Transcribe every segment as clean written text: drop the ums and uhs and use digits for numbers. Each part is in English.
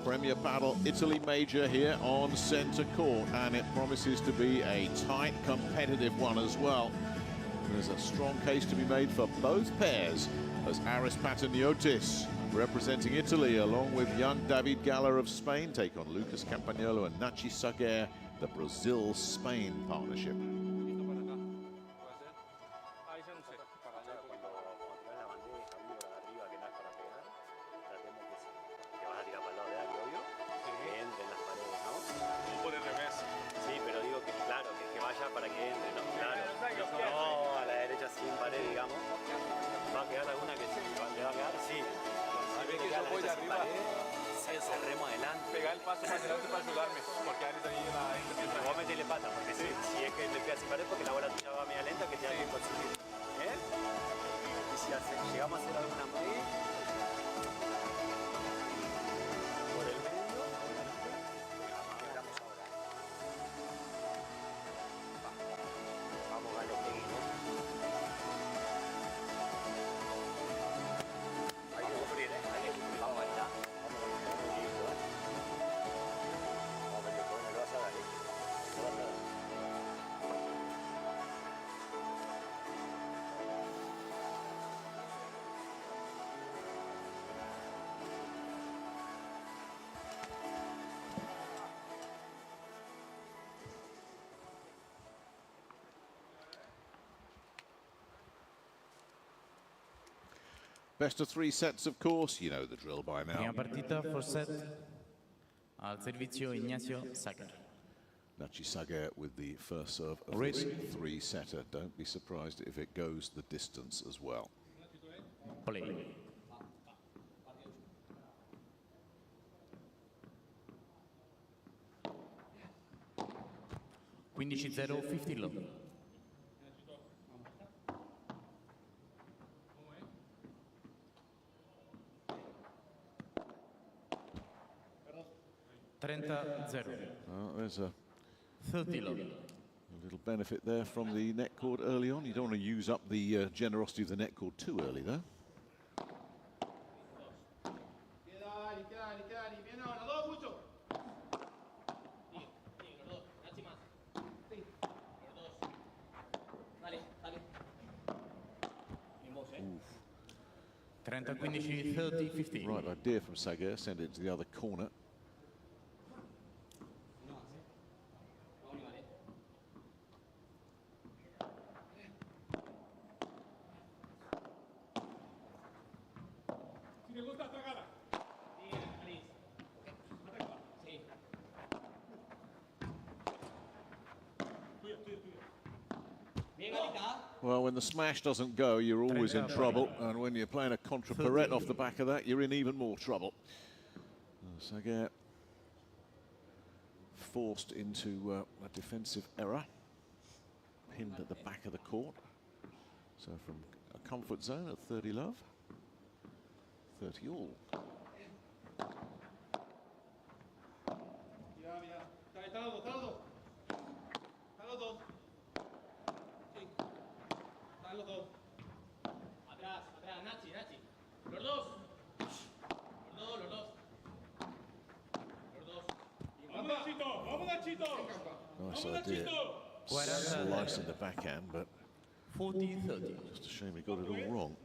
Premier Padel Italy Major here on centre court, and it promises to be a tight, competitive one as well. There's a strong case to be made for both pairs, as Aris Patiniotis, representing Italy, along with young David Gala of Spain, take on Lucas Campagnolo and Nachi Saguer, the Brazil-Spain partnership. Para que entre, ¿no? Claro. No, a la derecha sin pared, digamos. ¿Va a quedar alguna que se le va a quedar? Sí. Si ve que yo voy de arriba, cerremos adelante. Pegar el paso más adelante para ayudarme, porque Aris ahí en Vos metele pata, porque si es que le pegas sin pared, porque la bola tuya va media lenta, que te da tiempo a subir. Y si llegamos a hacer alguna muy por el medio, estamos ahora. Vamos a lo que vino. Hay que sufrir, hay que sufrir. Vamos allá. Vamos a ver qué me lo vas a dar, lo vas a dar. Best of 3 sets, of course. You know the drill by now. Prima partita, first set. Al servizio Ignacio Saguer. Nachi Saguer with the first serve of this 3-setter. Don't be surprised if it goes the distance as well. Play. Quindici 0, 50 low. Well, there's a 30 low. A little benefit there from the net cord early on. You don't want to use up the generosity of the net cord too early, though. Oof. 30-15, 30-15. Right idea from Saguer, send it to the other corner. Well, when the smash doesn't go, you're always in trouble, and when you're playing a contra pirouette off the back of that, you're in even more trouble. Saguer forced into a defensive error, pinned at the back of the court. So from a comfort zone at 30 love, 30 all. Atrás, atrás, Nachi, Nachi. Los dos. Los dos. Los dos. Vamos, Nachito, vamos, Nachito. Nice idea. Slicing the backhand, but 40-30. just a shame he got it all wrong.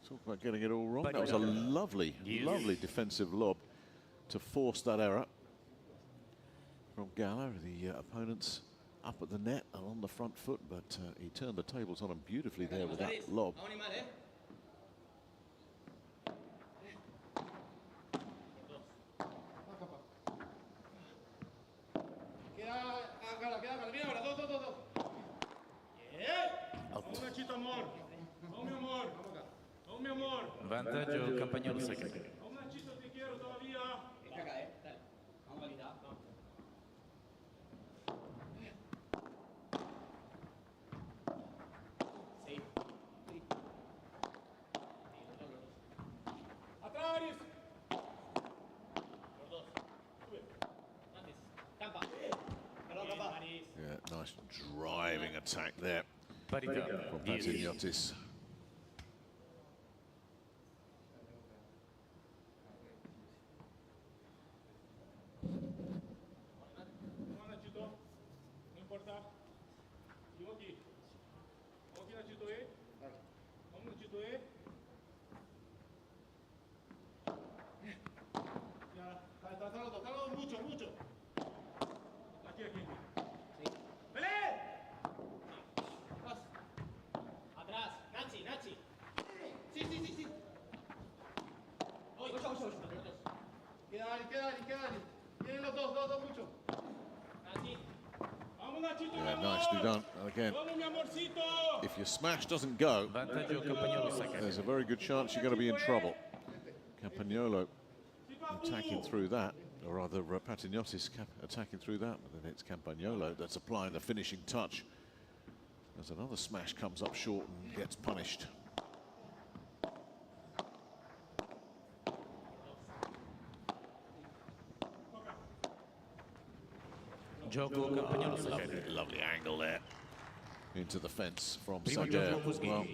Talk about getting it all wrong. That was a lovely, lovely defensive lob to force that error from Gala. The opponents up at the net and on the front foot, but he turned the tables on him beautifully there with that lob. Vantaggio Campagnolo Saguer. Te quiero todavía. Dale. Vamos a validar. Sí. attack there Parità. from Patiniotis. Yeah, nicely done. Again, if your smash doesn't go, Vantaggio Campagnolo Sacca. there's a very good chance you're going to be in trouble. Campagnolo attacking through that, or rather Patiniotis attacking through that, but then it's Campagnolo that's applying the finishing touch. As another smash comes up short and gets punished. Gioco Campagnolo Sacca. Lovely angle there into the fence from Primo Javier. gioco Cosghi. Well,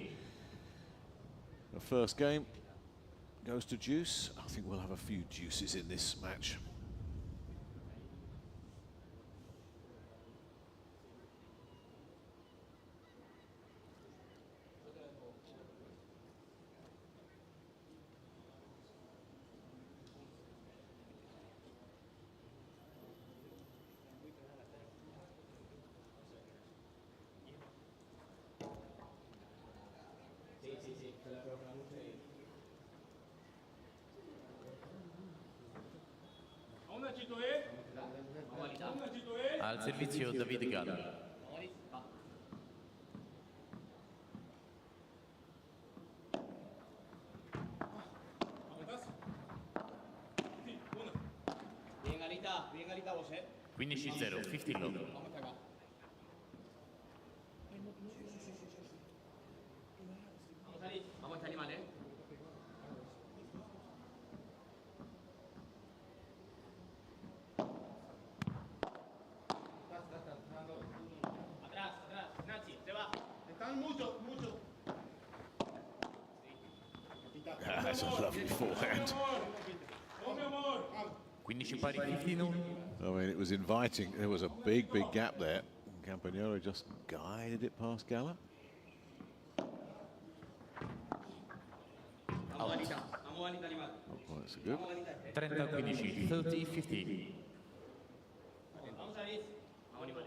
the first game goes to juice. I think we'll have a few juices in this match. Al servizio David Gala. Bien Galita vos, 15-0, 15 Lobo. Vamos a salir mal, Atrás, Nachi, se va. Están mucho. That's a lovely forehand. 15 pari, 15. I mean, it was inviting. There was a big gap there. Campagnolo just guided it past Gala. Out. Oh, that's a good. 30-15, 30-15. Vamos Aris. Vamos animal,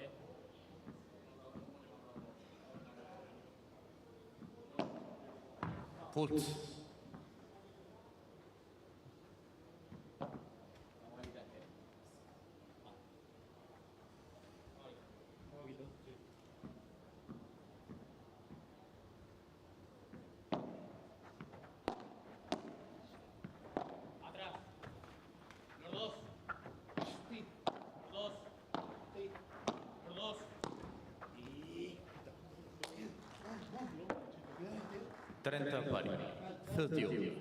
Fault. Atrás. Los dos. Sí. Los dos. Sí. Los dos. 30 pari, 31.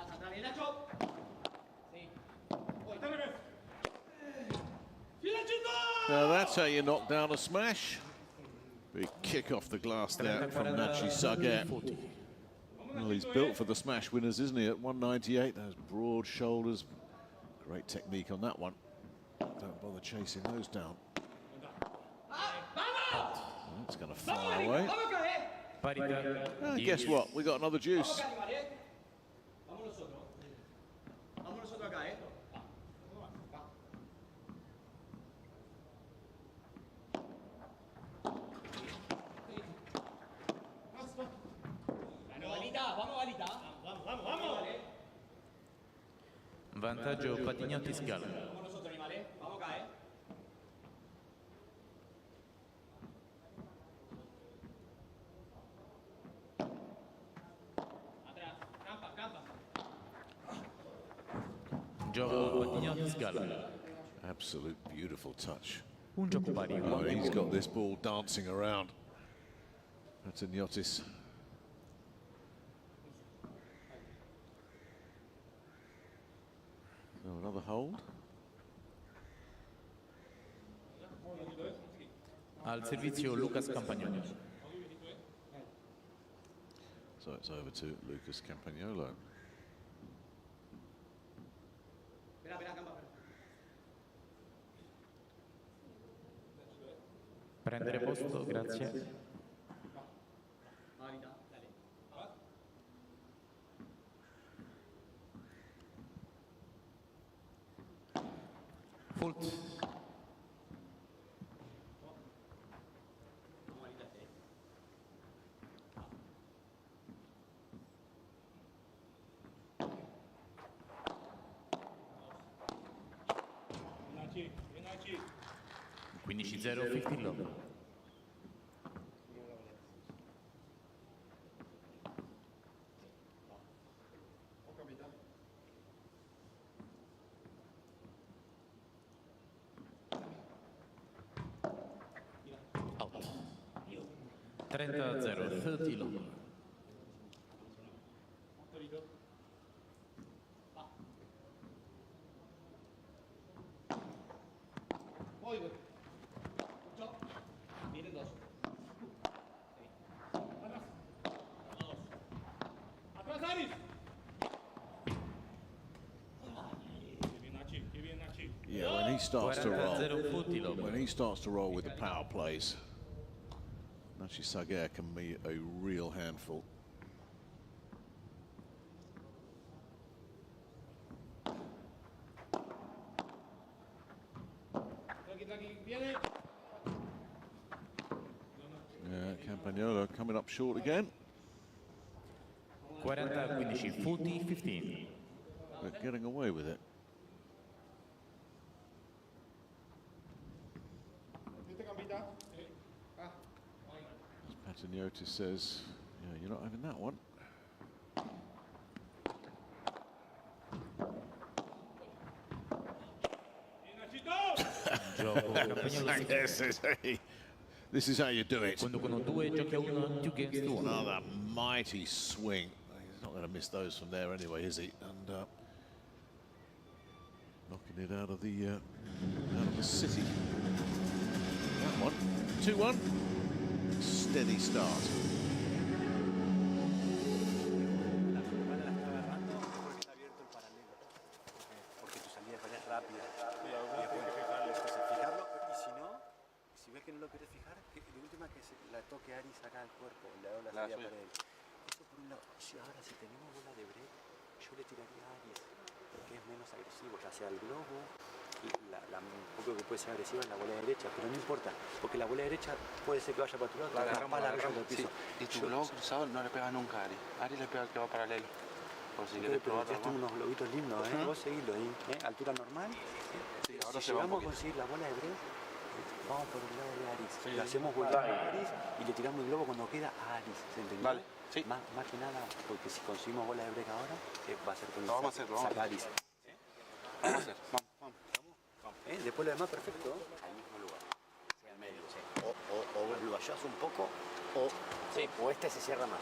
Atrás, bien Nacho. Sí. Now that's how you knock down a smash. Big kick off the glass there from Nachi Saget. Well, he's built for the smash winners, isn't he? At 198, those broad shoulders. Great technique on that one. Don't bother chasing those down. That's going to fly away. Guess what? We got another juice. Vantaggio Patiniotis Gala. Gioco Patiniotis Gala. Absolute beautiful touch. Un gioco pari. Oh, he's got this ball dancing around. Patiniotis. So another hold. Al servizio Lucas Campagnolo. So it's over to Lucas Campagnolo. Prendere posto, grazie. Fault. Ignacio. 15-0, 15 Lobo. Out. 30-0, 30 Lobo. Muy bien. Vienen dos. Atrás. Dos. Atrás, Aris. Yeah, when he starts to roll with the power plays, Nachi Saguer can be a real handful. Yeah, Campagnolo coming up short again. 40-15, 40-15. But getting away with it. Patiniotis says, yeah, you're not having that one. This is how you do it. Another mighty swing. He's not going to miss those from there anyway, is he? And knocking it out of the city. That one, 2-1. Steady start. Porque tu salida es rápida. Fijarlo, y si no, si ves que no lo quieres fijar, que de última que se la toque Aris acá al cuerpo, le da la salida para él. Eso por un lado. Si ahora si tenemos bola de break, yo le tiraría a Aris, porque es menos agresivo, ya sea el globo. Un poco que puede ser agresiva en la bola derecha, pero no importa, porque la bola derecha puede ser que vaya para tu lado, la agarramos del piso. Sí. Y tu globo cruzado no le pega nunca a Aris. Aris le pega al que va paralelo. Por si quieres probar. Ya tengo unos globitos lindos, vos seguilo ahí, altura normal. Sí, ahora si se va un llegamos a poquito. conseguir la bola de break, vamos por el lado de Aris. Sí, le hacemos volver a Aris y le tiramos el globo cuando queda a Aris, ¿se entendió? Vale, sí. Más que nada, porque si conseguimos bola de break ahora, va a ser con vamos a hacerlo, vamos. saca Aris. Vamos a hacer, vamos. Después lo demás perfecto, al mismo lugar, al medio, o lo vayas un poco, o este se cierra más.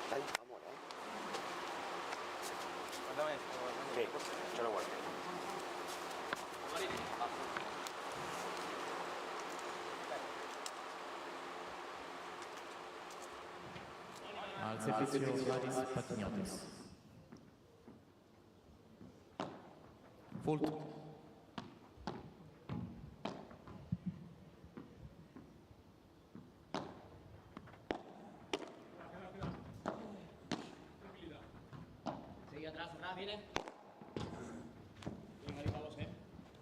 Dale, vamos, Sí, yo lo guardo. Al servizio Aris Patiniotis. Fault.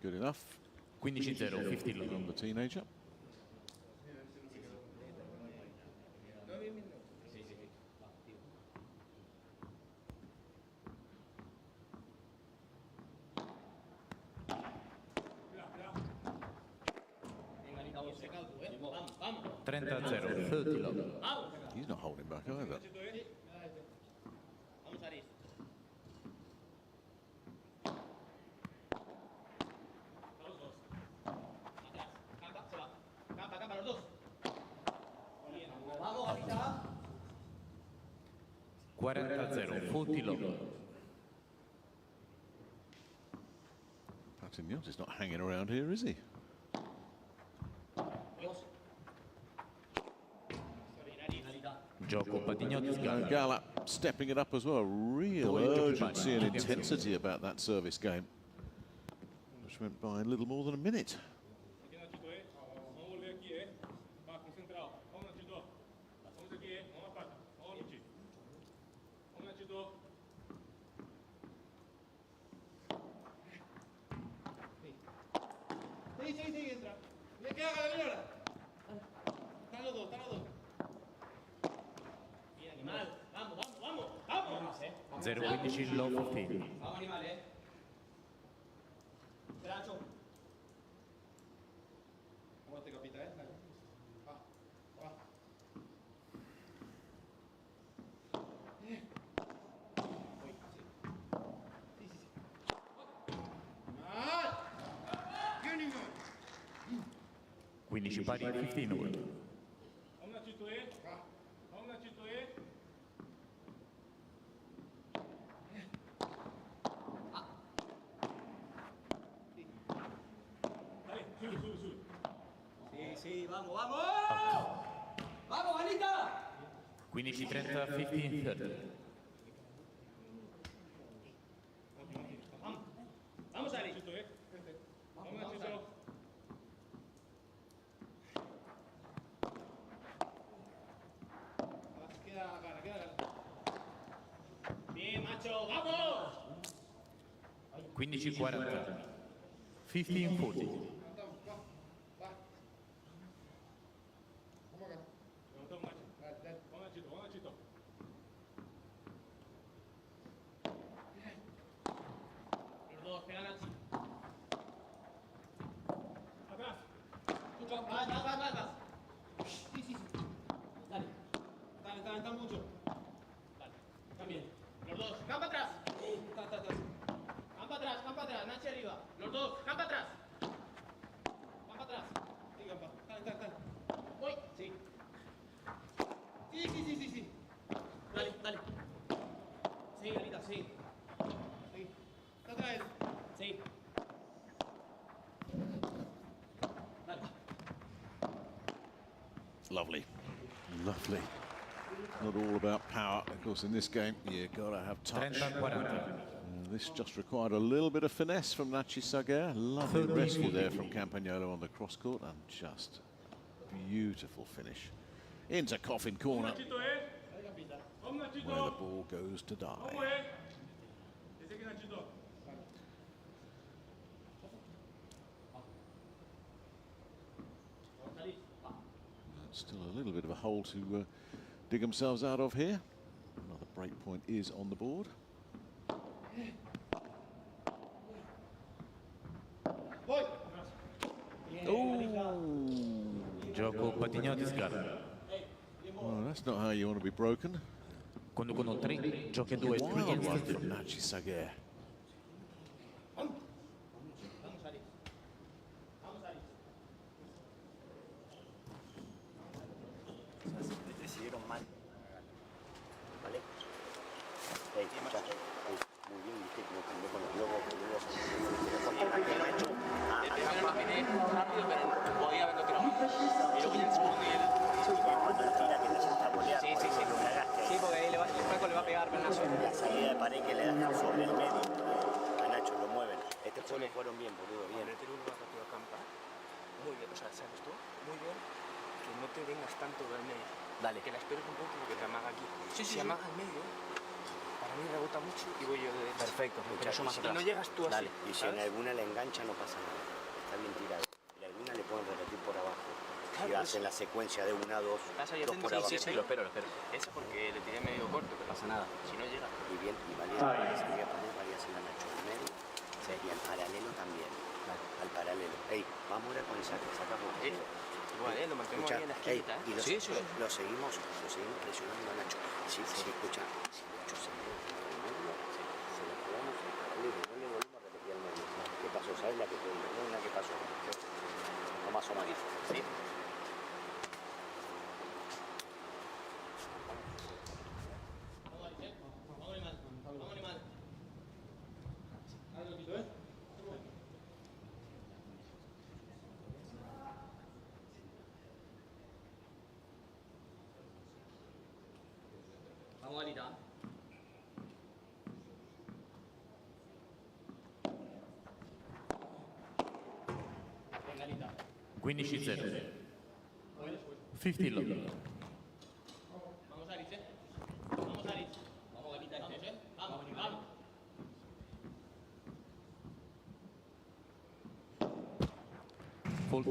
Good enough. 15-0, 15 Lobo. From the teenager. Vamos. 30-0, 30 Lobo. He's not holding back either. Vamos, Aris. Campa, los dos. Vamos, 40-0, Futi Lobo. Patiniotis is not hanging around here, is he? Gioco Patiniotis, Gala. Gala stepping it up as well. Real urgency and intensity about that service game, which went by in little more than a minute. Sí, entra. Me queda Gabriel. Están los dos. Bien, animal. Vamos. 0-15 Lobo Fili. Vamos, animal, Gracho. ¿Cómo te capita, Va. Quindi pari 15 numero. Sí, vamos. Vamos, Anita. 15-30, 15-30. Vamos, Aris. Vamos, Queda. Bien, macho, vamos. 15-40. 15-40. Los dos, pegan así. Atrás. Vas. Sí. Dale. Está mucho. Dale. También. Los dos. Campa atrás. Campa atrás. Nachi arriba. Los dos. Campa atrás. Sí, campa. Dale. Voy. Sí. Sí. Dale. Sí, Anita, sí. Atrás. Sí. Dale. Lovely. Not all about power, of course. In this game, you gotta have touch. 30-40. This just required a little bit of finesse from Nachi Saguer. Lovely rescue there from Campagnolo on the cross court, and just beautiful finish into Coffin Corner, where the ball goes to die. Still a little bit of a hole to dig themselves out of here. Another break point is on the board. Gioco Patiniotis, Gala. Oh, that's not how you want to be broken. Conducono 3, giochi 2, Wild one 3. from Nachi Saguer. Decidieron mal. ¿Vale? Escucha. Muy bien, viste como cambió con los globos, rápido, pero podía haberlo tirado más. Y luego ya en el segundo y cuando él tira que no se está boleando. Sí. Sí, porque ahí el Franco le va a pegar, pero Nacho. La salida de pared que le dan sobre el medio. A Nacho lo mueven. Este juego fueron bien, boludo, bien. El tiro un rápido a campa. Muy bien, o sea, ¿sabes tú? Muy bien. Que no te vengas tanto del medio. Dale. Que la esperes un poco porque te amaga aquí. Si amaga al medio, para mí rebota mucho y voy yo de derecha. Perfecto, muchachos. Si no llegas tú así. Dale. Y si en alguna le engancha no pasa nada. Está bien tirado. Y alguna le pueden repetir por abajo. Si hacen la secuencia de 1, 2, 2 por abajo. Sí, lo espero. Eso porque le tiré medio corto, pero pasa nada. Si no llega. Y bien, y Vallejo salía a poner varias en la Nacho en medio. Y al paralelo también. Al paralelo. Ey, vamos ahora con el saque, saca por Igual, lo mantenemos bien en la esquinita, y lo seguimos presionando a Nacho. Si escucha, si Nacho se mueve el medio, se lo jugamos al paralelo, no le volvemos a repetir el medio. ¿Qué pasó? ¿Sabes la que te digo? Una que pasó. O más o menos. Sí. Vamos, Galita. 15-0. 50 Lobo. Vamos, Aris, Vamos, Aris. Vamos, Galita, vamos, Vamos, vamos. Fault.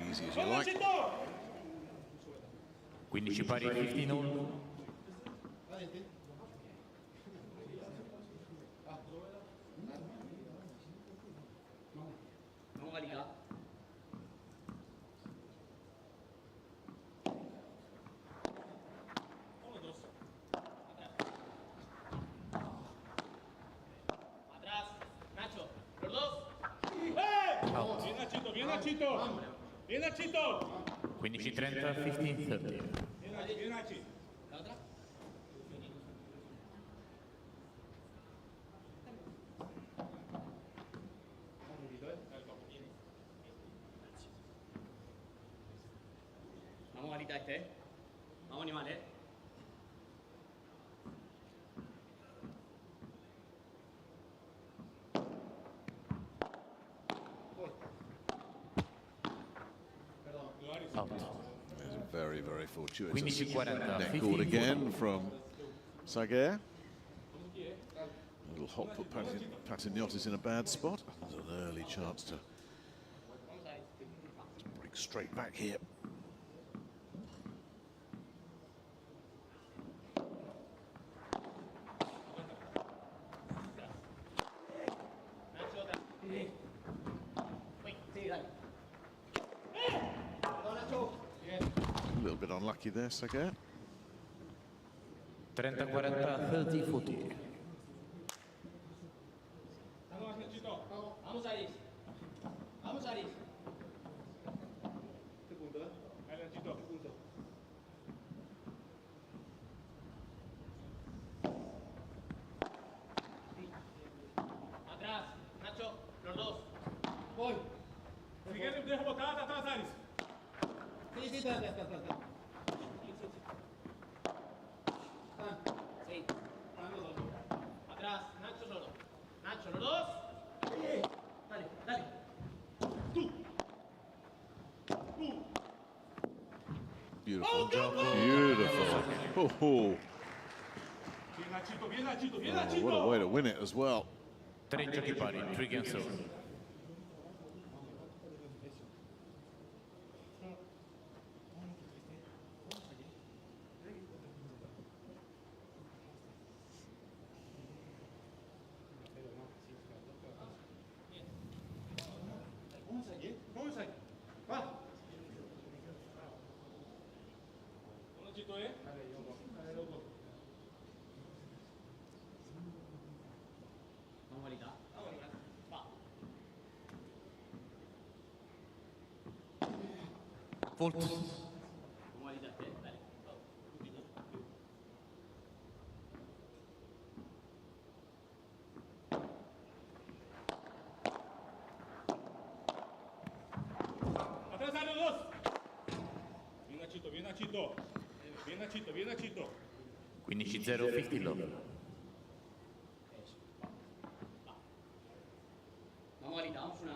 Easy as you like. 15 pari, 15 all. Vamos, Galita. Atrás. Nacho. Los dos. Out. Bien Nachito, bien Nachito. Bien Nachito. 15-30, 15-30. Bien Nachi. ¿La otra? Vamos, Galita, Vamos, animal, Out. There's a very, very fortuitous 15-40, neck cord again from Aguirre. A little hot put Patiniotis in a bad spot. There's an early chance to break straight back here. Nacho, otra. Sí, dale. A little bit unlucky there, Aguirre. 30-40, 30-40. Vamos Nachito. Vamos, Aris. Vamos, Aris. Dale Nachito. Atrás. Nacho. Los dos. Si quieres dejo botada atrás Aris. Sí, está. Sí. Atrás. Nacho solo. Nacho, los dos. Dale. Beautiful job. Beautiful. Oh, Bien Nachito, bien Nachito, bien oh, Nachito. what a way to win it as well. 30 pari, 3 against 0. Vamos ahí. Va. Vamos Nachito, Vamos, Galita. Vamos, animal. Va. Fault. Vamos, Galita, dale. Atrás a los dos. Bien Nachito, bien Nachito. Bien Nachito, bien Nachito. 15-0, 50 Lobo. Vamos, Galita, vamos una.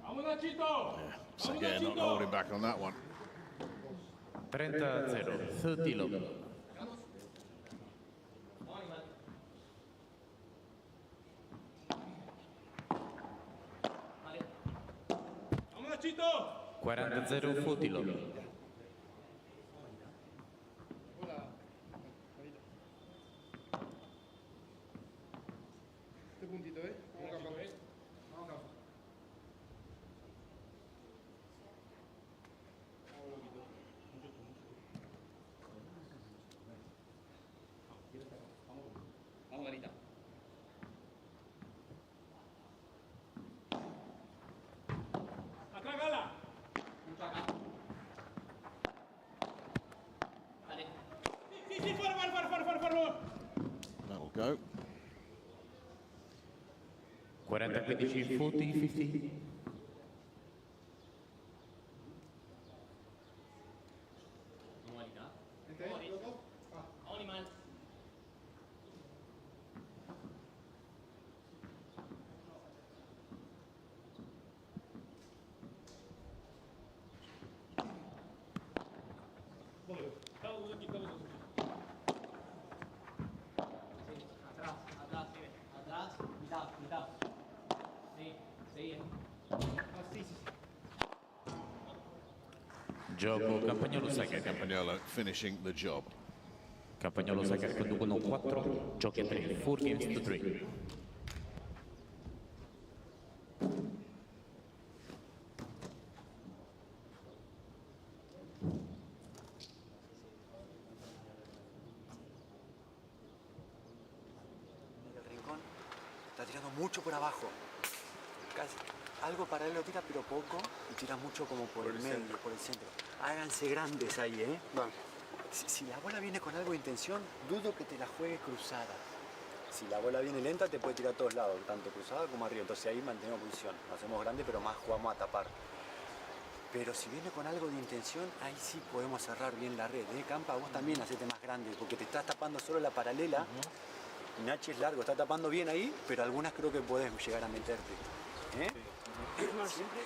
Vamos Nachito. So again, not holding back on that one. 30-0, 30 Lobo. Vamos, animal. Vale. Vamos Nachito. 40-0, 40 Lobo. That'll go. 40-15, 40-50. Gioco Campagnolo Sacker. Campagnolo finishing the job. Campagnolo Sacker conducono 4, giochi a 3, 4 games to 3. El rincón está tirando mucho por abajo. Casi. Algo paralelo tira, pero poco, y tira mucho como por el medio, por el centro. Háganse grandes ahí, ¿eh? Vale. Si la bola viene con algo de intención, dudo que te la juegue cruzada. Si la bola viene lenta, te puede tirar a todos lados, tanto cruzada como arriba. Entonces ahí mantenemos posición. Lo hacemos grande, pero más jugamos a tapar. Pero si viene con algo de intención, ahí sí podemos cerrar bien la red, ¿eh? Campa, vos también hacete más grande, porque te estás tapando solo la paralela. Nachi es largo, está tapando bien ahí, pero algunas creo que podés llegar a meterte. ¿Eh? Siempre.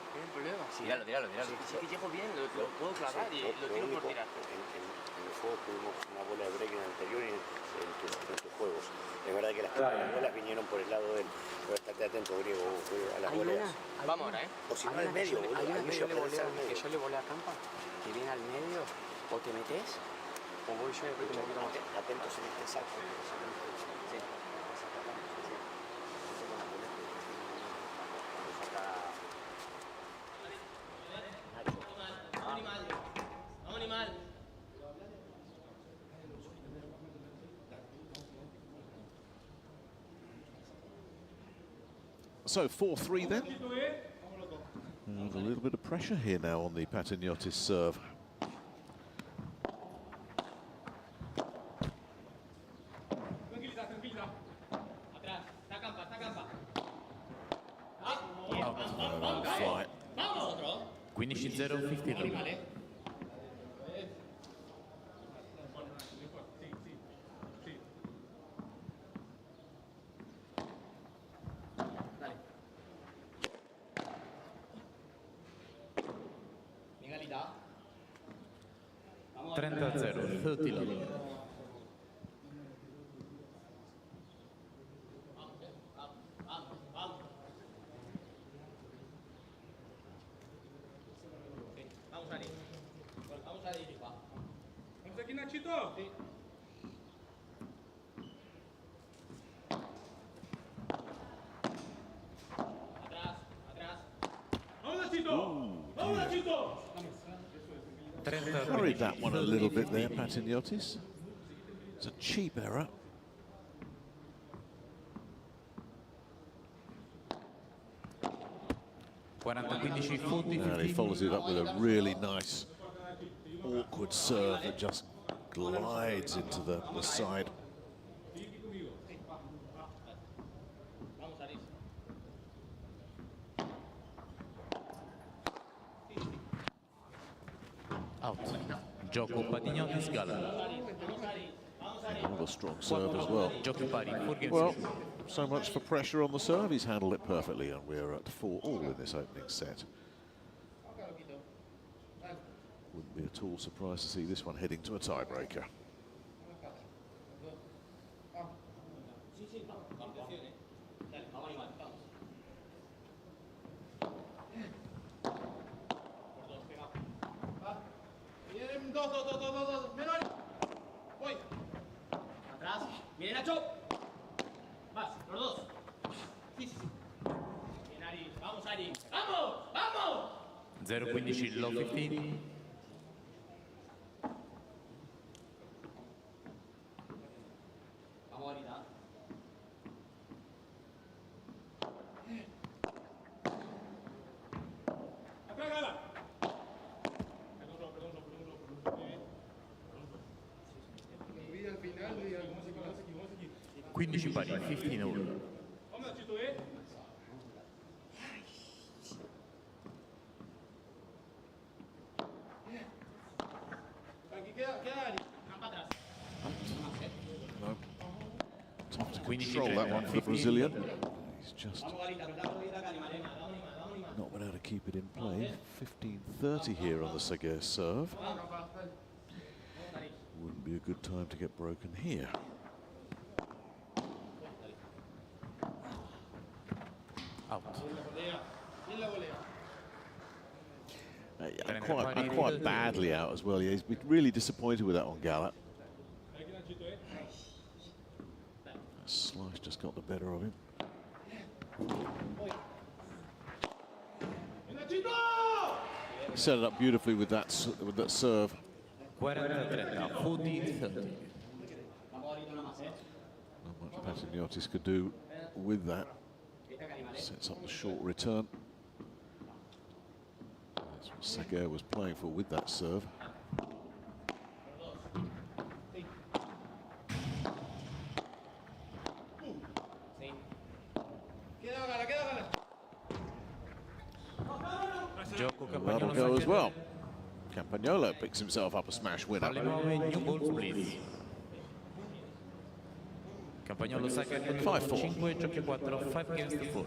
¿Hay un problema? Sí, tíralo. Si es que llego bien, lo puedo clavar y lo tiro por tirar. En el juego tuvimos una bola de break en el anterior y en tus juegos. Es verdad que las bolas vinieron por el lado del... Pero estate atento, griego, a las bolas. Vamos ahora, ¿eh? O si no al medio, boludo. Hay una que yo le voleo medio. a Campa, que viene al medio, o te metes, o voy yo y un poquito más. Atentos en este saco. Sí. Vamos, animal. So 4-3 then. There's a little bit of pressure here now on the Patiniotis serve. Fly. 15-0, 50. Legalità. 30-0, 30 Lobo. Vamos a ir qua. ¿Vamos aquí, Nachito? Sí. Atrás. ¡Vamos, Nachito! ¡Vamos, Nachito! Hurried that one a little bit there, Patiniotis. It's a cheap error. And he follows it up with a really nice, awkward serve that just glides into the side. Out. Gioco Patiniotis, Gala. Another strong serve as well. Giochi pari, 4 games. Well, so much for pressure on the serve. He's handled it perfectly, and we're at 4-all in this opening set. Wouldn't be at all surprised to see this one heading to a tiebreaker. Voy. Atrás. Viene Nacho. Vas, los dos. Sí. Bien, Aris. Vamos, Aris. ¡Vamos! 0-15, low 15. Vamos, ahorita. ¡Atrás, Gala! Perdón. 15 pari, 15-all. Vamos, Nachito, ¿eh? Aquí queda Aris. Campa atrás. No. Tough to control that one for the Brazilian. He's just not been able to keep it in play. 15-30 here on the Saguer serve. Wouldn't be a good time to get broken here. Out. I'm quite badly out as well. Yeah, he's been really disappointed with that on Gala. That slice just got the better of him. Set it up beautifully with that serve. 40-30, 14-30. Not much Patiniotis could do with that. Sets up the short return. That's what Saguer was playing for with that serve. That'll go as well. Campagnolo picks himself up a smash winner. New balls, please. Campagnolo saca 5-4. 5 giochi 4, 5 games to 4.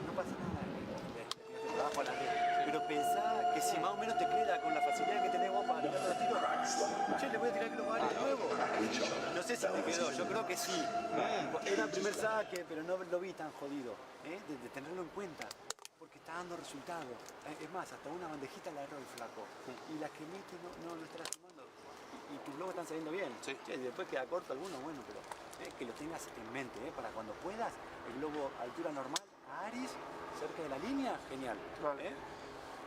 No pasa nada. Bajo la red. Pero pensá que si más o menos te queda con la facilidad que tenés vos para tirar los tiros, che, le voy a tirar que lo vale de nuevo. No sé si te quedó, yo creo que sí. Era el primer saque, pero no lo vi tan jodido. De tenerlo en cuenta. Porque está dando resultado. Es más, hasta una bandejita la erró el flaco. Y la que mete no está lastimando. Y tus globos están saliendo bien. Sí. Che, después queda corto alguno, bueno, pero que lo tengas en mente, para cuando puedas, el globo a altura normal, a Aris, cerca de la línea, genial. Vale.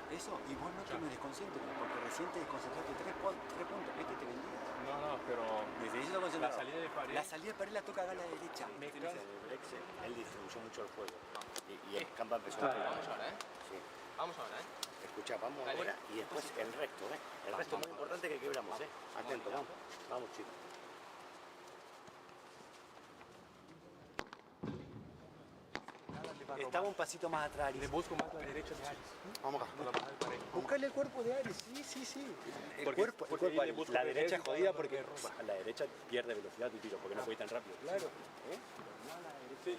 Eso, y vos no te me desconcentres, porque recién te desconcentraste 3 puntos, este te vendía. No, pero necesito concentrar. la salida de pared. La salida de pared la toca a la derecha. Él distribuyó mucho el juego. Y el campo empezó a jugar. Vamos ahora, Sí. Vamos ahora, Escucha, vamos ahora y después el resto, El resto es muy importante que quebramos, Atento, vamos. Vamos, chicos. Estaba un pasito más atrás, Aris. Le busco más la derecha de Aris. Vamos acá. Buscarle el cuerpo de Aris, sí. El cuerpo, La derecha es jodida porque la derecha pierde velocidad tu tiro, porque no puede ir tan rápido. Claro. Sí.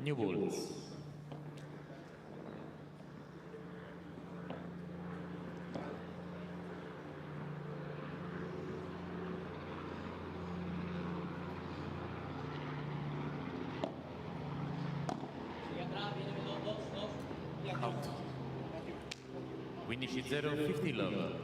New balls. Out. 15-0, 50 love.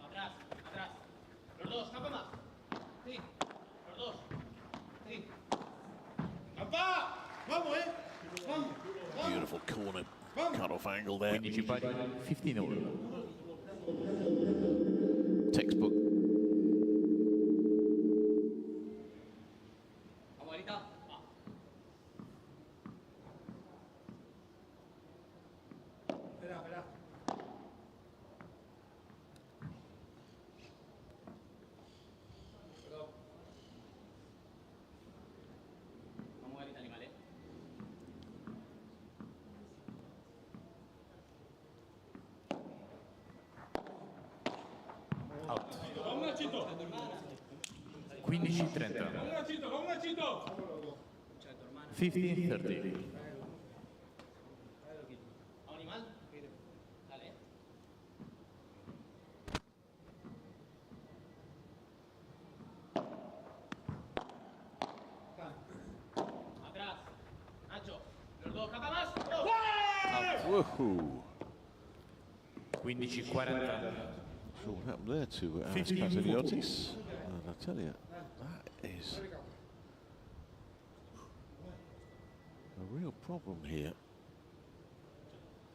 Atrás. Los dos, campa más. Sí. Los dos. Sí. ¡Campa! ¡Vamos, ¡Vamos! Beautiful corner cut-off angle there. 15 pari, 15-all. Textbook. Vamos, Arita. Espera. Vamos, Arita, animal, Out. Vamos, Nachito. 15-30. Vamos, Nachito. 15-30. Animal. Dale. Atrás. Nacho. Los dos, capa más. Woohoo. 15-40. Sure what happened there to Aris Patiniotis. And I tell you, that is real problem here.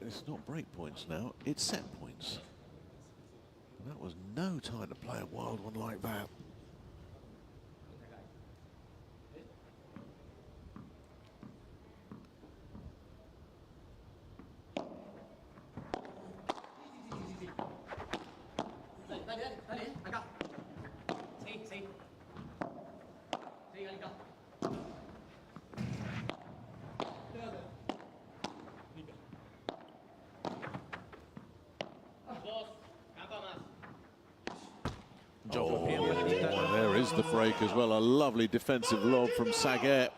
It's not break points now, it's set points. And that was no time to play a wild one like that. Dale, acá. Sí. Sí, Galita. Oh, well, there is the break as well. A lovely defensive lob from Saguer.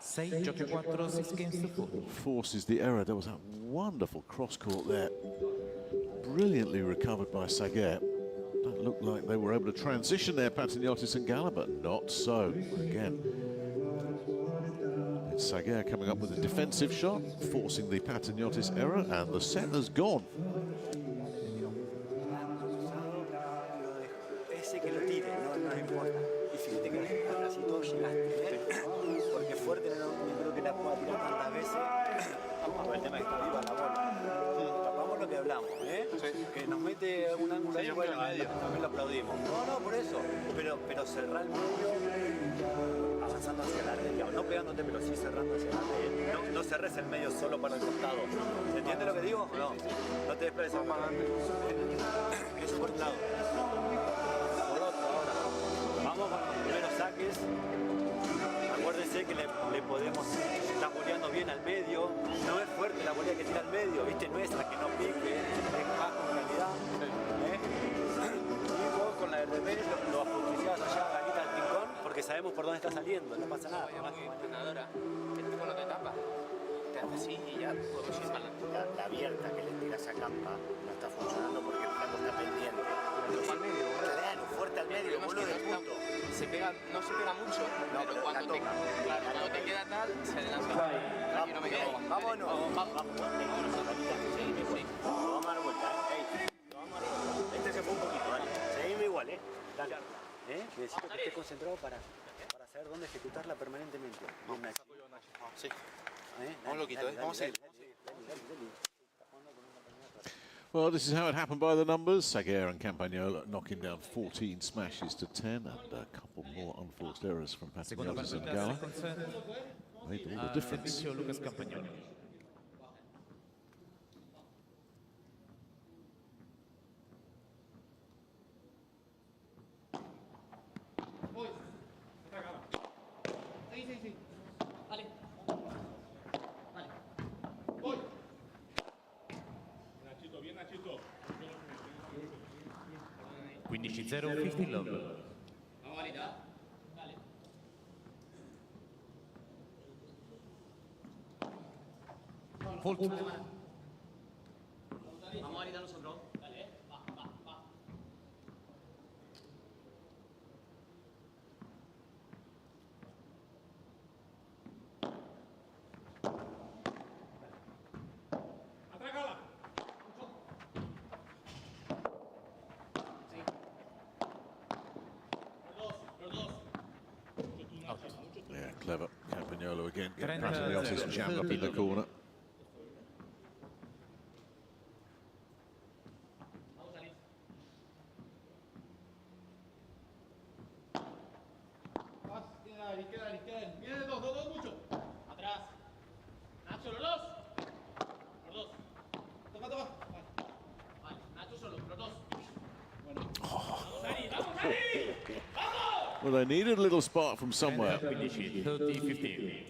Forces the error. There was a wonderful cross court there. Brilliantly recovered by Saguer. That looked like they were able to transition there, Patiniotis and Gala, but not so. Again, it's Saguer coming up with a defensive shot, forcing the Patiniotis error, and the set has gone. Ese que lo tire, no importa. Y fíjate que casi todo llegaste, porque fuerte no creo que la pueda tirar tantas veces. Por el tema que está viva la bola. Tapamos lo que hablamos, que nos mete un ángulo ahí, bueno, también lo aplaudimos. No, por eso. Pero cerrar el medio avanzando hacia la red, no pegándote, pero sí cerrando hacia la red. No cerres el medio solo para el costado. ¿Se entiende lo que digo? No te desplaces para adelante. Eso por un lado. Vamos con los primeros saques. Acuérdense que le podemos estar boleando bien al medio. No es fuerte la bolea que tira al medio, ¿viste? No es la que no pique, es más con calidad. Y vos con la RB lo ajusticiabas allá, Galita, al rincón, porque sabemos por dónde está saliendo, no pasa nada. Además que entrenadora, que tipo no te tapa, te hace así y ya podemos ir para adelante. La abierta que le tiras a Campa no está funcionando porque el flaco está pendiente. Al medio, claro, fuerte al medio, boludo de punto. No se pega mucho, pero cuando te queda tal, se adelanta. Yo no me quedo. Vámonos. Vamos. Sí. Vamos a dar vuelta, Este se fue un poquito, dale. Seguimos igual, Dale. Necesito que estés concentrado para saber dónde ejecutarla permanentemente. Sí. Vamos loquito, vamos a ir. Well, this is how it happened by the numbers. Saguer and Campagnolo knocking down 14 smashes to 10, and a couple more unforced errors from Patiniotis and Gala. Made all the difference. Sí. Vale. 15-0, 50 love. Vamos, Galita. Dale. Fault. Vamos, Galita, nosotros. Dale, va. Atrás, Gala. Yeah, clever. Campagnolo again. Getting Patiniotis jammed up in the corner. Quedan. Viene dos mucho. Atrás. Nacho, los dos. Toma. Vale, Nacho solo, los dos. Bueno. Vamos, Aris. Well, they needed a little spark from somewhere. 30-15.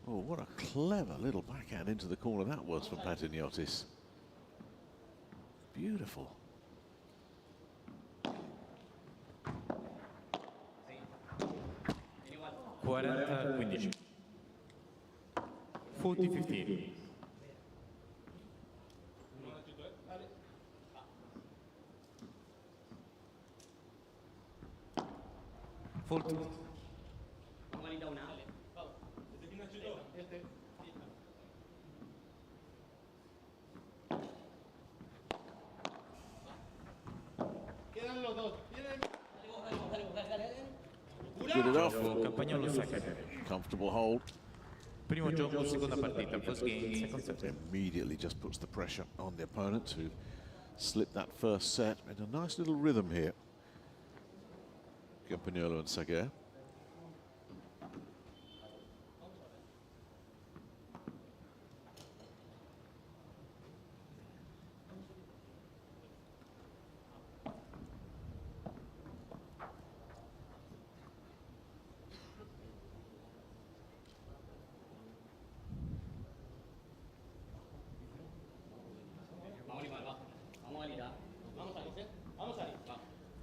Oh, what a clever little backhand into the corner that was from Patiniotis. Beautiful. 40-15. 40-15. Fault. Vamos, Galita, una. Vamos. Quedan los dos. Good enough. Campagnolo second. Comfortable hold. Primo gioco, seconda partita. First game, second set. Immediately just puts the pressure on the opponent to slip that first set in a nice little rhythm here. Campagnolo and Saguer.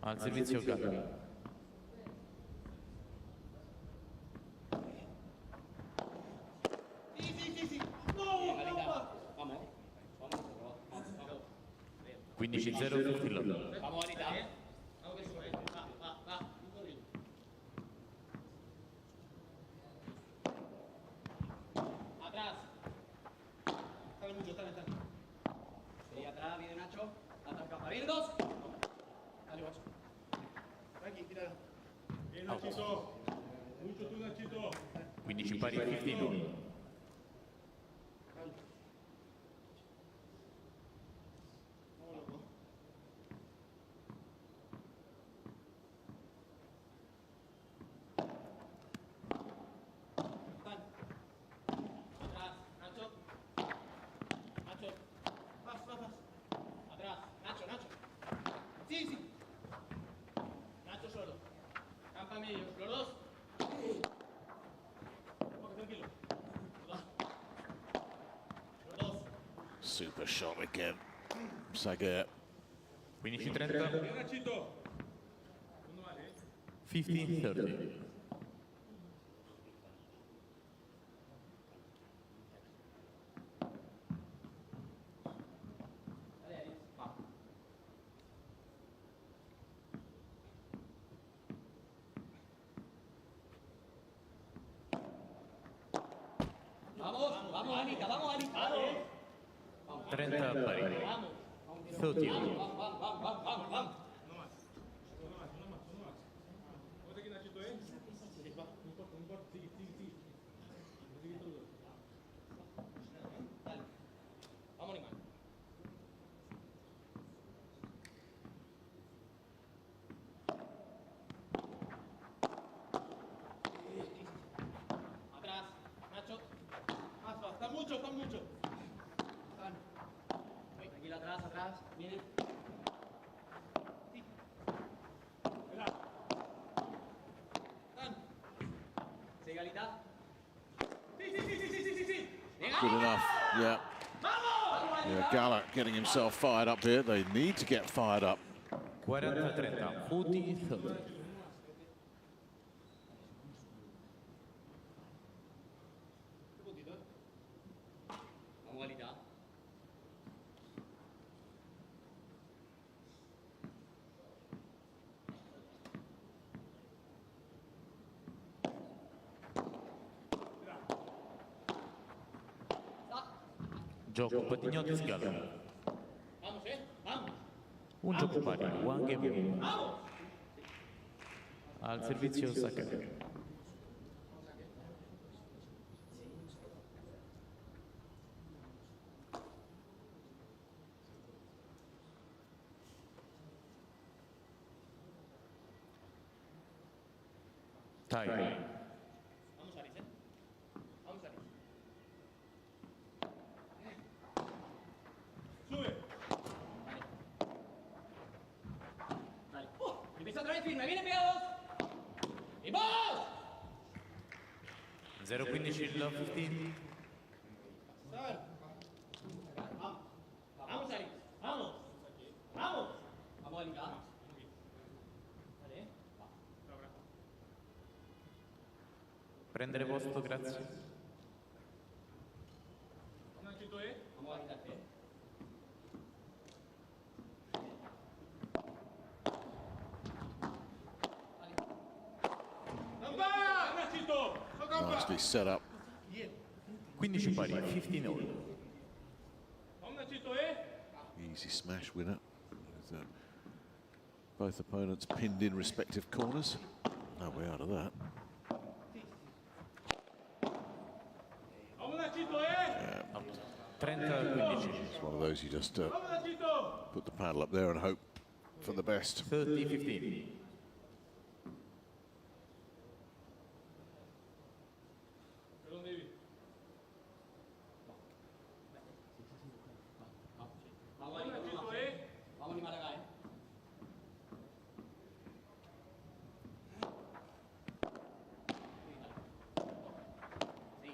Al servizio Gala. Quindi 15-0, 50 love. Vamos, Anita. Vamos que sube. Va. Atrás. Está mucho, está. Sí, atrás, viene Nacho. Ataca. Viene dos. Dale, vos. Tranqui, tírala. Bien, Nachito. Mucho tú, Nachito. 15 pari, 51. Super shot again. Saguer. 15-30. 15-30. Vamos, Anita, vamos, Anita. 30 pari. 30. Vamos. Vamos aqui, Nachito, hein? Não importa. Sigue. Sigue todo. Vamos, animal. Atrás, Nacho. Más, está mucho. Tranquila, atrás. Viene. Sí. ¿Sigue, Alita? Sí. Good enough, yeah. Yeah, Gala getting himself fired up here. They need to get fired up. 40-30. 40-30. Vamos, Alita. Gioco Patiniotis Gala. Vamos. Un gioco pari, one game. Al servizio Saguer. Tie. Vamos, Aris, Vamos, Aris. Sube. Dale. Empieza otra vez firme. Vienen pegados. ¡Y vos! 0-15 love 15. Vamos, Aris. Vamos, Alita. Dale. Prendere posto, grazie. Nachito, Vamos, Alita. Nachito. Nicely set up. 15 pari, 15 all. Vamos, Nachito, Easy smash winner. With, both opponents pinned in respective corners. No way out of that. 30-15. It's one of those you just put the paddle up there and hope for the best. 30-15. Vamos a animar acá, Sí.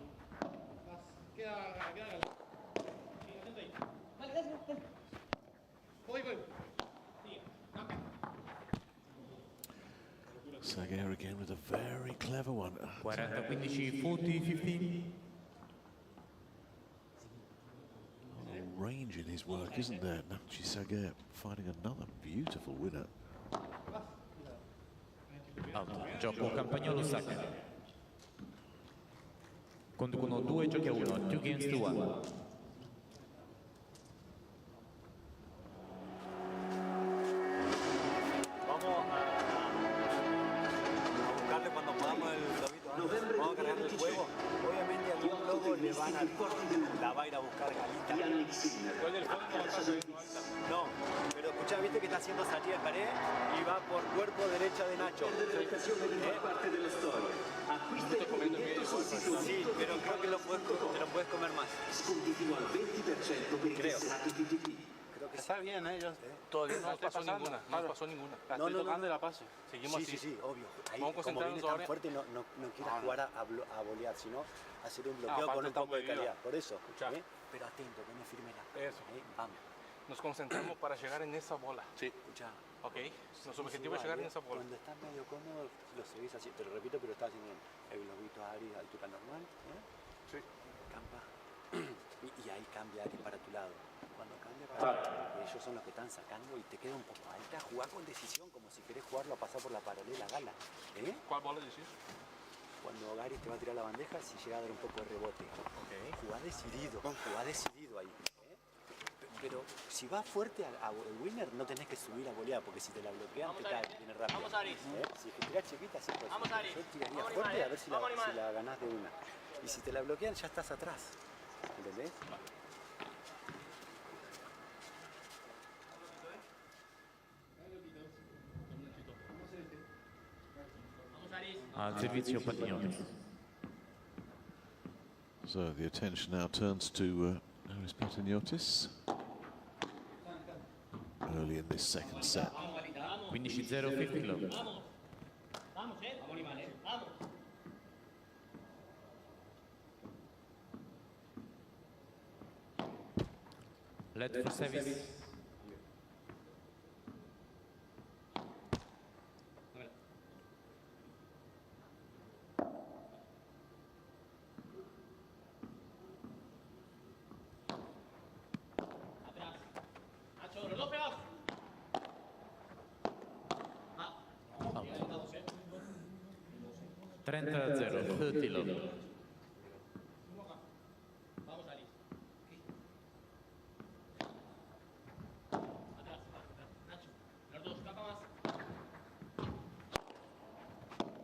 Queda Gala. Sí, atento ahí. Dale, dale, dale. Voy. Sigue. Cambia. Aguirre again with a very clever one. 40-15, 40-15. Range in his work, isn't there? Aguirre finding another beautiful winner. Out. Gioco Campagnolo Sacca. Conducono 2 giochi a 1, 2 games to 1. Vamos a buscarle cuando podamos el lobito antes. Vamos a cargarle el juego. Obviamente a algún lobo le van a... La va a ir a buscar Galita. No, pero escuchá, viste que está haciendo salida de pared y va por cuerpo derecha de Nacho. Sí, pero creo que te lo puedes comer más. Creo. Está bien, ellos todavía no pasó ninguna. No pasó ninguna. La estoy tocando y la paso. Seguimos así. Sí, obvio. Ahí, vamos a como viene tan concentrarnos fuerte, no quieras jugar a volear, sino hacer un bloqueo con un poco de calidad. Por eso, pero atento, que no firme la. Eso. Vamos. Nos concentramos para llegar en esa bola. Sí. Escuchá. Ok. Nuestro objetivo es llegar en esa bola. Cuando estás medio cómodo, lo seguís así. Te lo repito, pero estás haciendo el globito Aris a altura normal. Sí. Campa. Y ahí cambia Aris para tu lado. Cuando cambia para tu lado, ellos son los que están sacando y te queda un poco alta. Jugá con decisión, como si querés jugarlo a pasar por la paralela Gala. ¿Cuál bola decís? Cuando Aris te va a tirar la bandeja, si llega a dar un poco de rebote. Okay. Jugá decidido ahí. Pero si vas fuerte al winner, no tenés que subir a volear, porque si te la bloquean, te cae, viene rápido. Vamos, Aris. Si te tirás chiquita, sí, pues. Vamos, Aris. Yo tiraría Vamos, fuerte animal, a ver si la ganás de una. Y si te la bloquean, ya estás atrás. ¿Entendés? Al servizio Patiniotis. So the attention now turns to Aris Patiniotis early in this second set. 15-0, 50 love. Vamos. Vamos, Vamos, animal, Vamos. Let for service. Atrás. Nacho, los dos pegados. Out. 30-0, 30 love. Vamos, Aris. Atrás. Nacho, los dos, capa más.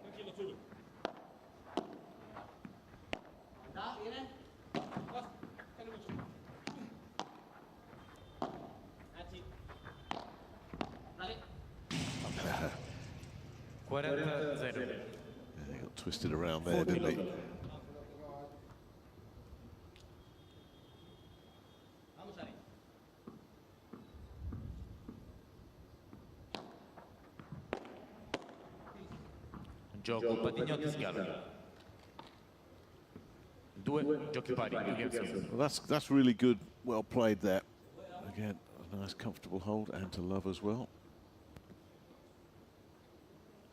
Tranquilo, sube. Anda, viene. Vas, dale mucho. Nachi. Dale. 40-0. He got twisted around there, didn't he? Vamos, Aris. Gioco Patiniotis Gala. 2 giochi pari, 2 games to 1. Well, that's really good, well played there. Again, a nice comfortable hold and to love as well.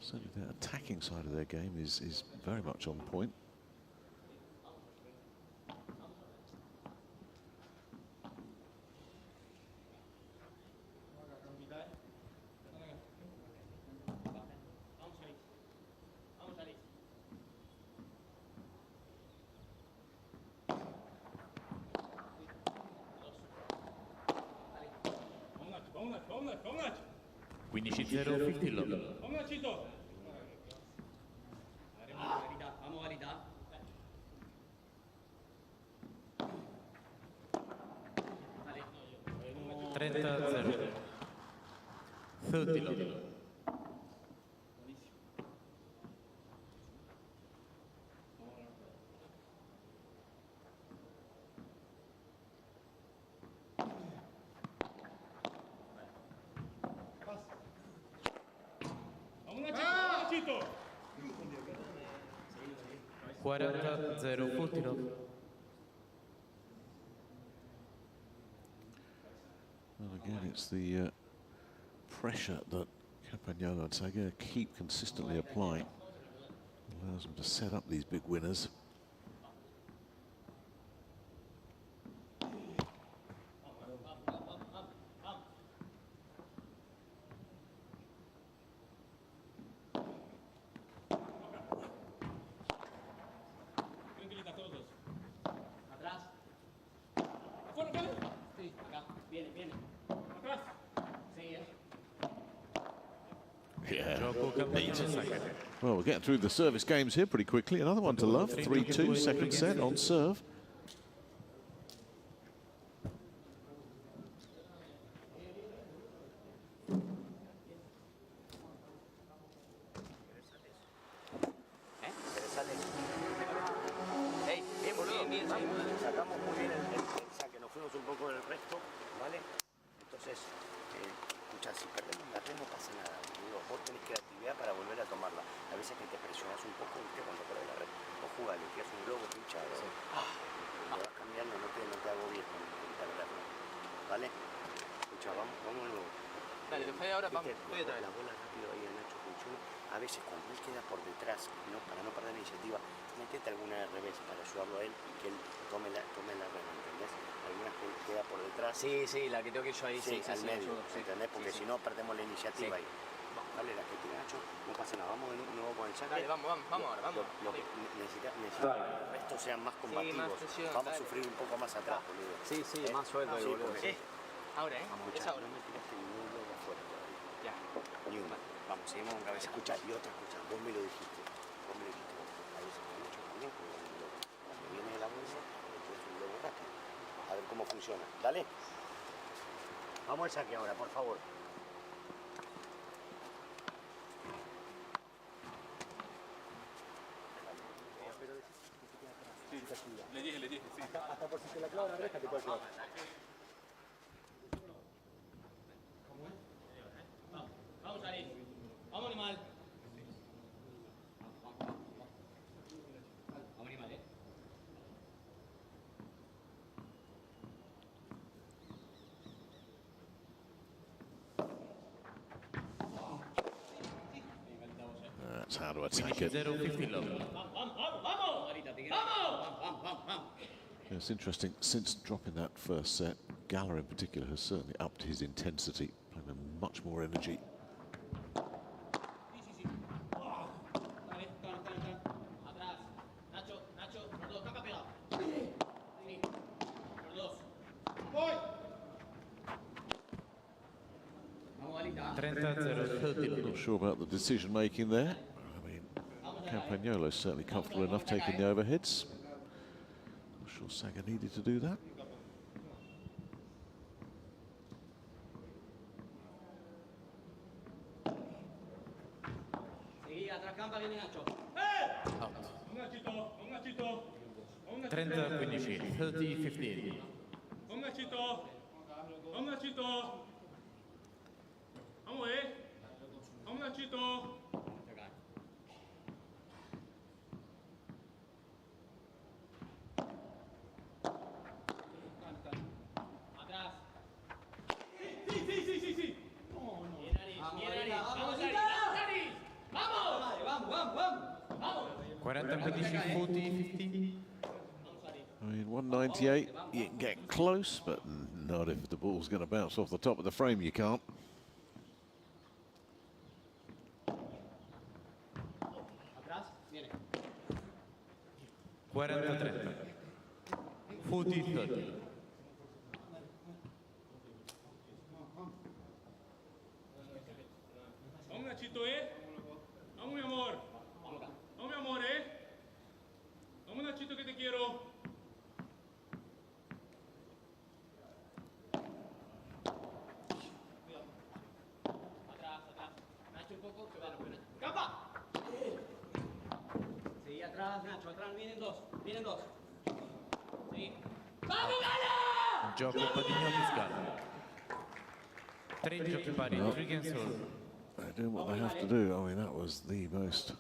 Certainly the attacking side of their game is very much on point. Vamos, Nacho. 15-0, 50 love. Vamos, Nachito. Vamos, Garita. 30-0. Zútilo. Vamos, Nachito. 40-0 Zútilo. Well, again, it's the pressure that Campagnolo and Aguirre keep consistently applying. Allows them to set up these big winners. Tranquilita todos. Atrás. Afuera, ¿vale? Sí, acá. Viene. Atrás. Sí, Yeah. Saca. Well, we're getting through the service games here pretty quickly. Another one to love. 3-2, second set on serve. Hey, bien, boludo. Bien, sacamos muy bien el saque, nos fuimos un poco del resto, ¿vale? Entonces, escuchá, si perdemos la red no pasa nada, boludo. Vos tenés que dar actividad para volver a tomarla. A veces que te presionás un poco, ¿viste? Cuando perdés la red. Vos jugás, le tiras un globo pinchado. Sí. Lo vas cambiando, no te agobies con perderlo. ¿Vale? Escuchá, vamos de nuevo. Dale, te falla ahora, vamos. Voy a traer la bola rápido ahí a Nacho funciona. A veces cuando él queda por detrás, ¿no? Para no perder la iniciativa, metete alguna de revés para ayudarlo a él y que él tome la red, ¿entendés? Algunas que él queda por detrás. Sí, la que tengo que ir yo ahí. Sí, al medio, ayudo, ¿entendés? Porque si no perdemos la iniciativa ahí. Dale, la que tira Nacho, no pasa nada, vamos de nuevo con el saque. Dale, vamos ahora, vamos. Lo que necesita que estos sean más combativos. más presión, vamos a dale. sufrir un poco más atrás, boludo. Sí, más suelto ahí, boludo. Ahora, Vamos, es ahora. no me tiraste ningún globo afuera todavía. Ya. Ni una. Vamos, seguimos con cabeza. Escuchá, y otra cosa, vos me lo dijiste. A veces con mucho también juegan un globo. Cuando viene la bolsa, le pones un globo rápido. A ver cómo funciona. Dale. Vamos al saque ahora, por favor. Le dije, sí. Hasta por si te la clava la reja te puede clavar. Vamos, Aris. Vamos, animal. Vamos, animal, That's how to attack it. 0-50 love. It's interesting, since dropping that first set, Gala in particular has certainly upped his intensity, playing with much more energy. Atrás. Nacho, los dos, capa pegado. Sí. Los dos. ¡Voy! Vamos, Galita. 30-0 Not sure about the decision making there. I mean, Campagnolo is certainly comfortable enough taking the overheads. Not sure Saga needed to do that. Seguí, atrás, campa, viene Nacho. Un Nachito. 30-15. 30-15. Un Nachito. Vamos, un Nachito. Atrás. Sí. Bien, Aris. Vamos, Aris. Vamos. 40-15 40-50. I mean, 198, you can get close, but not if the ball's going to bounce off the top of the frame, you can't. Atrás, viene. 40-30. 40-30. Vamos, Nachito, Vamos, mi amor. Vamos, mi amor, Vamos, Nachito, que te quiero. Atrás, Nacho, atrás, vienen dos. Sí. ¡Vamos, Gala! Gioco Patiniotis Gala. 3 giochi pari, 3 games all. They're doing what they have to do. I mean, that was the most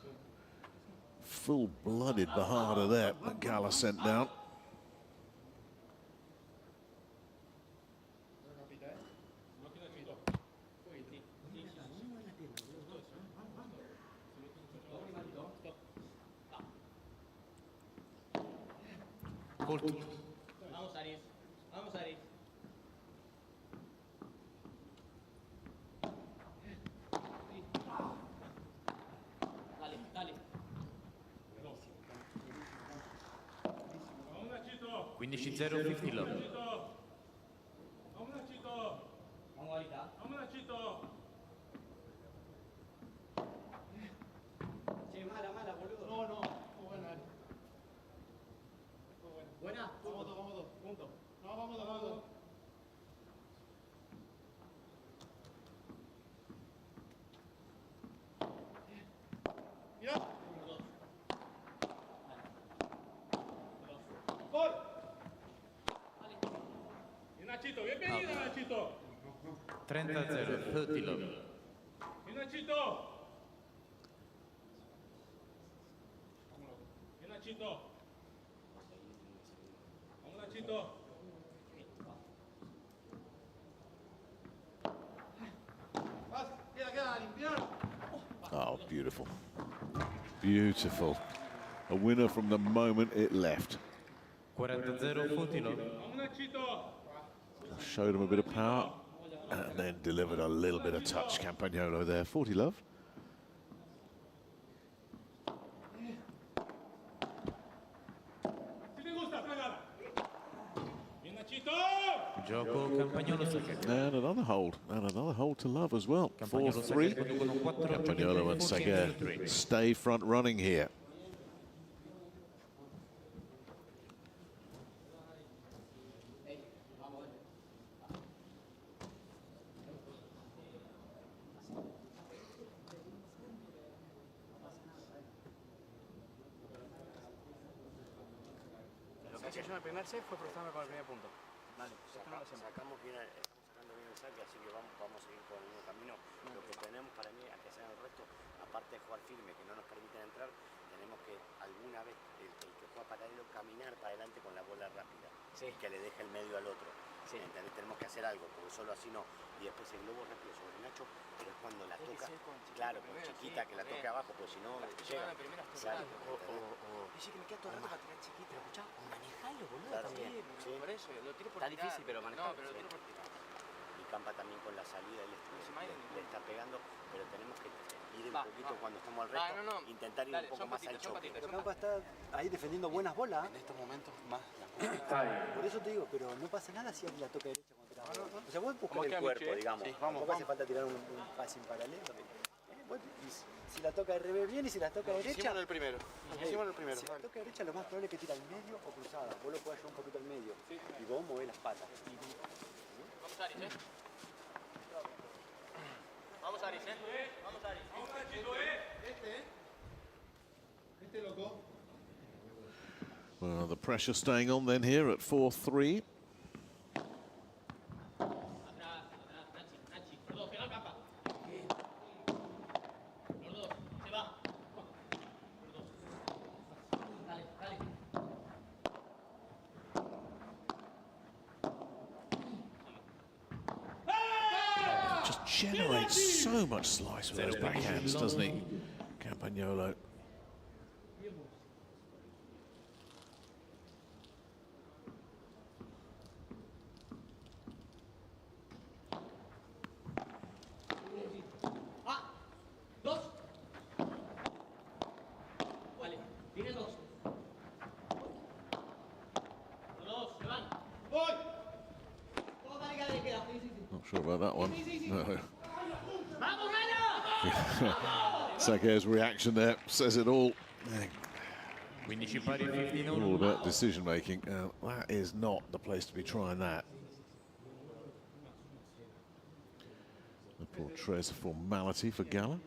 full-blooded bajada there that Gala sent down. Vamos, Aris. Vamos, Aris. Dale, dale. 15-0, 50 love. Vamos, ahorita. Che, mala, boludo. No. Muy buena, Aris. Buena. Vamos dos. Punto. No, vamos dos. Mira. 1, 2. Gol. Vale. Bien, Nachito, bienvenido, Nachito. 30-0, 30 love. Bien, Nachito. Bien, Nachito. Vamos, Nachito. Queda, limpiar. Oh, beautiful. Beautiful. A winner from the moment it left. 40-0, 40 love. Vamos, Nachito. Showed him a bit of power and then delivered a little bit of touch. Campagnolo there. 40 love. Si te gusta, pégala. Bien, Nachito. Gioco Campagnolo Saket. And another hold to love as well. Campagnolo 4-3. Saket conducono 4 Campagnolo and Saguer stay front running here. Lo que hice yo en el primer set fue cruzarme con el primer punto. Dale, Sacamos bien, estamos sacando bien el saque, así que vamos a seguir por el mismo camino. Lo que tenemos para mí, a que hacer el resto, aparte de jugar firme, que no nos permiten entrar, tenemos que alguna vez el que juega paralelo caminar para adelante con la bola rápida, que le deje el medio al otro. ¿Entendés? Tenemos que hacer algo, porque solo así no. Y después el globo rápido sobre Nacho, pero es cuando la toca, claro, con chiquita, que la toque abajo, pues si no llega. Claro, Dice que me queda todo el rato para tirar chiquita, escuchá, manejalo, boludo, claro, también. Por eso, lo tiro por Está tirar. difícil, pero manejar. No, pero lo tiro por tirar. y Campa también con la salida, le está pegando, pero tenemos que ir un poquito cuando estamos al resto, intentar ir un poco más al choque. Pero Campa está ahí defendiendo buenas bolas. En estos momentos más Por eso te digo, pero no pasa nada si alguien la toca derecha cuando te la bola. O sea, vos buscas El cuerpo, digamos. tampoco hace falta tirar un pase en paralelo. Si la toca de revés bien y si la toca derecha. Hicimos el primero. Si la toca derecha, lo más probable es que tira al medio o cruzada. Vos lo podés llevar un poquito al medio y vos movés las patas. Vamos, Aris, Vamos, Aris, Vamos, Aris. Este loco. Well, the pressure staying on then here at 4-3. Nachi. Los dos, pega Campa. Los dos, se va. Los dos. Dale. Just generates so much slice with those backhands, doesn't he? Campagnolo. Dos. Vale, vienen dos. Los dos, se van. ¡Voy! Todo dale que le queda. Sí. Not sure about that one. No. ¡Vamos, Rana! Saguer's reaction there says it all. 15 pari, 15 All all. about decision making. That is not the place to be trying that. The portrays a formality for Gala.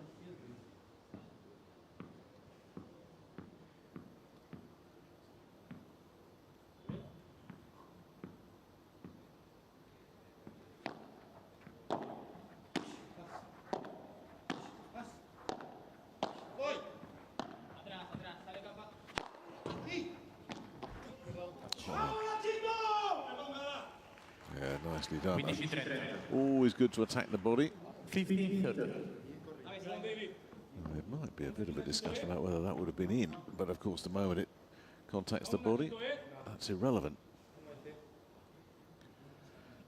Nicely done. Always good to attack the body. 15-30. There might be a bit of a discussion about whether that would have been in, but of course the moment it contacts the body, that's irrelevant.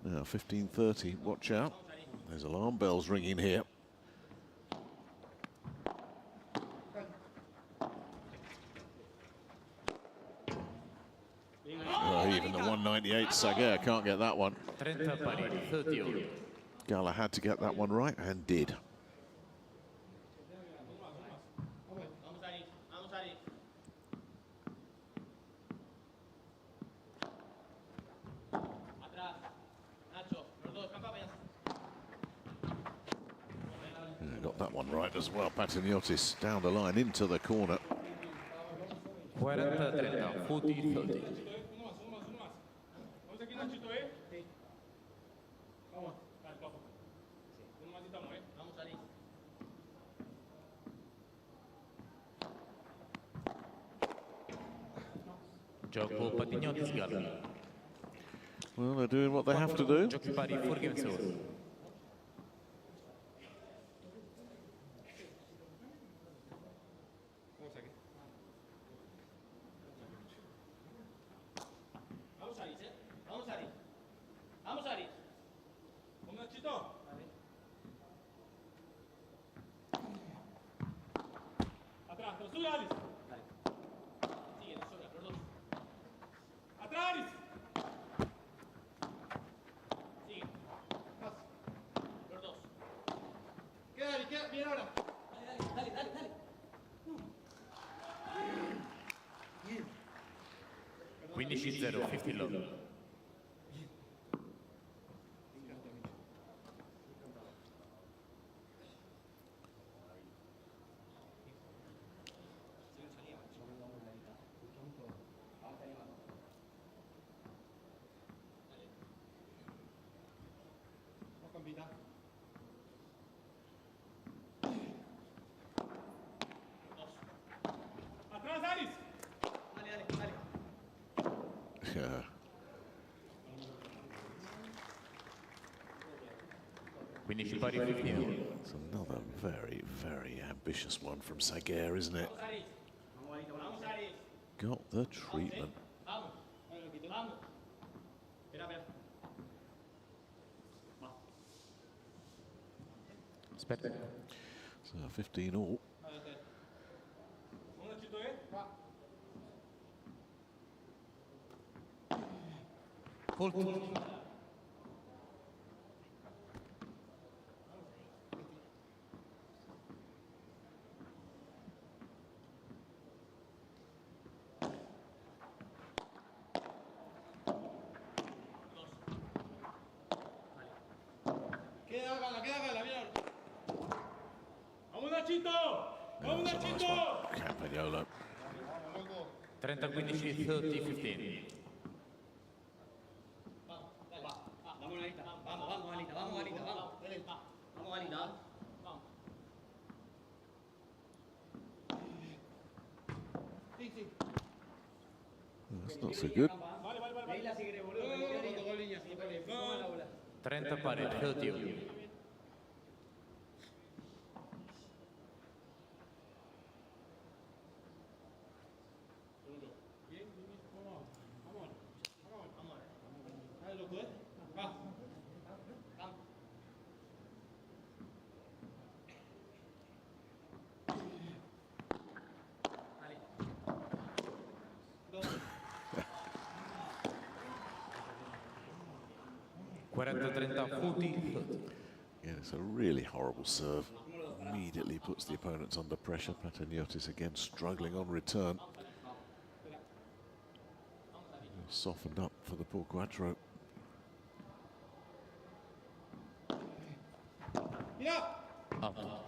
Now 15-30, watch out. There's alarm bells ringing here. Oh, even the 198 Saguer can't get that one. 30. Gala had to get that one right and did. Got that one right as well. Patiniotis down the line into the corner. 40-30, 40-30. Gioco Patiniotis Gala. Well, they're doing what they have to do. Giochi pari for game over. Bien ahora. Dale. 15-0, 50 low. Atrás, Aris. Dale. Yeah. Finish pari 15. It's another very, very ambitious one from Saguer, isn't it? Got the treatment. So 15 all. Hold. Queda Gala, bien. ¡Vamos, Nachito! ¡Vamos, That's a nice Nachito! one. Campagnolo. 30-15, 30-15. Vamos, Alita. Vamos, Alita. Vamos, Alita. Sí. That's not so good. Ahí la sigue, boludo. Tocó línea, sí, porque fue la bola. 30 pari 30. Dale, loco, Va. Dale. 40-30, 40. Yeah, it's a really horrible serve. Immediately puts the opponents under pressure. Patiniotis again struggling on return. Softened up for the poor Quattro.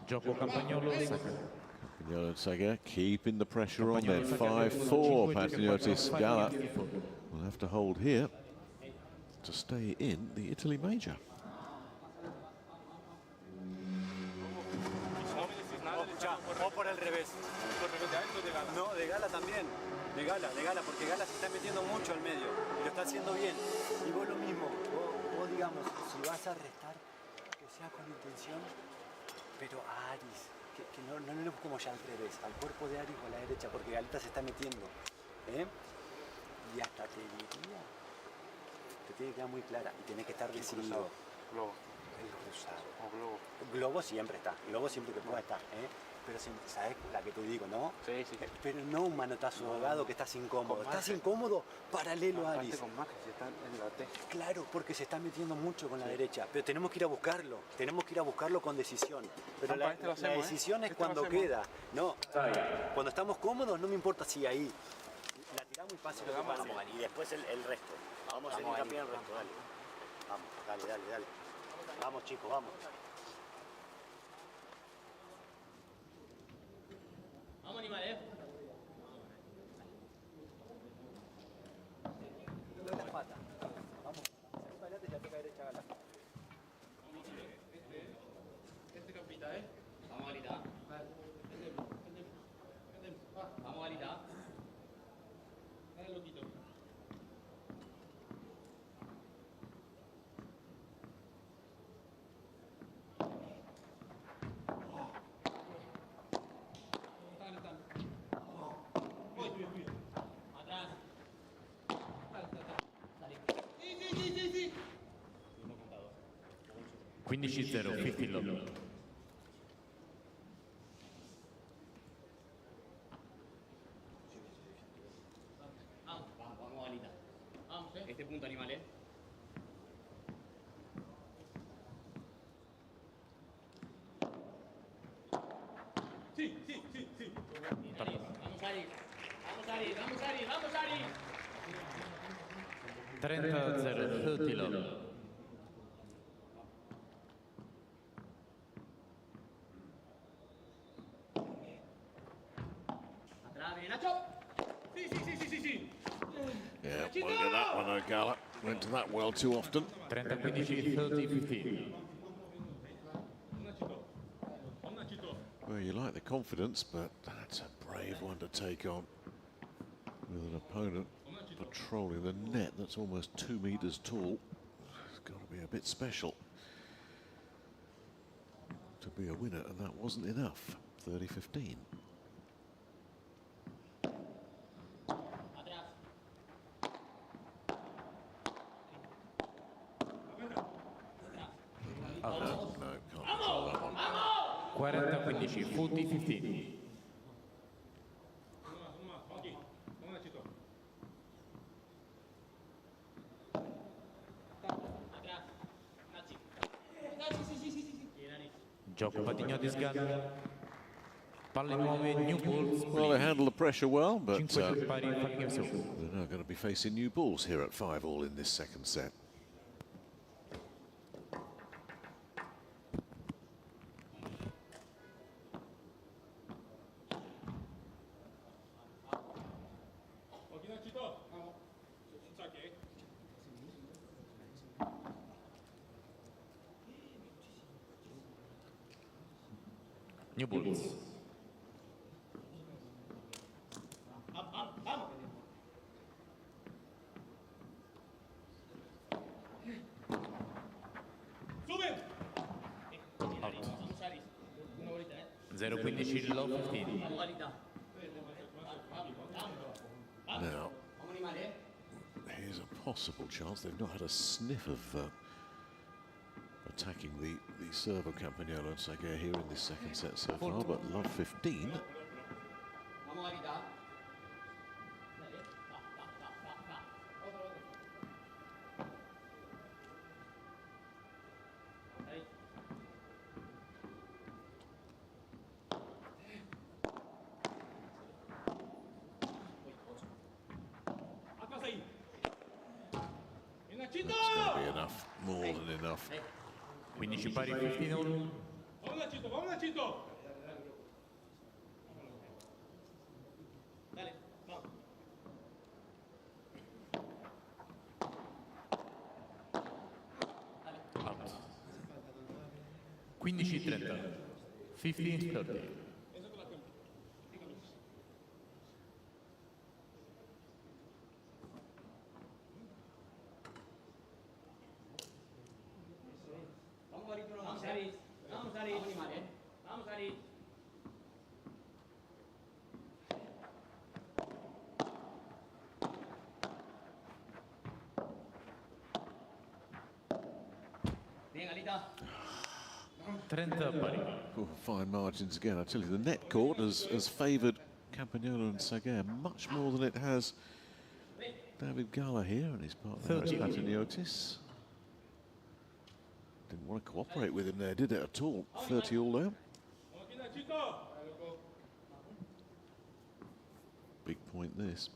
Gioco Campagnolo, Saguer. Campagnolo and Saguer keeping the pressure on there. 5-4. Patiniotis Gala will have to hold here to stay in the Italy Major. O por el revés. No, de Gala también. De Gala, porque Gala se está metiendo mucho al medio y lo está haciendo bien. Y vos lo mismo, vos digamos, si vas a restar, que sea con intención, pero a Aris, que no lo busquemos ya al revés, al cuerpo de Aris o a la derecha, porque Galita se está metiendo. Y hasta te diría, te tiene que quedar muy clara y tenés que estar decidido. Globo. El cruzado. O globo. Globo siempre está, globo siempre que pueda estar, pero siempre, ¿sabes la que te digo, no? Sí, sí. Pero no un manotazo ahogado que estás incómodo. Estás incómodo paralelo a Aris. Con más que se están en la T. Claro, porque se está metiendo mucho con la derecha, pero tenemos que ir a buscarlo. Tenemos que ir a buscarlo con decisión. Pero la decisión es cuando queda. No, cuando estamos cómodos, no me importa si ahí la tiramos y pase lo que pase. Y después el resto. Vamos a hacer hincapié en el resto, dale. Vamos, dale. Vamos chicos, vamos. Vamos, animal, Las patas. Vamos. Salí para adelante y la toca derecha Gala. Este campita, Vamos, Galita. Vamos, Galita. Dale, loquito. Atrás. Sì. 15-0, 50 Lobo. Vamos, Galita. Vamos, Este punto, animal, Sí. Vamos, Aris. Vamos, Aris. 30-0, 30 Lobo. Atrás, bien, Nacho. Sí. Yeah, won't get that one though, Gala. Went to that well too often. 30-15, 30-15. Well, you like the confidence, but that's a brave one to take on with an opponent patrolling the net that's almost 2 meters tall. It's got to be a bit special to be a winner, and that wasn't enough. 30-15. No, can't control that one. 40-15, 40-15. Gioco Patiniotis Gala. Palle nuove, new balls. Well, they handle the pressure well, but 5 pari, falling of silver. they're now going to be facing new balls here at 5-all in this second set. New balls. Out. 0-15, low 15. Now, here's a possible chance. They've not had a sniff of attacking the serve of Campagnolo and Aguirre here in this second set so far, but love 15. That's going to be enough, more than enough. 15 pari, 15-all. Vamos, Nachito. Dale, vamos. Out. 15-30. 15-30. 30 pari. Oh, fine margins again. I tell you, the net court has favoured Campagnolo and Saguer much more than it has David Gala here and his partner Aris Patiniotis. Didn't want to cooperate with him there, did it at all? 30 all down. Big point this.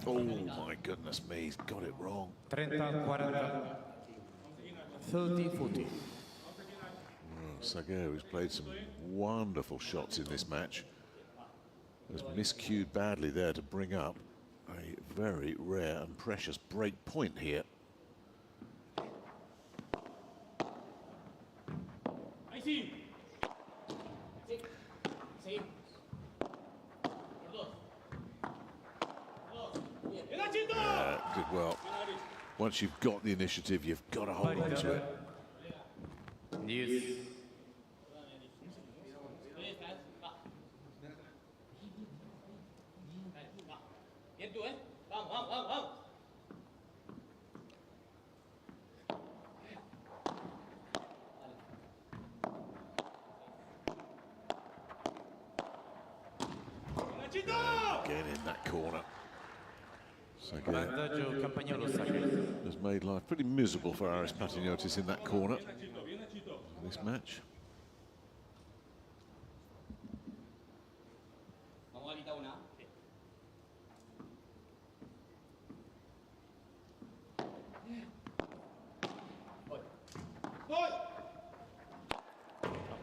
Oh my goodness me, he's got it wrong. 30-40. 30-40. Saguer has played some wonderful shots in this match. Was miscued badly there to bring up a very rare and precious break point here. Ahí sí. Sí. Sí. Did well. Once you've got the initiative, you've got to hold on to it. Yes. Bien tú, Vamos, vamos, vamos, vamos. Again in that corner. Vantaggio Campagnolo has made life pretty miserable for Aris Patiniotis in that corner in this match.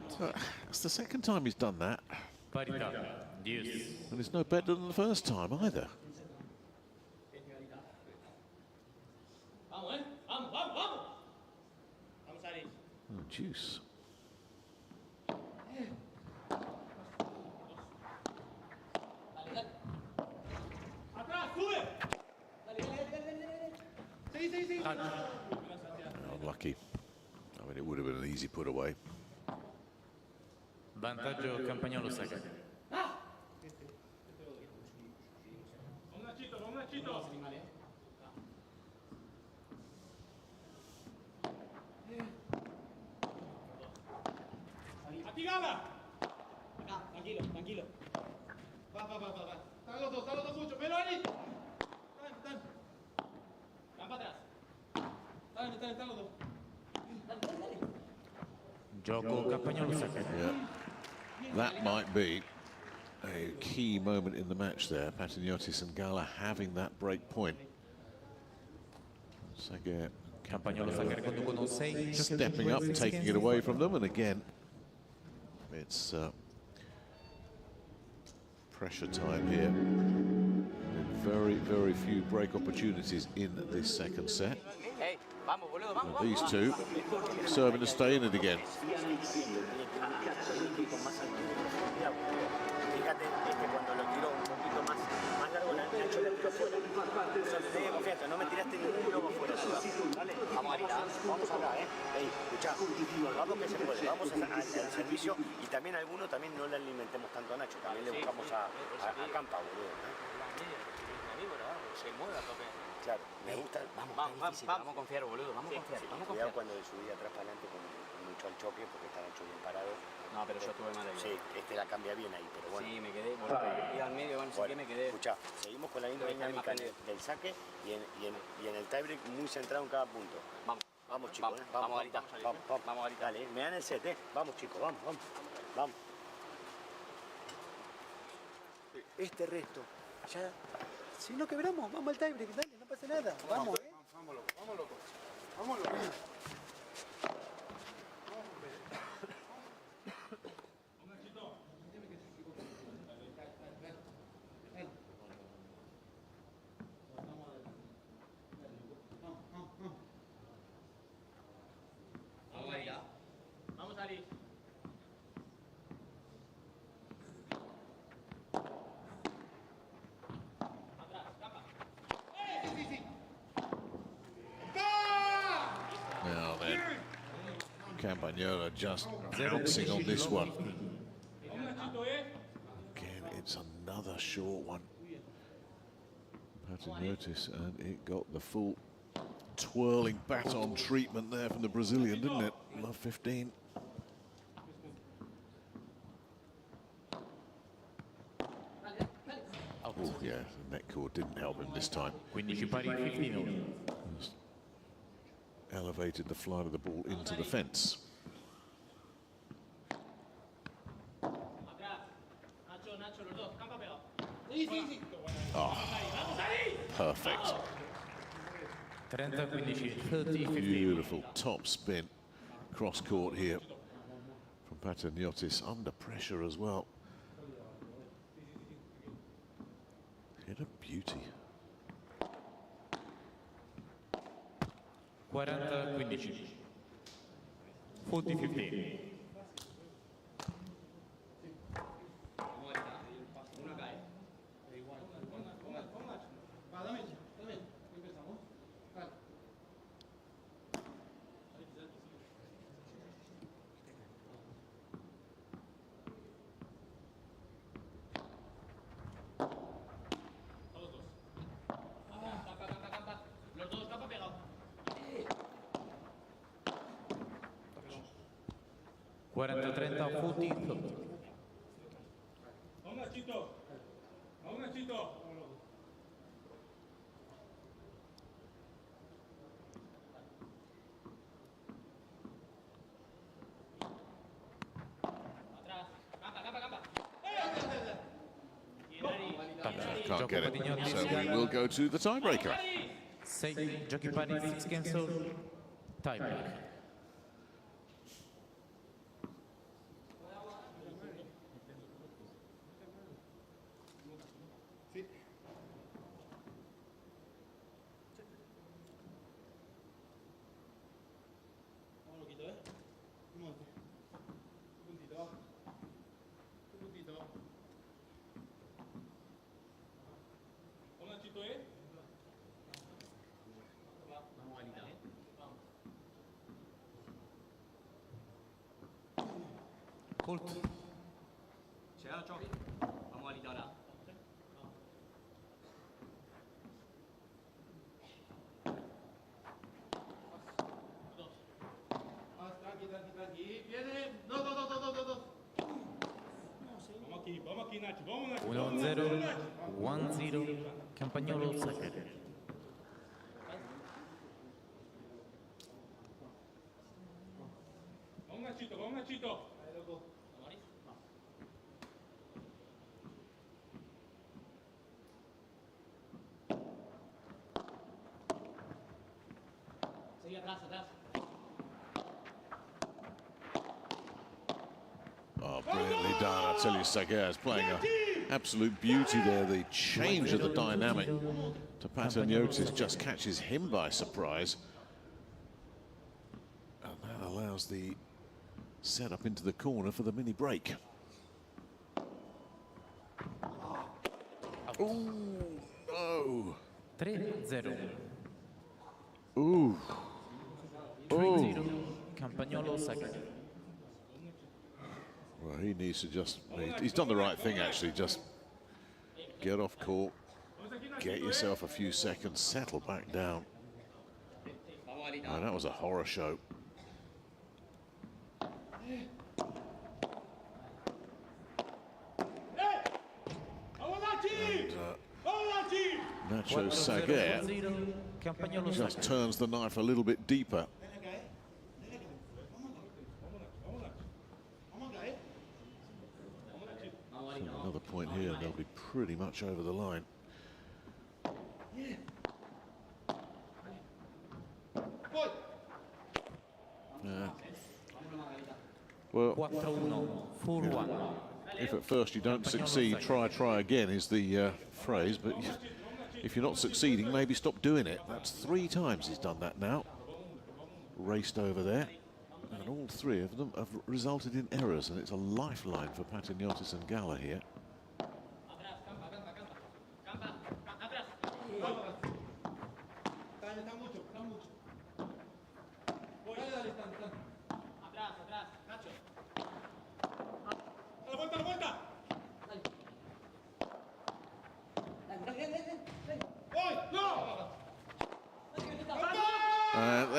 So, it's the second time he's done that. Parità. Yes. And it's no better than the first time either. Vamos, Vamos, vamos, vamos. Vamos, Aris. Oh, juice. Atrás, sube. Sí. Unlucky. I mean, it would have been an easy put away. Vantaggio Campagnolo Saguer. Gala. Acá, tranquilo. Va. Están los dos mucho. Pero Aris. Están. Van para atrás. Están los dos. Dale. Gioco Campagnolo Saguer. Yeah. That might be a key moment in the match there. Patiniotis and Gala having that break point. Saguer, Campagnolo Saguer conducono 6. stepping up, taking it away from them, and again, it's pressure time here. Very few break opportunities in this second set. Hey, vamos, boludo, vamos. These two serving to stay in it again. Fíjate, cuando lo tiró un poquito más largo, Nacho le tiró fuera. Tenía confianza, no me tiraste ningún globo fuera. ¿Vale? Vamos acá, Ey, escuchá, vamos que se puede, vamos al servicio y también alguno también no le alimentemos tanto a Nacho, también le buscamos a Campa, boludo. Se mueve a tope. Claro, me gusta. Vamos a confiar, boludo, vamos a confiar. Cuidado cuando subí atrás para adelante con mucho al choque porque está Nacho bien parado. No, pero yo estuve mal ahí. Sí, la cambia bien ahí, pero bueno. Sí, me quedé, iba al medio, no sé qué me quedé. Escuchá, seguimos con la misma dinámica del saque y en el tiebreak muy centrado en cada punto. Vamos chicos, vamos ahorita. Vamos ahorita. Dale, me dan el set, Vamos chicos, vamos. Este resto, ya, si no quebramos, vamos al tiebreak, dale, no pasa nada. Vamos, Vamos loco. Vamos, Aris. Atrás, capa. Sí. Now, Campagnolo just bouncing on this one. Again, it's another short one. Patiniotis, and it got the full twirling baton treatment there from the Brazilian, didn't it? Love 15. Oh yeah, the neck cord didn't help him this time. Just elevated the flight of the ball into the fence. Oh, perfect. Beautiful top spin cross court here from Patiniotis, under pressure as well. Hit a beauty. 40-15. 40-15. Can't get it, so we will go to the tiebreaker. Jockey Paris 6 cancel, tiebreak. Llegado choque. Vamos a litar ahora. Tranqui. Viene. Dos. Vamos aquí, Nacho. Vamos, Nacho. 1-0, 1-0, Campagnolo saca. Vamos, Nachito. Sigue atrás. Oh, brilliantly done. I tell you, Saiz is playing an absolute beauty there. The change of the dynamic to Patiniotis just catches him by surprise. And that allows the setup into the corner for the mini break. Oh, no. 3-0. Ooh. 3-0, Campagnolo saca. Well, he needs to just, he's done the right thing actually, just get off court, get yourself a few seconds, settle back down. Oh, that was a horror show. And, Nacho Saiz just turns the knife a little bit deeper. Another point here, they'll be pretty much over the line. Well, if at first you don't succeed, try again is the phrase, but if you're not succeeding, maybe stop doing it. That's 3 times he's done that now. Raced over there, and all 3 of them have resulted in errors, and it's a lifeline for Patiniotis and Gala here.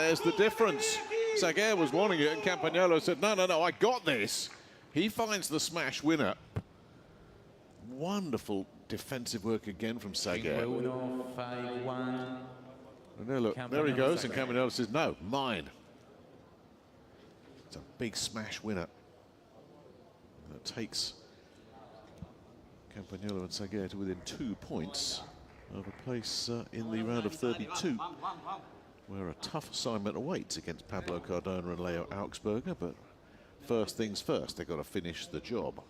there's the difference. Saguer was wanting it, and Campagnolo said, no, I got this. He finds the smash winner. Wonderful defensive work again from Saguer. 5-1. And there, look, there he goes, and Campagnolo says, no, mine. It's a big smash winner. That takes Campagnolo and Saguer to within 2 points of a place in the round of 32, where a tough assignment awaits against Pablo Cardona and Leo Augsburger, but first things first, they've got to finish the job.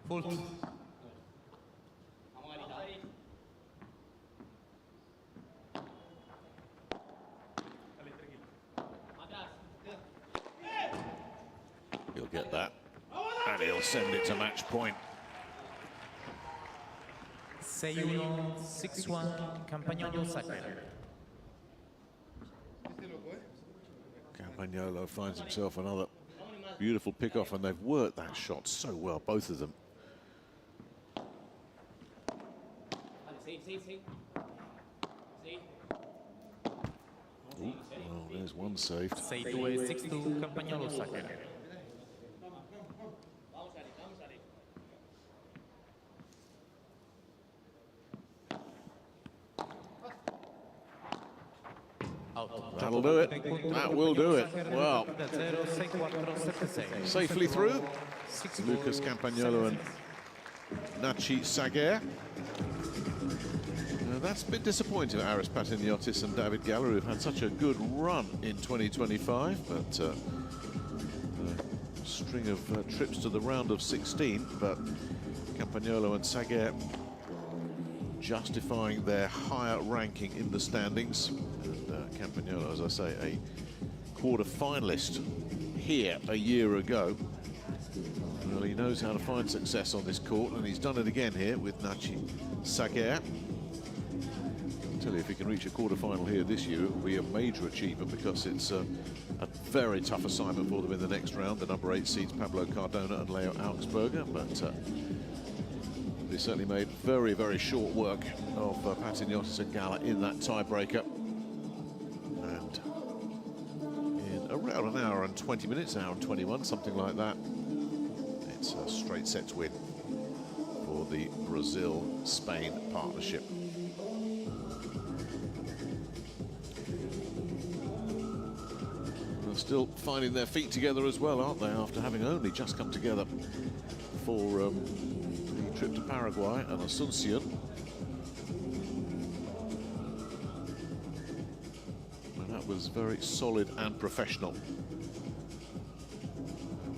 Full. He'll get that, and he'll send it to match point. 6-1, 6-1, Campagnolo Saguer. Campagnolo finds himself another beautiful pick-off, and they've worked that shot so well, both of them. Ooh, well, there's one saved. 6-2, Campagnolo Saguer. That'll do it. That will do it. Well, safely through. Lucas Campagnolo and Nachi Saguer. That's a bit disappointing. Aris Patiniotis and David Gala, who've had such a good run in 2025, but a string of trips to the round of 16. But Campagnolo and Saguer justifying their higher ranking in the standings. And Campagnolo, as I say, a quarter-finalist here a year ago. Well, he knows how to find success on this court, and he's done it again here with Nachi Saguer. I'll tell you, if he can reach a quarter-final here this year, it will be a major achievement, because it's a very tough assignment for them in the next round. The number 8 seeds, Pablo Cardona and Leo Augsburger, but they certainly made very, very short work of Patiniotis and Gala in that tiebreaker. And in around an hour and 20 minutes, an hour and 21, something like that, it's a straight sets win for the Brazil-Spain partnership. They're still finding their feet together as well, aren't they, after having only just come together for the trip to Paraguay and Asuncion. And that was very solid and professional.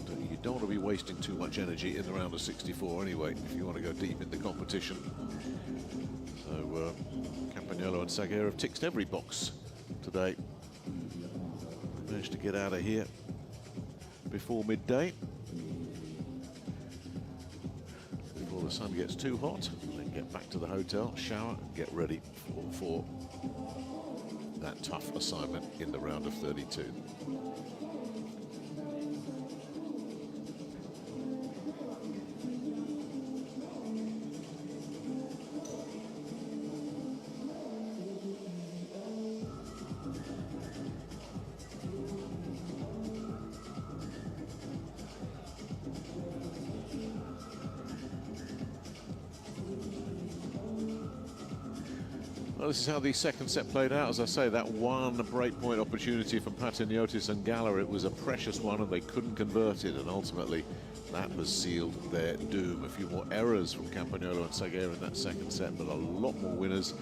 And you don't want to be wasting too much energy in the round of 64 anyway, if you want to go deep in the competition. So Campagnolo and Saguer have ticked every box today. Managed to get out of here before midday, before the sun gets too hot, and then get back to the hotel, shower, and get ready for that tough assignment in the round of 32. Well, this is how the second set played out. As I say, that one breakpoint opportunity from Patiniotis and Gala, it was a precious one, and they couldn't convert it, and ultimately that has sealed their doom. A few more errors from Campagnolo and Saguer in that second set, but a lot more winners,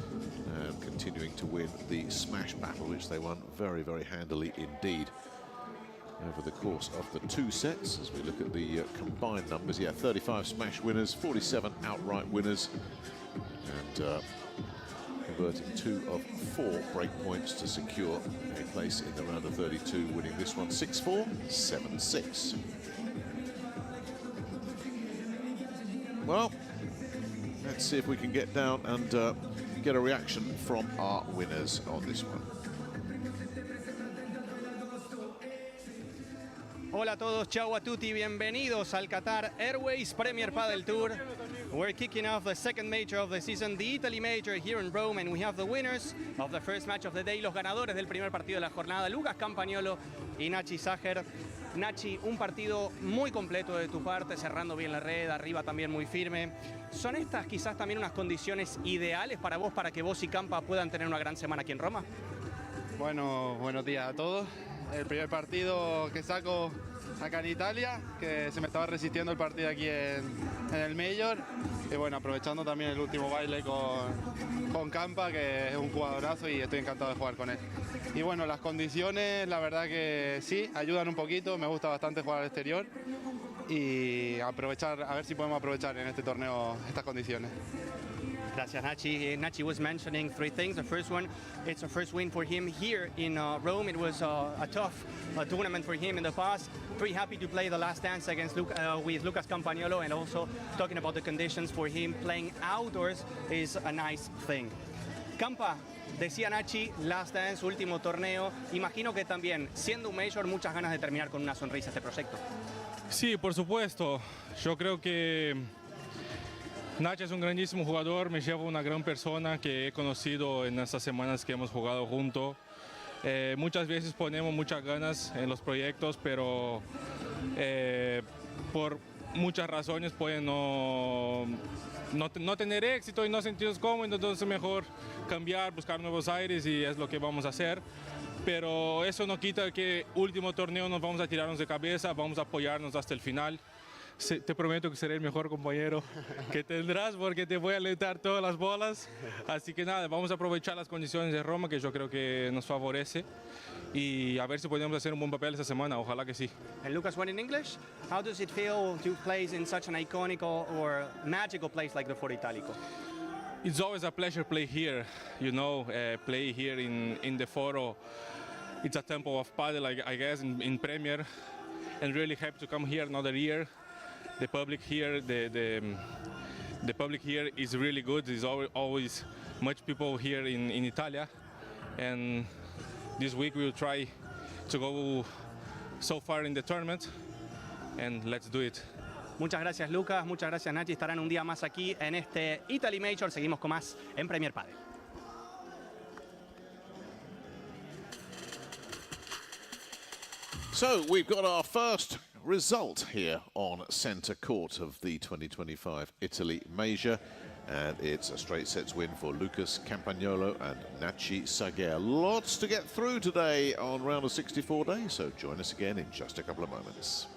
and continuing to win the smash battle, which they won very, very handily indeed over the course of the 2 sets. As we look at the combined numbers, yeah, 35 smash winners, 47 outright winners, and converting 2 of 4 breakpoints to secure a place in the round of 32, winning this one 6-4, 7-6. Well, let's see if we can get down and get a reaction from our winners on this one. Hola a todos, ciao a tutti, bienvenidos al Qatar Airways Premier Padel Tour. We're kicking off the second major of the season, the Italy Major here in Rome, and we have the winners of the first match of the day, los ganadores del primer partido de la jornada, Lucas Campagnolo y Nachi Sager. Nachi, un partido muy completo de tu parte, cerrando bien la red, arriba también muy firme. ¿Son estas quizás también unas condiciones ideales para vos, para que vos y Campa puedan tener una gran semana aquí en Roma? Bueno, buenos días a todos. El primer partido que saco acá en Italia, que se me estaba resistiendo el partido aquí en el Major. Y bueno, aprovechando también el último baile con Campa, que es un jugadorazo y estoy encantado de jugar con él. Y bueno, las condiciones, la verdad que sí, ayudan un poquito. Me gusta bastante jugar al exterior y aprovechar, a ver si podemos aprovechar en este torneo estas condiciones. Gracias, Nachi. Nachi was mentioning three things. The first one, it's a first win for him here in Rome. It was a tough tournament for him in the past. Very happy to play the last dance against with Lucas Campagnolo, and also talking about the conditions for him playing outdoors is a nice thing. Campa, decía Nachi, last dance, último torneo. Imagino que también, siendo un major, muchas ganas de terminar con una sonrisa este proyecto. Sí, por supuesto. Yo creo que Nacho es un grandísimo jugador, me lleva una gran persona que he conocido en estas semanas que hemos jugado juntos. Muchas veces ponemos muchas ganas en los proyectos, pero por muchas razones pueden no tener éxito y no sentirnos cómodos, entonces es mejor cambiar, buscar nuevos aires y es lo que vamos a hacer. Pero eso no quita que último torneo nos vamos a tirarnos de cabeza, vamos a apoyarnos hasta el final. Te prometo que seré el mejor compañero que tendrás porque te voy a alentar todas las bolas. Así que nada, vamos a aprovechar las condiciones de Roma que yo creo que nos favorece y a ver si podemos hacer un buen papel esta semana, ojalá que sí. And Lucas, when in English, how does it feel to play in such an iconic or magical place like the Foro Italico? It's always a pleasure to play here, you know, play here in the Foro. It's a temple of Padel, I guess, in Premier, and really happy to come here another year. The public here, the public here is really good. There's always much people here in Italia, and this week we will try to go so far in the tournament, and let's do it. Muchas gracias, Lucas. Muchas gracias, Nachi. Estarán un día más aquí en este Italy Major. Seguimos con más en Premier Padel. So we've got our first result here on centre court of the 2025 Italy Major, and it's a straight sets win for Lucas Campagnolo and Nachi Sager. Lots to get through today on round of 64 days, so join us again in just a couple of moments.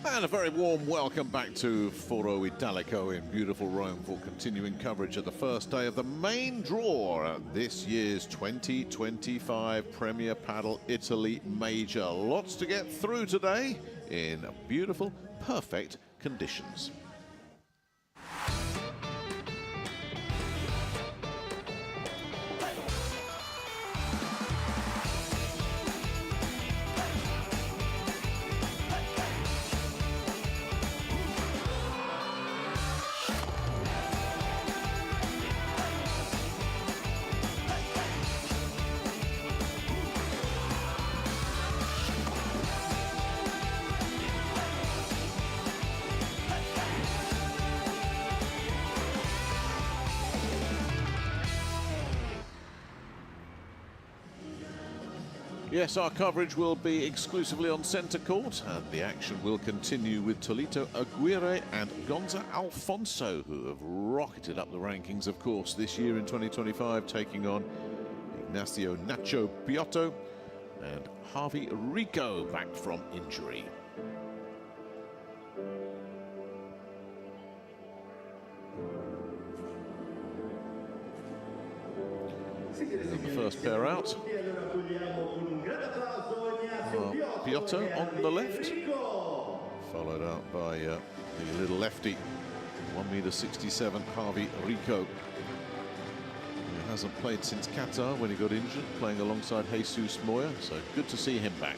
And a very warm welcome back to Foro Italico in beautiful Rome for continuing coverage of the first day of the main draw at this year's 2025 Premier Padel Italy Major. Lots to get through today in beautiful, perfect conditions. Yes, our coverage will be exclusively on centre court, and the action will continue with Tolito Aguirre and Gonzalo Alfonso, who have rocketed up the rankings, of course, this year in 2025, taking on Ignacio Nacho Piotto and Javier Rico, back from injury. And the first pair out. Piotto on the left, followed out by the little lefty, 1.67 m, Javier Rico, who hasn't played since Qatar when he got injured, playing alongside Jesus Moya, so good to see him back.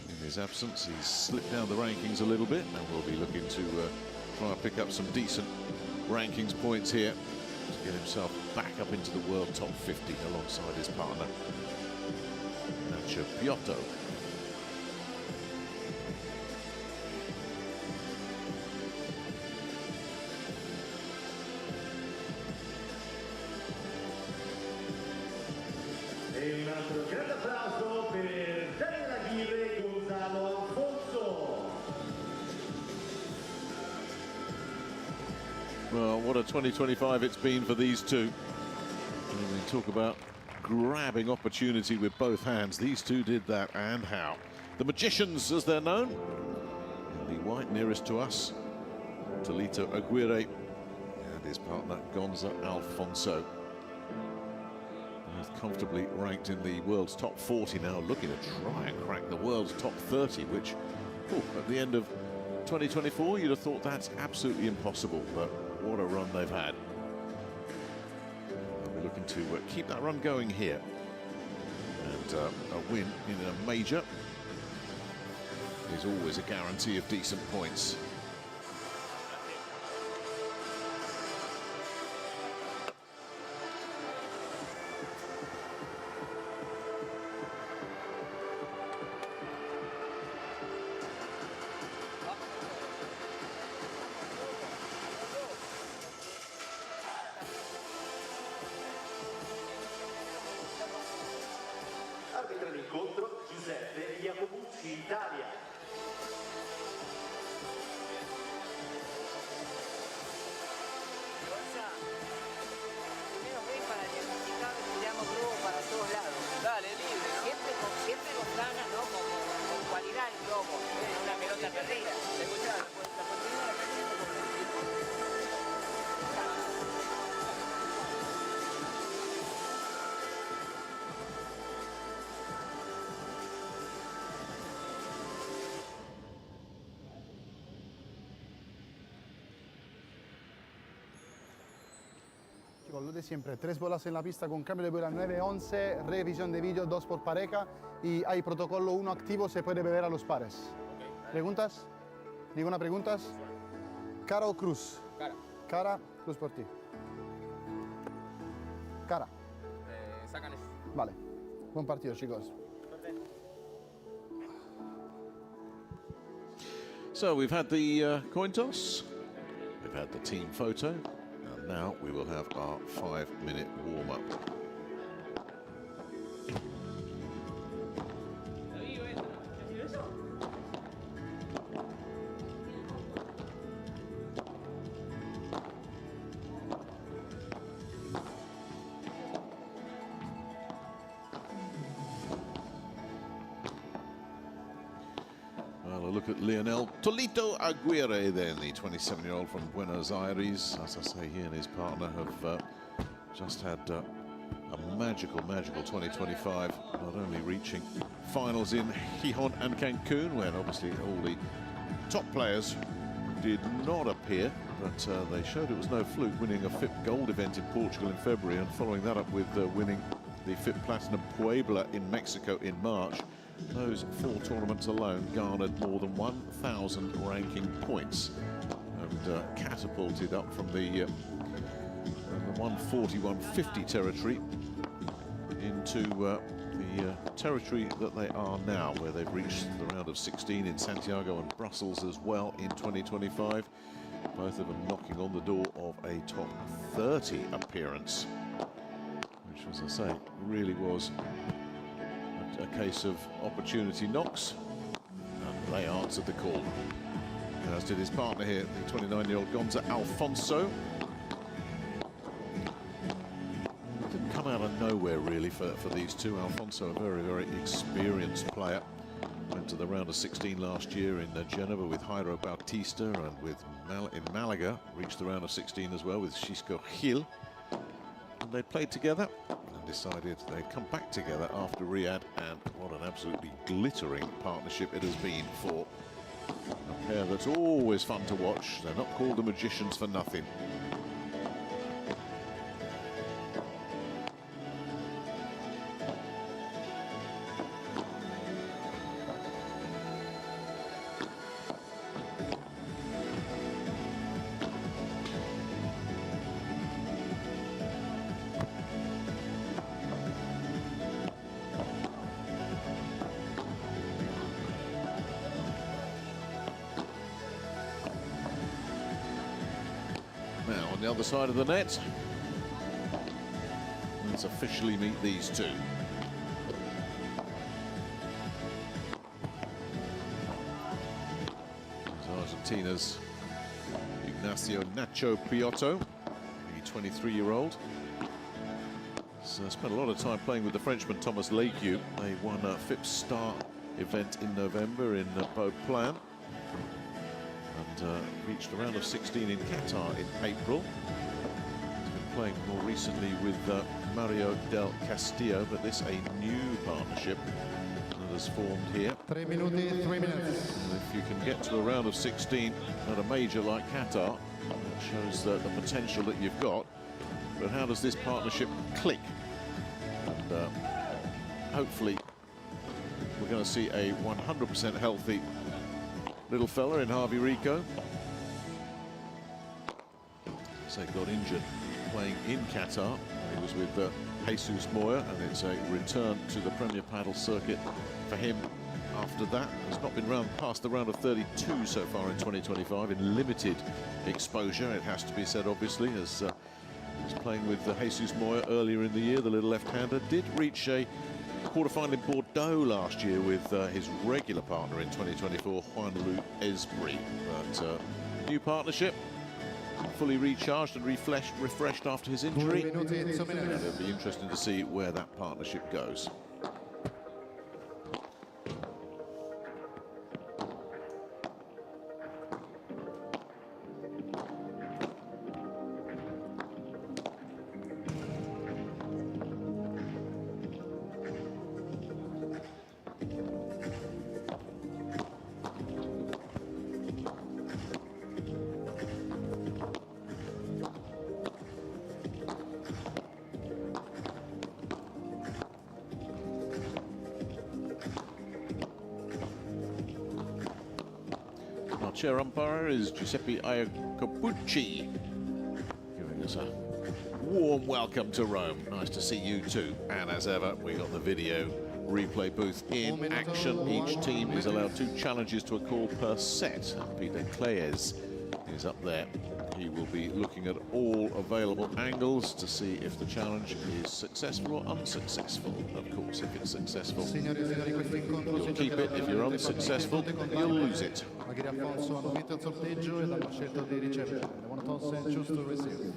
In his absence, he's slipped down the rankings a little bit, and will be looking to try and pick up some decent rankings points here to get himself back up into the world top 50 alongside his partner, Nacho Piotto. E un altro grande applauso per Aguirre e Gonzalo Alfonso. Well, what a 2025 it's been for these two. And we talk about grabbing opportunity with both hands. These two did that, and how. The Magicians, as they're known. In the white nearest to us, Tolito Aguirre and his partner Gonzalo Alfonso. Both comfortably ranked in the world's top 40 now, looking to try and crack the world's top 30, which at the end of 2024 you'd have thought that's absolutely impossible, but what a run they've had. They'll be looking to keep that run going here, and a win in a major is always a guarantee of decent points. Lo de siempre, 3 bolas en la pista con cambio de bola 9-11, revisión de vídeo 2 por pareja y hay protocolo 1 activo, se puede beber a los pares. ¿Preguntas? ¿Ninguna preguntas? ¿Cara o cruz? Cara. Cara, cruz por ti. Cara. Sacan eso. Vale. Buen partido, chicos. So we've had the coin toss, we've had the team photo, and now we will have our 5-minute warm-up. Well, a look at Leonel Tolito Aguirre then, the 27-year-old from Buenos Aires. As I say, he and his partner have just had a magical 2025, not only reaching finals in Gijón and Cancun, when obviously all the top players did not appear, but they showed it was no fluke, winning a FIP Gold event in Portugal in February and following that up with winning the FIP Platinum Puebla in Mexico in March. Those 4 tournaments alone garnered more than 1,000 ranking points and catapulted up from the 140-150 territory into the territory that they are now, where they've reached the round of 16 in Santiago and Brussels as well in 2025. Both of them knocking on the door of a top 30 appearance, which, as I say, really was a case of opportunity knocks, and they answered the call, as did his partner here, the 29-year-old Gonzalo Alfonso. Didn't come out of nowhere really for these two. Alfonso, a very experienced player, went to the round of 16 last year in Geneva with Jairo Bautista, and with in Malaga reached the round of 16 as well with Xisco Gil, and they played together and decided they'd come back together after Riyadh, and what an absolutely glittering partnership it has been for a pair that's always fun to watch. They're not called the magicians for nothing. The other side of the net, let's officially meet these two. Argentina's Ignacio Nacho Piotto, the 23-year-old. So spent a lot of time playing with the Frenchman Thomas Lequiu. They won a FIP Star event in November in Beauplan, and reached the round of 16 in Qatar in April. He's been playing more recently with Mario del Castillo, but this a new partnership that has formed here. 3 minutes, 3 minutes. And if you can get to a round of 16 at a major like Qatar, that shows the potential that you've got. But how does this partnership click? And hopefully we're going to see a 100% healthy little fella in Rico. So got injured playing in Qatar. He was with Jesus Moya, and it's a return to the Premier Padel circuit for him after that. Has not been past the round of 32 so far in 2025 in limited exposure, it has to be said, obviously, as he was playing with Jesus Moya earlier in the year. The little left-hander did reach a quarter-final in Bordeaux last year with his regular partner in 2024, Juan-Lu Esbri. But new partnership, fully recharged and refreshed after his injury. It'll be interesting to see where that partnership goes. Chair umpire is Giuseppe Iacopucci, giving us a warm welcome to Rome. Nice to see you too. And as ever, we got the video replay booth in action. Each team is allowed 2 challenges to a call per set. Peter Claes is up there. He will be looking at all available angles to see if the challenge is successful or unsuccessful. Of course, if it's successful, you'll keep it. If you're unsuccessful, you'll lose it. Alfonso hanno vinto il sorteggio ed hanno scelto di ricevere. They want to toss and choose to receive.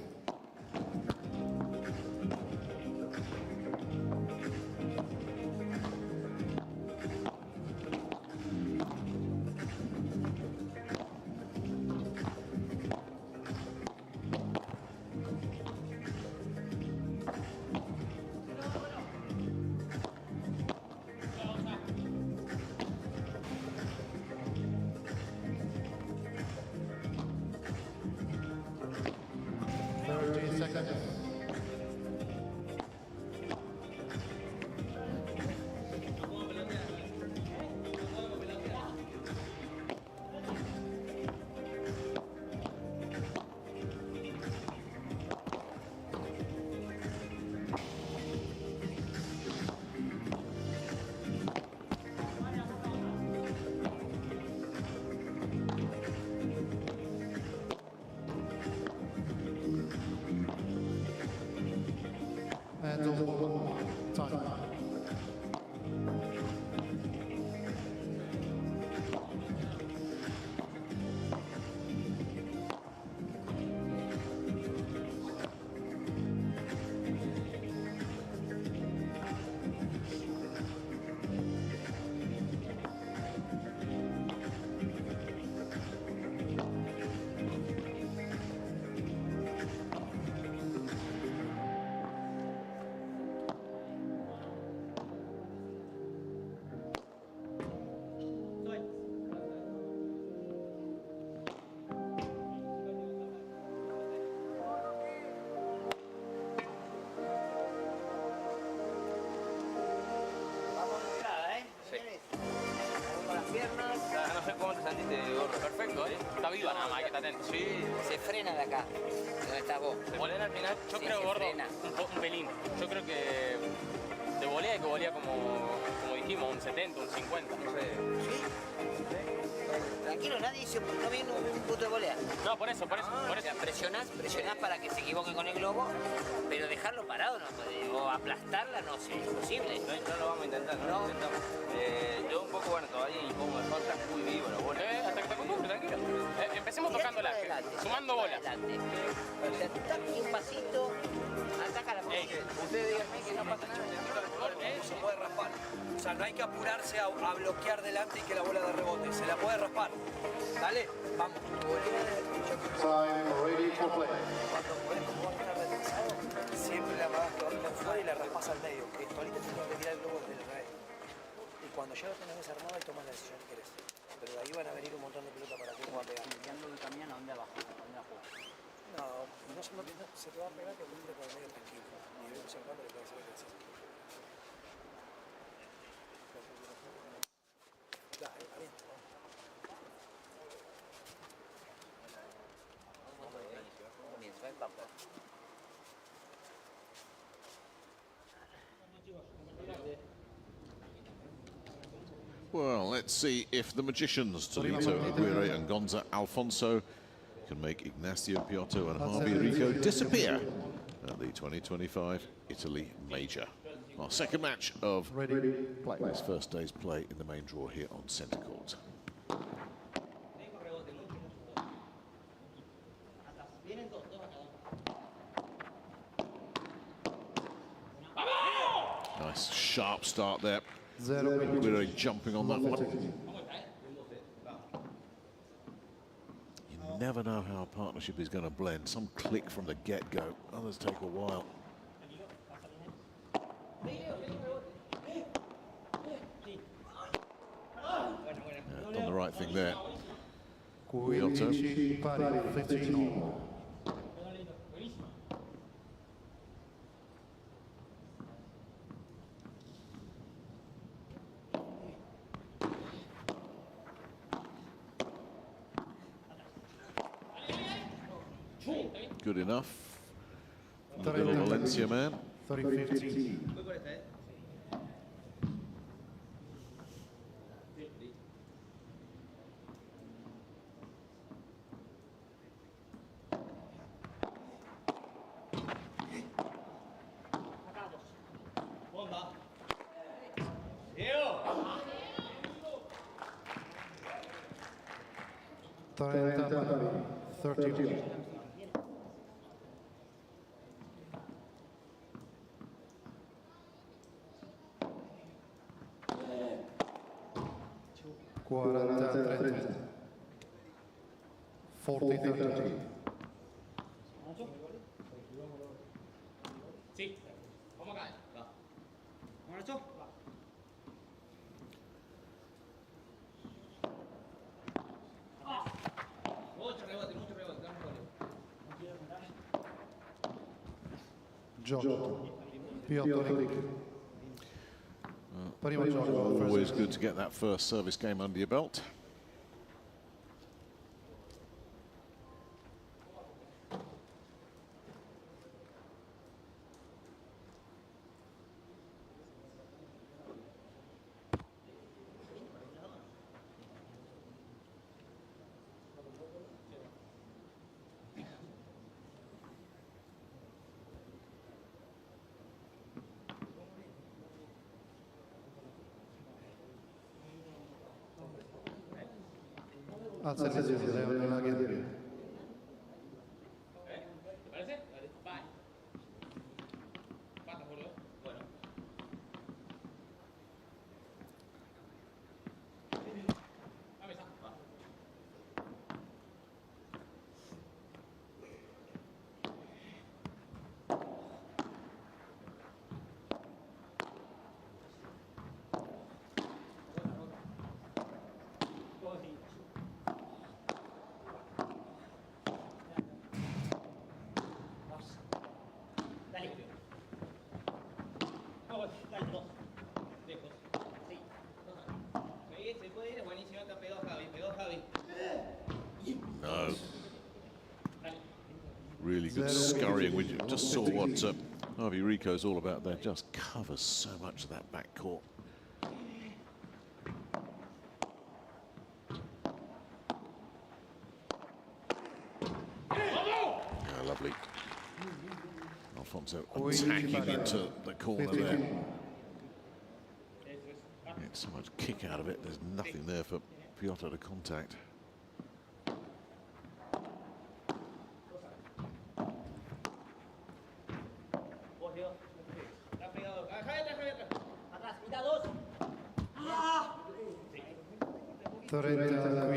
gordo. Perfecto, ¿eh? Está viva nada más, hay que estar atento. Sí. Se frena de acá, donde estás vos. De volea al final, yo creo, gordo, un pelín. Yo creo que de volea y que volea como dijimos, un 70, un 50, no sé. ¿Sí? Tranquilo, nadie hizo, no viene un punto de volea. No, por eso. O sea, presionás para que se equivoque con el globo, pero dejarlo parado no puede, o aplastarla no sé, es imposible. No lo vamos a intentar, no lo intentamos. Yo un poco, bueno, todavía incómodo, está muy vivo la bola. Hasta que te acostumbres, tranquilo. Empecemos tocándola, sumando bolas. O sea, tac, un pasito, ataca la posición. Ustedes díganme que no pasa nada. Se puede raspar. O sea, no hay que apurarse a bloquear delante y que la bola de rebote. Se la puede raspar. Dale, vamos. Time ready for play. Cuando podés como estar retrasado, siempre la agarras que por fuera y la raspas al medio. Que ahorita tienes que tirar el globo desde el revés. Y cuando ya lo tenés desarmado, ahí tomas la decisión que querés. Pero de ahí van a venir un montón de pelotas para que pueda pegar. Cambiando el camión a dónde abajo, a dónde la juega. No se te va a pegar, pero mira por el medio tranquilo. Y de vez en cuando le puede hacer ejercicio. Dale, adentro. Comienzo el papel. Well, let's see if the magicians, Tolito, Aguirre and Alfonso, can make Ignacio, Piotto and Javier Rico disappear at the 2025 Italy Major. Our second match of this first day's play in the main draw here on centre court. Nice sharp start there. Aguirre jumping on that one. You never know how a partnership is going to blend. Some click from the get-go, others take a while. Done the right thing there. Piotto. Good enough. The little Valencia man. 30-15. Sí, vamos acá. Va. ¿Vamos a Mucho rebote, Giorgia, Piotto, Always good to get that first service game under your belt. Al servicio de Leonel Aguirre. ¿Te parece? Vai. Pata por dos. Bueno. A mesa. Va. Really good scurrying. We just saw what Rico's all about there. Just covers so much of that back court. Lovely. Alfonso attacking into the corner there. Get so much kick out of it. There's nothing there for Piotto to contact.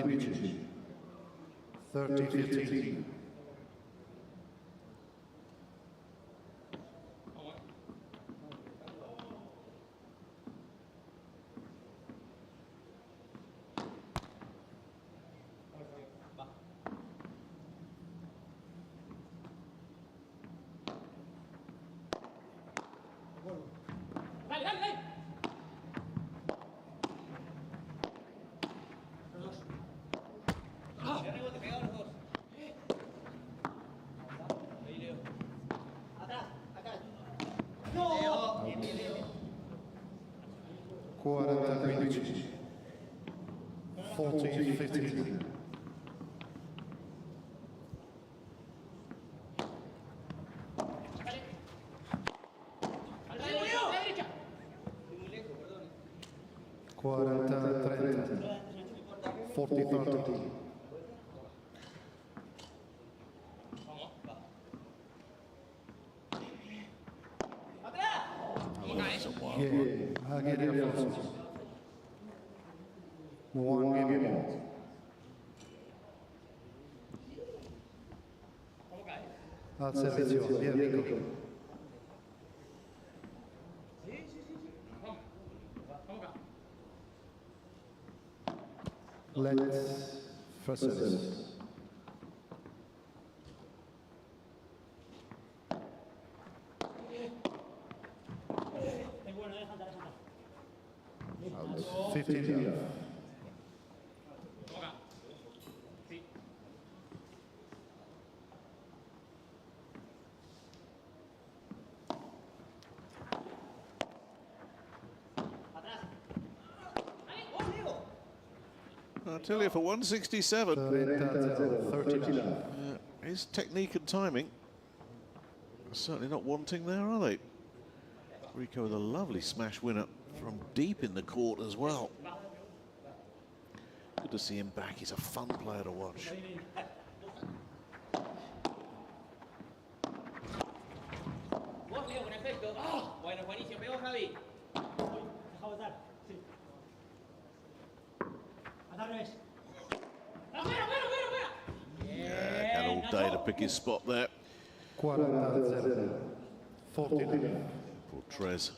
Quindici. 30-15. Al servizio, via Rico. Let's first service. Out 15 yards. I tell you, for 167, his technique and timing are certainly not wanting there, are they? Rico with a lovely smash winner from deep in the court as well. Good to see him back. He's a fun player to watch. Bueno, buenísimo. Pegó Javi. Deja botar. Sí. Yeah, had all day to pick his spot there. 40-40. Poor Trez.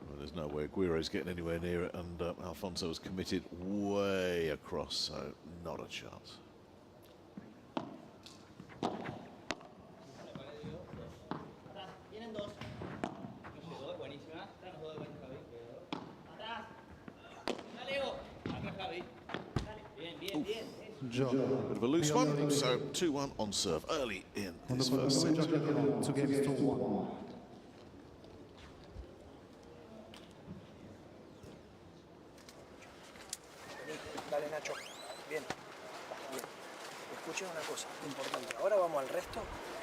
Well, there's no way Aguirre's getting anywhere near it, and Alfonso was committed way across, so not a chance. Bit of a loose one, so 2-1 on serve early in this first set. 2 games to 1. Dale, Nacho. Bien. Bien. Escuchen una cosa importante. Ahora vamos al resto.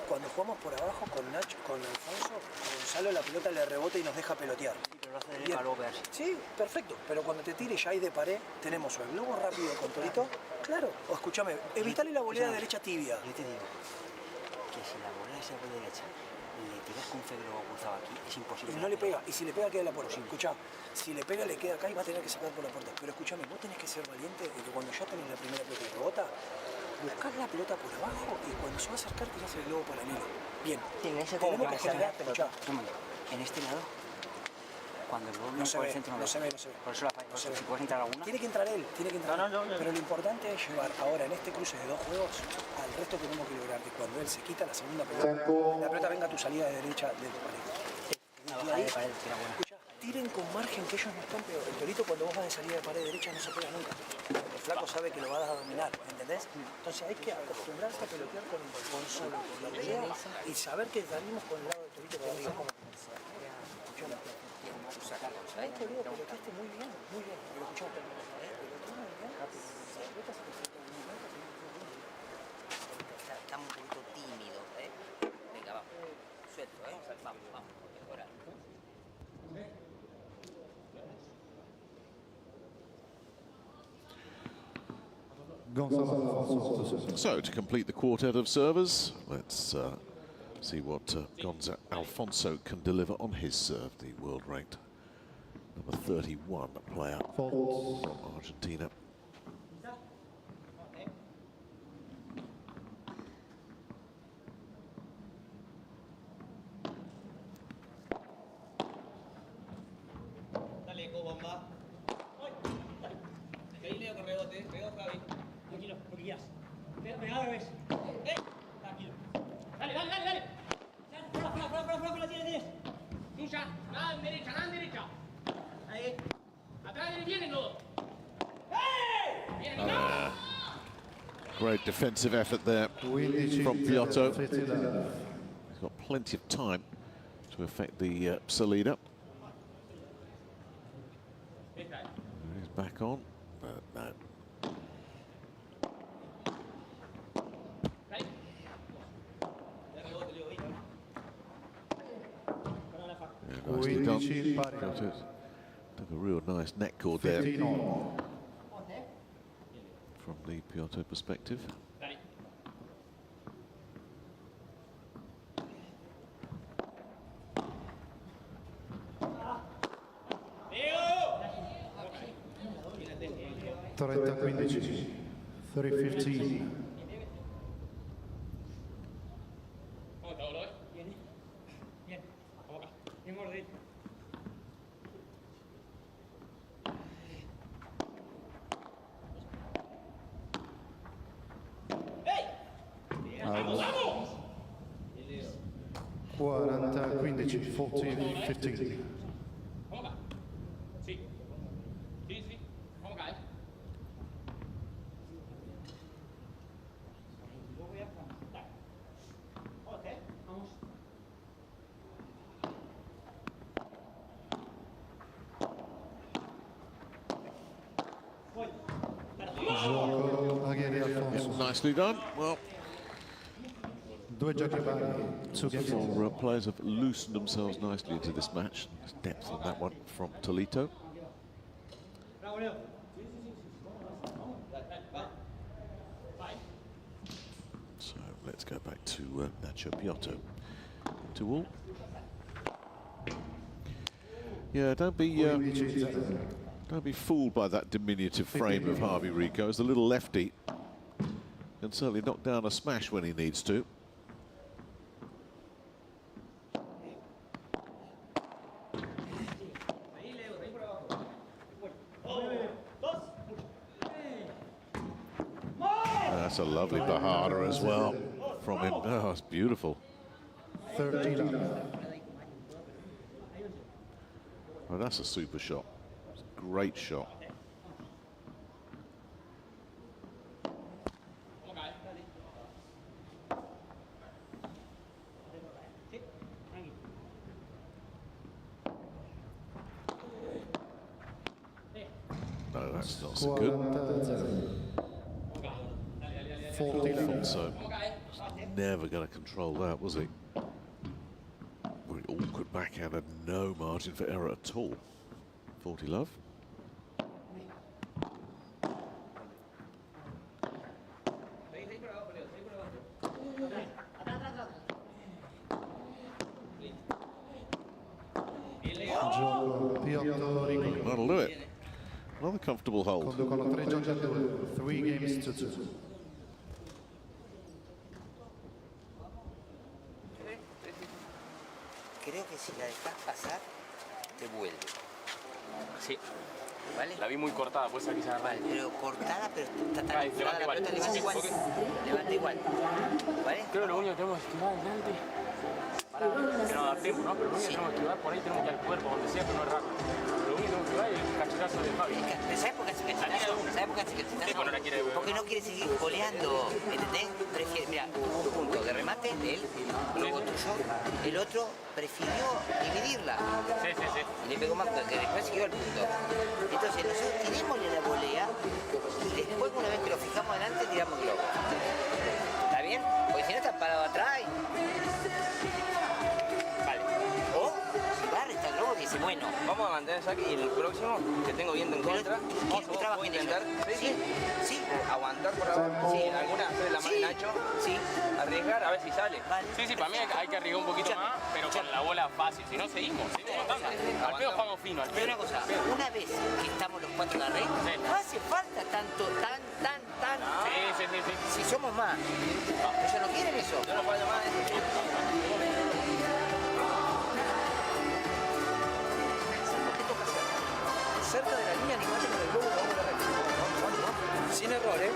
Cuando jugamos por abajo con Nacho, con Alfonso, a Gonzalo la pelota le rebota y nos deja pelotear. Sí, pero lo hace de palo, ver. Sí, perfecto. Pero cuando te tire ya hay de pared, tenemos o el globo rápido con Torito. Claro. O escúchame, evitale la volea de derecha tibia. Yo te digo que si la volea esa de derecha le tiras con un fe globo cruzado aquí, es imposible. Y no le pega. Y si le pega, queda en la puerta. Escuchá, si le pega, le queda acá y va a tener que sacar por la puerta. Pero escúchame, vos tenés que ser valiente de que cuando ya tenés la primera pelota y rebota, buscar la pelota por abajo y cuando se va a acercar tirás el globo paralelo. Bien. En ese tenemos que generar, escuchá. En este lado, cuando el globo no se por ve, el centro no se ve. Por eso si puedes entrar alguna. Tiene que entrar él, tiene que entrar. No. Pero lo importante es llevar ahora en este cruce de 2 juegos al resto que tenemos que lograr que cuando él se quita la segunda pelota, la pelota venga a tu salida de derecha de tu pared. La bajada de pared tira buena. Escucha, tiren con margen que ellos no están peor. El Torito cuando vos vas de salida de pared derecha no se pega nunca. flaco sabe que lo vas a dominar, ¿entendés? Entonces hay que acostumbrarse a pelotear con la pelea y saber que salimos con el lado del torito de arriba. Ahí te veo, peloteaste muy bien, pero escuchá, Está un poquito tímido, Venga, vamos. Suelto, Vamos, mejorar. Gonzalo. So, to complete the quartet of servers, let's see what Alfonso can deliver on his serve, the world-ranked number 31 player from Argentina. Dale, bomba. Ahí Leo con rebote, pegó Javi. Tranquilo, lo guías. Pegado al revés. Tranquilo. Dale. Fuera, la tienes. Tuya, nada en derecha. Ahí. Atrás vienen los dos. Great defensive effort there from Piotto. He's got plenty of time to affect the Salida. He's back on, but no. Yeah, nicely done. Piotto took a real nice neck cord there from the Piotto perspective. (30-15), 30-15. ¡Vamos! 40-15, 40-15. Vamos acá. Sí. Vamos acá, Vamos. Nicely done. Well, four players have loosened themselves nicely into this match. There's depth on that one from Tolito. So let's go back to Nacho Piotto. To all. Yeah, don't be fooled by that diminutive frame of Harvey Rico. As the little lefty can certainly knock down a smash when he needs to. That's a lovely Bajada as well from him. Oh, it's beautiful. 13. Oh, that's a super shot. It's a great shot. No, that's not so good. Alfonso was never going to control that, was he? Very awkward backhand and no margin for error at all. 40 love. That'll do it. Another comfortable hold. 3 games to 2. Creo que si la dejas pasar, te vuelve. Sí. ¿Vale? La vi muy cortada, pues aquí se agarra. Vale, pero cortada, pero está tan Vale, cortada la pelota, levanta igual. Levanta igual. ¿Vale? Creo que lo único que tenemos es que va adelante. que no da tiempo, ¿no? Pero lo único que tenemos que esquivar, por ahí tenemos que ir al cuerpo, donde sea, que no es rápido. Lo único que tenemos que esquivar es el cachetazo de Javi. ¿Sabes por qué hace cachetazo? ¿Sabes por qué hace cachetazo? Sí, pues no la quiere ver. Porque no quiere seguir goleando, ¿entendés? Prefiere, mira, un punto de remate de él, luego tuyo, el otro prefirió dividirla. Sí. Y le pegó más que después siguió el punto. Entonces nosotros tirémosle la volea y después una vez que lo fijamos adelante tiramos globo. ¿Está bien? Porque si no está parado atrás. Vale. O si va a restar el globo dice, bueno. Vamos a mantener el saque y el próximo que tengo viendo en contra. Vamos a intentar sí. Aguantar por ahora. Sí, en alguna hacer la mano de Nacho. Sí. Arriesgar a ver si sale. Vale. Sí, para mí hay que arriesgar un poquito más, pero con la bola fácil. Si no, seguimos aguantando. Al pedo jugamos fino. Al pedo. Una cosa, una vez que estamos los cuatro en la red, no hace falta tanto, tan. Sí. Si somos más. Ellos no quieren eso. Yo no puedo llamar a eso. Cerca de la línea, animate con el globo, vamos a la recta. Vamos. Sin error, ¿eh?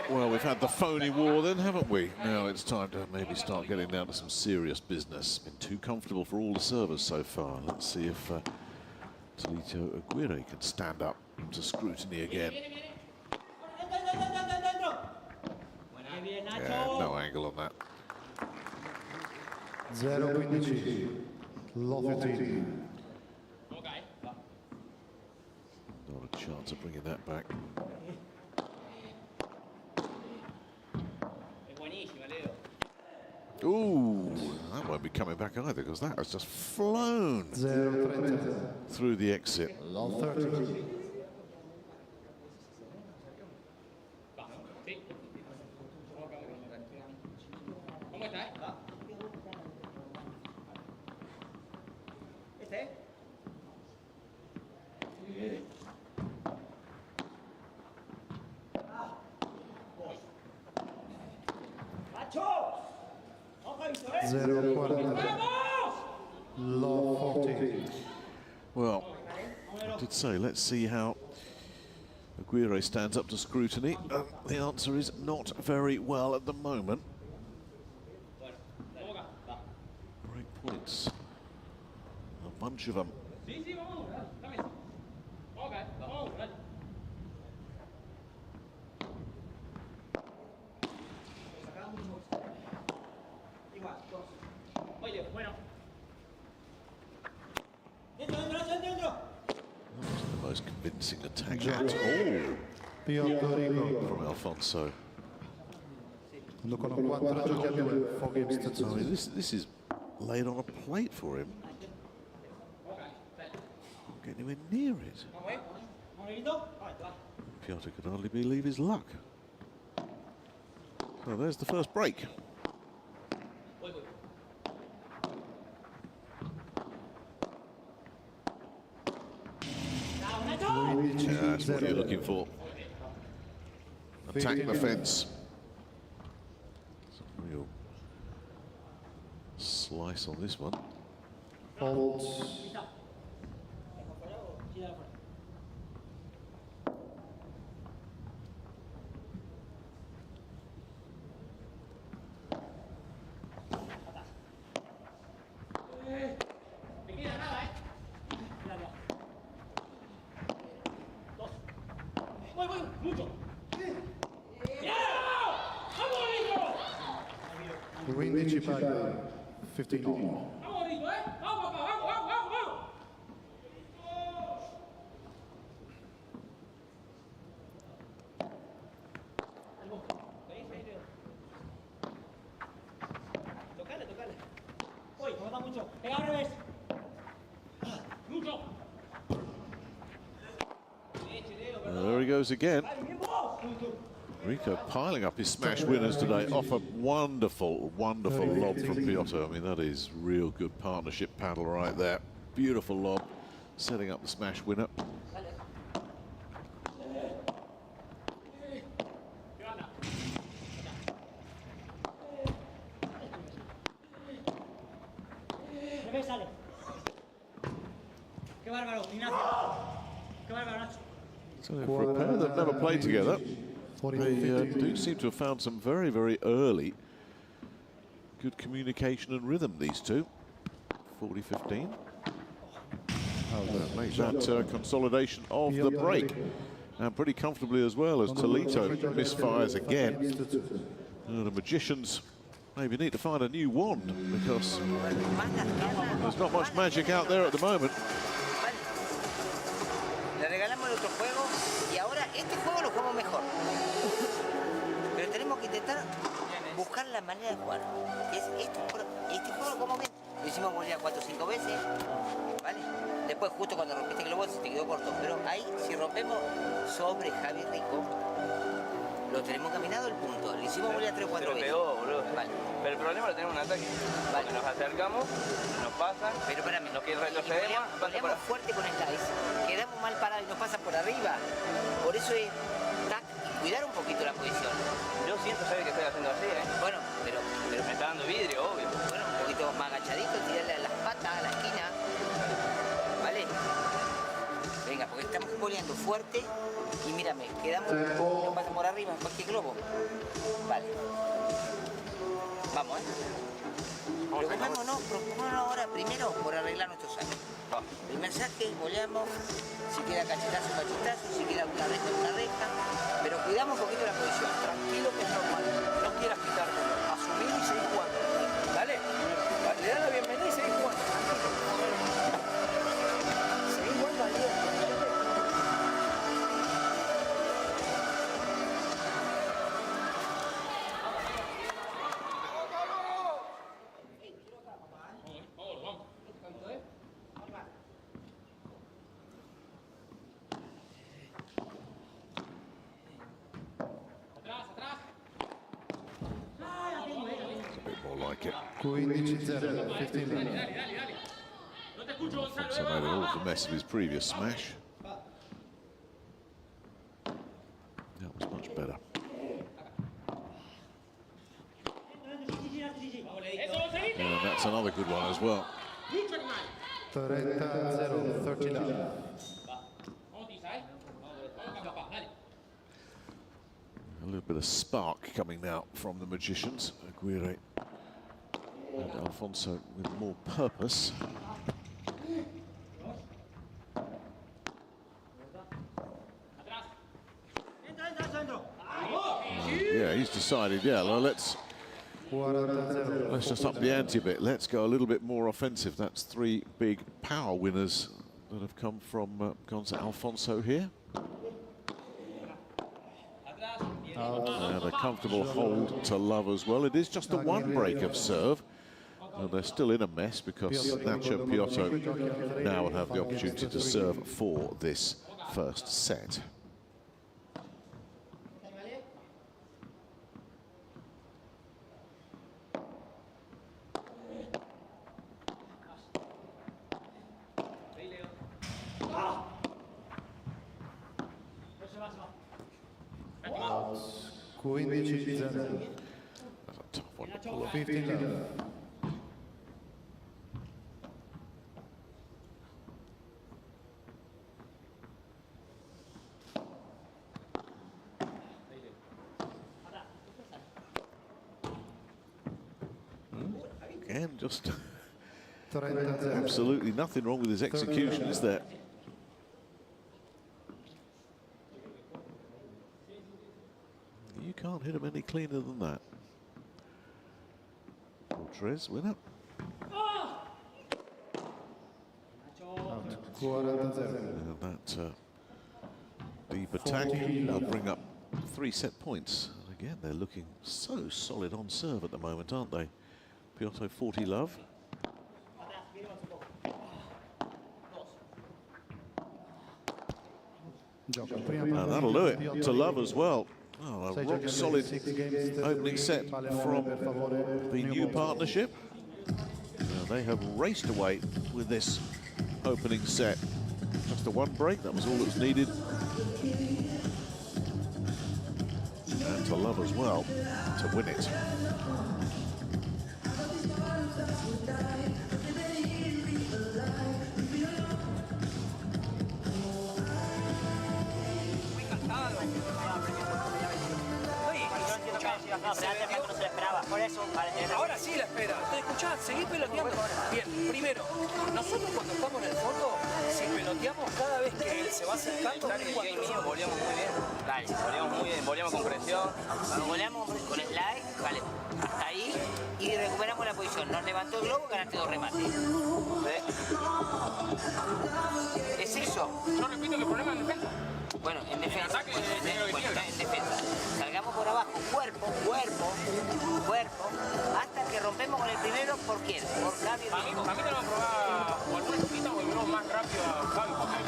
Well, we've had the phony war then, haven't we? Now it's time to maybe start getting down to some serious business. Been too comfortable for all the servers so far. Let's see if Aguirre can stand up to scrutiny again. Yeah, no angle on that. 0-15. Low-15. Not a chance of bringing that back. Ooh, that won't be coming back either because that has just flown through the exit. Low-30. Well, I did say, let's see how Aguirre stands up to scrutiny. The answer is not very well at the moment. Great points. A bunch of them. The most convincing attack at all Piotto, Rico. from Alfonso. Conducono 4 giochi a 2, 4 games to 2. This is laid on a plate for him. Not getting anywhere near it. Piotto could hardly believe his luck. Well, there's the first break. Yeah, that's what you're looking for. Attack the fence. Some real slice on this one. Holds. Pari, 15 all. There he goes again. Rico piling up his smash winners today off a wonderful, wonderful lob from Piotto. I mean, that is real good partnership paddle right there. Beautiful lob, setting up the smash winner. Qué bárbaro, Ignacio. Qué bárbaro, Nacho. So for a pair that never played together, they do seem to have found some very, very early good communication and rhythm, these two. 40-15. That makes that consolidation of the break. And pretty comfortably as well, as Toledo misfires again. The Magicians maybe need to find a new wand, because there's not much magic out there at the moment. Le regalamos el otro juego y ahora este juego lo jugamos mejor. Pero tenemos que intentar buscar la manera de jugar. Este juego lo jugamos bien. Lo hicimos golear 4 o 5 veces, ¿vale? Después justo cuando rompiste el globo se te quedó corto. Pero ahí, si rompemos sobre Javier Rico, lo tenemos caminado el punto. Lo hicimos golear 3 o 4 veces. Pegó, boludo. Vale. Pero el problema lo tenemos en ataque. Vale. Nos acercamos, nos pasan, pero espérame, nos retrocedemos. Goleamos fuerte con Saiz, quedamos mal parados y nos pasan por arriba. Por eso es cuidar un poquito la posición. Yo siento, ¿sabes que estoy haciendo así, Bueno, pero me está dando vidrio, obvio. Bueno, un poquito más agachadito, tirarle a las patas, a la esquina. ¿Vale? Venga, porque estamos goleando fuerte y mírame, quedamos, nos pasan por arriba, cualquier globo. Vale. Vamos, Preocupémonos ahora primero por arreglar nuestro saque. Primer saque, goleamos, si queda cachetazo, si queda una reja, pero cuidamos un poquito la posición. Tranquilo, que es normal. No quieras quitarte. Asumir y seguir jugando. ¿Vale? Le das la bienvenida y seguir jugando. Seguir jugando al día. Like it. 15-0, 15. Alfonso made all of the mess of his previous smash. That was much better. And that's another good one as well. 30-0, 39. A little bit of spark coming now from the Magicians. Aguirre and Alfonso with more purpose. Yeah, he's decided, yeah, well, let's just up the ante a bit. Let's go a little bit more offensive. That's 3 big power winners that have come from Gonzalo Alfonso here. And a comfortable hold to love as well. It is just a 1 break of serve. And they're still in a mess because Ignacio and Piotto now will have the opportunity to serve for this first set. That's a tough one to pull off. 15-0. Again, just absolutely nothing wrong with his execution, is there? You can't hit him any cleaner than that. Tres winner. And that deep attack will bring up 3 set points. And again, they're looking so solid on serve at the moment, aren't they? Piotto 40 love. And that'll do it to love as well. Oh, a rock solid opening set from the new partnership. They have raced away with this opening set. Just a 1 break, that was all that was needed. And to love as well to win it. Ahora sí la espera. Entonces, escuchá, seguí peloteando. Bien, primero, nosotros cuando estamos en el fondo, si peloteamos cada vez que él se va acercando, Voleamos muy bien. Dale, voleamos muy bien, voleamos con presión. Voleamos con slide, vale, hasta ahí, y recuperamos la posición. Nos levantó el globo, ganaste 2 remates. Es eso. Yo repito que el problema es en defensa. Bueno, en defensa. En ataque, Bueno, está en defensa. Salgamos por abajo, cuerpo, hasta que rompemos con el primero. ¿Por quién? Por Javier Rico. A mí tenemos que probar o alguna chiquita o volvemos más rápido a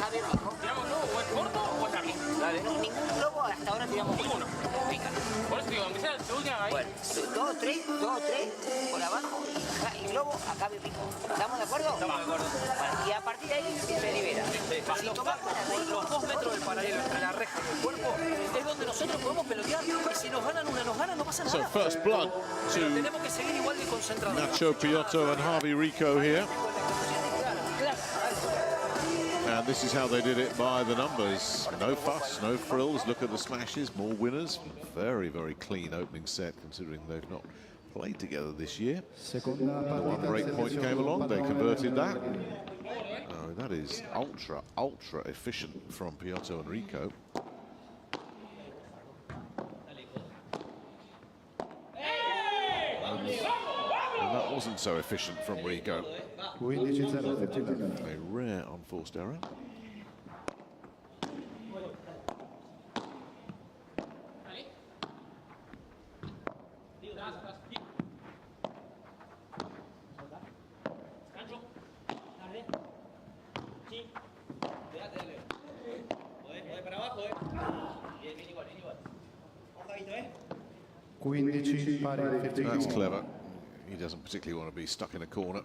Javier Rico. ¿Tiramos globo o es corto o es largo? Dale. No, ningún globo hasta ahora tiramos ninguno. Venga. Por eso digo, aunque sea el segundo ahí. Bueno, 2, 3, por abajo y globo a Javier Rico. ¿Estamos de acuerdo? Estamos de acuerdo. Bueno, y a partir de ahí se libera. Los 2 metros del paralelo entre la reja y el cuerpo es donde nosotros podemos pelotear. Y si nos ganan una, nos ganan, no pasa nada. So first blood Pero to tenemos que seguir igual de concentrados. Ignacio, Piotto and Javier Rico here. And this is how they did it by the numbers. No fuss, no frills. Look at the smashes, more winners. Very, very clean opening set considering they've not played together this year. The one break point came along, they converted that. Oh, that is ultra, ultra efficient from Piotto and Rico. And that wasn't so efficient from Rico. A rare unforced error. That's clever. He doesn't particularly want to be stuck in a corner.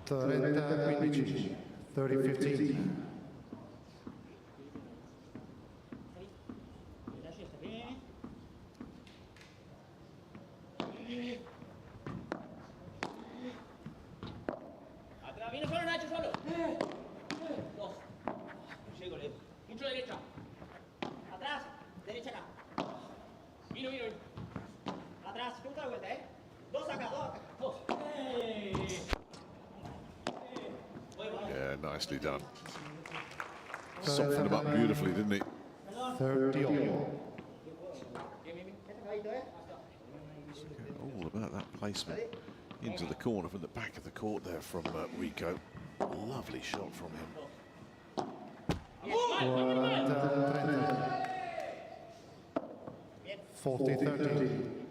Trenta-15, 30-15. Atrás, viene solo Nacho, solo. 2. Llego, Leo. Mucho derecha. Atrás, derecha acá. Vino. Atrás, junta la vuelta, 2 acá, 2 acá. 2. Yeah, nicely done. Softened him up beautifully, didn't he? 30 all. All about that placement into the corner from the back of the court there from Rico. Lovely shot from him. 40-30.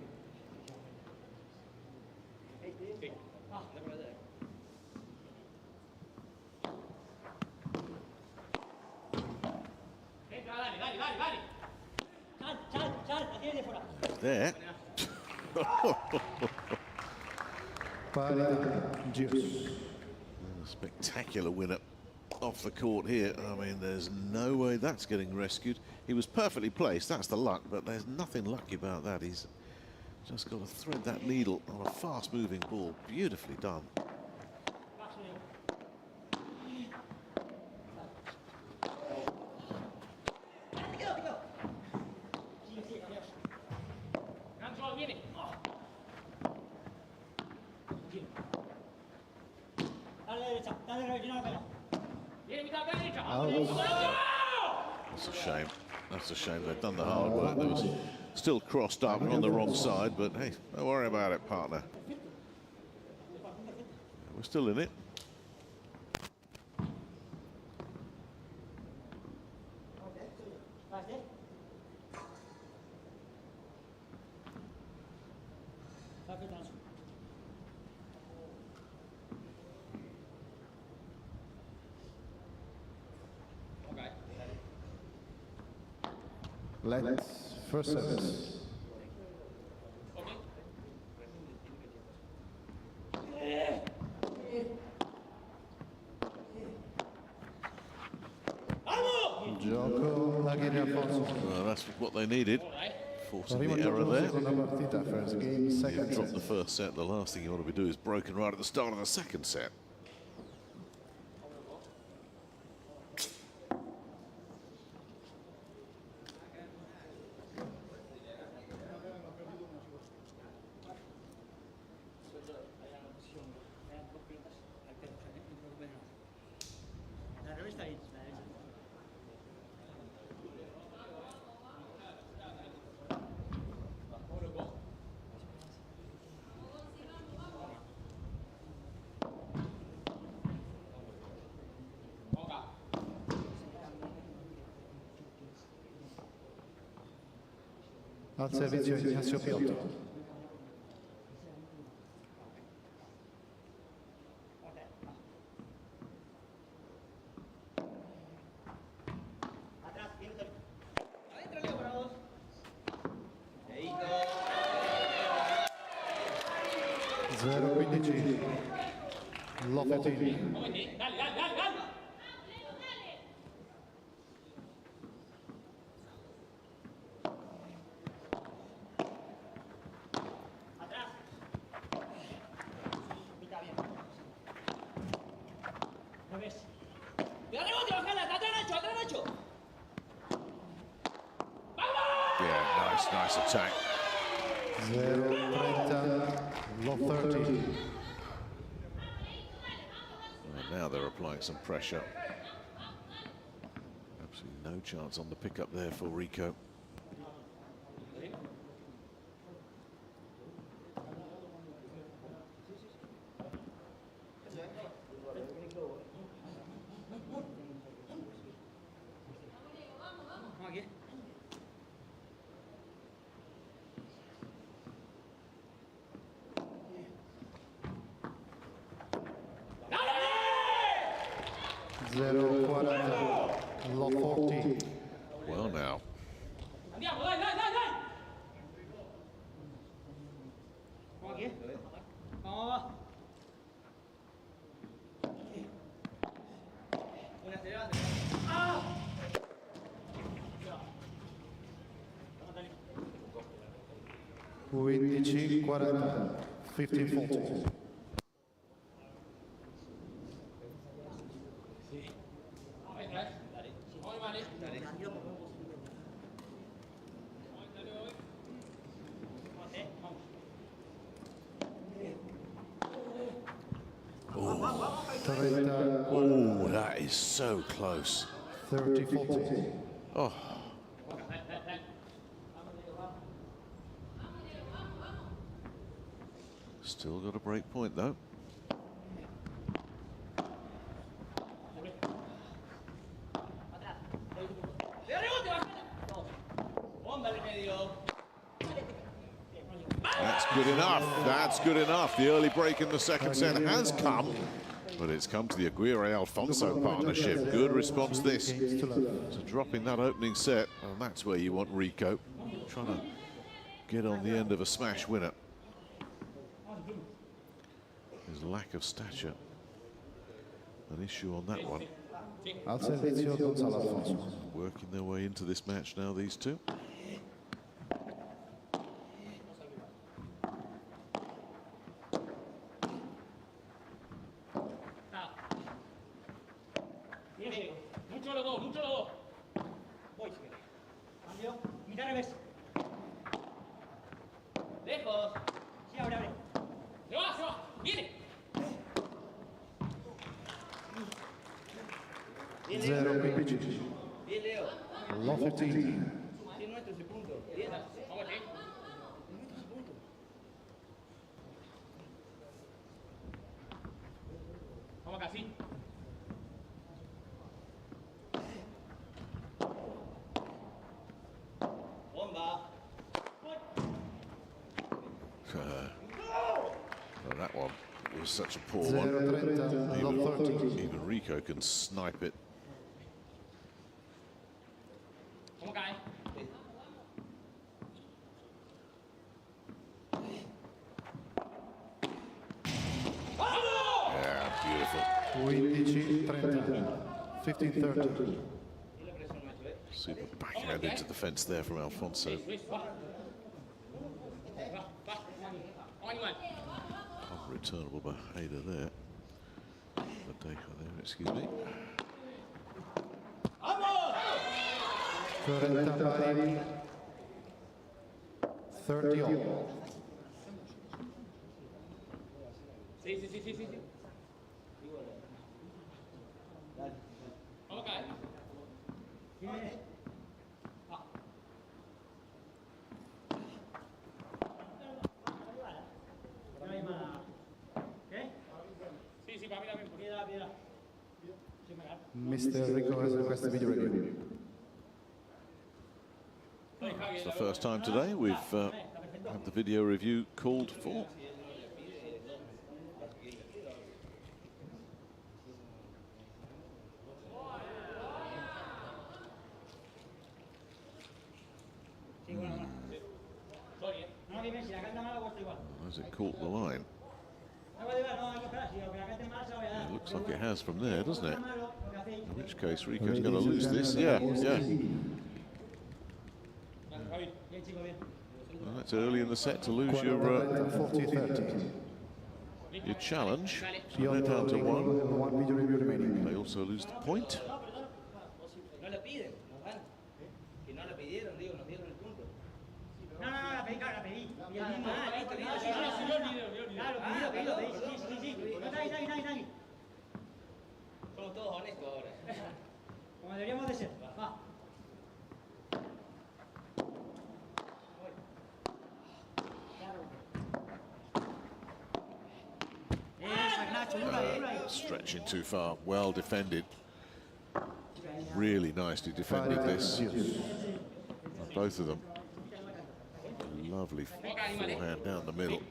There. Spectacular winner off the court here. I mean, there's no way that's getting rescued. He was perfectly placed, that's the luck, but there's nothing lucky about that. He's just got to thread that needle on a fast-moving ball. Beautifully done. That's a shame. That's a shame. They've done the hard work. There was still crossed up on the wrong side, but hey, don't worry about it, partner. We're still in it. Let's first service. Well, that's what they needed. Forcing the error there. You've dropped the first set. The last thing you want to be doing is broken right at the start of the second set. Al servizio Ignacio Piotto. Nice attack. 0-30, low 30. And now they're applying some pressure. Absolutely no chance on the pickup there for Rico. Well now. Quindici, 40, 15-40. Oh, that is so close. 30-40. Oh. Still got a break point though. That's good enough. That's good enough. The early break in the second set has come, but it's come to the Aguirre-Alfonso partnership. Good response this to dropping that opening set, and that's where you want Rico, trying to get on the end of a smash winner. His lack of stature, an issue on that one. Al servizio Gonzalo Alfonso. Working their way into this match now, these two. Well, that one was such a poor one. Even Rico can snipe it. Yeah, beautiful. 15-30. Super backhand into the fence there from Alfonso. Unreturnable behaviour there. Vallejo there, excuse me. 30 all. Sí. Vamos a caer. Sí, para mí también. Piedra. Mr. Rico has requested video review. It's the first time today we've had the video review called for. Has it caught the line? It looks like it has from there, doesn't it? In which case Rico's going to lose this. Yeah. Well, that's early in the set to lose your challenge. So they're down to 1. They also lose the point. Somos todos honestos ahora. Como deberíamos de ser. Va. Stretching too far. Well defended. Really nicely defended this. Both of them. Lovely forehand down the middle.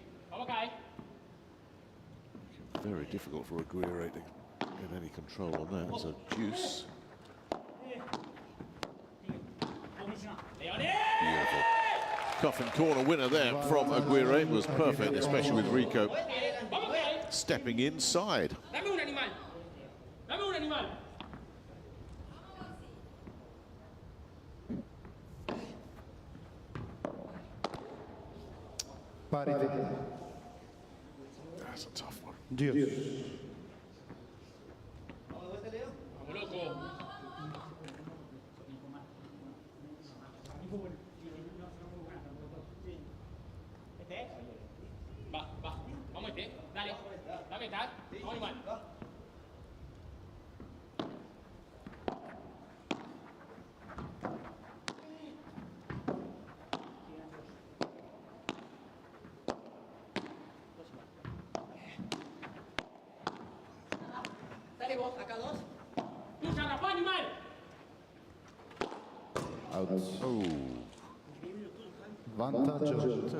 Very difficult for Aguirre to get any control on that. So deuce. Beautiful. Coffin corner winner there from Aguirre. It was perfect, especially with Rico stepping inside. Dame un animal. That's a tough one. Va. Vamos a ir. Dale. Dame tal. Vamos igual. Dale vos, acá dos. ¡Tú, Rafa, animal! So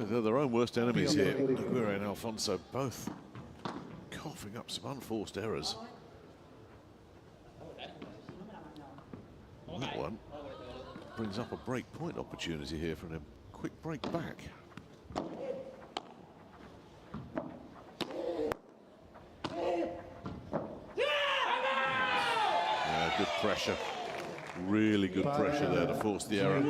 they're their own worst enemies here. Aguirre and Alfonso both coughing up some unforced errors. And that one brings up a break point opportunity here for him. Quick break back. Yeah, good pressure. Really good pressure there to force the error.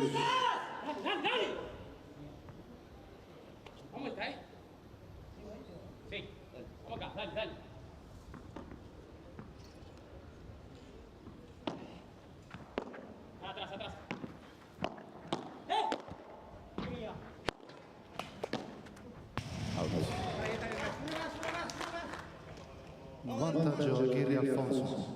Vantaggio Aguirre Alfonso.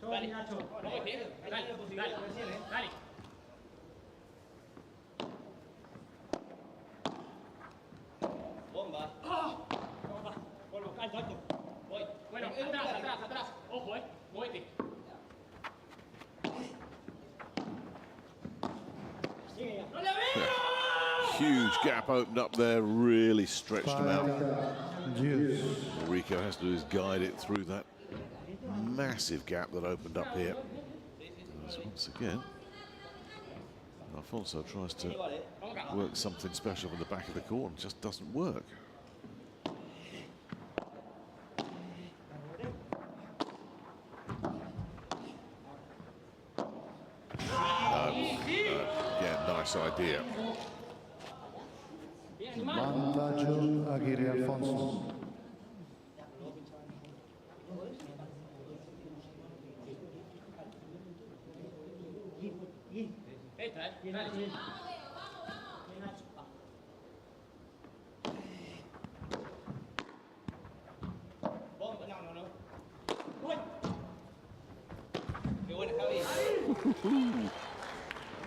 Dale, Ignacio. Dale. Bomba. Alto. Voy. Bueno, atrás. Ojo, muévete. ¡No la veo! Huge gap opened up there, really stretched him out. All Rico has to do is guide it through that massive gap that opened up here. So once again, Alfonso tries to work something special from the back of the court and just doesn't work. No. this idea. Vantaggio Aguirre Alfonso.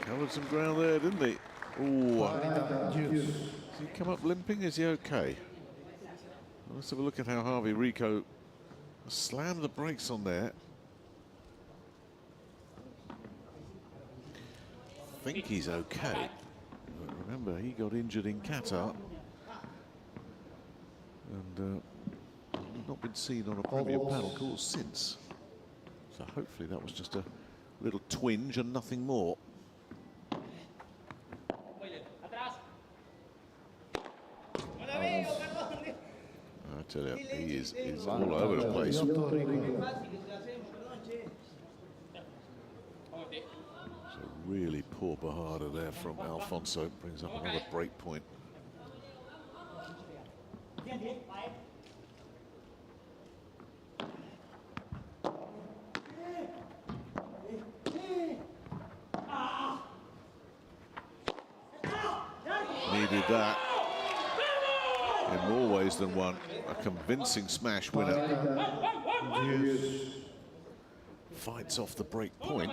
Covered some ground there, didn't he? Ooh. Does he come up limping? Is he okay? Let's have a look at how Javier Rico slammed the brakes on there. I think he's okay. But remember, he got injured in Qatar and not been seen on a Premier Padel course since. So hopefully that was just a little twinge and nothing more. I tell you, he is all over the place. So really poor Bajada there from Alfonso. Brings up another break point. Needed that in more ways than one. A convincing smash winner. Fights off the break point.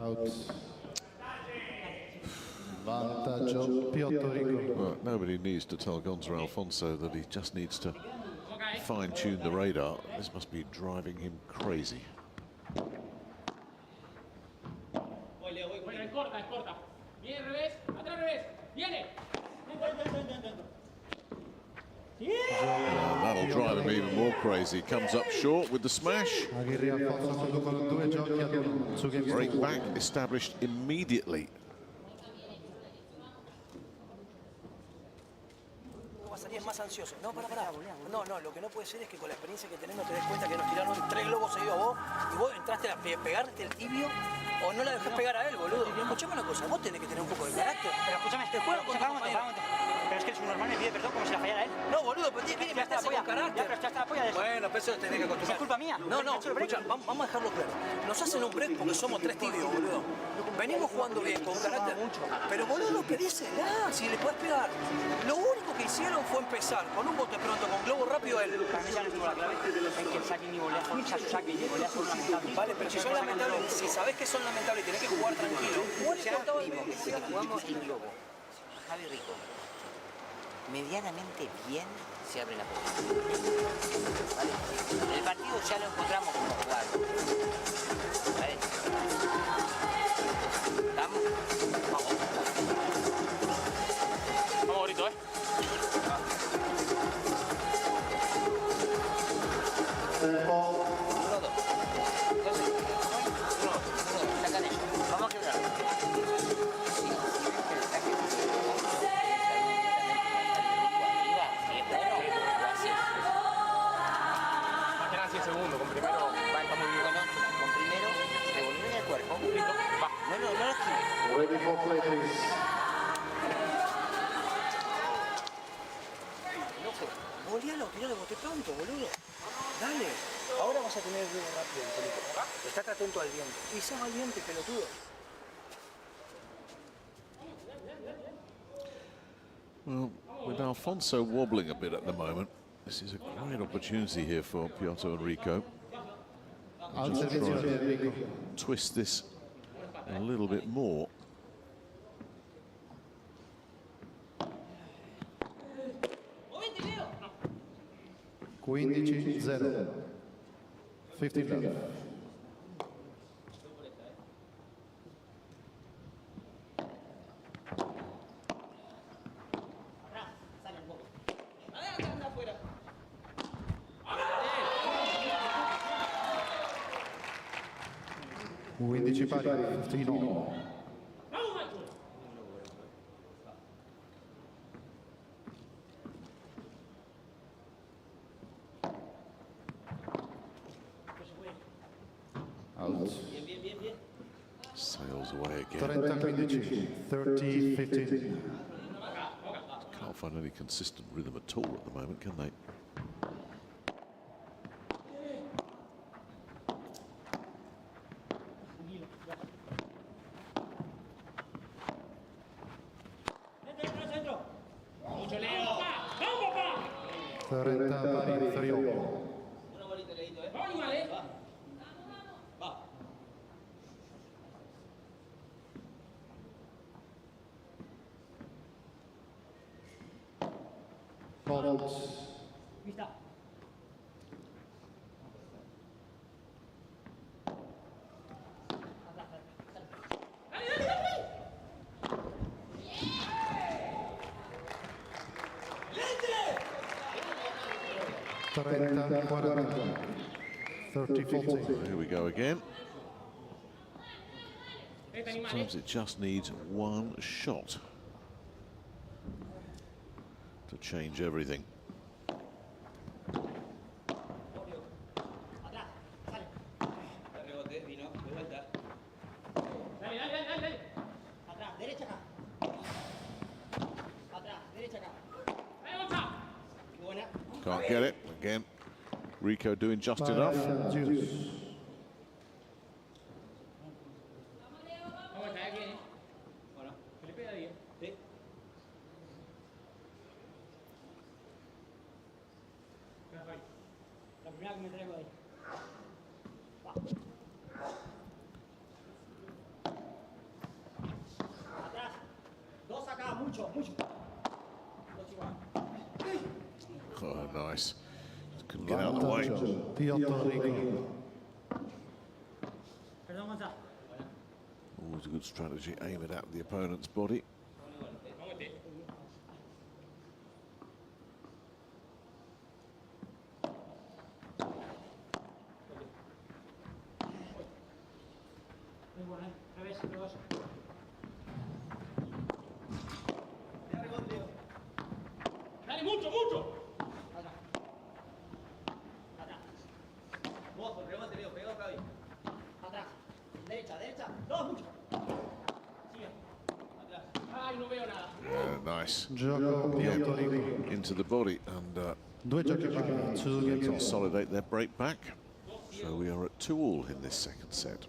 Out. Vantaggio Piotto Rico. Well, nobody needs to tell Gonzalo Alfonso that he just needs to fine-tune the radar. This must be driving him crazy. That'll drive him even more crazy. Comes up short with the smash. Break back established immediately. Más ansioso. No, para. No, lo que no puede ser es que con la experiencia que tenés no te des cuenta que nos tiraron 3 globos seguidos a vos y vos entraste a pegarte el tibio o no la dejás pegar a él, boludo. Escuchame una cosa, vos tenés que tener un poco de carácter. Pero escúchame, este juego con tu compañero. Pero es que es un normal, me pide perdón como si la fallara él. No, boludo, pero tiene que estar con carácter. Ya, pero ya está la polla de eso. Bueno, pero eso lo tenés que acostumbrar. ¿Es culpa mía? No, escucha, vamos a dejarlo claro. Nos hacen un break porque somos 3 tibios, boludo. Venimos jugando bien, con carácter. Pero boludo, pedísela, si le podés pegar. Lo único que hicieron fue empezar con un bote pronto, con globo rápido él. Para mí ya no tengo la clave en que el saque ni volea, ficha su saque y volea son lamentables. Vale, pero si son lamentables, si sabés que son lamentables y tenés que jugar tranquilo, jugamos en globo. Javier Rico, medianamente bien se abre la puerta. ¿Vale? El partido ya lo encontramos como jugar. ¿Vale? ¿Estamos? Vamos. Vamos, Grito, Vamos a quebrar. Más que nada 100 segundos, con primero va muy bien. Con primero, revolver el cuerpo. Va. No lo esquives. Ready for play, please. Golealo, tirá de bote pronto, boludo. Dale. Ahora vas a tener el dedo rápido, Felipe. Estate atento al viento. Quizás al viento, pelotudo. Well, with Alfonso wobbling a bit at the moment, this is a great opportunity here for Piotto and Rico. Just try to twist this a little bit more. Quindici 0. 15 love. Quindici pari, 15 on. Sails away again. 30-15. Can't find any consistent rhythm at all at the moment, can they? Vista. Here we go again. Sometimes it just needs one shot to change everything. Can't get it. Again, Rico doing just enough. Oh, nice. Couldn't get out of the way. Piotto, Rico. Always a good strategy. Aim it at the opponent's body. Dale, mucho, mucho. Mozo, rebote, Leo, pegado acá bien. Atrás. Derecha, derecha. Dos, mucho. Sigue. Atrás. Ay, no veo nada. Nice. Piotto, Into the body and consolidate their break back. So we are at 2-2 in this second set.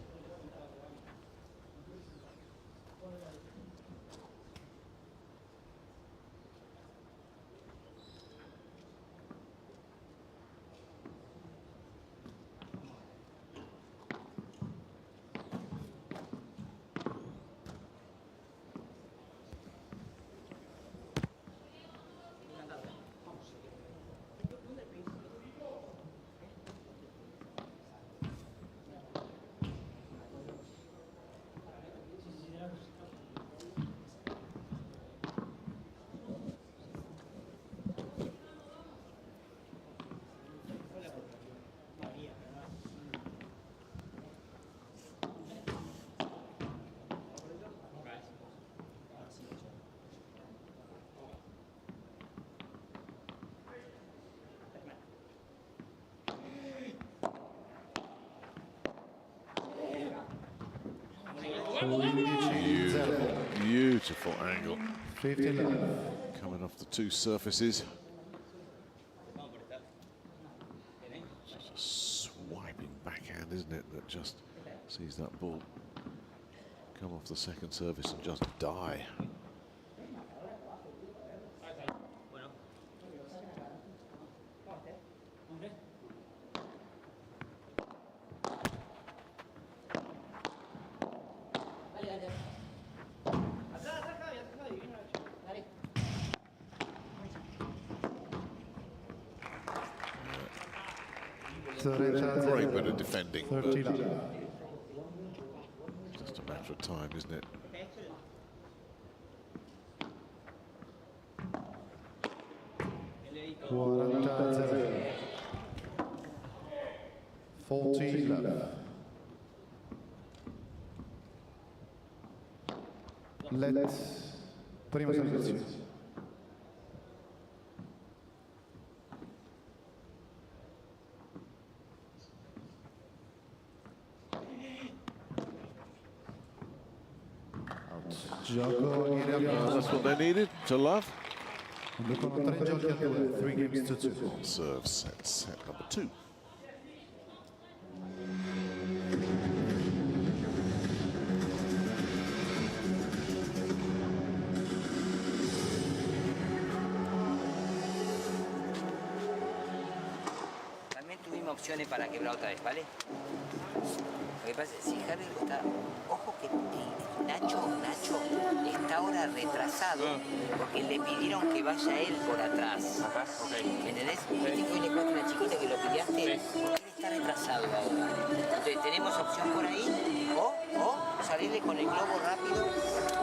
Beautiful angle. 50 left. Coming off the two surfaces. Just a swiping backhand, isn't it, that just sees that ball come off the second surface and just die. Great bit of defending, but just a matter of time, isn't it? Quaranta-zero. 40 left. Let's primo servizio. That's what they needed to love. Three games to 2. Serve set number 2. También tuvimos opciones para quebrar otra vez, ¿vale? Lo que pasa es que si Javier está... Ojo que Nacho está ahora retrasado porque le pidieron que vaya él por atrás. Ajá, ok. ¿Me entendés? ¿Viste que hoy le cuento a una chiquita que lo peleaste? Porque él está retrasado ahora. Entonces tenemos opción por ahí o salirle con el globo rápido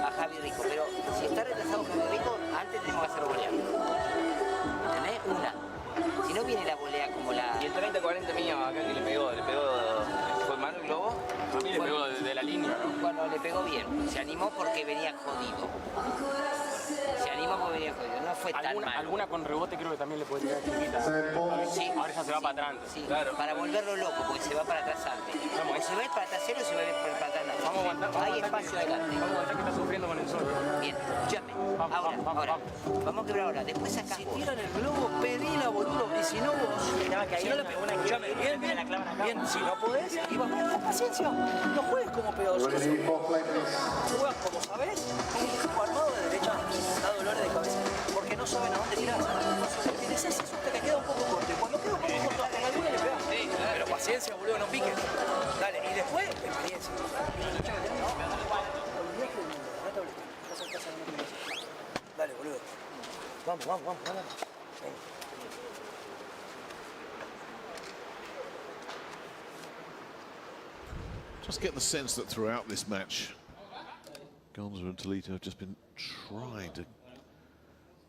a Javier Rico. Pero si está retrasado Javier Rico, antes tenemos que hacerlo volear. ¿Entendés? Una. Si no viene la volea como la... Y el 30-40 mío acá que le pegó, ¿fue mano el globo? A mí le pegó desde la línea, ¿no? Bueno, le pegó bien. Se animó porque venía jodido. No fue tan mal. Alguna con rebote creo que también le puede tirar chiquita. Sí. Ahora ya se va para atrás. Sí, claro. Para volverlo loco, porque se va para atrás antes. O se va a ir para trasero o se va a ir para atrás. Vamos a aguantar. Hay espacio adelante. Vamos a aguantar que está sufriendo con el sol. Bien, escúchame. Ahora. Vamos a quebrar ahora. Después sacás Si vos. tiran el globo, pedila, boludo. Y si no vos... Si no le pegó una escuchame, bien. Si no podés, y vas con paciencia. No juegues como peor. Juegas como sabés, un equipo armado de derecha da dolores de cabeza. Porque no saben a dónde tirar. Tienes ese susto que queda un poco corto. Y cuando queda un poco corto, en alguna le pegás. Sí, pero paciencia, boludo, no piques. Dale, y después, experiencia. Dale, boludo. Vamos. Just get the sense that throughout this match, Gonzalo and Toledo have just been trying to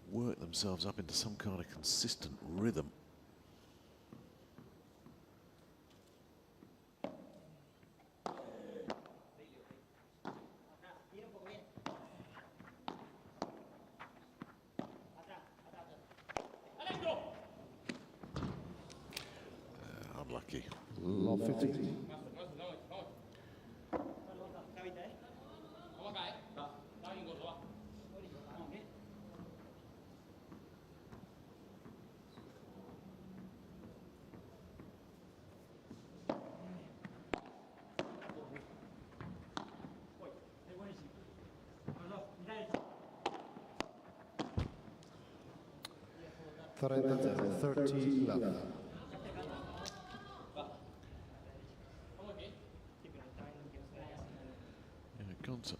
work themselves up into some kind of consistent rhythm. Unlucky. Love 15. Correct, 30 left.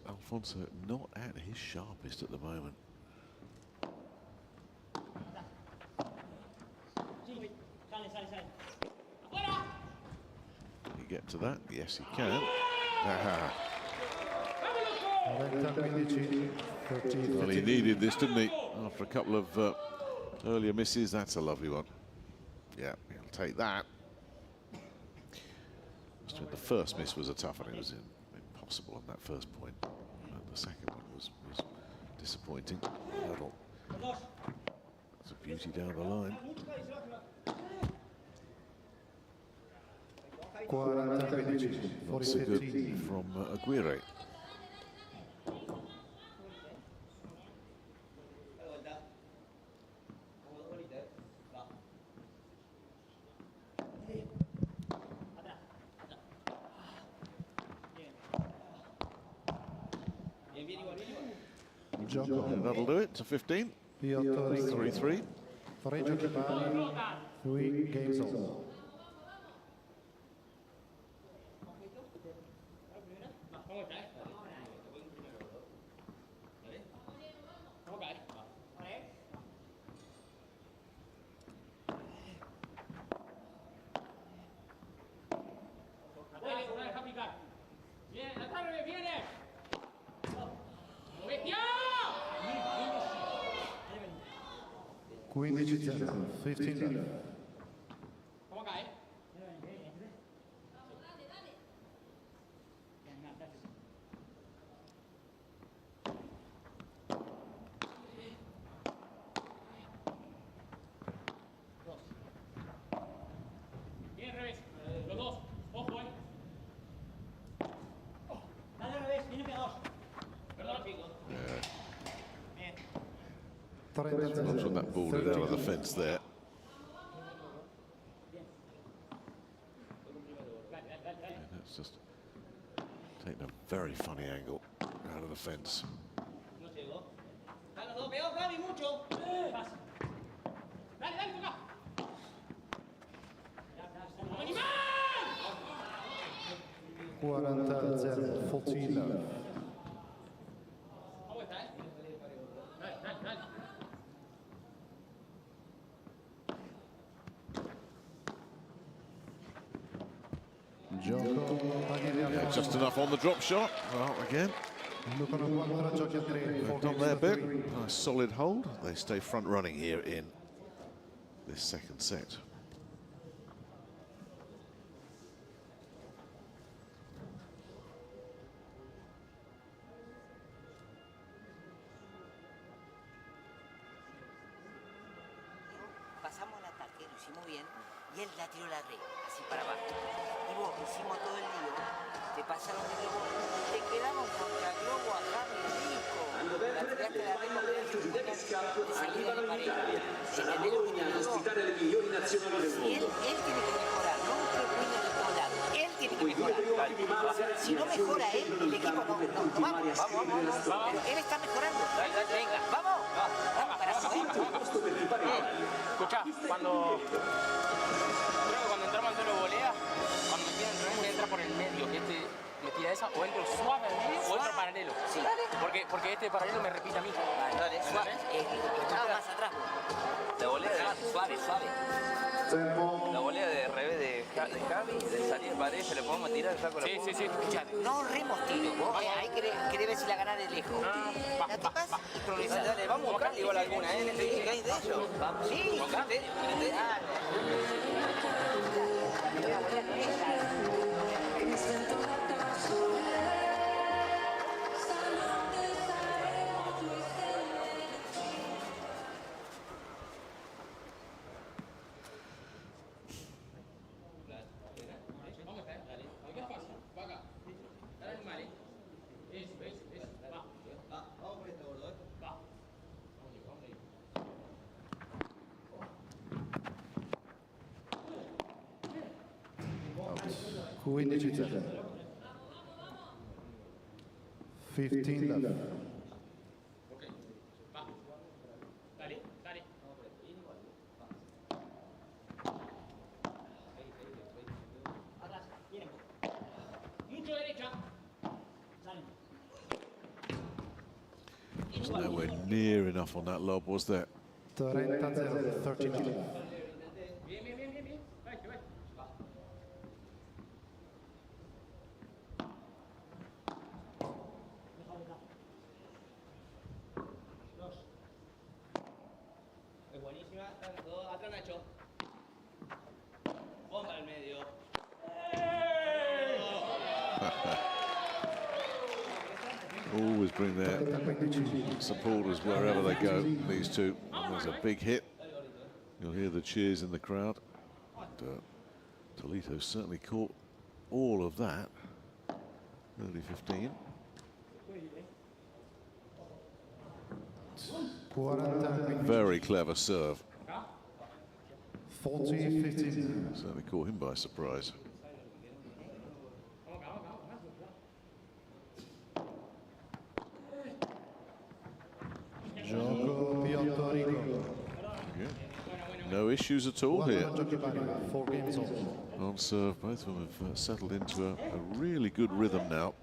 Alfonso not at his sharpest at the moment. Can you get to that? Yes, he can. Well, he needed this, didn't he? After a couple of earlier misses, that's a lovely one. Yeah, he'll take that. The first miss was a tough one. It was impossible on that first point. And the second one was disappointing. That's a beauty down the line. 40-15, So good from Aguirre. And that'll do it to 15. Piotto 3-3. 3 games all. Queen 15 left. Not when that ball did out of the fence there. And that's just taking a very funny angle out of the fence. Yeah, just enough on the drop shot. Well, again, they've done their bit. Nice solid hold. They stay front running here in this second set. Pasamos al ataque, lo hicimos bien, y él la tiró la red, así para abajo. Y vos, hicimos todo el lío, te pasaron de globo, te quedaron contra globo a Javier, Rico. La tiraste la red con el Jimena, te salieron de pareja. ¿Entendés lo que te digo? Si él tiene que mejorar, no un problema de todos lados. Él tiene que mejorar. Si no mejora él, el equipo no. Vamos. Él está mejorando. Venga, vamos. Vamos para Escuchá, cuando entramos al duelo volea, cuando me tiran el revés, entra por el medio, que este me tira esa, o entro suave al medio, o entro paralelo. Sí. Porque este paralelo me repite a mí. Dale, suave. Entraba más atrás. La volea suave. La volea de revés de Javi, de salir en pared, se le podemos tirar, saco la punta. Sí. Escuchate, no remos tiro. Vos ahí querés ver si la ganás de lejos. La tocas y progresás. Dale, vamos a buscarle igual alguna, ¿eh? ¿Qué hay de ellos? Vamos. Sí, buscate. Who indicated? 15 left. There's nowhere near enough on that lob, was there? 30-0, 39. Atrás Nacho. Bomba al medio. Always bring their supporters wherever they go, these two. And there's a big hit. You'll hear the cheers in the crowd. And, Toledo certainly caught all of that. Early 15. Very clever serve. 40-15. Certainly caught him by surprise. Gioco Piotto Rico. Yeah. No issues at all here. 4 games old. On serve, both of them have settled into a really good rhythm now.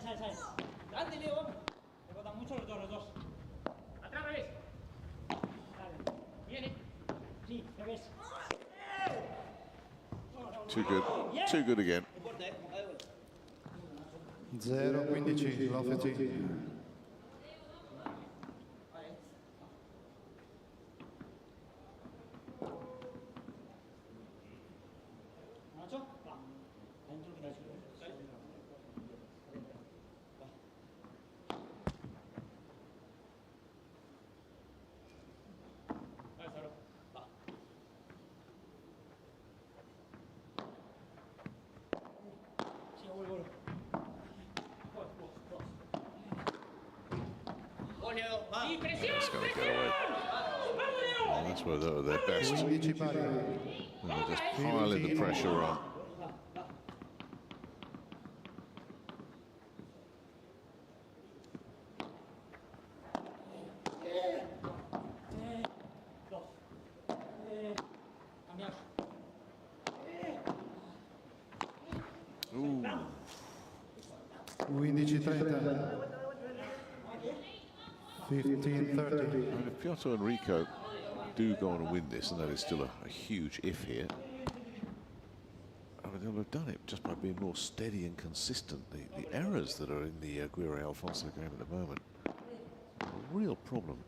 Sale. Ande, Leo. Le botan mucho los dos. Atrás, revés. Dale. Viene. Sí, revés. Too good again. 0-15, low 15. That's going to get away. And that's where they're their best. And they're just piling the pressure on. Ooh. 15-30. 15-30. And if Piotto and Rico do go on and win this, and that is still a huge if here, I mean, they'll have done it just by being more steady and consistent. The errors that are in the Aguirre-Alfonso game at the moment, a real problem.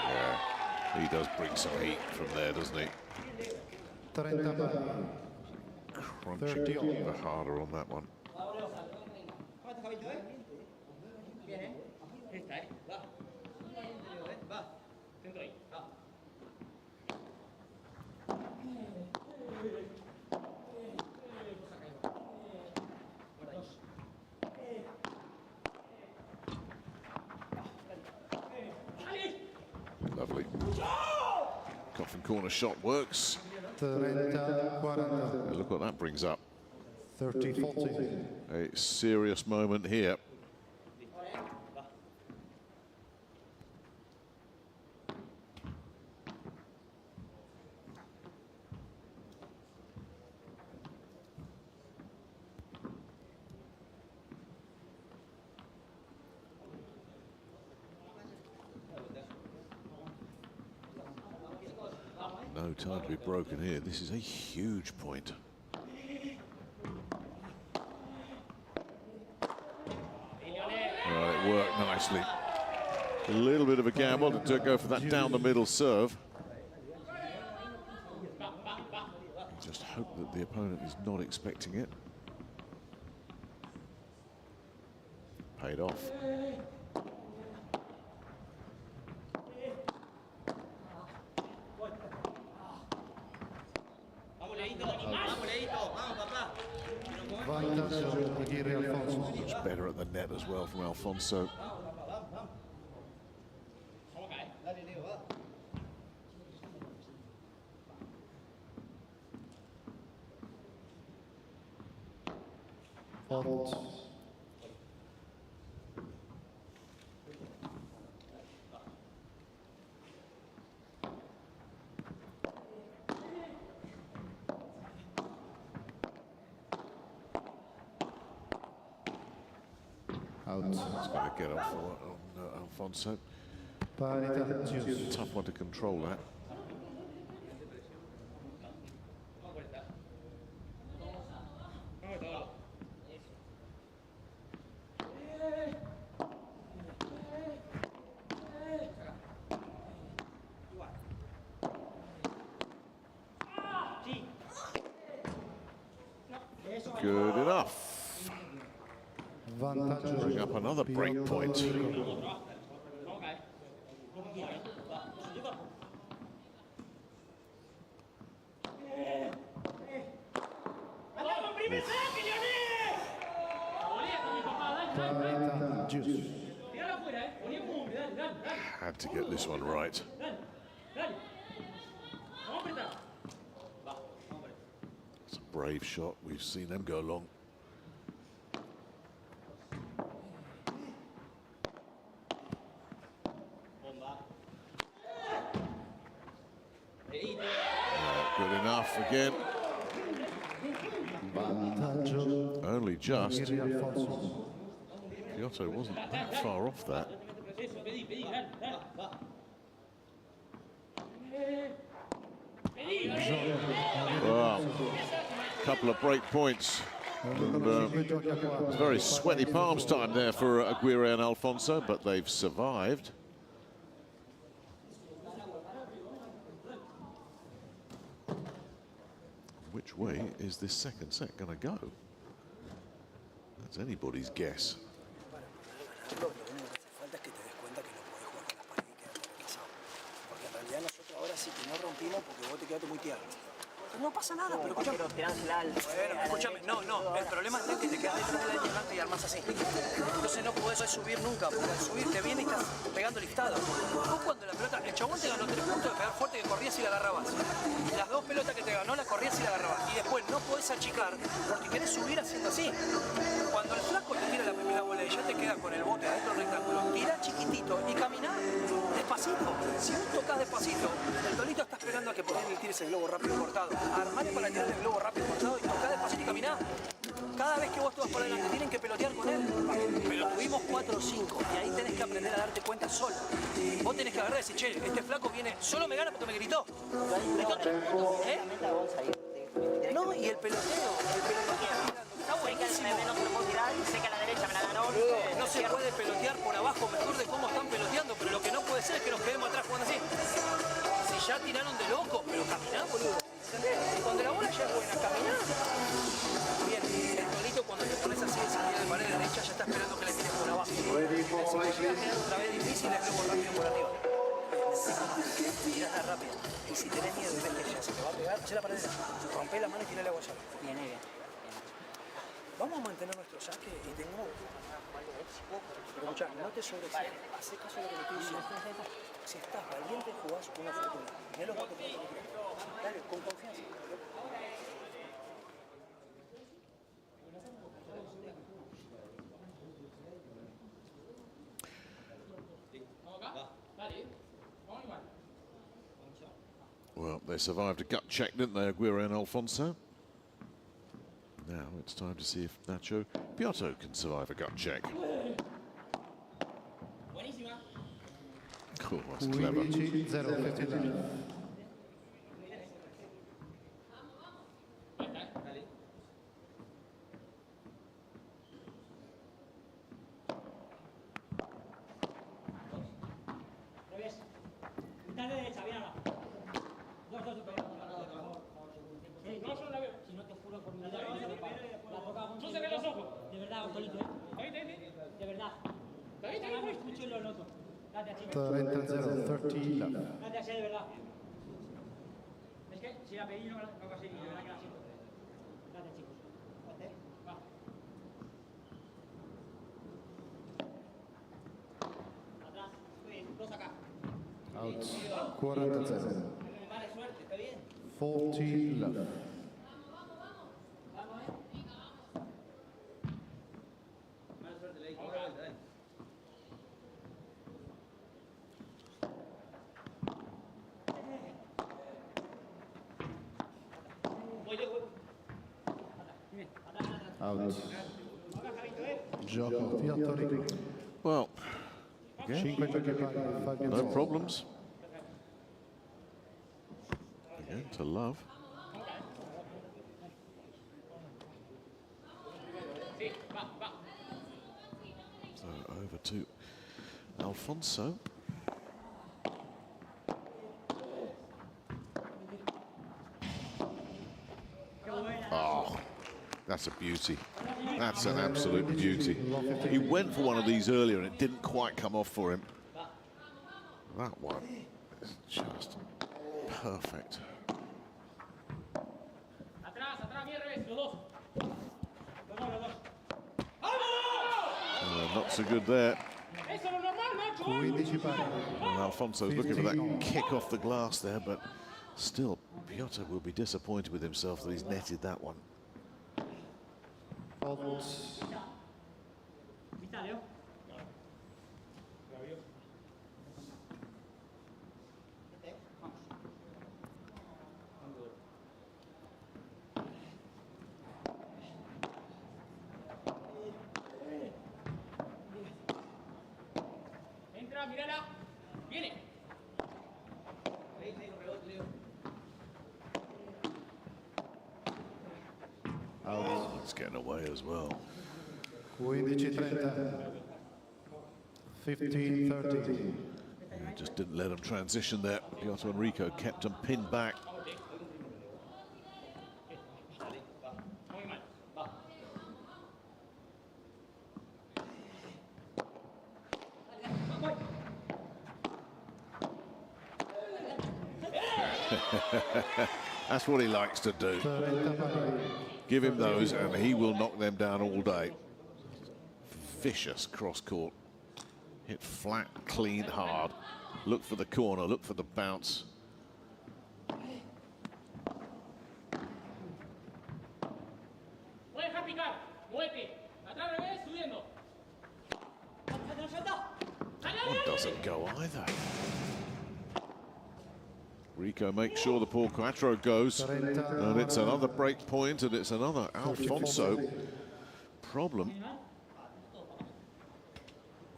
Yeah, he does bring some heat from there, doesn't he? Crunching a bit harder on that one. Lovely. Coffin corner shot works. 30-40. Look what that brings up. 30-40. A serious moment here. No time to be broken here. This is a huge point. Well, it worked nicely. A little bit of a gamble to go for that down the middle serve. Just hope that the opponent is not expecting it. Paid off. Much better at the net as well from Alfonso. It's going to get off on Alfonso. Tough one to control that. Good enough. Bring up another break point. Had to get this one right. It's a brave shot. We've seen them go long. Good enough again. Only just. Piotto wasn't that far off that. Wow. Couple of break points. And, it's very sweaty palms time there for Aguirre and Alfonso, but they've survived. Which way is this second set going to go? That's anybody's guess. Lo único que hace falta es que te des cuenta que no podés jugar con las paredes y quedarte requesado. Porque en realidad nosotros ahora sí que no rompimos porque vos te quedaste muy tierno. No pasa nada, pero escúchame. Bueno, escúchame, no, el problema está en que te quedas detrás de la línea blanca y armas así. Entonces no podés subir nunca, porque al subir te viene y estás pegando listado. Vos cuando la pelota, el chabón te ganó 3 puntos de pegar fuerte que corrías y la agarrabas. Las 2 pelotas que te ganó las corrías y la agarrabas. Y después no podés achicar porque querés subir haciendo así. Cuando el flaco te tira la primera bola y ya te queda con el bote adentro del rectángulo, tira chiquitito y camina despacito. Si vos tocas despacito, el Tolito está esperando a que por ahí le tires el globo rápido cortado. Armate para tirar el globo rápido cortado y tocá despacito y caminá. Cada vez que vos te vas por delante tienen que pelotear con él. Pero tuvimos 4 o 5 y ahí tenés que aprender a darte cuenta solo. Vos tenés que agarrar y decir, che, este flaco viene, solo me gana porque me gritó. ¿Eh? No, y el peloteo está buenísimo. No se lo puedo tirar, sé que a la derecha me la ganó. No se puede pelotear por abajo mejor de cómo están peloteando, pero lo que no puede ser es que nos quedemos atrás jugando así. Si ya tiraron de loco, pero caminá, boludo. ¿Entendés? Cuando la bola ya es buena, caminá. Bien, el Tolito cuando te pones así en salida de pared derecha ya está esperando que le tires por abajo. Si te llega a quedar otra vez difícil, es luego rápido por arriba. Tirás rápido. Y si tenés miedo y ves que ya se te va a pegar, hacé la pared derecha. Rompé la mano y tirá la guayaba. Bien, bien. Vamos a mantener nuestro saque y tengamos... Escuchá, no te sobresaltes. Hacé caso a lo que te estoy diciendo. Si estás valiente, jugás una fortuna. Mirá los votos que te tiran. Dale, con confianza. Well, they survived a gut check, didn't they, Aguirre and Alfonso? Now it's time to see if Nacho Piotto can survive a gut check. Cool, that's clever. 0-59. Mitad de derecha, bien ahora. 2, superior. No solo la veo. Si no te juro por mi vida. La toca mucho. Se ve los ojos. De verdad, Tolito, De verdad. Te escucho y lo noto. Gracias, chicos. 30-0, 30 left. Gracias, de verdad. Es que si la pedí no conseguí, de verdad que la siento. Gracias, chicos. Va. Atrás. Dos acá. Out. 40-0. Vale, suerte, está bien. 40 left. Out. Gioco, Piotto, Rico. Well, again, no problems. Again, to love. So over to Alfonso. Oh, that's a beauty. That's an absolute beauty. He went for one of these earlier and it didn't quite come off for him. That one is just perfect. Not so good there. And Alfonso's looking for that kick off the glass there, but still, Piotto will be disappointed with himself that he's netted that one. Entra, mírala. Viene. Oh, it's getting away as well. 15-30. 15-30. Just didn't let him transition there. Piotto and Rico kept him pinned back. That's what he likes to do. Give him those and he will knock them down all day. Vicious cross court. Hit flat, clean, hard. Look for the corner, look for the bounce. One doesn't go either. Rico makes sure the poor Quattro goes, and it's another break point, and it's another Alfonso problem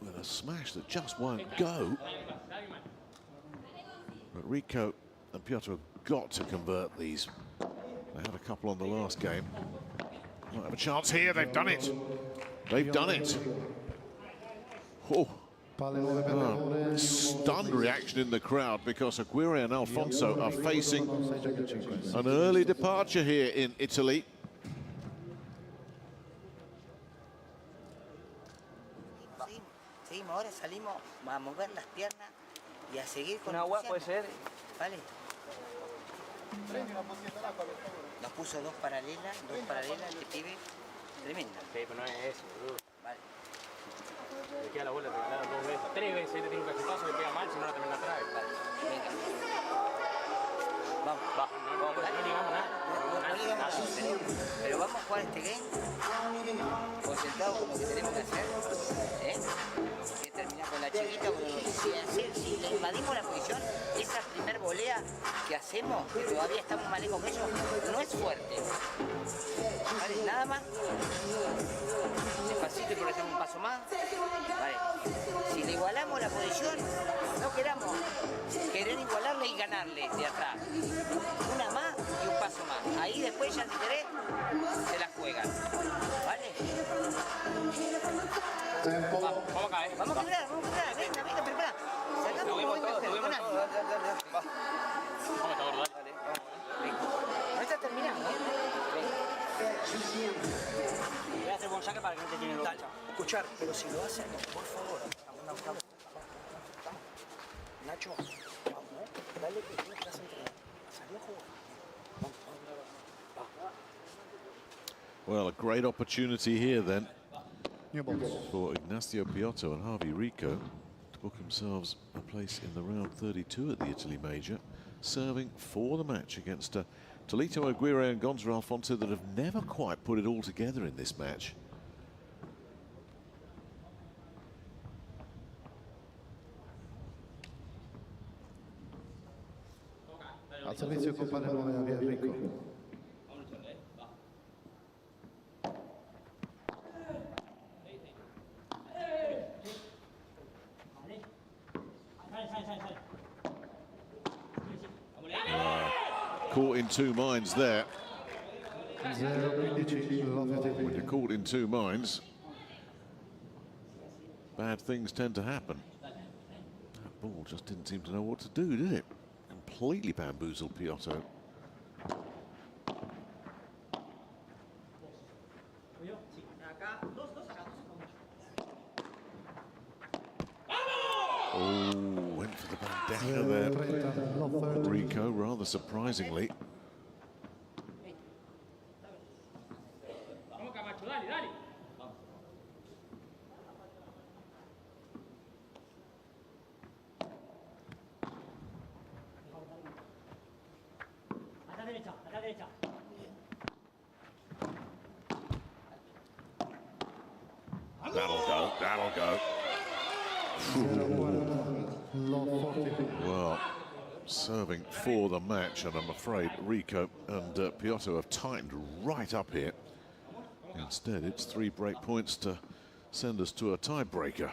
with a smash that just won't go. But Rico and Piotto have got to convert these. They had a couple on the last game. Might have a chance here. They've done it. They've done it. Oh. Stunned reaction in the crowd because Aguirre and Alfonso are facing an early departure here in Italy. Seguimos, ahora salimos a mover las piernas y a seguir con agua puede ser. Vale. Nos puso dos paralelas, este pibe. Tremenda. Sí, pero no es eso, boludo. Vale. Le queda la bola regalada 2 veces, 3 veces, le tiene un cachetazo, le pega mal, si no la también la trae. Vale, venga. Vamos. Va, no digamos nada. No digamos nada. Pero vamos a jugar este game concentrados con lo que tenemos que hacer. Que terminar con la chiquita, porque si le invadimos la posición, esa primer volea que hacemos, que todavía estamos más lejos que ellos, no es fuerte. Vale, nada más. Despacito y por ejemplo un paso más. Vale. Si le igualamos la posición, no queramos querer igualarle y ganarle de atrás. Una más y un paso más. Ahí después ya si querés, se la juegan. ¿Vale? Vamos acá, Vamos a quebrar, venga, prepara. Sacamos un movimiento con alguien. Vamos a gordo, dale. No está terminando, Voy a hacer buen saque para que no te tienen los Dale, escuchar, pero si lo hacen, por favor. Vamos. Nacho, vamos, dale que tienes que hacer entrenar. Salí a jugar. Well, a great opportunity here then for Ignacio Piotto and Javier Rico to book themselves a place in the round 32 at the Italy Major, serving for the match against Tolito Aguirre and Gonzalo Alfonso that have never quite put it all together in this match. Al servizio Campagnolo e Javier Rico. Caught in two minds there. When you're caught in two minds, bad things tend to happen. That ball just didn't seem to know what to do, did it? Completely bamboozled Piotto. Oh, went for the bandana there. Rico, rather surprisingly. That'll go. Well, serving for the match, and I'm afraid Rico and Piotto have tightened right up here. Instead, it's 3 break points to send us to a tiebreaker.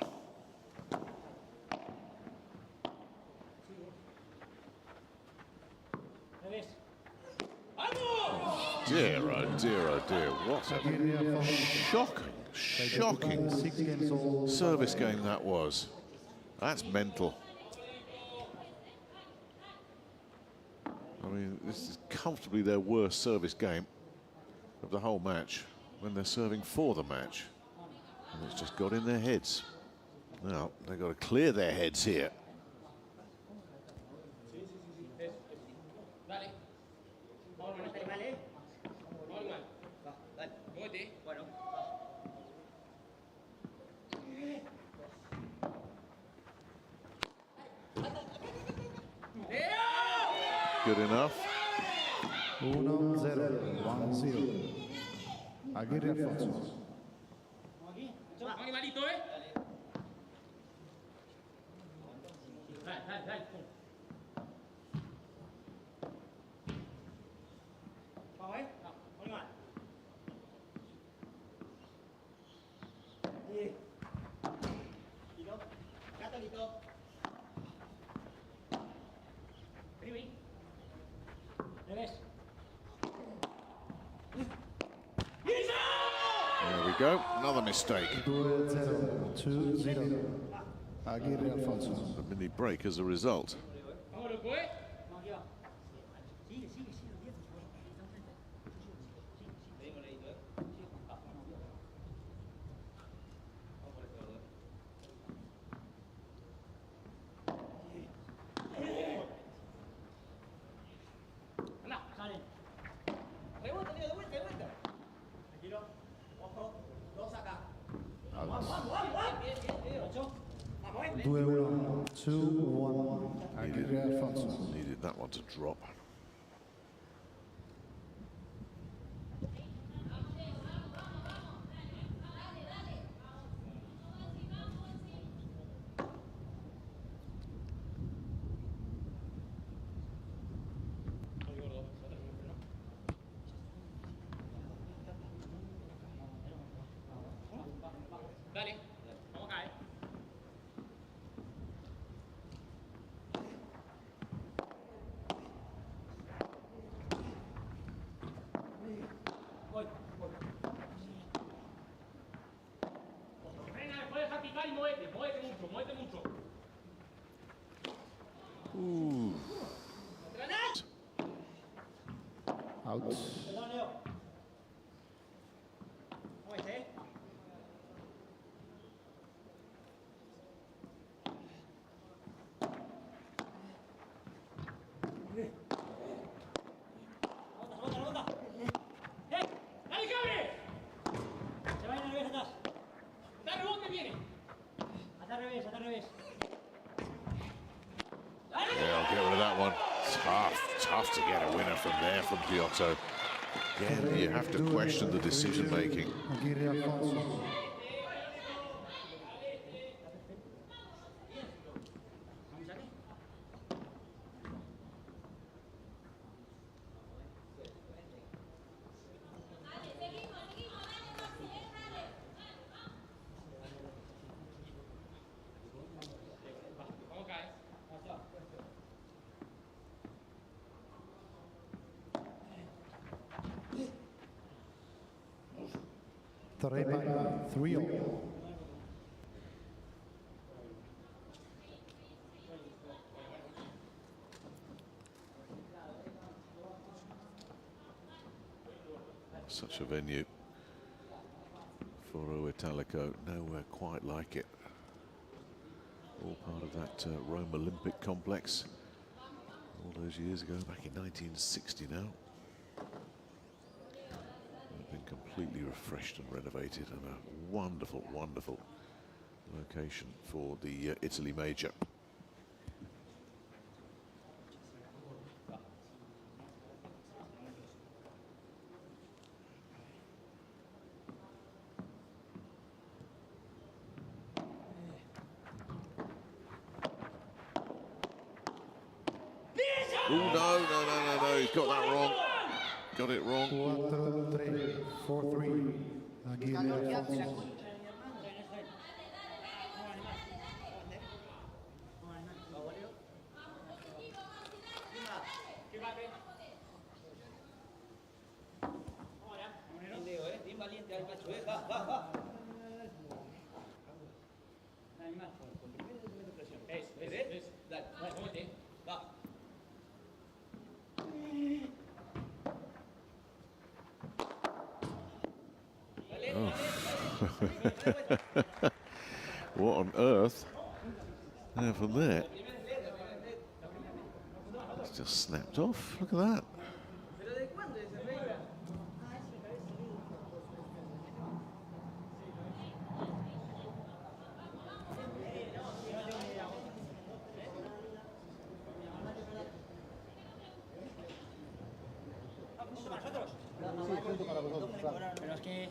Dear, oh dear, what a shocking service game that was. That's mental. I mean, this is comfortably their worst service game of the whole match when they're serving for the match. And it's just got in their heads. Now, they've got to clear their heads here. good enough. 1-0. 1-0. Aguirre, Alfonso. Vamos malito, ¿eh? Dale, dale, dale. Vamos, ¿eh? Vamos, mal. Listo. Gato, listo. Vení. Revés. There we go. Another mistake. 2-0. Aguirre, Alfonso. A mini break as a result. Vamos, loco, ¿eh? Vamos arriba. Sigue, sigue, sigue. Anda, salen. De vuelta, de vuelta, de vuelta. Tranquilo. Ojo. Dos acá. Vamos, vamos, vamos. Bien, bien, bien. 8. Vamos, 2-1. 2-1. Aguirre, Alfonso. Needed that one to drop. Dale. Vamos acá, Voy, voy. Frena, después deja picar y muévete, muévete mucho, muévete mucho. Out. Perdón, Leo. Muévete, ¡Dale, Gabriel! Se va a ir al revés atrás. ¡Da rebote, viene! Hasta al revés, hasta al revés. Yeah, I'll get rid of that one. Tough to get a winner from there from Piotto. Again, you have to question the decision making. Aguirre, Alfonso. Vamos acá, Trepa, 3-0. Such a venue. Foro Italico, nowhere quite like it. All part of that Rome Olympic complex all those years ago, back in 1960 now. They've been completely refreshed and renovated, and a wonderful, wonderful location for the Italy Major. Oh, no, he's got that wrong. Got it wrong. 4-3. 4-3. Aguirre, Alfonso. Bien valiente al macho, va, va, va. Es. Dale, muévete, va. What on earth? There from there. It's just snapped off. Look at that. Pero es que...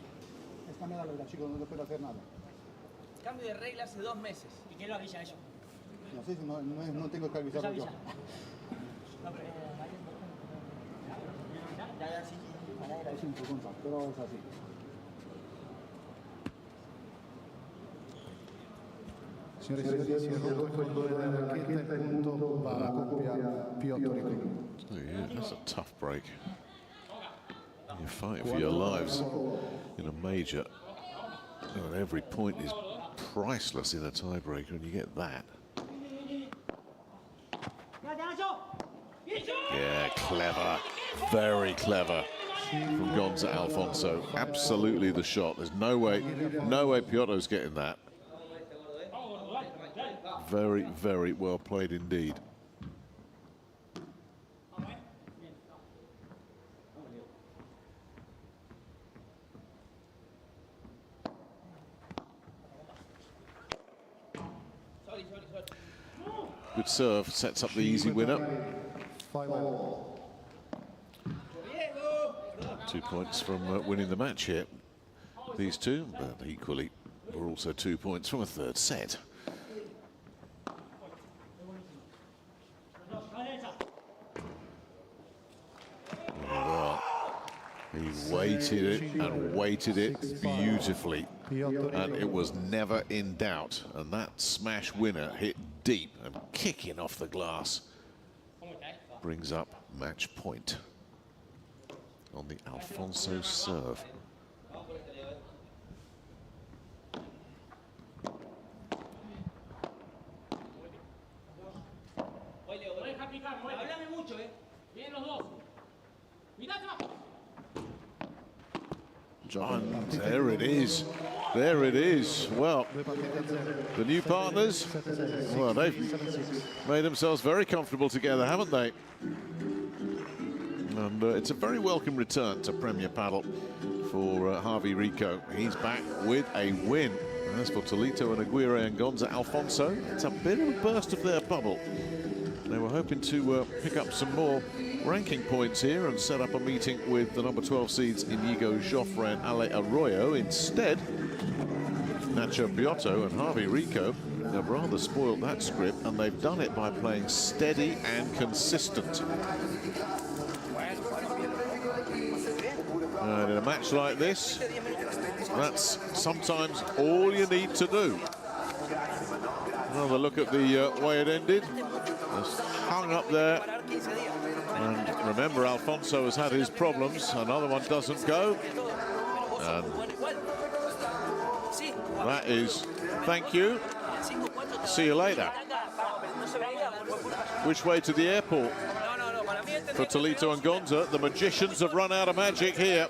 Esta me da la chico, no le puedo hacer nada. Cambio de regla hace 2 meses. ¿Y quién lo avisa eso? No sé, no tengo que avisarlo yo. No, pero... Ya, sí. Es un punto, pero es así. Signore e signori, si è rotto il colore della racchetta e punto per la coppia Piotto Rico. Oh, yeah, that's a tough break. You're fighting for your lives in a major. And every point is priceless in a tiebreaker, and you get that. Yeah, clever. Very clever from Gonzalo Alfonso. Absolutely the shot. There's no way Piotto's getting that. Very, very well played indeed. Good serve, sets up the easy winner. 2 points from winning the match here. These two, but equally, were also 2 points from a third set. Well, he waited it and waited it beautifully, and it was never in doubt. And that smash winner hit deep and kicking off the glass brings up match point on the Alfonso serve. John, there it is. There it is. Well, the new partners, well, they've made themselves very comfortable together, haven't they? And it's a very welcome return to Premier Padel for Javier Rico. He's back with a win. As for Tolito and Aguirre and Gonzalo Alfonso, it's a bit of a burst of their bubble. They were hoping to pick up some more ranking points here and set up a meeting with the number 12 seeds Inigo Joffre and Ale Arroyo. Instead, Nacho Piotto and Javier Rico have rather spoiled that script, and they've done it by playing steady and consistent. And in a match like this, that's sometimes all you need to do. Another look at the way it ended. It's hung up there. And remember, Alfonso has had his problems. Another one doesn't go. And that is thank you. See you later. Which way to the airport? For Tolito and Gonza, the magicians have run out of magic here.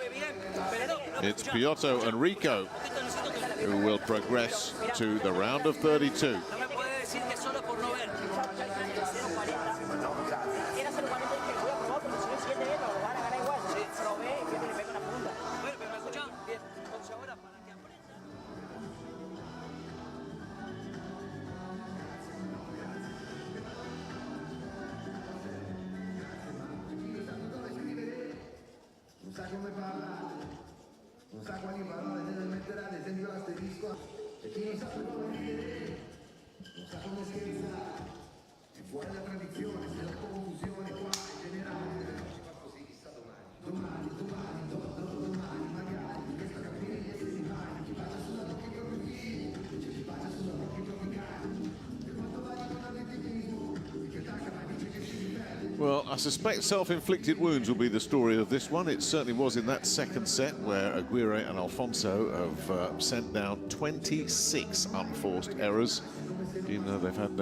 It's Piotto and Rico who will progress to the round of 32. Well, I suspect self-inflicted wounds will be the story of this one. It certainly was in that second set where Aguirre and Alfonso have sent down 26 unforced errors. Even though they've had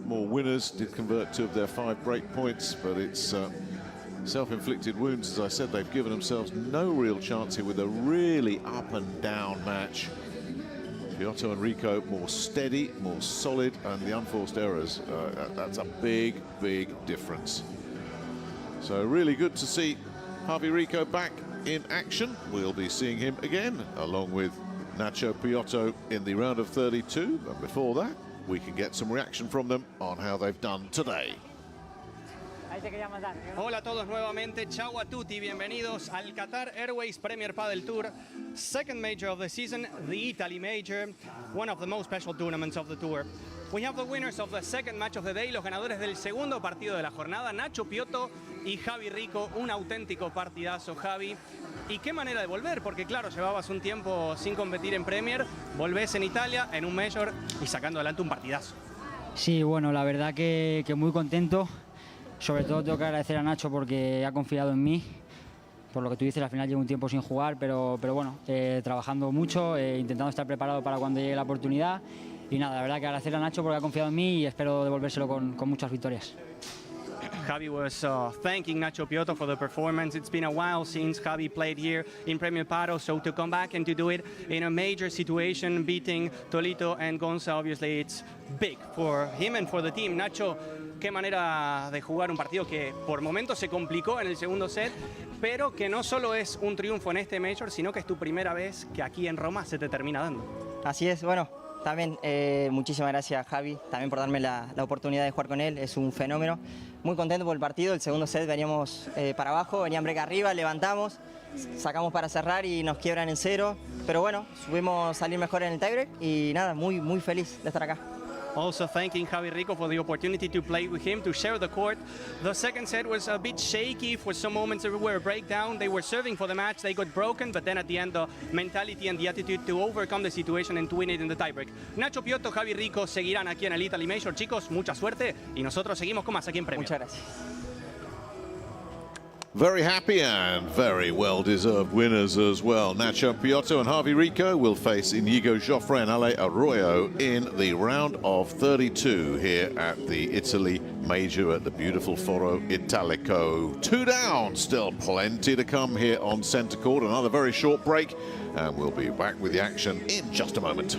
more winners, did convert 2 of their 5 break points, but it's self-inflicted wounds. As I said, they've given themselves no real chance here with a really up and down match. Piotto and Rico more steady, more solid, and the unforced errors, that's a big, big difference. So really good to see Javier Rico back in action. We'll be seeing him again, along with Nacho Piotto in the round of 32. But before that, we can get some reaction from them on how they've done today. Ahí te quería mandar. Hola a todos nuevamente, ciao a tutti, bienvenidos al Qatar Airways Premier Padel Tour, second major of the season, the Italy Major, one of the most special tournaments of the tour. We have the winners of the second match of the day, los ganadores del segundo partido de la jornada, Nacho Piotto y Javi Rico, un auténtico partidazo, Javi. Y qué manera de volver, porque claro, llevabas un tiempo sin competir en Premier, volvés en Italia, en un Major y sacando adelante un partidazo. Sí, bueno, la verdad que muy contento. Sobre todo tengo que agradecer a Nacho porque ha confiado en mí. Por lo que tú dices, al final llevo un tiempo sin jugar, pero bueno, trabajando mucho, intentando estar preparado para cuando llegue la oportunidad. Y nada, la verdad que agradecer a Nacho porque ha confiado en mí y espero devolvérselo con muchas victorias. Javi was thanking Nacho Piotto for the performance. It's been a while since Javi played here in Premier Padel, so to come back and to do it in a major situation, beating Tolito and Gonzalo, obviously it's big for him and for the team. Nacho, qué manera de jugar un partido que por momentos se complicó en el segundo set, pero que no solo es un triunfo en este major, sino que es tu primera vez que aquí en Roma se te termina dando. Así es, bueno, también muchísimas gracias Javi, también por darme la oportunidad de jugar con él, es un fenómeno. Muy contento por el partido, el segundo set veníamos para abajo, venían break arriba, levantamos, sacamos para cerrar y nos quiebran en cero, pero bueno, subimos salir mejor en el tiebreak y nada, muy feliz de estar acá. Also thanking Javier Rico for the opportunity to play with him, to share the court. The second set was a bit shaky. For some moments there were a breakdown. They were serving for the match. They got broken, but then at the end the mentality and the attitude to overcome the situation and to win it in the tiebreak. Nacho Piotto, Javier Rico seguirán aquí en el Italy Major. Chicos, mucha suerte y nosotros seguimos con más aquí en Premier. Muchas gracias. Very happy and very well-deserved winners as well. Nacho Piotto and Javi Rico will face Inigo Joffre and Ale Arroyo in the round of 32 here at the Italy Major at the beautiful Foro Italico. 2 down, still plenty to come here on centre court. Another very short break and we'll be back with the action in just a moment.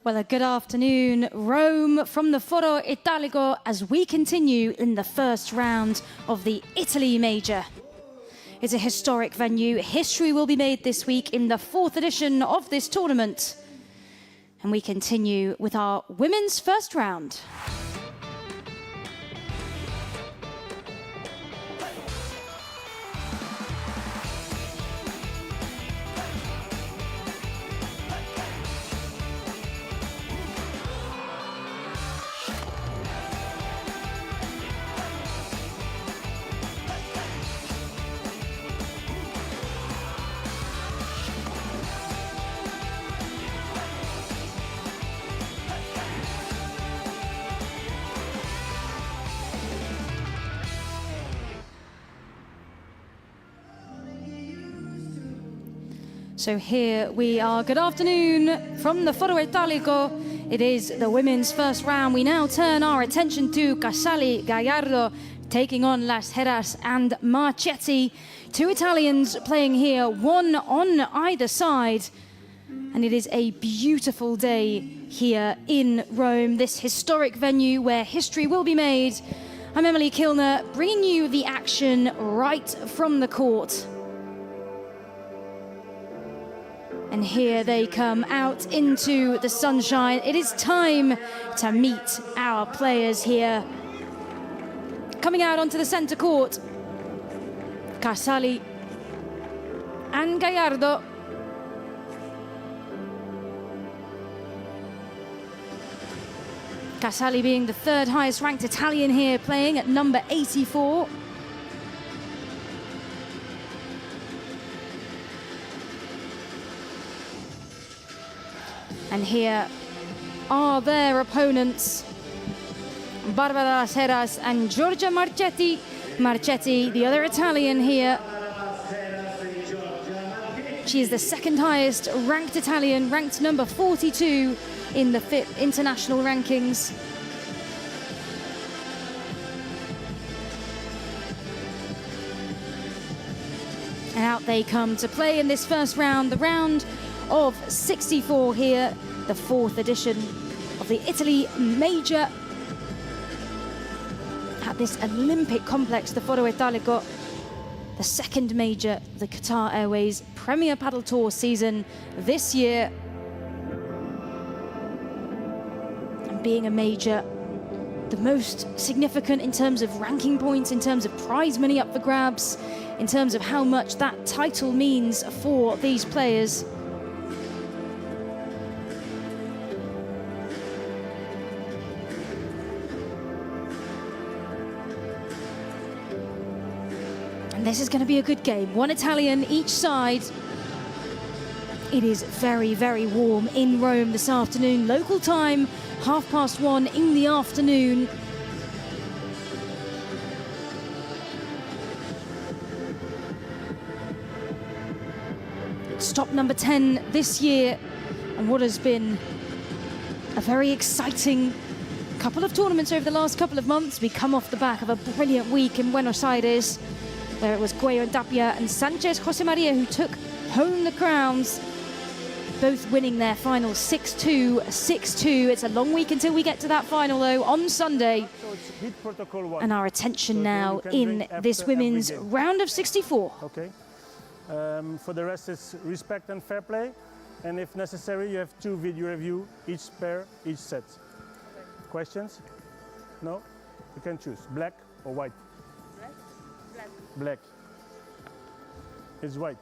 Well, a good afternoon, Rome, from the Foro Italico as we continue in the first round of the Italy Major. It's a historic venue. History will be made this week in the 4th edition of this tournament. And we continue with our women's first round. So here we are. Good afternoon from the Foro Italico. It is the women's first round. We now turn our attention to Casali, Gallardo, taking on Las Heras and Marchetti. 2 Italians playing here, one on either side. And it is a beautiful day here in Rome, this historic venue where history will be made. I'm Emily Kilner, bringing you the action right from the court. And here they come out into the sunshine. It is time to meet our players here. Coming out onto the center court, Casali and Gallardo. Casali being the 3rd highest ranked Italian here, playing at number 84. And here are their opponents, Barbara Las Heras and Giorgia Marchetti. Marchetti, the other Italian here. She is the 2nd highest ranked Italian, ranked number 42 in the FIP international rankings. And out they come to play in this first round, the round of 64 here, the 4th edition of the Italy Major at this Olympic complex, the Foro Italico, the 2nd major of the Qatar Airways Premier Padel Tour season this year. And being a major, the most significant in terms of ranking points, in terms of prize money up for grabs, in terms of how much that title means for these players. This is going to be a good game. 1 Italian each side. It is very, very warm in Rome this afternoon. Local time, 1:30 in the afternoon. Stop number 10 this year, and what has been a very exciting couple of tournaments over the last couple of months. We come off the back of a brilliant week in Buenos Aires, where it was Cuello and Tapia and Sanchez Jose Maria who took home the crowns, both winning their final 6-2, 6-2. It's a long week until we get to that final, though, on Sunday. And our attention now in this women's round of 64. Okay. For the rest, it's respect and fair play. And if necessary, you have 2 video review, each pair, each set. Questions? No? You can choose black or white. Black. It's white.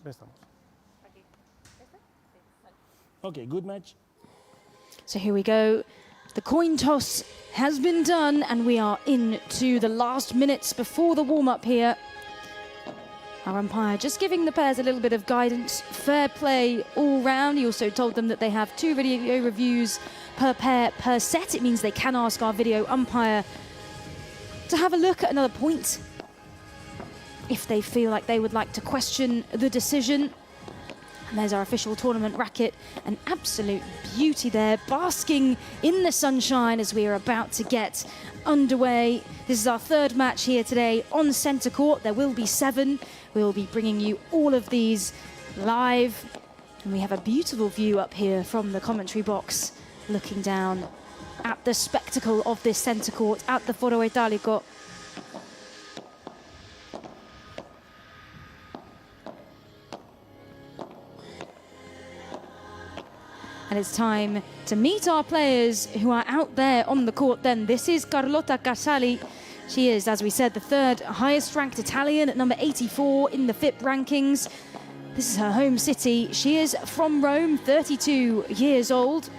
Restamos. Okay, good match. So here we go. The coin toss has been done, and we are into the last minutes before the warm-up here. Our umpire just giving the pairs a little bit of guidance. Fair play all round. He also told them that they have 2 video reviews per pair per set. It means they can ask our video umpire to have a look at another point if they feel like they would like to question the decision. And there's our official tournament racket. An absolute beauty there, basking in the sunshine as we are about to get underway. This is our third match here today on centre court. There will be 7. We will be bringing you all of these live. And we have a beautiful view up here from the commentary box, looking down at the spectacle of this centre court at the Foro Italico. And it's time to meet our players who are out there on the court then. This is Carlotta Casali. She is, as we said, the 3rd highest ranked Italian at number 84 in the FIP rankings. This is her home city. She is from Rome, 32 years old.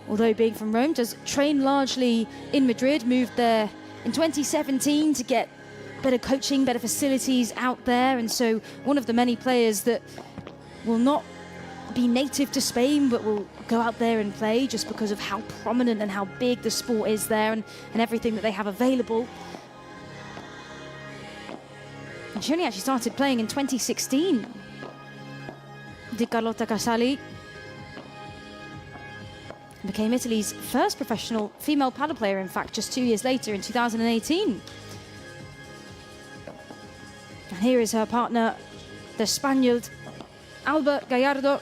Although being from Rome, does train largely in Madrid, moved there in 2017 to get better coaching, better facilities out there. And so one of the many players that will not be native to Spain, but will go out there and play just because of how prominent and how big the sport is there and everything that they have available. And she only actually started playing in 2016. Did Carlotta Casali. Became Italy's first professional female paddle player, in fact, just 2 years later in 2018. And here is her partner, the Spaniard, Alba Gallardo.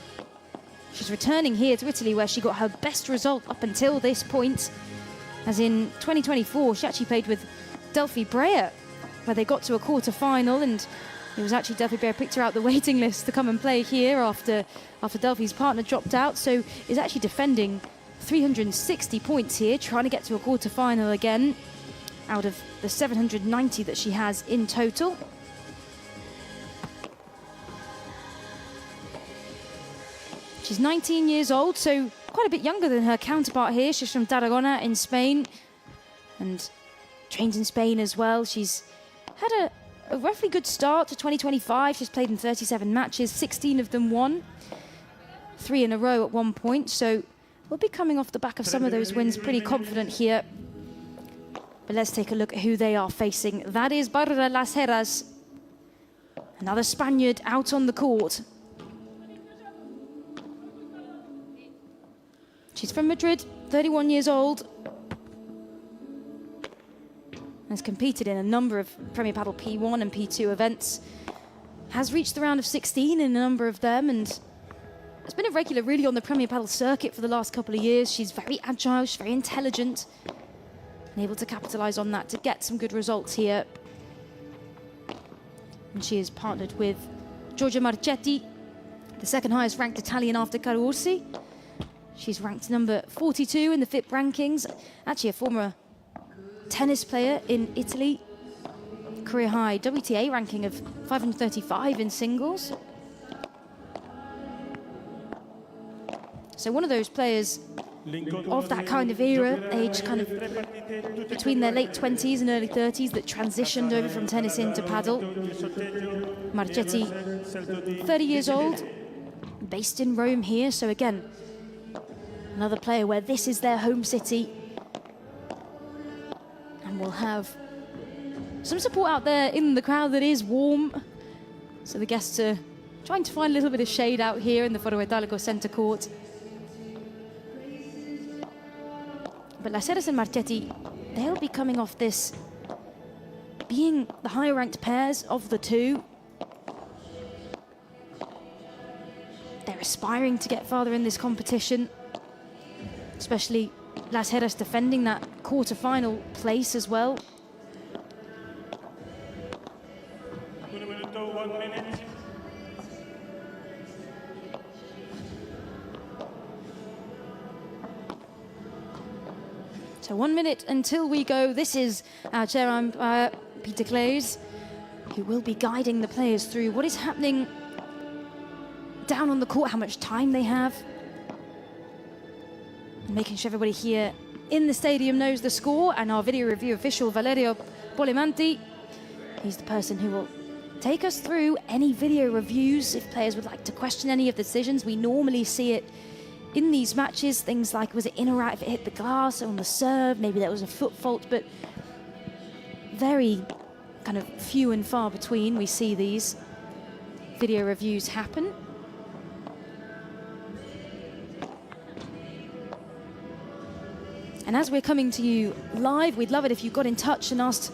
She's returning here to Italy where she got her best result up until this point. As in 2024, she actually played with Delphi Brea, where they got to a quarter-final, and it was actually Delphi Brea picked her out the waiting list to come and play here after Delphi's partner dropped out. So is actually defending 360 points here, trying to get to a quarter-final again out of the 790 that she has in total. She's 19 years old, so quite a bit younger than her counterpart here. She's from Tarragona in Spain and trains in Spain as well. She's had a roughly good start to 2025. She's played in 37 matches, 16 of them won, 3 in a row at one point. So we'll be coming off the back of some of those wins pretty confident here. But let's take a look at who they are facing. That is Bárbara Las Heras, another Spaniard out on the court. She's from Madrid, 31 years old. Has competed in a number of Premier Padel P1 and P2 events. Has reached the round of 16 in a number of them, and has been a regular really on the Premier Padel circuit for the last couple of years. She's very agile, she's very intelligent, and able to capitalize on that to get some good results here. And she is partnered with Giorgia Marchetti, the 2nd highest ranked Italian after Carusi. She's ranked number 42 in the FIP rankings. Actually a former tennis player in Italy. Career high WTA ranking of 535 in singles. So one of those players of that kind of era, age kind of between their late 20s and early 30s, that transitioned over from tennis into paddle. Marchetti, 30 years old, based in Rome here. So again, another player where this is their home city. And we'll have some support out there in the crowd that is warm. So the guests are trying to find a little bit of shade out here in the Foro Italico centre court. But Las Heras and Marchetti, they'll be coming off this being the higher ranked pairs of the two. They're aspiring to get farther in this competition, especially Las Heras defending that quarter-final place as well. So 1 minute until we go. This is our chair umpire, Peter Claes, who will be guiding the players through what is happening down on the court, how much time they have, and making sure everybody here in the stadium knows the score. And our video review official, Valerio Polimanti, he's the person who will take us through any video reviews if players would like to question any of the decisions. We normally see it in these matches, things like, was it in or out if it hit the glass on the serve, maybe that was a foot fault, but very kind of few and far between we see these. video reviews happen. And as we're coming to you live, we'd love it if you got in touch and asked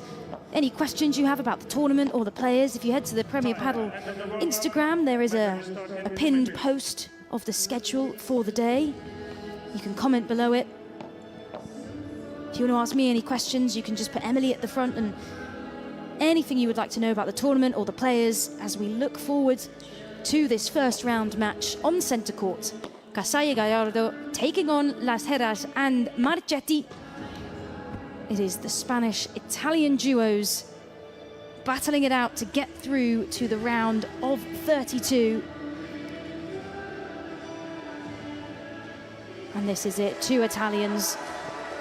any questions you have about the tournament or the players. If you head to the Premier Padel Instagram, there is a pinned post of the schedule for the day. You can comment below it. If you want to ask me any questions, you can just put Emily at the front, and anything you would like to know about the tournament or the players as we look forward to this first round match on centre court. Casali Gallardo taking on Las Heras and Marchetti. It is the Spanish-Italian duos battling it out to get through to the round of 32. And this is it, 2 Italians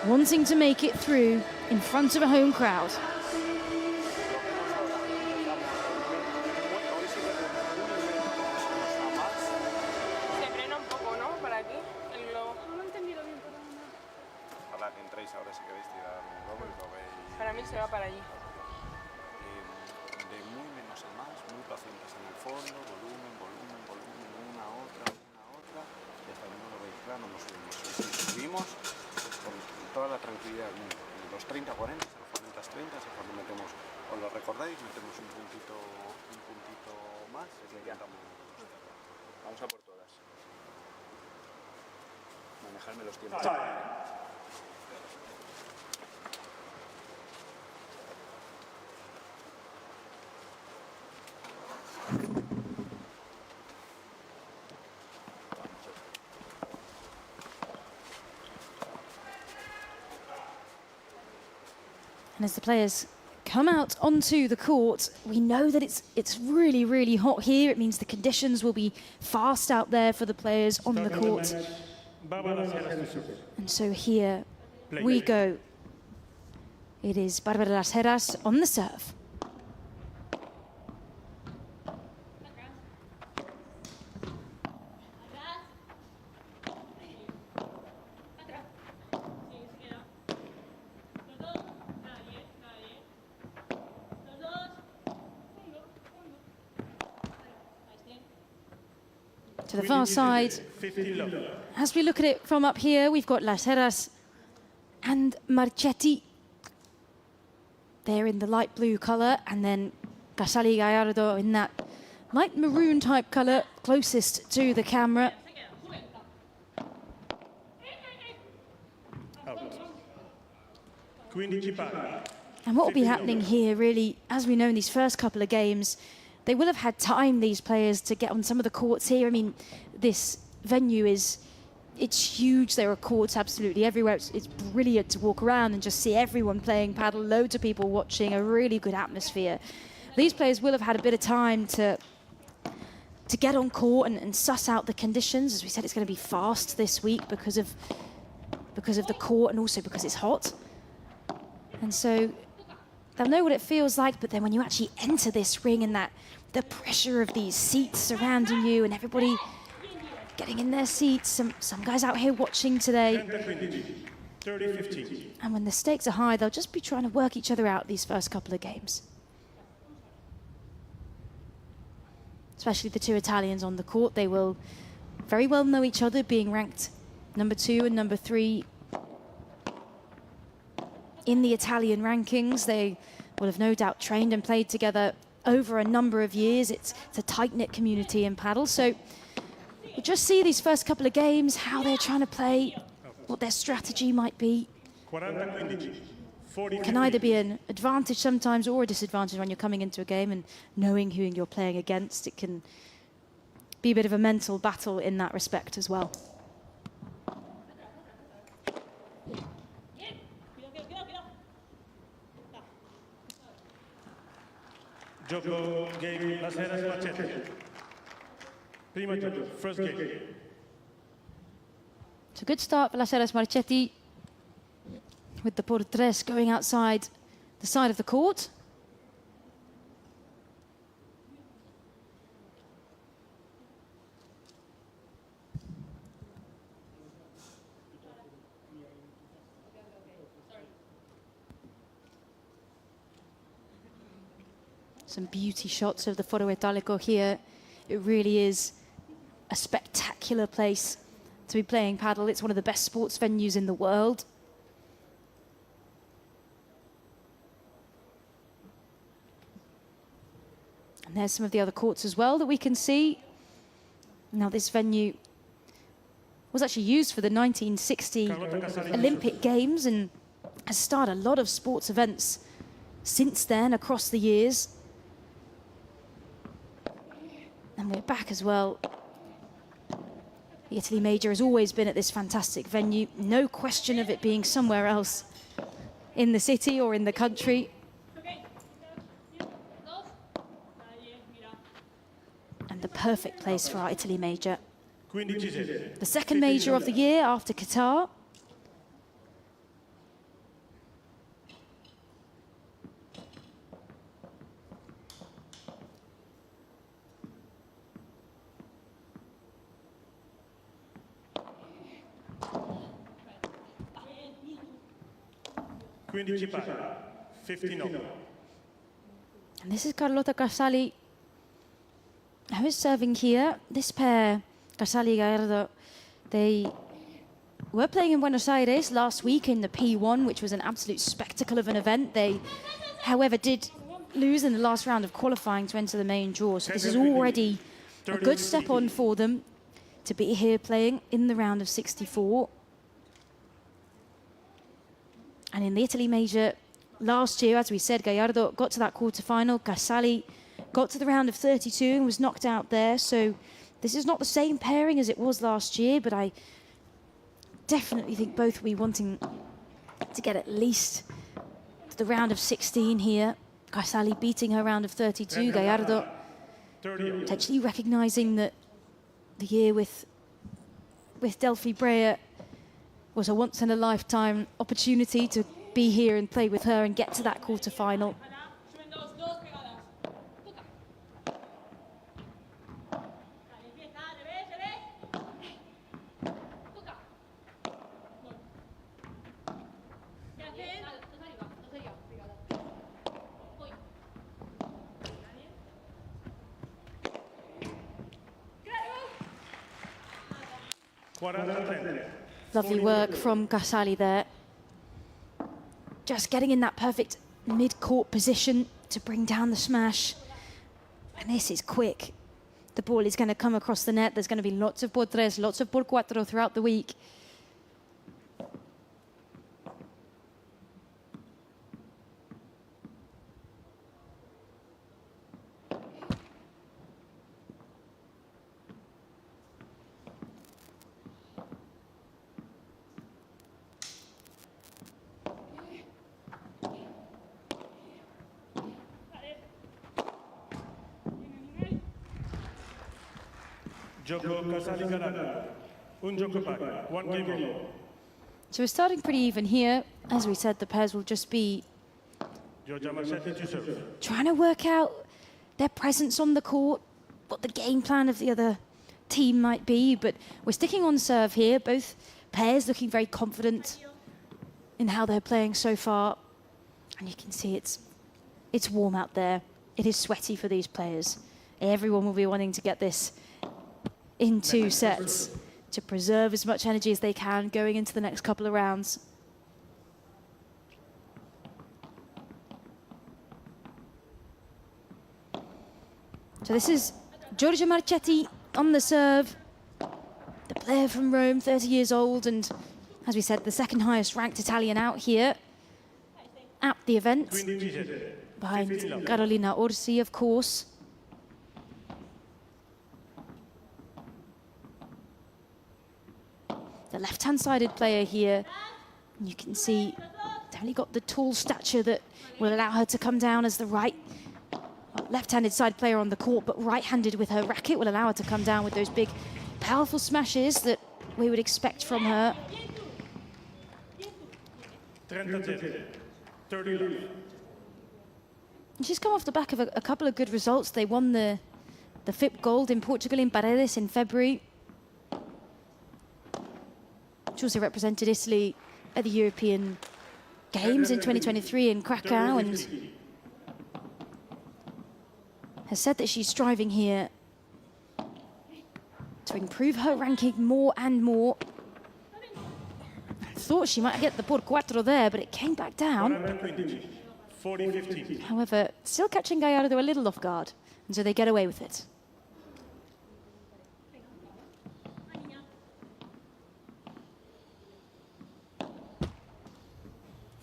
wanting to make it through in front of a home crowd. Para mí se va para allí. De muy menos a más, muy pacientes en el fondo, volumen, volumen, volumen, una, otra, y hasta que no lo veis claro, no subimos. Y si subimos, con toda la tranquilidad del mundo. Los 30-40, los 40-30, es cuando metemos, os lo recordáis, metemos un puntito más, y intentamos. Vamos a por todas. Manejarme los tiempos. And as the players come out onto the court, we know that it's really, really hot here. It means the conditions will be fast out there for the players on the court. And so here we go. It is Bárbara Las Heras on the serve. To the far side. As we look at it from up here, we've got Las Heras and Marchetti. They're in the light blue colour, and then Casali Gallardo in that light maroon type colour, closest to the camera. And what will be happening here, really, as we know in these first couple of games, they will have had time, these players, to get on some of the courts here. I mean, this venue it's huge. There are courts absolutely everywhere. It's brilliant to walk around and just see everyone playing paddle, loads of people watching, a really good atmosphere. These players will have had a bit of time to get on court and suss out the conditions. As we said, it's going to be fast this week because of the court and also because it's hot. And so they'll know what it feels like, but then when you actually enter this ring and the pressure of these seats surrounding you and everybody getting in their seats, some guys out here watching today. And when the stakes are high, they'll just be trying to work each other out these first couple of games. Especially the 2 Italians on the court. They will very well know each other, being ranked number 2 and number 3 in the Italian rankings. They will have no doubt trained and played together over a number of years. It's a tight-knit community in paddle. So we'll just see these first couple of games, how they're trying to play, what their strategy might be. It can either be an advantage sometimes or a disadvantage when you're coming into a game and knowing who you're playing against. It can be a bit of a mental battle in that respect as well. Gioco game, Las Heras Marchetti. Prima gioco, first game. It's a good start for Las Heras Marchetti, with the portres going outside the side of the court. Some beauty shots of the Foro Italico here It really is a spectacular place to be playing paddle. It's one of the best sports venues in the world. And there's some of the other courts as well that we can see. Now, this venue was actually used for the 1960 Olympic Games and has started a lot of sports events since then across the years. And we're back as well. The Italy Major has always been at this fantastic venue. No question of it being somewhere else in the city or in the country. And the perfect place for our Italy Major. The second major of the year after Qatar. And this is Carlotta Casali, who is serving here. This pair, Casali Gallardo, they were playing in Buenos Aires last week in the P1, which was an absolute spectacle of an event. They, however, did lose in the last round of qualifying to enter the main draw. So this is already a good step on for them to be here playing in the round of 64. And in the Italy Major last year, as we said, Gallardo got to that quarterfinal. Casali got to the round of 32 and was knocked out there. So this is not the same pairing as it was last year, but I definitely think both will be wanting to get at least to the round of 16 here. Casali beating her round of 32. Gallardo potentially recognising that the year with Delphi Brea was a once-in-a-lifetime opportunity to be here and play with her and get to that quarterfinal. Lovely work from Casali there. Just getting in that perfect mid-court position to bring down the smash. And this is quick. The ball is going to come across the net. There's going to be lots of por tres, lots of por cuatro throughout the week. So we're starting pretty even here. As we said, the pairs will just be trying to work out their presence on the court, what the game plan of the other team might be. But we're sticking on serve here. Both pairs looking very confident in how they're playing so far. And you can see it's warm out there. It is sweaty for these players. Everyone will be wanting to get this in 2 sets to preserve as much energy as they can going into the next couple of rounds. So this is Giorgia Marchetti on the serve, the player from Rome, 30 years old, and as we said, the second highest ranked Italian out here at the event, behind Carolina Orsi, of course. The left-hand-sided player here, you can see definitely got the tall stature that will allow her to come down as the left-handed side player on the court, but right-handed with her racket will allow her to come down with those big, powerful smashes that we would expect from her. And she's come off the back of a couple of good results. They won the FIP Gold in Portugal in Paredes in February. She also represented Italy at the European Games in 2023 in Krakow and has said that she's striving here to improve her ranking more and more. I thought she might get the por cuatro there, but it came back down. 40-15. However, still catching Gallardo a little off guard, and so they get away with it.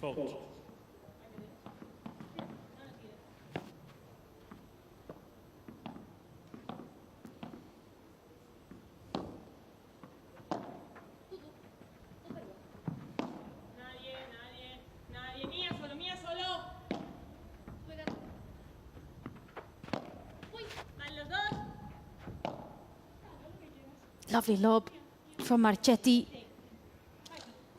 Fault. Lovely lob from Marchetti.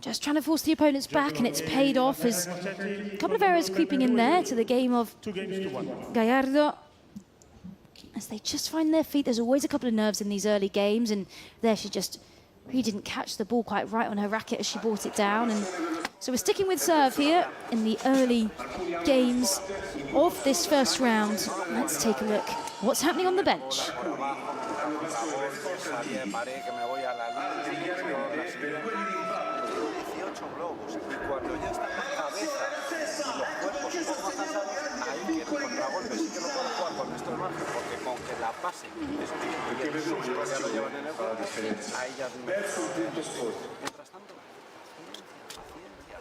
Just trying to force the opponents back, and it's paid off as a couple of errors creeping in there to the game of Gallardo. As they just find their feet, there's always a couple of nerves in these early games, and there she just really didn't catch the ball quite right on her racket as she brought it down. And so we're sticking with serve here in the early games of this first round. Let's take a look what's happening on the bench. Globos, y cuando ya está la cabeza y los cuerpos un poco cansados, ahí que el contragolpe sí que lo puede jugar con nuestro margen, porque con que la pase es muy bien, ya lo llevan en el juego, ahí ya mientras tanto, paciencia,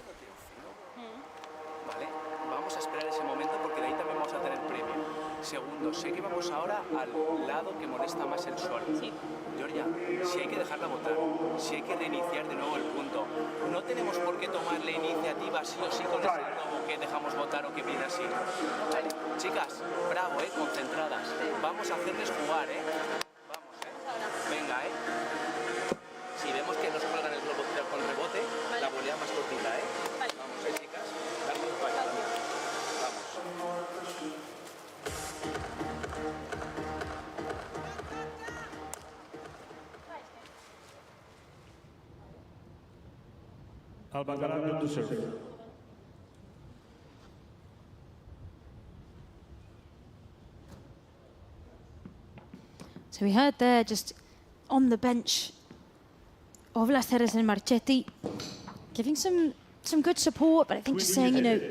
vale, vamos a esperar ese momento porque de ahí también vamos a tener premio. Segundo, sé que vamos ahora al lado que molesta más el sol. Sí. Giorgia, si hay que dejarla votar, si hay que reiniciar de nuevo el punto, no tenemos por qué tomar la iniciativa sí o sí con ese globo que dejamos votar o que pide así. Vale. Chicas, bravo, concentradas. Vamos a hacerles jugar, Vamos, Venga, Si vemos que nos juegan el globo con rebote, la volea más cortita, Vamos, chicas. Dale un paño. Vamos. Alba Gallardo to serve. So we heard there just on the bench of Las Heras and Marchetti giving some good support, but I think just saying, you know,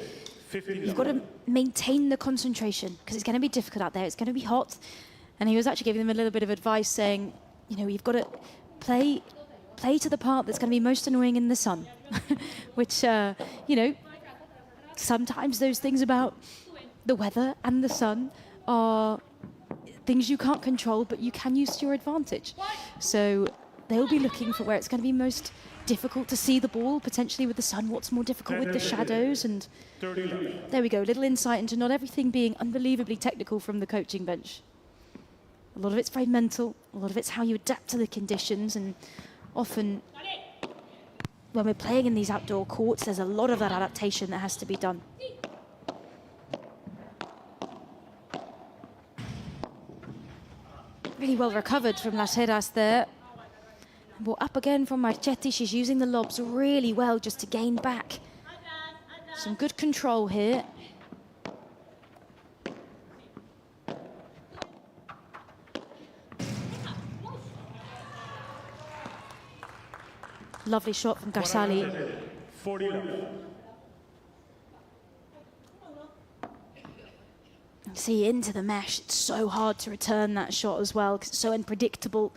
you've got to maintain the concentration because it's going to be difficult out there. It's going to be hot. And he was actually giving them a little bit of advice saying, you know, you've got to play to the part that's going to be most annoying in the sun, which, you know, sometimes those things about the weather and the sun are things you can't control, but you can use to your advantage. So they'll be looking for where it's going to be most difficult to see the ball, potentially with the sun, what's more difficult with the shadows. And there we go, a little insight into not everything being unbelievably technical from the coaching bench. A lot of it's very mental, a lot of it's how you adapt to the conditions, and often when we're playing in these outdoor courts, there's a lot of that adaptation that has to be done. Really well recovered from Las Heras there. Ball up again from Marchetti. She's using the lobs really well just to gain back. Some good control here. Lovely shot from Casali. 40 left. See, into the mesh. It's so hard to return that shot as well because it's so unpredictable.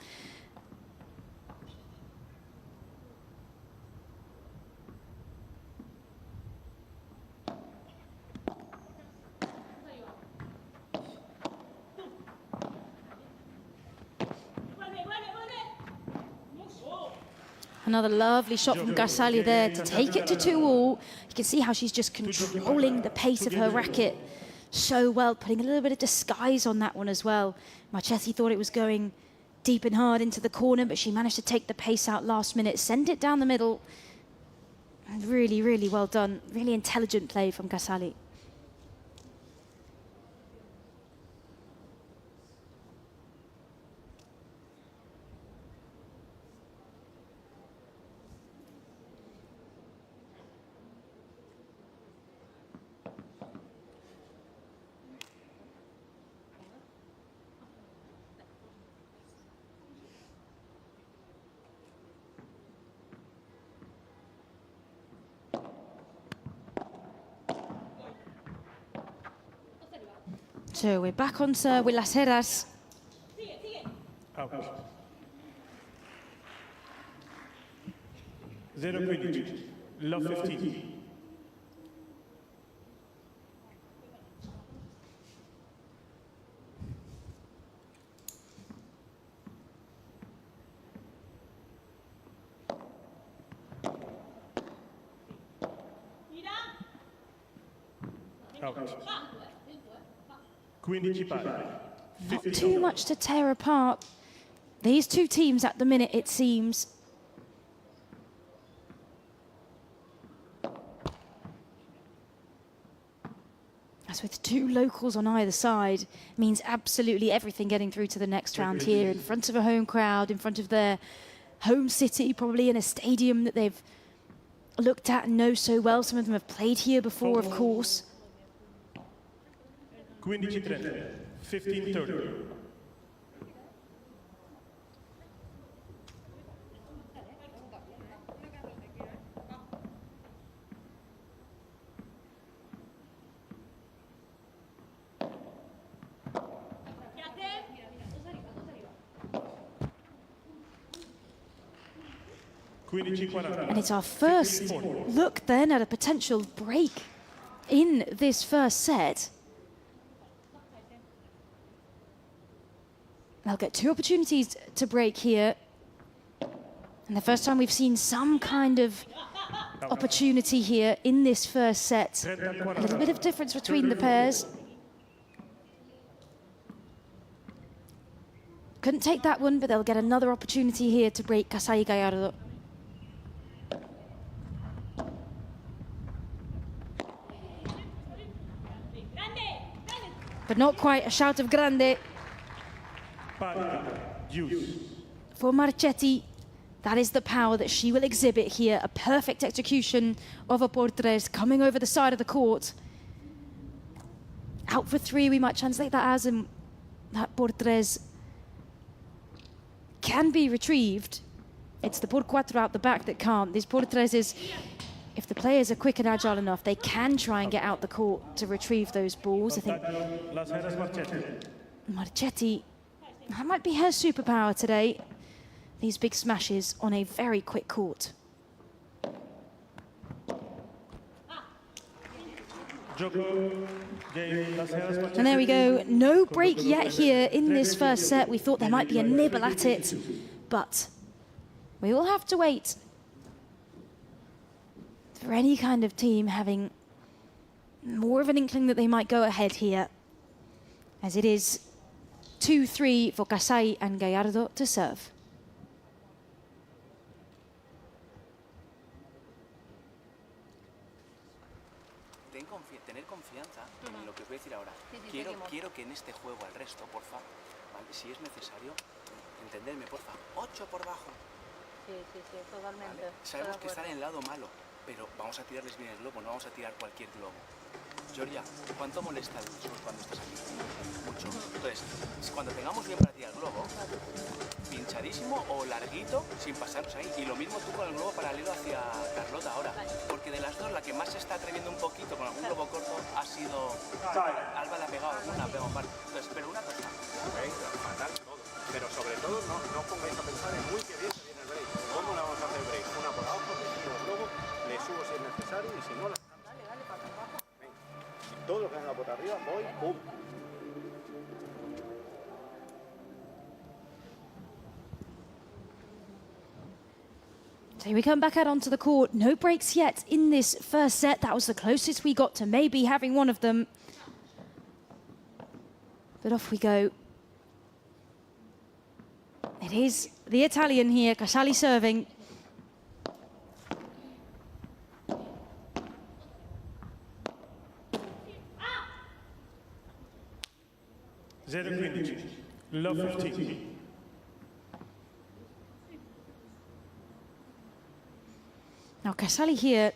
Another lovely shot from Casali there to take it to 2-all. You can see how she's just controlling the pace of her racket so well, putting a little bit of disguise on that one as well. Marchetti thought it was going deep and hard into the corner, but she managed to take the pace out last minute, send it down the middle. And really, really well done. Really intelligent play from Casali. So we're back on serve with las Heras. Out. 0-15. Love 15. Out. 15. Not too much to tear apart. These two teams at the minute, it seems. As with two locals on either side, means absolutely everything getting through to the next round here, in front of a home crowd, in front of their home city, probably in a stadium that they've looked at and know so well. Some of them have played here before, of course. 15-30. And it's our first look then at a potential break in this first set. They'll get two opportunities to break here. And the first time we've seen some kind of opportunity here in this first set. A little bit of difference between the pairs. Couldn't take that one, but they'll get another opportunity here to break Casali Gallardo. But not quite a shout of grande. For Marchetti, that is the power that she will exhibit here. A perfect execution of a Portres coming over the side of the court. Out for three, we might translate that as, and that Portres can be retrieved. It's the por cuatro out the back that can't. These Portreses, if the players are quick and agile enough, they can try and get out the court to retrieve those balls. I think Marchetti, that might be her superpower today. These big smashes on a very quick court. And there we go. No break yet here in this first set. We thought there might be a nibble at it, but we will have to wait for any kind of team having more of an inkling that they might go ahead here, as it is 2-3 for Casali and Gallardo to serve. Tener confianza en lo que os voy a decir ahora. Quiero que en este juego al resto, porfa, ¿vale? Si es necesario, entenderme, porfa, 8 por bajo. Sí, totalmente. ¿Vale? Sabemos que están en el lado malo, pero vamos a tirarles bien el globo, no vamos a tirar cualquier globo. Giorgia, ¿cuánto molesta el sur cuando estás aquí? Mucho. Entonces, cuando tengamos bien para tirar el globo, pinchadísimo o larguito, sin pasarnos ahí. Y lo mismo tú con el globo paralelo hacia Carlotta ahora. Porque de las dos, la que más se está atreviendo un poquito con algún globo corto ha sido... Alba le ha pegado alguna, pega un par. Entonces, pero una cosa... Fatal todo. Pero sobre todo, no pongáis a pensar en muy que bien se viene el break. ¿Cómo le vamos a hacer break? Una por abajo, le tiro el globo, le subo si es necesario y si no... Todo lo que venga por arriba, voy, pum. So we come back out onto the court. No breaks yet in this first set. That was the closest we got to maybe having one of them. But off we go. It is the Italian here, Casali serving. Love 15. Now Casali here,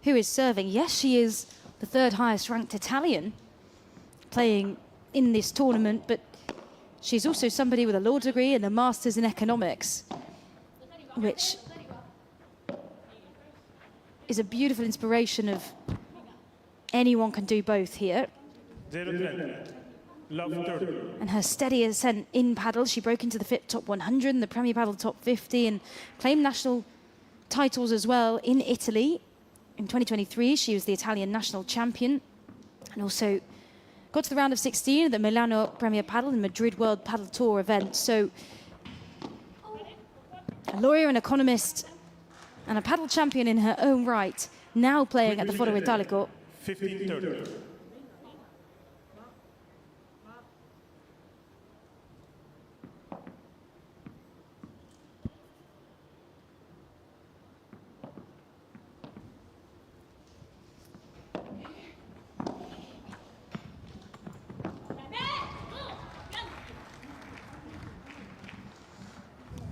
who is serving, yes, she is the third highest ranked Italian playing in this tournament, but she's also somebody with a law degree and a master's in economics, which is a beautiful inspiration of anyone can do both here. and her steady ascent in paddle. She broke into the FIP top 100 and the Premier Paddle top 50 and claimed national titles as well in Italy. In 2023, she was the Italian national champion and also got to the round of 16 at the Milano Premier Paddle and Madrid World Paddle Tour event. So a lawyer, an economist, and a paddle champion in her own right, now playing at the Foro Italico. 15-30.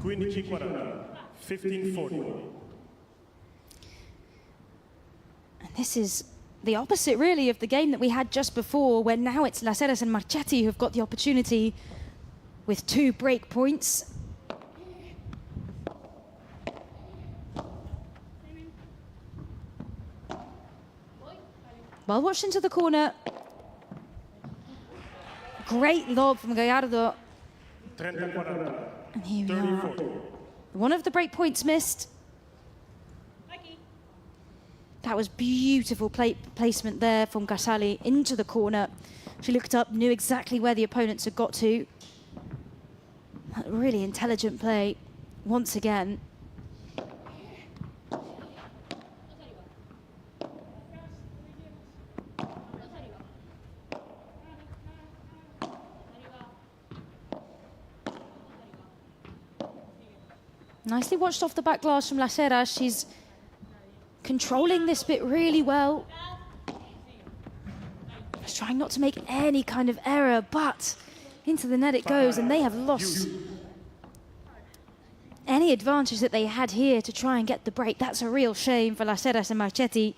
Queen 15-40. And this is the opposite, really, of the game that we had just before, where now it's Las Heras and Marchetti who've got the opportunity with 2 break points. Well watched into the corner. Great lob from Gallardo. 30-40. And here we are. One of the break points missed. That was beautiful placement there from Casali into the corner. She looked up, knew exactly where the opponents had got to. Really intelligent play once again. Nicely watched off the back glass from Las Heras. She's controlling this bit really well. Just trying not to make any kind of error, but into the net it goes, and they have lost any advantage that they had here to try and get the break. That's a real shame for Las Heras and Marchetti.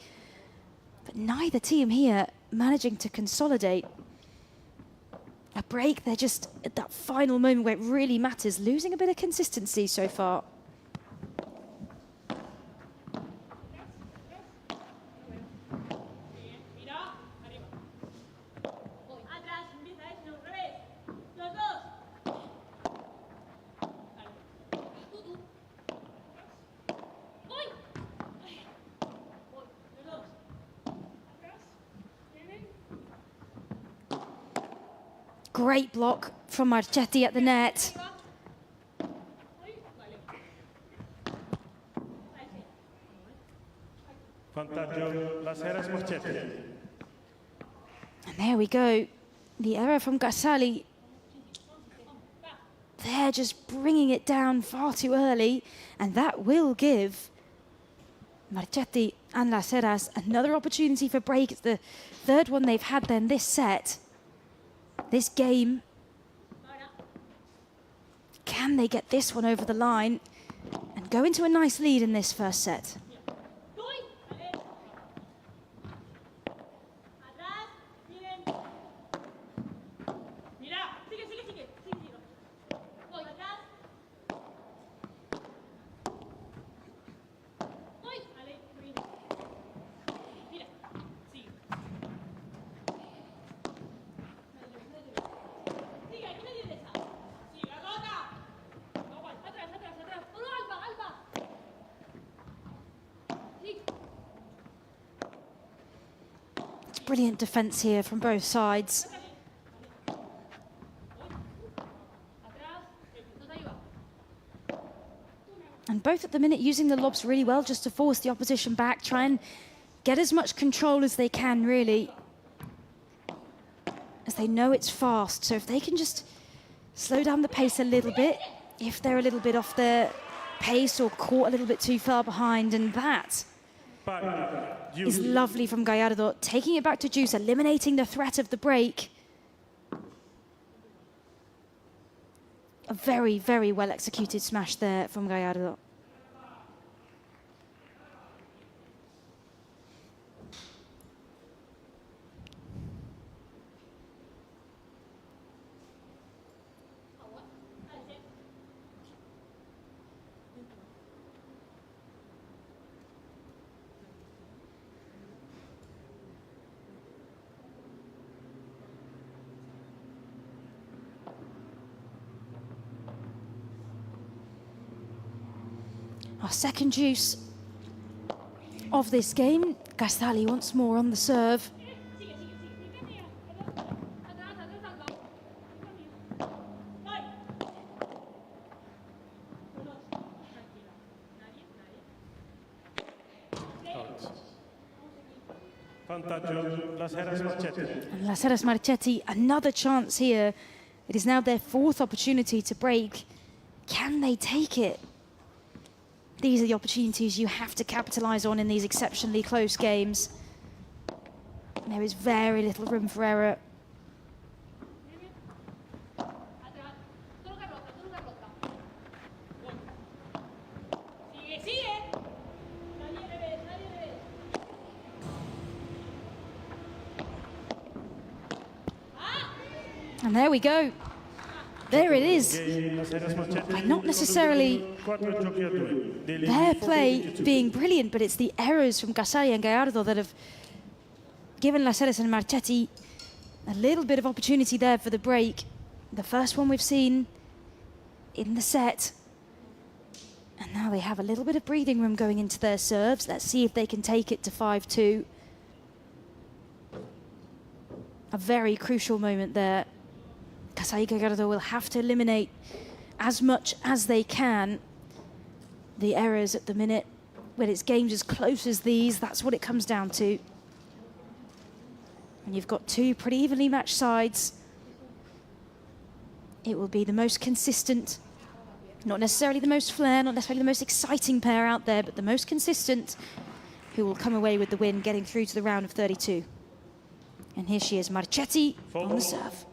But neither team here managing to consolidate a break. They're just at that final moment where it really matters, losing a bit of consistency so far. Great block from Marchetti at the net. Vantaggio Las Heras Marchetti. And there we go. The error from Casali. They're just bringing it down far too early. And that will give Marchetti and Las Heras another opportunity for break. It's the third one they've had then this set. This game. Can they get this one over the line and go into a nice lead in this first set? Brilliant defense here from both sides. And both at the minute using the lobs really well just to force the opposition back, try and get as much control as they can, really, as they know it's fast. So if they can just slow down the pace a little bit, if they're a little bit off their pace or caught a little bit too far behind, and that is lovely from Gallardo, taking it back to juice, eliminating the threat of the break. A very, very well executed smash there from Gallardo. Our second juice of this game. Casali once more on the serve. And Las Heras Marchetti, another chance here. It is now their fourth opportunity to break. Can they take it? These are the opportunities you have to capitalize on in these exceptionally close games. There is very little room for error. And there we go. There it is. Like not necessarily their play being brilliant, but it's the errors from Casali and Gallardo that have given Las Heras and Marchetti a little bit of opportunity there for the break. The first one we've seen in the set. And now they have a little bit of breathing room going into their serves. Let's see if they can take it to 5-2. A very crucial moment there. Casali Gallardo will have to eliminate as much as they can. The errors at the minute, when it's games as close as these, that's what it comes down to. And you've got two pretty evenly matched sides. It will be the most consistent, not necessarily the most flair, not necessarily the most exciting pair out there, but the most consistent who will come away with the win, getting through to the round of 32. And here she is, Marchetti on the serve.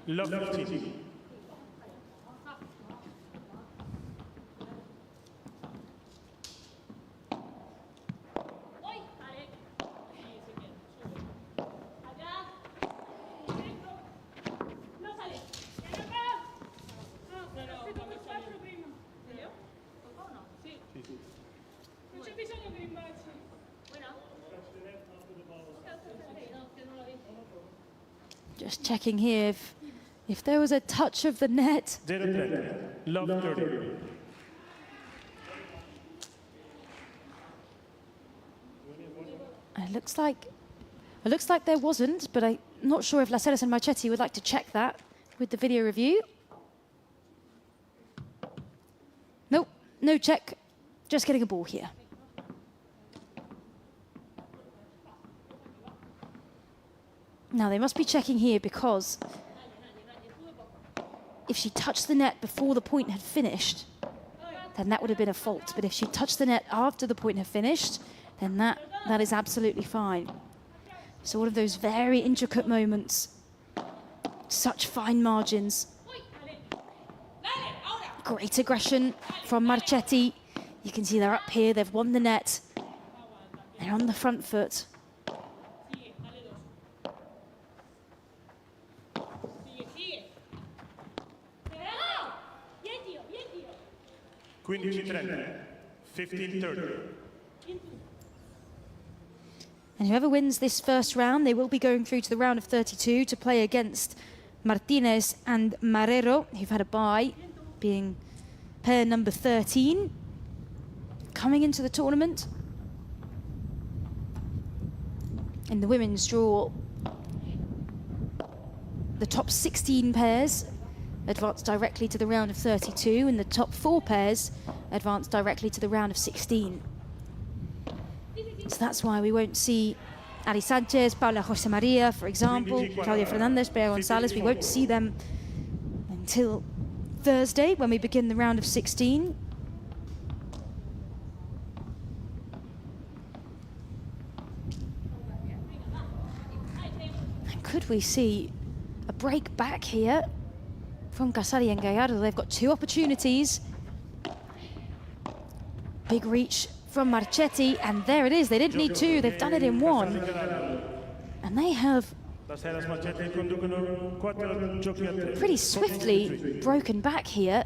Love 15. Just checking here if there was a touch of the net. Love 30. It looks like there wasn't, but I'm not sure if Las Heras and Marchetti would like to check that with the video review. Nope, no check. Just getting a ball here. Now, they must be checking here because if she touched the net before the point had finished, then that would have been a fault. But if she touched the net after the point had finished, then that is absolutely fine. So one of those very intricate moments, such fine margins. Great aggression from Marchetti. You can see they're up here, they've won the net. They're on the front foot. Queen 15-30. And whoever wins this first round, they will be going through to the round of 32 to play against Martinez and Marrero, who've had a bye, being pair number 13, coming into the tournament. In the women's draw, the top 16 pairs advance directly to the round of 32, and the top 4 pairs advance directly to the round of 16. So that's why we won't see Ari Sanchez, Paula Jose Maria, for example, Claudia Fernandez, Bea Gonzalez. We won't see them until Thursday when we begin the round of 16. And could we see a break back here from Casali and Gallardo? They've got 2 opportunities. Big reach from Marchetti, and there it is. They didn't need 2, they've done it in 1. And they have pretty swiftly broken back here.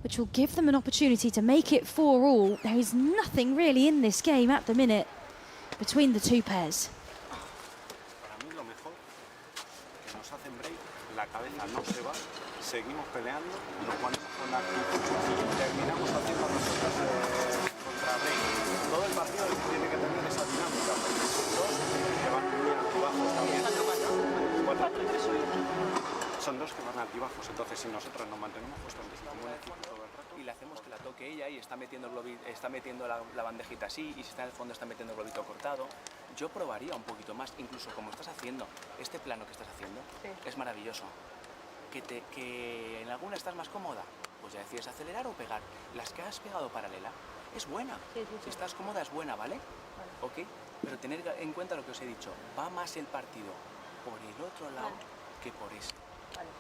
which will give them an opportunity to make it 4-all. There is nothing really in this game at the minute between the two pairs. Para mí lo mejor que nos hacen break, la cabeza no se va, seguimos peleando, nos ponemos con la actitud y terminamos haciendo nosotros contra break. Todo el partido tiene que tener esa dinámica. Dos que van muy altibajos también. Son dos que van altibajos, entonces si nosotros nos mantenemos puestos como un equipo todo el rato. Y le hacemos que la toque ella y está metiendo, está metiendo la bandejita así, y si está en el fondo está metiendo el globito cortado. Yo probaría un poquito más, incluso como estás haciendo, este plano que estás haciendo es maravilloso. Que en alguna estás más cómoda, pues ya decides acelerar o pegar. Las que has pegado paralela es buena. Si estás cómoda es buena, ¿vale? ¿Ok? Pero tener en cuenta lo que os he dicho, va más el partido por el otro lado que por ese.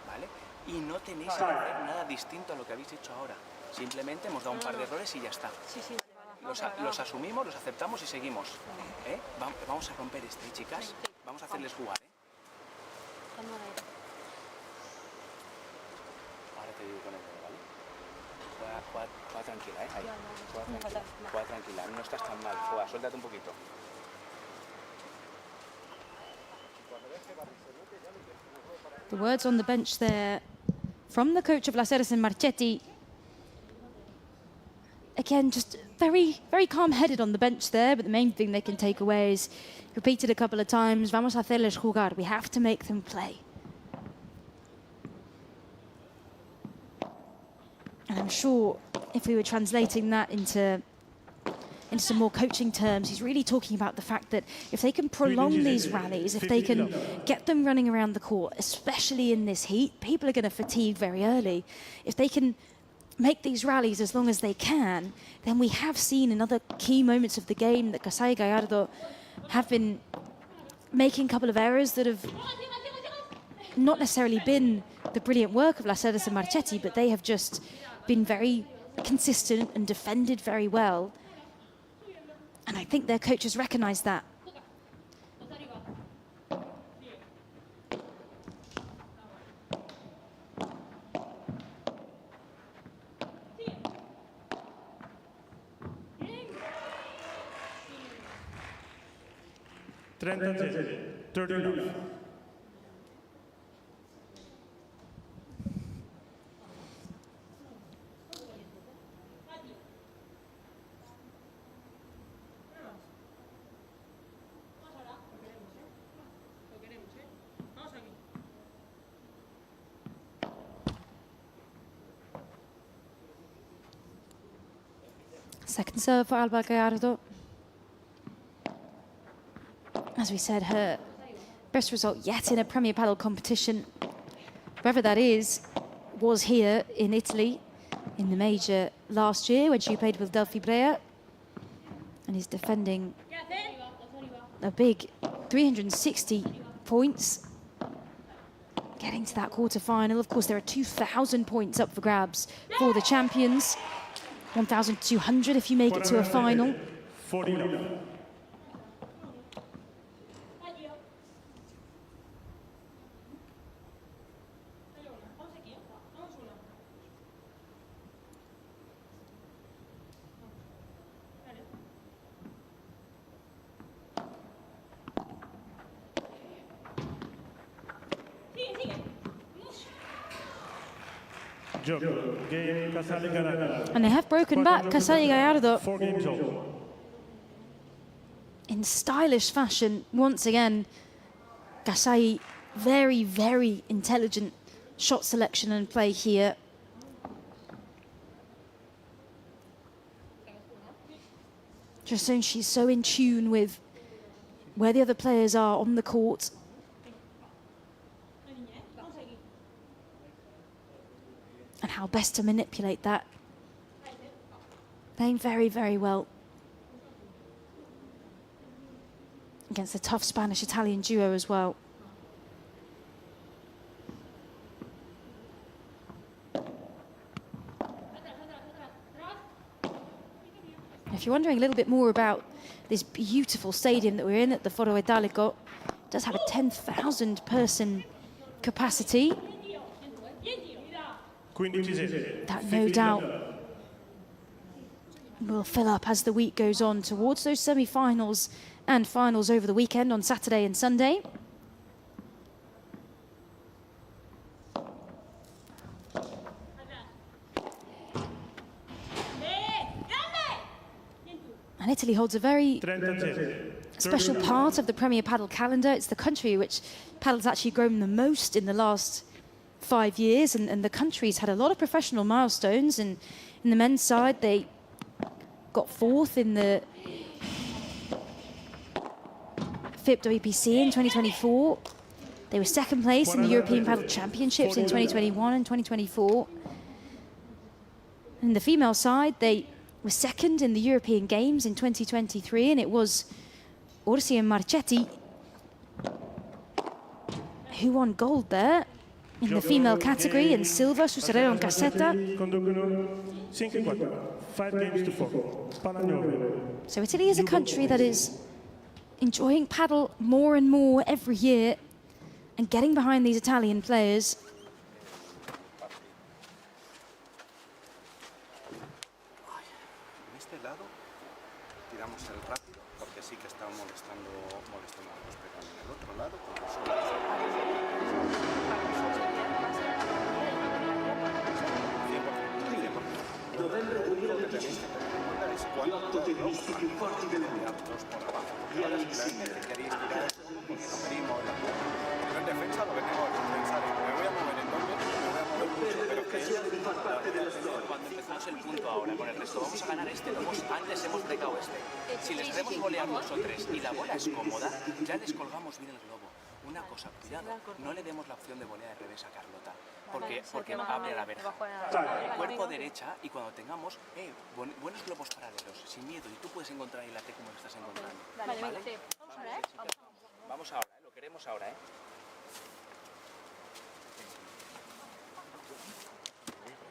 ¿Vale? Y no tenéis que hacer nada distinto a lo que habéis hecho ahora. Simplemente hemos dado un par de errores y ya está. Los asumimos, los aceptamos y seguimos. Vamos a romper este, chicas. Vamos a hacerles jugar. Ahora te digo con el dedo, ¿vale? Juega tranquila, ahí. Juega tranquila, no estás tan mal. Juega, suéltate un poquito. The words on the bench there from the coach of Las Heras and Marchetti. Again, just very, very calm-headed on the bench there, but the main thing they can take away is, repeated a couple of times, vamos a hacerles jugar. We have to make them play. And I'm sure if we were translating that into some more coaching terms, he's really talking about the fact that if they can prolong these rallies, if they can get them running around the court, especially in this heat, people are going to fatigue very early. If they can make these rallies as long as they can, then we have seen in other key moments of the game that Casali Gallardo have been making a couple of errors that have not necessarily been the brilliant work of Las Heras and Marchetti, but they have just been very consistent and defended very well. And I think their coaches recognise that. Second serve for Alba Gallardo. As we said, her best result yet in a Premier Padel competition, wherever that is, was here in Italy in the major last year when she played with Delphi Brea, and is defending a big 360 points, getting to that quarter-final. Of course, there are 2,000 points up for grabs for the champions. 1,200 if you make it to a final. And they have broken back Casali Gallardo in stylish fashion. Once again, Casali, very, very intelligent shot selection and play here. Just so she's so in tune with where the other players are on the court. And how best to manipulate that. Playing very, very well against a tough Spanish-Italian duo as well. If you're wondering a little bit more about this beautiful stadium that we're in at the Foro Italico, it does have a 10,000 person capacity. that no doubt will fill up as the week goes on towards those semi-finals and finals over the weekend on Saturday and Sunday. And Italy holds a very special part of the Premier Padel calendar. It's the country which padel's actually grown the most in the last 5 years, and the country's had a lot of professional milestones. And in the men's side, they got 4th in the FIP WPC in 2024. They were 2nd place in the European Padel Championships in 2021 and 2024. In the female side, they were 2nd in the European Games in 2023, and it was Orsi and Marchetti who won gold there in the female category, and silver, Suserero and Cassetta. 5 games to 4. So Italy is a country that is enjoying padel more and more every year and getting behind these Italian players. En este lado tiramos el rápido porque sí que está molestando a los, pero en el otro lado como son Piotto tennisti più forti del mondo. y ahora si queréis tirar porque no pedimos yo en defensa lo que tengo que pensar es me voy a mover en doble, me voy a mover mucho, pero que cuando empezamos el punto ahora con el resto vamos a ganar este, antes hemos pecado este. Si les queremos volear nosotros y la bola es cómoda, ya les colgamos bien el globo. Una cosa, cuidado, no le demos la opción de volea de revés a Carlotta, porque abre la verja. Cuerpo derecha, y cuando tengamos buenos globos paralelos, sin miedo, y tú puedes encontrar ahí la T como lo estás encontrando. ¿Vale? Vamos ahora, lo queremos ahora,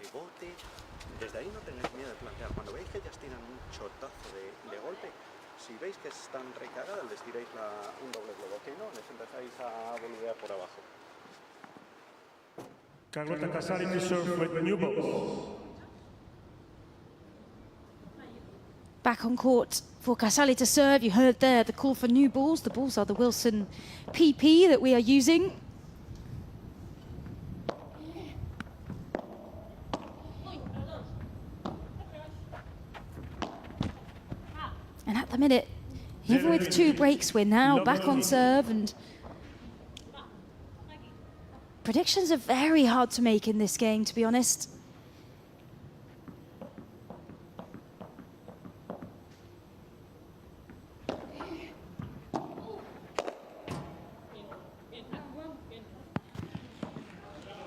Rebote, desde ahí no tenéis miedo de plantear. Cuando veis que ellas tiran un chotazo de golpe, si veis que están recagadas, les tiráis un doble globo, que no, les empezáis a boludear por abajo. Carlotta Casali to serve with new balls. Back on court for Casali to serve. You heard there the call for new balls. The balls are the Wilson PP that we are using. And at the minute, even with 2 breaks, we're now back on serve, and predictions are very hard to make in this game, to be honest.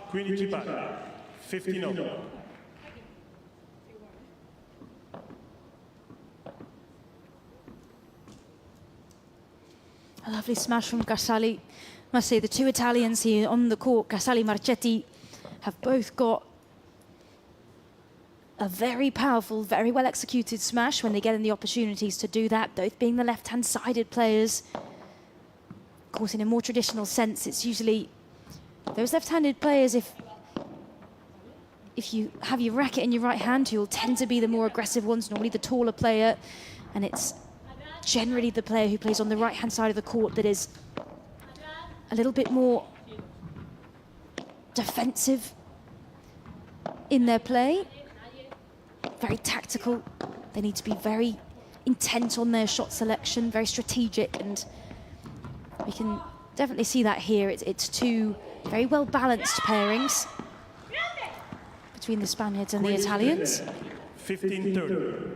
Quindi 15-0. A lovely smash from Casali. Must say the 2 Italians here on the court, Casali, Marchetti, have both got a very powerful, very well executed smash when they get in the opportunities to do that, both being the left-hand sided players. Of course, in a more traditional sense, it's usually those left-handed players, if you have your racket in your right hand, you'll tend to be the more aggressive ones, normally the taller player, and it's generally the player who plays on the right-hand side of the court that is a little bit more defensive in their play, very tactical. They need to be very intent on their shot selection, very strategic, and we can definitely see that here. It's 2 very well-balanced pairings between the Spaniards and the Italians. 15-30.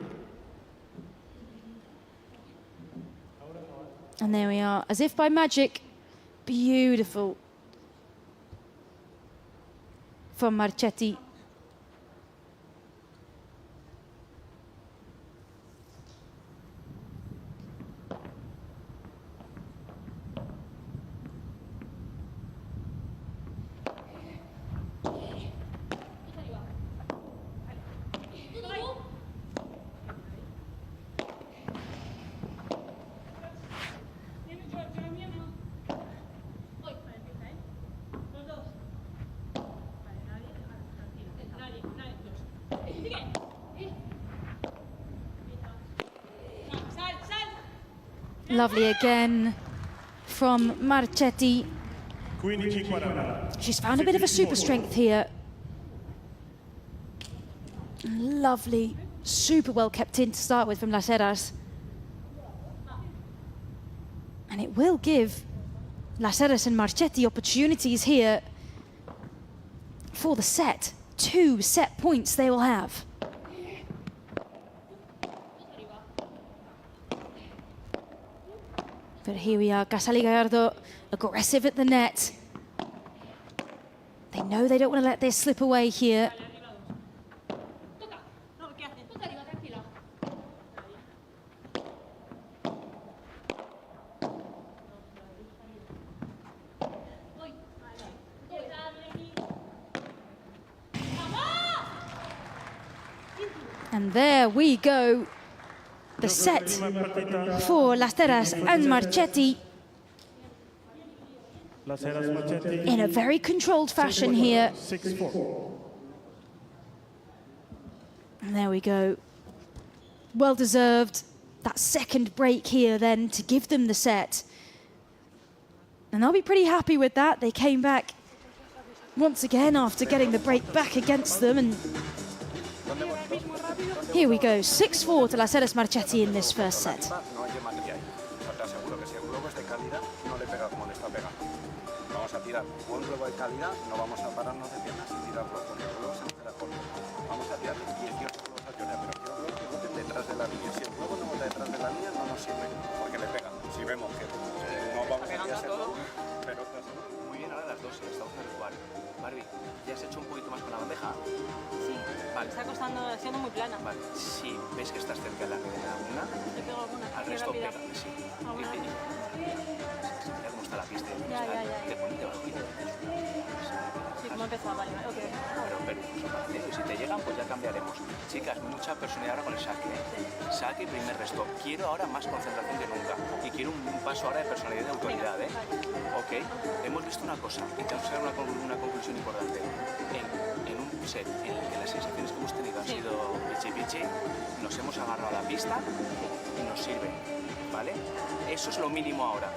And there we are, as if by magic, beautiful from Marchetti. Lovely again from Marchetti. She's found a bit of a super strength here. Lovely, super well kept in to start with from Las Heras. And it will give Las Heras and Marchetti opportunities here for the set. 2 set points they will have. But here we are, Casali Gallardo aggressive at the net. They know they don't want to let this slip away here. And there we go. The set for Las Heras and Marchetti in a very controlled fashion here. And there we go. Well deserved. That second break here then to give them the set. And they'll be pretty happy with that. They came back once again after getting the break back against them. And here we go, 6-4 to Las Heras Marchetti in this first set. Vamos a tirar buen globo de calidad, no vamos a pararnos de piernas y tirarlo, porque el globo se nos queda corto. Vamos a tirar 18 globos a Giorgia, pero quiero globos que boten detrás de la línea. Si el globo no bota detrás de la línea, no nos sirve, porque le pegan. Si vemos que no vamos a tirar todo, pero muy bien ahora las dos, estamos igual. Barbie, ¿ya has hecho un poquito más con la bandeja? Sí, vale. Está costando, siendo muy plana. Vale, si ves que estás cerca de la cadena alguna, le pego alguna, al resto pega, sí. Mira cómo está la pista. Te pones debajo y te metes. Sí, como empezó, vale, ok. Pero si te llegan, pues ya cambiaremos. Chicas, mucha personalidad ahora con el saque. Saque y primer resto. Quiero ahora más concentración que nunca. Y quiero un paso ahora de personalidad y de autoridad, ¿eh? Ok, hemos visto una cosa y tenemos que sacar una conclusión importante. En un set en el que las sensaciones que hemos tenido han sido pichi-pichi, nos hemos agarrado a la pista y nos sirve, ¿vale? Eso es lo mínimo ahora.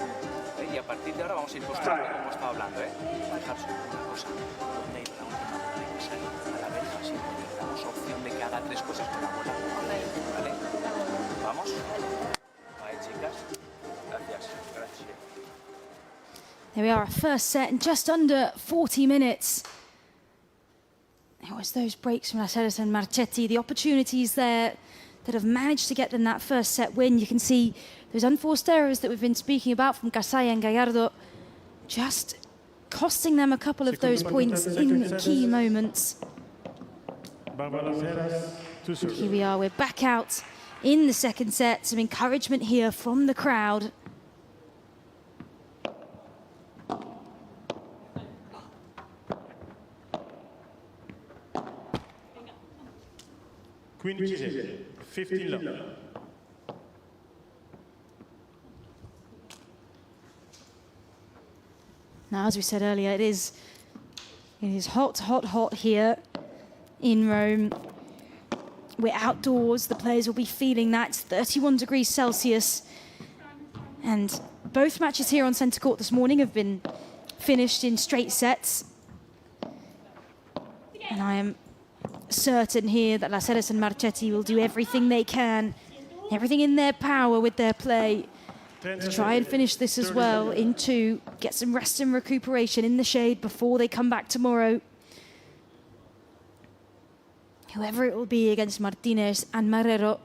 Y a partir de ahora vamos a ir construyendo como estaba hablando, ¿eh? Fijaros una cosa, ¿dónde ir la última bola de Casali? A la verja, siempre le damos opción de que haga 3 cosas con la bola, ¿vale? ¿Vamos? Vale, chicas. Gracias. Gracias. There we are, our first set in just under 40 minutes. It was those breaks from Las Heras and Marchetti, the opportunities there that have managed to get them that first set win. You can see those unforced errors that we've been speaking about from Casali and Gallardo, just costing them a couple of those points in key moments. And here we are, we're back out in the second set. Some encouragement here from the crowd. Queen 15 love. Now, as we said earlier, it is hot, hot, hot here in Rome. We're outdoors, the players will be feeling that. It's 31 degrees Celsius. And both matches here on centre court this morning have been finished in straight sets. And I am certain here that Las Heras and Marchetti will do everything they can, everything in their power with their play to try and finish this as well in 2, get some rest and recuperation in the shade before they come back tomorrow. Whoever it will be against Martinez and Marrero.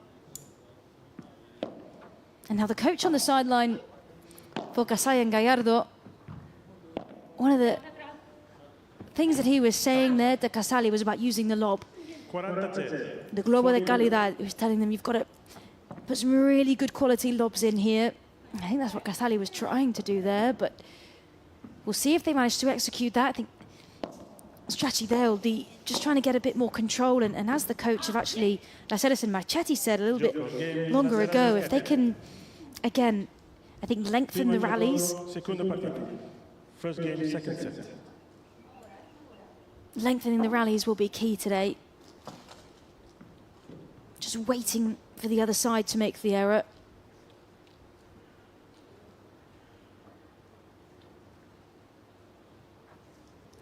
And now the coach on the sideline for Casali and Gallardo, one of the things that he was saying there to Casali was about using the lob. The globo de calidad. He was telling them you've got to put some really good quality lobs in here. I think that's what Casali was trying to do there, but we'll see if they manage to execute that. I think the strategy there will be just trying to get a bit more control, and as the coach of actually Las Heras and Marchetti said a little bit longer ago, if they can, again, I think lengthen the rallies. First game, second set. Lengthening the rallies will be key today. just waiting for the other side to make the error.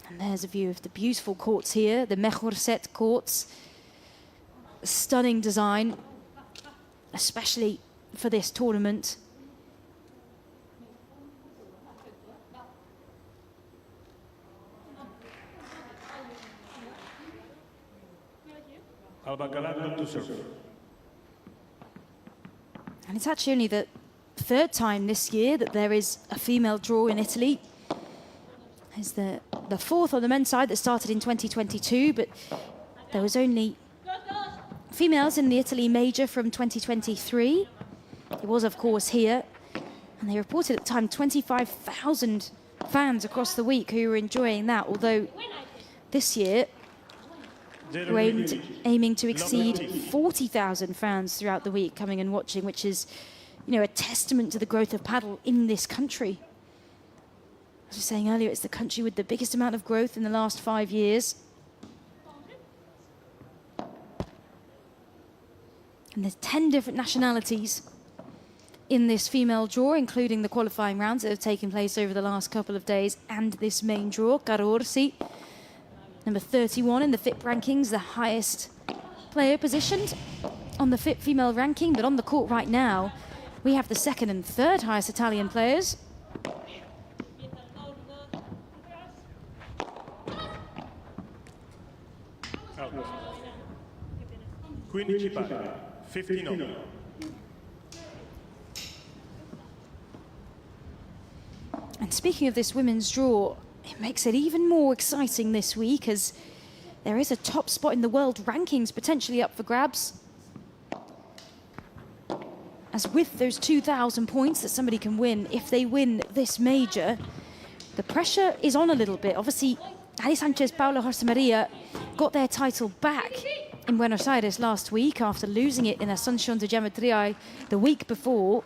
And there's a view of the beautiful courts here, the Mejor Set courts. Stunning design, especially for this tournament. Alba Gallardo to serve. And it's actually only the third time this year that there is a female draw in Italy. It's the fourth on the men's side that started in 2022, but there was only females in the Italy major from 2023. It was, of course, here. And they reported at the time 25,000 fans across the week who were enjoying that, although this year we're aiming to exceed 40,000 fans throughout the week coming and watching, which is, you know, a testament to the growth of padel in this country. As I was saying earlier, it's the country with the biggest amount of growth in the last 5 years. And there's 10 different nationalities in this female draw, including the qualifying rounds that have taken place over the last couple of days and this main draw. Carorsi, number 31 in the FIP rankings, the highest player positioned on the FIP female ranking. But on the court right now, we have the second and third highest Italian players. 15 pari, 15-9. And speaking of this women's draw, it makes it even more exciting this week as there is a top spot in the world rankings potentially up for grabs. As with those 2,000 points that somebody can win, if they win this major, the pressure is on a little bit. Obviously, Ali Sanchez, Paula Josemaria got their title back in Buenos Aires last week after losing it in Asunción de Geometría the week before.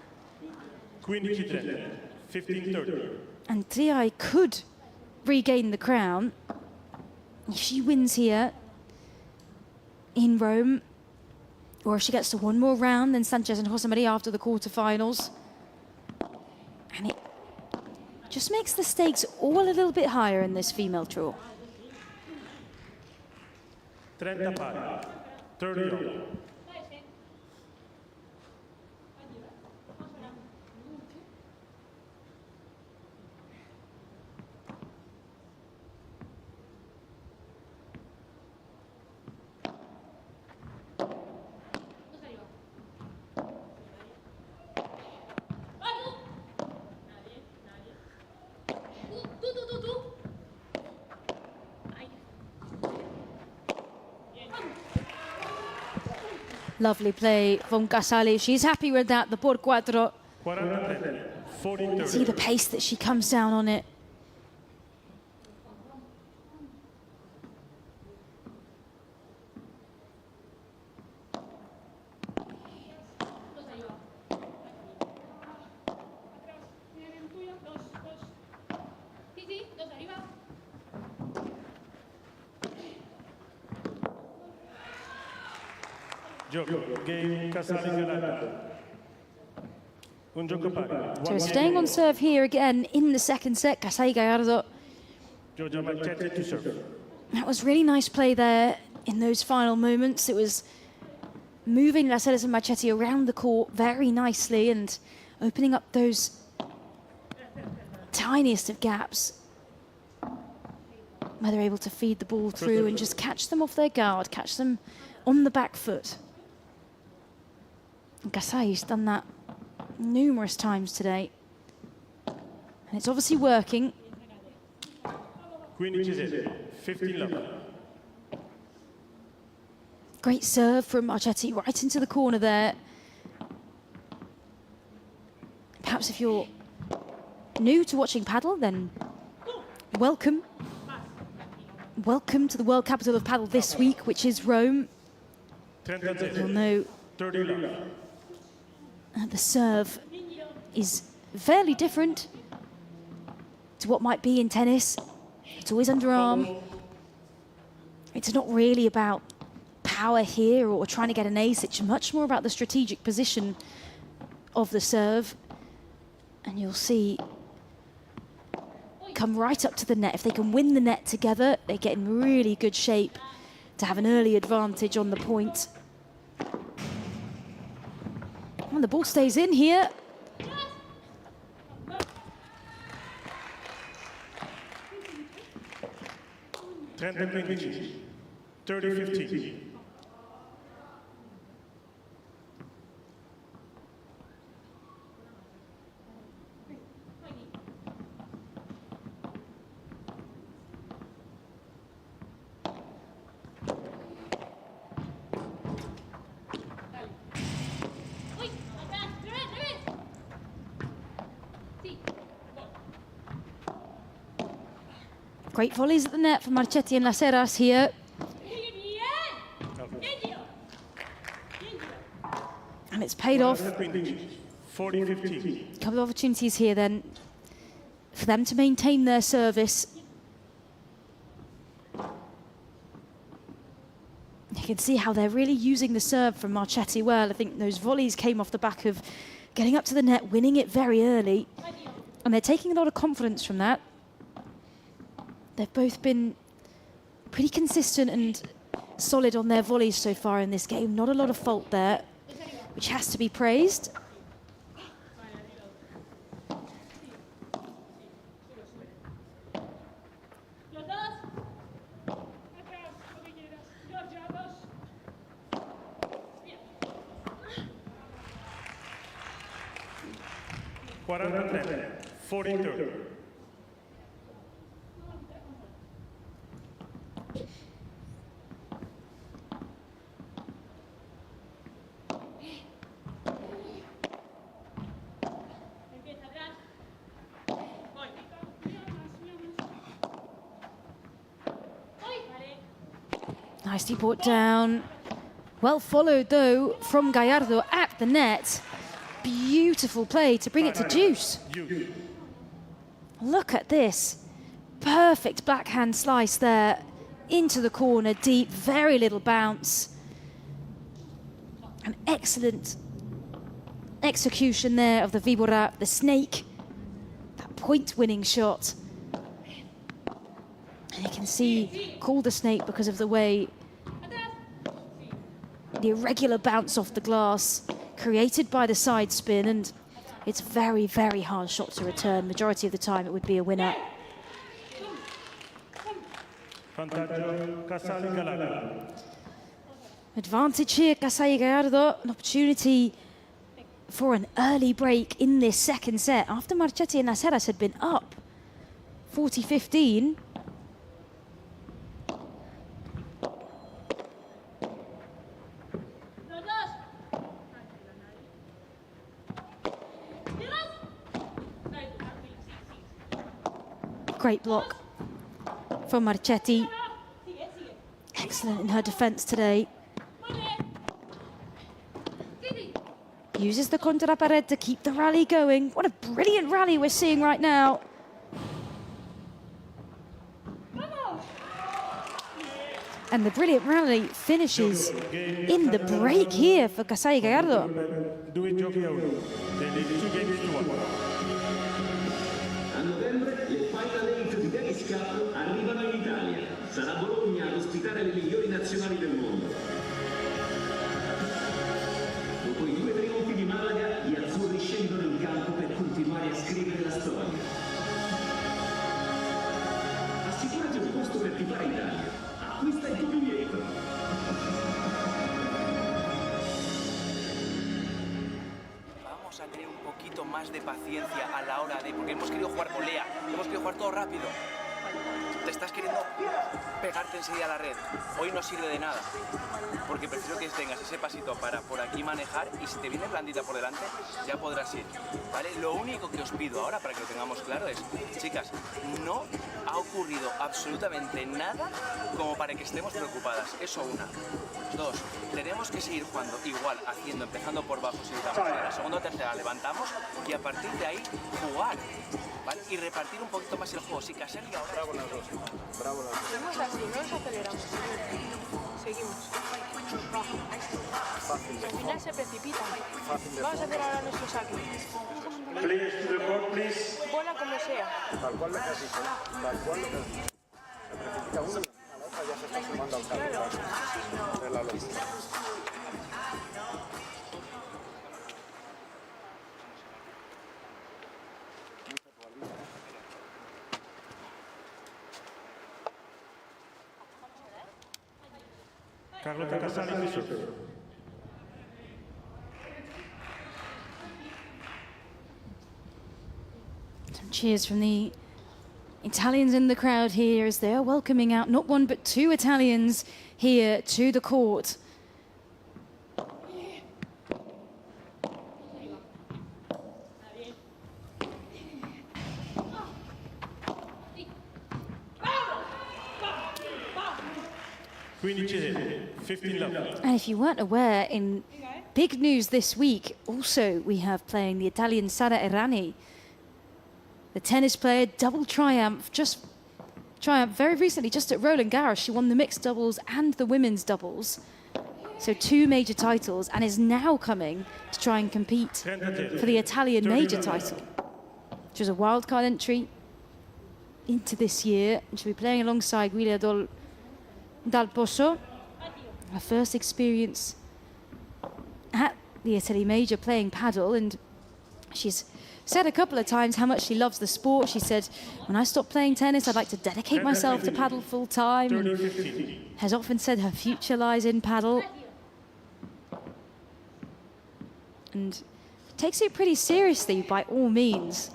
15-30. And Triay could regain the crown if she wins here in Rome, or if she gets to one more round than Sanchez and Josemaria after the quarterfinals. And it just makes the stakes all a little bit higher in this female draw. 30 pari, 30. Lovely play from Casali. She's happy with that, the por cuatro. 40-30. See the pace that she comes down on it. So staying on serve here again in the second set, Casali Gallardo. Giorgia Marchetti to serve. That was really nice play there in those final moments. It was moving Lascelles and Marchetti around the court very nicely and opening up those tiniest of gaps where they're able to feed the ball through and just catch them off their guard, catch them on the back foot. And Casali's done that numerous times today. And it's obviously working. 15-11. Great serve from Marchetti right into the corner there. Perhaps if you're new to watching padel, then welcome. Welcome to the world capital of padel this week, which is Rome. You'll know the serve is fairly different to what might be in tennis. It's always underarm. It's not really about power here or trying to get an ace. It's much more about the strategic position of the serve. And you'll see, come right up to the net. If they can win the net together, they get in really good shape to have an early advantage on the point. And the ball stays in here. Trent 30-15. Great volleys at the net for Marchetti and Heras here. And it's paid off. 40-15. A couple of opportunities here then for them to maintain their service. You can see how they're really using the serve from Marchetti well. I think those volleys came off the back of getting up to the net, winning it very early. And they're taking a lot of confidence from that. They've both been pretty consistent and solid on their volleys so far in this game. Not a lot of fault there, which has to be praised. Guarda 40-30. Nicely brought down. Well followed though from Gallardo at the net. Beautiful play to bring it to deuce. Look at this. Perfect backhand slice there into the corner, deep, very little bounce. An excellent execution there of the Víbora, the snake. That point-winning shot. And you can see, called the snake because of the way the irregular bounce off the glass created by the side spin, and it's very, very hard shot to return. Majority of the time it would be a winner. Advantage here, Casali Gallardo. An opportunity for an early break in this second set after Marchetti and Heras had been up 40-15. Great block from Marchetti. Excellent in her defense today. Uses the contra pared to keep the rally going. What a brilliant rally we're seeing right now. And the brilliant rally finishes in the break here for Casali Gallardo. A novembre le Final 8 di Davis Cup arrivano in Italia. Sarà Bologna ad ospitare le migliori nazionali del mondo. Dopo i 2 trionfi di Malaga, gli azzurri scendono in campo per continuare a scrivere la storia. Assicurati un posto per tifare Italia. Acquista il tuo biglietto. Vamos a tener un poquito más de paciencia a la hora de... Porque hemos querido jugar con Lea, hemos querido jugar todo rápido. Te estás queriendo pegarte enseguida a la red. Hoy no sirve de nada, porque prefiero que tengas ese pasito para por aquí manejar, y si te viene blandita por delante, ya podrás ir, ¿vale? Lo único que os pido ahora, para que lo tengamos claro, es, chicas, no ha ocurrido absolutamente nada como para que estemos preocupadas. Eso una. Dos, tenemos que seguir jugando igual, empezando por bajo, si estamos en la segunda o tercera, levantamos, y a partir de ahí jugar, ¿vale? Y repartir un poquito más el juego. Si Casali ahora... Bravo las dos. Bravo las dos. Hacemos así, no nos aceleramos. Seguimos. Al final se precipitan. Vamos a hacer ahora nuestro saque. Players to the court, please. Bola como sea. Tal cual lo que has dicho, tal cual lo que has dicho. Se precipita uno, a la otra ya se está sumando al cambio. Es la lógica. Carlotta Casali, please. Some cheers from the Italians in the crowd here as they are welcoming out not one but two Italians here to the court. And if you weren't aware, in big news this week, also we have playing the Italian Sara Errani, the tennis player, double triumph very recently, just at Roland Garros. She won the mixed doubles and the women's doubles. So 2 major titles, and is now coming to try and compete for the Italian major title. She was a wildcard entry into this year, and she'll be playing alongside Giulia Dal Pozo. Her first experience at the Italy major playing paddle, and she's said a couple of times how much she loves the sport. She said, when I stop playing tennis, I'd like to dedicate myself to paddle full time, and has often said her future lies in paddle. And takes it pretty seriously by all means.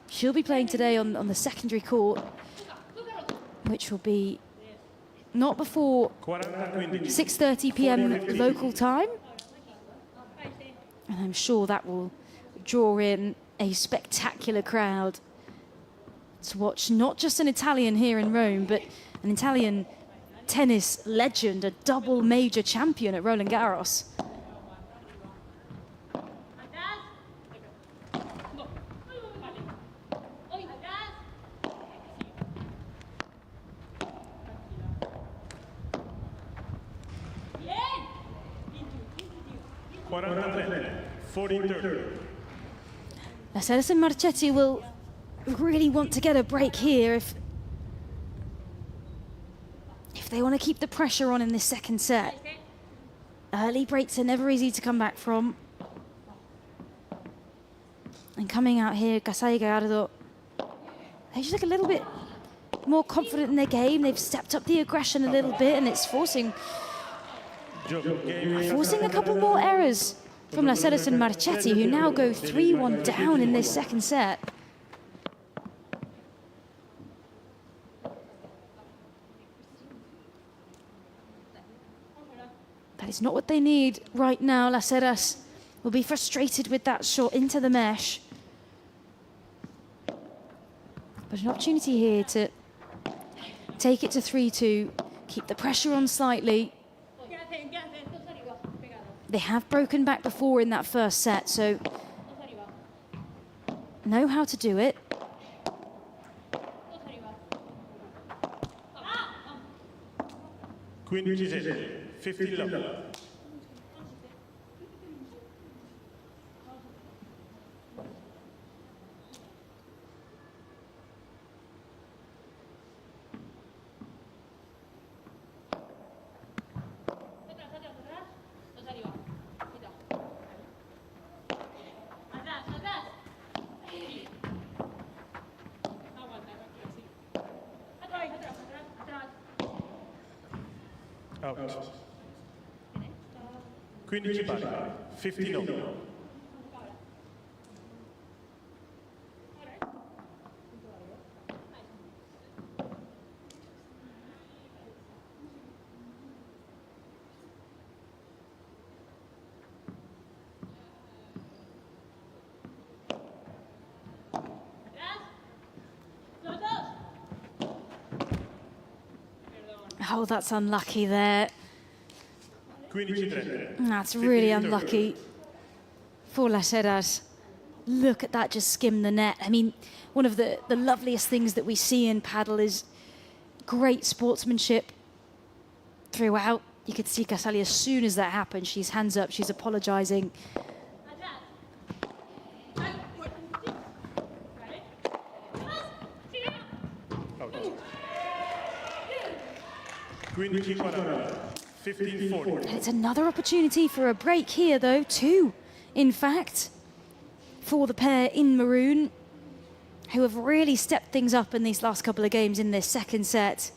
She'll be playing today on the secondary court, which will be not before 6:30 p.m. local time. And I'm sure that will draw in a spectacular crowd to watch not just an Italian here in Rome, but an Italian tennis legend, a double major champion at Roland Garros. Aris and Marchetti will really want to get a break here if they want to keep the pressure on in this second set. Early breaks are never easy to come back from. And coming out here, Casali, Gallardo, they just look a little bit more confident in their game. They've stepped up the aggression a little bit, and it's forcing a couple more errors from Aris and Marchetti, who now go 3-1 down in this second set. That is not what they need right now. Heras will be frustrated with that shot into the mesh. But an opportunity here to take it to 3-2, keep the pressure on slightly. They have broken back before in that first set, so know how to do it. Queen 15 love. Out. Queen 15-0. Oh, that's unlucky there. That's really unlucky for Heras. Look at that, just skim the net. I mean, one of the loveliest things that we see in paddle is great sportsmanship throughout You could see Casali as soon as that happened. She's hands up, she's apologizing. And it's another opportunity for a break here, though. 2, in fact, for the pair in maroon, who have really stepped things up in these last couple of games in this second set.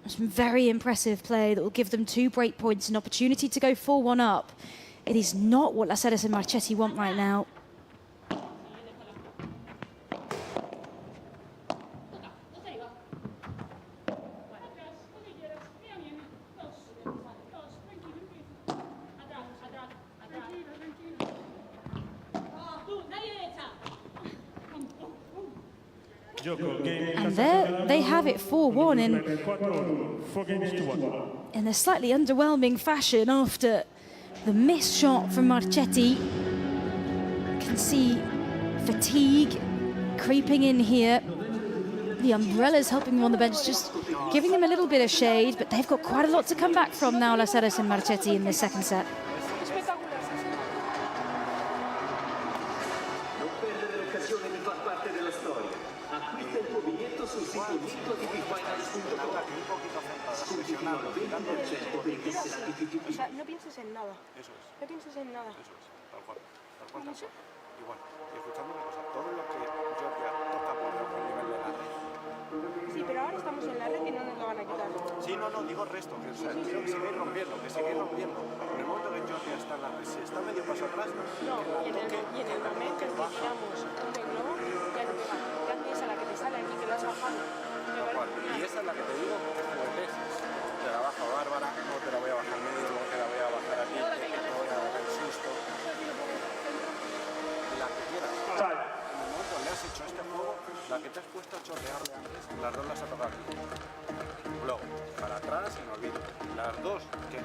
Some very impressive play that will give them 2 break points, an opportunity to go 4-1 up. It is not what Las Heras and Marchetti want right now. And there they have it, 4-1 in a slightly underwhelming fashion after the missed shot from Marchetti. You can see fatigue creeping in here. The umbrellas helping them on the bench, just giving them a little bit of shade, but they've got quite a lot to come back from now, Las Heras and Marchetti, in this second set. O sea, no pienses en nada. Eso es. No pienses en nada. Eso es, tal cual, tal cual, tal cual. Igual, y escuchando una cosa, todo lo que Giorgia toca por el nivel de la red. Sí, pero ahora estamos en la red y no nos lo van a quitar. Sí, no, digo resto, que o sea, quiero que sigáis rompiendo, que sigáis rompiendo. En el momento que Giorgia está en la red, si está medio paso atrás, no, y en el momento en que tiramos un buen globo, ya no pega. Ya esa la que te sale aquí, que lo has bajado. Y esa es la que te digo que juguetes. Te la bajo Bárbara, luego te la voy a bajar medio, luego te la voy a bajar a ti, luego voy a dar el susto. La que quieras. En el momento le has hecho este juego, la que te has puesto a chorrearle antes, las dos las ha tocado aquí. Luego, para atrás, sin olvido. Las dos, que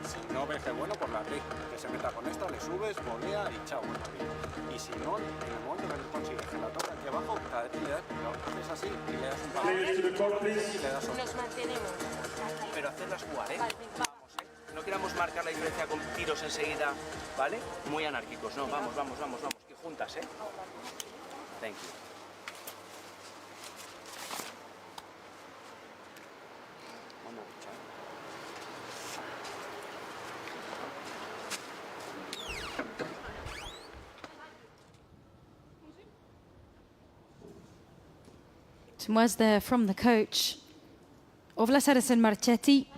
si no ves que bueno, pues la red, que se meta con esta, le subes, volea y chao, bueno, y si no, en el momento que consigues que la toca aquí abajo, cada vez le das, lo haces así y le das un palo y le das otro. Nos mantenemos. Pero hacerlas jugar, ¿eh? Vamos, ¿eh? No queramos marcar la diferencia con tiros enseguida, ¿vale? Muy anárquicos, no, vamos, que juntas, ¿eh? Thank you. Some words there from the coach of Las Heras and Marchetti,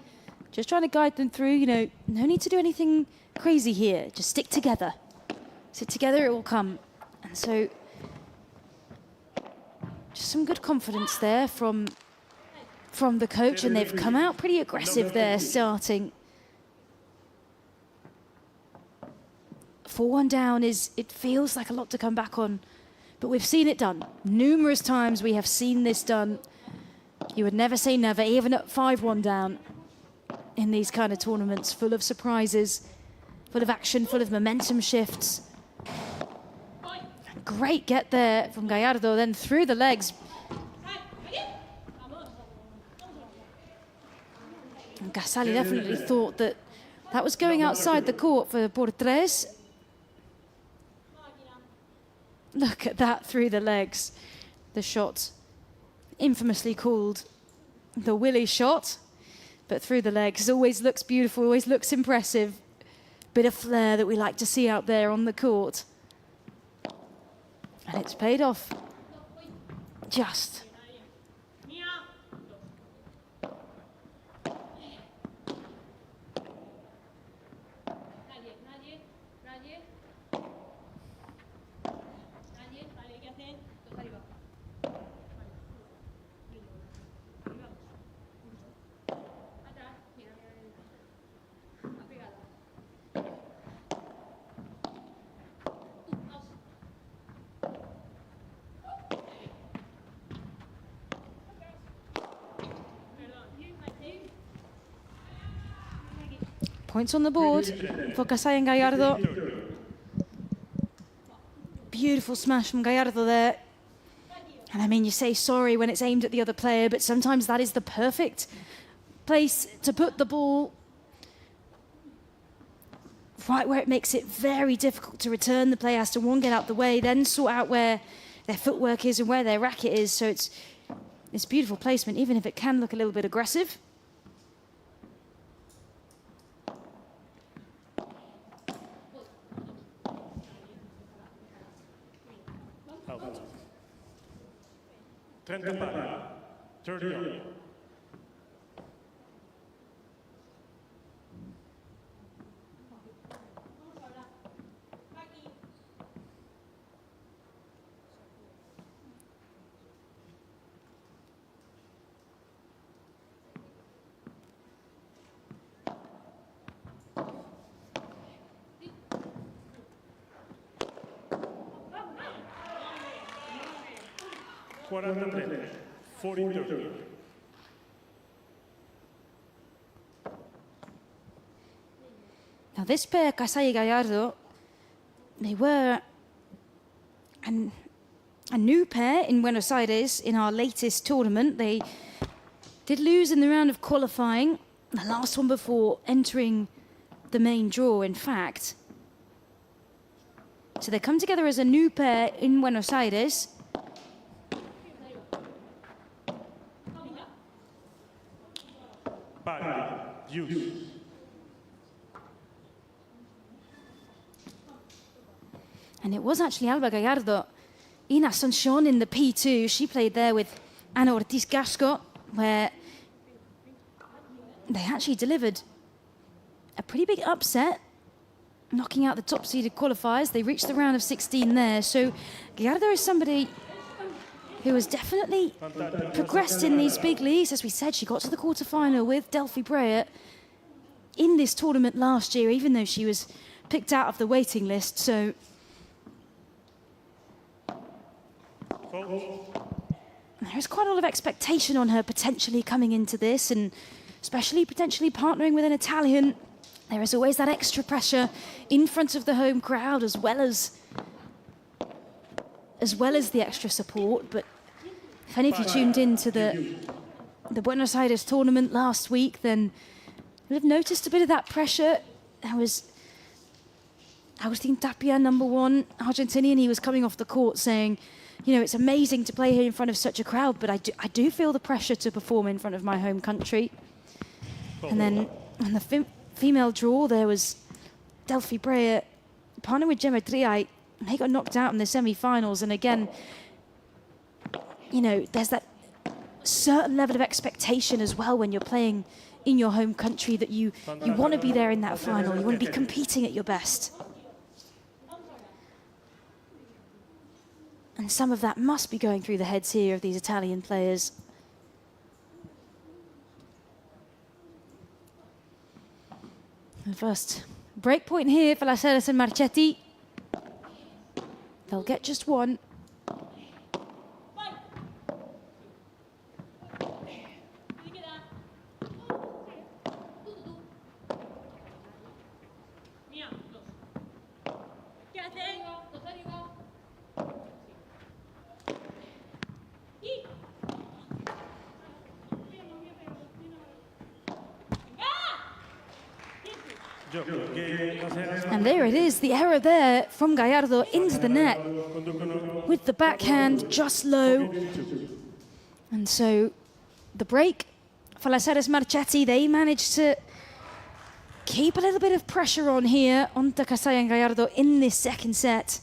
just trying to guide them through, you know, no need to do anything crazy here, just stick together. Sit together, it will come. And so, just some good confidence there from the coach, and they've come out pretty aggressive there, starting. 4-1 down it feels like a lot to come back on, but we've seen it done. Numerous times we have seen this done. You would never say never, even at 5-1 down in these kind of tournaments, full of surprises, full of action, full of momentum shifts. Great get there from Gallardo, then through the legs. And Casali definitely thought that was going outside the court for Portres. Look at that through the legs. The shot infamously called the Willy shot, but through the legs always looks beautiful, always looks impressive. Bit of flair that we like to see out there on the court. And it's paid off. Just. Points on the board for Casali and Gallardo. Beautiful smash from Gallardo there. And I mean, you say sorry when it's aimed at the other player, but sometimes that is the perfect place to put the ball, right where it makes it very difficult to return. The player has to, one, get out the way, then sort out where their footwork is and where their racket is. So it's beautiful placement, even if it can look a little bit aggressive. Out. 35, 30 up. Now this pair, Casali Gallardo, they were a new pair in Buenos Aires in our latest tournament. They did lose in the round of qualifying, the last one before entering the main draw, in fact. So they come together as a new pair in Buenos Aires. And it was actually Alba Gallardo in Asunción in the P2. She played there with Ana Ortiz Gasco, where they actually delivered a pretty big upset, knocking out the top-seeded qualifiers. They reached the round of 16 there. So Gallardo is somebody who has definitely progressed in these big leagues. As we said, she got to the quarterfinal with Delphi Breyer in this tournament last year, even though she was picked out of the waiting list. So there's quite a lot of expectation on her potentially coming into this, and especially potentially partnering with an Italian. There is always that extra pressure in front of the home crowd, as well as the extra support. But if any of you tuned into the Buenos Aires tournament last week, then you'll have noticed a bit of that pressure. Agustin Tapia, number one Argentinian, he was coming off the court saying, you know, it's amazing to play here in front of such a crowd, but I do feel the pressure to perform in front of my home country. And then on the female draw, there was Delphi Breyer, partnered with Gemma Triay. They got knocked out in the semi-finals. And again, you know, there's that certain level of expectation as well when you're playing in your home country that you want to be there in that final. You want to be competing at your best. And some of that must be going through the heads here of these Italian players. The first break point here for las Heras and Marchetti. They'll get just one. And there it is, the error there from Gallardo into the net with the backhand just low. And so the break for las Heras Marchetti, they managed to keep a little bit of pressure on here onto Casali and Gallardo in this second set.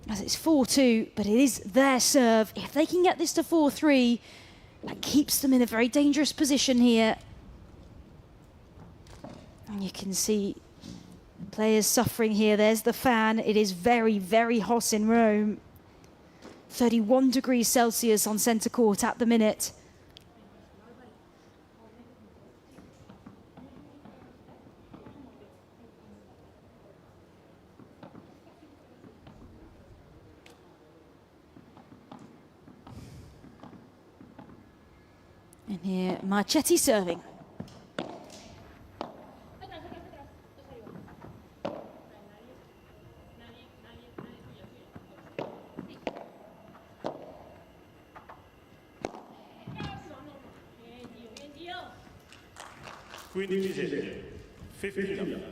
As it's 4-2, but it is their serve. If they can get this to 4-3, that keeps them in a very dangerous position here. And you can see players suffering here. There's the fan. It is very, very hot in Rome. 31 degrees Celsius on centre court at the minute. And here, Marchetti serving. Queen G7, 15.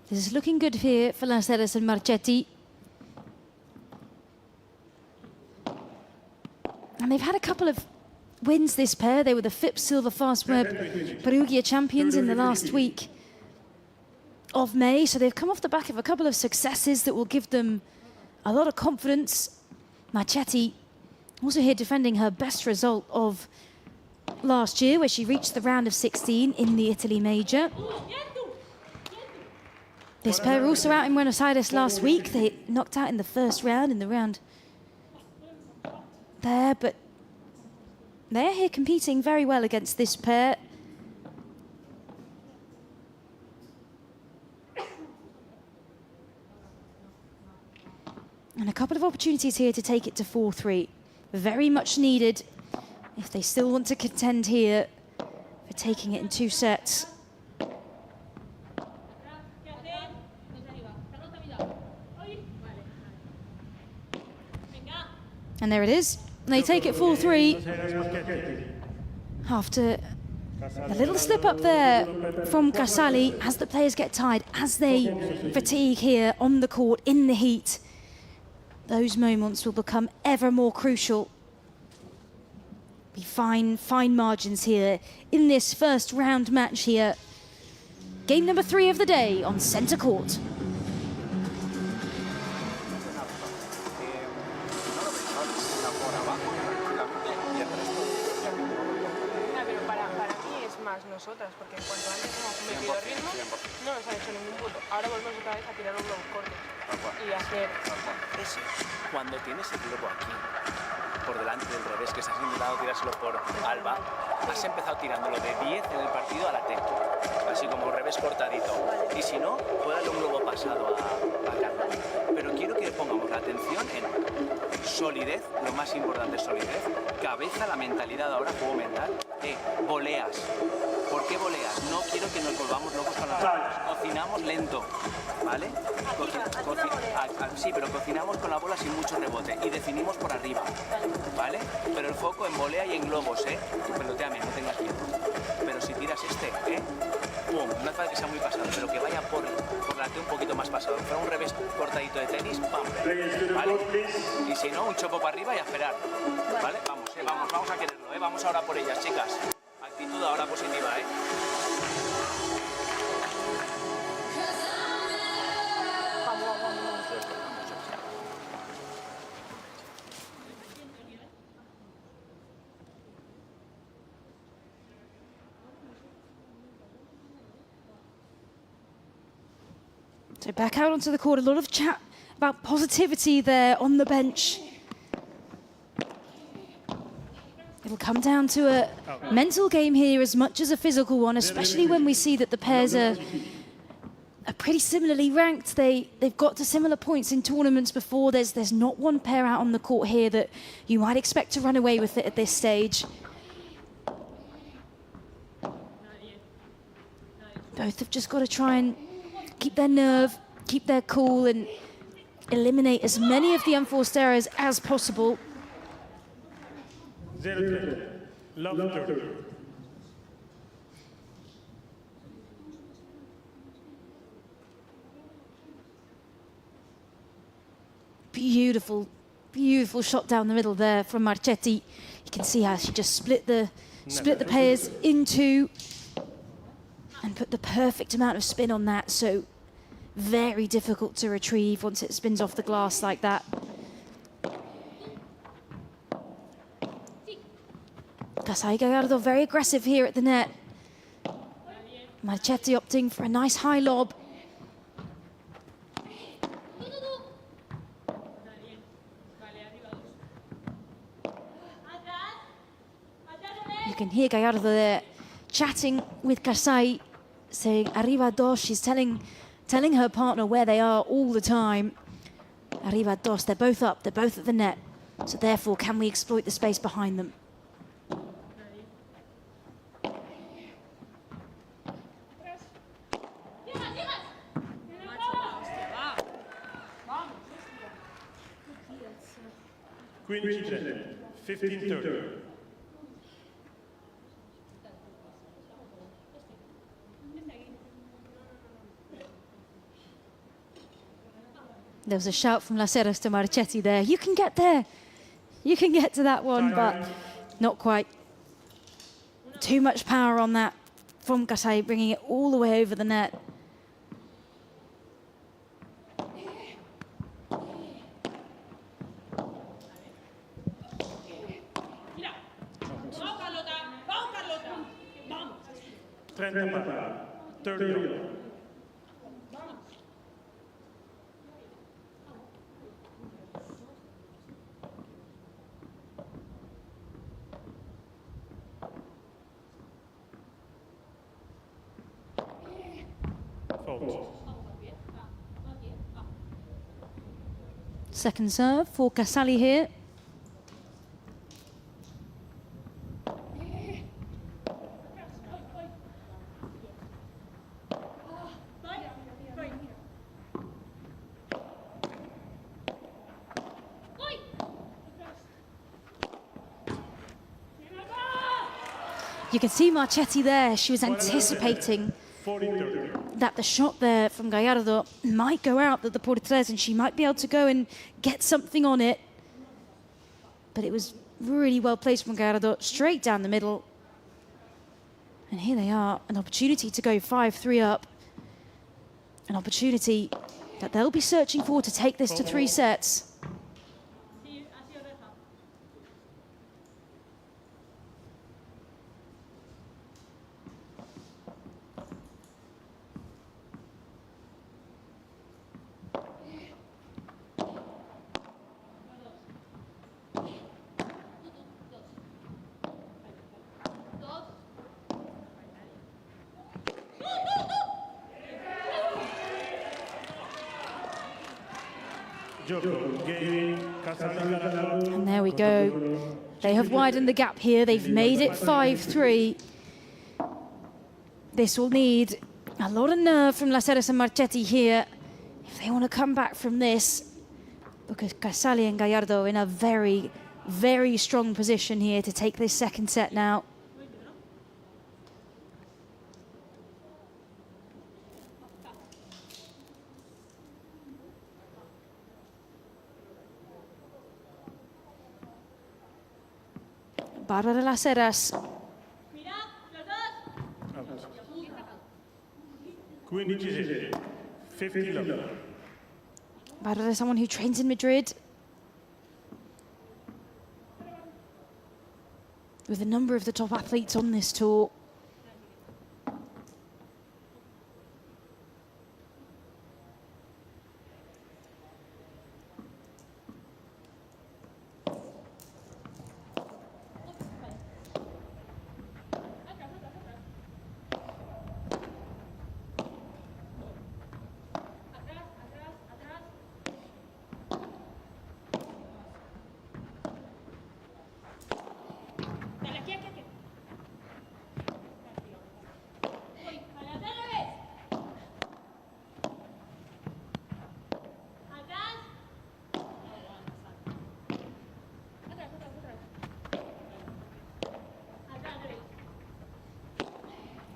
This is looking good here for Las Heras and Marchetti. And they've had a couple of wins, this pair. They were the FIP Silver Fastweb Perugia champions in the last week of May. So they've come off the back of a couple of successes that will give them a lot of confidence. Marchetti also here defending her best result of last year, where she reached the round of 16 in the Italy Major. This pair also out in Buenos Aires last week. They knocked out in the first round, in the round there, but they're here competing very well against this pair. And a couple of opportunities here to take it to 4-3. Very much needed if they still want to contend here for taking it in 2 sets. And there it is. They take it 4-3 after a little slip up there from Casali as the players get tired, as they fatigue here on the court in the heat. Those moments will become ever more crucial. Be fine margins here in this first round match here. Game number 3 of the day on centre court. Nosotras, porque en cuanto antes hemos metido ritmo, no nos han hecho ningún punto. Ahora volvemos otra vez a tirar los globos cortos y hacer... Cuando tienes el globo aquí, por delante del revés, que estás intentando tirárselo por Alba, has empezado tirándolo de 10 en el partido a la T, así como revés cortadito. Y si no, puede darle un globo pasado a Carla. Pero quiero que pongamos la atención en solidez, lo más importante es solidez, cabeza, la mentalidad ahora, juego mental, voleas. ¿Por qué voleas? No quiero que nos volvamos locos con las bolas. Cocinamos lento, ¿vale? Sí, pero cocinamos con la bola sin mucho rebote y definimos por arriba, ¿vale? Pero el foco en volea y en globos, Peloteame, no tengas miedo. Pero si tiras ¡pum! No hace falta que sea muy pasado, pero que vaya por la T un poquito más pasado. Para un revés cortadito de tenis, ¡pam! ¿Vale? Y si no, un chopo para arriba y a esperar, ¿vale? Vamos a quererlo, Vamos ahora por ellas, chicas. Actitud ahora positiva, So back out onto the court, a lot of chat about positivity there on the bench. It'll come down to a mental game here as much as a physical one, especially when we see that the pairs are pretty similarly ranked. They've got to similar points in tournaments before. There's not one pair out on the court here that you might expect to run away with it at this stage. Both have just got to try and keep their nerve, keep their cool, and eliminate as many of the unforced errors as possible. 0-3. Love. Beautiful, beautiful shot down the middle there from Marchetti. You can see how she just split the pairs in two and put the perfect amount of spin on that. So very difficult to retrieve once it spins off the glass like that. Casali Gallardo very aggressive here at the net. Marchetti opting for a nice high lob. can hear Gallardo there chatting with Casali, saying arriba dos. She's telling her partner where they are all the time. Arriba dos, they're both up, they're both at the net. So therefore, can we exploit the space behind them? Queen G3, 15-30. There was a shout from Las Heras to Marchetti there. You can get there. You can get to that one, but not quite. Too much power on that from Casali, bringing it all the way over the net. Second serve for Casali here. You can see Marchetti there. She was anticipating that the shot there from Gallardo might go out, that the Portres, and she might be able to go and get something on it. But it was really well placed from Gallardo, straight down the middle. And here they are, an opportunity to go 5-3 up. An opportunity that they'll be searching for to take this to 3 sets. And there we go. They have widened the gap here. They've made it 5-3. This will need a lot of nerve from Las Heras and Marchetti here if they want to come back from this, because Casali and Gallardo in a very, very strong position here to take this second set now. Bárbara Las Heras. Queen G3, 15-11. Bárbara is someone who trains in Madrid with a number of the top athletes on this tour.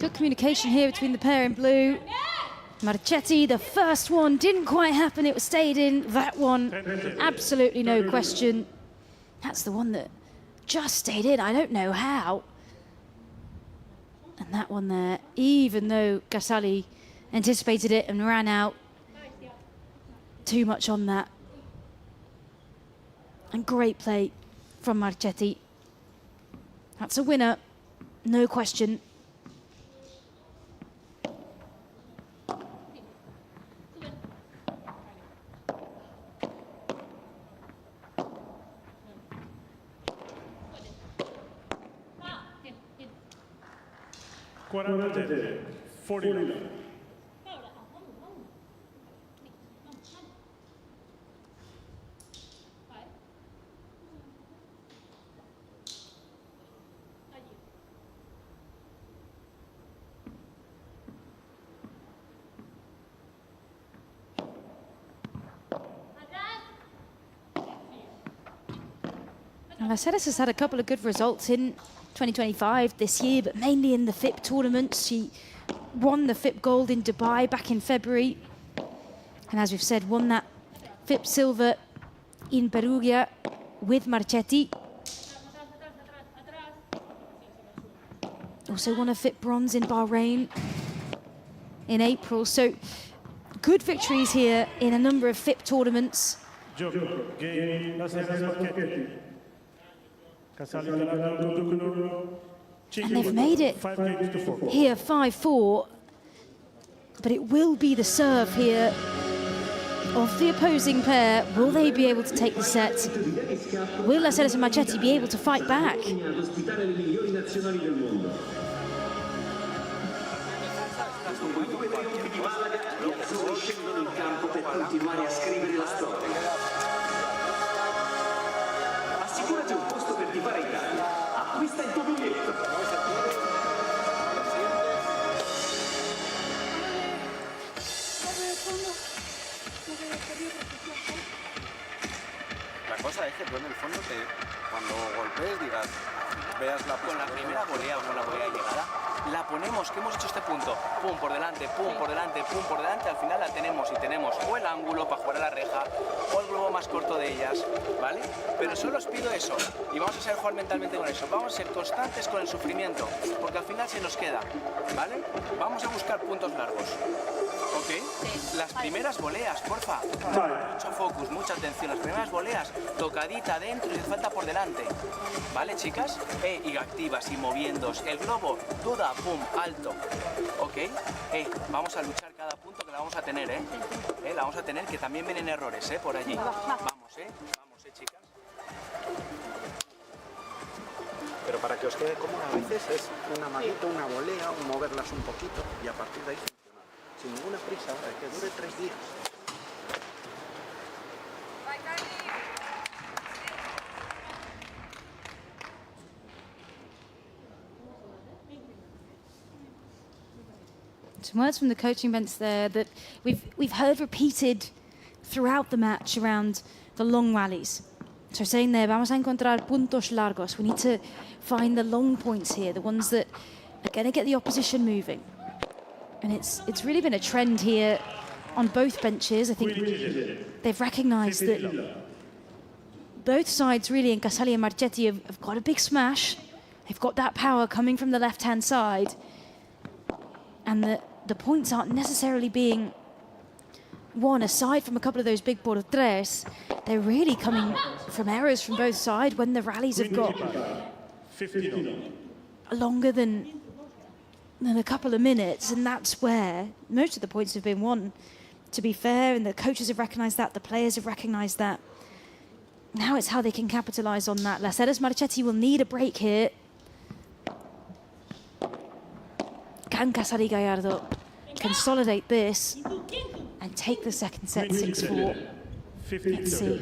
Good communication here between the pair in blue. Marchetti, the first one didn't quite happen, it stayed in. That one, absolutely no question. That's the one that just stayed in, I don't know how. And that one there, even though Casali anticipated it and ran out, too much on that. And great play from Marchetti. That's a winner, no question. 40, 49. Heras has had a couple of good results in 2025 this year, but mainly in the FIP tournaments. She won the FIP Gold in Dubai back in February. And as we've said, won that FIP Silver in Perugia with Marchetti. Also won a FIP Bronze in Bahrain in April. So good victories here in a number of FIP tournaments. And they've made it here 5-4, but it will be the serve here of the opposing pair. Will they be able to take the set? Will Heras and Marchetti be able to fight back? La cosa es que tú en el fondo cuando golpees digas, veas la con la primera volea o con la volea de llegada, la ponemos, que hemos hecho este punto, pum por delante, pum por delante, pum por delante, al final la tenemos y tenemos o el ángulo para jugar a la reja o el globo más corto de ellas, ¿vale? Pero solo os pido eso y vamos a saber jugar mentalmente con eso, vamos a ser constantes con el sufrimiento, porque al final se nos queda, ¿vale? Vamos a buscar puntos largos. ¿Ok? Sí. Las primeras voleas, porfa. Mucho focus, mucha atención. Las primeras voleas, tocadita adentro y falta por delante. ¿Vale, chicas? Y activas y moviéndos. El globo, duda, pum, alto. ¿Ok? Vamos a luchar cada punto que la vamos a tener, La vamos a tener, que también vienen errores, por allí. Vamos, Vamos, chicas. Pero para que os quede cómodo a veces es una manito, una volea, moverlas un poquito y a partir de ahí funciona. Sin ninguna prisa, que dure 3 días. Some words from the coaching bench there that we've heard repeated throughout the match around the long rallies. So saying there, vamos a encontrar puntos largos. We need to find the long points here, the ones that are going to get the opposition moving. And it's really been a trend here on both benches. I think they've recognised that both sides really, and Casali and Marchetti, have got a big smash. They've got that power coming from the left-hand side. And the points aren't necessarily being won, aside from a couple of those big por tres. They're really coming from errors from both sides when the rallies have got longer than a couple of minutes, and that's where most of the points have been won, to be fair, and the coaches have recognised that, the players have recognised that. Now it's how they can capitalise on that. Heras Marchetti will need a break here. Can Casali Gallardo consolidate this and take the second set 6-4? Let's see.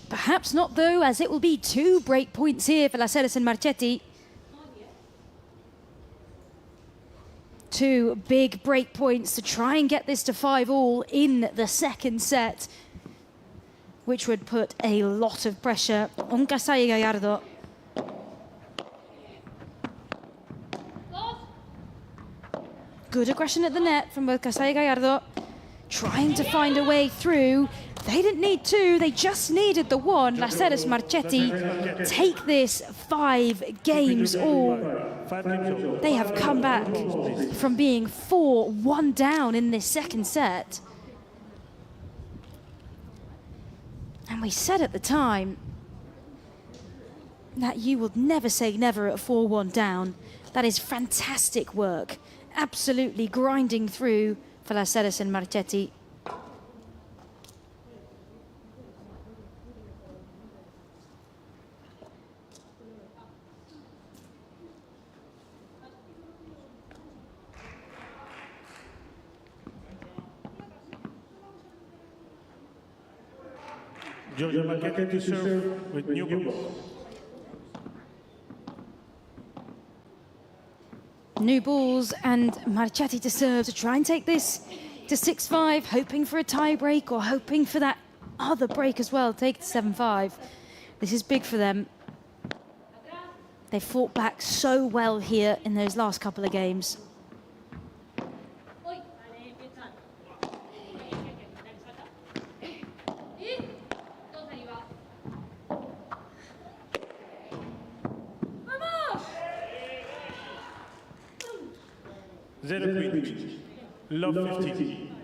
Perhaps not, though, as it will be 2 break points here for Heras and Marchetti. 2 big break points to try and get this to 5-all in the second set, which would put a lot of pressure on Casali Gallardo. Good aggression at the net from both Casali Gallardo. trying to find a way through. They didn't need two, they just needed the one. Las Heras Marchetti take this 5 games all. They have come back from being 4-1 down in this second set. And we said at the time that you will never say never at 4-1 down. That is fantastic work. Absolutely grinding through for Las Heras and Marchetti. Giorgia Marchetti to serve with new balls. New balls and Marchetti to serve to try and take this to 6-5, hoping for a tie break or hoping for that other break as well, take it to 7-5. This is big for them. They fought back so well here in those last couple of games. Zero queen, love 15.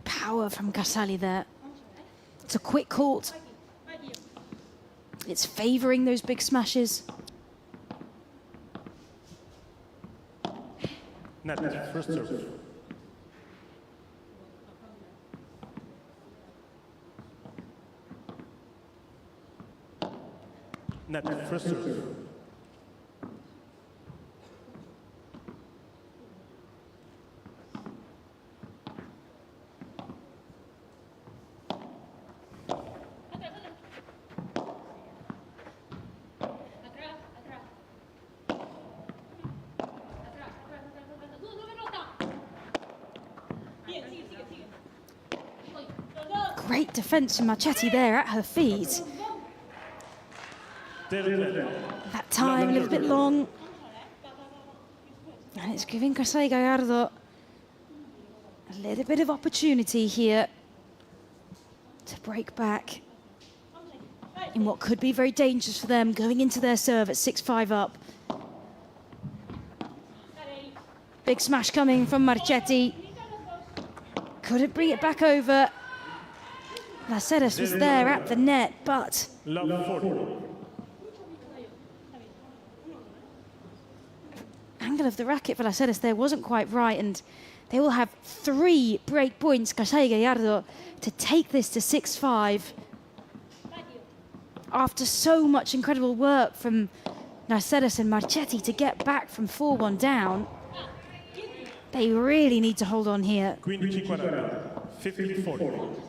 Power from Casali there. It's a quick court. It's favouring those big smashes. Net, first serve. Net, first serve. Great defence from Marchetti there at her feet. That time a little bit long. And it's giving Casali Gallardo a little bit of opportunity here to break back in what could be very dangerous for them going into their serve at 6-5 up. Big smash coming from Marchetti. Couldn't bring it back over. Las Heras was there at the net, but angle of the racket for Las Heras there wasn't quite right, and they will have 3 break points, Casali Gallardo, to take this to 6-5. After so much incredible work from Las Heras and Marchetti to get back from 4-1 down, they really need to hold on here. 50-40.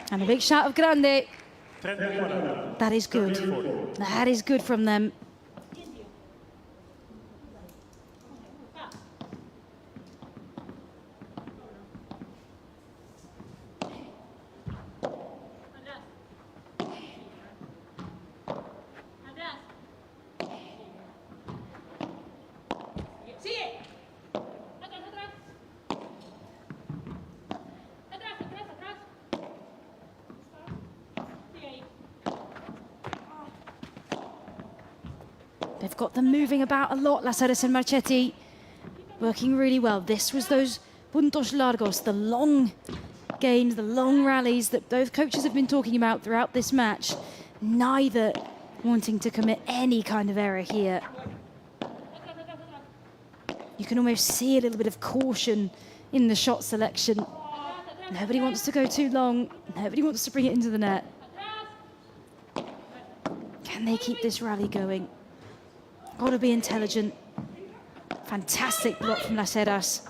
And a big shot of Grande. That is good. That is good from them. They've got them moving about a lot, Las Heras and Marchetti, working really well. This was those puntos largos, the long games, the long rallies that both coaches have been talking about throughout this match. Neither wanting to commit any kind of error here. You can almost see a little bit of caution in the shot selection. Nobody wants to go too long. Nobody wants to bring it into the net. Can they keep this rally going? Got to be intelligent. Fantastic block from Las Heras.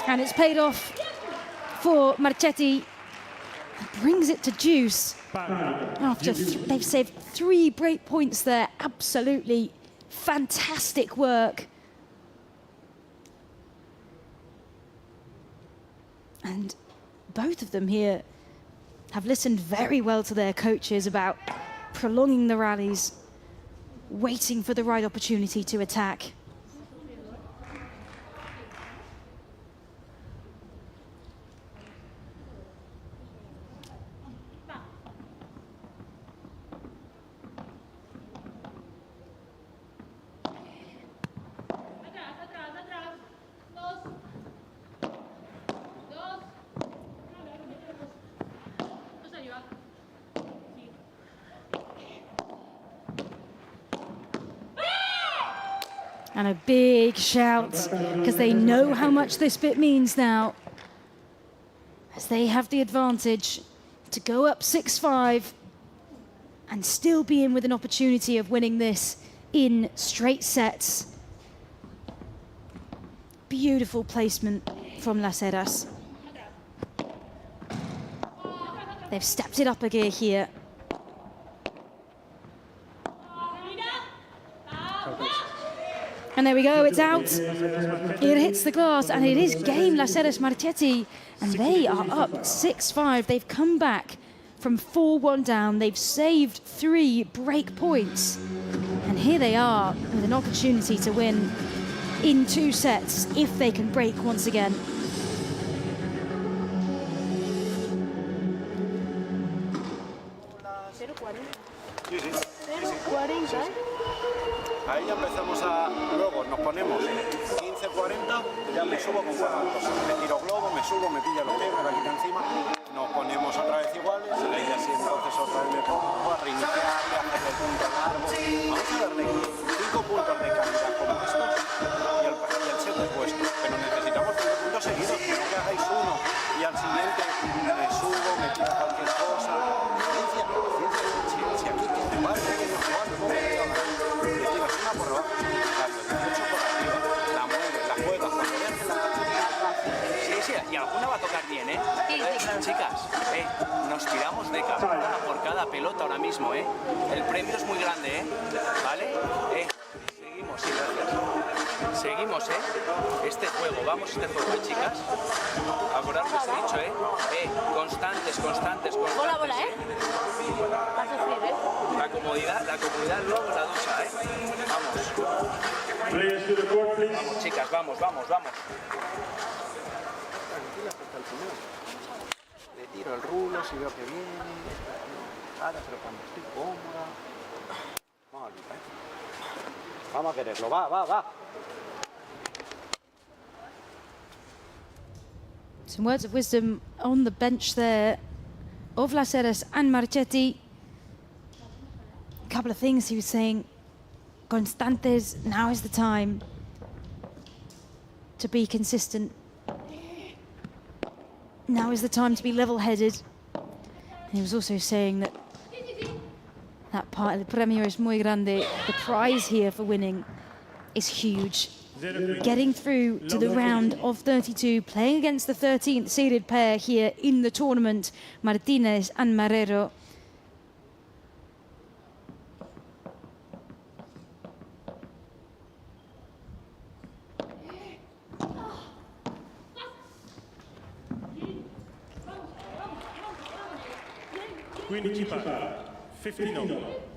And it's paid off for Marchetti. Brings it to juice. After they've saved 3 break points there. Absolutely fantastic work. And both of them here have listened very well to their coaches about prolonging the rallies, waiting for the right opportunity to attack. And a big shout, because they know how much this bit means now. As they have the advantage to go up 6-5 and still be in with an opportunity of winning this in straight sets. Beautiful placement from Las Heras. They've stepped it up a gear here. And there we go, it's out. It hits the glass, and it is game Las Heras Marchetti. And they are up 6-5. They've come back from 4-1 down. They've saved 3 break points. And here they are with an opportunity to win in 2 sets if they can break once again. Ahí ya empezamos a... Luego nos ponemos 15-40, ya me subo con 4 cosas. Me tiro globo, me subo, me pilla los pies, me la quita encima. Nos ponemos otra vez iguales, ahí ya sí, entonces otra vez me pongo a reiniciar, a hacerle punto largo. Vamos a darle 5 puntos de calidad como estos y el set es vuestro. Pero necesitamos 5 puntos seguidos, no que hagáis uno y al siguiente me subo, me tiro cualquier cosa. Si aquí te vas, ¿cómo te llamas? Una por abajo, 18 por arriba, la mueves, la juegas, cuando veas que la Sí, y alguna va a tocar bien, ¿eh? Chicas, nos tiramos de cabeza por cada pelota ahora mismo, ¿eh? El premio es muy grande, ¿eh? ¿Vale? Seguimos, sí, gracias. Seguimos, ¿eh? Este juego, vamos este juego, chicas. Acordaros que os he dicho, ¿eh? Constantes. Bola, ¿eh? Vas a sufrir, ¿eh? La comodidad luego en la ducha, ¿eh? Vamos. Vamos, chicas, vamos. Le tiro el rulo si veo que viene. Ahora, pero cuando estoy cómoda. Vamos a quererlo, va. Some words of wisdom on the bench there of Las Heras and Marchetti. A couple of things he was saying. Constantes, now is the time to be consistent. Now is the time to be level-headed. And he was also saying that part of the premio es muy grande. The prize here for winning is huge. Getting through to the round of 32, playing against the 13th seeded pair here in the tournament, Martinez and Marrero. Quindi 15-0.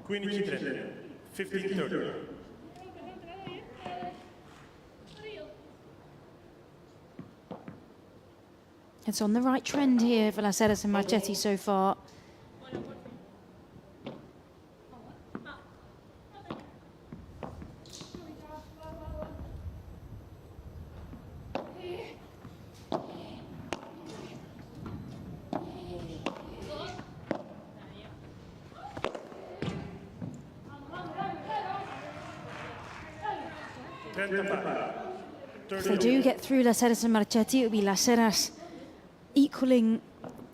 Quindi 15-30. It's on the right trend here for Las Heras and Marchetti so far. If they do get through Las Heras and Marchetti, it will be Las Heras equaling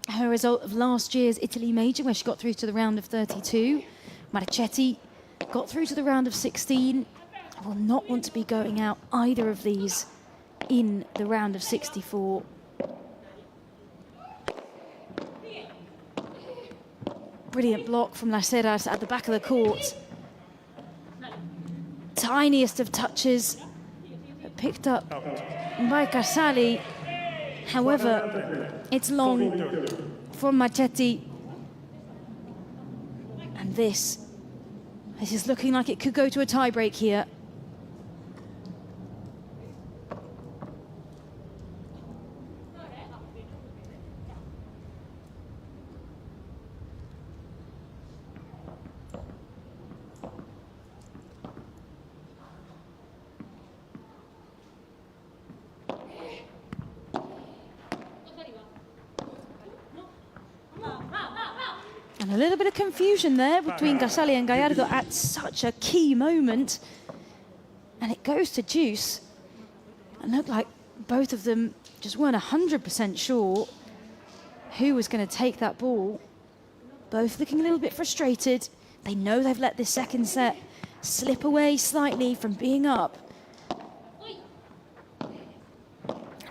her result of last year's Italy Major, where she got through to the round of 32. Marchetti got through to the round of 16. I will not want to be going out either of these in the round of 64. Brilliant block from Las Heras at the back of the court. Tiniest of touches, picked up by Casali. However, it's long from Marchetti. And this is looking like it could go to a tie-break here. And a little bit of confusion there between Casali and Gallardo at such a key moment. And it goes to deuce. And looked like both of them just weren't 100% sure who was going to take that ball. Both looking a little bit frustrated. They know they've let this second set slip away slightly from being up.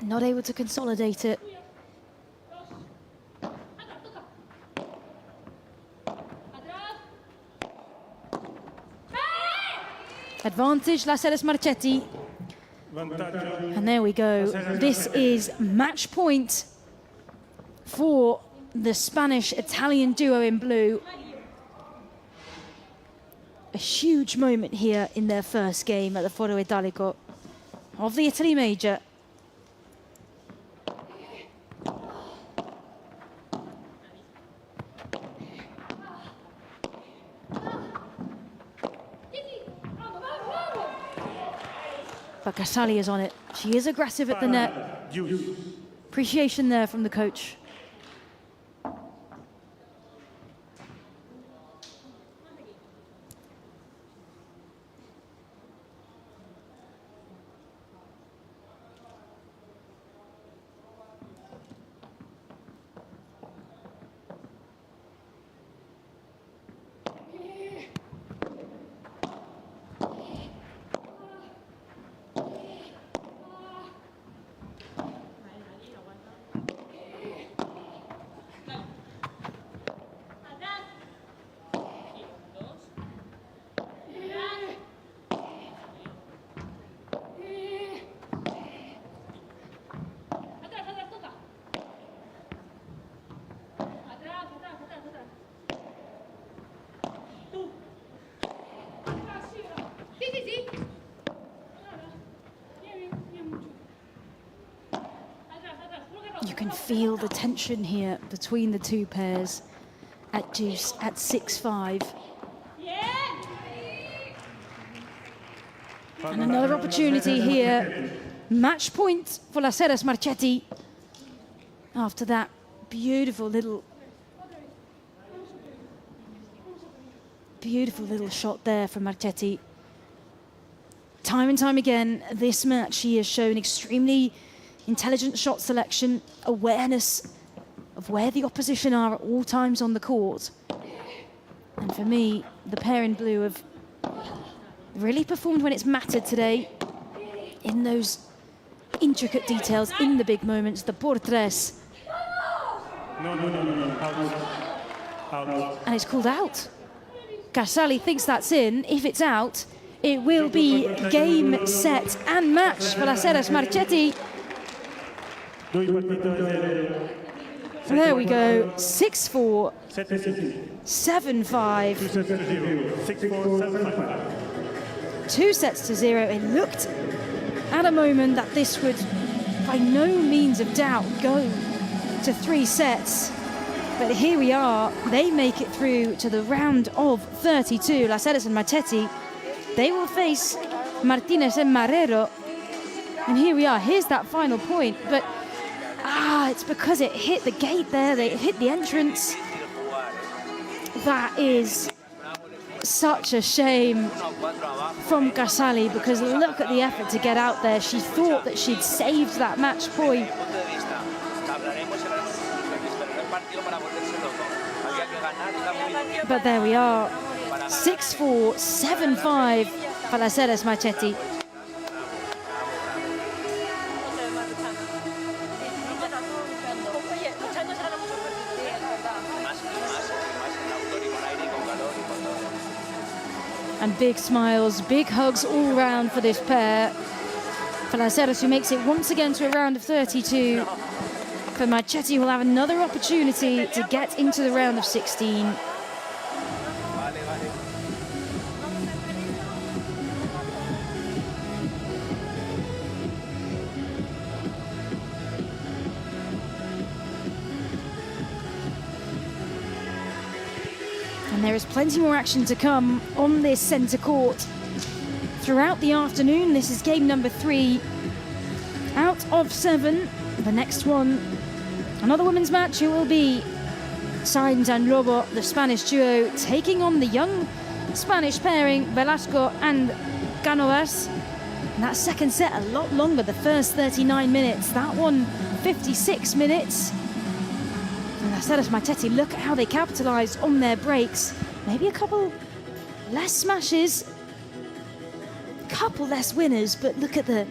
Not able to consolidate it. Advantage, Las Heras Marchetti. And there we go. This is match point for the Spanish-Italian duo in blue. A huge moment here in their first game at the Foro Italico of the Italy Major. But Casali is on it. She is aggressive at the net. Appreciation there from the coach. You can feel the tension here between the two pairs at deuce at 6-5. And another opportunity here. Match point for Las Heras Marchetti. After that beautiful little shot there from Marchetti. Time and time again, this match she has shown extremely intelligent shot selection, awareness of where the opposition are at all times on the court. And for me, the pair in blue have really performed when it's mattered today in those intricate details, in the big moments, the por tres. No. Out. And it's called out. Casali thinks that's in. If it's out, it will be game, set, and match for Las Heras Marchetti. There we go, 6-4, 7-5. 2 sets to 0. It looked at a moment that this would, by no means of doubt, go to 3 sets. But here we are. They make it through to the round of 32. Las Heras and Marchetti. They will face Martinez and Marrero. And here we are. Here's that final point. But it's because it hit the gate there. It hit the entrance. That is such a shame from Casali, because look at the effort to get out there. She thought that she'd saved that match point. But there we are, 6-4, 7-5 for las Heras Marchetti. And big smiles, big hugs all round for this pair. For las Heras, who makes it once again to a round of 32. For Marchetti, will have another opportunity to get into the round of 16. And there is plenty more action to come on this centre court throughout the afternoon. This is game number 3 out of 7. The next one, another women's match. It will be Saiz and Lobo, the Spanish duo, taking on the young Spanish pairing, Velasco and Canovas. And that second set a lot longer, the first 39 minutes. That one, 56 minutes. And las Heras Marchetti, look at how they capitalised on their breaks. Maybe a couple less smashes, couple less winners, but look at the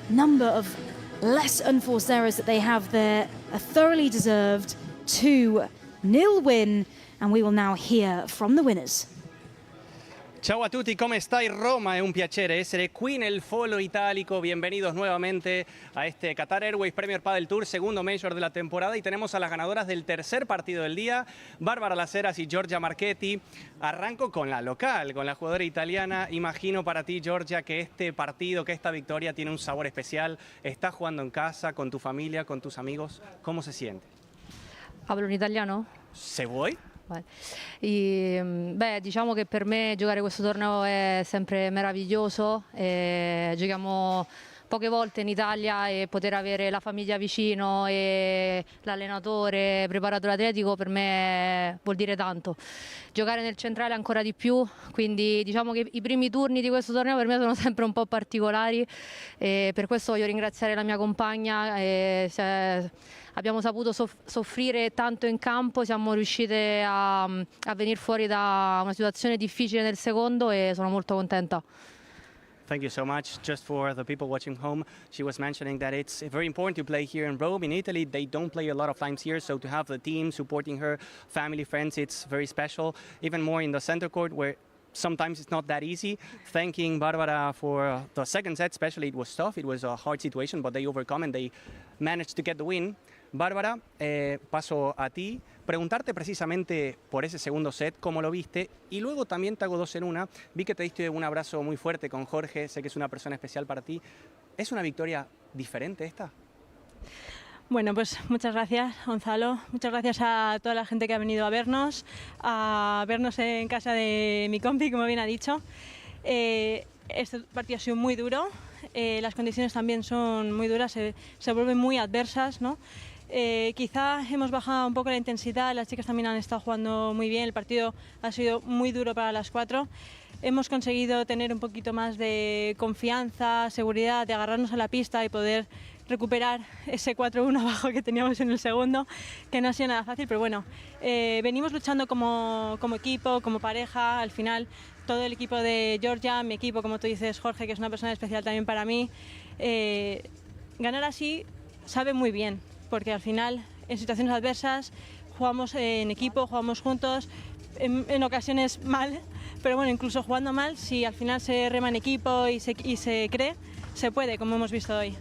number of less unforced errors that they have there. A thoroughly deserved 2-0 win, and we will now hear from the winners. Ciao a tutti, come stai Roma? È un piacere essere qui nel Foro Italico. Bienvenidos nuevamente a este Qatar Airways Premier Padel Tour, segundo Major de la temporada, y tenemos a las ganadoras del tercer partido del día, Bárbara Las Heras y Giorgia Marchetti. Arranco con la local, con la jugadora italiana. Imagino para ti, Giorgia, que este partido, que esta victoria tiene un sabor especial. Estás jugando en casa, con tu familia, con tus amigos. ¿Cómo se siente? Parlo in italiano? Se vuoi? Diciamo che per me giocare questo torneo è sempre meraviglioso. Giochiamo poche volte in Italia e poter avere la famiglia vicino e l'allenatore, preparatore atletico, per me vuol dire tanto. Giocare nel centrale ancora di più, quindi diciamo che i primi turni di questo torneo per me sono sempre un po' particolari e per questo voglio ringraziare la mia compagna. Abbiamo saputo soffrire tanto in campo, siamo riuscite a venire fuori da una situazione difficile nel secondo e sono molto contenta. Thank you so much. Just for the people watching home, she was mentioning that it's very important to play here in Rome. In Italy, they don't play a lot of times here, so to have the team supporting her, family, friends, it's very special. Even more in the center court, where sometimes it's not that easy. Thanking Barbara for the second set, especially, it was tough. It was a hard situation, but they overcome and they managed to get the win. Bárbara, paso a ti, preguntarte precisamente por ese segundo set, cómo lo viste, y luego también te hago dos en una. Vi que te diste un abrazo muy fuerte con Jorge, sé que es una persona especial para ti. ¿Es una victoria diferente esta? Bueno, pues muchas gracias, Gonzalo. Muchas gracias a toda la gente que ha venido a vernos en casa de mi compi, como bien ha dicho. Este partido ha sido muy duro, las condiciones también son muy duras, se vuelven muy adversas, ¿no? Quizá hemos bajado un poco la intensidad, las chicas también han estado jugando muy bien, el partido ha sido muy duro para las 4. Hemos conseguido tener un poquito más de confianza, seguridad, de agarrarnos a la pista y poder recuperar ese 4-1 abajo que teníamos en el segundo, que no ha sido nada fácil, pero bueno, venimos luchando como equipo, como pareja, al final todo el equipo de Giorgia, mi equipo, como tú dices, Jorge, que es una persona especial también para mí, ganar así sabe muy bien, porque al final en situaciones adversas jugamos en equipo, jugamos juntos, en ocasiones mal, pero bueno, incluso jugando mal, si al final se rema en equipo y se cree, se puede, como hemos visto hoy.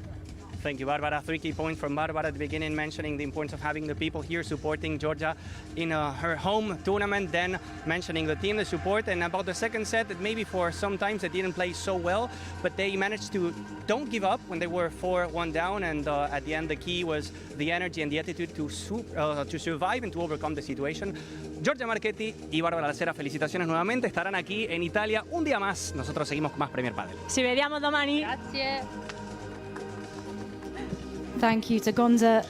Thank you, Barbara. 3 key points from Barbara at the beginning, mentioning the importance of having the people here supporting Giorgia in her home tournament, then mentioning the team, the support, and about the second set, that maybe for sometimes they didn't play so well, but they managed to don't give up when they were 4-1 down, and at the end the key was the energy and the attitude to survive and to overcome the situation. Giorgia Marchetti y Bárbara Las Heras, felicitaciones nuevamente, estarán aquí en Italia un día más. Nosotros seguimos con más Premier Padel. Ci vediamo domani. Grazie. Thank you to Gonza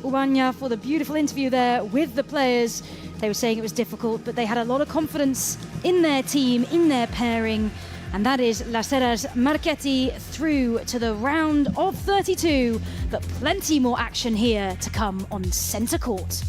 Uwanya for the beautiful interview there with the players. They were saying it was difficult, but they had a lot of confidence in their team, in their pairing, and that is Las Heras Marchetti through to the round of 32, but plenty more action here to come on centre court.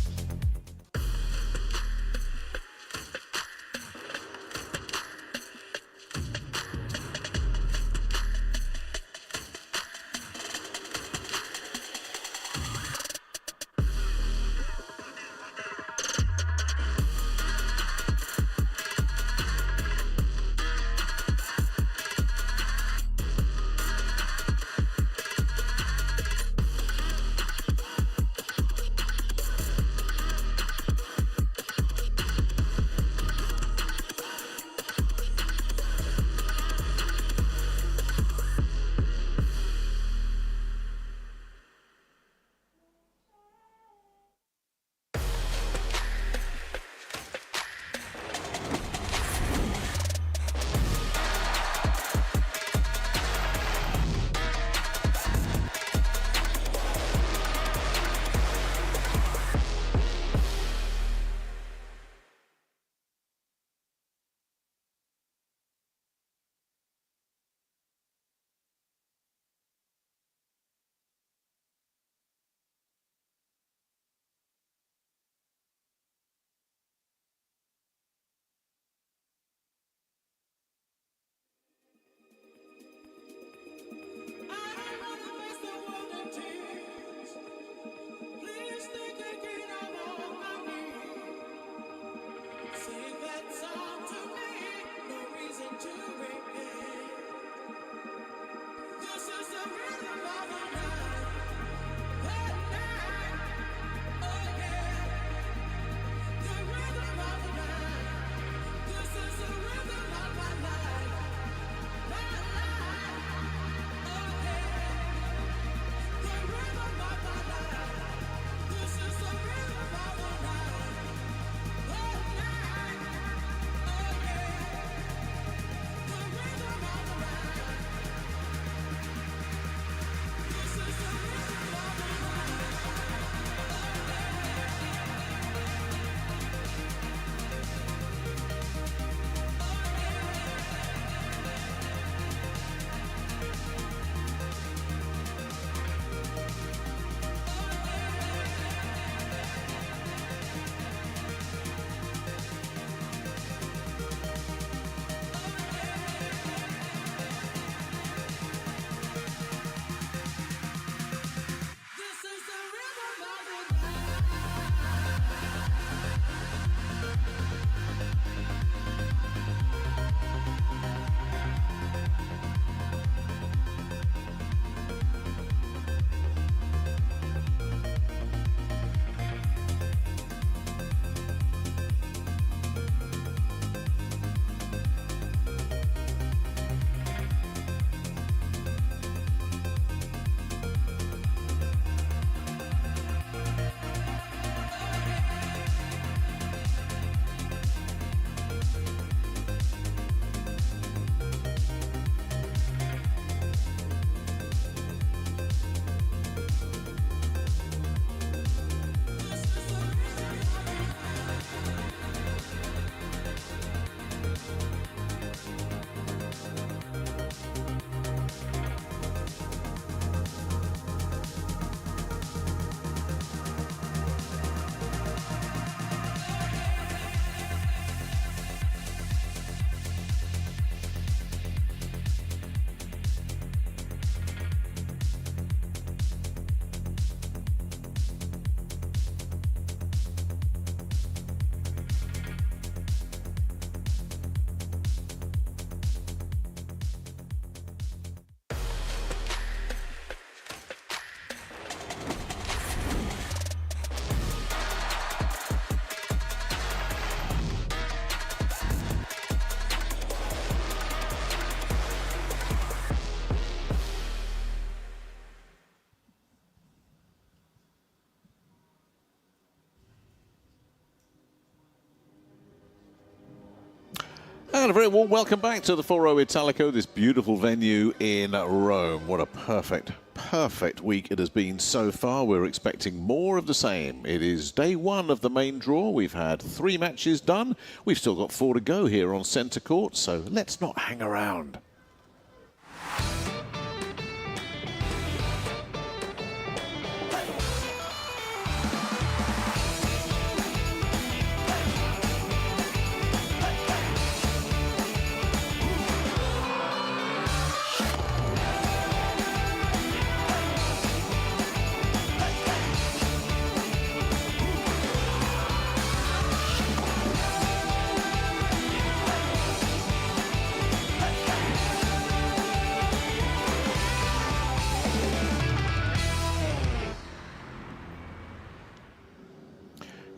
And a very warm welcome back to the Foro Italico, this beautiful venue in Rome. What a perfect perfect week it has been so far. We're expecting more of the same. It is day one of the main draw. We've had 3 matches done. We've still got 4 to go here on centre court, so let's not hang around.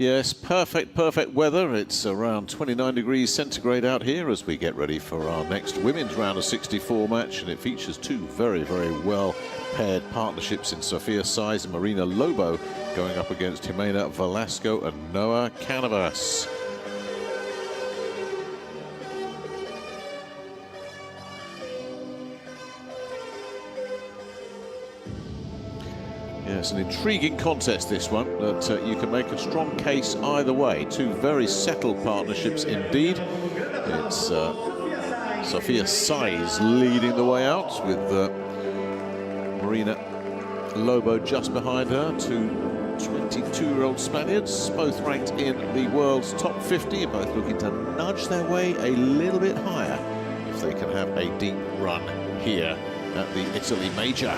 Yes, perfect weather. It's around 29 degrees centigrade out here as we get ready for our next women's round of 64 match, and it features 2 very, very well paired partnerships in Sofia Saiz and Marina Lobo going up against Jimena Velasco and Noah Canavas. Yes, an intriguing contest, this one, that you can make a strong case either way. 2 very settled partnerships indeed. It's Sofia Saiz leading the way out with Marina Lobo just behind her. 2 22-year-old Spaniards, both ranked in the world's top 50, both looking to nudge their way a little bit higher if they can have a deep run here at the Italy Major.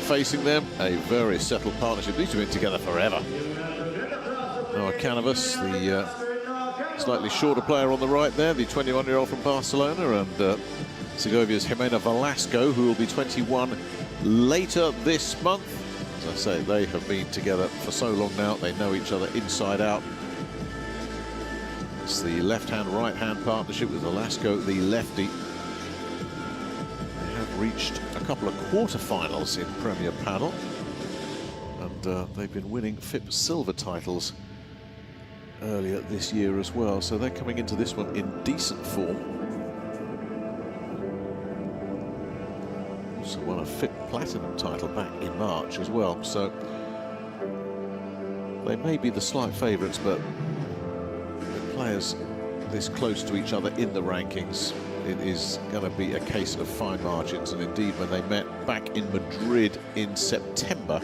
Facing them, a very settled partnership. These have been together forever. Noah Canavas, the slightly shorter player on the right there, the 21-year-old from Barcelona, and Segovia's Jimena Velasco, who will be 21 later this month. As I say, they have been together for so long now, they know each other inside out. It's the left-hand, right-hand partnership with Velasco, the lefty. Reached a couple of quarterfinals in Premier Padel, and they've been winning FIP silver titles earlier this year as well, so they're coming into this one in decent form. Also won a FIP platinum title back in March as well, so they may be the slight favourites, but the players this close to each other in the rankings, it is going to be a case of fine margins. And indeed, when they met back in Madrid in September,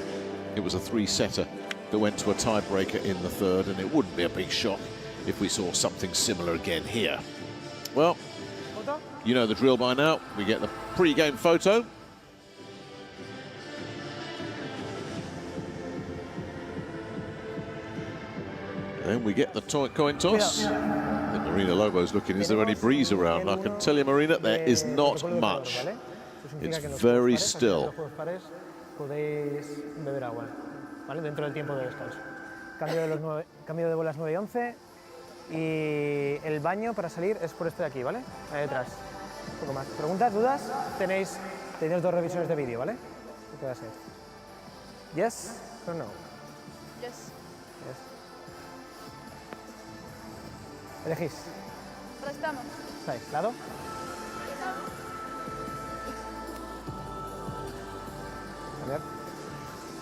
it was a 3-setter that went to a tiebreaker in the 3rd, and it wouldn't be a big shock if we saw something similar again here. Well, you know the drill by now. We get the pre-game photo. Then we get the coin toss. And Marina Lobo's looking, is there any breeze around? I can tell you, Marina, there is not much. It's very still. Dentro del tiempo de descanso. Cambio de bolas 9 y 11. Y el baño para salir es por este de aquí, ¿vale? Ahí detrás. Un poco más. ¿Preguntas, dudas? Tenéis 2 revisiones de vídeo, ¿vale? ¿Qué va a ser? ¿Yes or no? Yes. Yes. Elegís. Restamos. ¿Estáis? ¿Lado?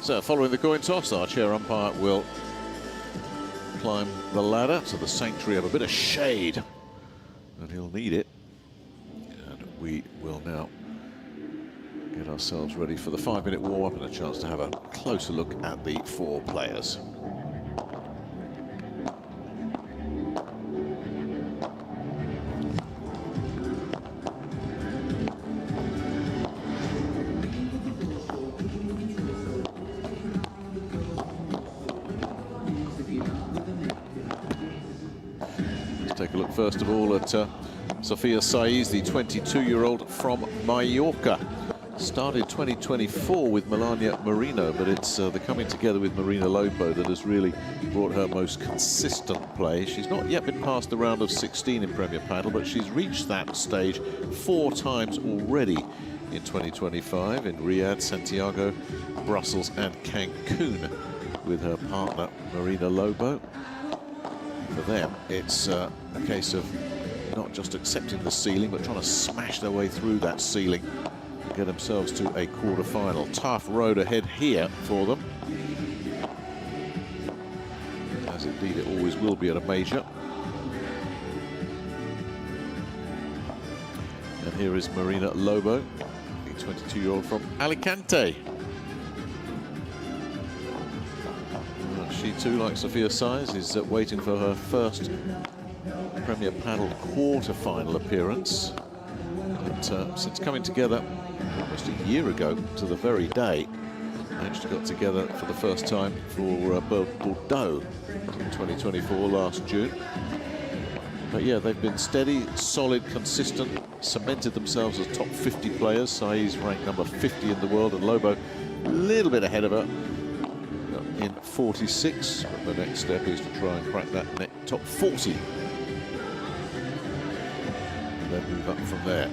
So, following the coin toss, our chair umpire will climb the ladder to the sanctuary of a bit of shade, and he'll need it. And we will now get ourselves ready for the 5-minute warm-up and a chance to have a closer look at the 4 players. Take a look first of all at Sofia Saiz, the 22-year-old from Mallorca. started 2024 with Melania Marino, but it's the coming together with Marina Lobo that has really brought her most consistent play. She's not yet been past the round of 16 in Premier Padel, but she's reached that stage 4 times already in 2025 in Riyadh, Santiago, Brussels and Cancun with her partner Marina Lobo. For them, it's a case of not just accepting the ceiling, but trying to smash their way through that ceiling and get themselves to a quarter-final. Tough road ahead here for them, as indeed it always will be at a major. And here is Marina Lobo, the 22-year-old from Alicante. She too, like Sofia Saiz, is waiting for her first Premier Padel quarter-final appearance. But since coming together almost a year ago to the very day, they actually got together for the first time for Bordeaux in 2024 last June. But yeah, they've been steady, solid, consistent, cemented themselves as top 50 players. Saiz ranked number 50 in the world, and Lobo a little bit ahead of her in 46. But the next step is to try and crack that top 40. And then move up from there.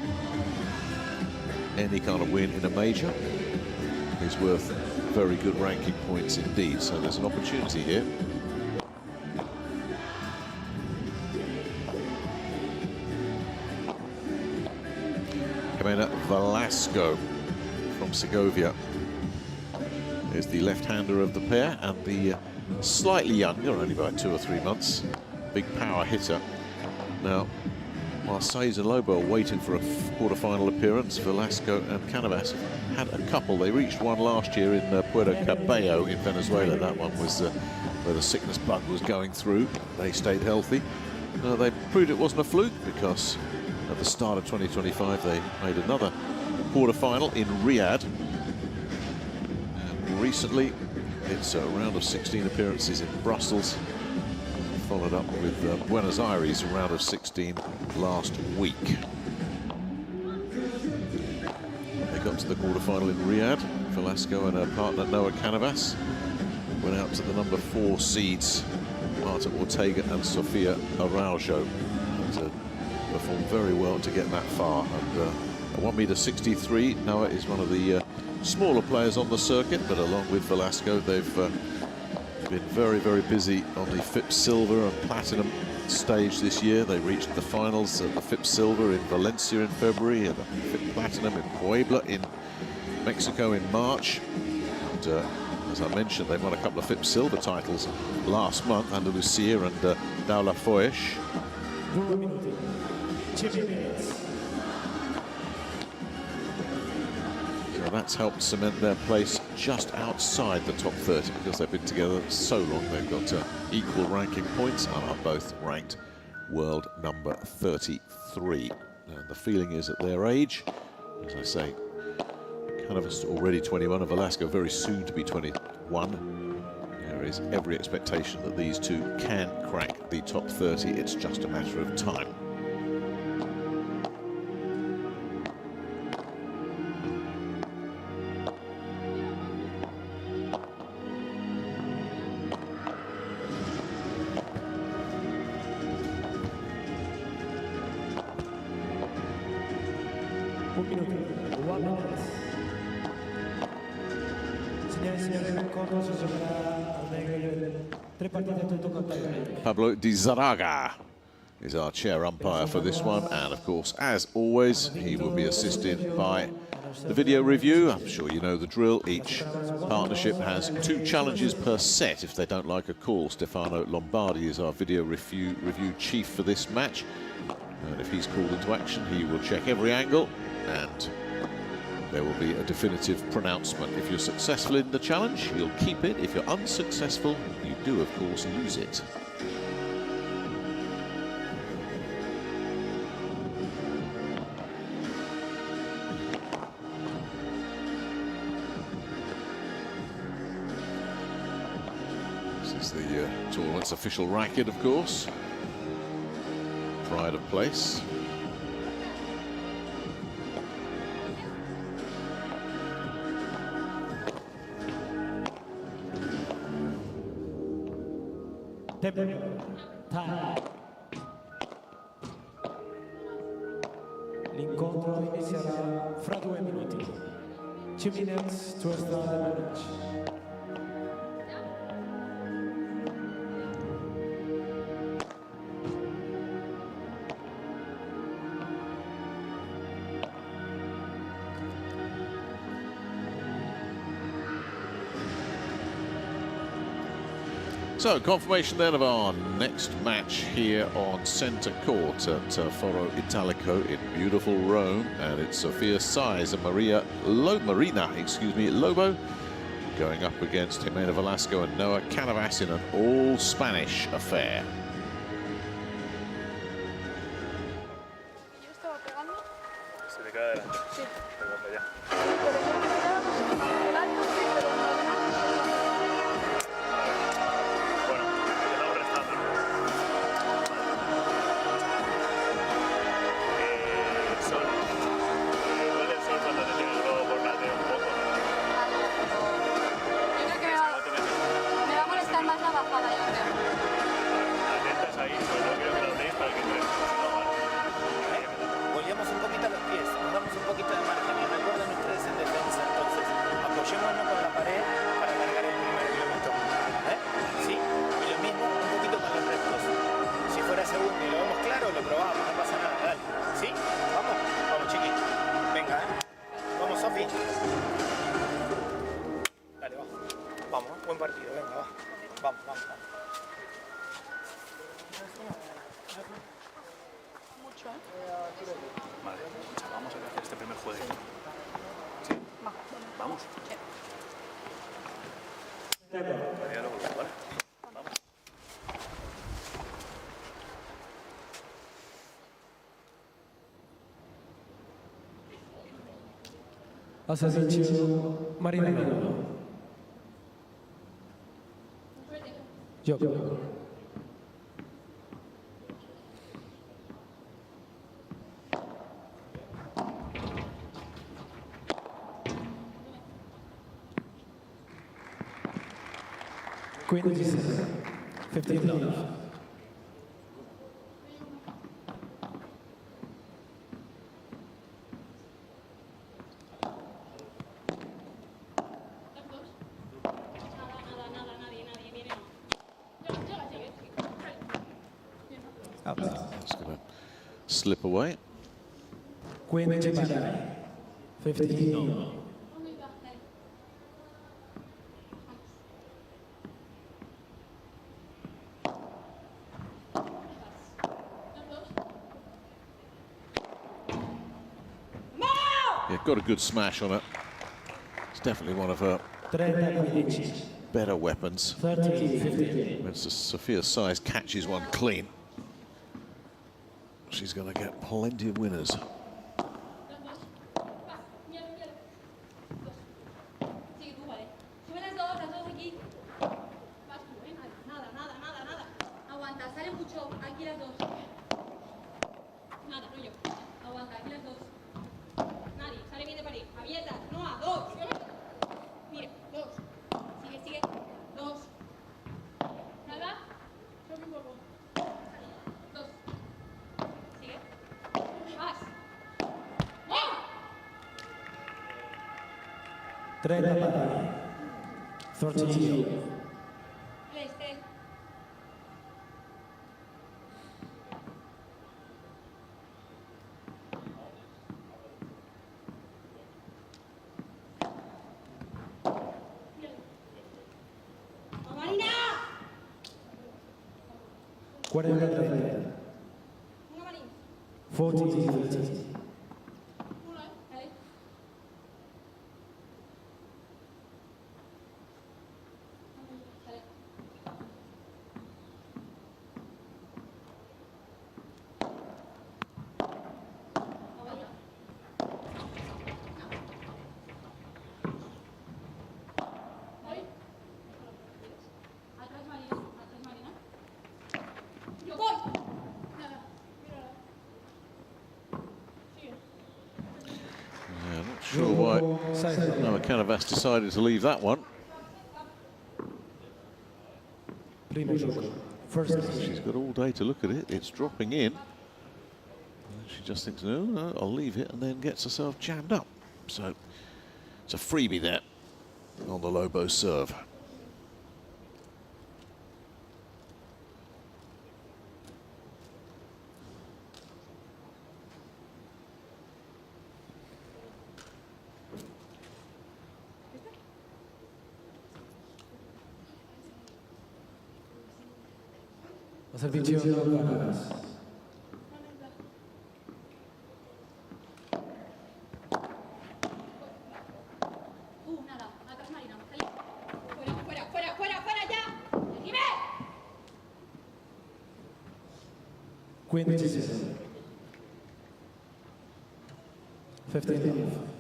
Any kind of win in a major is worth very good ranking points indeed. So there's an opportunity here. Jimena Velasco from Segovia is the left-hander of the pair, and the slightly younger, only by 2 or 3 months, big power hitter. Now, while Saiz and Lobo are waiting for a quarter-final appearance, Velasco and Canavas had a couple. They reached one last year in Puerto Cabello in Venezuela. That one was where the sickness bug was going through. They stayed healthy. They proved it wasn't a fluke, because at the start of 2025 they made another quarter-final in Riyadh. And recently it's a round of 16 appearances in Brussels, followed up with Buenos Aires, a round of 16 last week. They got to the quarterfinal in Riyadh. Velasco and her partner Noah Canavas went out to the number 4 seeds, Marta Ortega and Sofia Araujo. And performed very well to get that far. And at 1.63 m, Noah is one of the smaller players on the circuit, but along with Velasco, they've been very, very busy on the FIP Silver and Platinum stage this year. They reached the finals at the FIP Silver in Valencia in February, and the FIP Platinum in Puebla in Mexico in March. And as I mentioned, they won a couple of FIP Silver titles last month, Andalusia and Daula Foish. So that's helped cement their place just outside the top 30, because they've been together so long. They've got equal ranking points and are both ranked world number 33. And the feeling is at their age, as I say, Canavas already 21 and Velasco very soon to be 21. There is every expectation that these two can crack the top 30. It's just a matter of time. Pablo Di Zaraga is our chair umpire for this one, and of course, as always, he will be assisted by the video review. I'm sure you know the drill. Each partnership has 2 challenges per set if they don't like a call. Stefano Lombardi is our video review chief for this match, and if he's called into action, he will check every angle and there will be a definitive pronouncement. If you're successful in the challenge, you'll keep it. If you're unsuccessful, you do, of course, lose it. This is the tournament's official racket, of course. Pride of place. L'incontro inizierà fra 2 minuti. 2 minutes to start the match. So, confirmation then of our next match here on centre court at Foro Italico in beautiful Rome, and it's Sofia Saiz and Marina, Lobo going up against Jimena Velasco and Noah Canavas in an all-Spanish affair. Se le queda delante. Sí. Volvemos un poquito a los pies, nos damos un poquito de margen y recuerden ustedes en defensa, entonces apoyémonos con la pared para alargar el primer kilómetro. ¿Sí? Y lo mismo un poquito con los restos. Si fuera segundo y lo vemos claro, lo probamos, no pasa nada, dale. ¿Sí? Vamos, vamos chiqui. Venga, vamos Sofi. Dale, vamos. Vamos, buen partido, venga, va. Vamos, vamos, vamos. Vale, vamos a hacer este primer juego. ¿Sí? Vamos. Ya lo vuelvo, ¿vale? Vamos. A servizio Marina. Gioco. Queen 15 love. It's going to slip away. Queen Jimena, 15 love. Yeah, got a good smash on it. It's definitely one of her better weapons. 30-15. When Sofia Saiz catches one clean, she's going to get plenty of winners. Marina! 40-30. Sure why Noah Canavas decided to leave that one. Primo gioco, She's got all day to look at it. It's dropping in. She just thinks, no, I'll leave it, and then gets herself jammed up. So it's a freebie there on the Lobo serve. La servizio Aris. Nada, atrás Marina, salí. Fuera ya. ¡Dime! 15-7. 15-5.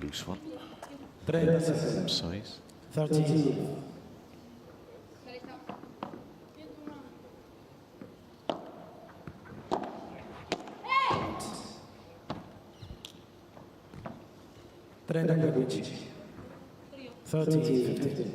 Loose one. 36. Saiz. 13. Trenta 15. 30-15.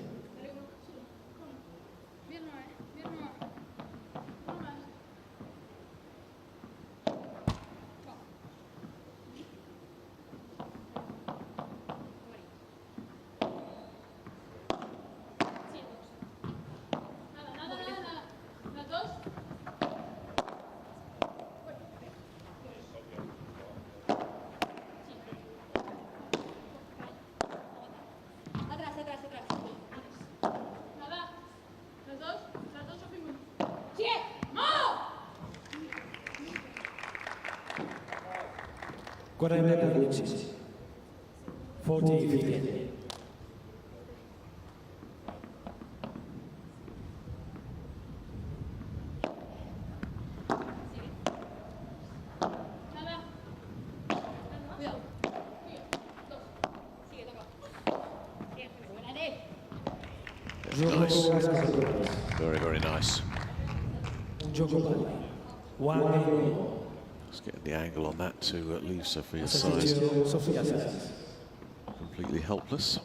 Guarda 15. 40-15. Nice. Very, very nice. Just getting the angle on that to leave Sofia's side completely helpless.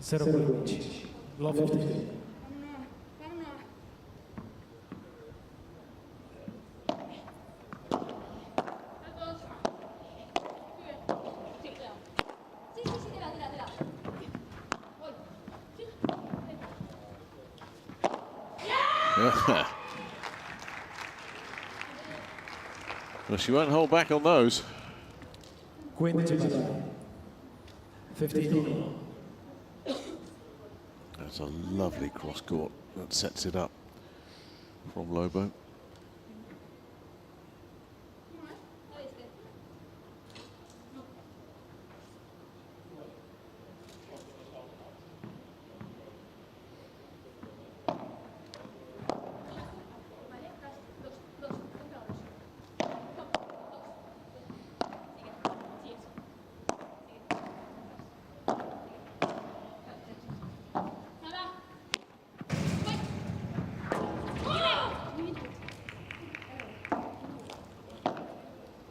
Zero 15. Low 15. Well, she won't hold back on those. 15. That's a lovely cross court that sets it up from Lobo.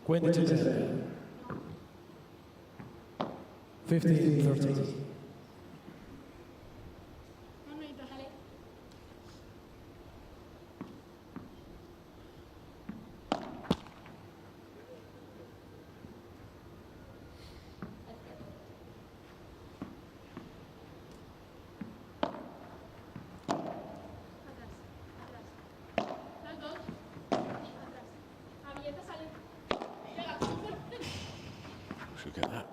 Quinty 15-13. Should get that.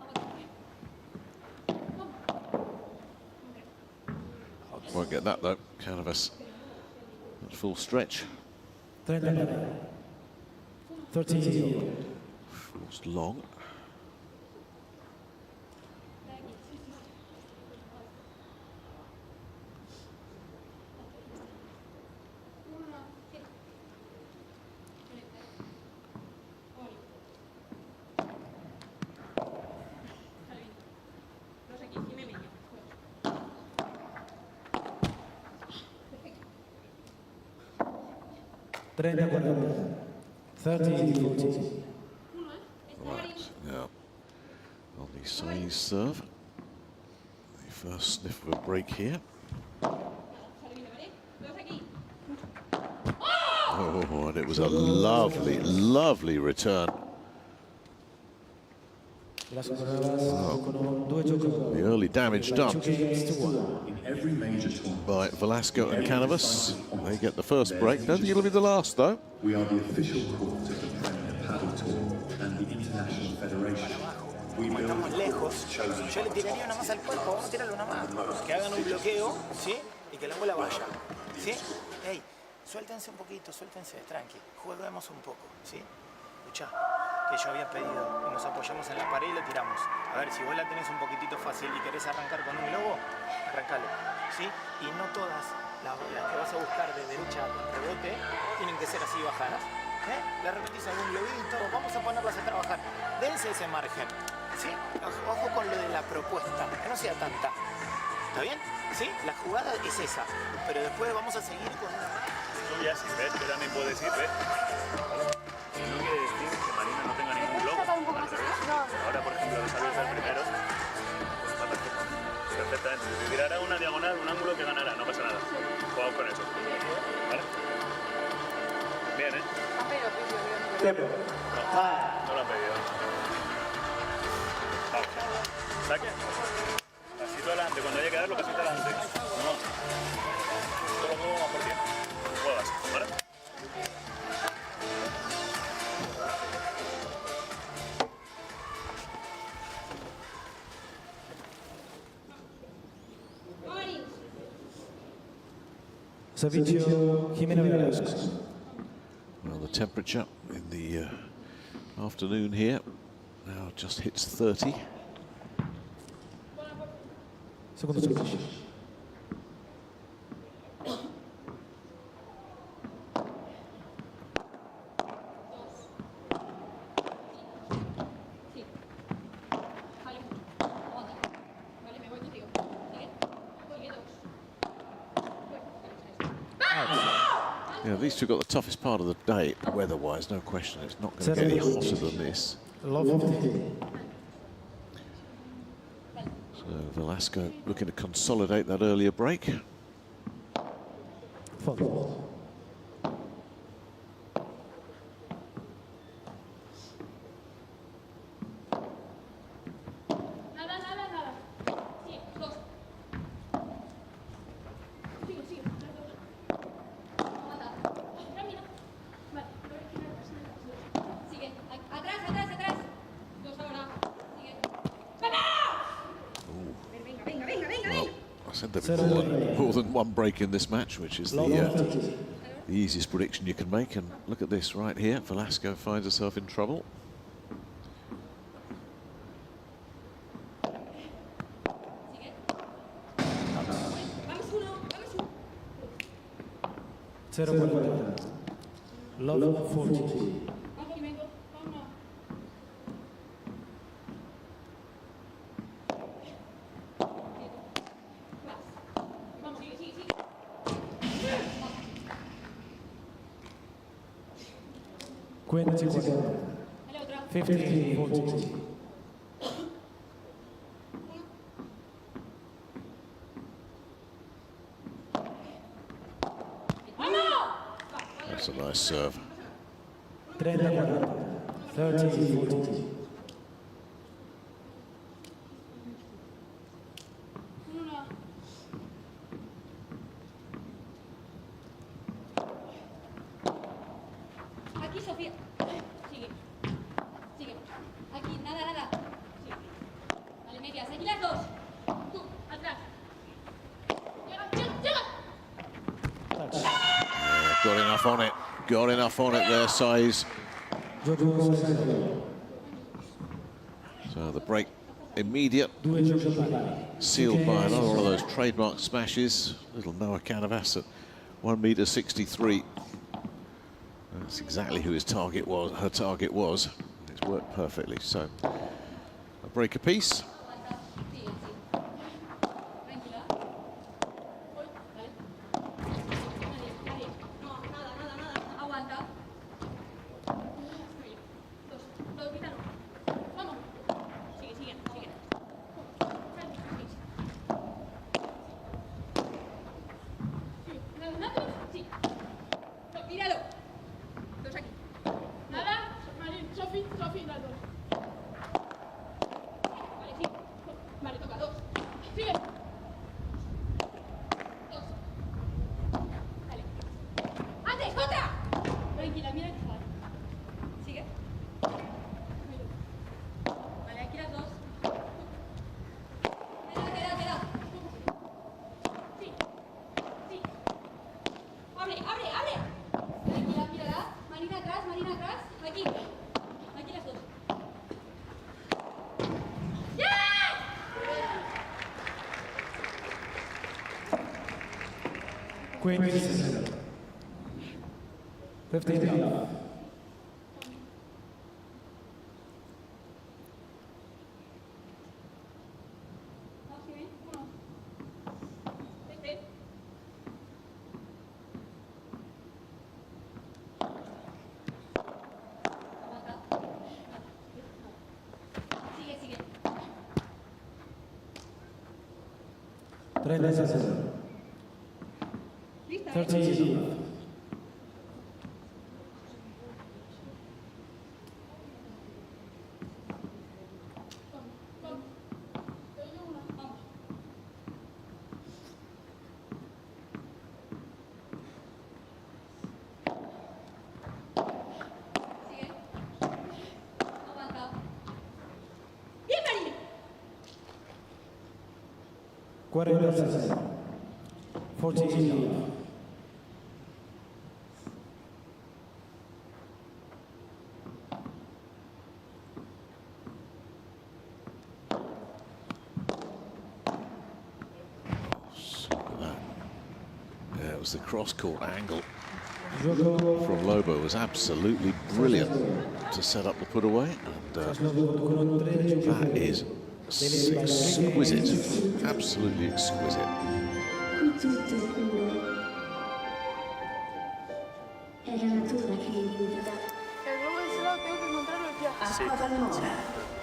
Won't get that though. Canvas at full stretch. 13. Forced long. 30-40. 30-40. Right, now on the Saiz serve. The first sniff of a break here. Oh, and it was a lovely, lovely return. Oh. The early damage done by Velasco and Canavas. They get the first break. Don't think it'll be the last, though. We are the official court of the Premier Padel Tour and the International Federation. Como estamos lejos, yo le tiraría una más al cuerpo, vamos a tirarle una más. Que hagan un bloqueo, ¿sí? Y que la bola vaya, ¿sí? Ey, suéltense un poquito, suéltense, tranqui. Juguemos un poco, ¿sí? Escuchá, que yo había pedido y nos apoyamos en la pared y lo tiramos. A ver, si vos la tenés un poquitito fácil y querés arrancar con un globo, arrancalo, ¿sí? Y no todas las que vas a buscar de derecha con rebote tienen que ser así bajadas. Le repetís algún globito, vamos a ponerlas a trabajar. Dense ese margen, ¿sí? Ojo con lo de la propuesta, que no sea tanta. ¿Está bien? ¿Sí? La jugada es esa, pero después vamos a seguir con una más. Tú ya sí ves, que también puedes ir, ¿ves? No quiere decir que Marina no tenga ningún globo. Ahora, por ejemplo, Javier es el primero. Pues va perfecto. Perfectamente. Si tirara una diagonal, un ángulo que ganará, no pasa nada. Jugamos con eso. ¿Vale? Bien, ¿eh? Tiempo. No lo han pedido. Vamos. Saque. Pasito adelante. Cuando haya que darlo, pasito adelante. No. Solo juego más por tiempo. Juegas, ¿vale? Servicio Jimena Velasco. Well, the temperature in the afternoon here now just hits 30. Segundo servicio. Yeah, these two got the toughest part of the day, weather-wise, no question. It's not going to get any hotter than this. So Velasco looking to consolidate that earlier break. More than one break in this match, which is the easiest prediction you can make. And look at this right here. Velasco finds herself in trouble. Lobo 40. Quinty 50-40. That's a nice serve. 30-40. 30-40. Aquí, Sofía. Sigue. Sigue. Aquí, nada, nada. Sigue. Vale, medias. Aquí las dos. Tú, atrás. Llega, llega, llega. Got enough on it. Got enough on it there, Saiz. So the break immediate. Sealed by another one of those trademark smashes. Little Noah Canavas at 1m63. That's exactly who his target was. Her target was. It's worked perfectly. So a break apiece. Aguanta. Queen 15 love. Trenta 13 love. Bien, Marina. 46. 14 love. Yeah, it was the cross-court angle from Lobo was absolutely brilliant to set up the put away, and that is exquisite, absolutely exquisite.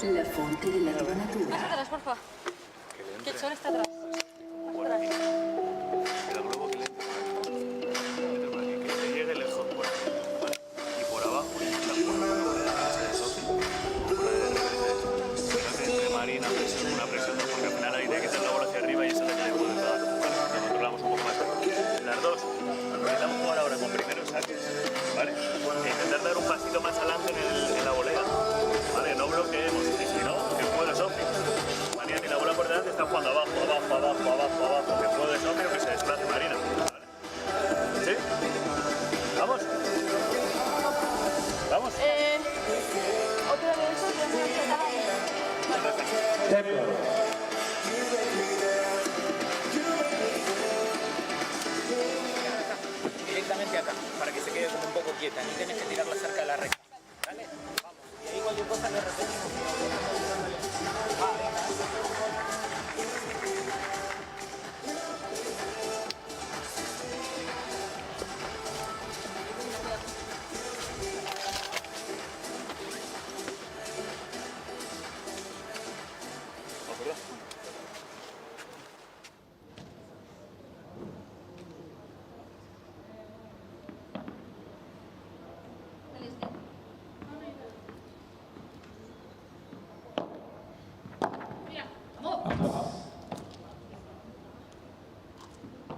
La fonte della tua natura. Más atrás, porfa. Que el sol está atrás. Atrás. El globo que le que llegue lejos por aquí, ¿vale? Y por abajo la forma de Sofia o por la de entre Marina una presión, porque al final ahí tiene que ser la bola hacia arriba y esa es la que le puede dar. Lo controlamos un poco más. Las dos necesitamos jugar ahora con primeros saques, ¿vale? E intentar dar un pasito más adelante en la volea, ¿vale? No bloqueemos, y si no, que juegue Sofia. Marina ni la bola por delante, está jugando abajo, que juegue Sofia o que se desplace Marina, ¿vale? ¿Sí? ¿Vamos? ¿Vamos? Otra de esos ya me Directamente acá, para que se quede como un poco quieta. Ni tienes que tirarla cerca de la recta. ¿Vale? Vamos. Y ahí cualquier cosa le repetimos.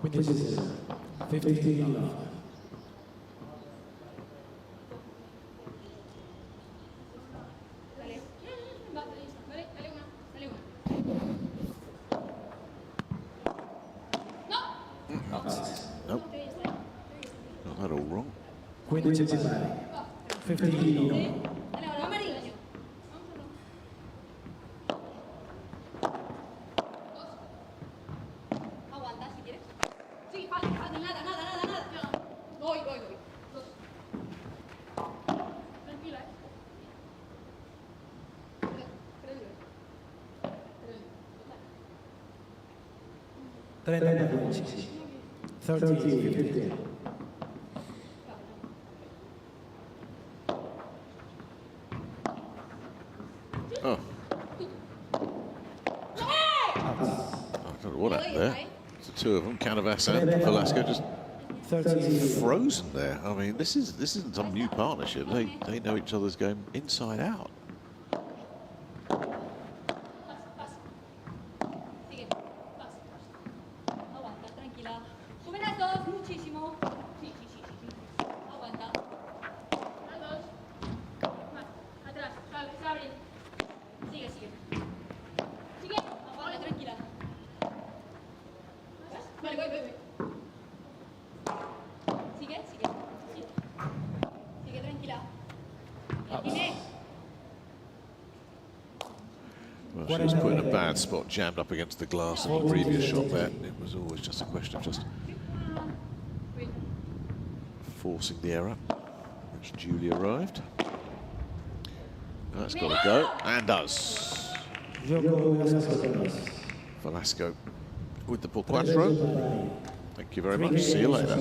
Quintessence, 15 love. Nope. Got that all wrong. Quintessence, 15 love. Trenta 13-15. Oh. I don't know what happened there. It's the two of them, Canavas and Velasco, just frozen there. I mean, this isn't some new partnership. They know each other's game inside out. Well, she was put in a bad spot, jammed up against the glass in the previous shot there. It was always just a question of just forcing the error, which duly arrived. That's got to go, and does. Velasco with the por cuatro. Thank you very much. See you later.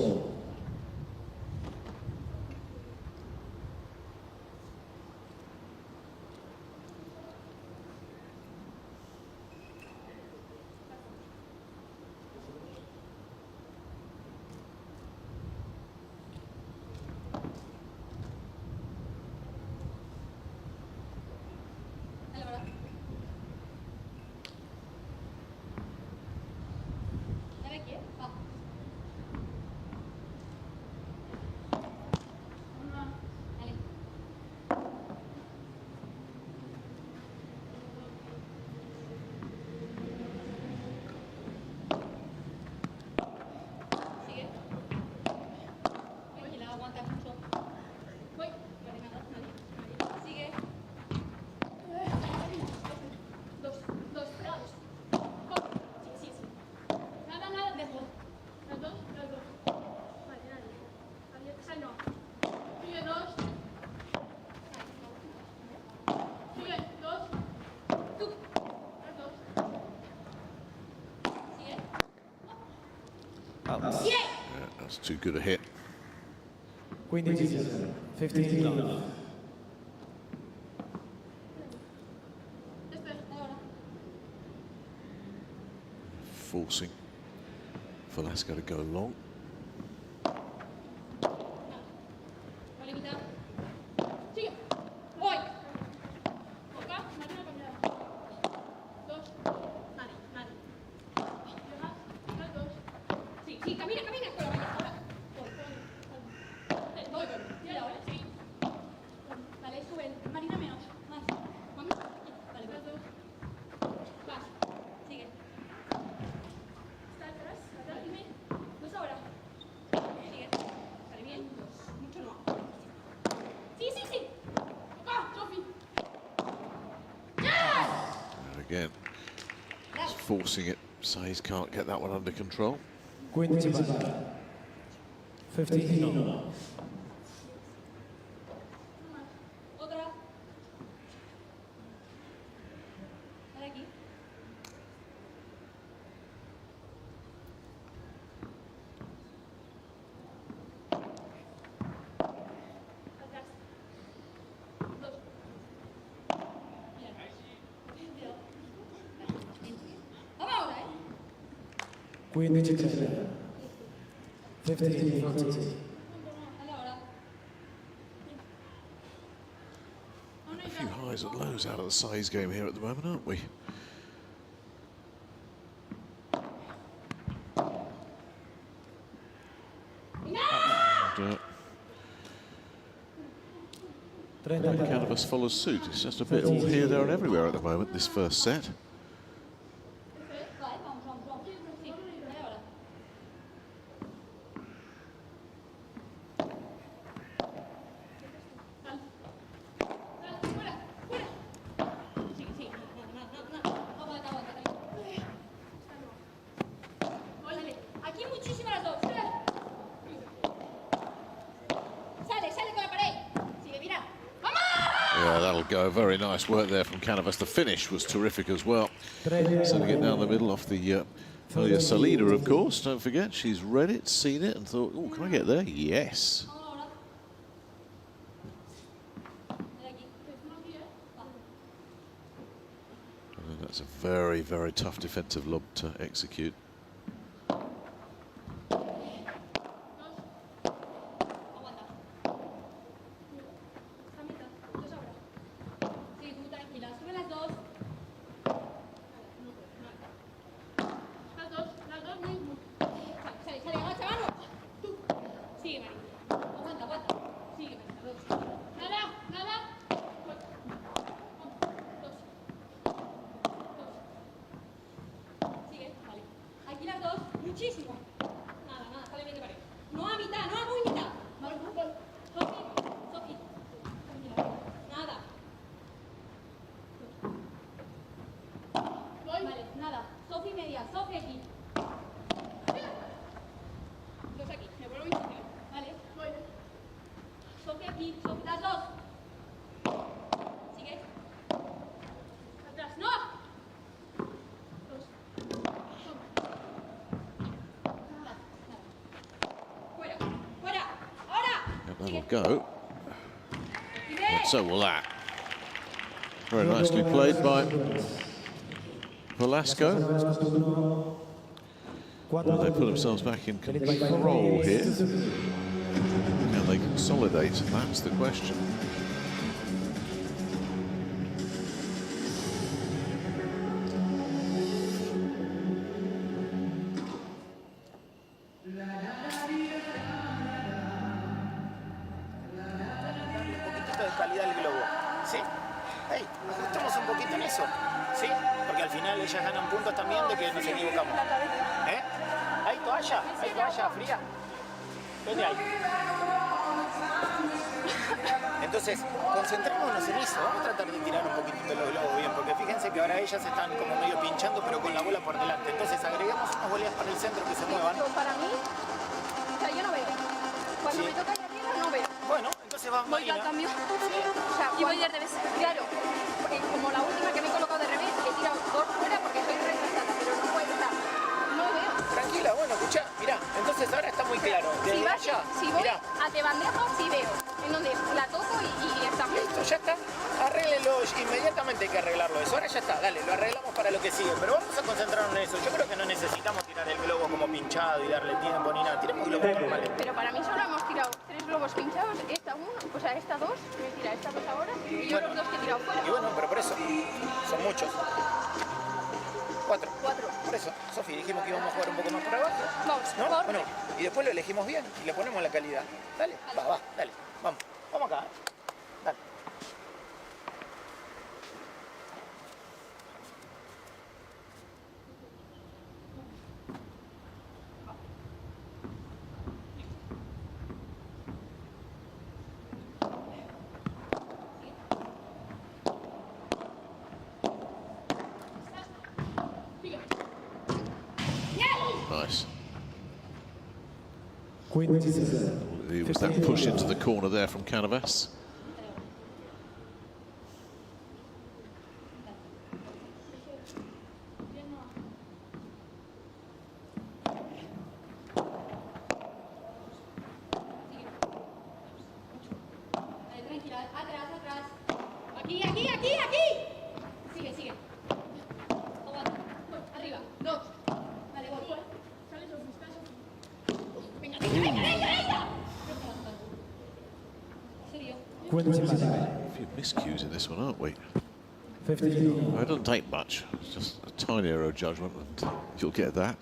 That's too good a hit. 15 love. Forcing Velasco to go long. Again, just forcing it. Saiz can't get that one under control. 15 love. Queen 15 40. A few highs and lows out of the Saiz game here at the moment, aren't we? And Canvas follows suit. It's just a bit all here, there and everywhere at the moment, this first set. Go. Very nice work there from Canvas. The finish was terrific as well. Sending it down the middle off the Salida, of course. Don't forget, she's read it, seen it, and thought, oh, can I get there? Yes. And that's a very, very tough defensive lob to execute. That'll go. And so will that. Very nicely played by Velasco. Well, they put themselves back in control here. Can they consolidate? That's the question. Entonces, concentrémonos en eso. Vamos a tratar de tirar un poquitito los globos bien, porque fíjense que ahora ellas están como medio pinchando, pero con la bola por delante. Entonces, agreguemos unas boleas para el centro que se muevan. Para mí, o sea, yo no veo. Cuando me toca la tierra, no veo. Bueno, entonces va Marina. Voy al cambio. O sea, y voy de revés. Claro, porque como la última que me he colocado de revés, he tirado dos fuera porque soy retrasada, pero no puedo estar. No veo. Tranquila, bueno, escucha, mirá, entonces ahora está muy claro. Desde allá, si voy a de bandeja, sí veo. En donde la toco y está. Listo, ya está. Arréglenlo inmediatamente, hay que arreglarlo eso. Ahora ya está, dale, lo arreglamos para lo que sigue. Pero vamos a concentrarnos en eso. Yo creo que no necesitamos tirar el globo como pinchado y darle tiempo ni nada. Tiremos globos normales. Pero para mí solo hemos tirado 3 globos pinchados, esta uno, o sea, esta dos, me tira esta dos ahora, y yo los dos que he tirado fuera. Y bueno, pero por eso, son muchos. 4. Por eso, Sofía, dijimos que íbamos a jugar un poco más por abajo. Vamos, ¿no? Bueno, y después lo elegimos bien y le ponemos la calidad. Dale, va, dale. Vamos acá. Dale. Nice. It was that push into the corner there from Canavas. A few miscues in this one, aren't we? It doesn't take much. It's just a tiny error of judgment, and you'll get that.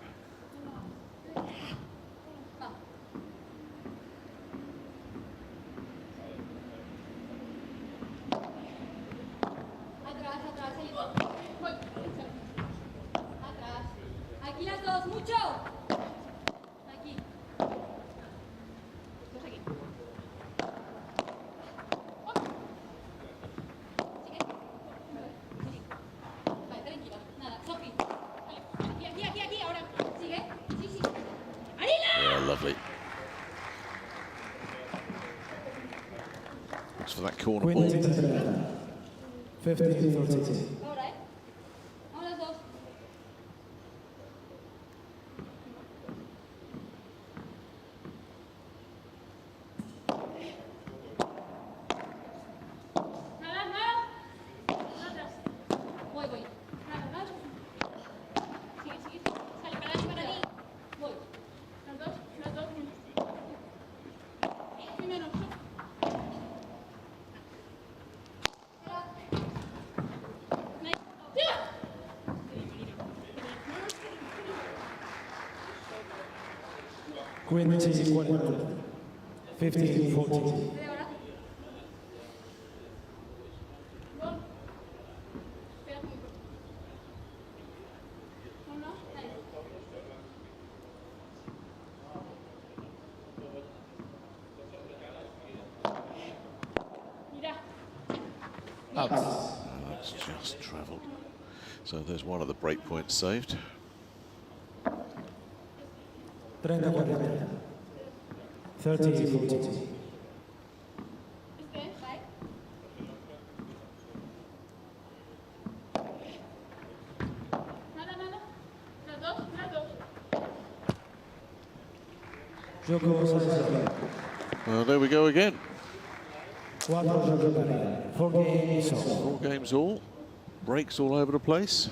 For that corner ball. 15-14. Quincy 15-14. That's just travelled. So there's one of the break points saved. 30-40. 30-40. Joko Saiz. Well, there we go again. 4 games all. 4 games all. Breaks all over the place.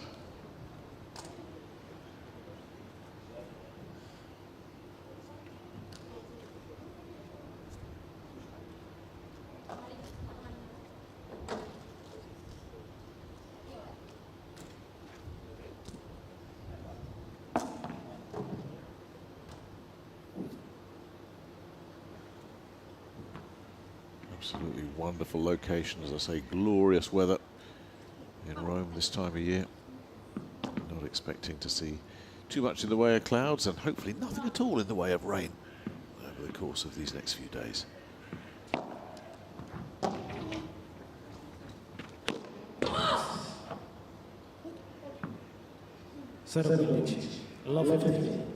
Absolutely wonderful location, as I say, glorious weather in Rome this time of year. Not expecting to see too much in the way of clouds, and hopefully nothing at all in the way of rain over the course of these next few days. Love 15.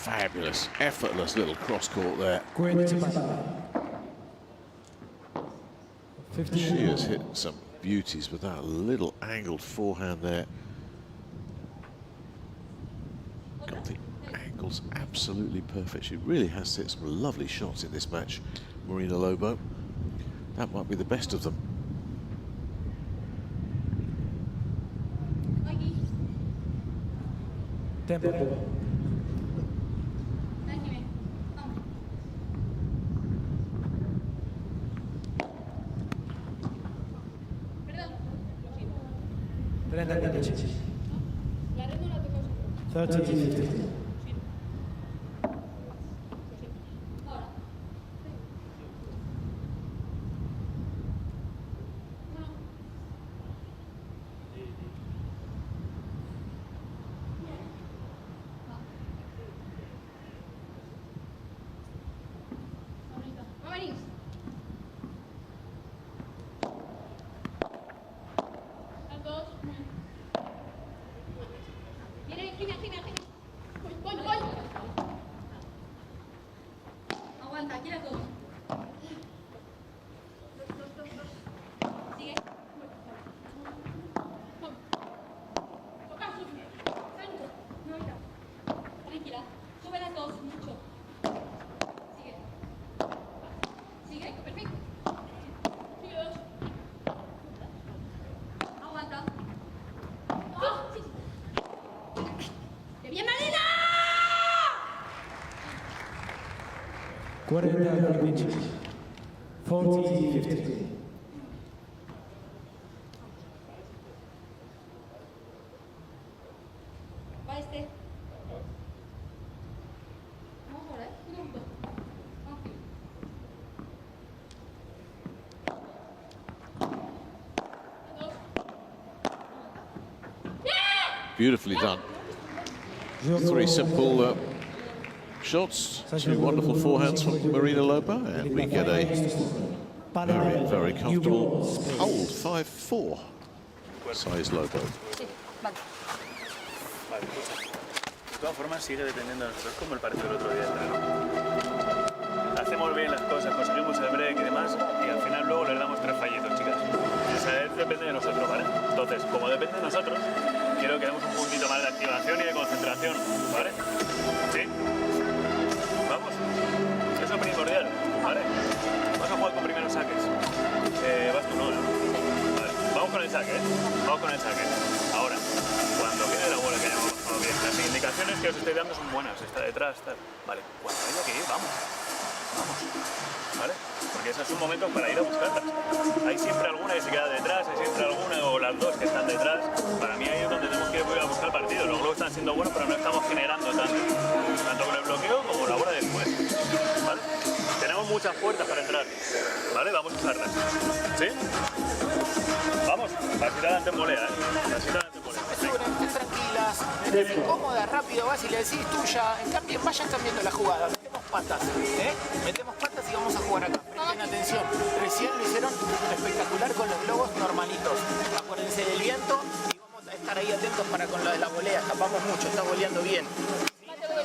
Fabulous, effortless little cross court there. She has hit some beauties with that little angled forehand there. Got the angles absolutely perfect. She really has hit some lovely shots in this match, Marina Lobo. That might be the best of them. Tempo. Prenda 15. 30-50. Guarda 15. 40-50. Beautifully done. 3 simple shots, 2 wonderful forehands from Marina Lobo, and we get a very, very comfortable hold, 5-4, Saiz Lobo. Vale, de todas formas sigue dependiendo de nosotros, como el partido del otro día. Hacemos bien las cosas, conseguimos el break y demás, y al final luego les damos 3 fallitos, chicas. Esa depende de nosotros, ¿vale? Entonces, como depende de nosotros, quiero que demos un poquito más de activación y de concentración, ¿vale? ¿Sí? Vamos. Eso es primordial, ¿vale? Vamos a jugar con primeros saques. Vas tú, no, ¿no? Vale. Vamos con el saque, ¿eh? Vamos con el saque. Ahora, cuando quede la bola que hayamos pasado bien, las indicaciones que os estoy dando son buenas. Está detrás, tal. Vale. Cuando haya que ir, vamos. Vamos. ¿Vale? Porque que esos son momentos para ir a buscarlas. Hay siempre alguna que se queda detrás, hay siempre alguna o las dos que están detrás. Para mí ahí es donde tenemos que ir a buscar partido. Los globos están siendo buenos, pero no estamos generando tanto con el bloqueo como la hora después. ¿Vale? Tenemos muchas puertas para entrar. ¿Vale? Vamos a usarlas. ¿Sí? Vamos, pasita adelante en volea, ¿eh? Pasita adelante en volea. Estén tranquilas, cómodas, rápido, vas y le decís tuya. En cambio, vayan cambiando la jugada. Metemos patas, metemos patas y vamos a jugar acá. Presten atención. Recién lo hicieron espectacular con los globos normalitos. Acuérdense del viento y vamos a estar ahí atentos para con lo de la volea. Escapamos mucho, está voleando bien.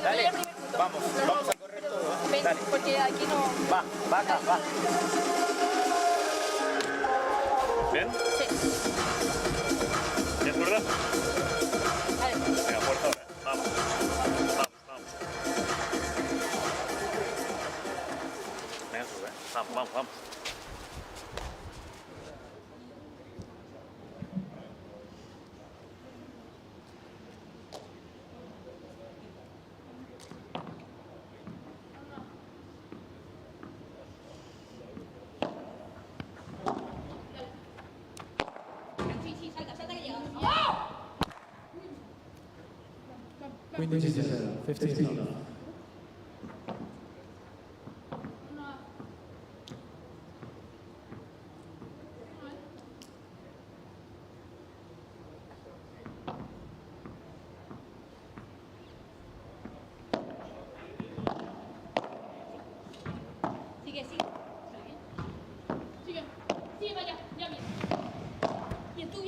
Dale, vamos a correr todo. Dale. Porque aquí no... Va acá, va. ¿Bien? Sí. ¿Bien, verdad? Vale. Venga, fuerza ahora. Vamos. Venga, sube. Vamos. Sí, salta que llegas. Quindi 15. Sigue, vaya, ya bien. Bien tú.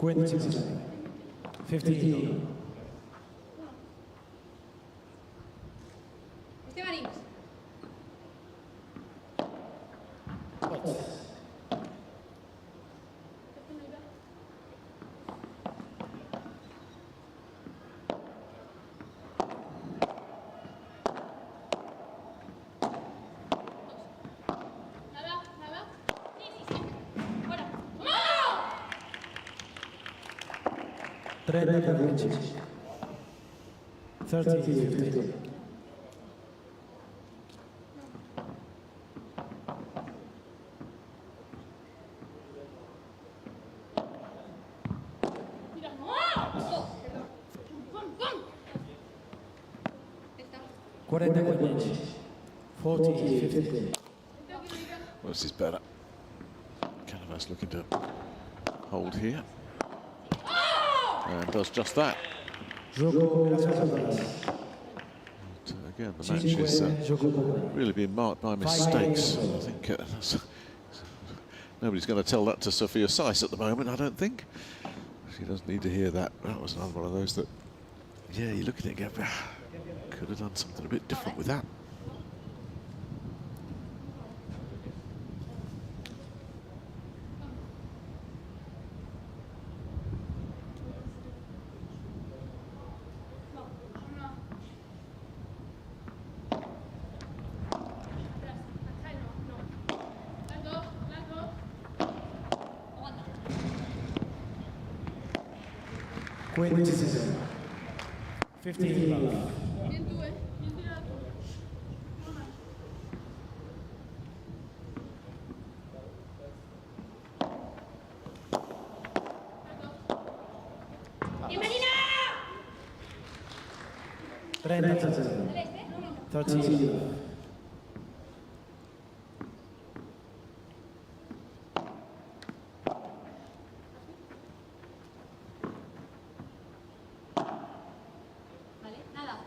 15. Estebanís. Nada. Sí. Fuera. ¡Vamos! 30-15. Mira, ¡no! 40-15. 40-15. Well, this is better. Canavas looking to hold here. And does just that. But, again, the match is really being marked by mistakes. I think nobody's going to tell that to Sofia Saiz at the moment, I don't think. She doesn't need to hear that. That was another one of those that, yeah, you look at it and go, could have done something a bit different with that. Queen 15 love. Bien tú, bien tirado. ¡Bien, Marina! 13 love.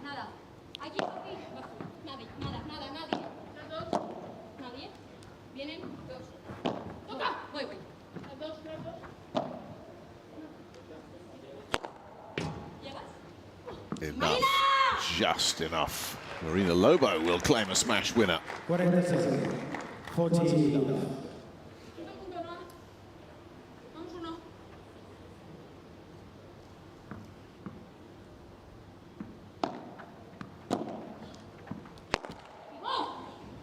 Nada. Aquí. Nada. Las dos. Nadie. Vienen dos. ¡Toca! Voy. Las dos. ¿Llegas? Enough. Just enough. Marina Lobo will claim a smash winner. 47. 40 love. Vamos uno.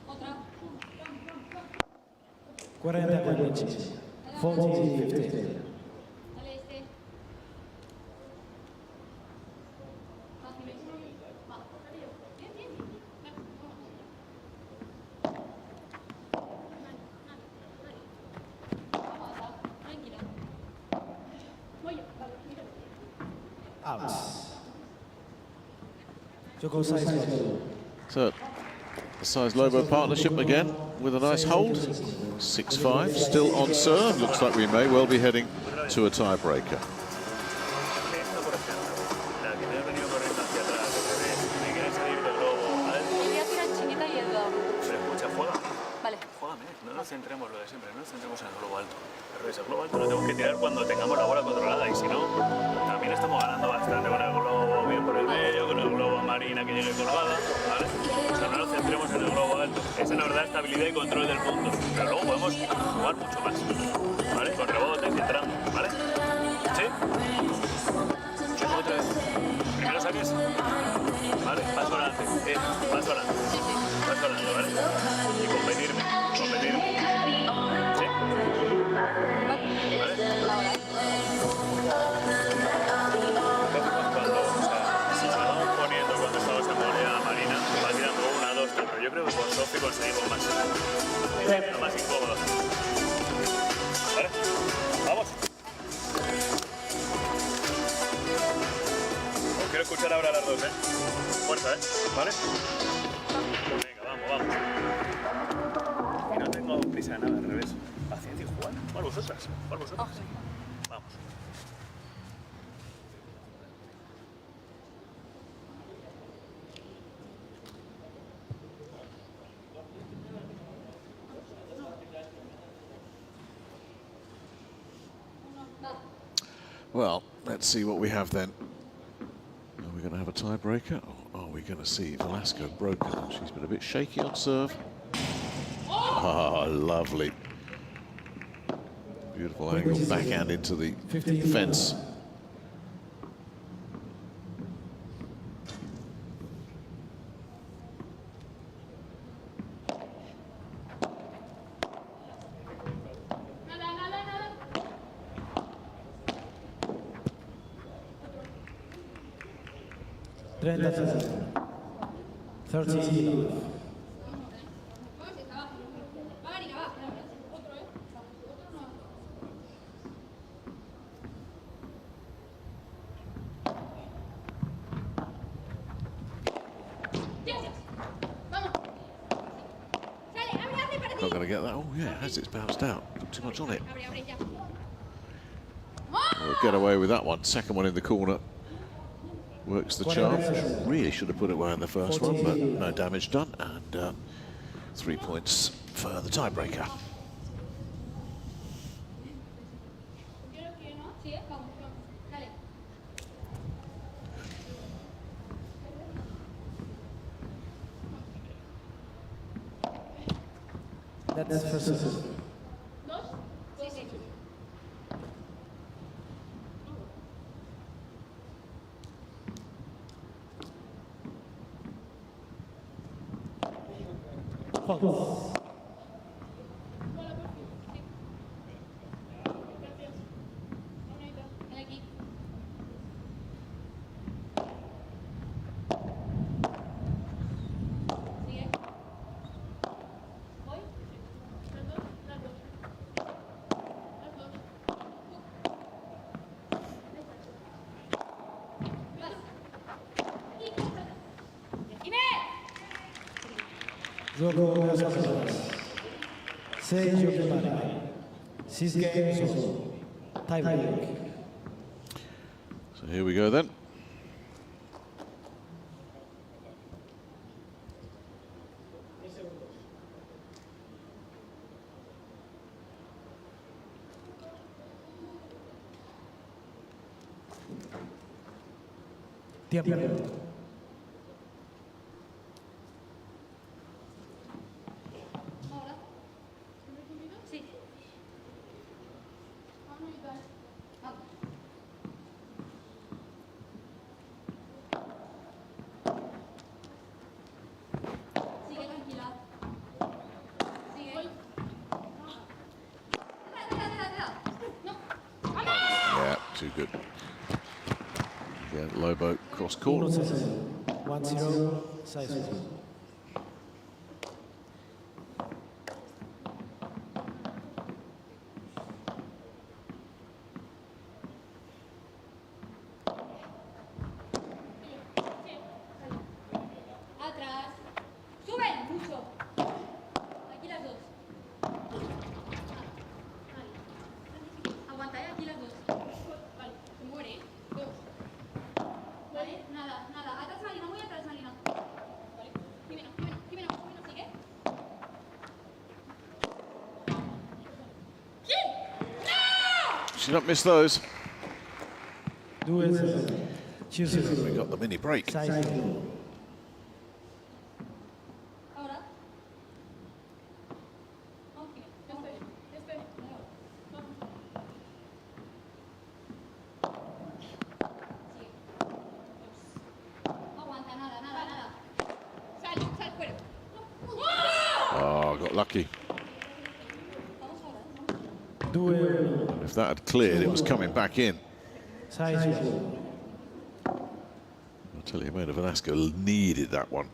Otra. 40-15. 40-15. Dale este. Fácil. Va. Bien. Out. Saiz. So, the Saiz Lobo partnership again with a nice hold. 6-5, still on serve. Looks like we may well be heading to a tiebreaker. No nos centremos lo de siempre, no nos centremos en el globo alto. Pero ese globo alto lo tenemos que tirar cuando tengamos la bola controlada y si no, también estamos ganando bastante con el globo bien por el medio, con el globo a Marina que llegue colgada, ¿vale? O sea, no nos centremos en el globo alto. Esa nos da estabilidad y control del punto, pero luego podemos jugar mucho más, ¿vale? Con rebotes y entrando, ¿vale? ¿Sí? Otra vez. Primero saques, ¿vale? Paso adelante, paso adelante, paso adelante, ¿vale? Y competirme. ¿Sí? Cuando, o sea, si vamos poniendo cuando estamos en moneda Marina, va tirando 1, 2, 3, pero yo creo que con Sofia conseguimos más. Lo más incómodo. ¿Vale? ¡Vamos! Quiero escuchar ahora a las dos, ¿eh? Fuerza, ¿eh? ¿Vale? Venga, vamos, vamos. Y no tengo prisa de nada, al revés. Paciencia y jugar. ¿Cuál vosotras? ¿Cuál vosotras? Vamos. Well, let's see what we have then. Are we going to have a tiebreaker? Or are we going to see Velasco broken? She's been a bit shaky on serve. Ah, lovely. Beautiful angle, backhand into the fence. Not going to get that. Oh yeah, as it's bounced out. Put too much on it. We'll get away with that one. Second one in the corner. Works the charm. Really should have put it away in the first one, but no damage done. And 3 points for the tiebreaker. That's first serve. Gioco nella sua casa. 6 giochi pari. 6 games solo. Tie break. So here we go then. Tiempo. Yeah, too good. Again, Lobo cross court. 1-0, Saiz. She don't miss those. We got the mini break. Oh, got lucky. If that had cleared, it was coming back in. I'll tell you, Jimena Velasco needed that one.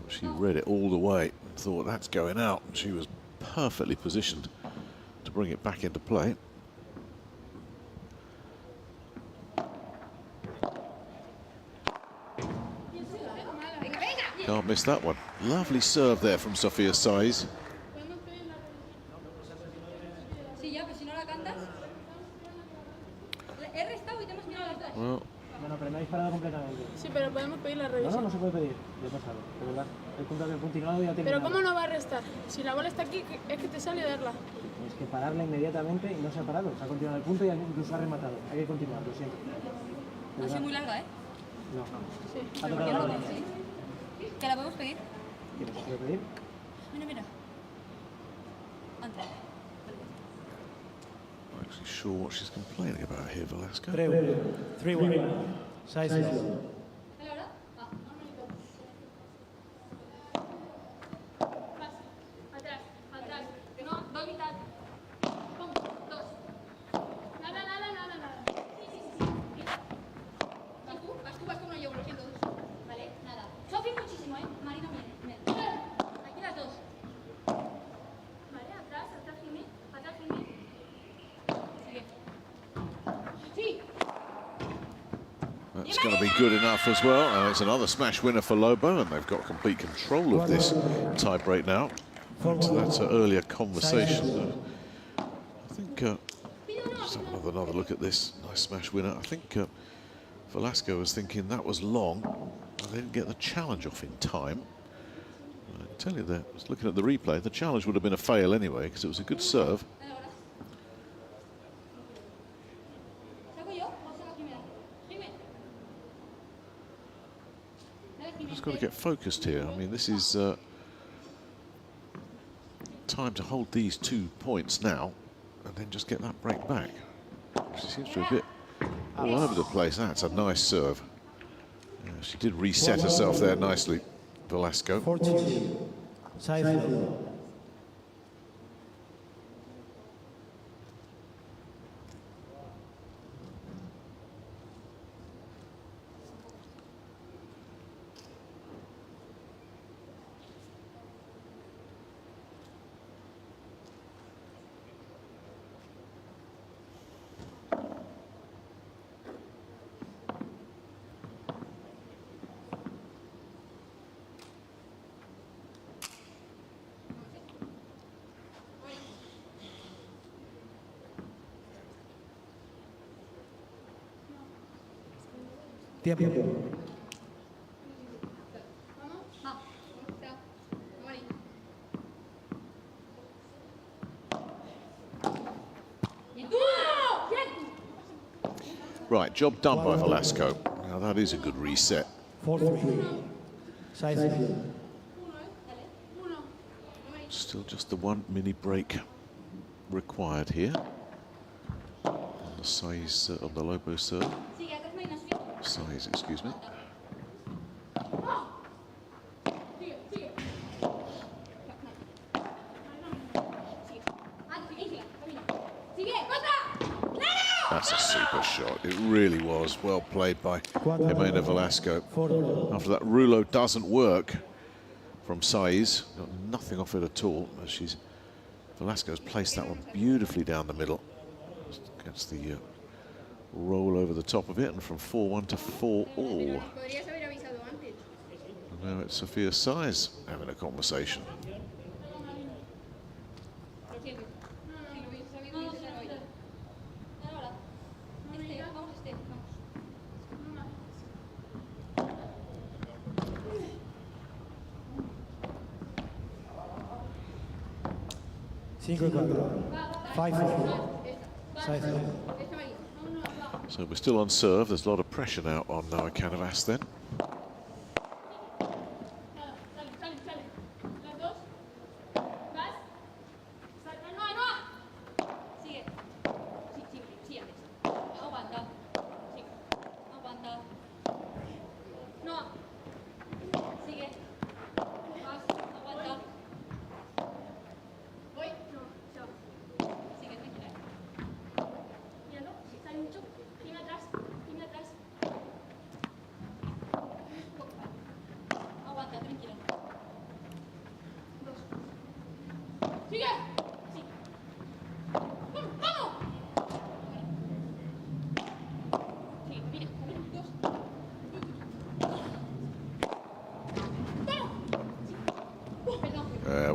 She read it all the way and thought that's going out. She was perfectly positioned to bring it back into play. Can't miss that one. Lovely serve there from Sofia Saiz. Well, pero no ha disparado completamente. Sí, pero podemos pedir la No, revisión. no se puede pedir. Ya ha pasado. De verdad. El punto del continuado ya tiene. Pero ¿cómo no va a restar? Si la bola está aquí, es que te sale darla. Es que pararla inmediatamente y no se ha parado. Se ha continuado el punto y incluso ha rematado. Hay que continuar, lo siento. Ha sido muy larga, ¿eh? No. Sí. Ha tocado la bola. ¿Sí? ¿Te la podemos pedir? ¿Quieres que se puede pedir? Mira, mira. Antes. I'm not actually sure what she's complaining about here, Velasco. 3-1. Saiz. Atrás, atrás. No, dos mitad. Pum, dos. Nada, nada, nada, nada. Sí, sí, sí. Mira. Vas tú, no llevo, lo siento. Vale, nada. Sofía muchísimo, ¿eh? Marina, bien. Aquí las dos. Vale, atrás, Jimé. Atrás, Jimé. Sigue. Sí. That's going to be good enough as well. And it's another smash winner for Lobo, and they've got complete control of this tie break now. So that's an earlier conversation. I think, just have another look at this. Nice smash winner. I think Velasco was thinking that was long, and they didn't get the challenge off in time. I tell you that, I was looking at the replay, the challenge would have been a fail anyway, because it was a good serve. Just got to get focused here. I mean, this is time to hold these 2 points now and then just get that break back. She seems to be a bit all over the place. That's a nice serve. Yeah, she did reset herself there nicely, Velasco. 14. Saiz. Tiempo. Right, job done by Velasco. Now that is a good reset. 4-3. Saiz. Still just the one mini break required here. On the Saiz, on the Lobo serve. Saiz, excuse me. That's a super shot. It really was well played by Jimena Velasco. After that rouleau doesn't work from Saiz, got nothing off it at all. Velasco's placed that one beautifully down the middle. Just gets the roll over the top of it, and from 4-1 to 4-all. And now it's Sofia Saiz having a conversation. So we're still on serve. There's a lot of pressure now on Canavas then.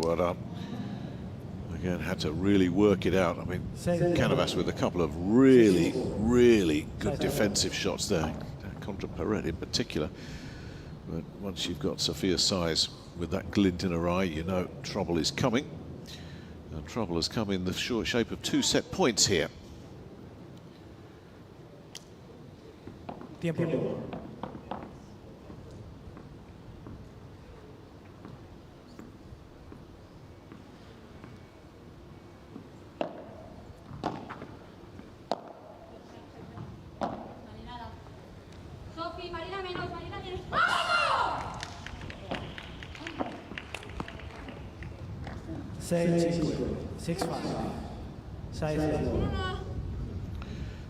Well done. Again, had to really work it out. I mean, Canavas with a couple of really, really good defensive shots there, contra Paret in particular. But once you've got Sofia's Saiz with that glint in her eye, you know trouble is coming. And trouble has come in the short shape of 2 set points here. Tiempo.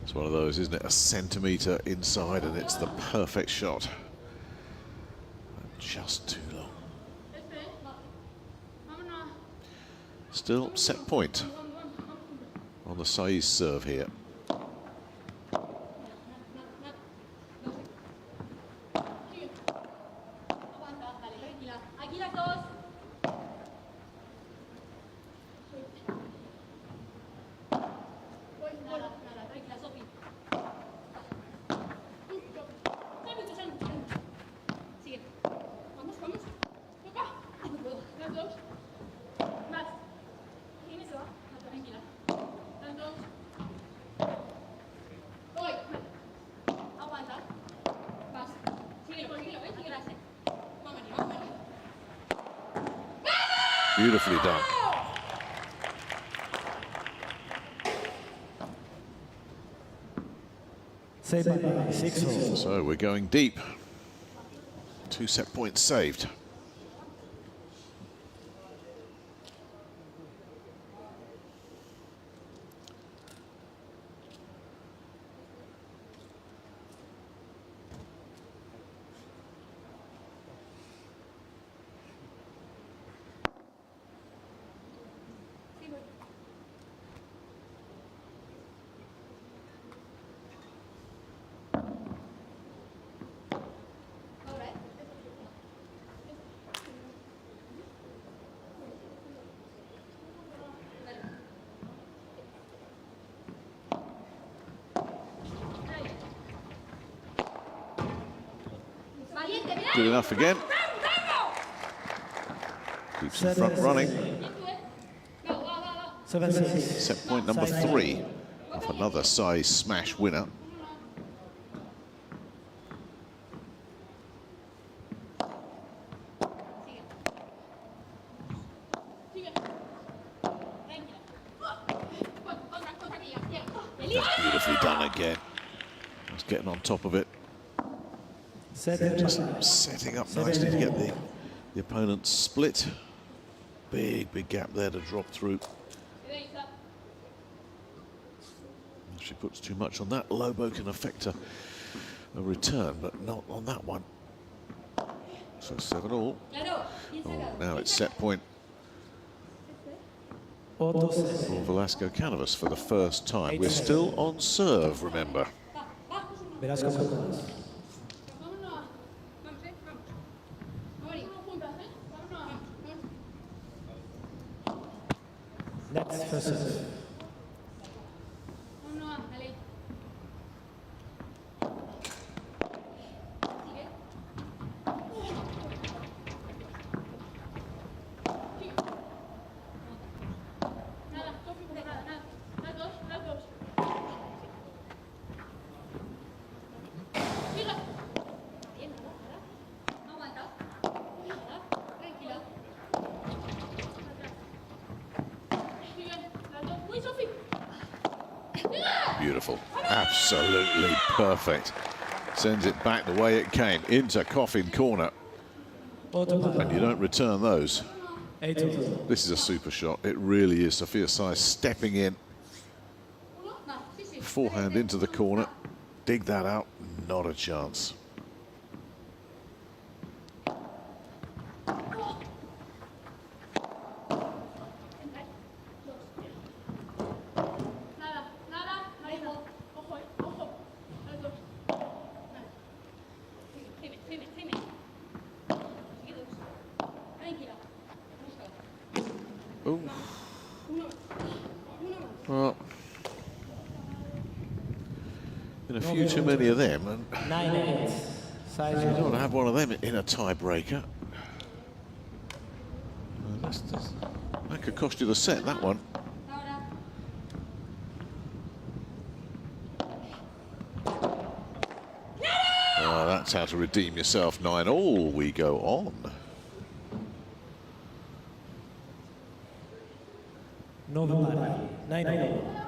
It's one of those, isn't it? A centimetre inside and it's the perfect shot. Just too long. Still set point on the Saiz serve here. Beautifully done. So we're going deep. 2 set points saved. Good enough again. Keeps in front running. Set point number 3 of another Saiz smash winner. That's beautifully done again. Just getting on top of it. Just setting up nicely to get the opponent split. Big gap there to drop through. If she puts too much on that, Lobo can affect a return, but not on that one. So 7-all. Oh, now it's set point for Velasco Canavas for the first time. We're still on serve, remember. Next first serve. beautiful. Absolutely perfect. Sends it back the way it came, into coffin corner. And you don't return those. This is a super shot. It really is. Sofia Saiz stepping in. Forehand into the corner. Dig that out. Not a chance. Oh. Well, been a few too many of them, and you don't want to have one of them in a tiebreaker. That could cost you the set, that one. Oh, that's how to redeem yourself. 9-all, we go on. November 9-all.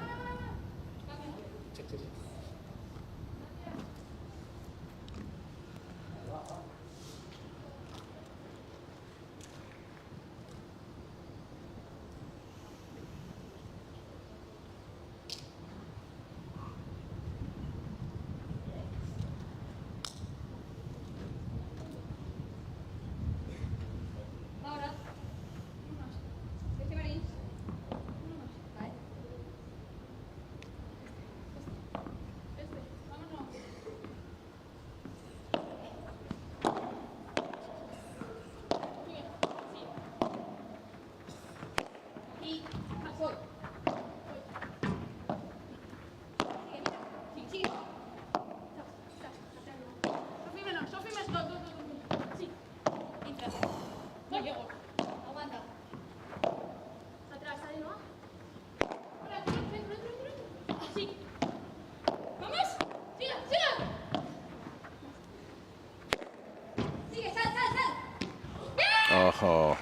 Oh.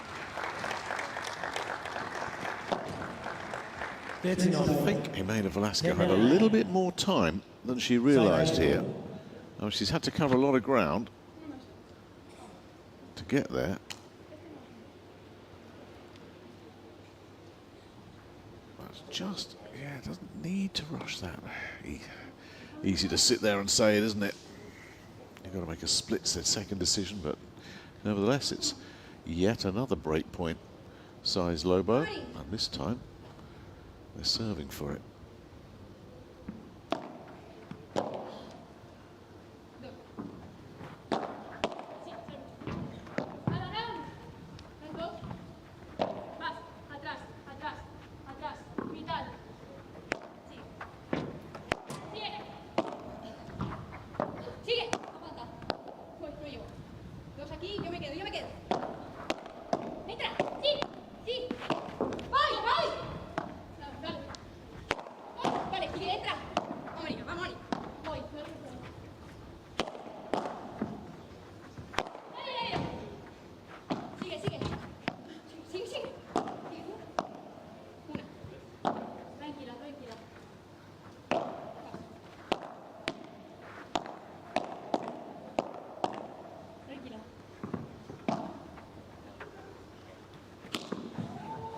I think Jimena Velasco had a little bit more time than she realised here. She's had to cover a lot of ground to get there. That's just, yeah, it doesn't need to rush that. Easy to sit there and say it, isn't it? You've got to make a split-second decision, but nevertheless, it's yet another break point. Saiz Lobo, and this time they're serving for it.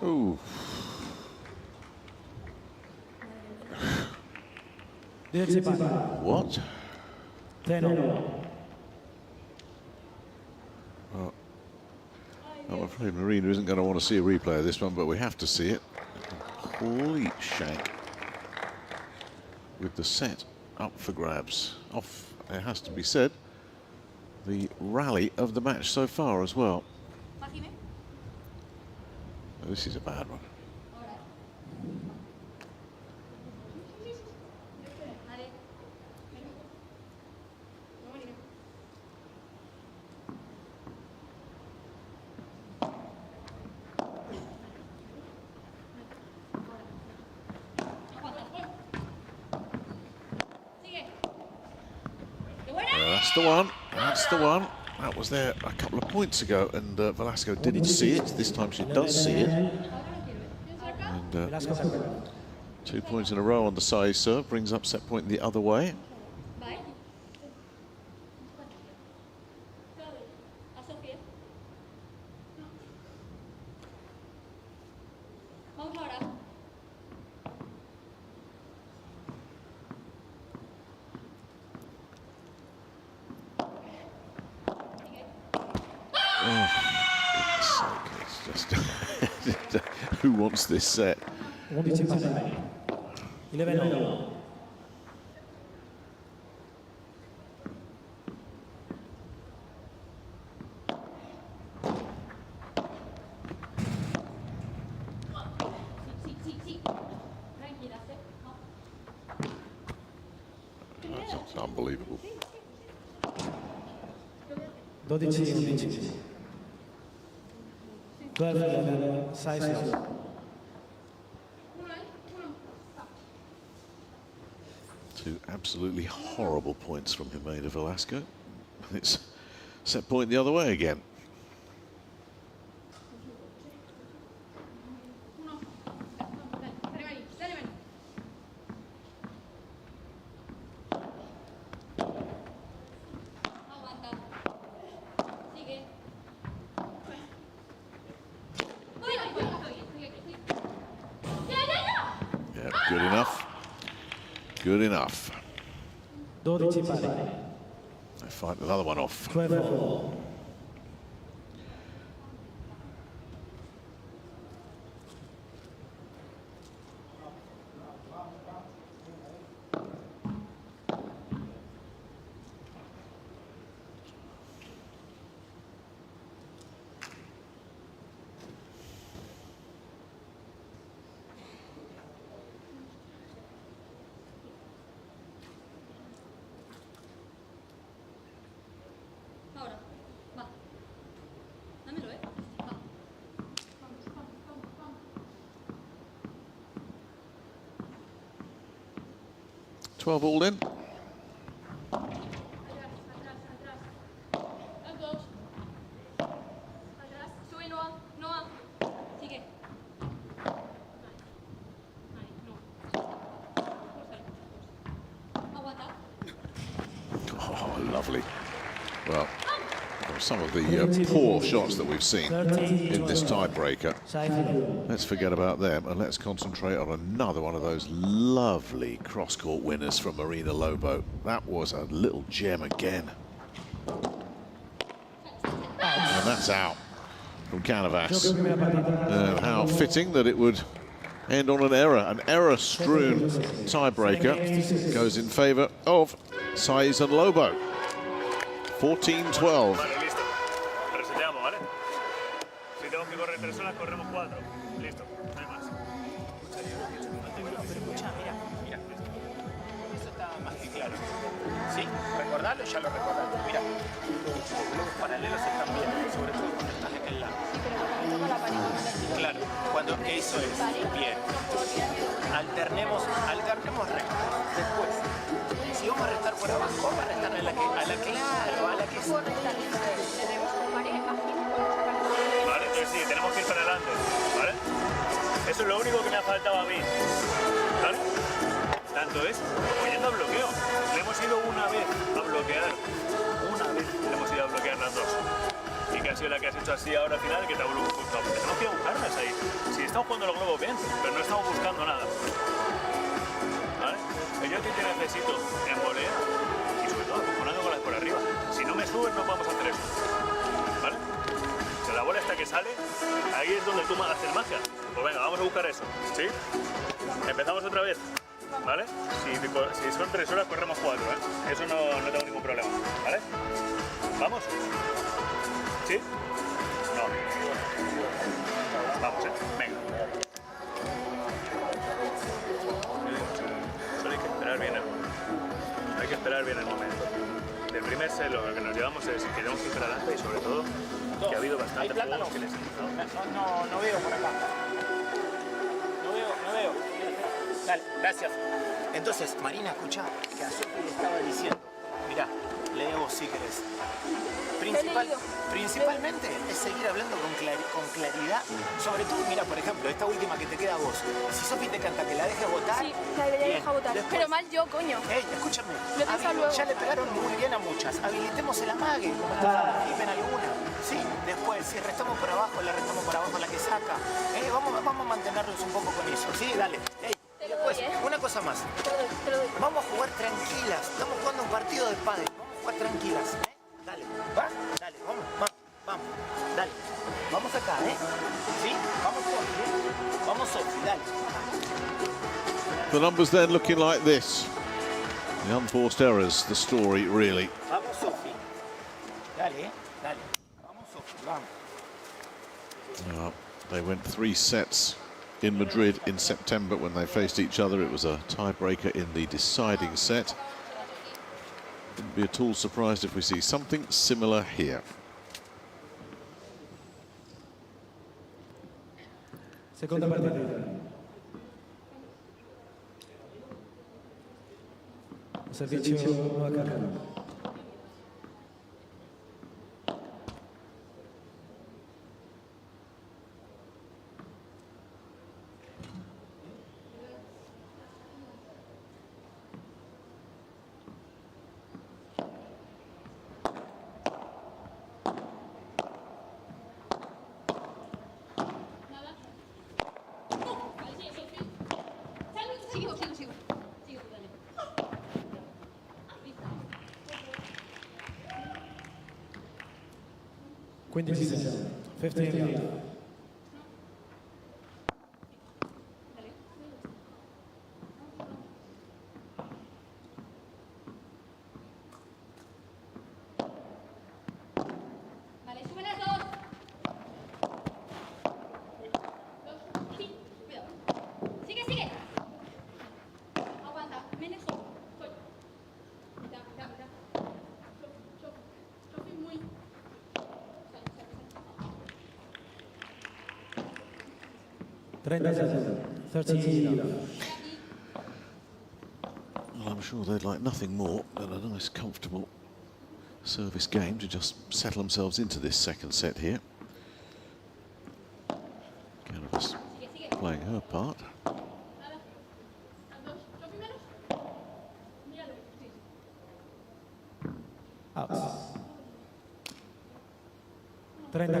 Ooh. What? Well, I'm afraid Marina isn't going to want to see a replay of this one, but we have to see it. Complete shank with the set up for grabs. Off, it has to be said, the rally of the match so far as well. Oh, this is a bad one. That's the one. That's the one. That was there a couple of points ago, and Velasco didn't see it. This time she does see it. And 2 points in a row on the Saiz serve, brings up set point the other way. Who wants this set? 11-all. That's unbelievable. 12-11. 12-11, Saiz. Two absolutely horrible points from Jimena Velasco. It's set point the other way again. Yeah, good enough. Good enough. 12 pari. They fight another one off. 12-all. Ahora, va. Dámelo, Va. 12 all in. Las dos. Atrás. Sube, Noah. Noah. Sigue. Ahí, no. Aguanta. Oh, lovely. Well, some of the poor shots that we've seen in this tiebreaker. Let's forget about them and let's concentrate on another one of those lovely cross-court winners from Marina Lobo. That was a little gem again. And that's out from Canavas. How fitting that it would end on an error-strewn tiebreaker goes in favor of Saiz and Lobo. 14-12. Vale, listo. Reseteamos, ¿vale? Si tengo que correr 3 horas, corremos 4. Listo, no hay más. Pero escucha, mira. Eso está más que claro. ¿Sí? Recordarlo, ya lo recordaste. Mira, los globos paralelos están bien, sobre todo cuando estás de aquel lado. Claro, cuando eso es bien. Alternemos recto. Después, si vamos a restar por abajo, vamos a restar a la que es. Vale, entonces sí, tenemos que ir para adelante, ¿vale? Eso es lo único que me ha faltado a mí, ¿vale? Tanto es como yendo a bloqueo. Le hemos ido una vez a bloquear. Una vez le hemos ido a bloquear las dos. Y que ha sido la que has hecho así ahora al final, que te ha buscado. Tenemos que buscarlas ahí. Si estamos jugando los globos bien, pero no estamos buscando nada. ¿Vale? Yo aquí te necesito en volea y sobre todo acojonando con las por arriba. Si no me subes no podemos hacer eso. ¿Vale? O sea, la bola esta que sale, ahí es donde tú haces magia. Pues venga, vamos a buscar eso. ¿Sí? Empezamos otra vez. ¿Vale? Si son 3 horas, corremos 4, ¿eh? Eso no tengo ningún problema. ¿Vale? ¿Vamos? ¿Sí? No. Vamos, venga. Solo hay que esperar bien el momento. Del primer set lo que nos llevamos es que tenemos que ir para adelante y sobre todo que ha habido bastante juegos que les No veo por acá. No veo. Dale, gracias. Entonces, Marina, escuchá, que a Sofia le estaba diciendo, mirá, lee vos si querés. leído. Principalmente es seguir hablando con claridad. Sobre todo, mira, por ejemplo, esta última que te queda a vos. Si Sofi te canta que la dejes votar. Sí, la deja votar. Después, pero mal yo, coño. Escúchame. Lo piensa luego. Ya le pegaron muy bien a muchas. Habilitemos el amague, como está Jimena alguna. Sí, después, si restamos por abajo, le restamos por abajo a la que saca. Vamos a mantenerlos un poco con eso. Sí, dale. Después, una cosa más. Te lo doy. Vamos a jugar tranquilas. Estamos jugando un partido de pádel. Vamos a jugar tranquilas. Dale, ¿va? Dale, vamos. Dale. Vamos acá, ¿Sí? Vamos, Sofi. Vamos, Sofi, dale. The numbers then looking like this. The unforced errors, the story really. Vamos, Sofi. Dale, dale. Vamos, Sofi, vamos. They went 3 sets in Madrid in September when they faced each other. It was a tiebreaker in the deciding set. Wouldn't be at all surprised if we see something similar here. Seconda partita. Servizio a Carlotta. Quindi 15 Vale, sube las dos. Sí, cuidado. Sigue. Aguanta, menos soy. Mira. Sofi muy. 30. Well, I'm sure they'd like nothing more than a nice, comfortable service game to just settle themselves into this second set here. Gallardo's playing her part. Out. 30.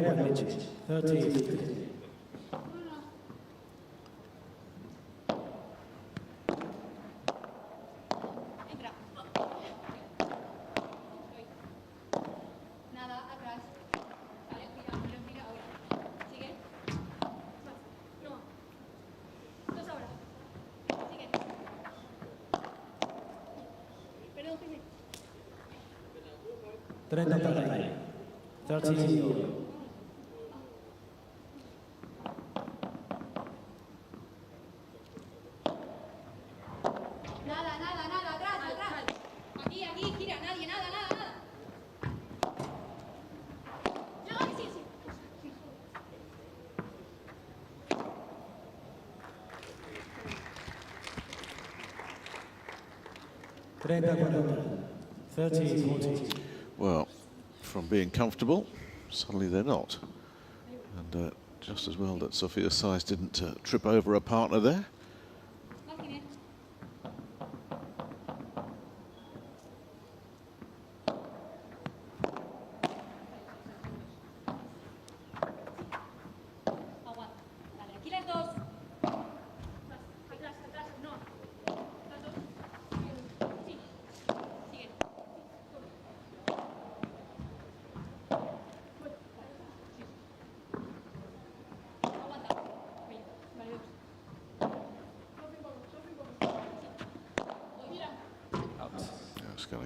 Nada, atrás. Aquí, gira, nadie, nada. Sí. 30-40. Well, from being comfortable, suddenly they're not. And just as well that Sofia Saiz didn't trip over a partner there.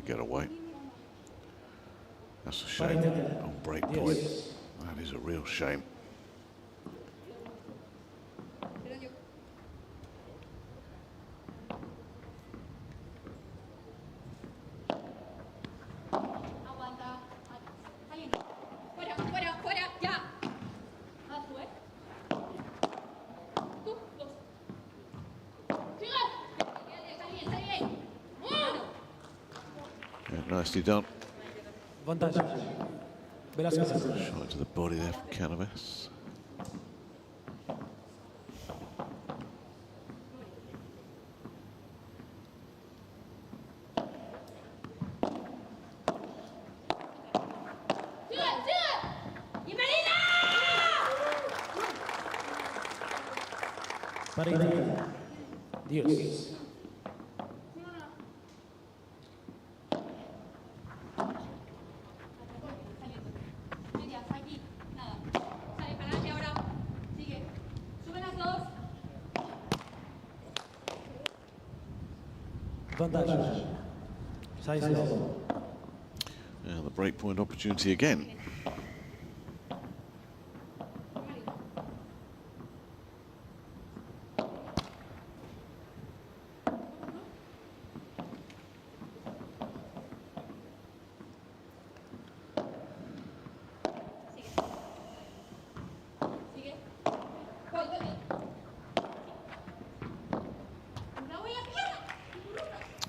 Get away. That's a shame on break point. That is a real shame. Fuera, ya. Nicely done. Vantage. Velasco. Shot to the body there from Canavas. Marina. Dios. Vantage. Saiz. And the breakpoint opportunity again.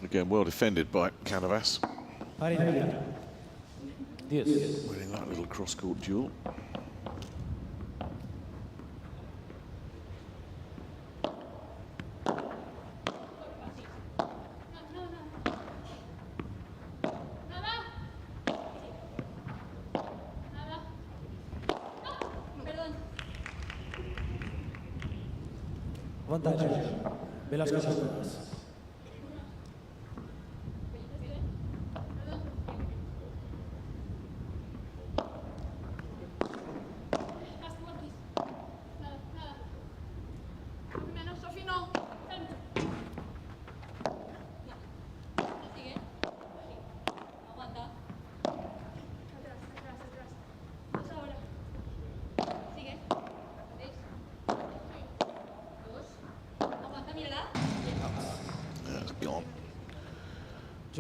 Again, well defended by Canavas. Marina. Dios. Winning that little cross-court duel. Vantage. Velasco.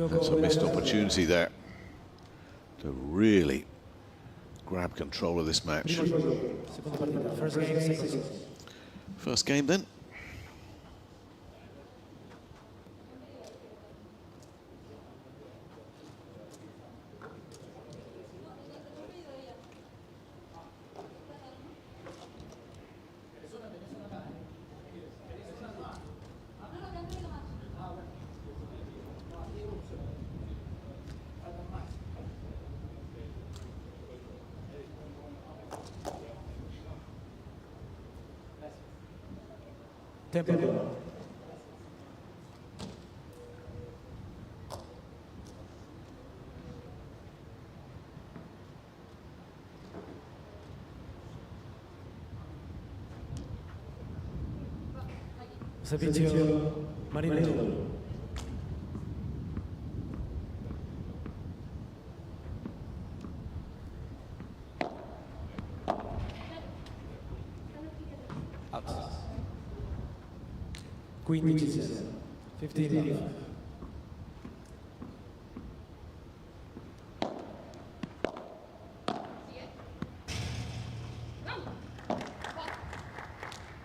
That's a missed opportunity there to really grab control of this match. First game then. Tempo. Servizio Marina. Queen 15 love.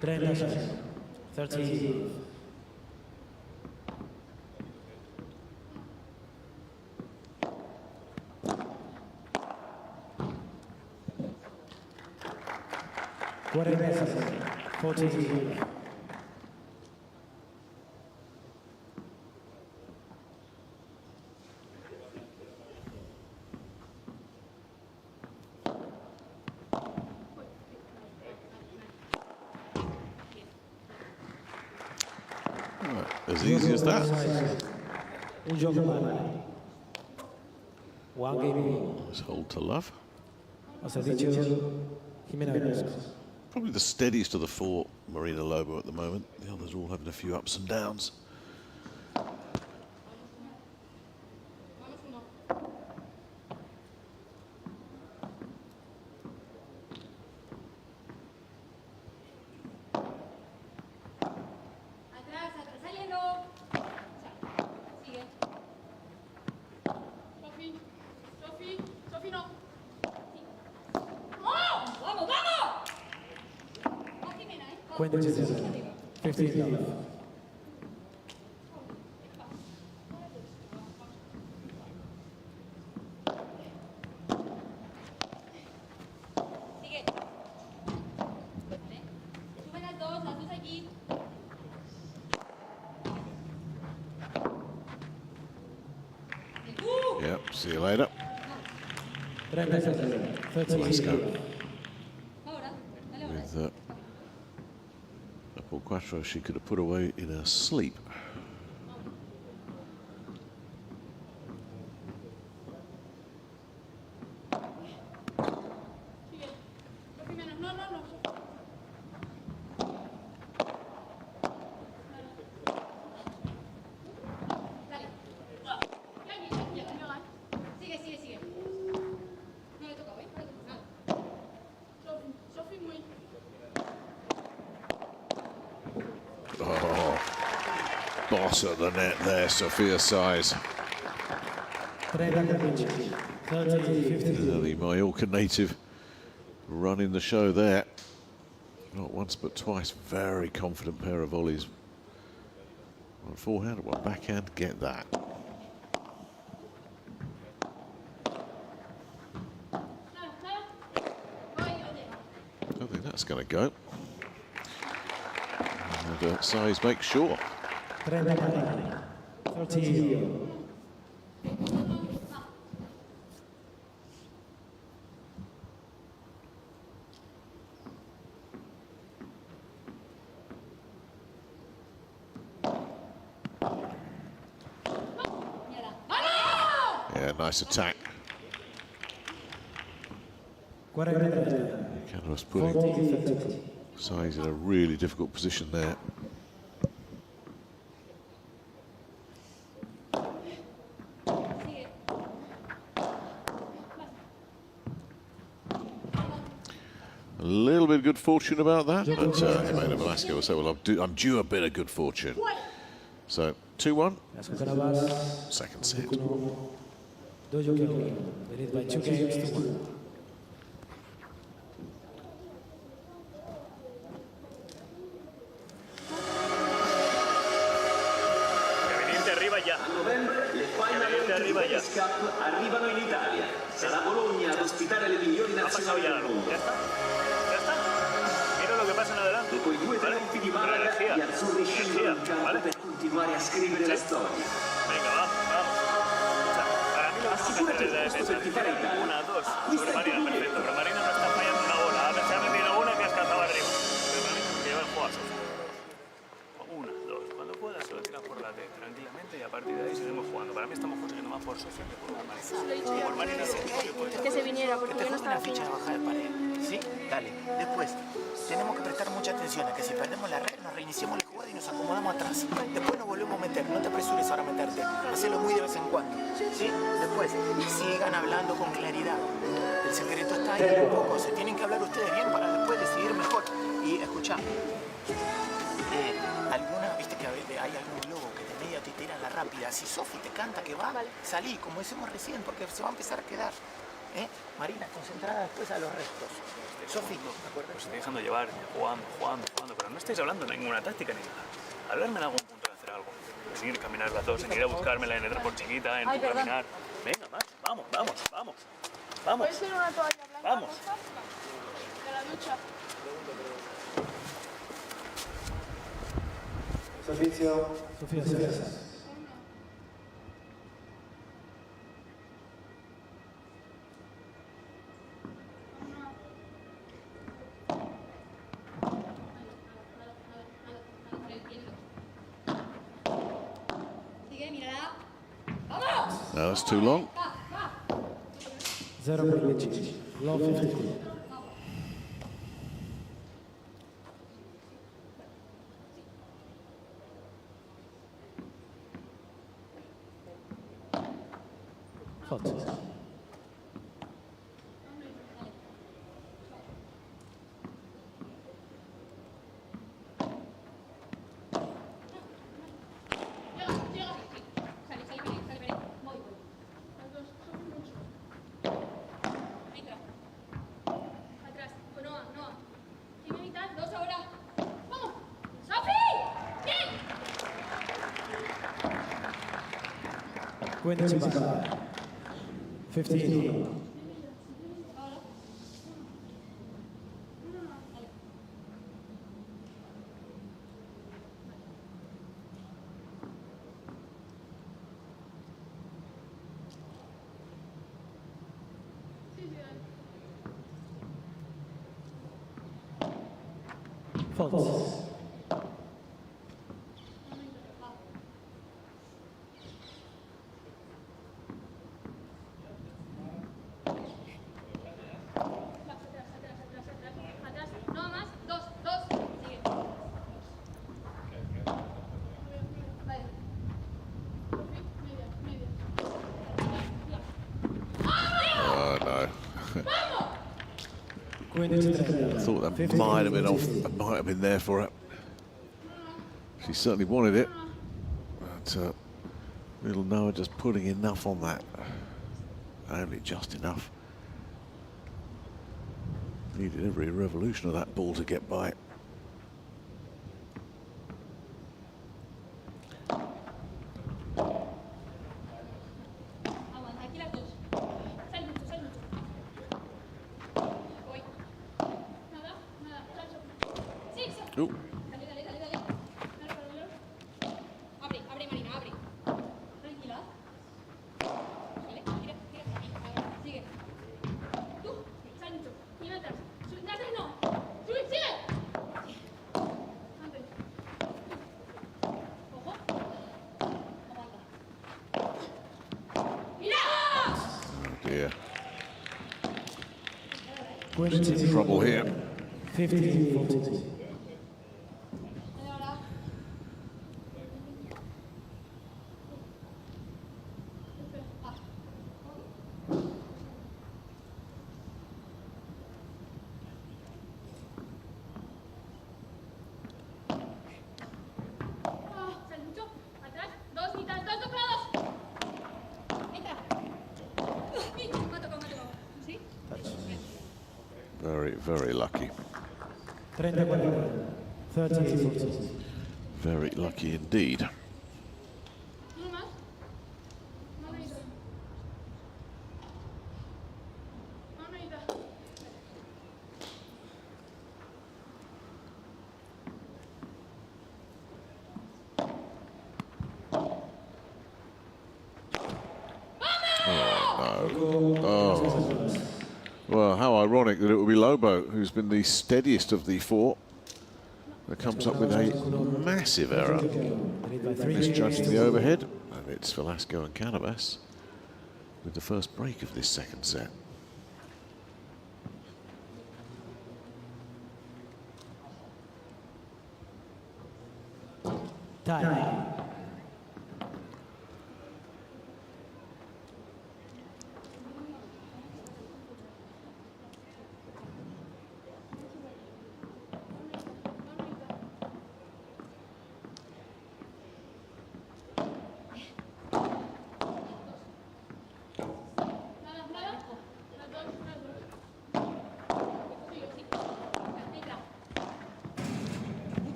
Trenta, 30. Quarenta, 40. As easy as that. Let's hold to love. Probably the steadiest of the four, Marina Lobo at the moment. The others are all having a few ups and downs. Cuenta 15 love. See you later. Velasco with a Paul Quattro she could have put away in her sleep. Boss at the net there, Sofia Saiz. The Mallorca native running the show there. Not once but twice. Very confident pair of volleys. One forehand, one backhand. Get that. I don't think that's going to go. And Saiz makes sure. 30. Yeah, nice attack. Canada's putting Saiz in a really difficult position there. A little bit of good fortune about that, but Jimena Velasco will say, well, I'm due a bit of good fortune. So, 2-1, second set. They lead by 2 games to 1. A novembre le final del Davis Cup arrivano in Italia. Sarà Bologna ad ospitare le migliori nazionali del mondo. Ya está. Mira lo que pasa en adelante. Dopo i 2 trionfi di Malaga, gli azzurri scendono in campo per continuare a scrivere la storia. Venga, vamos. Para mí lo que tenemos que hacer es la defensa. 1, 2, sobre Marina, perfecto. Pero Marina no está fallando una bola. Ahora se ha metido una que ha escapado arriba. Pero para mí que lleva el juego a Sofia. 1, 2. Cuando pueda se lo tira por la T tranquilamente y a partir de ahí seguimos jugando. Para mí estamos consiguiendo más por Sofia que por Marina. Por Marina sí. Que se viniera, porque te yo no juego una estaba ficha de baja de pared. ¿Sí? Dale. Después, tenemos que prestar mucha atención a que si perdemos la red, nos reiniciamos la jugada y nos acomodamos atrás. Después nos volvemos a meter. No te apresures ahora a meterte. Hacelo muy de vez en cuando. ¿Sí? Después, sigan hablando con claridad. El secreto está ahí un poco. Se tienen que hablar ustedes bien para después decidir mejor. Y escuchá. Viste que hay algún lobo que de media te tira la rápida. Si Sofi te canta que va, salí, como decimos recién, porque se va a empezar a quedar. Marina, concentrada después a los restos. Sofi, ¿me acuerdas? Os estoy dejando llevar, jugando, pero no estáis hablando de ninguna táctica ni nada. Hablarme en algún punto de hacer algo. Sin ir a caminar las dos, en ir a buscarme la N3 por chiquita, en caminar. Venga, más, vamos. ¿Puede ser una toalla blanca? Vamos. De la ducha. Sofia Saiz. No, that's too long. 0.15. Low 50. Hot. Quincy back. 15. Fault. I thought that might have been off. Might have been there for her. She certainly wanted it, but little Noah just putting enough on that. Only just enough. Needed every revolution of that ball to get by. Ooh. Abre, Marina, abre. Tranquila. Vale, tira, sigue. Tú, sal mucho. Mira atrás. Atrás no. Sube, sigue. Antes. Ojo. Aguanta. ¡Mira! Oh dear. Trouble here. 15-14. Very lucky. 38-14. Very lucky indeed. Well, how ironic that it will be Lobo, who's been the steadiest of the four, that comes up with a massive error. Misjudging the overhead, and it's Velasco and Cannabas with the first break of this second set. Time.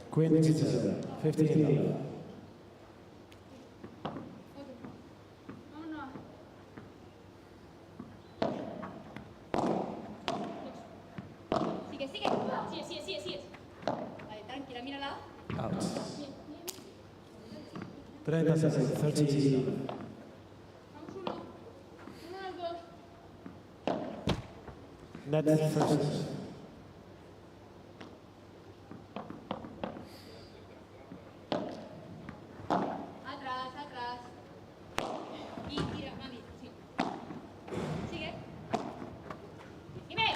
Queen 15. Sigue. Vale, tranquila, mírala. Out. 30 seconds, 13. Net first. Atrás. Y tira, mami, sí. Sigue. Dime.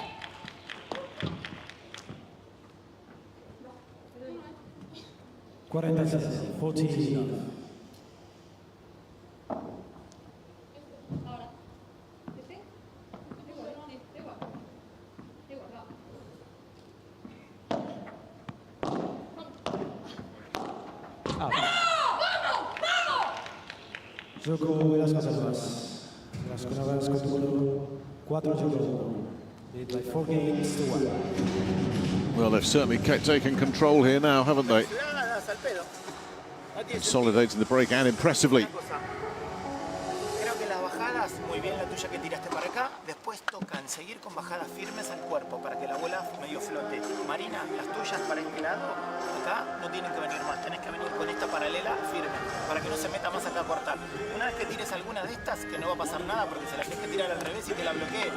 40 seconds, 14. Ahora. Gioco Velasco Salvas. Velasco Navas con 4-1. Lead by 4 games to 1. Well, they've certainly taken control here now, haven't they? Consolidating the break and impressively. Creo que las bajadas, muy bien la tuya que tiraste para acá, después tocan seguir con bajadas firmes al cuerpo para que la bola medio flote. Marina, las tuyas para este lado, acá no tienen que venir más, tenés que venir con esta paralela firme, para que no se meta más acá a cortar. Una vez que tires alguna de estas, que no va a pasar nada porque se la tienes que tirar al revés y que la bloquee,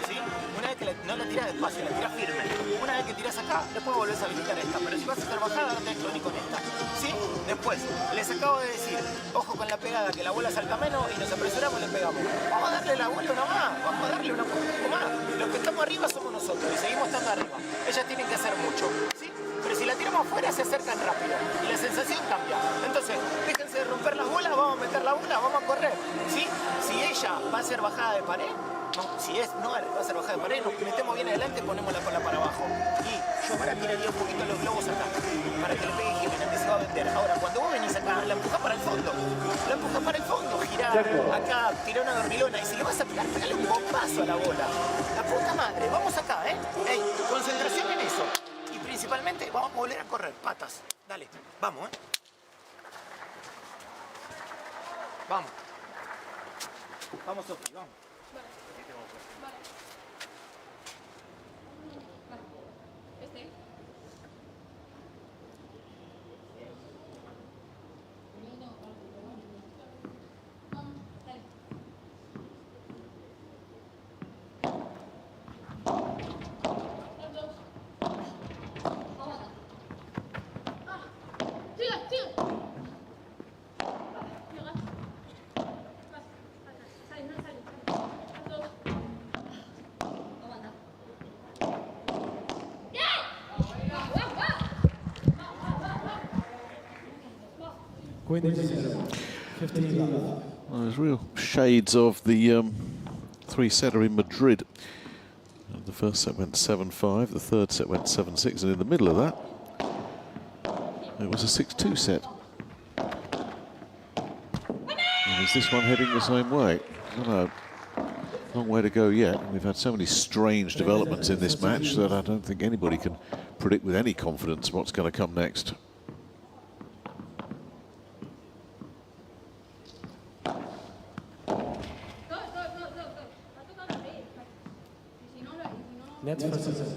¿sí? Una vez que que no la tirás despacio, la tirás firme. Una vez que tirás acá, después volvés a habilitar esta. Pero si vas a hacer bajada, no tenés que venir con esta. ¿Sí? Después, les acabo de decir, ojo con la pegada, que la bola salga menos y nos apresuramos y le pegamos. Vamos a darle la bola una más, vamos a darle un poco más. Los que estamos arriba somos nosotros y seguimos estando arriba. Ellas tienen que hacer mucho, ¿sí? Pero si la tiramos afuera se acercan rápido y la sensación cambia. Entonces, déjense de romper las bolas, vamos a meter la bola, vamos a correr, ¿sí? Si ella va a hacer bajada de pared, no, si no va a ser bajada de pared, nos metemos bien adelante, ponemos la cola para abajo. Y yo ahora tiraría un poquito los globos acá, para que le pegue Jimena, que se va a vender. Ahora, cuando vos venís acá, la empujás para el fondo. La empujás para el fondo, girá acá, tirá una dormilona. Y si le vas a pegar, pegale un bombazo a la bola. La puta madre, vamos acá, ¿eh? Ey, concentración en eso. Y principalmente, vamos a volver a correr, patas. Dale, vamos, ¿eh? Vamos. Vamos, Sofía, vamos. There's real shades of the three-setter in Madrid. The first set went 7-5, the third set went 7-6, and in the middle of that, it was a 6-2 set. And is this one heading the same way? I don't know. Long way to go yet. We've had so many strange developments in this match that I don't think anybody can predict with any confidence what's going to come next. Net versus.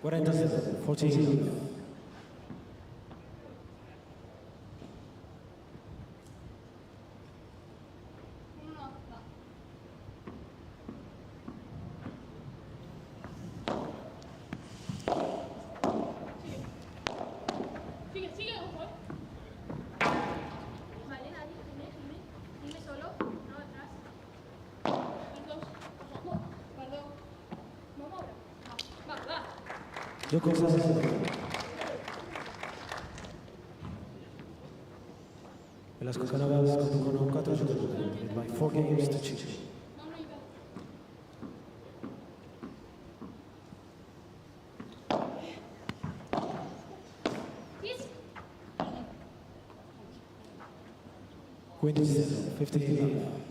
What I does 14. Velasco Canavas con 4 giocatori, by 4 games to 2. Quintus 15.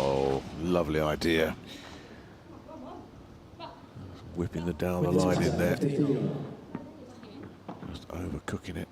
Oh, lovely idea. Whipping the down the line in there. Just overcooking it.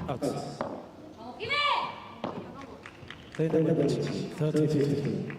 Out. 30-50.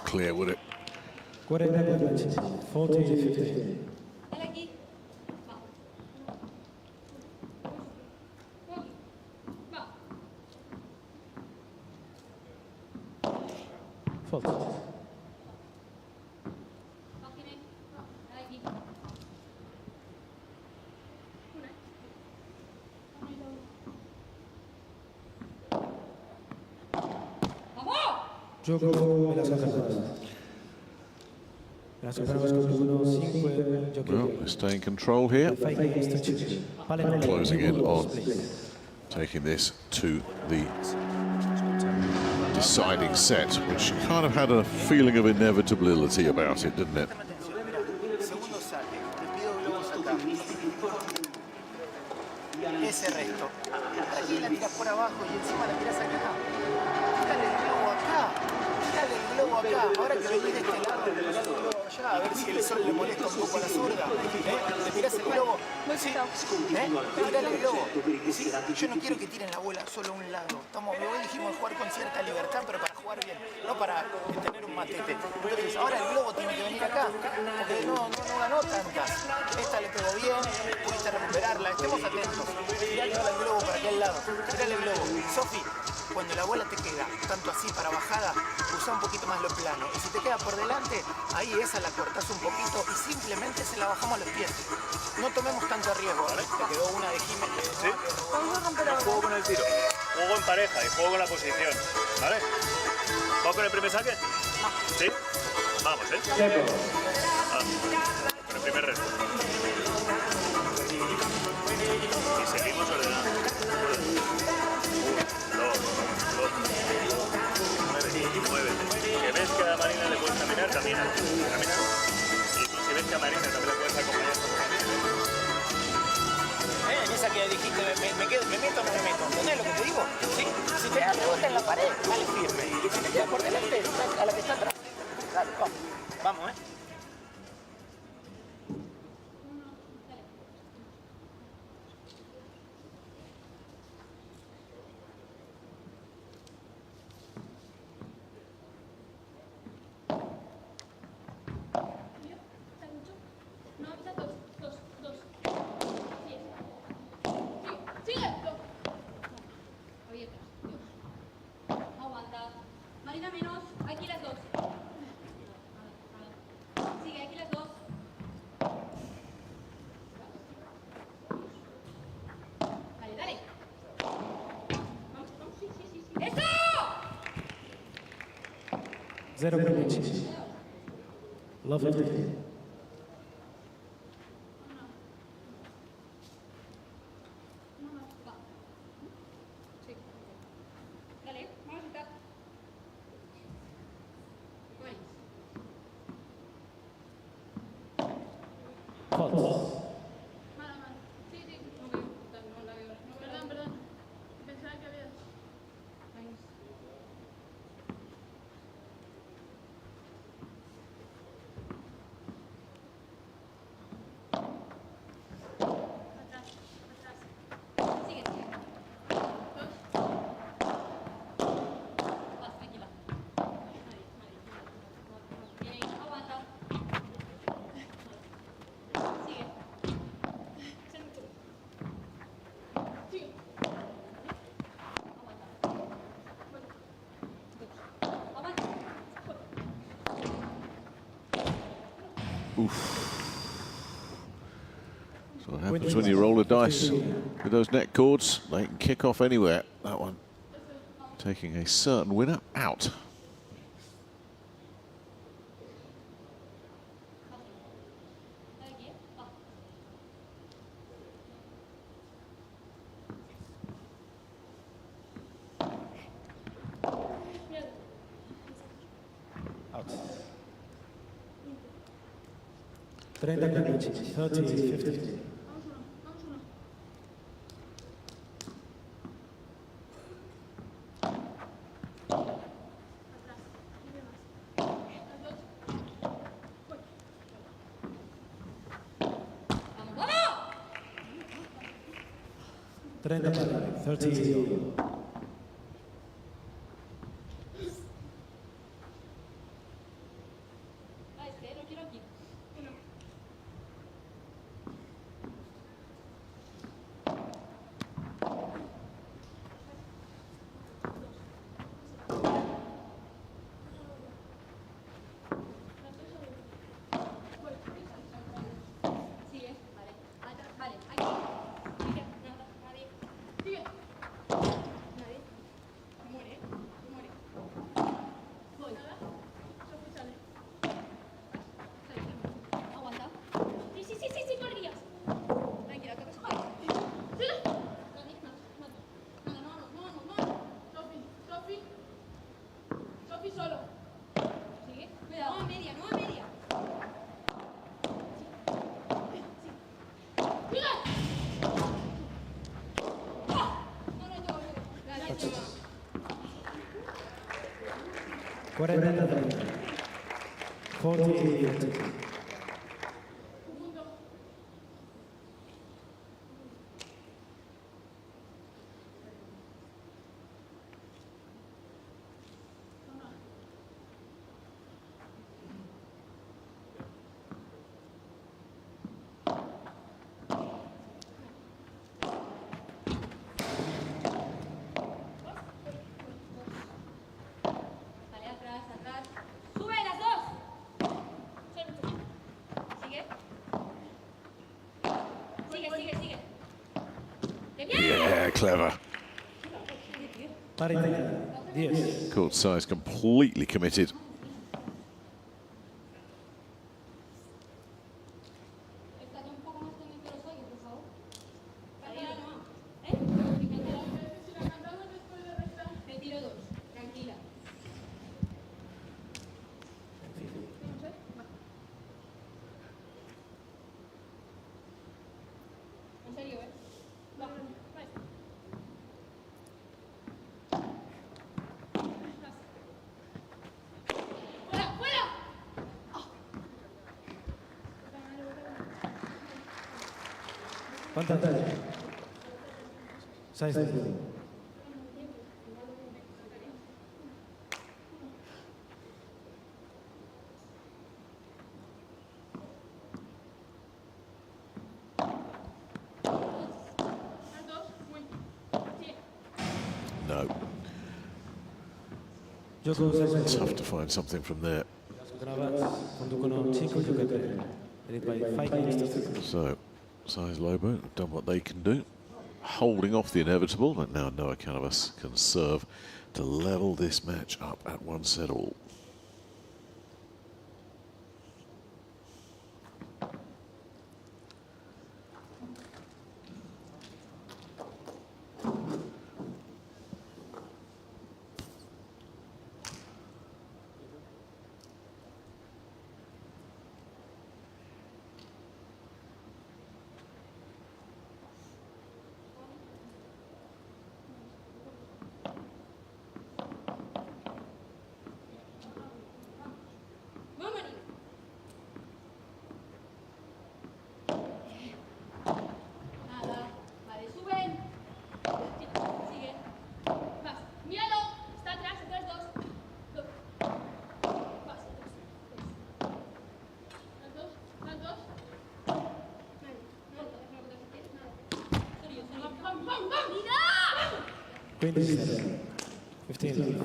Clear, would it? 40-50. Fault. Gioco Velasco Carlotta. Well, they stay in control here. Closing in on taking this to the deciding set, which kind of had a feeling of inevitability about it, didn't it? Ese resto. Aquí la tiras por abajo y encima la tiras acá. Tírale el globo acá. Tírale el globo acá. Ahora que venís de este lado, tirale el globo allá. A ver si el sol le molesta un poco a la zurda. Le tirás el globo. Sí. Tirale el globo. Sí. Yo no quiero que tiren la bola solo a un lado. Hoy dijimos jugar con cierta libertad, pero para jugar bien, no para tener un matete. Entonces ahora el globo tiene que venir acá, porque no ganó tantas. Esta le pegó bien, pudiste recuperarla. Estemos atentos. Tirale el globo para aquel lado. Tirale el globo. Sofi, cuando la bola te queda tanto así para bajada, usa un poquito más lo plano. Y si te queda por delante, ahí esa la cortás un poquito y simplemente se la bajamos a los pies. No tomemos tanto riesgo. Te quedó una de Jimena. Sí. No juego con el tiro. Juego en pareja y juego con la posición. ¿Vale? ¿Vamos con el primer saque? ¿Sí? Vamos, ¿eh? Con el primer reto. Y seguimos ordenando. 2, 9. Que ves que a Marina le puedes caminar, camina. Y tú si ves que a Marina también le puedes acompañar. En esa que dijiste, ¿me meto o no me meto? ¿Entendés lo que te digo? ¿Sí? Si te da rebote en la pared, dale firme. Y si te queda por delante, a la que está atrás. Dale, vamos. Vamos, Marina menos, aquí las dos. Sigue, aquí las dos. Dale, dale. Vamos, sí. ¡Eso! 0 minutes. Love it. So what happens when you roll the dice with those net cords? They can kick off anywhere. That one taking a certain winner out. Out. 30-15. Trenta para 30. Yeah, clever. Court size completely committed. Saiz. No. Tough to find something from there. So, Saiz Lobo have done what they can do, holding off the inevitable, but now no account of us can serve to level this match up at 1-set-all. Queen 15 left.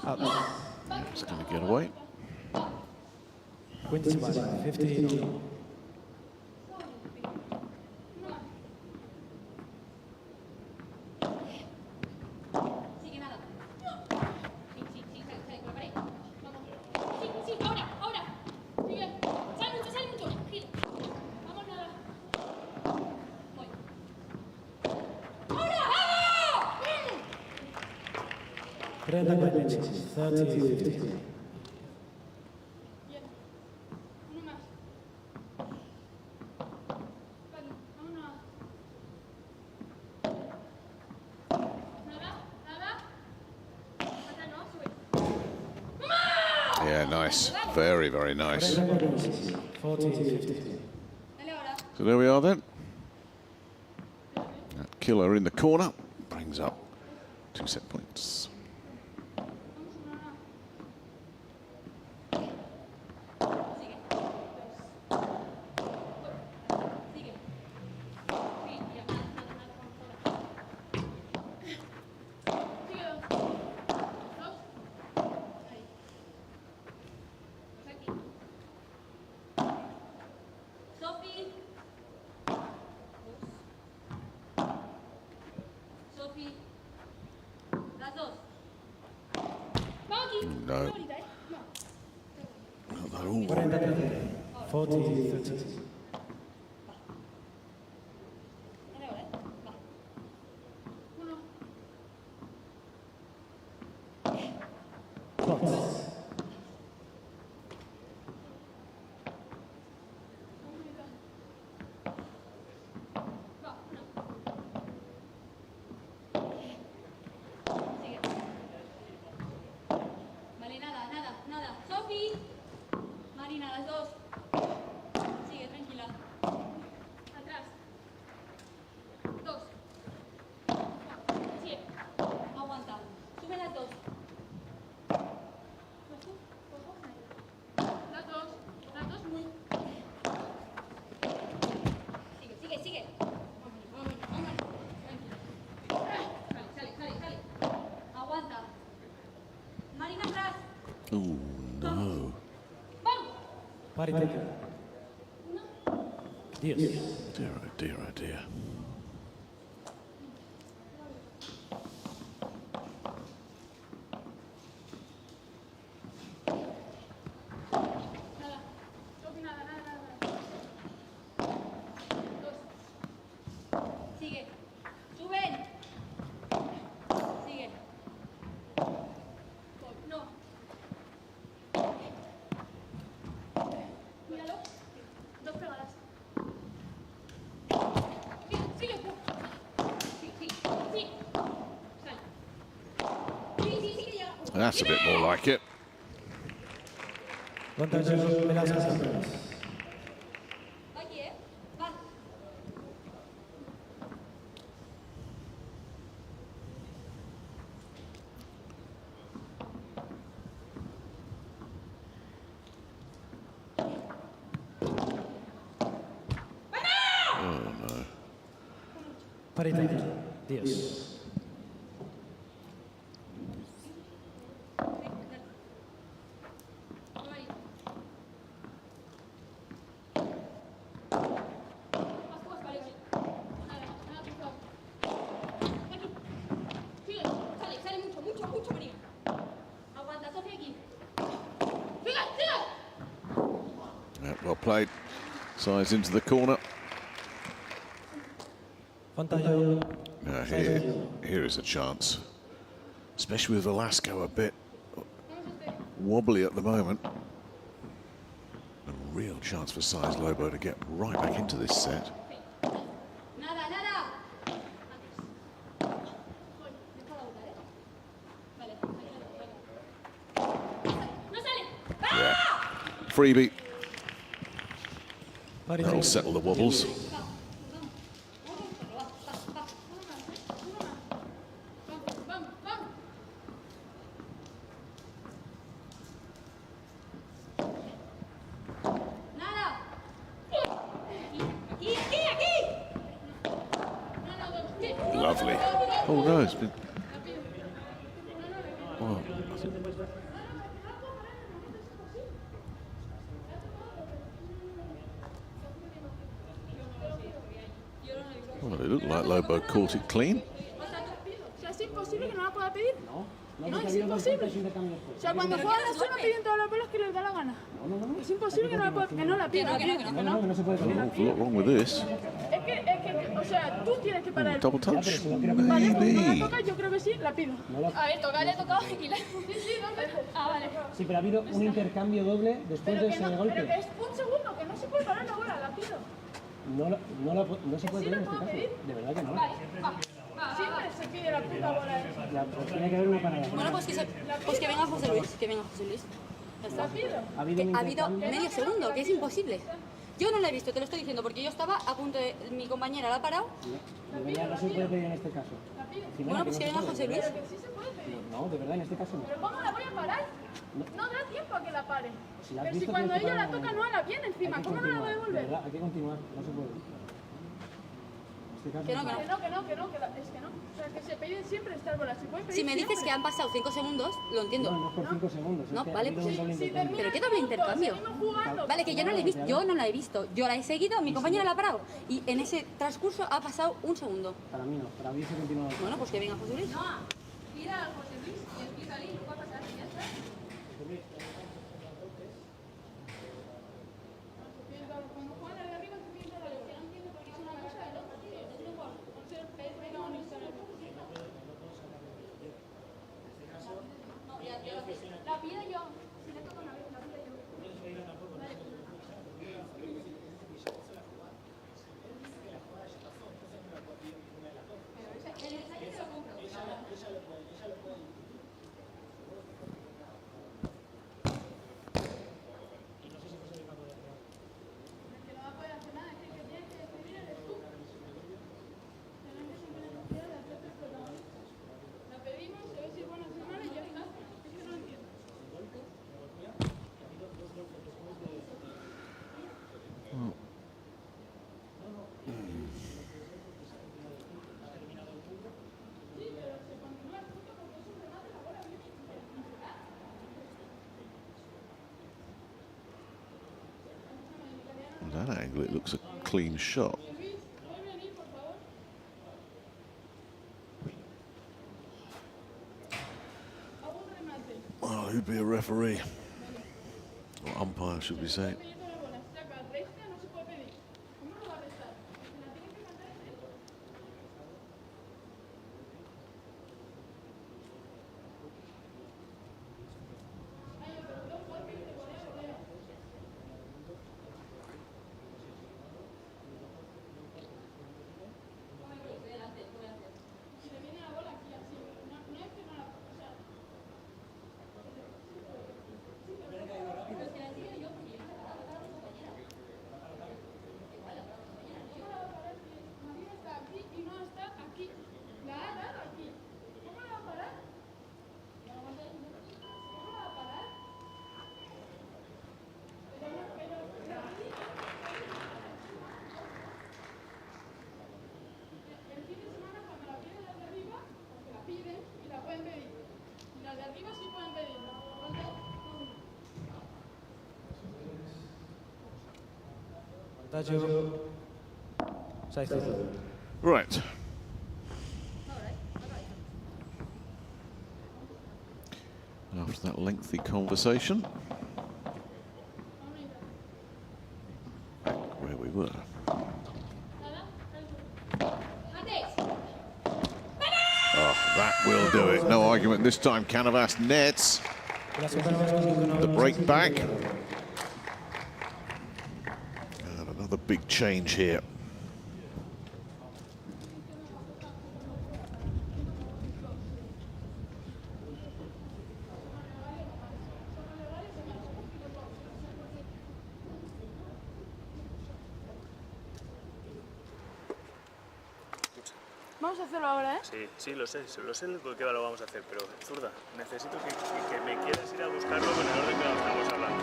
It's going to get away. 25, 15. Number 30, 50. Yeah, nice. Very, very nice. 40, 50. So there we are then. That killer in the corner brings up 2 set points. No. Not that all. 40, 30. Marina, las dos. Sigue, tranquila. Atrás. Dos. Sigue. Aguanta. Sube las dos. Las dos. Las dos muy. Sigue, sigue, sigue. Vámonos, vámonos. Tranquila. Sale. Aguanta. Marina, atrás. No. Parite. Dear, oh dear, oh dear. Sigue. Suben. Sigue. No. Míralo. Dos pegadas. Sigue. Sí. Sal. Sí, que llega. That's a bit more like it. Velasco. Oye, va. Oh no. Parite. Dios. Sale mucho, Marina. Aguanta, Sofia aquí. Sigue. Yeah, well played. Saiz into the corner. Now here is a chance, especially with Velasco a bit wobbly at the moment. A real chance for Saiz Lobo to get right back into this set. Nada. No sale. Yeah, freebie. That'll settle the wobbles. Lovely. Oh no, it's been Well, I think well, it looked like Lobo caught it clean. O sea, es imposible que no la pueda pedir. No, es imposible. O sea, cuando juegan la zona piden todas las bolas que les da la gana. Es imposible que no la pueda, que no la pida. No se puede pedir. An awful lot wrong with this. Es que, o sea, tú tienes que parar. Double touch, Vale, pues no la maybe. toca, yo creo que sí, la pido. A ver, tocar le ha tocado y la... Sí, dos veces. Ah, vale. Sí, pero ha habido un intercambio doble después de ese golpe. Pero es un segundo, que no se puede parar la bola, la pido. No se puede pedir en este caso. De verdad que no. Siempre se pide la puta bola esa. Tiene que haber una parada. Bueno, pues que venga José Luis, que venga José Luis. Ya está. Ha habido medio segundo, que es imposible. Yo no la he visto, te lo estoy diciendo, porque yo estaba a punto de... Mi compañera la ha parado. De verdad no se puede pedir en este caso. Bueno, pues que venga José Luis. No, de verdad en este caso no. ¿Pero cómo la voy a parar? No da tiempo a que la pare. la has Pero si visto, cuando tienes que ella la parar. toca no la viene encima, ¿cómo no la voy a De devolver? verdad, hay que continuar, no se puede. En este caso, Que es que no. O sea, que se piden siempre estas bolas. Se puede pedir Si me dices siempre. que han pasado 5 segundos, lo entiendo. No es por 5 segundos. No, es que vale, ha habido pues un doble sí, intercambio. pero ¿qué doble intercambio? Vale, que yo no la he visto, yo la he seguido, mi compañera la ha parado y en ese transcurso ha pasado un segundo. Para mí no, para mí se continúa. Bueno, pues que venga José Luis. No, pida a José Luis y explícale y lo va a pasar y ya está. Cuando juegan al de arriba se piden todas las bolas. No entiendo por qué es una cosa de loco, tío. Por ser pez, venga, no está en el poco. La pido yo. Si le toca una vez, la pido yo. Vale. La pedimos, se ve si es buena semana y ya está. Es que no lo entiendo. From that angle, it looks a clean shot. Well, who'd be a referee? Or umpire, should we say? Right. After that lengthy conversation, back where we were. Oh, that will do it. No argument this time. Canavas nets the break back. And another big change here. Vamos a hacerlo ahora, ¿eh? Sí, sí, lo sé que lo vamos a hacer, pero zurda, necesito que me quieras ir a buscarlo con el orden que lo estamos hablando.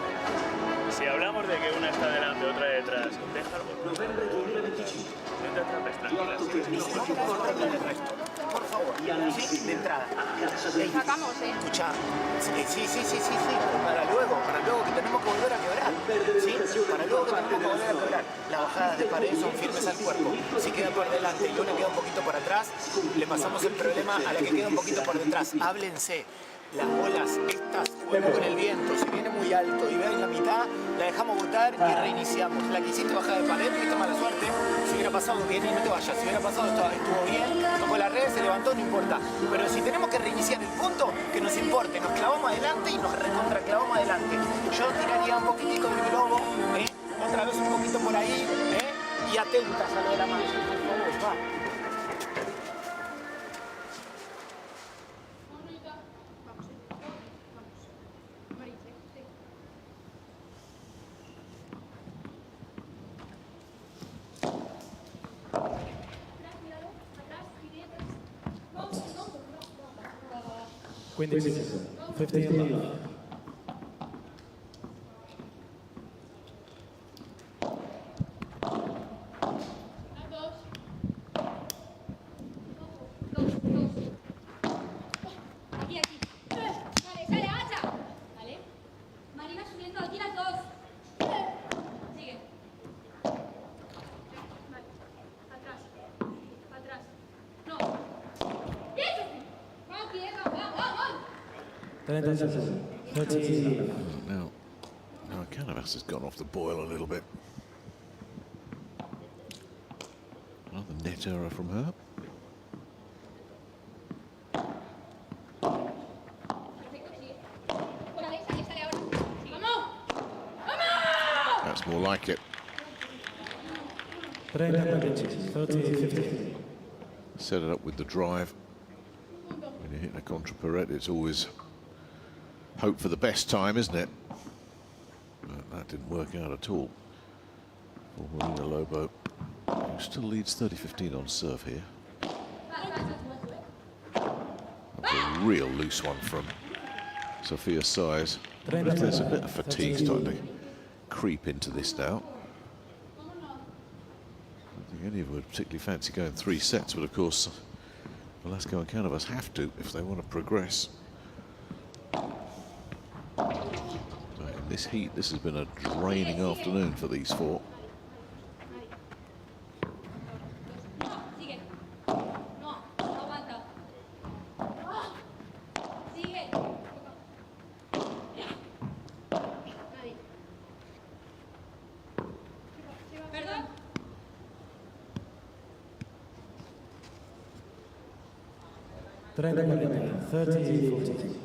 Si hablamos de que una está delante, otra detrás, déjalo. No te atrapes, tranquila. agua, ¿sí? De entrada. Sacamos, Escuchá, sí, para luego que tenemos que volver a quebrar, ¿sí? Para luego que tenemos que volver a quebrar. Las bajadas de pared son firmes al cuerpo. Si queda por delante y una queda un poquito por atrás, le pasamos el problema a la que queda un poquito por detrás. Háblense. Las bolas estas juegan con el viento, si viene muy alto y ve en la mitad, la dejamos botar y reiniciamos. La que hiciste bajada de pared, tuviste mala suerte, si hubiera pasado bien, no te vayas, si hubiera pasado estuvo bien, tocó la red, se levantó, no importa. Pero si tenemos que reiniciar el punto, que nos importe, nos clavamos adelante y nos recontraclavamos adelante. Yo tiraría un poquitico del globo, otra vez un poquito por ahí, y atentas a lo de la mano, por favor, va. Quindi 15 love. Aquí. Vale, sale, agacha. Vale. Marina subiendo, aquí las dos. Sigue. Vale. Atrás. No. Bien, Sofía. Vamos, quieta, vamos. 30 seconds. 30 love. Now Canavas has gone off the boil a little bit. Another net error from her. That's more like it. 30-50. Set it up with the drive. When you hit a contra pirouette, it's always hope for the best time, isn't it? But that didn't work out at all for Marina Lobo, who still leads 30-15 on serve here. That's a real loose one from Sofia Saiz. There's a bit of fatigue starting to creep into this now. I don't think any of them would particularly fancy going 3 sets, but of course Velasco and Canavas have to if they want to progress. So in this heat, this has been a draining afternoon for these four. Trenta 30-40.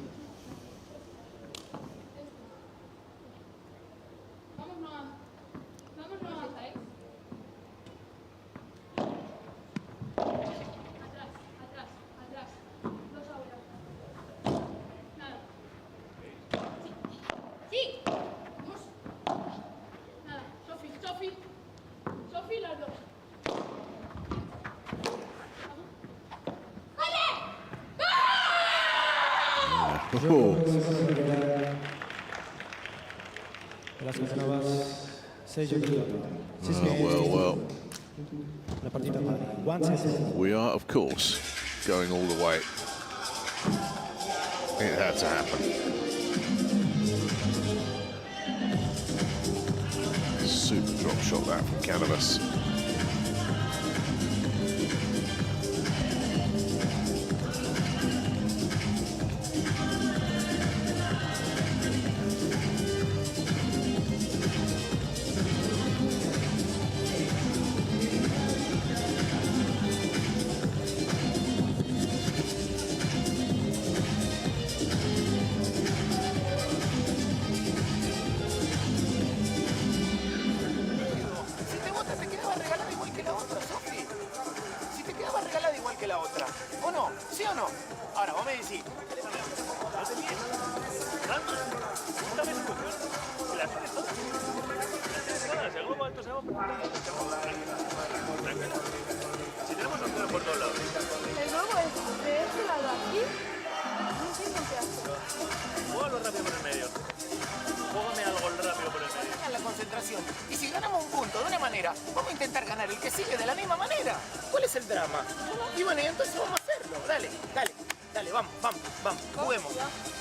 Well. We are, of course, going all the way. It had to happen. Super drop shot that from Canavas. manera, vamos a intentar ganar el que sigue de la misma manera. ¿Cuál es el drama? Y bueno, y entonces vamos a hacerlo. Dale, dale. Dale, vamos, juguemos.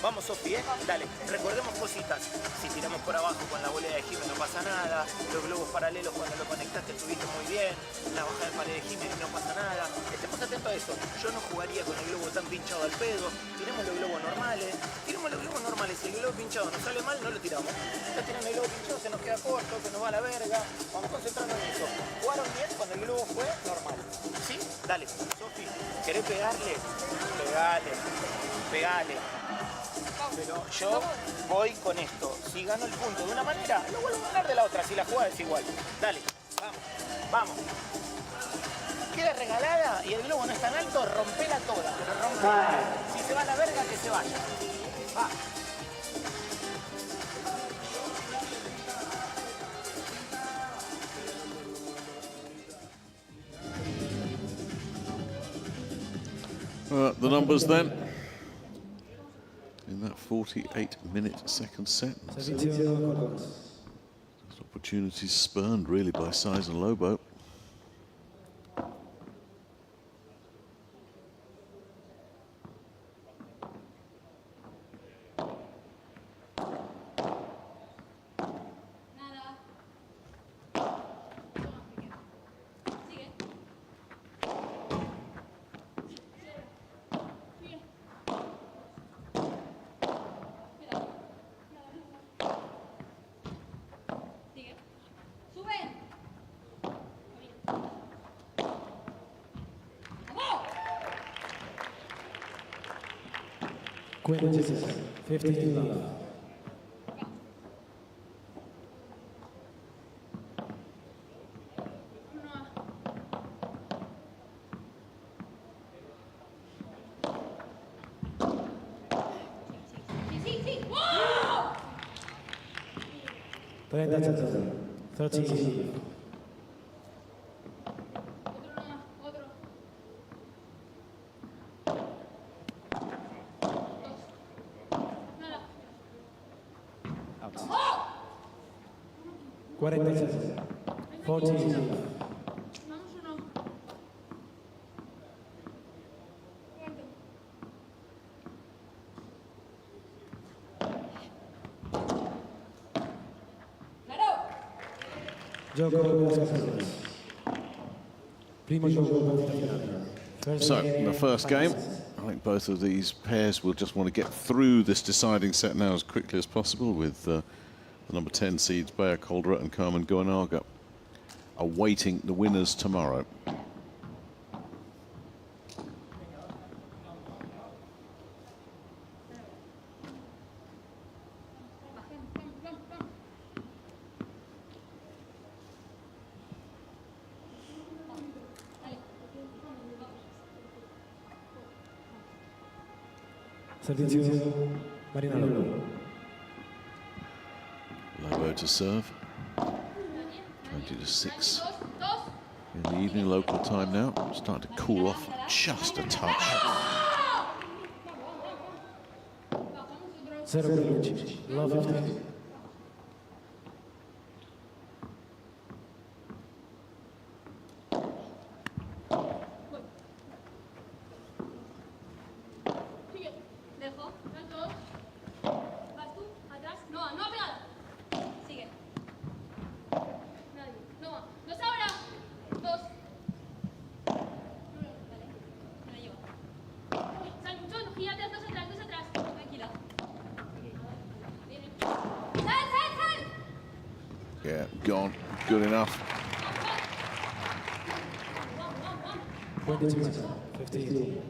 Vamos, Sofía, dale, recordemos cositas. Si tiramos por abajo con la volea de Jimena no pasa nada. Los globos paralelos cuando lo conectaste estuviste muy bien. La bajada de pared de Jimena no pasa nada. Estemos atentos a eso. Yo no jugaría con el globo tan pinchado al pedo. Tiremos los globos normales. Tiremos los globos normales. Si el globo pinchado nos sale mal, no lo tiramos. Está tirando el globo pinchado, se nos queda corto, se nos va a la verga. Vamos concentrarnos en eso. Jugaron bien cuando el globo fue normal. ¿Sí? Dale, Sofi, ¿querés pegarle? Pegale. Pero yo voy con esto. Si gano el punto de una manera, lo vuelvo a ganar de la otra. Si la jugada es igual. Dale, vamos. Queda regalada y el globo no es tan alto, rompela toda. Pero rompela. Si se va a la verga, que se vaya. Va. The numbers then in that 48-minute second set. Opportunities spurned really by Saiz and Lobo. Quintus, 15 love. Play that 13. What it is, 14. So, the first game, I think both of these pairs will just want to get through this deciding set now as quickly as possible with the number 10 seeds, Bea Calderat and Carmen Goenaga, awaiting the winners tomorrow. Marina. Lobo to serve. 20-6 in the evening, local time now. Starting to cool off just a touch. Love 15. Yeah, gone. Good enough. 15.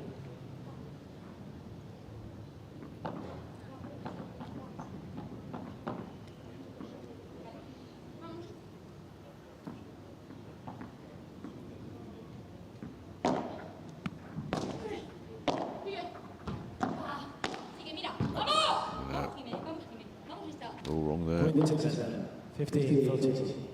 All wrong there. 15, 14.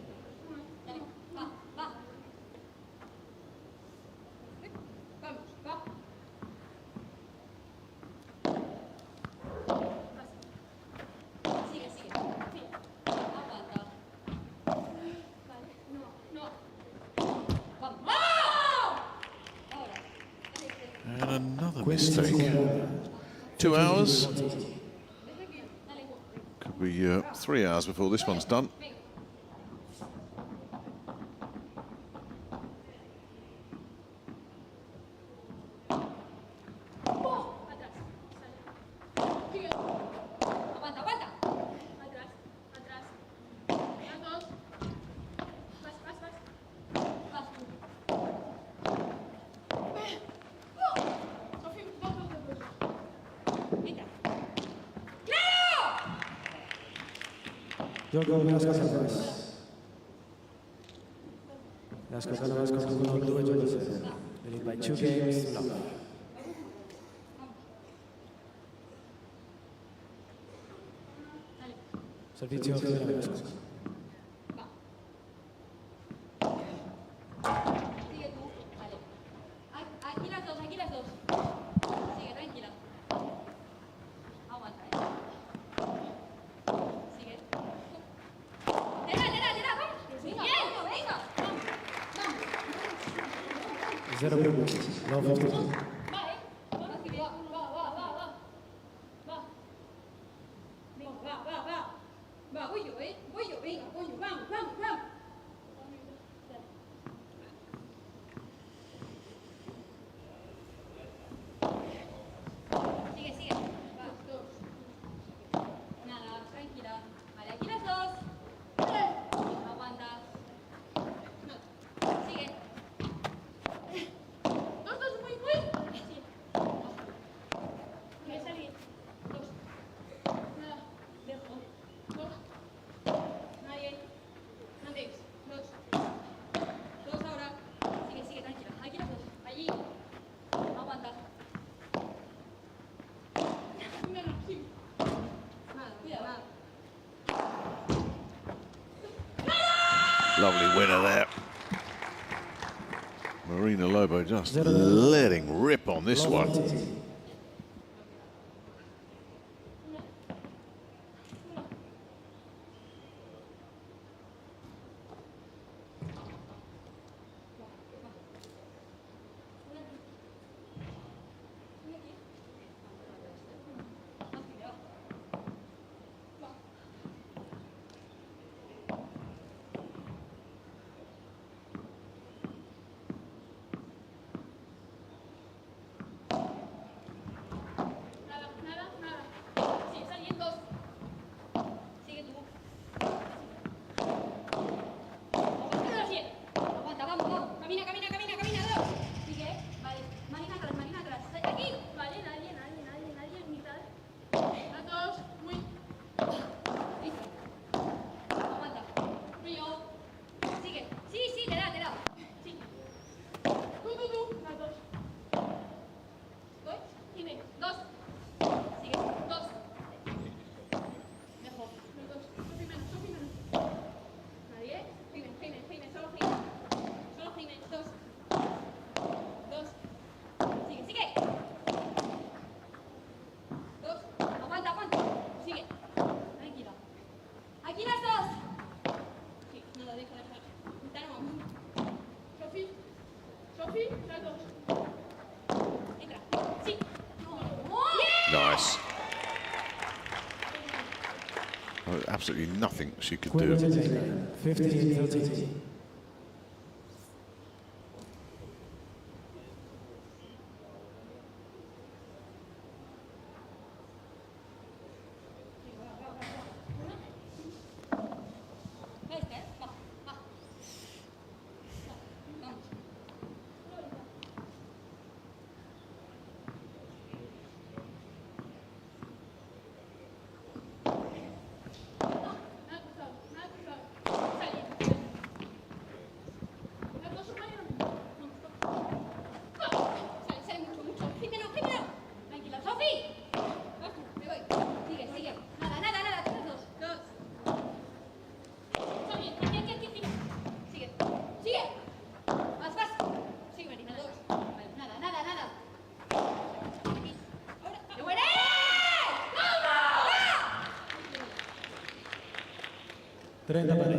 And another mistake. 2 hours. Could be 3 hours before this one's done. Gioco Velasco Salvado. Velasco Salvado con 2 giochi. Winning by 2 games. Love. Servizio de Velasco. Sigue tú, vale. Aquí las dos, aquí las dos. Sigue, tranquila. Aguanta, Sigue. Tira, vamos. Venga, venga. Vamos. 0 minutos. No 50. Lovely winner there. Marina Lobo just letting rip on this one. Nice. Absolutely nothing she could do. 15-13. Trenta para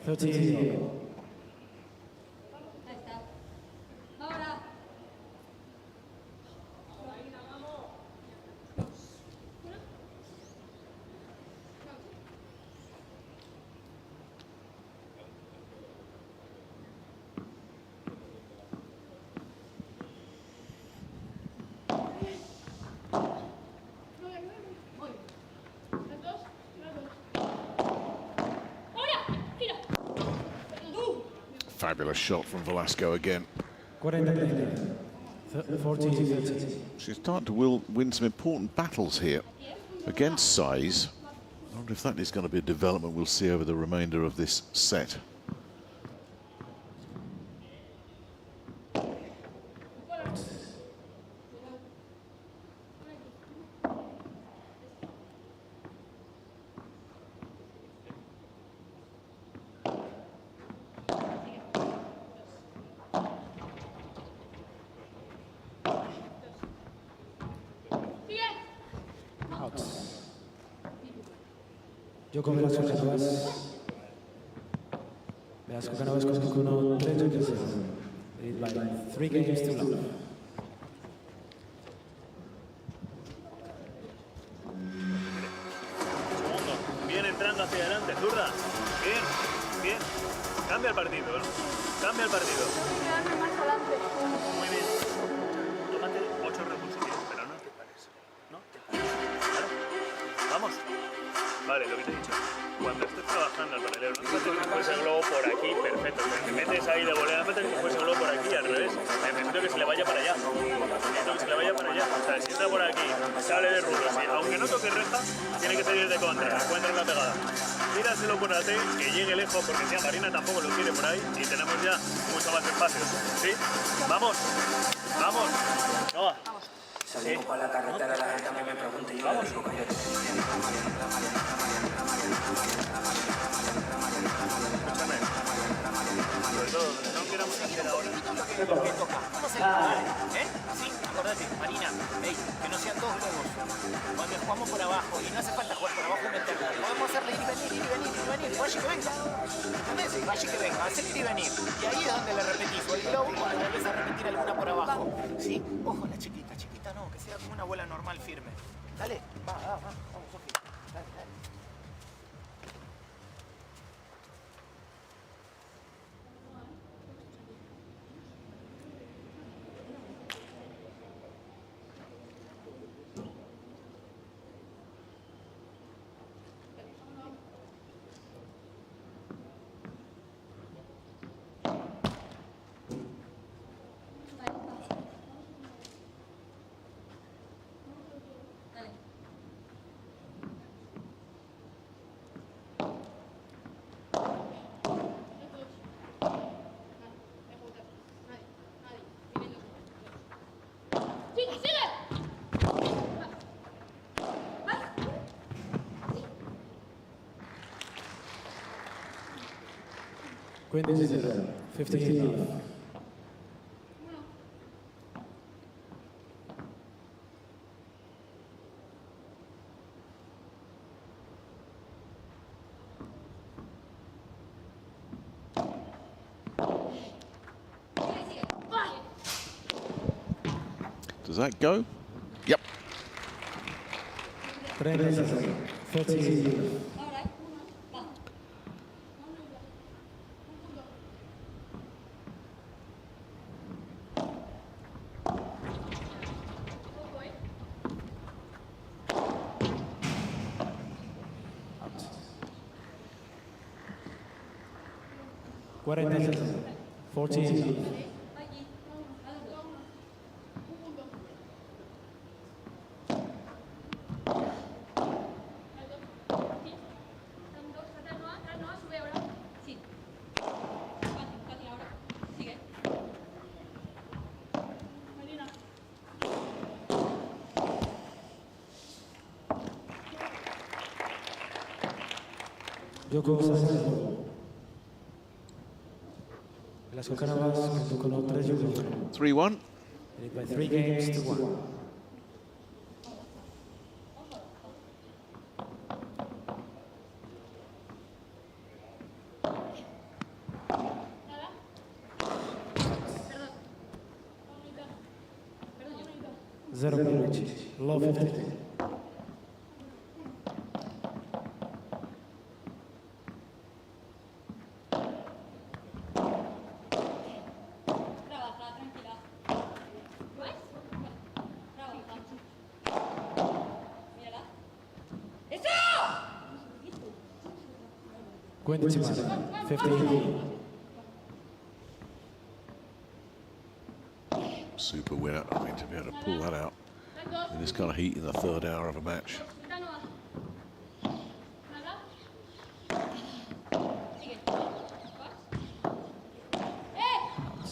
13. Fabulous shot from Velasco again. 40-30. She's starting to win some important battles here against Saiz. I wonder if that is going to be a development we'll see over the remainder of this set. Yo con Velasco Canavas. Velasco Canavas con 3-0. Lead by 3 games to love. Segundo, bien entrando hacia adelante, zurda. Bien, bien. Cambia el partido, ¿no? Cambia el partido. Quedarme más adelante. Muy bien. Tómate 8 repulsiones, pero no te pares. No te pares. ¿Vale? Vamos. Vale, lo que te he dicho. Cuando estés trabajando al paralelo, no metes que fuese el globo por aquí, perfecto. Te metes ahí de volea, no metes que fuese el globo por aquí, al revés. Necesito que se le vaya para allá. Necesito que se le vaya para allá. O sea, si entra por aquí, sale de rulo. Sí. Aunque no toque reja, tiene que salir de contra. Encuentra la pegada. Tíraselo por AT, que llegue lejos, porque si a Marina tampoco lo quiere por ahí y tenemos ya mucho más espacio. ¿Sí? ¡Vamos! ¡Vamos! ¡No! Salimos para la carretera, la gente también me pregunta y yo le digo que yo Escúchame. Sobre todo, no queramos hacer ahora. ¿Cómo se llama? ¿Eh? Sí, acordate, Marina. Ey, que no sean 2 globos. Cuando jugamos por abajo y no hace falta jugar por abajo y meterlo. Podemos hacerle ir y venir, ir y venir, ir y venir. Vaya que venga. ¿Entendés? Vaya que venga, hacer ir y venir. Y ahí es donde le repetís o el globo o le volvés a repetir alguna por abajo. ¿Sí? Ojo, la chiquita, chiquita no, que sea como una bola normal firme. Dale, vamos, Sofía. Dale, dale. Quindi 58 love. Does that go? Yep. 38 love. What I did, 14. Yoko Saiz. Velasco Canavas con 3-1. 3-1. By 3 games to 1. Zero penalty. Low 50. Gimena, 15. be able to pull that out in this kind of heat in the third hour of a match.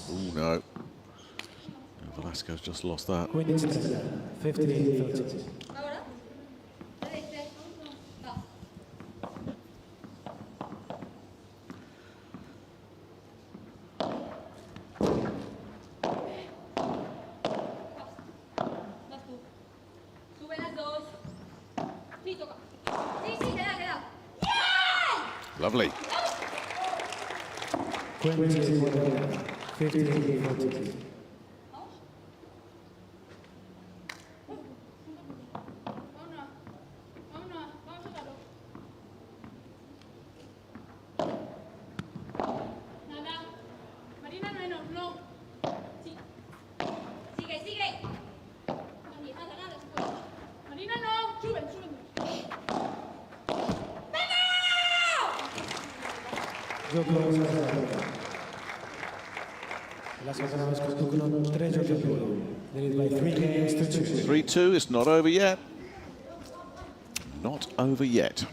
Oh no. Velasco's just lost that. 15-30. Lovely. 15-40. Marina, no. Sí. Sigue. Nada. Marina, no. Suben. Velasco 3-2, it's not over yet. Not over yet.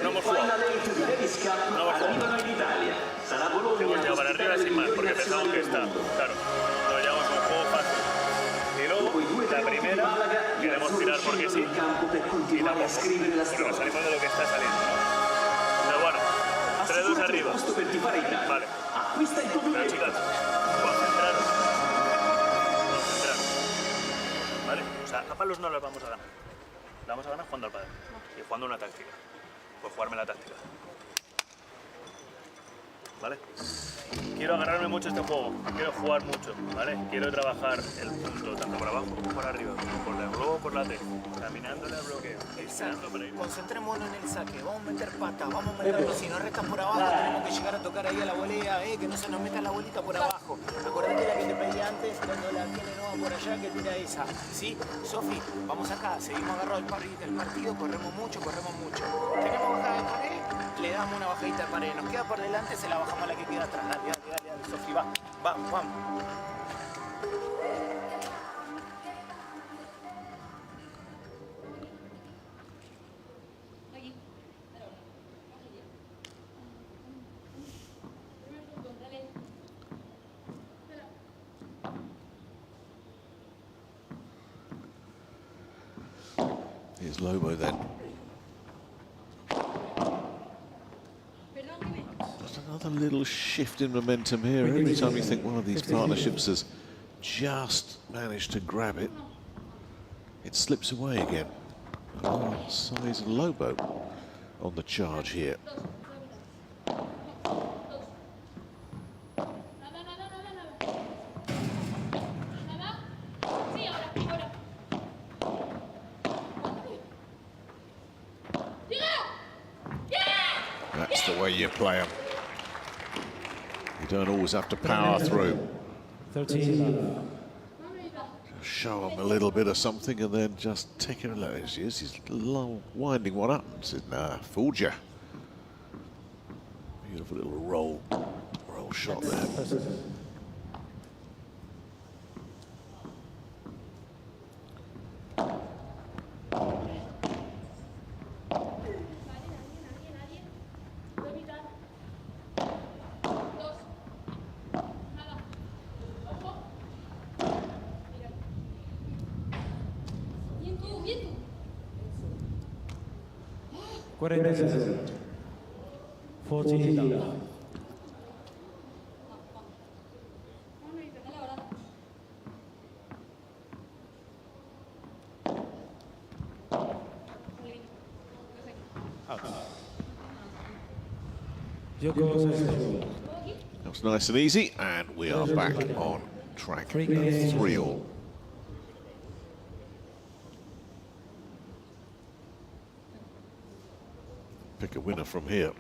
No hemos jugado. Arrivano in Italia. Sarà Bologna. Hemos llegado para arriba sin más, porque pensamos que está. Claro, nos llevamos a un juego fácil. Y luego, la primera, queremos tirar porque sí. Y tampoco. Porque nos salimos de lo que está saliendo, ¿no? Pero bueno, 3-2 arriba. Vale. Pero chicas, concentraros. ¿Vale? O sea, a palos no las vamos a ganar. La vamos a ganar jugando al pádel. Y jugando una táctica. Pues jugarme la táctica. ¿Vale? Quiero agarrarme mucho este juego, quiero jugar mucho, ¿vale? Quiero trabajar el punto tanto por abajo como por arriba, por la luego por la T, caminándole al bloqueo. El saque, concentrémonos en el saque, vamos a meter patas, vamos a meterlo, si nos restan por abajo tenemos que llegar a tocar ahí a la volea, que no se nos meta la bolita por abajo. Acordate la que te pedí antes, cuando la tiene no va por allá, que tira esa. ¿Sí? Sofi, vamos acá, seguimos agarrados del partido, corremos mucho. Tenemos bajada de pared, le damos una bajadita de pared, nos queda por delante, se la bajamos a la que queda atrás. Dale, Sofi, vamos. Here's Lobo then. Just another little shift in momentum here. Every time you think one of these partnerships has just managed to grab it, it slips away again. Oh, Saiz and Lobo on the charge here. That's the way you play them. You don't always have to power through. 13. Show them a little bit of something and then just take it along. He's winding one up and said, nah, fooled you. Beautiful little roll shot there. $40. 14. That was nice and easy, and we are back on track 3-all. Pick a winner from here.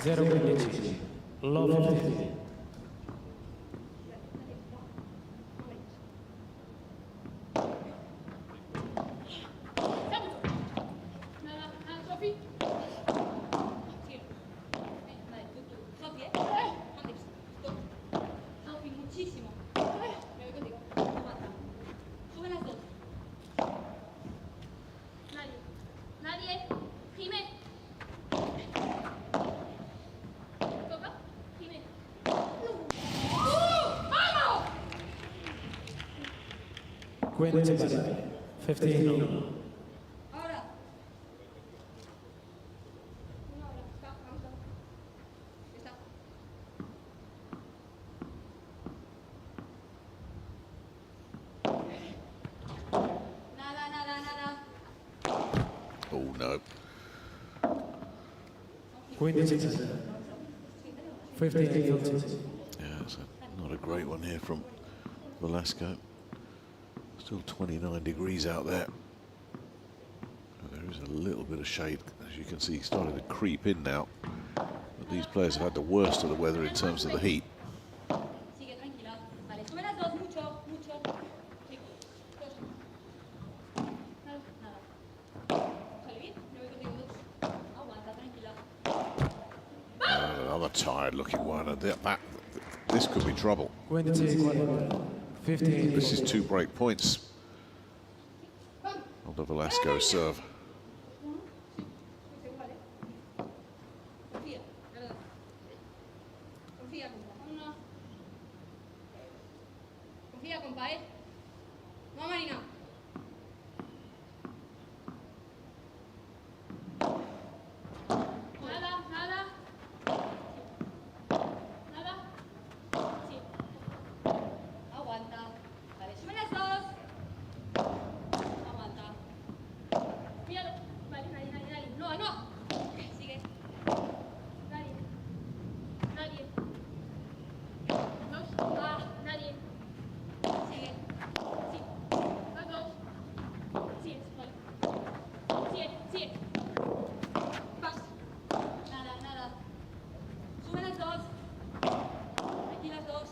0-15. Low 50. Quince pari. 15. Oh no. 15. 15. Yeah, it's not a great one here from Velasco. Still 29 degrees out there. There is a little bit of shade, as you can see, starting to creep in now. But these players have had the worst of the weather in terms of the heat. Another tired-looking one, and this could be trouble. 15. This is 2 break points on the Velasco serve. Confía, compa, No, Marina. Nada, nada. Nada. Sí. Aguanta. Vale, sube las dos. Aguanta. Míralo. Vale, nadie. No, no. Sigue. Nadie. Dos. Nadie. Sigue. Sí. Las dos. Sí, vale. Sigue. Vas. Nada. Sube las dos. Aquí las dos.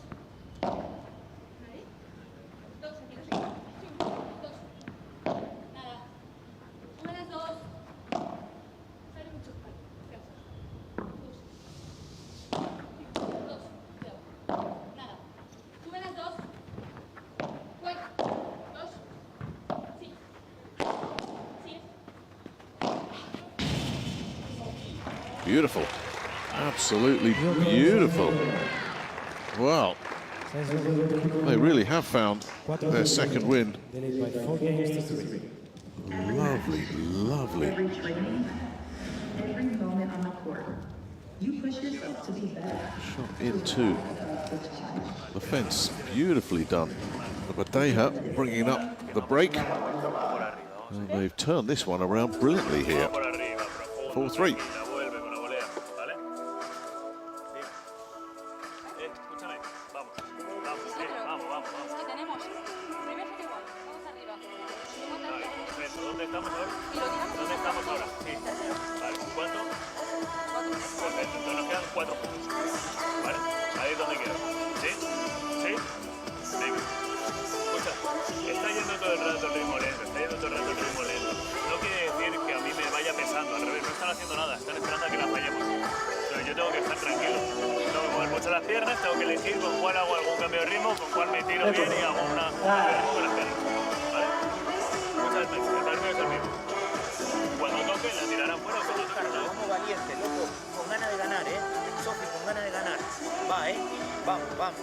¿Nadie? Dos, aquí las dos. Dos. Nada. Sube las dos. Sale mucho. Vale. Dos. Cuidado. Nada. Sube las dos. Voy. Dos. Sí. Sigue. Beautiful. Absolutely beautiful. Well, they really have found their second win. Lovely. Every training, every moment on the court, you push yourself to be better. Shot into the fence. Beautifully done. Vallejo bringing up the break. And they've turned this one around brilliantly here. 4-3.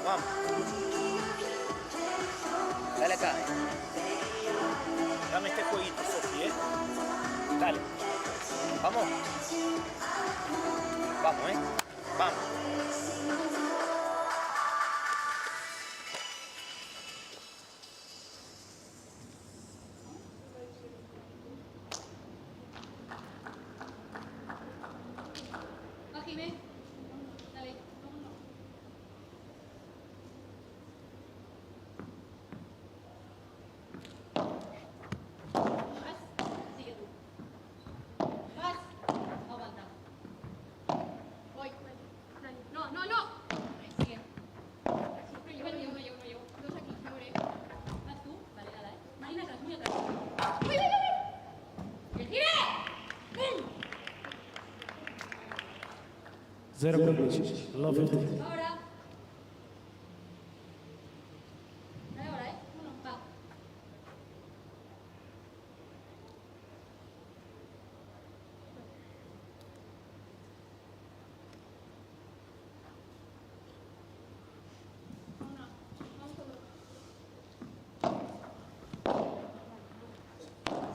Vamos. Dale acá, Dame este jueguito, Sofía, Dale. Vamos. Vamos. Jimena. Dale. Vas. Sigue tú. Vas. Aguanta. Voy. 0 completion. Love 50. Ahora. Ahora, ¿eh? Uno, va.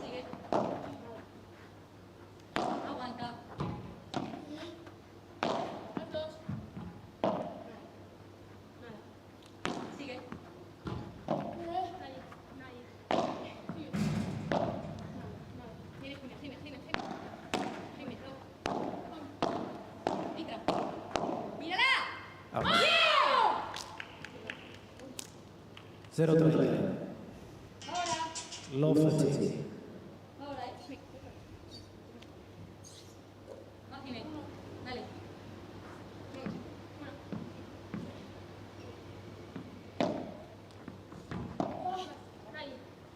Sigue. Aguanta. Los dos. Nada. Sigue. Nadie. Nadie. Sigue. Nada. Nada. Viene Jimena. Jimena, vamos. Entra. ¡Mírala! ¡Oh! 0 30. Love 50. Ahora, Más Jimena. Dale.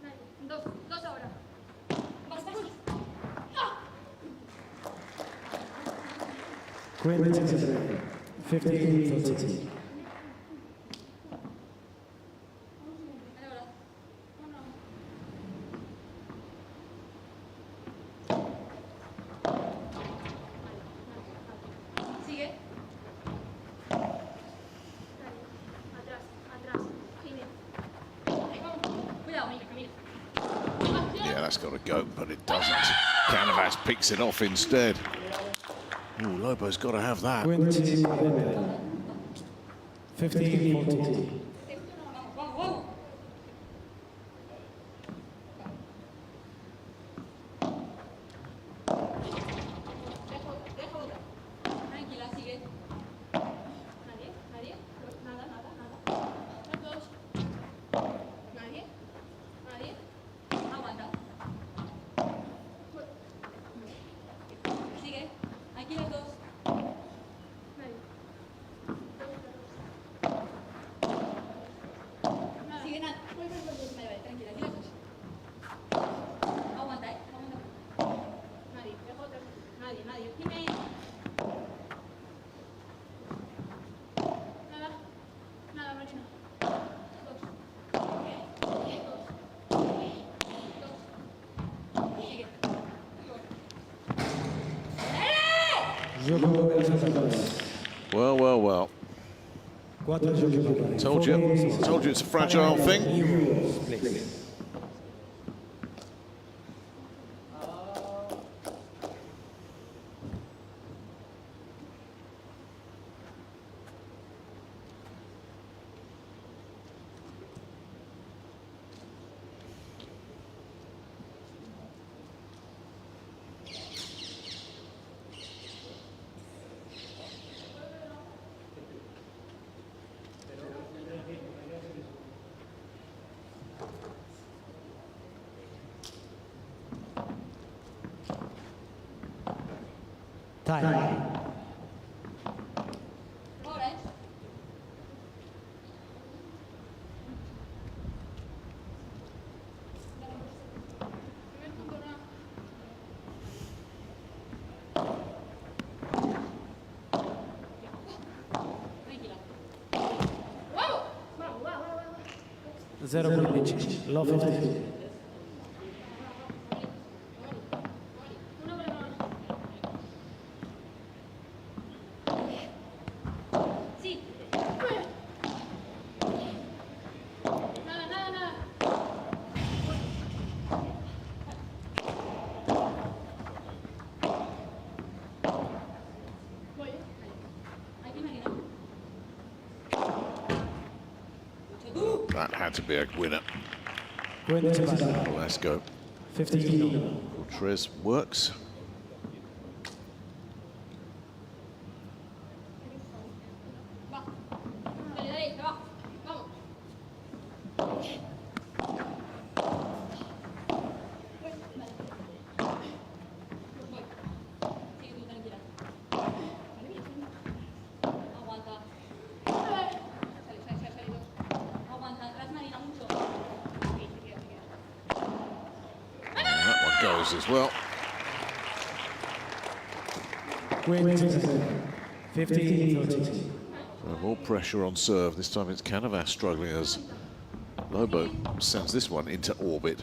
Nadie. Dos ahora. Basta. ¡Ah! 23. 15 40. Sigue. Atrás. Jimena. Cuidado, camina. Yeah, that's got to go, but it doesn't. Canavas picks it off instead. Ooh, Lobo's got to have that. 20. 15 40. Deja otra. Tranquila, sigue. Nadie. Nada. Los dos. Nadie. Aguanta. Sigue. Aquí los dos. Nadie. Sigue nada. Vale, tranquila, aquí los dos. Aguanta, aguanta. Nadie. Deja otra. Nadie. Jimena. Nada, Marina. Dos. Sigue. Well. Told you it's a fragile thing. Time. Ahora, ¿eh? Tranquila. ¡Vamos! 0 completion. Love 50. Sí. Nada. Voy. Aquí, Marina. That had to be a winner. 20. Let's go. 15. Tres works. Va. Dale, va. Vamos. Voy. Sigue tú, tranquila. Aguanta. Sale dos. Aguanta. Atrás, Marina, mucho. Sí, se queda. That one goes as well. 27. 15-13. So more pressure on serve. This time it's Canavas struggling as Lobo sends this one into orbit.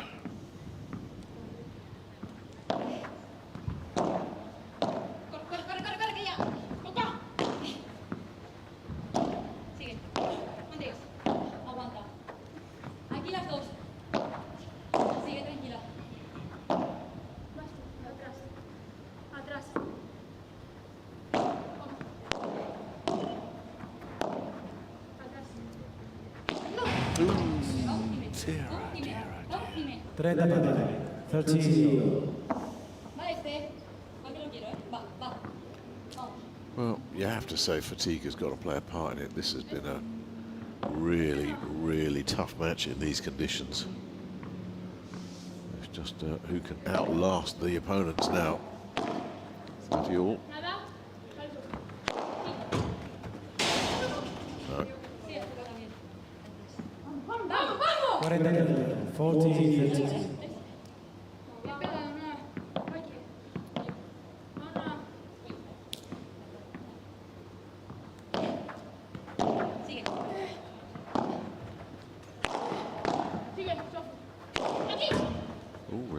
Well, you have to say fatigue has got to play a part in it. This has been a really, really tough match in these conditions. It's just who can outlast the opponents now. 30 all. No. 14-13.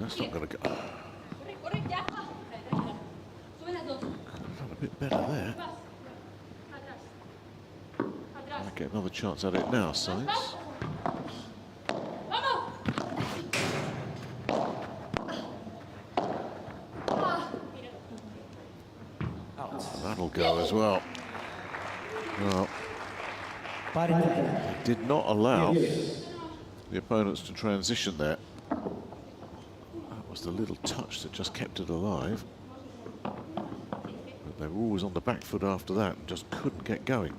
That's not going to go. Done a bit better there. Might get another chance at it now, Saiz. That'll go as well. Well, they did not allow the opponents to transition there. That was the little touch that just kept it alive. But they were always on the back foot after that and just couldn't get going.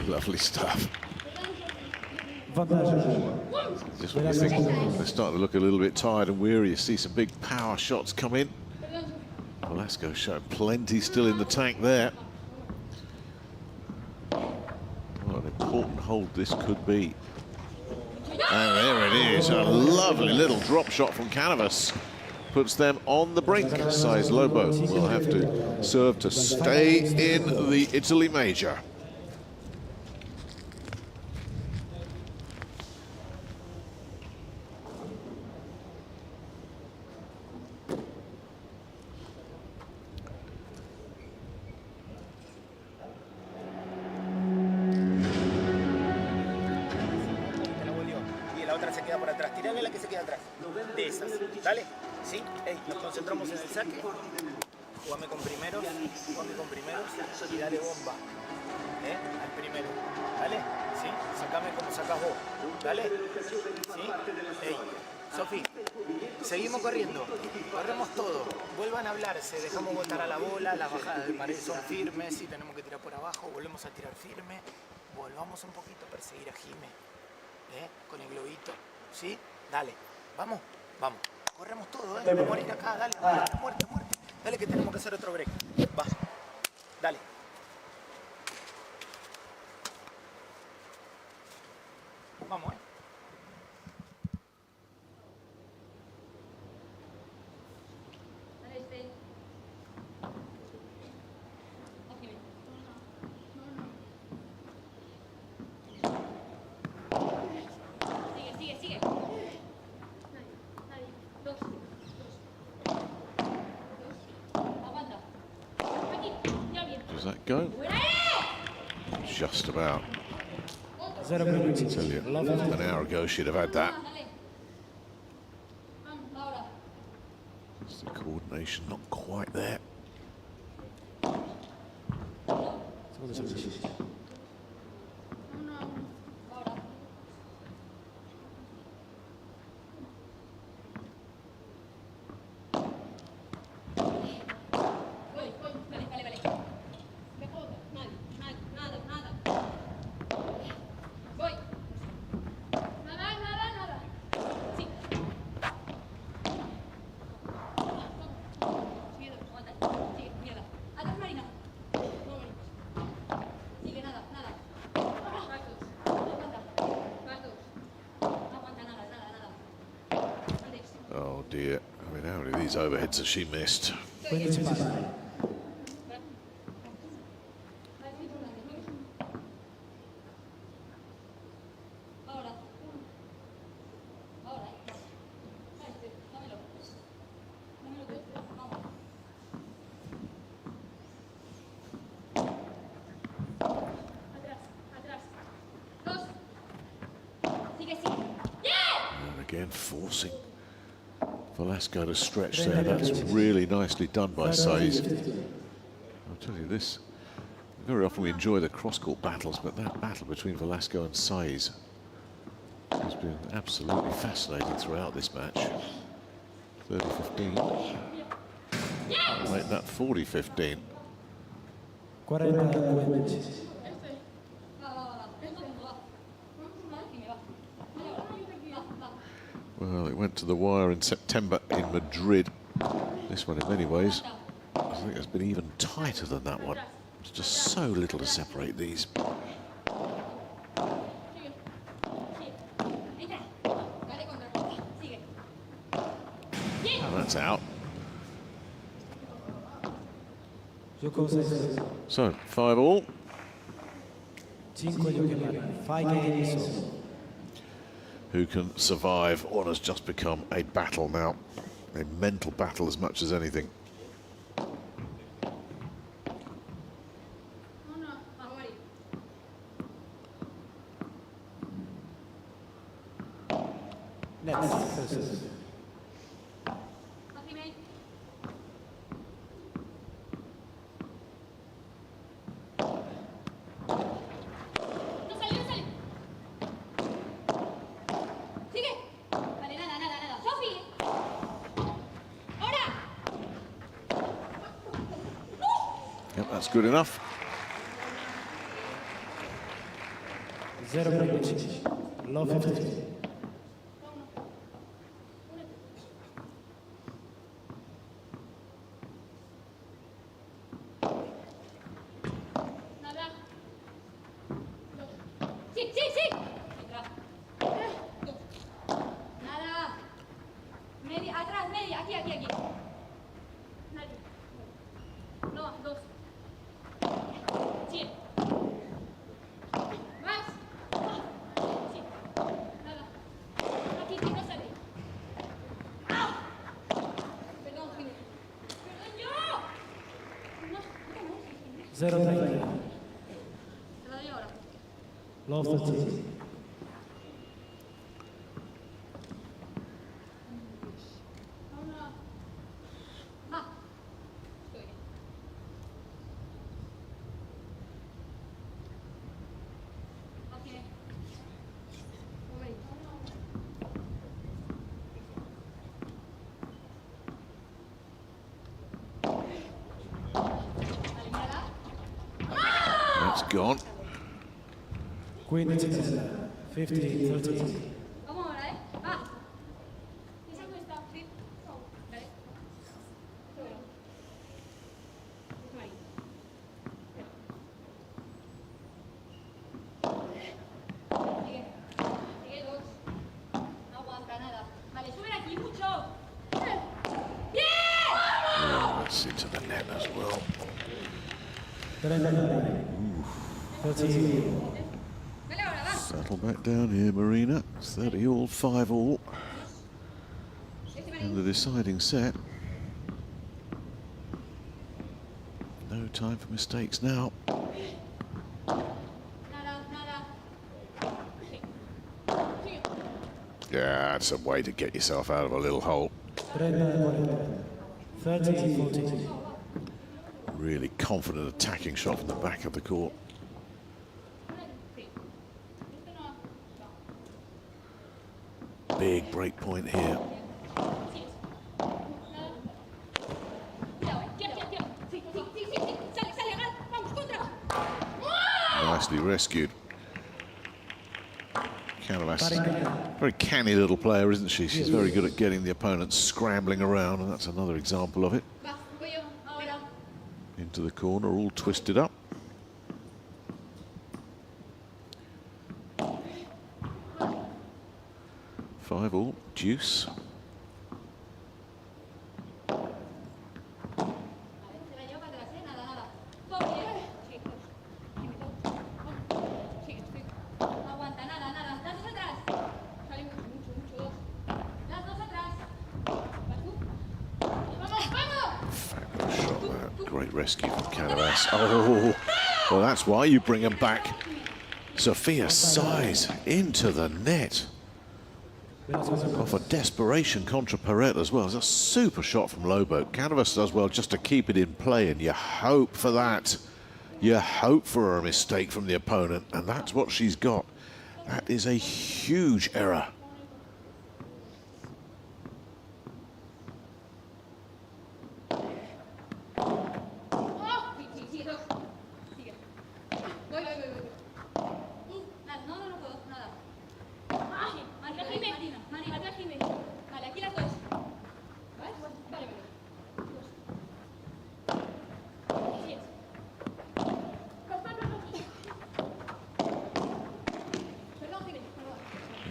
Lovely stuff. Just when you think they're starting to look a little bit tired and weary, you see some big power shots come in. Velasco showing plenty still in the tank there. What an important hold this could be. And there it is, a lovely little drop shot from Canavas. Puts them on the brink. Saiz Lobo will have to serve to stay in the Italy Major. Y dale bomba, al primero, ¿vale? ¿Sí? Sácame como sacas vos, ¿dale? ¿Sí? Ey, Sofi, seguimos corriendo, corremos todo, vuelvan a hablarse, dejamos botar a la bola, las bajadas de pared son firmes, si tenemos que tirar por abajo, volvemos a tirar firme, volvamos un poquito a perseguir a Jime, con el globito, ¿sí? Dale, vamos, vamos, corremos todo, vamos a morir acá, dale, muerte, dale que tenemos que hacer otro break, va, dale. Vamos, Sigue. Dos. Aguanta. Aquí, ya bien. Does that go? Just about. I tell you, an hour ago she'd have had that. It's the coordination not quite there. overheads that she missed. Again, forcing Velasco to stretch there. That's really nicely done by Saiz. I'll tell you this, very often we enjoy the cross-court battles, but that battle between Velasco and Saiz has been absolutely fascinating throughout this match. 30-15. Make that 40-15. Well, it went to the wire in September in Madrid. This one, in many ways, I think it's been even tighter than that one. There's just so little to separate these. And that's out. So, 5-all. 5 games. Who can survive what has just become a battle now, a mental battle as much as anything. Yep, that's good enough. 0 low 50. Low 30. That's gone. Queen 50-13. Vamos ahora, va. Esa cuesta, sí. Dale. Bueno. Ahí. Sigue. Sigue 2. No aguanta nada. Vale, suben aquí mucho. ¡Bien! Oh, that's into the net as well. 13. Settle back down here, Marina. 30-all, 5-all. In the deciding set. No time for mistakes now. Yeah, that's a way to get yourself out of a little hole. 30-14. Really confident attacking shot from the back of the court. Big break point here. Nicely rescued. Very canny little player, isn't she? She's very good at getting the opponent scrambling around, and that's another example of it. Into the corner, all twisted up. Five all, deuce. Great rescue from Aris. Oh, well, that's why you bring him back. Sofia Saiz into the net. Off a desperation contra Paret as well. It's a super shot from Lobo. Aris does well just to keep it in play, and you hope for that. You hope for a mistake from the opponent, and that's what she's got. That is a huge error.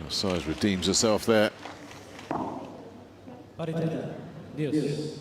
Saiz redeems herself there. Dios.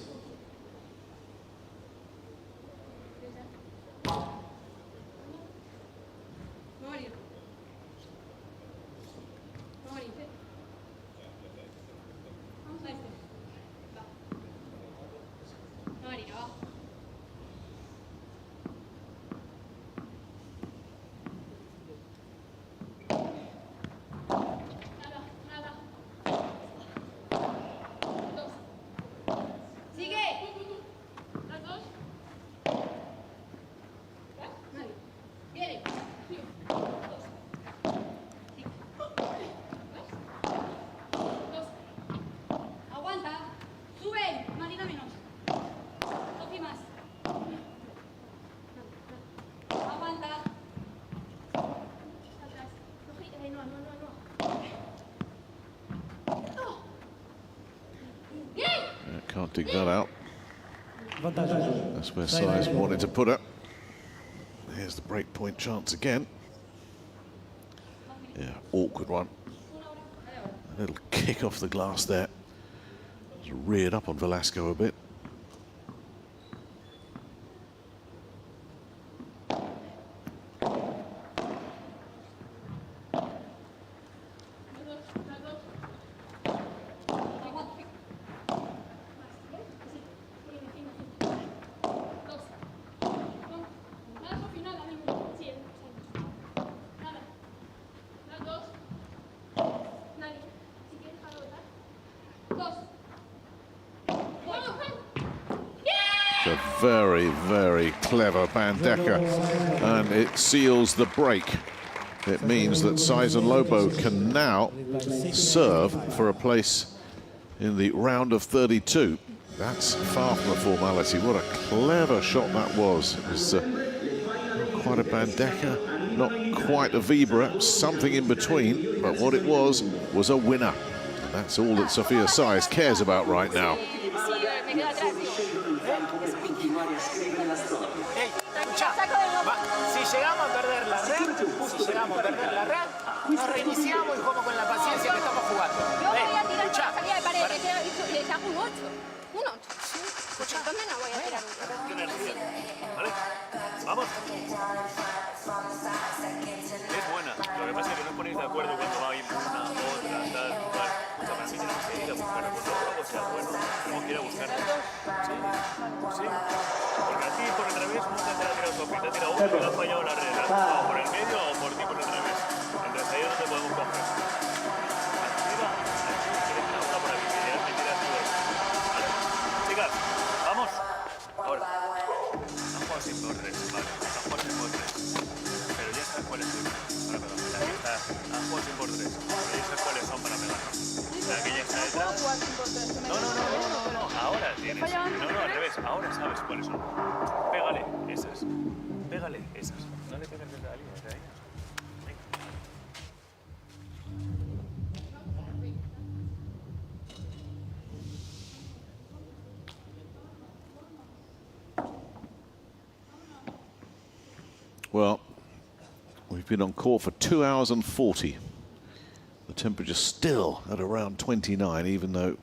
Can't dig that out. That's where Saiz wanted to put it. Here's the break point chance again. Yeah, awkward one. A little kick off the glass there. It's reared up on Velasco a bit. Very, very clever Bandeca, and it seals the break. It means that Saiz and Lobo can now serve for a place in the round of 32. That's far from a formality. What a clever shot that was. It was quite a Bandeca, not quite a Vibra, something in between, but what it was a winner. And that's all that Sofia Saiz cares about right now. Si llegamos a perder la red, nos reiniciamos y jugamos con la paciencia que estamos jugando. Yo voy a tirar la salida de pared, le saco un 8. Un 8. Sí. ¿Dónde no voy a tirar un 8? ¿Vale? Vamos. Es buena. Lo que pasa es que no os ponéis de acuerdo cuando va a ir una, otra, tal, cual. O sea, para mí tenemos que ir a buscar a cuando algo sea bueno, tenemos que ir a buscar. Sí. Sí. Porque a ti por el revés nunca te la ha tirado Sofía, te ha tirado uno y te ha fallado la regla. O por el medio o por ti por el revés. Entonces ahí es donde podemos coger. Arriba, aquí, quieres tirar una por aquí, me tiras tú ahí. ¿Vale? Chicas, vamos. Ahora. Han jugado sin borres, vale. Han jugado sin borres. Pero ya sabes cuáles son. Ahora, perdón, la que está. Han jugado sin borres. Pero ya sabes cuáles son para pegarnos. La que ya está detrás. No. Ahora tienes. No, al revés. Ahora sabes cuáles son. Pégale esas. Pégale esas. No le pegues desde la línea, desde ahí. Well, we've been on court for 2 hours and 40. The temperature's still at around 29, even though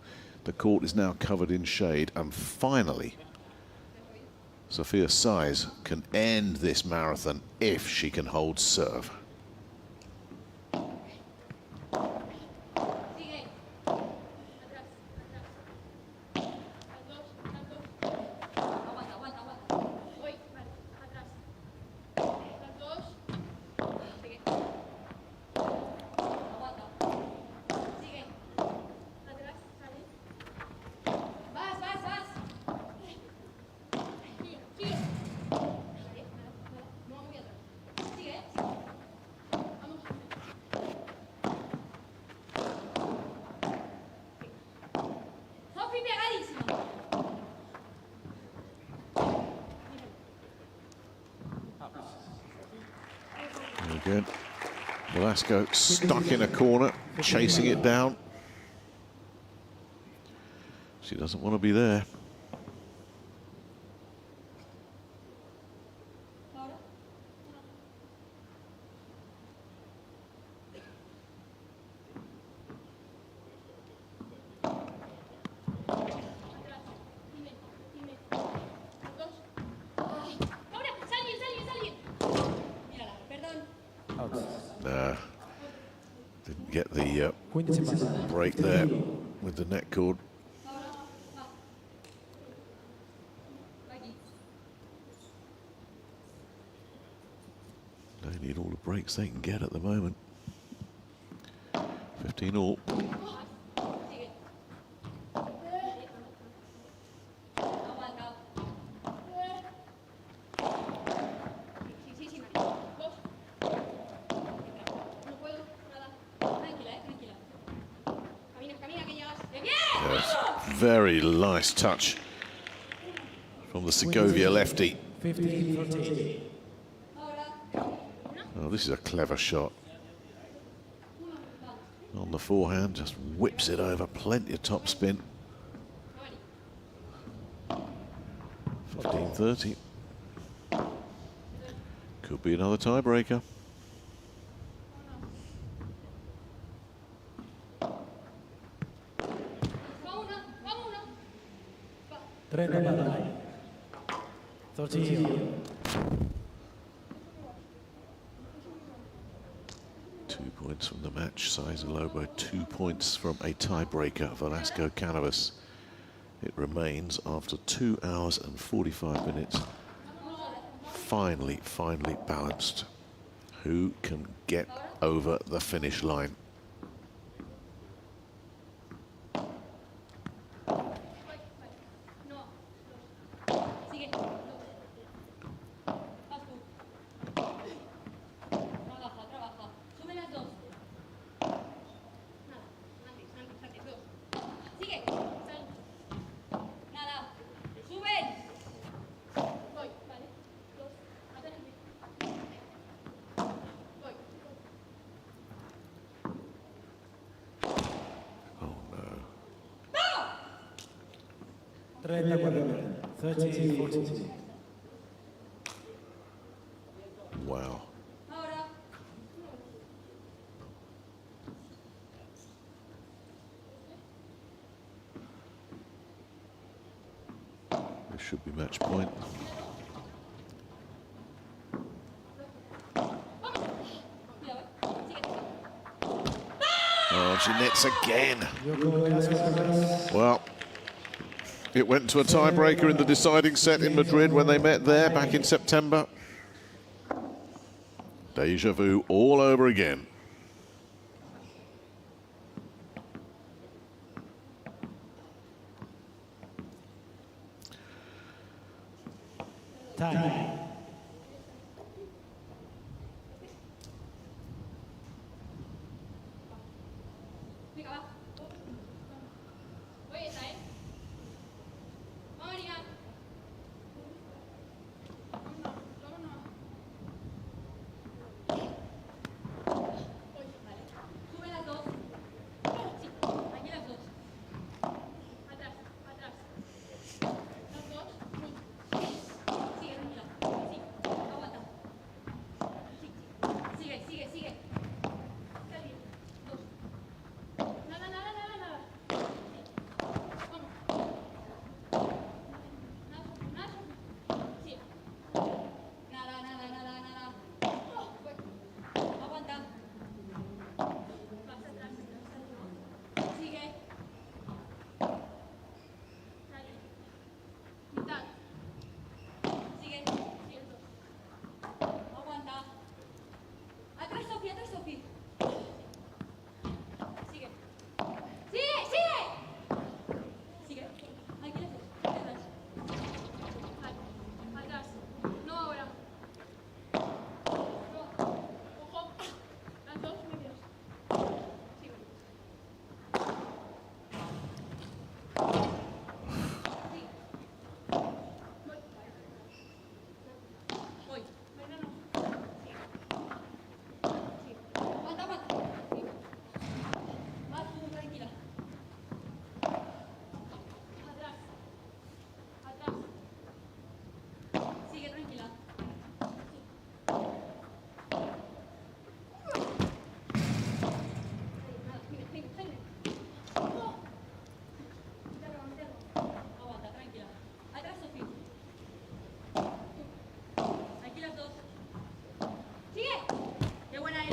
the court is now covered in shade. And finally, Sofia Saiz can end this marathon if she can hold serve. Again, Velasco stuck in a corner, chasing it down. She doesn't want to be there. Didn't get the break there with the neck cord. They need all the breaks they can get at the moment. 15 all. Very nice touch from the Segovia lefty. 15-14. Oh, this is a clever shot. On the forehand, just whips it over, plenty of top spin. 15-30. Could be another tiebreaker. Points from the match. Saiz and Lobo, 2 points from a tiebreaker. Velasco Canavas. It remains after 2 hours and 45 minutes. Finally balanced. Who can get over the finish line? Wow. This should be match point. Oh, she nets again. Well, it went to a tiebreaker in the deciding set in Madrid when they met there back in September. Deja vu all over again. Time.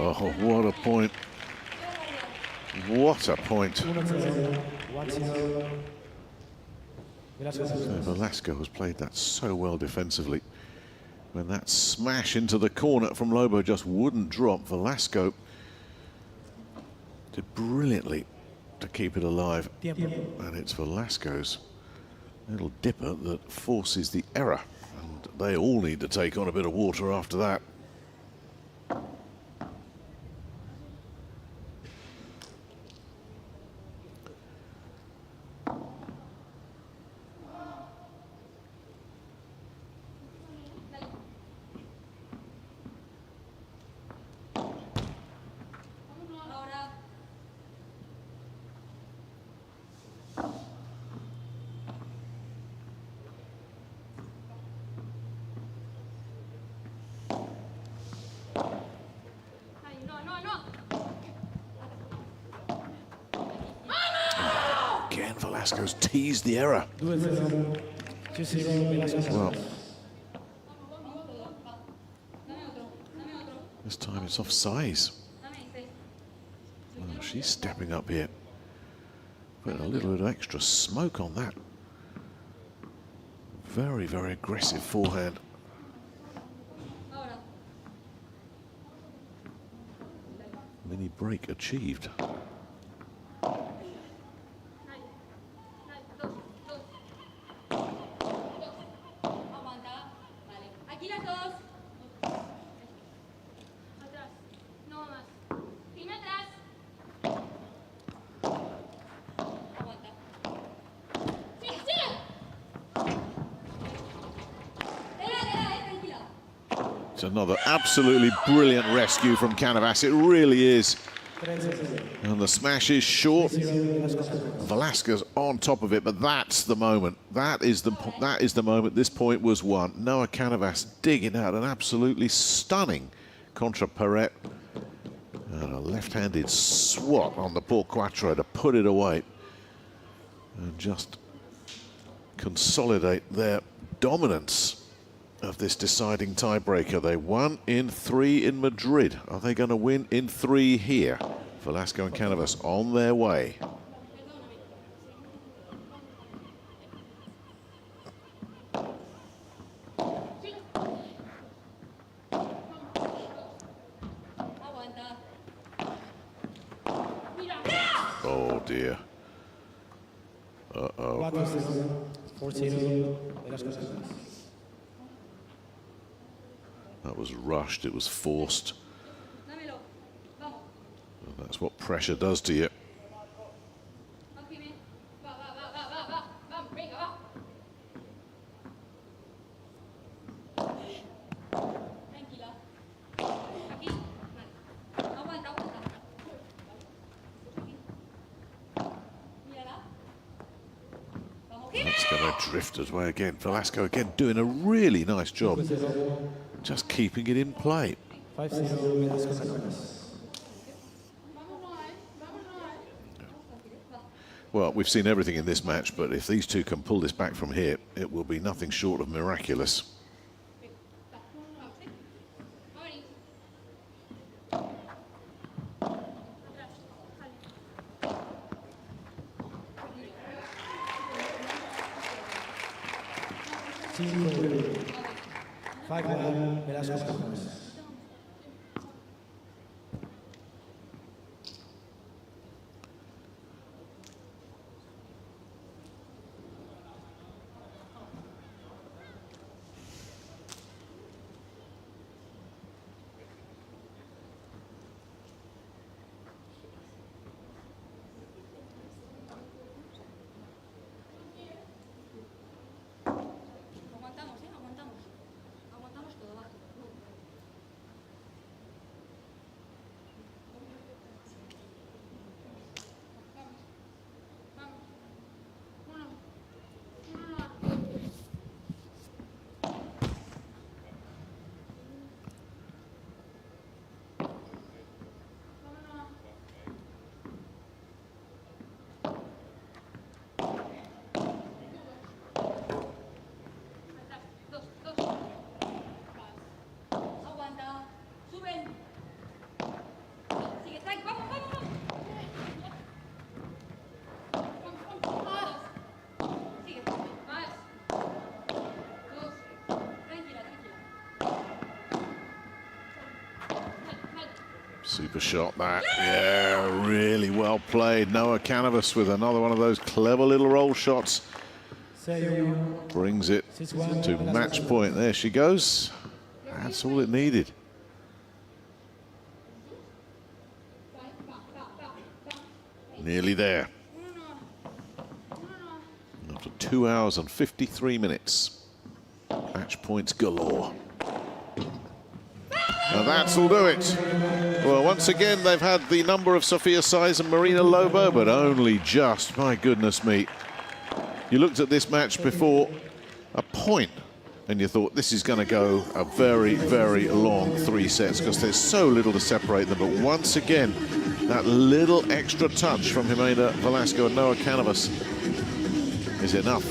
Oh, what a point. What a point. So Velasco has played that so well defensively. When that smash into the corner from Lobo just wouldn't drop, Velasco did brilliantly to keep it alive. And it's Velasco's little dipper that forces the error. And they all need to take on a bit of water after that. Velasco's teased the error. Well, this time it's off Saiz. Well, she's stepping up here. Putting a little bit of extra smoke on that. Very, very aggressive forehand. Mini break achieved. It's another absolutely brilliant rescue from Canavas. It really is. And the smash is short. Velasco's on top of it, but that's the moment. That is the moment. This point was won. Noah Canavas digging out an absolutely stunning contra paret. And a left-handed swat on the poor Quattro to put it away. And just consolidate their dominance of this deciding tiebreaker. They won in 3 in Madrid. Are they going to win in 3 here? Velasco and Canavas on their way. Oh dear. Uh-oh. That was rushed, it was forced. And that's what pressure does to you. That's going to drift his way again. Velasco again doing a really nice job. Just keeping it in play. Well, we've seen everything in this match, but if these two can pull this back from here, it will be nothing short of miraculous. Super shot that. Yeah, really well played. Noah Canavas with another one of those clever little roll shots. Brings it to match point. There she goes. That's all it needed. Nearly there. After 2 hours and 53 minutes. Match points galore. And that'll do it. Well, once again, they've had the number of Sofia Saiz and Marina Lobo, but only just, my goodness me. You looked at this match before, a point, and you thought this is going to go a very, very long 3 sets because there's so little to separate them. But once again, that little extra touch from Jimena, Velasco and Noah Canavas is enough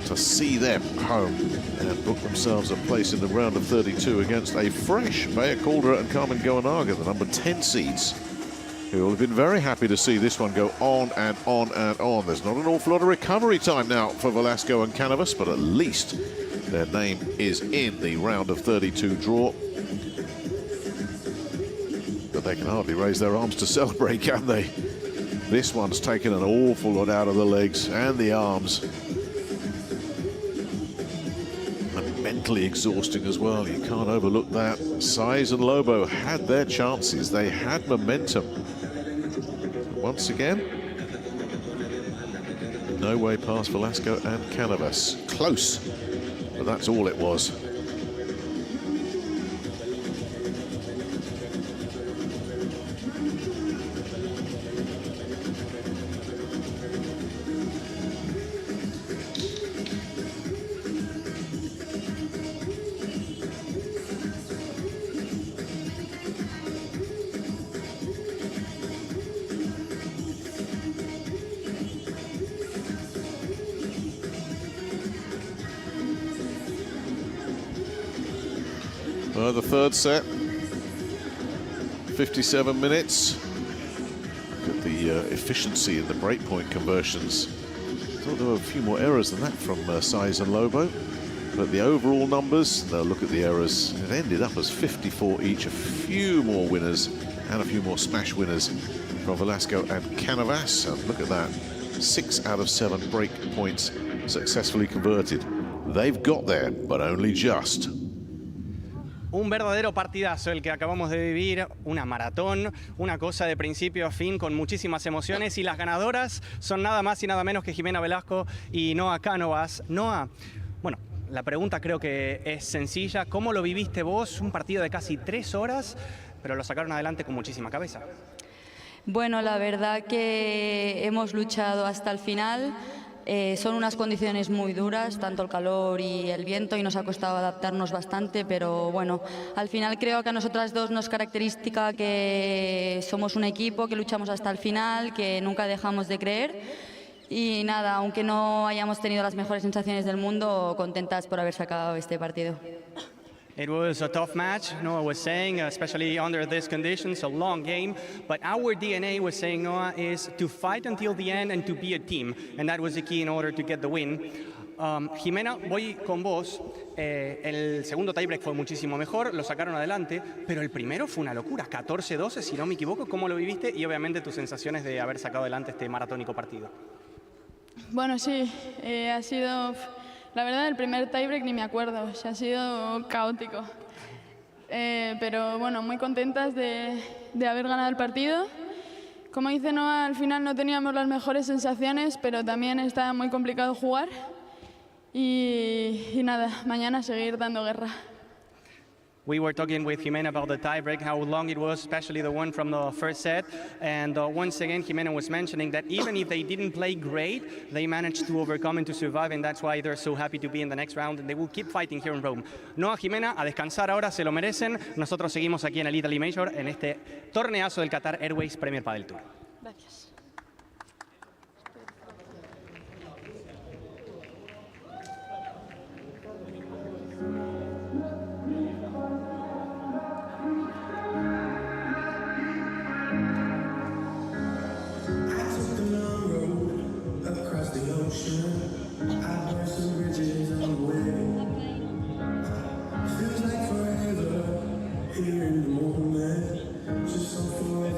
to see them home and book themselves a place in the round of 32 against a fresh Bea Caldeira and Carmen Goenaga, the number 10 seeds, who will have been very happy to see this one go on and on and on. There's not an awful lot of recovery time now for Velasco and Canavas, but at least their name is in the round of 32 draw. But they can hardly raise their arms to celebrate, can they? This one's taken an awful lot out of the legs and the arms. And mentally exhausting as well. You can't overlook that. Saiz and Lobo had their chances. They had momentum. Once again, no way past Velasco and Canavas. Close, but that's all it was. The third set, 57 minutes. Look at the efficiency in the breakpoint conversions. I thought there were a few more errors than that from Saiz and Lobo, but the overall numbers, now look at the errors, it ended up as 54 each. A few more winners and a few more smash winners from Velasco and Canavas. And look at that, 6 out of 7 breakpoints successfully converted. They've got there, but only just. Un verdadero partidazo el que acabamos de vivir, una maratón, una cosa de principio a fin con muchísimas emociones, y las ganadoras son nada más y nada menos que Jimena Velasco y Noah Canavas. Noah, bueno, la pregunta creo que es sencilla. ¿Cómo lo viviste vos? Un partido de casi 3 horas, pero lo sacaron adelante con muchísima cabeza. Bueno, la verdad que hemos luchado hasta el final. Son unas condiciones muy duras, tanto el calor y el viento, y nos ha costado adaptarnos bastante, pero bueno, al final creo que a nosotras dos nos caracteriza que somos un equipo, que luchamos hasta el final, que nunca dejamos de creer. Y nada, aunque no hayamos tenido las mejores sensaciones del mundo, contentas por haber sacado este partido. It was a tough match, Noah was saying, especially under these conditions, a long game. But our DNA, was saying Noah, is to fight until the end and to be a team. And that was the key in order to get the win. Jimena, voy con vos. El segundo tiebreak fue muchísimo mejor, lo sacaron adelante, pero el primero fue una locura, 14-12, si no me equivoco. ¿Cómo lo viviste? Y obviamente tus sensaciones de haber sacado adelante este maratónico partido. Bueno, sí, ha sido... La verdad, el primer tiebreak ni me acuerdo, o sea, ha sido caótico. Pero bueno, muy contentas de haber ganado el partido. Como dice Noah, al final no teníamos las mejores sensaciones, pero también está muy complicado jugar. Y nada, mañana seguir dando guerra. We were talking with Jimena about the tiebreak, how long it was, especially the one from the first set. And once again, Jimena was mentioning that even if they didn't play great, they managed to overcome and to survive, and that's why they're so happy to be in the next round, and they will keep fighting here in Rome. Noah, Jimena, a descansar ahora, se lo merecen. Nosotros seguimos aquí en el Italy Major, en este torneazo del Qatar Airways Premier Padel Tour. Gracias. Feels like forever here in the moment, just so forever.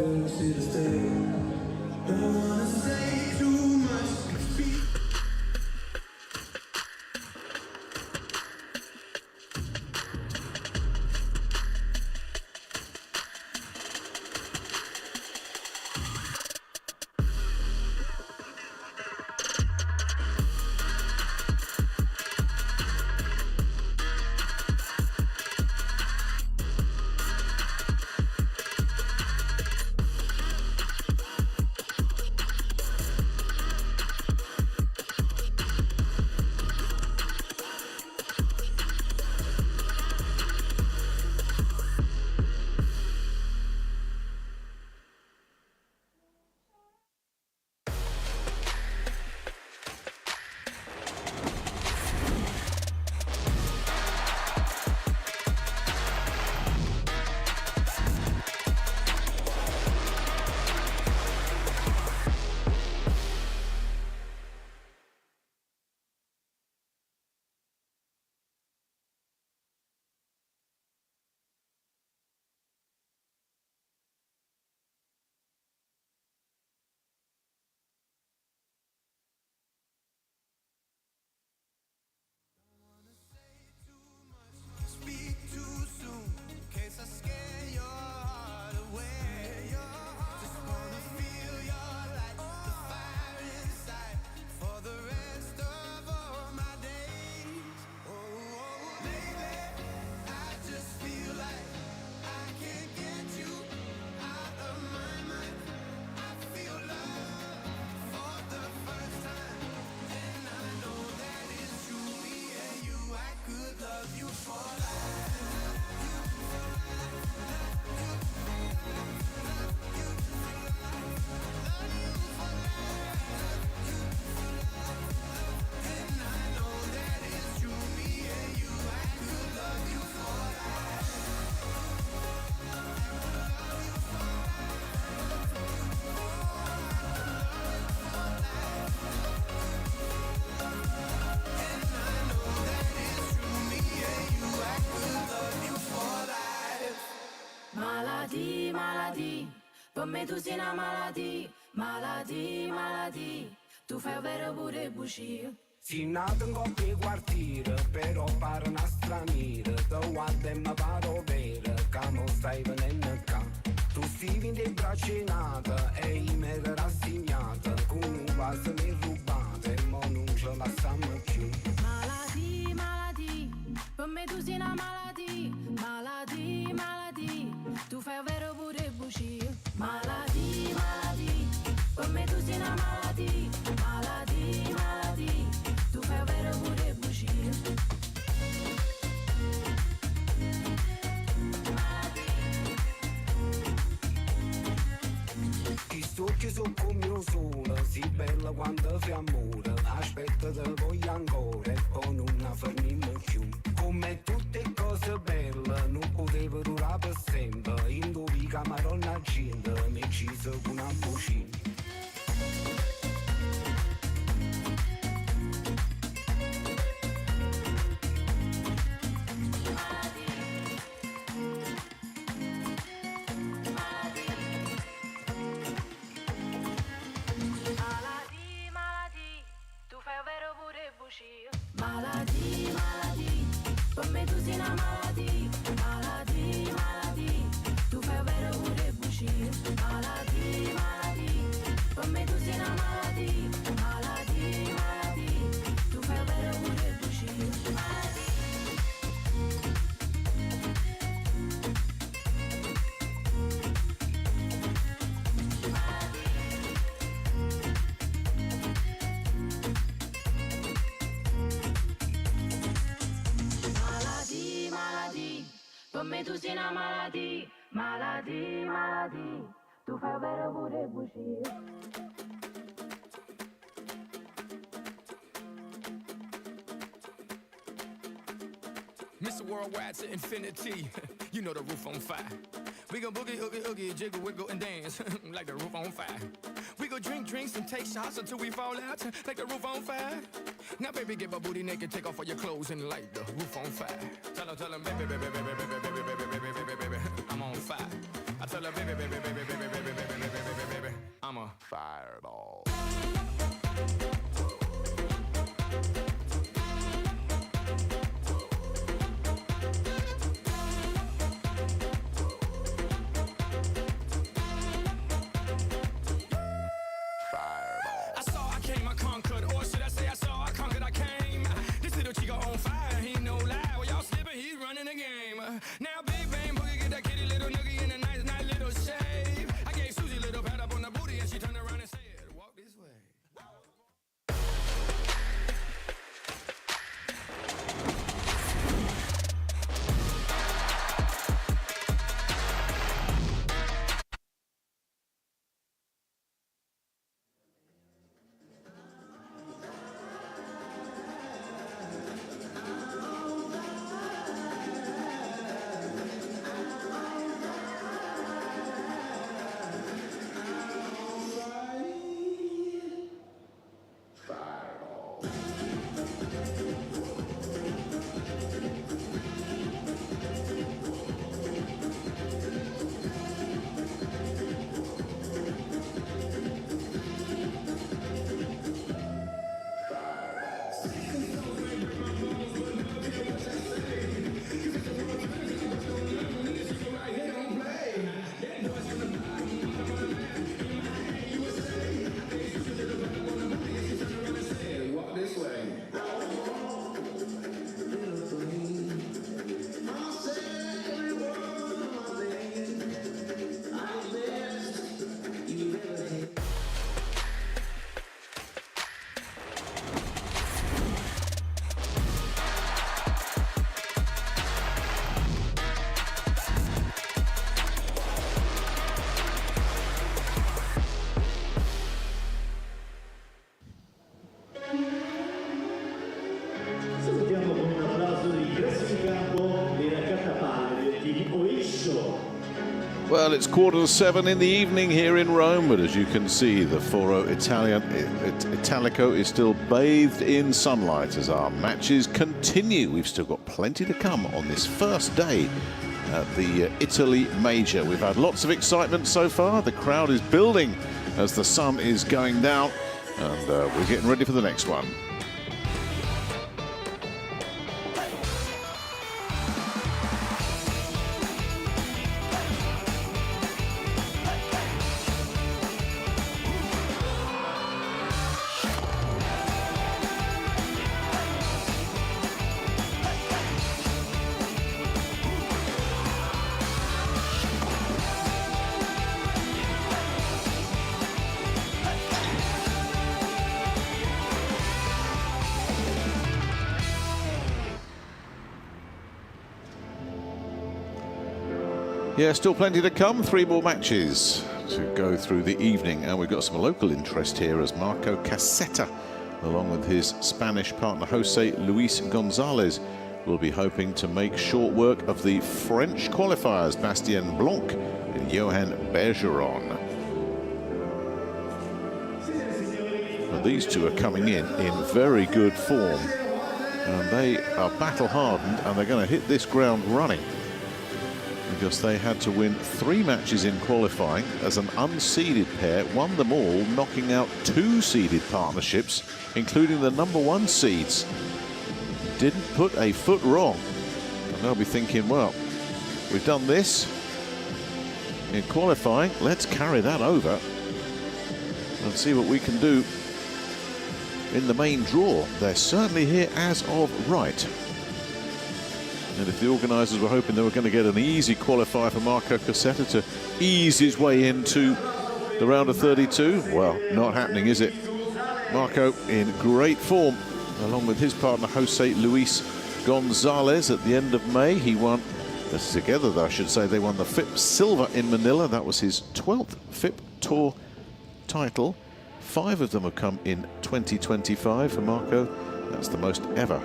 maladie. Per me tu sei una maladie, maladie, maladie. Tu fai avere pure bugie. Si nato in coppia quartiere, però pare una straniera. Te guarda e mi paro vero, che non stai venendo qua. Tu stivi in dei bracci nata e io mi ero rassegnata. Con un vaso mi rubate, ma non ce la stanno più. Maladie, maladie, per me tu sei una maladie, maladie, maladie. Tu fai avere pure bugie. Maladie, maladie, per me tu sei una maladie, maladie, maladie. Tu fai avere pure bugie. Ti sto chiuso come io sono, si bella quando fai amore. Aspetta te voglio ancora e poi non fermiamo più. Come tutte cose belle, non potevo durare per sempre. Indovi camaronna gente, mi ci sono una bucina. Maladie, maladie, per me tu sei una maladie, maladie, maladie, tu fai avere pure bugie. Maladie, maladie, per me tu sei una maladie, maladie, maladie, tu fai avere pure bugie. Per me tu sei una maladie, maladie, maladie. Tu fai avere pure bugie. Mr. Worldwide to infinity, you know the roof on fire. We go boogie, oogie, oogie, jiggle, wiggle, and dance like the roof on fire. We go drink drinks and take shots until we fall out like the roof on fire. Now, baby, get my booty naked, take off all your clothes and light the roof on fire. Tell him, baby, baby, baby, baby, baby, baby, baby, baby, baby, baby, I'm on fire. I tell her, baby, baby, baby, baby, baby, baby, baby, baby, baby, I'm a fireball. Now big bang boogie, get that kitty little noogie in a nice, nice little shave. I gave Susie a little pat up on the booty and she turned around and said, walk this way. Well, it's 6:45 in the evening here in Rome, but as you can see, the Foro Italico is still bathed in sunlight as our matches continue. We've still got plenty to come on this first day at the Italy Major. We've had lots of excitement so far. The crowd is building as the sun is going down, and we're getting ready for the next one. Yeah, still plenty to come. 3 more matches to go through the evening. And we've got some local interest here as Marco Cassetta, along with his Spanish partner Jose Luis Gonzalez, will be hoping to make short work of the French qualifiers, Bastien Blanc and Johan Bergeron. Well, these two are coming in very good form. And they are battle-hardened, and they're going to hit this ground running, because they had to win 3 matches in qualifying as an unseeded pair, won them all, knocking out 2 seeded partnerships, including the #1 seeds. Didn't put a foot wrong. And they'll be thinking, well, we've done this in qualifying, let's carry that over and see what we can do in the main draw. They're certainly here as of right. And if the organisers were hoping they were going to get an easy qualifier for Marco Cassetta to ease his way into the round of 32, well, not happening, is it? Marco in great form, along with his partner Jose Luis Gonzalez at the end of May. He won, together I should say, they won the FIP Silver in Manila. That was his 12th FIP Tour title. 5 of them have come in 2025 for Marco. That's the most ever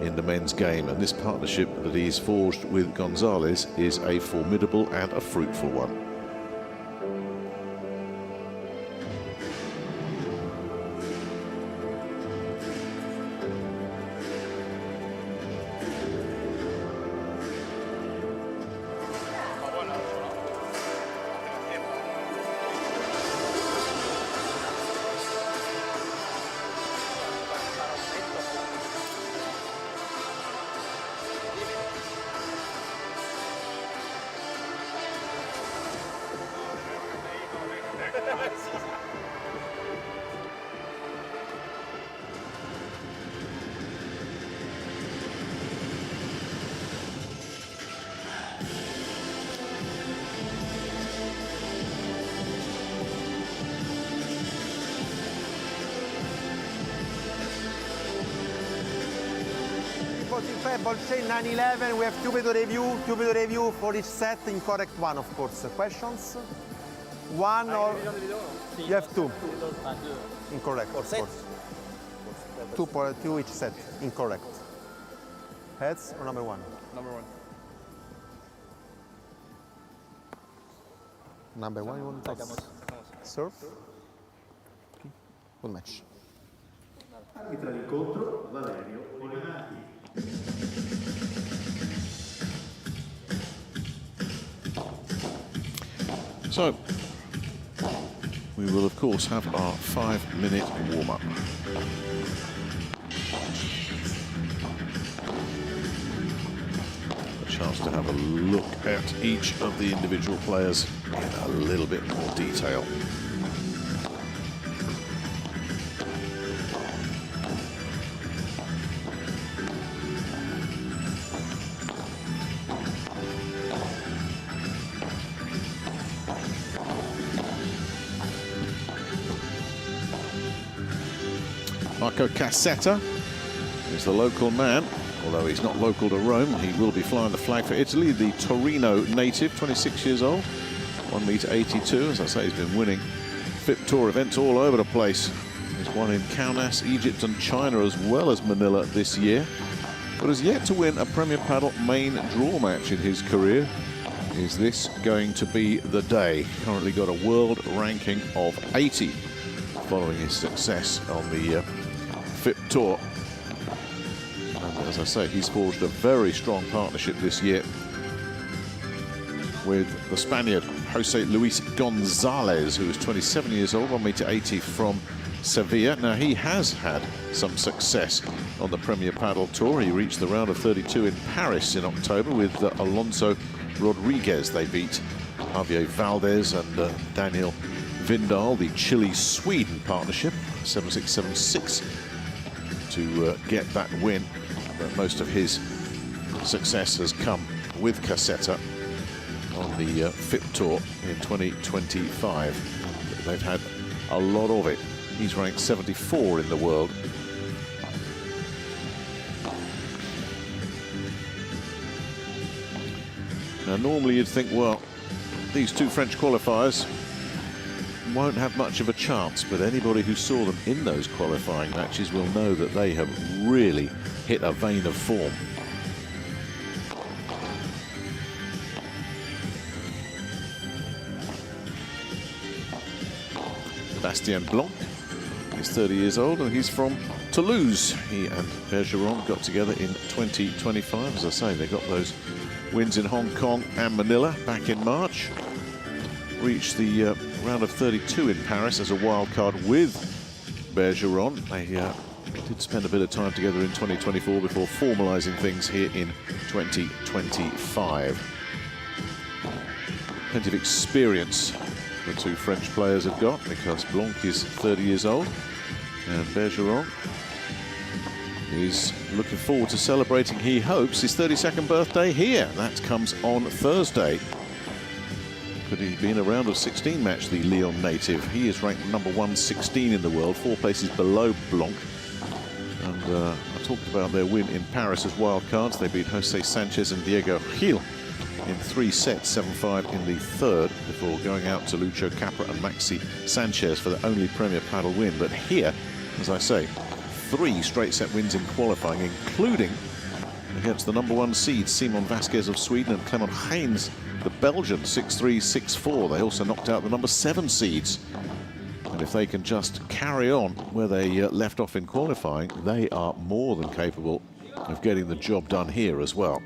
in the men's game, and this partnership that he's forged with Gonzalez is a formidable and a fruitful one. Ball chain 9-11, we have two video review for each set, incorrect one, of course. Questions? One or you have 2. Incorrect, of course. 2 each set, incorrect. Heads or number 1? Number 1. Number 1 you want to toss? Serve? Good match. Arbitra l'incontro Valerio Olivanati. So, we will of course have our 5-minute warm-up. A chance to have a look at each of the individual players in a little bit more detail. Marco Cassetta is the local man, although he's not local to Rome. He will be flying the flag for Italy. The Torino native, 26 years old, 1.82 m. As I say, he's been winning FIP Tour events all over the place. He's won in Kaunas, Egypt and China, as well as Manila this year, but has yet to win a Premier Padel main draw match in his career. Is this going to be the day? Currently got a world ranking of 80 following his success on the FIP Tour. And as I say, he's forged a very strong partnership this year with the Spaniard Jose Luis Gonzalez, who is 27 years old, 1m80 from Sevilla. Now, he has had some success on the Premier Padel Tour. He reached the round of 32 in Paris in October with Alonso Rodriguez. They beat Javier Valdez and Daniel Vindal, the Chile-Sweden partnership, 7-6, 7-6, to get that win. But most of his success has come with Caseta on the FIP Tour in 2025. They've had a lot of it. He's ranked 74 in the world. Now, normally you'd think, well, these two French qualifiers won't have much of a chance, but anybody who saw them in those qualifying matches will know that they have really hit a vein of form. Bastien Blanc, he's 30 years old and he's from Toulouse. He and Bergeron got together in 2025. As I say, they got those wins in Hong Kong and Manila back in March. Reached the round of 32 in Paris as a wild card with Bergeron. They did spend a bit of time together in 2024 before formalising things here in 2025. Plenty of experience the two French players have got, because Blanc is 30 years old and Bergeron is looking forward to celebrating, he hopes, his 32nd birthday here. That comes on Thursday. Could he be in a round of 16 match, the Lyon native? He is ranked number 116 in the world, 4 places below Blanc. And I talked about their win in Paris as wild cards. They beat Jose Sanchez and Diego Gil in 3 sets, 7-5 in the third, before going out to Lucho Capra and Maxi Sanchez for the only Premier Padel win. But here, as I say, 3 straight set wins in qualifying, including against the number 1 seed Simon Vasquez of Sweden and Clement Haynes, the Belgian, 6-3, 6-4. They also knocked out the number 7 seeds. And if they can just carry on where they left off in qualifying, they are more than capable of getting the job done here as well.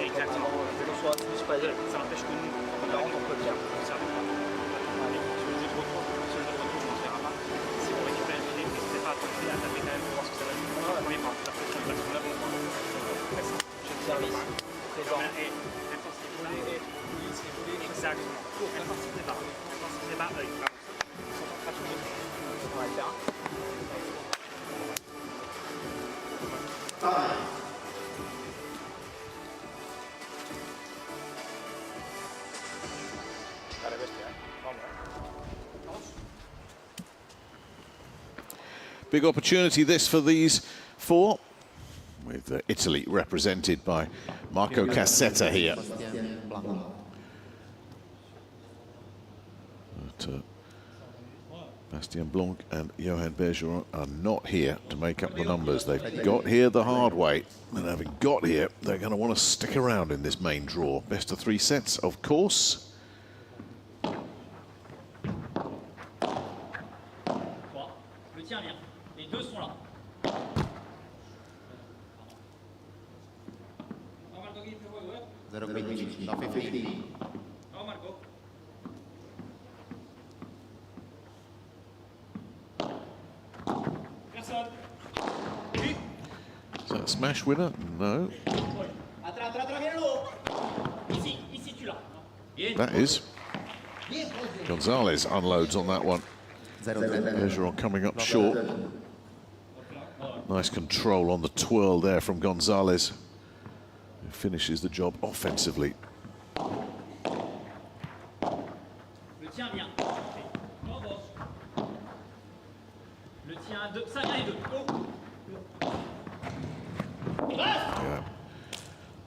Exactement. Que ce soit plus Padel, ça n'empêche que nous, on la rentre, on peut le faire. Sur le jeu de retour, on ne verra pas. Si on récupère le filet, n'hésitez pas à taper quand même pour voir ce que ça va donner. Premier pas, la pression, parce qu'on a besoin. Service, présent. Et intensité. Exactement. Intensité bas. Intensité bas, œil. On va le faire. Big opportunity this for these four, with Italy represented by Marco Cassetta here. But Bastien Blanc and Johan Bergeron are not here to make up the numbers. They've got here the hard way, and having got here, they're going to want to stick around in this main draw. Best of 3 sets, of course. Is that a smash winner? No. That is. Gonzalez unloads on that one. Bergeron coming up short. Nice control on the twirl there from Gonzalez, who finishes the job offensively. Yeah.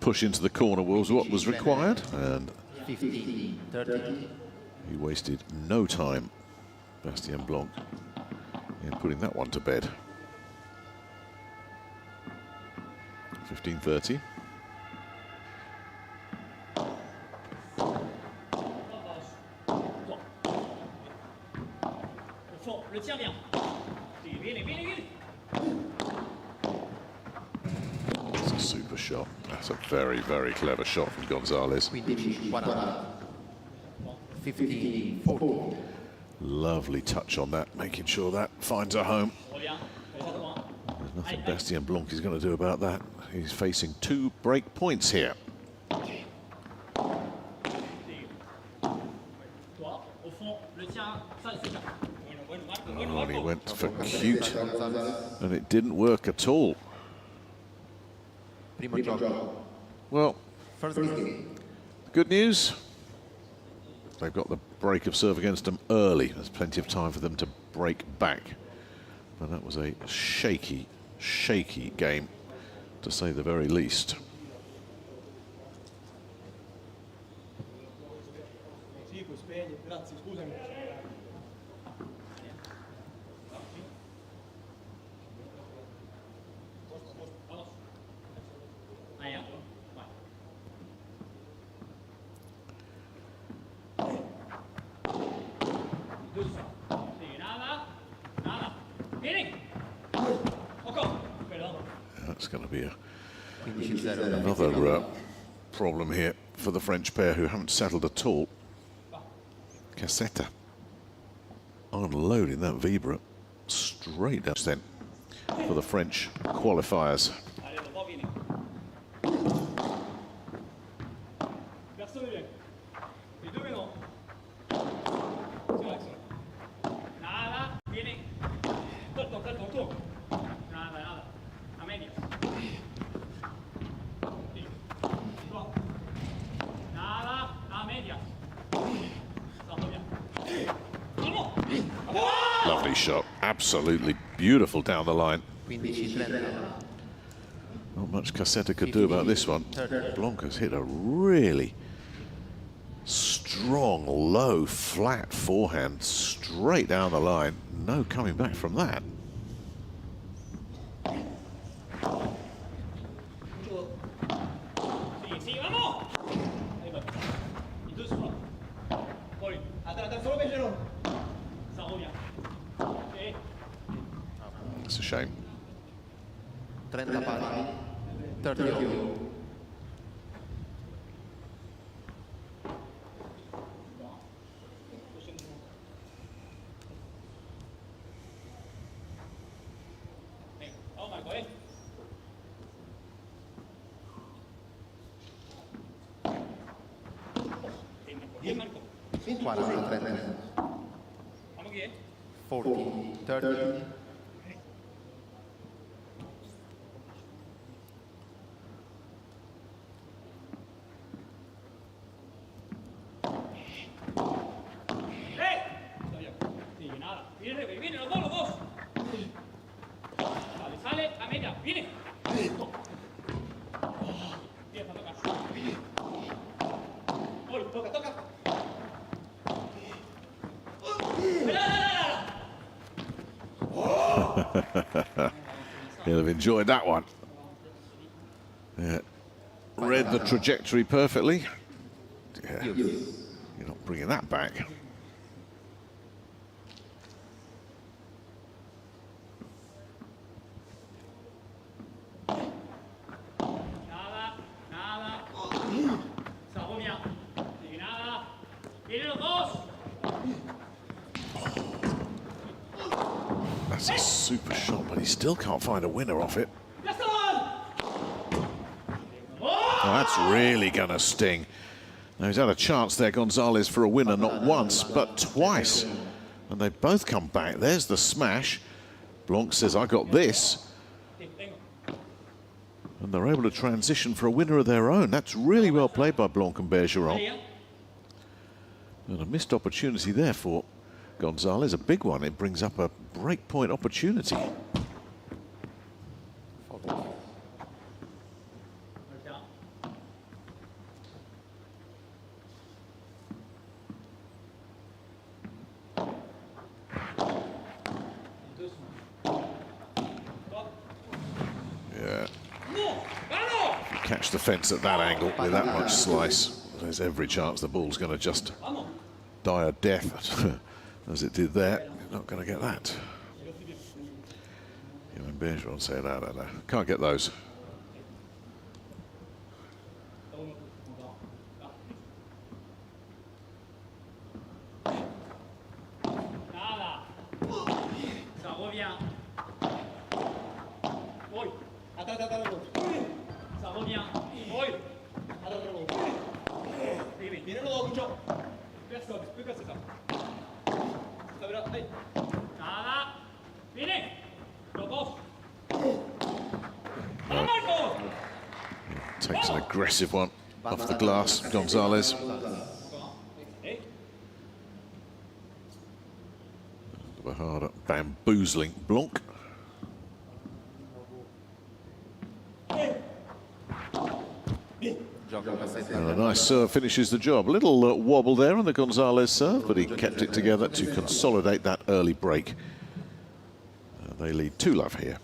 Push into the corner was what was required, and he wasted no time, Bastien Blanc, in putting that one to bed. 15-30. That's a super shot. That's a very, very clever shot from Gonzalez. Lovely touch on that, making sure that finds a home. There's nothing Bastien Blanc is going to do about that. He's facing 2 break points here. Oh, and he went for cute, and it didn't work at all. Well, good news. They've got the break of serve against them early. There's plenty of time for them to break back. But that was a shaky, shaky game, to say the very least. That's going to be another problem here for the French pair, who haven't settled at all. Cassetta unloading that Vibra straight up then for the French qualifiers. Lovely shot, absolutely beautiful down the line. Not much Cassetta could do about this one. Blanc has hit a really strong, low, flat forehand straight down the line. No coming back from that. It's a shame. 30 pari. 30 over. Vamos aquí, 40, 30. Sigue, nada. Viene, los dos. Vale, sale, a media, viene. Empieza a tocar. Toca. He'll have enjoyed that one. Yeah. Read the trajectory perfectly. Yeah. You're not bringing that back. Nada. Sofia. Sigue, nada. Vienen los dos. That's a super shot, but he still can't find a winner off it. Oh, that's really gonna sting. Now he's had a chance there, Gonzalez, for a winner, not once, but twice. And they both come back. There's the smash. Blanc says, I got this. And they're able to transition for a winner of their own. That's really well played by Blanc and Bergeron. And a missed opportunity there for Gonzalez, a big one. It brings up a breakpoint opportunity. Yeah. Catch the fence at that angle with that much slice, there's every chance the ball's going to just die a death as it did there. You're not going to get that. You know, Bergeron saying, no. Can't get those. Takes an aggressive one off the glass, Gonzalez. A harder bamboozling Blanc. And a nice serve finishes the job. A little wobble there on the Gonzalez serve, but he kept it together to consolidate that early break. They lead 2-love here.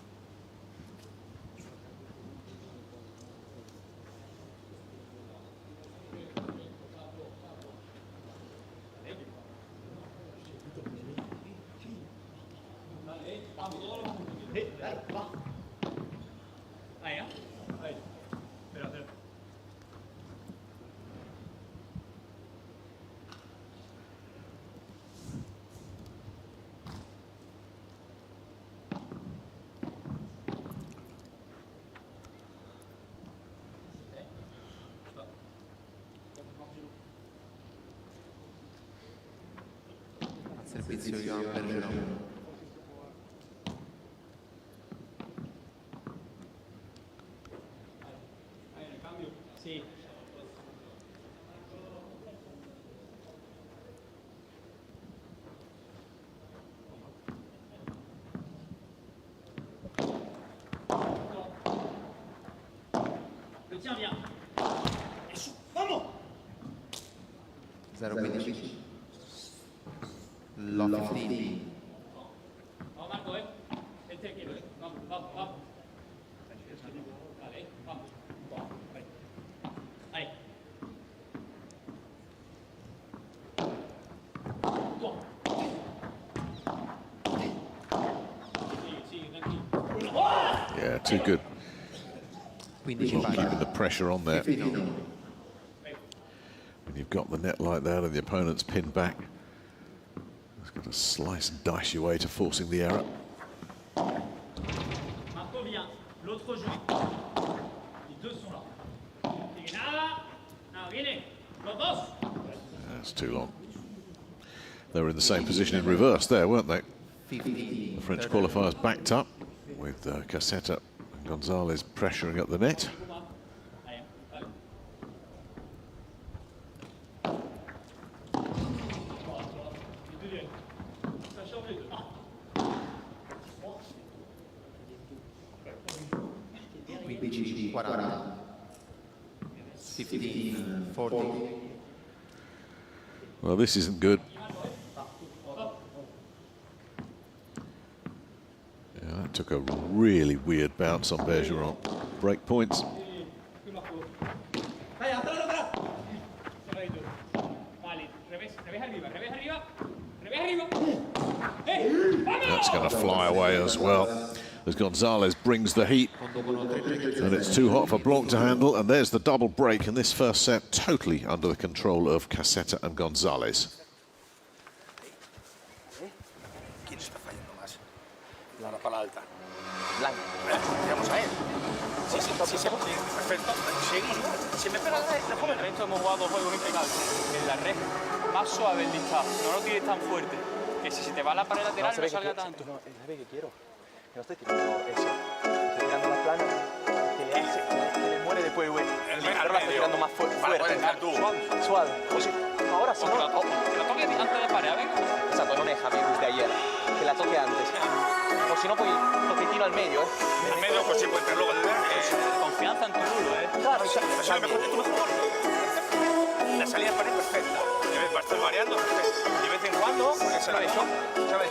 Servizio Johan Bergeron. Sì. Tiens bien. E su, vamos. 0-15. Low 15. Vamos Marco, Vente aquí, vamos. Vale, vamos. Ahí. too good. Not keeping the pressure on there. When you've got the net like that and the opponent's pinned back, it's got to slice and dice your way to forcing the error. That's too long. They were in the same position in reverse there, weren't they? The French qualifiers backed up with Caseta and Gonzalez pressuring at the net. Well, this isn't good. Yeah, that took a really weird bounce on Bergeron. Break points. That's going to fly away as well, as Gonzalez brings the heat. And it's too hot for Blanc to handle, and there's the double break in this first set, totally under the control of Caseta and Gonzalez. ¿Quién está fallando más? La pala alta. Blanco. Vamos a él. Sí, perfecto. Seguimos. Si me pega el joven. Esto hemos jugado dos juegos impecables. En la red, más suave el listado. No lo tires tan fuerte. Que si se te va la pared lateral no salga tanto. No, es que quiero. Que no estoy tirando eso. Estoy tirando la plana. Que le muere después, güey. Pero la estoy tirando más fuerte. Suave. O sea, ahora sí, ¿no? Que la toque antes de pared, venga. Exacto, no es Javier de ayer. Que la toque antes. O si no, pues toquetino al medio, ¿eh? Al medio, pues sí, puede estar luego de confianza en tu culo, ¿eh? Claro, eso es lo mejor de tu mejor. La salida para ir perfecta. Va a estar variando, perfecto. Y de vez en cuando, porque se lo ha hecho, ¿sabes?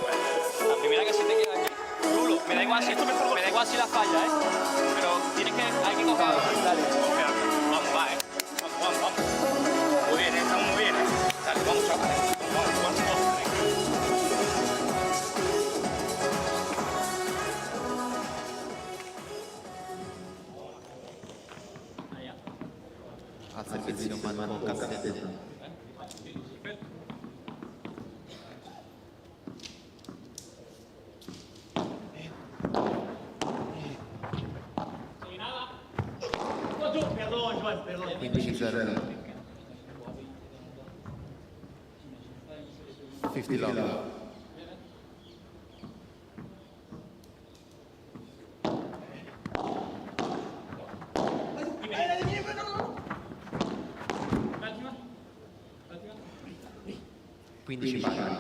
La primera que se te queda aquí, culo. Me da igual si la falla, ¿eh? Pero hay que coger. Dale. Vamos, va, ¿eh? Vamos. Muy bien, estamos muy bien. Dale, vamos a ver. Vamos. Hace el vecino mano con Caseta. Perdón. 15-0. 50 love. Quindi 59.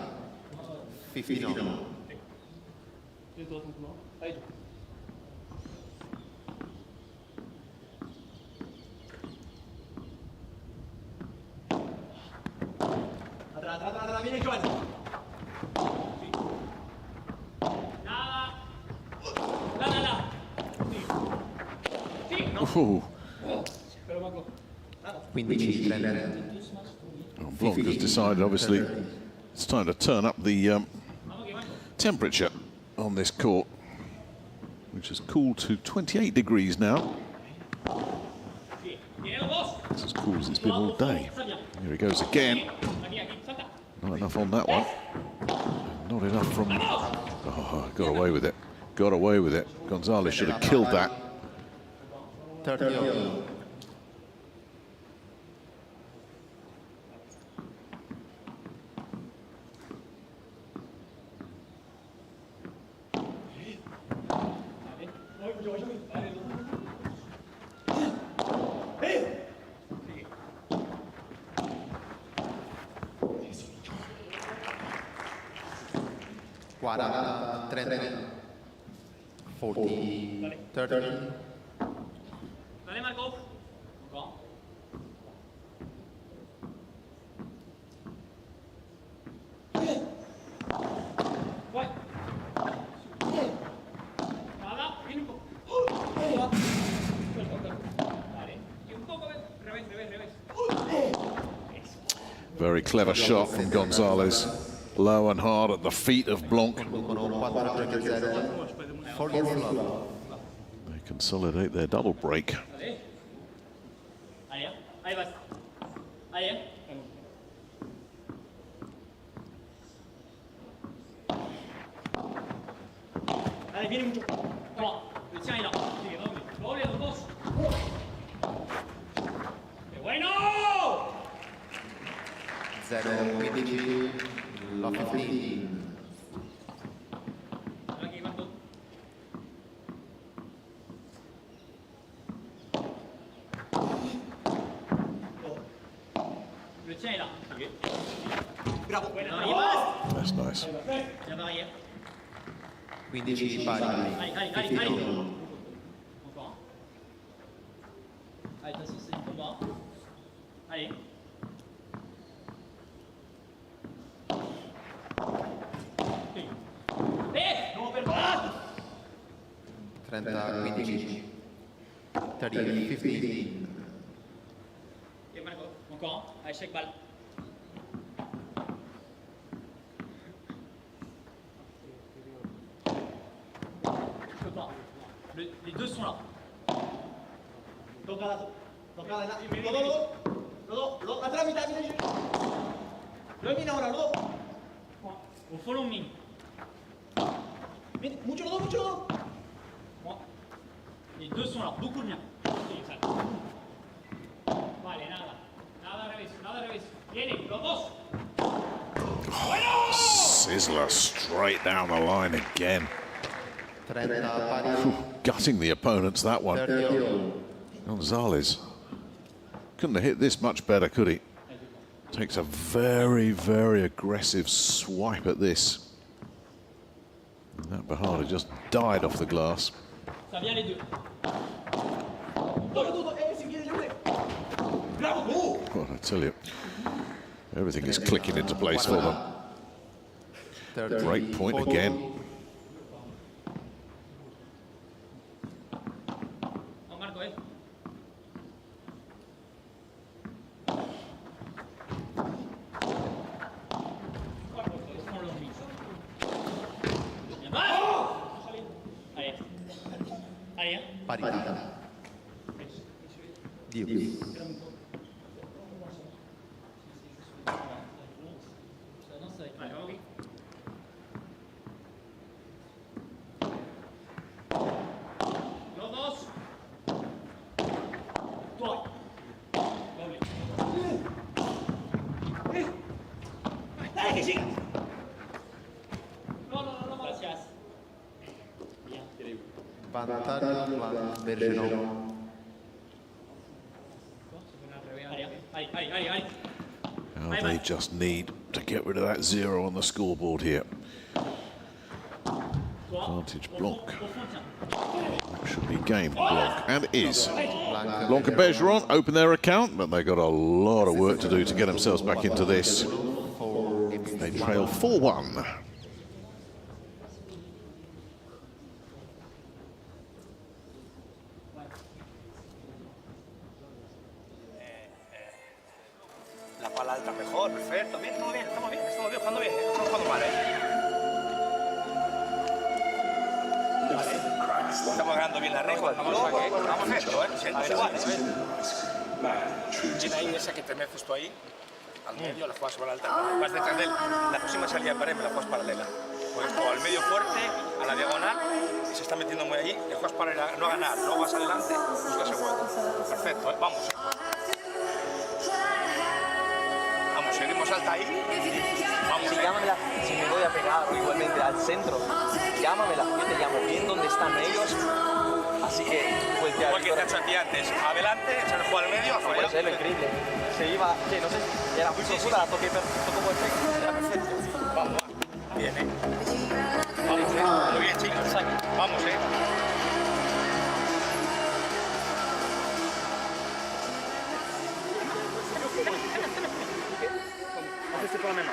Atrás, viene Giovanni. Nada. Sí, no. Pero Marco. 15-30. Blanc has decided, obviously, it's time to turn up the temperature on this court, which has cooled to 28 degrees now. It's as cool as it's been all day. Here he goes again. Not enough on that one. Not enough from... Oh, got away with it. Got away with it. Gonzalez should have killed that. 30. Guarda, 30, 40, 30. Dale, Marco. Very clever shot from Gonzalez. Low and hard at the feet of Blanc. They consolidate their double break. Ahí vas. Ahí, Dale, viene mucho. Toma, lo tiens là. Sigue, doble, los dos. ¡Qué bueno! 0-15, la 15. Aquí, ¿cuánto? Lo tiens là. Sigue. Bravo. Bueno, ahí vas. That's nice. Ya va, ahí. 15 pari. Allez. Encore. Allez, attention, c'est le combat. Allez. Non, per pas. 30-15. 30-15. Et Marco, encore. Allez, chaque balle. Les deux sont là. Toca là. Lobo, atrás, mitad. Lo mira ahora, Lobo. Au follow me. Mucho Lobo. Les deux sont là, beaucoup de bien. Vale, nada revés. Viene, los dos. Sizzler straight down the line again. Gutting the opponents, that one. Gonzalez couldn't have hit this much better, could he? Takes a very, very aggressive swipe at this. And that Bahada just died off the glass. Ça vient les deux. Well, I tell you, everything is clicking into place for them. Great point again. Parità. 10. Now they just need to get rid of that 0 on the scoreboard here. Advantage Blanc. That should be game, Blanc, and is. Blanc and Bergeron open their account, but they've got a lot of work to do to get themselves back into this. They trail 4-1. La pala alta mejor, perfecto, bien, todo bien, estamos jugando bien, no estamos jugando mal, Vale. Estamos ganando bien la regla, vamos perfecto, Tiene ahí esa que te metes tú ahí, al medio, la juegas sobre la alta, vas detrás de él, la próxima salida de pared me la juegas paralela. Pues esto al medio fuerte, a la diagonal, y se está metiendo muy ahí, le juegas paralela, no ganar, luego vas adelante, buscas el hueco. Perfecto, vamos. Seguimos alta ahí. Vamos. Sí, llámamela. Si me voy a pegar igualmente al centro, llámamela. Yo te llamo bien donde están ellos. Así que voltear. Igual que te he hecho a ti antes. Adelante, se le juega al medio. Puede ser lo increíble. Se iba, que no sé, era muy profunda, la toqué perfecto. Era perfecto. Vamos. Bien, Vamos, muy bien, chicos. Vamos, Este por la mano.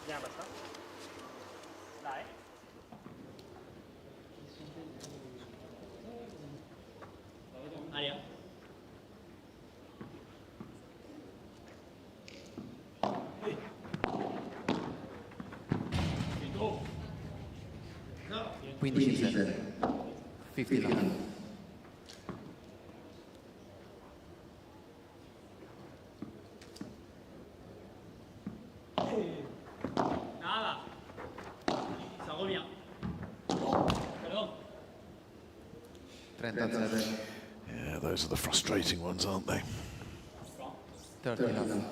Ya basta. Dai. Aria. 15-0. 50 love. Nada. Salgo bien. Perdón. 30-0. Yeah, those are the frustrating ones, aren't they? 30 love.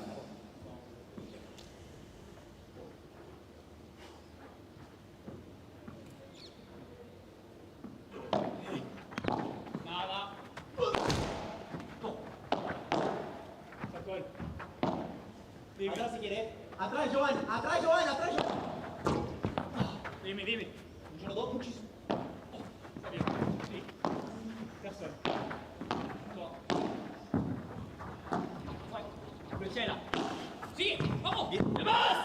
Nada. Atrás si quiere. Atrás, Giovanni. Atrás, Giovanni. Atrás, Giovanni. Dime, dime. Mucho los dos, muchísimo. Está bien. Sí. Personne. Toi. Ouais. Le tien là. Sigue. Vamos. ¡De más!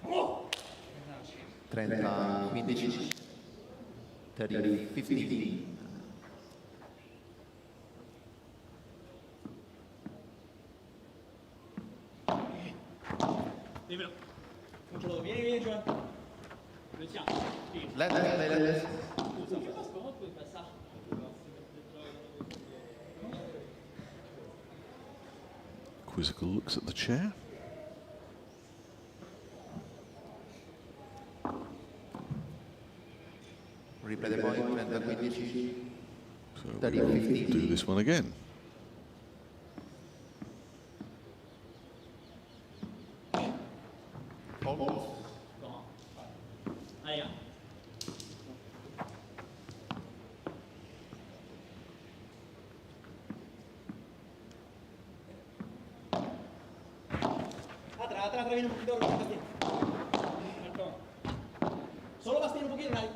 Vamos. 30, 15, 30, 50. Dímelo. Mucho los dos. Viene, viene, Giovanni. Le tien. Sigue. Let. Comment on peut faire ça? Quizzical looks at the chair. Replay the point, 30, 15. So 30, we'll 50. do this one again. Allez, gars. Atrás, viene un poquito. Bastien. Solo Bastien un poquito, Nari.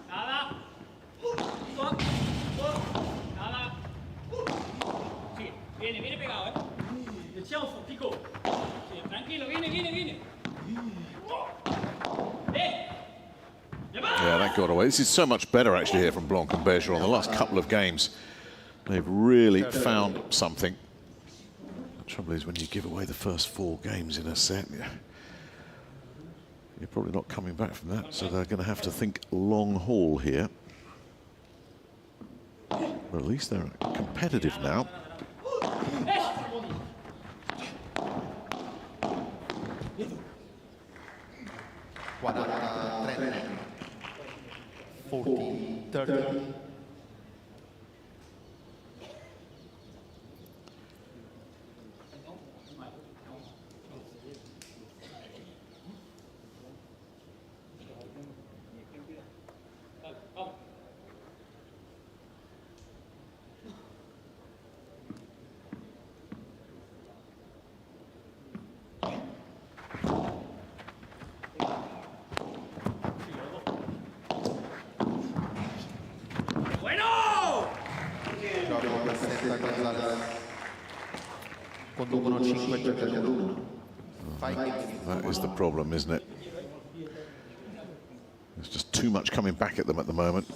Nada. Nada. Sigue. Viene pegado, Le tien au fond, Pico. Sí, tranquilo, viene. Yeah, that got away. This is so much better actually here from Blanc and Bergeron. The last couple of games, they've really found something. The trouble is when you give away the first 4 games in a set, you're probably not coming back from that. So they're going to have to think long haul here. But at least they're competitive now. 40, 30. Conducono 5-1. That is the problem, isn't it? There's just too much coming back at them at the moment.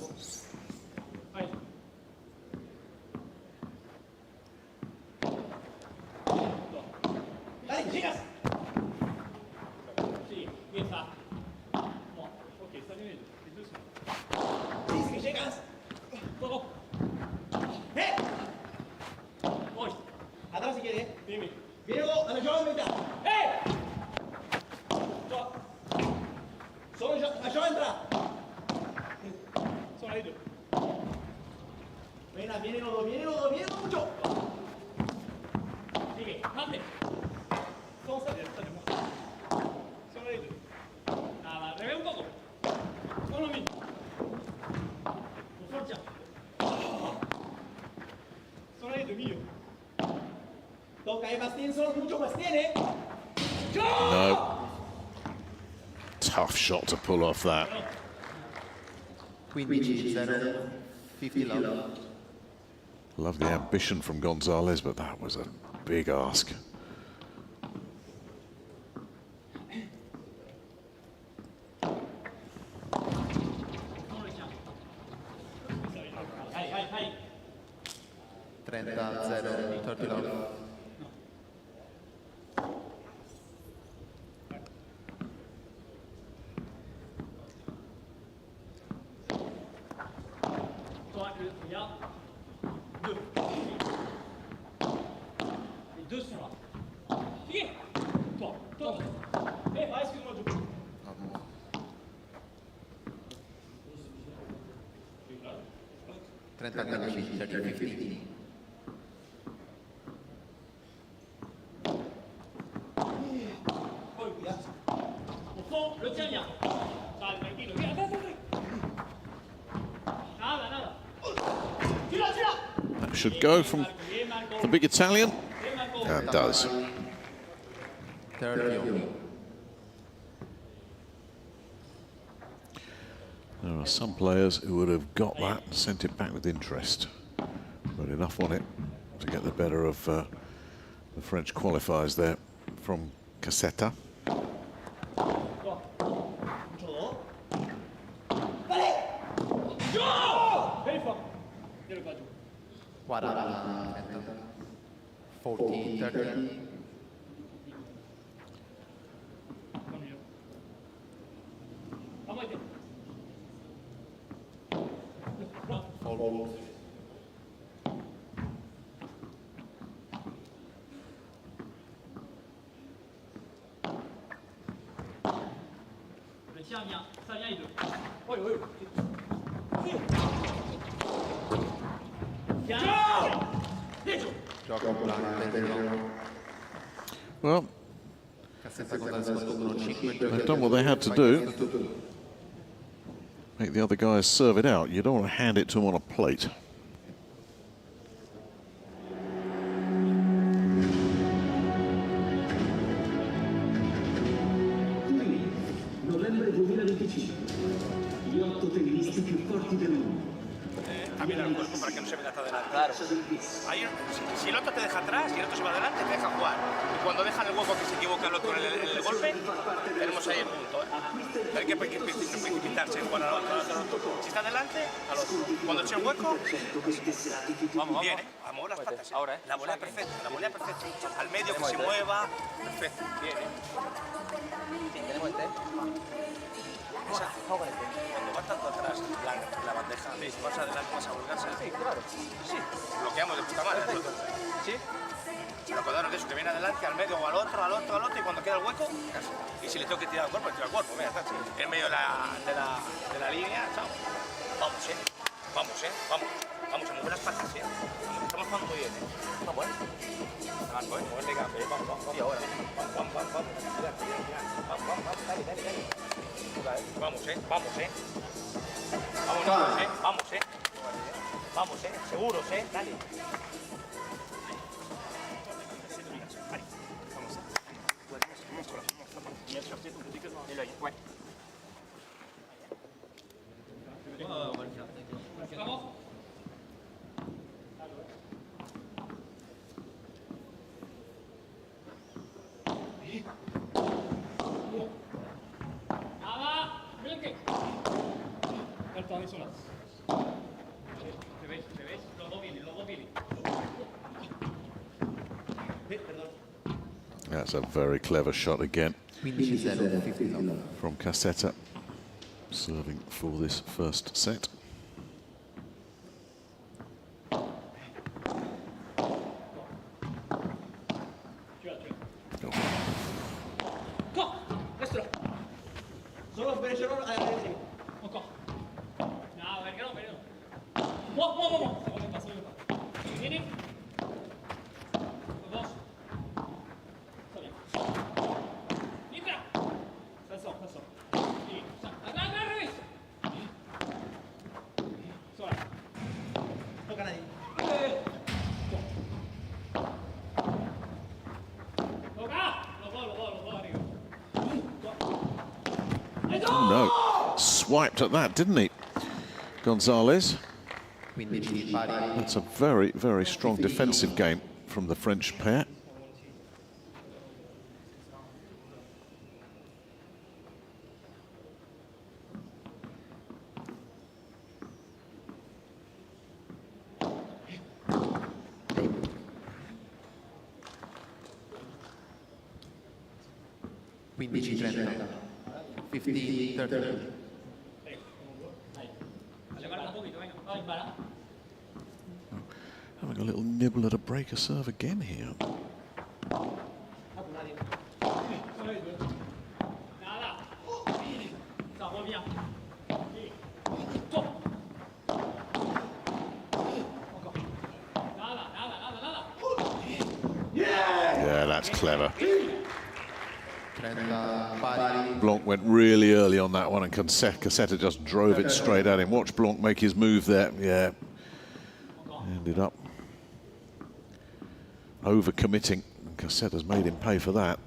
No. Tough shot to pull off that. 15-0, 50 love. Love the ambition from Gonzalez, but that was a big ask. Doucement. Viens. Toi. Ah, excuse-moi, je... 30-15, 30-15. Au fond, le tien bien. Dale, tranquilo. Mira, atrás. Nada. Tira. That should go from the big Italian. And does. There are some players who would have got that and sent it back with interest. But enough on it to get the better of the French qualifiers there from Cassetta. What 40, 30. Le tien vient, ça vient, il deux. Well, they've done what they had to do. Make the other guys serve it out. You don't want to hand it to them on a plate. Novembre 2025. Gli 8 tenninisti più forti del mondo. También el cuerpo para que no se meta adelante. Claro. Ahí, si el otro te deja atrás y el otro se va adelante, te deja jugar. Y cuando dejan el hueco que se equivoca el otro en el golpe, tenemos ahí el punto. Hay que precipitarse, jugar al otro. Si está adelante, al otro. Cuando eche el hueco, vamos. Bien, a mover las patas. Ahora, la volea perfecta, Al medio que se mueva, perfecto. Bien, Sí, tenemos el té. Cuando vas tanto atrás, la bandeja, vas adelante, vas a volcarse. Sí, claro. Sí, bloqueamos de puta madre. Sí. Pero acordaros de eso, que viene adelante, al medio o al otro, y cuando queda el hueco, casi. Y si le tengo que tirar al cuerpo, le tiro al cuerpo. Mira, está en medio de la línea, chao. Vamos, Vamos, a mover las patas, Estamos jugando muy bien, Vamos, mover de cambio, vamos. Y ahora, vamos. Mira. Vamos, dale. Vamos, Vamos, seguros, dale. Vamos. Nada, blinque. Alto, mis olas. ¿Te veis? Los dos vienen. Perdón. That's a very clever shot again from Cassetta, serving for this first set. Swiped at that, didn't he, Gonzalez? That's a very, very strong defensive game from the French pair. Having a little nibble at a breaker serve again here. Yeah, that's clever. Blanc went really early on that one, and Cassetta just drove it straight at him. Watch Blanc make his move there. Yeah. Ended up over-committing. Cassetta's made him pay for that.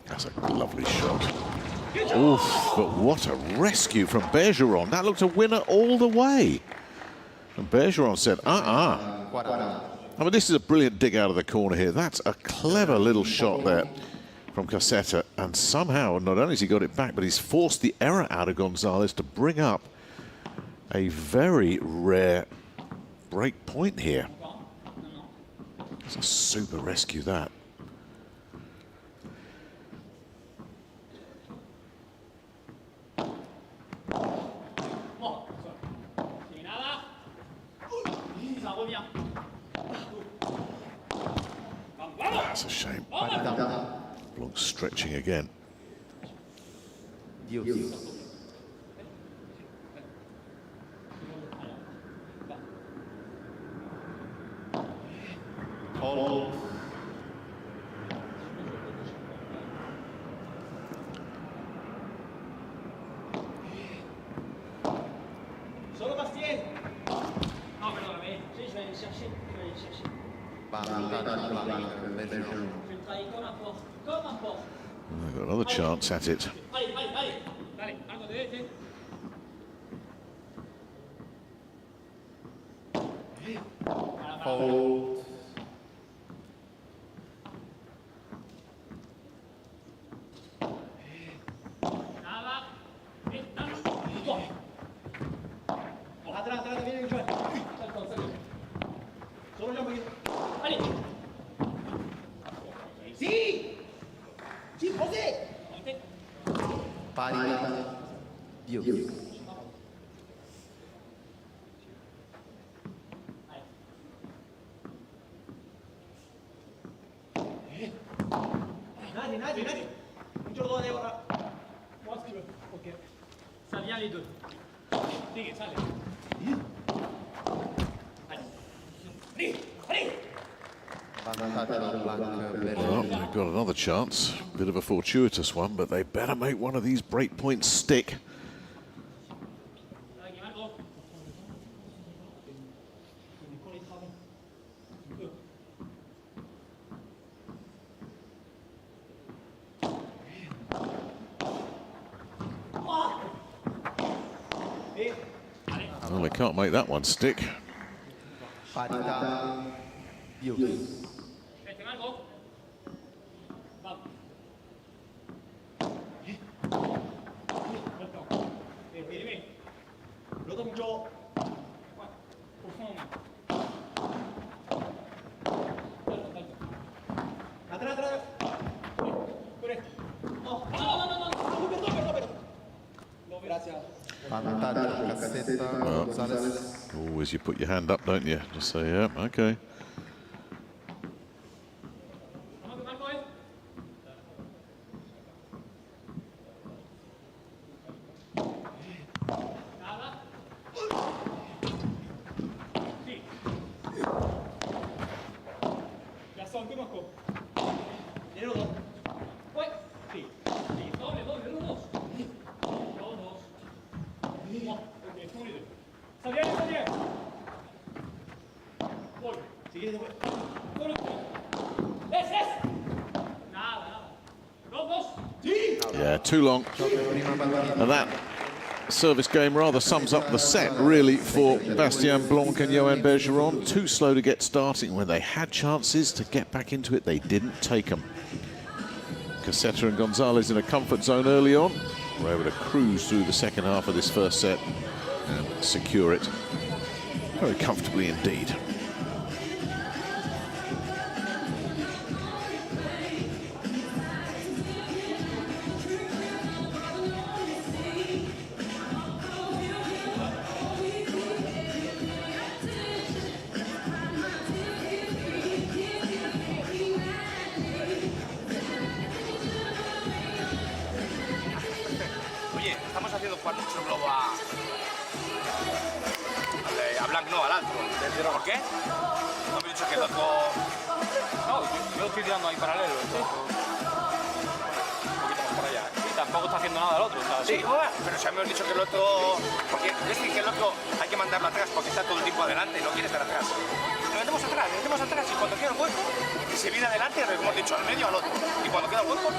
That's a lovely shot. Oof, but what a rescue from Bergeron. That looked a winner all the way. And Bergeron said, I mean, this is a brilliant dig out of the corner here. That's a clever little shot there from Cassetta. And somehow, not only has he got it back, but he's forced the error out of Gonzalez to bring up a very rare break point here. It's a super rescue, that. That's a shame. Blanc's stretching again. Solo Bastien. No, perdóname. Sí, je vais aller chercher. They've got another chance at it. Hold. Atrás, viene el Giorgia. Solo yo un poquito. Vale. ¡Sí! ¡Sí, José! Nadie. Un giorno de ora. Ok. Ça vient les deux. Sigue, sale. Well, they've got another chance. Bit of a fortuitous one, but they better make one of these break points stick. Well, they can't make that one stick. Well, always you put your hand up, don't you? Just say, yeah, okay. Yeah, too long. And that service game rather sums up the set, really, for Bastien Blanc and Johan Bergeron. Too slow to get starting. When they had chances to get back into it, they didn't take them. Cassetta and Gonzalez in a comfort zone early on. Were able to cruise through the second half of this first set and secure it very comfortably indeed. il globo a Blanc, no, all'altro. ¿Por qué? No me he dicho que el otro... No, yo estoy tirando ahí paralelo. Un poquito más por allá. Y tampoco está haciendo nada el otro. Sí, pero si me han dicho que el otro... Porque es que el otro hay que mandarlo atrás porque está todo el tiempo adelante y no quiere estar atrás. Lo metemos atrás y cuando queda el hueco, y se viene adelante, como hemos dicho, al medio al otro. Y cuando queda el hueco...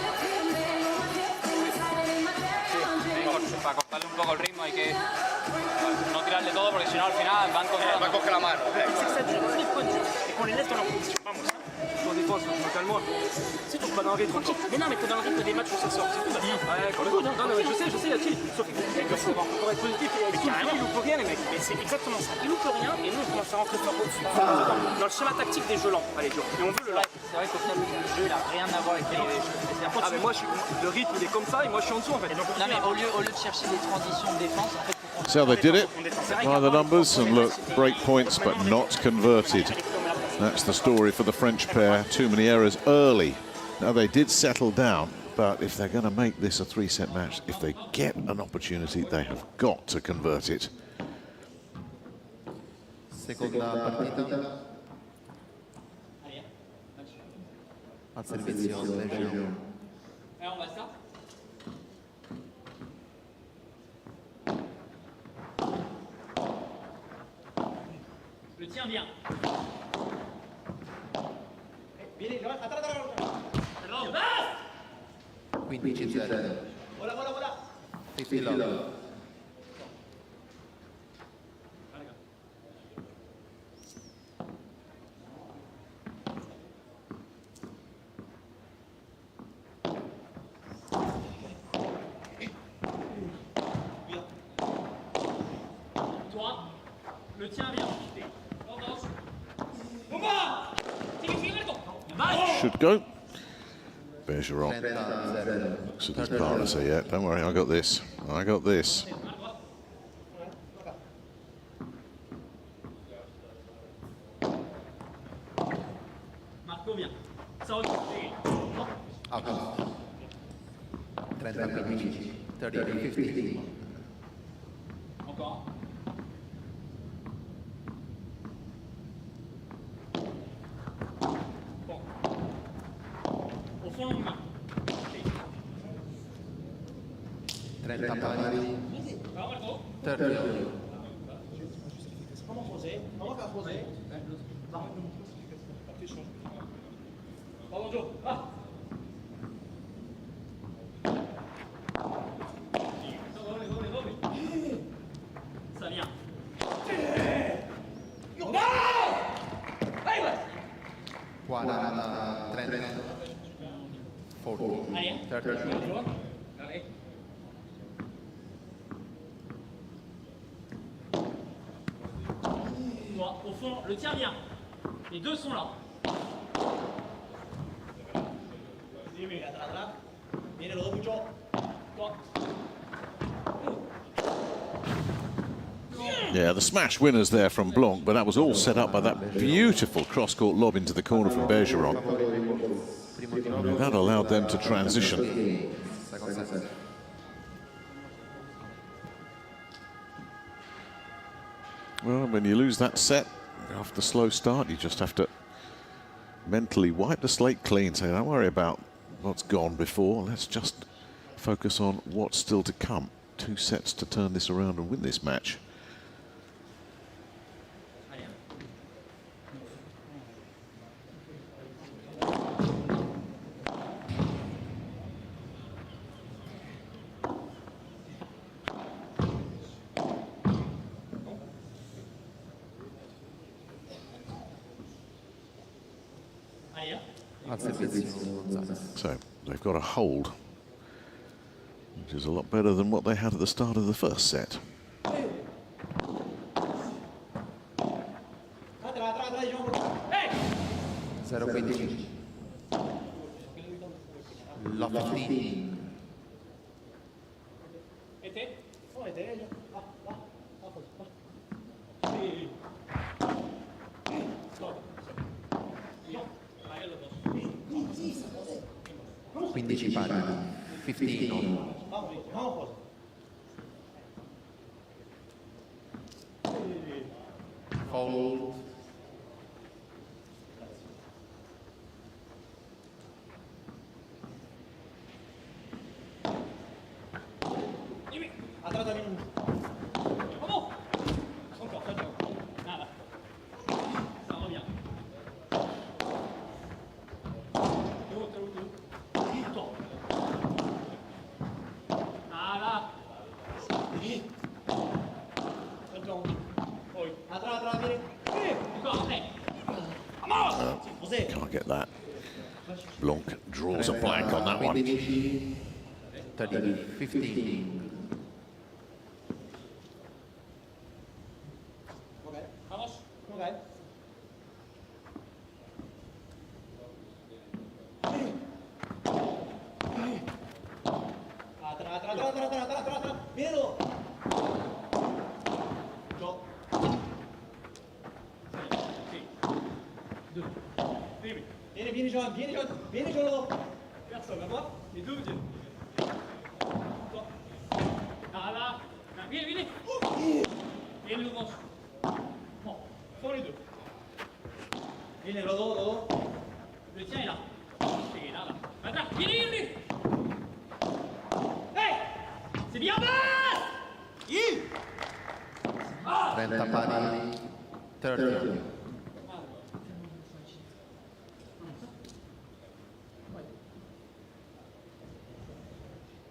Para cortarle un poco el ritmo hay que no tirarle todo porque si no al final van a coger la mano. Con les lettres, vamos, sur des postes, je me calme. Si tu pas dans le rythme, mais non, mais t'es dans le rythme des matchs où ça sort, c'est tout. Ouais, non, mais je sais, là-dessus. Sauf qu'il faut pour être positif et carrément, il loupe rien, les mecs. Mais c'est exactement ça. Il loupe rien et nous, on commence à rentrer fort dans le schéma tactique des jeux lents. Allez, Joe. Et on veut le lent. C'est vrai qu'au final, le jeu, il a rien à voir avec les Ah, mais moi, le rythme, il est comme ça et moi, je suis en dessous, en fait. Non, mais au lieu de chercher des transitions de défense, en fait, So they did it by the numbers, and look, break points but not converted. That's the story for the French pair. Too many errors early. Now they did settle down, but if they're going to make this a three-set match, if they get an opportunity, they have got to convert it. Seconda partita. Al servizio Belgio. On va ça. Le tien bien. Vieni, atrás. 15-0. Voilà. 50-0. Toi, le tien bien. Should go. Bergeron looks at his partner, say, yeah, don't worry, I got this. Marco bien. Ça 30-15. 30-15. Encore. Au fond, longue main. 30 pari. 30. Vamos a poser. Vamos, Joe. Va. Ça vient. 40, 30. 40. Allez. 30. Allez. Toi, au fond, le tien bien. Les deux sont là. Vieni, atrás. Viene los dos mucho. Toi. Yeah, the smash winners there from Blanc, but that was all set up by that beautiful cross-court lob into the corner from Bergeron. That allowed them to transition. Well, when you lose that set after the slow start, you just have to mentally wipe the slate clean, say, don't worry about what's gone before, let's just focus on what's still to come. 2 sets to turn this around and win this match. So they've got a hold, which is a lot better than what they had at the start of the first set. hold. Atrás también. ¡Vamos! Encore, ça dure. Nada. Ça revient. Toi. Nada. Atrás, atrás, mire. Encore, après. Vamos! Can't get that. Blanc draws a blank on that one. 30-15. Vamos. Okay. Atrás, atrás, atrás, atrás, atrás, atrás, atrás. Míralo. Yo. Sí. Deux. Vieni, vieni, Johan, vieni, Johan. Vieni, Johan. Personne, à moi. Les deux, viens. Toi. Nada. Vieni, vieni. Vieni, los dos. Bon, sont les deux. Vieni, los dos, los dos. Le tien est là. C'est là, là. Atrás, vieni, vieni. Hey! C'est bien, basse! Il! Ah! 30 pari, 30.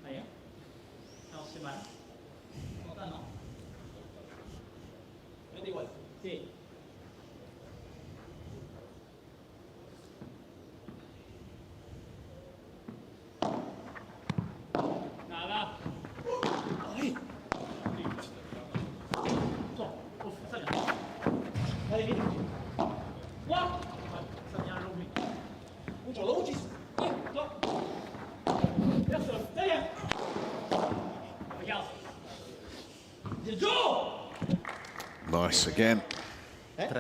Allez, non, c'est mal. Non, non. Vedi igual. Sì. Nada. Ay. Toi, ouf, ça vient. Allez, vite. Quoi? Ça vient à l'oubli. Un giorno, ucciso. Toi. Personne. Ça vient. Regarde. C'est Joe! Nice again. 30,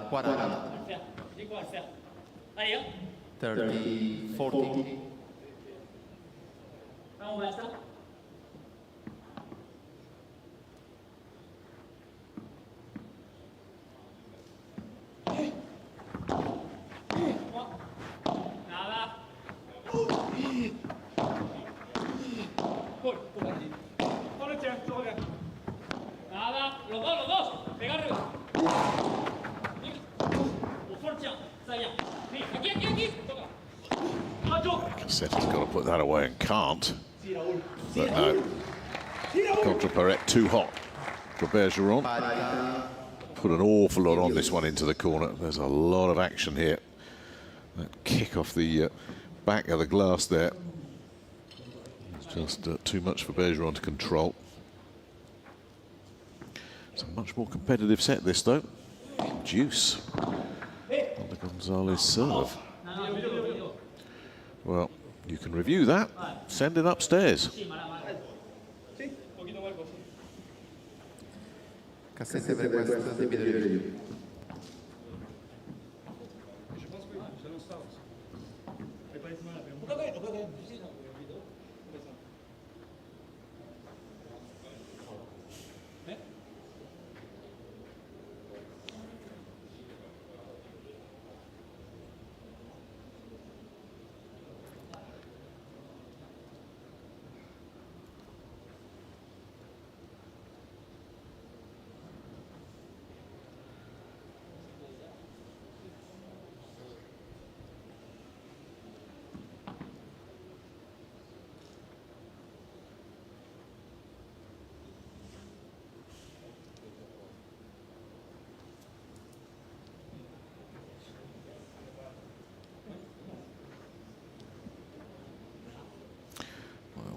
40. C'est quoi à le faire? Allez, hop. 30, 40. Ah, on va ça. Nada. Voy, prends le tien, je reviens. Nada, los dos, pegarle. Au fond le tien, ça vient. Aquí, toca. Cassetti's got to put that away and can't. But no. Contra Perret too hot for Bergeron. Put an awful lot on this one into the corner. There's a lot of action here. That kick off the back of the glass there. It's just too much for Bergeron to control. It's a much more competitive set this though. Juice on the Gonzalez serve. Well, you can review that. Send it upstairs. Cassette per questo di video review.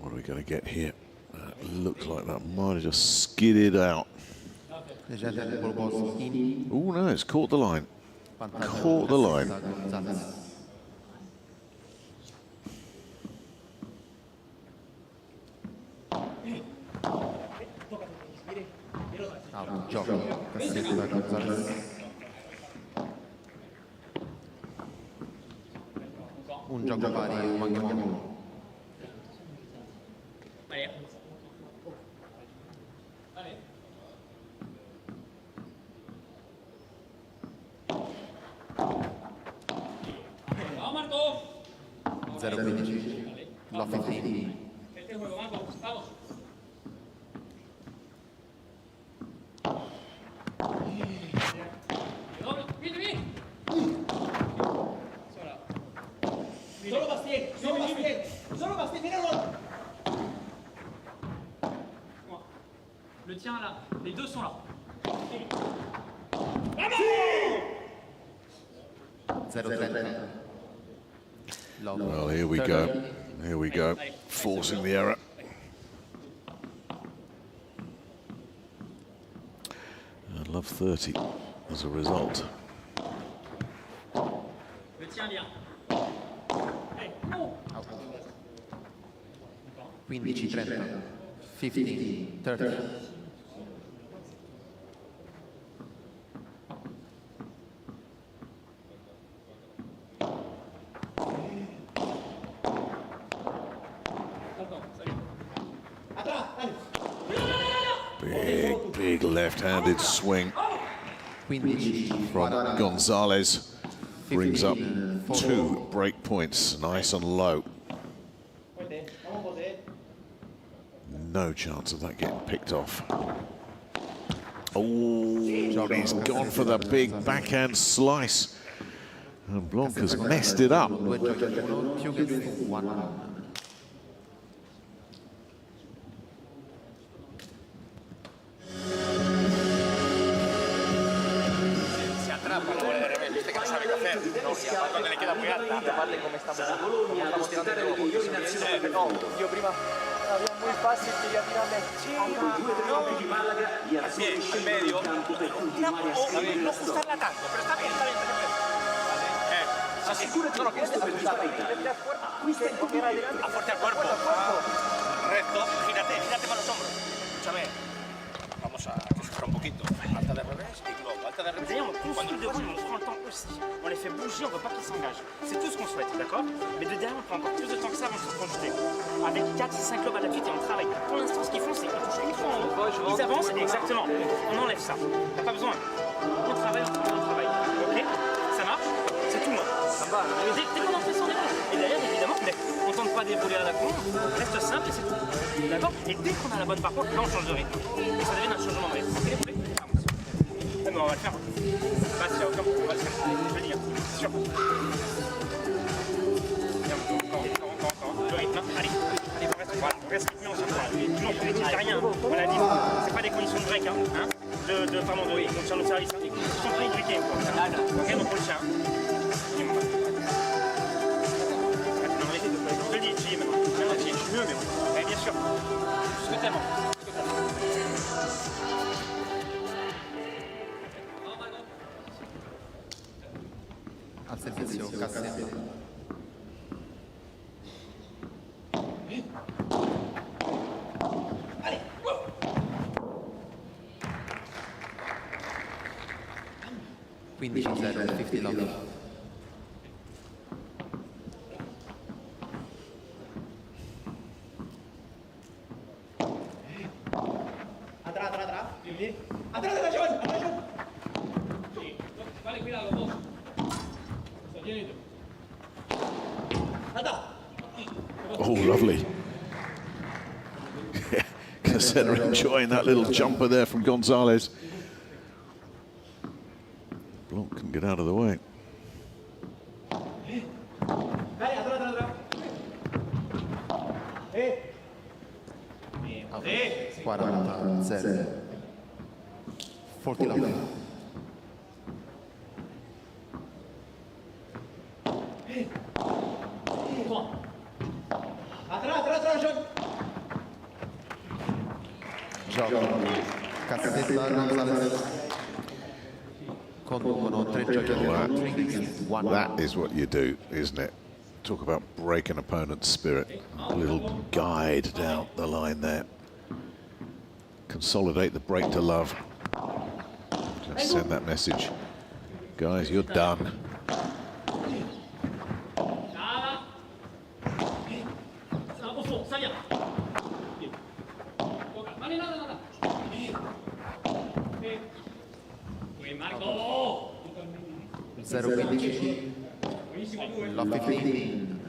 What are we going to get here? Looks like that might have just skidded out. Oh no, it's caught the line. Caught the line. Giorgia, Cassette da Gonzalez. Un gioco pari, un manchiamo. 0-15. Low 15. Este juego, vamos, vamos. Vieni, vieni. Solo Bastien, solo Bastien, solo Bastien, viens là. Le tien là, les deux sont là. Well, here we go. Here we go. Forcing the error. And love 30 as a result. Le tien vient. Hey, no. 15, 30. 15, 30. Big left-handed swing from Gonzalez. Brings up 2 break points, nice and low. No chance of that getting picked off. Oh, he's gone for the big backhand slice. And Blanc has messed it up. Cuando le queda muy alta. Aparte como estamos tirando el juego. No, yo prima había muy fácil, quería tirarle Bien, al medio. No ajustarla tanto, pero está bien, está bien. Así. No, no, quieres ajustarla. A fuerte al cuerpo. Recto, gírate con los hombros. Escúchame. Vamos a ajustar un poquito. Alta de revés y globo. Alta de revés. D'ailleurs, on construit de roules, on prend le temps aussi. On les fait bouger, on ne veut pas qu'ils s'engagent. C'est tout ce qu'on souhaite, d'accord? Mais de derrière, on prend encore plus de temps que ça avant de se projeter. Avec 4-5 lobes à la suite et on travaille. Pour l'instant, ce qu'ils font, c'est qu'ils touchent une fois en haut, ils avancent, exactement. On enlève ça. T'as pas besoin. On travaille, on travaille. Ok? Ça marche? C'est tout, moi. Ça va. Dès qu'on en fait son déroule. Et derrière, évidemment, on tente pas d'évoluer à la con, on reste simple et c'est tout. D'accord? Et dès qu'on a la bonne parcours, là, on change de rythme. Et ça devient un changement de rythme. Ok, les poulets? Mais on va le faire. Bah, s'il y a aucun problème, on va le faire. Je veux dire, c'est sûr. Encore. Le rythme, allez, reste rythmé, on se prend. Toujours pour les tirs rien, on l'a dit. C'est pas des conditions de break, hein. Pardon, on tire le service. Des conditions de break, quoi. Ok, donc on le tient. Je te le dis, tu y es maintenant. Je suis mieux, mais bon. Bien sûr. Ce que t'aimes. Al servizio, Casali. Allez, wow. 15-0, 50 love. Atrás. Bien. Atrás, John. Sí. Vale, cuidado, los dos. Eso, Oh, lovely. Casali enjoying that little jumper there from Gonzalez. Blanc can get out of the way. Hey. 40-0. 40 love. Atrás, John. Gioco. Cassetta, Gonzalez. Conducono 3 giochi. That is what you do, isn't it? Talk about breaking opponent's spirit. A little guide down the line there. Consolidate the break to love. Just send that message. Guys, you're done. Ça vient. Allez, là. Oui, Marco. 0-15. Love 15.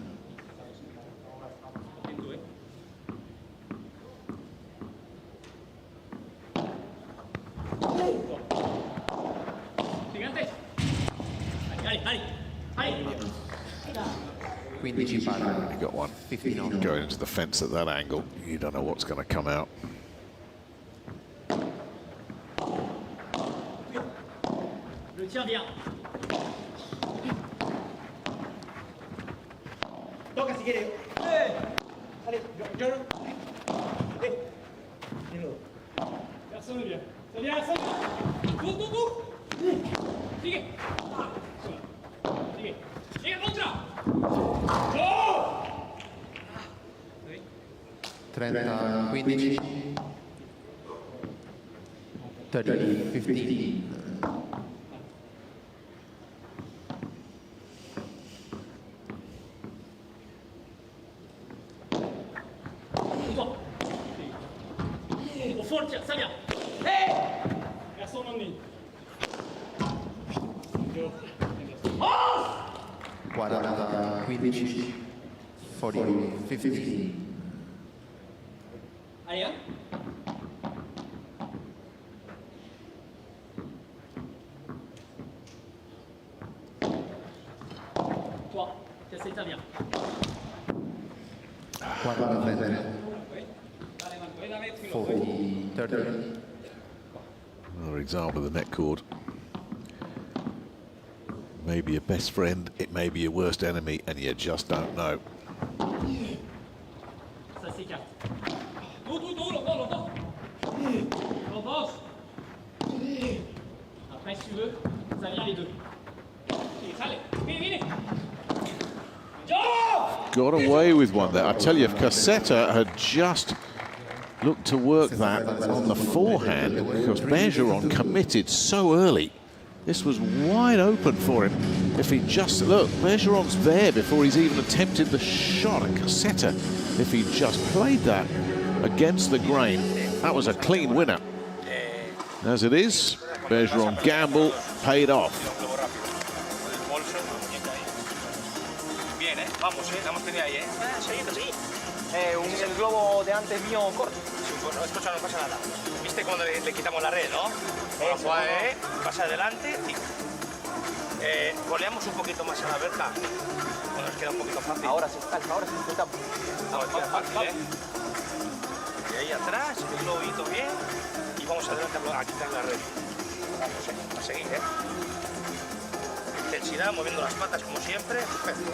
15 pari. You got one 15 going into the fence at that angle. You don't know what's going to come out. Le tien bien. Toca si quieres. Allez, Giorgia. Personne ne vient. Ça vient, ça vient. Tout. Sigue. Sigue. Sigue contra. Oh! 30, 15. 30, 15. Forza, ça vient. Personne n'en est. 40, 15. 40, 15. Allez, hein. Toi, t'essayes, ça vient. 40, 30. 40, 30. Another example of the net cord. Maybe your best friend, it may be your worst enemy, and you just don't know. Ça s'écarte. Tout, longtemps. Longtemps. Après, si tu veux, ça vient les deux. Allez, vite. Got away with one there. I tell you, if Cassetta had just looked to work that on the forehand, because Bergeron committed so early. This was wide open for him. If he just, look, Bergeron's there before he's even attempted the shot. And Cassetta, if he just played that against the grain, that was a clean winner. As it is, Bergeron gamble paid off. Bien, vamos, la hemos tenido ahí, seguí. El globo de antes mío corto. No, escucha, no pasa nada. ¿Viste cuando le quitamos la red, no? Pasa adelante y goleamos un poquito más a la verja. Bueno, nos queda un poquito fácil. Ahora sí está fácil, Y ahí atrás, el globito bien. Y vamos adelante a quitar la red. Vamos, a seguir, Intensidad, moviendo las patas como siempre. Perfecto.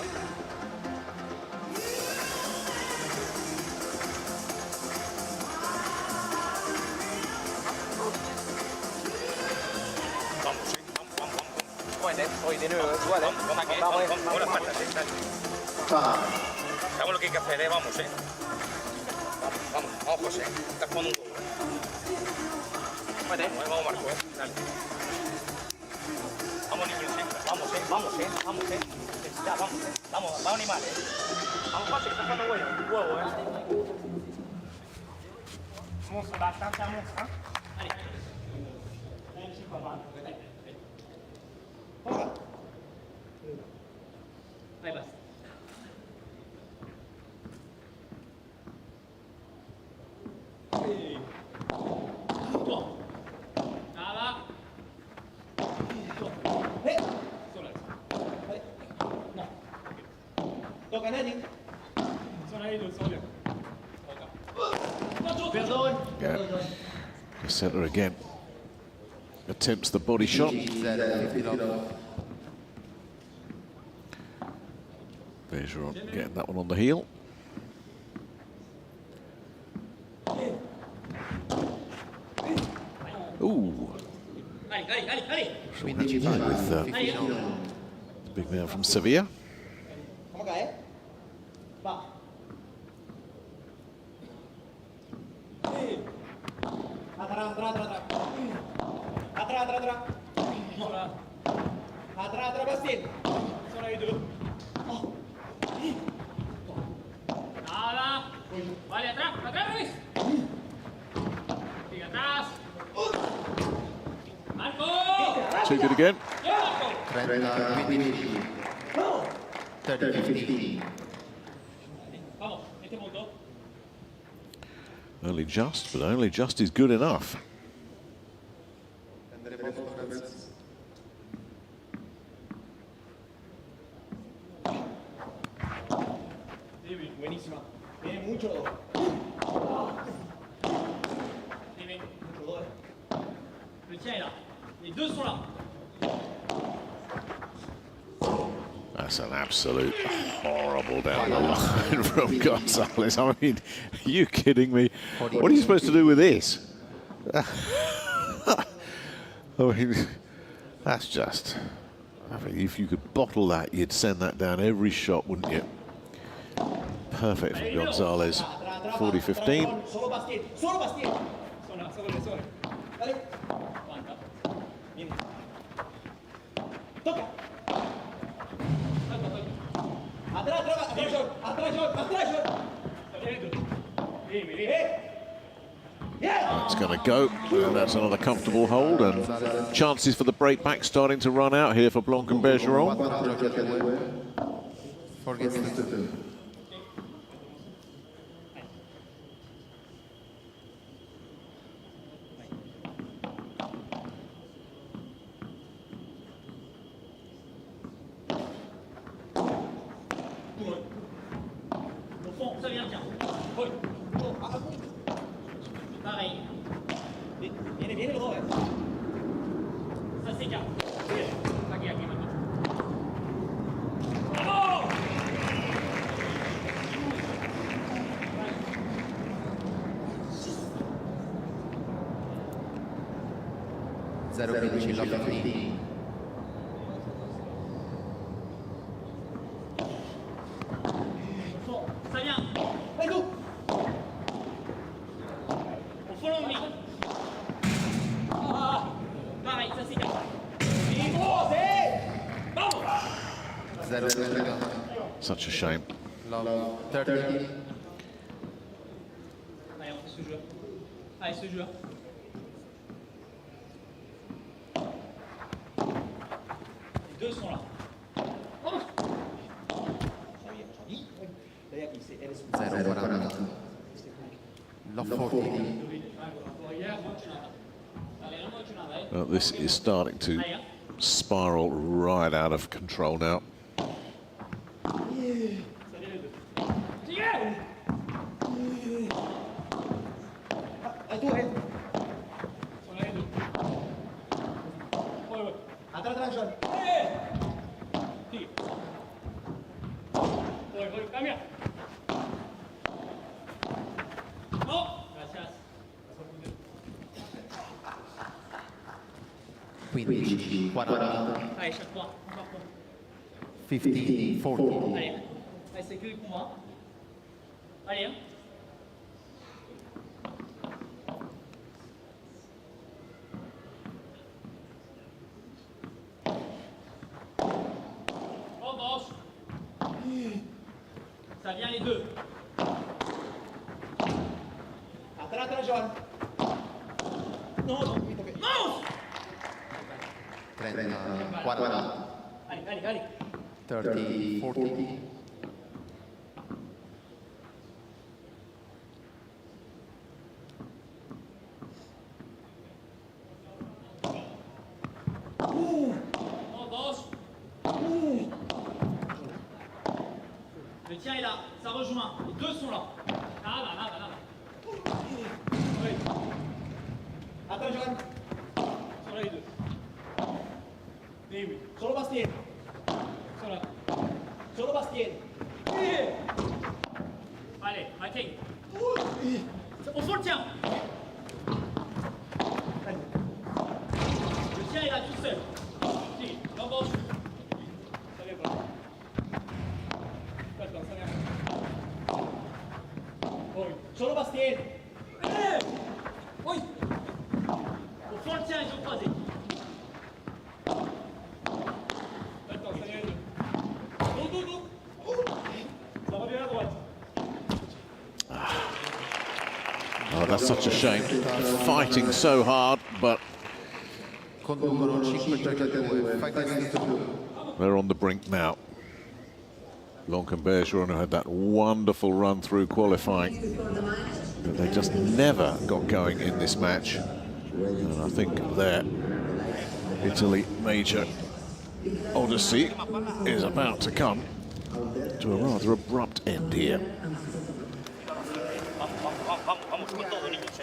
Hoy de nuevo, igual, vamos las patas, Sabemos lo que hay que hacer, vamos, Vamos, José, estás jugando un poco, Vamos, Marco, dale. Vamos, niños, vamos, Ya, vamos, animal, Vamos, José, que estás jugando huevo, Vamos, bastante, vamos, Allez. Ahí vas. Nada. No. Toca nadie. Son ahí los soles. Perdón. Yeah. Cassetta again attempts the body shot. Bergeron getting that one on the heel. Ooh. With big man from Sevilla. Atrás, Bastien. Son ahí tú. Nada. Vale, atrás, Luis. Sigue atrás. Marco. Too good again. 30-15. Vamos, este punto. Only just, but only just is good enough. Buenísima. Viene mucho. Viene mucho. Le tien est là. Les deux sont là. That's an absolute horrible down the line from Gonzalez. I mean, are you kidding me? What are you supposed to do with this? I mean, that's just... I mean, if you could bottle that, you'd send that down every shot, wouldn't you? Perfect for Gonzalez. 40-15. Solo Bastien. Solo Bastien. Sobre. Dale. Aguanta. Viene. Toca. It's going to go. And that's another comfortable hold, and chances for the break back starting to run out here for Blanc and Bergeron. Pareil. Viene le dos, Ça s'écarte. Aquí, maintenant. Oh! Ça vient. Allez, go! Au fond long, ah, pareil, ça s'écarte. Oh, c'est... Vamos! Such a shame. Allez, on fait ce joueur. Allez, ce joueur. Les deux sont là. Vamos! This is starting to spiral right out of control now. Allez, chaque fois, encore point. 50, 40. Allez, c'est que les combats. Allez, hein. Oh, boss. Ça vient les deux. Attrape, John. Non, non, non. 30, 40. Allez. 30, 40. Oh, boss. Le tien est là, ça rejoint. Les deux sont là. Là. Oui. Attends, John. Sur là, les deux. Oui. Solo Bastien. Solo Bastien. Allez, Martin. Au fond, le tien. Le tien est là tout seul. Si, l'embauche. Ça vient pas. Ça vient. Oui. Solo Bastien. Oui. Au fond, le tien, ils ont croisé. Oh, that's such a shame. Fighting so hard, but they're on the brink now. Blanc and Bergeron, who had that wonderful run through qualifying, but they just never got going in this match. And I think their Italy major odyssey is about to come. to a rather abrupt end here. Vamos con todo, niños,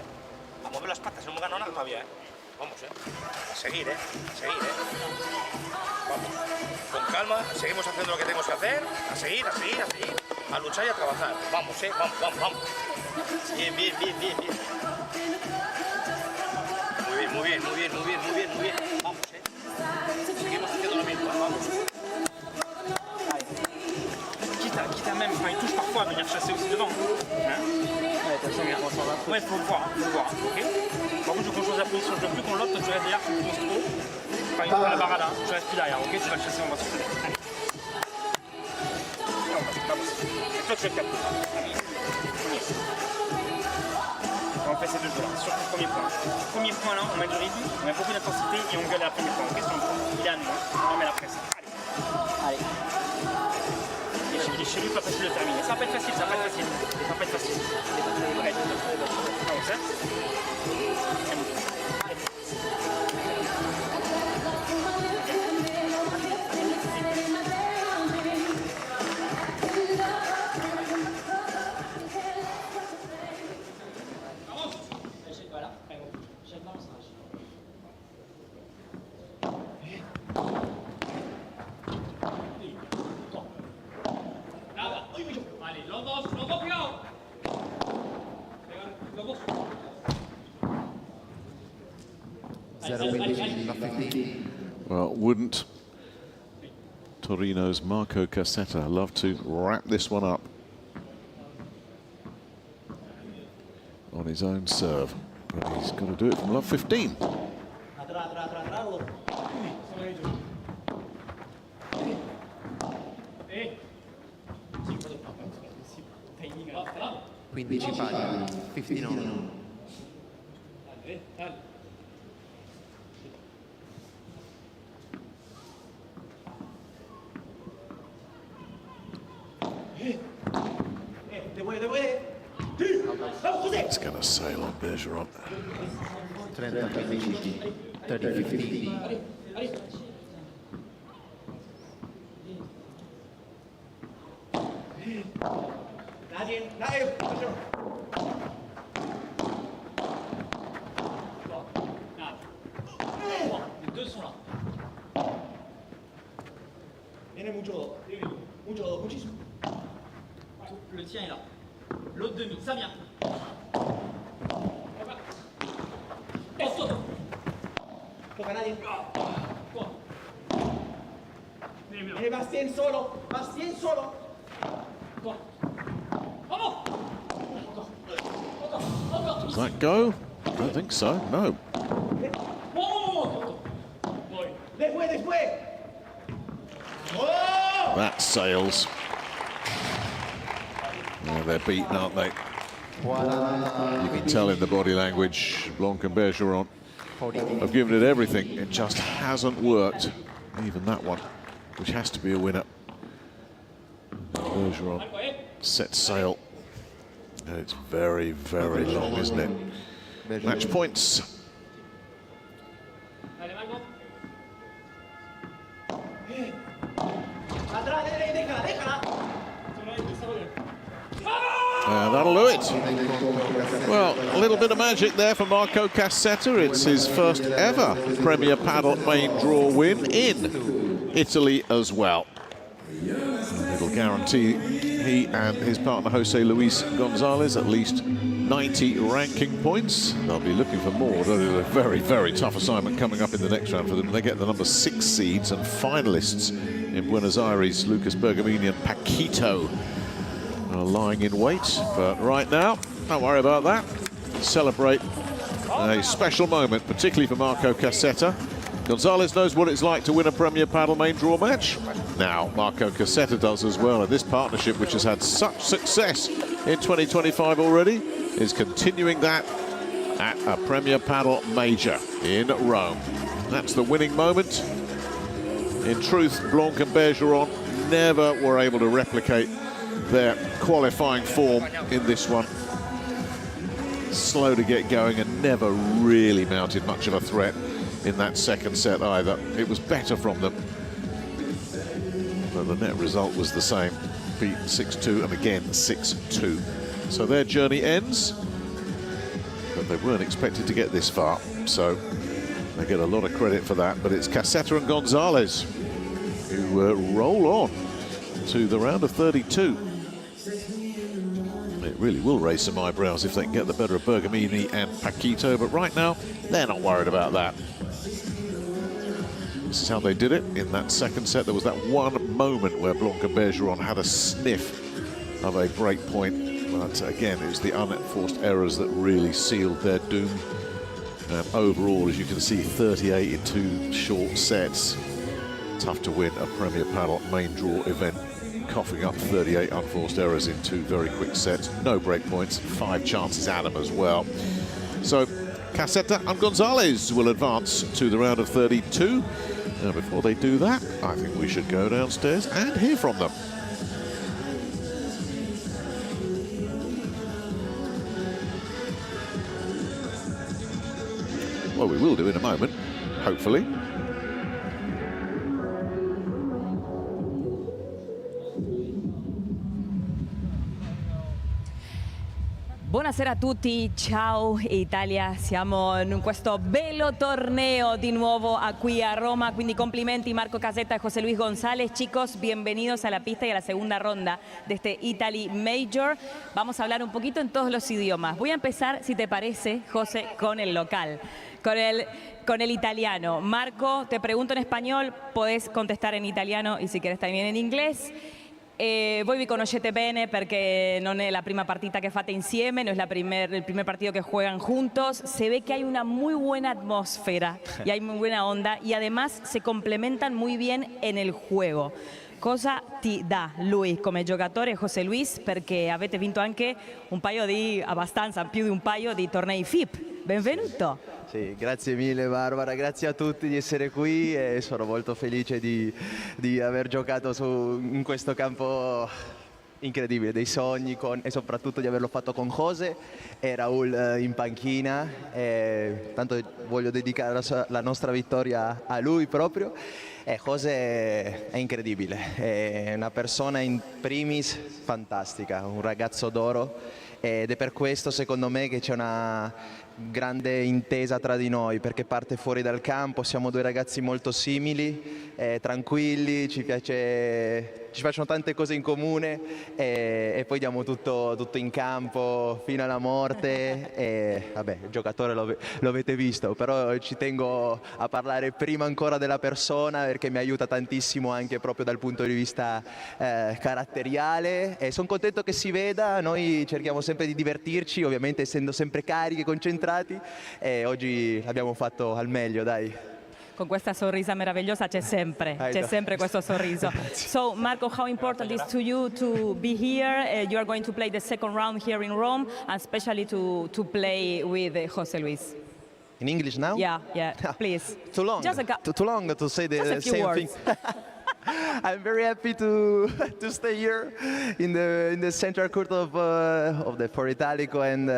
A mover las patas, no hemos ganado nada todavía, Vamos, A seguir, Seguir, Vamos. Con calma, seguimos haciendo lo que tenemos que hacer. A seguir. A luchar y a trabajar. Vamos, Vamos. Bien. Muy bien. Vamos, Seguimos haciendo lo mismo, vamos. Quitte à même, enfin, il touche parfois à venir chasser aussi devant. Ouais, faut le voir, ok. Par contre, je veux qu'on change la position, je veux plus qu'on l'autre, toi tu restes derrière, tu me poses trop. Enfin, il prend la barre là, tu restes plus derrière, ok. Tu vas le chasser, on va se faire. Allez. Et toi, tu le captes. On fait ces deux jeux là, surtout le premier point. Premier point là, on met du rythme, on met beaucoup d'intensité et on gueule à la première point. Question de point. Il est à nous, on met la presse. Allez. Il est chez lui, pas facile de terminer. Ça va pas être facile, Ouais. Vamos, Well, wouldn't Torino's Marco Cassetta love to wrap this one up on his own serve? But he's got to do it from love 15. Quindi pari, 15 on. It's going to sail on Bergeron. 30-15, 30-15. Les deux sont là. Viene mucho, muchísimo. Le tien est là. L'autre demi, ça vient. Toca nadie. Viene Bastien solo. Vamos. Does that go? I don't think so, no. Después. That sails. Yeah, they're beaten, aren't they? You can tell in the body language, Blanc and Bergeron have given it everything. It just hasn't worked. Even that one, which has to be a winner. Bergeron sets sail. And it's very, very long, isn't it? Match points. That'll do it. Well, a little bit of magic there for Marco Cassetta. It's his first ever Premier Padel main draw win in Italy as well. It'll guarantee he and his partner Jose Luis Gonzalez at least 90 ranking points. They'll be looking for more. There's a very, very tough assignment coming up in the next round for them. They get the number 6 seeds and finalists in Buenos Aires, Lucas Bergamini and Paquito are lying in wait. But right now, don't worry about that. Celebrate a special moment, particularly for Marco Cassetta. Gonzalez knows what it's like to win a Premier Padel main draw match. Now, Marco Cassetta does as well. And this partnership, which has had such success in 2025 already, is continuing that at a Premier Padel major in Rome. That's the winning moment. In truth, Blanc and Bergeron never were able to replicate their qualifying form in this one. Slow to get going and never really mounted much of a threat in that second set either. It was better from them, but the net result was the same. repeat 6-2 and again 6-2. So their journey ends, but they weren't expected to get this far, so they get a lot of credit for that. But it's Caseta and Gonzalez who roll on to the round of 32. It really will raise some eyebrows if they can get the better of Bergamini and Paquito, but right now they're not worried about that. This is how they did it in that second set. There was that one moment where Blanc and Bergeron had a sniff of a break point, but again, it was the unforced errors that really sealed their doom. Overall, as you can see, 38 in 2 short sets. Tough to win a Premier Padel main draw event, coughing up 38 unforced errors in 2 very quick sets. No break points, 5 chances at them as well. So Caseta and Gonzalez will advance to the round of 32. Now, before they do that, I think we should go downstairs and hear from them. Well, we will do in a moment, hopefully. Buonasera a tutti, ciao Italia, siamo in questo bello torneo di nuovo qui a Roma, quindi complimenti Marco Caseta y José Luis González. Chicos, bienvenidos a la pista y a la segunda ronda de este Italy Major. Vamos a hablar un poquito en todos los idiomas. Voy a empezar, si te parece, José, con el local, con el italiano. Marco, te pregunto en español, podés contestar en italiano y si querés también en inglés. Voi vi conoscete bene perché non è la prima partita che fate insieme, no es el primer partido que juegan juntos. Se ve que hay una muy buena atmósfera y hay muy buena onda y además se complementan muy bien en el juego. Cosa ti dà lui come giocatore, José Luis, perché avete vinto anche un paio di, abbastanza, più di un paio di tornei FIP. Benvenuto. Sì, grazie mille Barbara, grazie a tutti di essere qui e sono molto felice di aver giocato in questo campo incredibile, dei sogni e soprattutto di averlo fatto con José e Raul in panchina. Tanto voglio dedicare la nostra vittoria a lui proprio. José è incredibile, è una persona in primis fantastica, un ragazzo d'oro ed è per questo secondo me che c'è una grande intesa tra di noi, perché parte fuori dal campo, siamo 2 ragazzi molto simili, tranquilli, ci piacciono tante cose in comune e poi diamo tutto in campo fino alla morte e vabbè, il giocatore lo avete visto, però ci tengo a parlare prima ancora della persona perché mi aiuta tantissimo anche proprio dal punto di vista caratteriale e sono contento che si veda. Noi cerchiamo sempre di divertirci, ovviamente essendo sempre carichi e concentrati e oggi l'abbiamo fatto al meglio, dai. Con questa sorrisa meravigliosa c'è sempre questo sorriso. So Marco, how important is to you to be here? You are going to play the second round here in Rome, and especially to play with José Luis. In English now? Yeah, please. Too long. Too long to say the same thing. I'm very happy to stay here in the central court of the For Italico and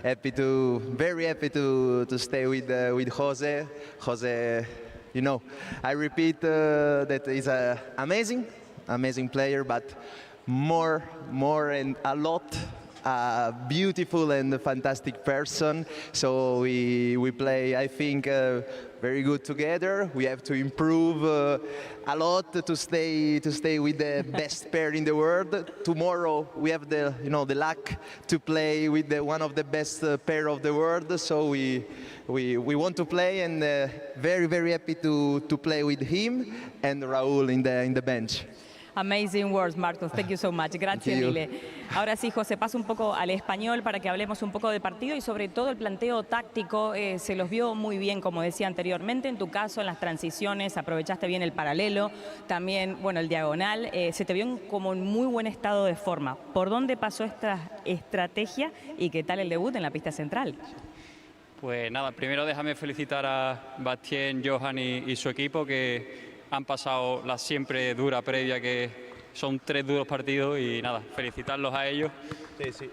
very happy to stay with José. José, you know, I repeat that he's an amazing player, but more and a lot. A beautiful and fantastic person, so we play, I think, very good together. We have to improve a lot to stay with the best pair in the world. Tomorrow we have the luck to play with one of the best pair of the world, so we want to play and very happy to play with him and Raúl in the bench. Amazing words, Marcos. Thank you so much. Gracias, mille. Ahora sí, José, paso un poco al español para que hablemos un poco del partido y sobre todo el planteo táctico. Se los vio muy bien, como decía anteriormente. En tu caso, en las transiciones, aprovechaste bien el paralelo. También, bueno, el diagonal. Se te vio como en muy buen estado de forma. ¿Por dónde pasó esta estrategia y qué tal el debut en la pista central? Pues nada, primero déjame felicitar a Bastien, Johan y su equipo que han pasado la siempre dura previa, que son 3 duros partidos y nada, felicitarlos a ellos. Sí.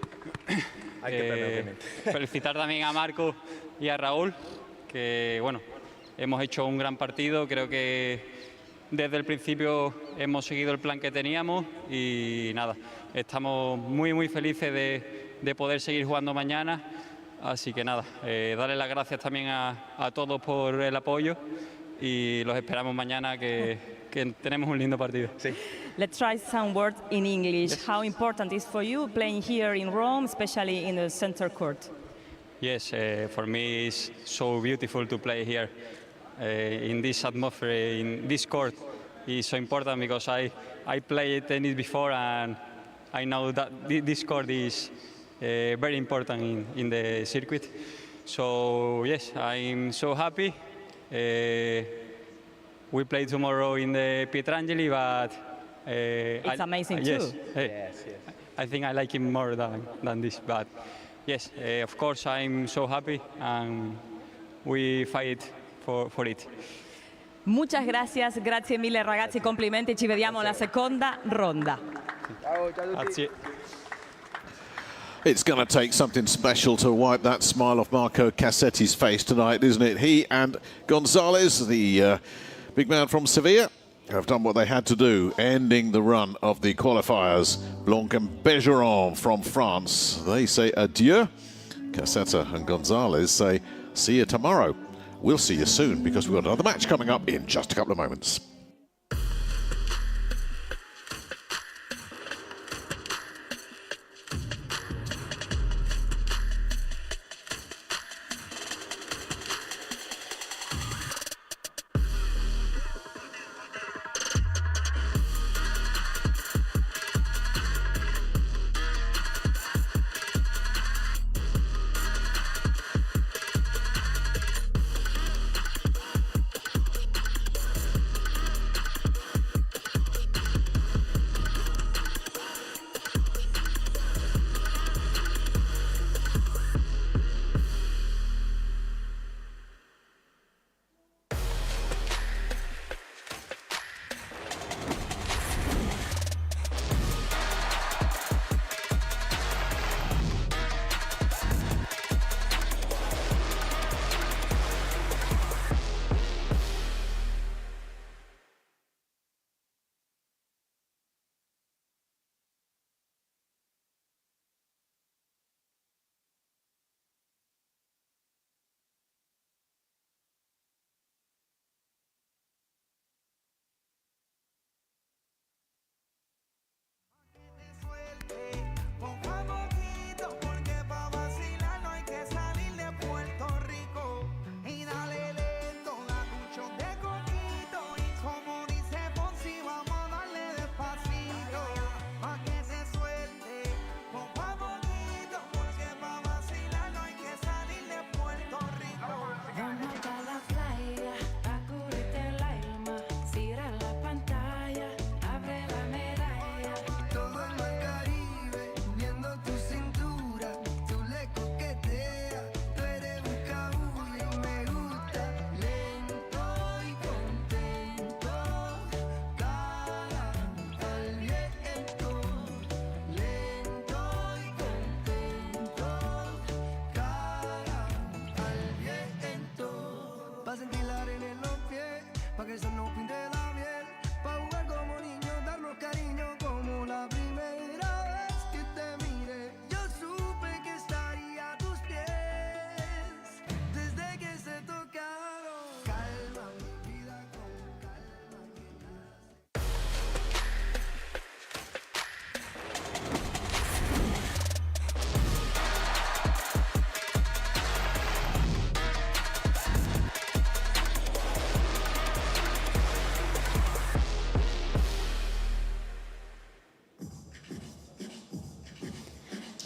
Hay que perder, obviamente. Felicitar también a Marco y a Raúl, que bueno, hemos hecho un gran partido. Creo que desde el principio hemos seguido el plan que teníamos y nada, estamos muy felices de poder seguir jugando mañana. Así que nada, darle las gracias también a todos por el apoyo y los esperamos mañana que tenemos un lindo partido. Sí. Let's try some words in English. Yes. How important is for you playing here in Rome, especially in the center court? Yes, for me it's so beautiful to play here in this atmosphere, in this court. It's so important because I played tennis before and I know that this court is very important in the circuit. So yes, I'm so happy. We play tomorrow in the Pietrangeli, but it's amazing yes, too. Yes. I think I like it more than this, but yes, of course I'm so happy and we fight for it. Muchas gracias, grazie mille ragazzi, complimenti, ci vediamo alla seconda ronda. Grazie. It's going to take something special to wipe that smile off Marco Cassetti's face tonight, isn't it? He and Gonzalez, the big man from Sevilla, have done what they had to do, ending the run of the qualifiers. Blanc and Bergeron from France, they say adieu. Cassetta and Gonzalez say see you tomorrow. We'll see you soon because we've got another match coming up in just a couple of moments.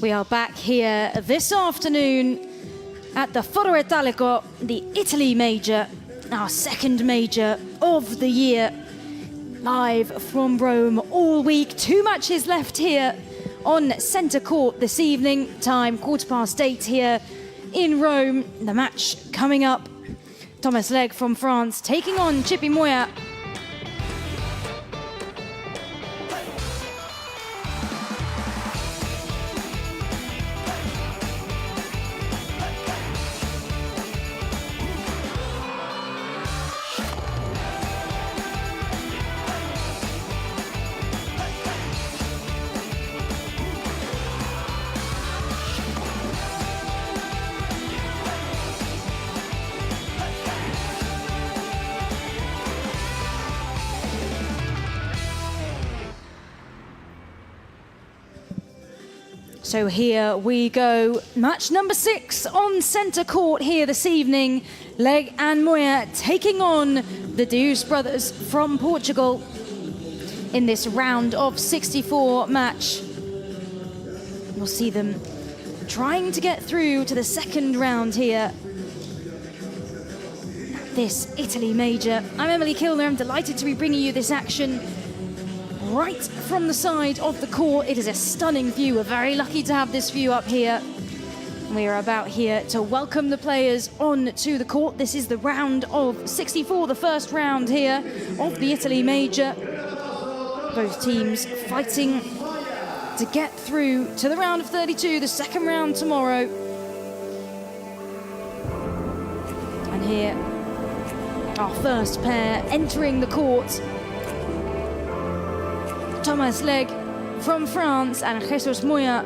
We are back here this afternoon at the Foro Italico, the Italy major, our second major of the year, live from Rome all week. 2 matches left here on centre court this evening, time 8:15 here in Rome. The match coming up, Thomas Legge from France taking on Chippy Moya. So here we go. Match number 6 on centre court here this evening. Leg and Moya taking on the Deus brothers from Portugal in this round of 64 match. We'll see them trying to get through to the second round here. This Italy major. I'm Emily Kilner. I'm delighted to be bringing you this action right from the side of the court. It is a stunning view. We're very lucky to have this view up here. We are about here to welcome the players on to the court. This is the round of 64, the first round here of the Italy major. Both teams fighting to get through to the round of 32, the second round tomorrow. And here, our first pair entering the court. Thomas Leg from France and Jesus Moya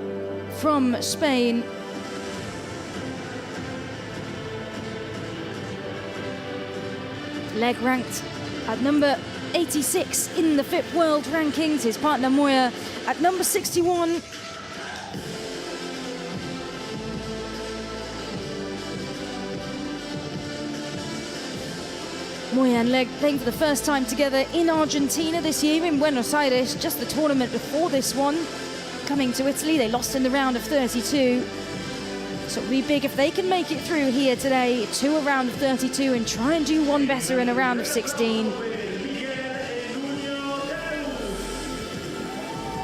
from Spain. Leg ranked at number 86 in the FIP World Rankings. His partner Moya at number 61. Moya and Leg playing for the first time together in Argentina this year, in Buenos Aires, just the tournament before this one. Coming to Italy, they lost in the round of 32. So it'll be big if they can make it through here today to a round of 32 and try and do one better in a round of 16.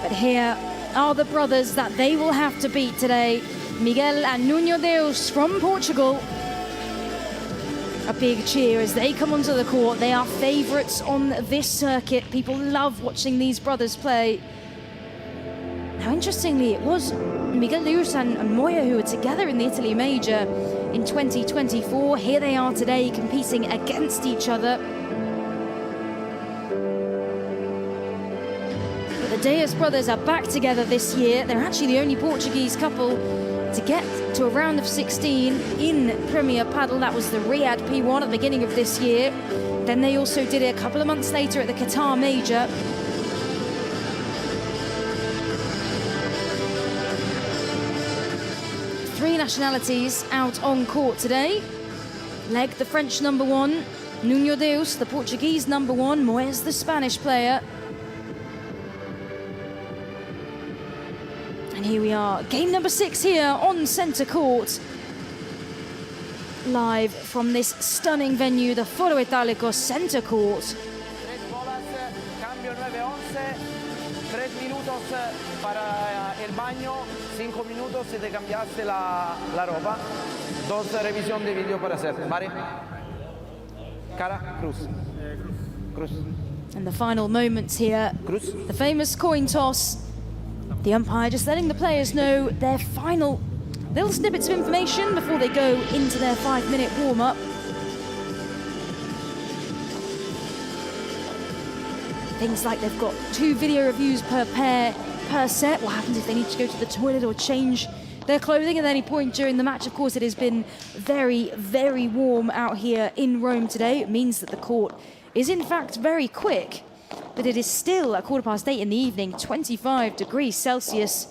But here are the brothers that they will have to beat today. Miguel and Nuno Deus from Portugal. A big cheer as they come onto the court. They are favourites on this circuit. People love watching these brothers play. Now, interestingly, it was Miguel Deus and Moya who were together in the Italy Major in 2024. Here they are today competing against each other. But the Deus brothers are back together this year. They're actually the only Portuguese couple to get to a round of 16 in Premier Padel. That was the Riyadh P1 at the beginning of this year. Then they also did it a couple of months later at the Qatar Major. Three nationalities out on court today. Leg, the French number 1. Nuno Deus, the Portuguese number 1. Moya's the Spanish player. And here we are, game number 6 here on centre court. Live from this stunning venue, the Foro Italico centre court. 3 minutos para el baño, 5 minutos si te cambiaste la ropa. 2 revisión de video para hacer. Vale. Cara, cruz. Cruz. And the final moments here, cruz. The famous coin toss. The umpire just letting the players know their final little snippets of information before they go into their 5-minute warm-up. Things like they've got 2 video reviews per pair, per set. What happens if they need to go to the toilet or change their clothing at any point during the match? Of course, it has been very, very warm out here in Rome today. It means that the court is in fact very quick. But it is still at 8:15 in the evening, 25 degrees Celsius.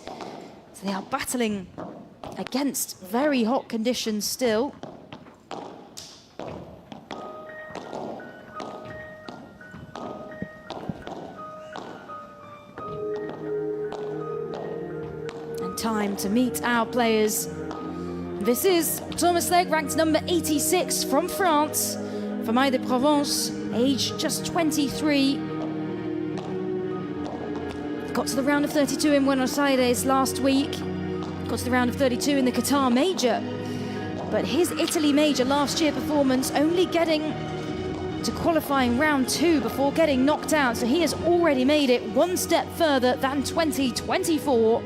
So they are battling against very hot conditions still. And time to meet our players. This is Thomas Leg, ranked number 86 from France, from Aix-de-Provence, age just 23. Got to the round of 32 in Buenos Aires last week. Got to the round of 32 in the Qatar Major. But his Italy Major last year performance only getting to qualifying round 2 before getting knocked out. So he has already made it one step further than 2024.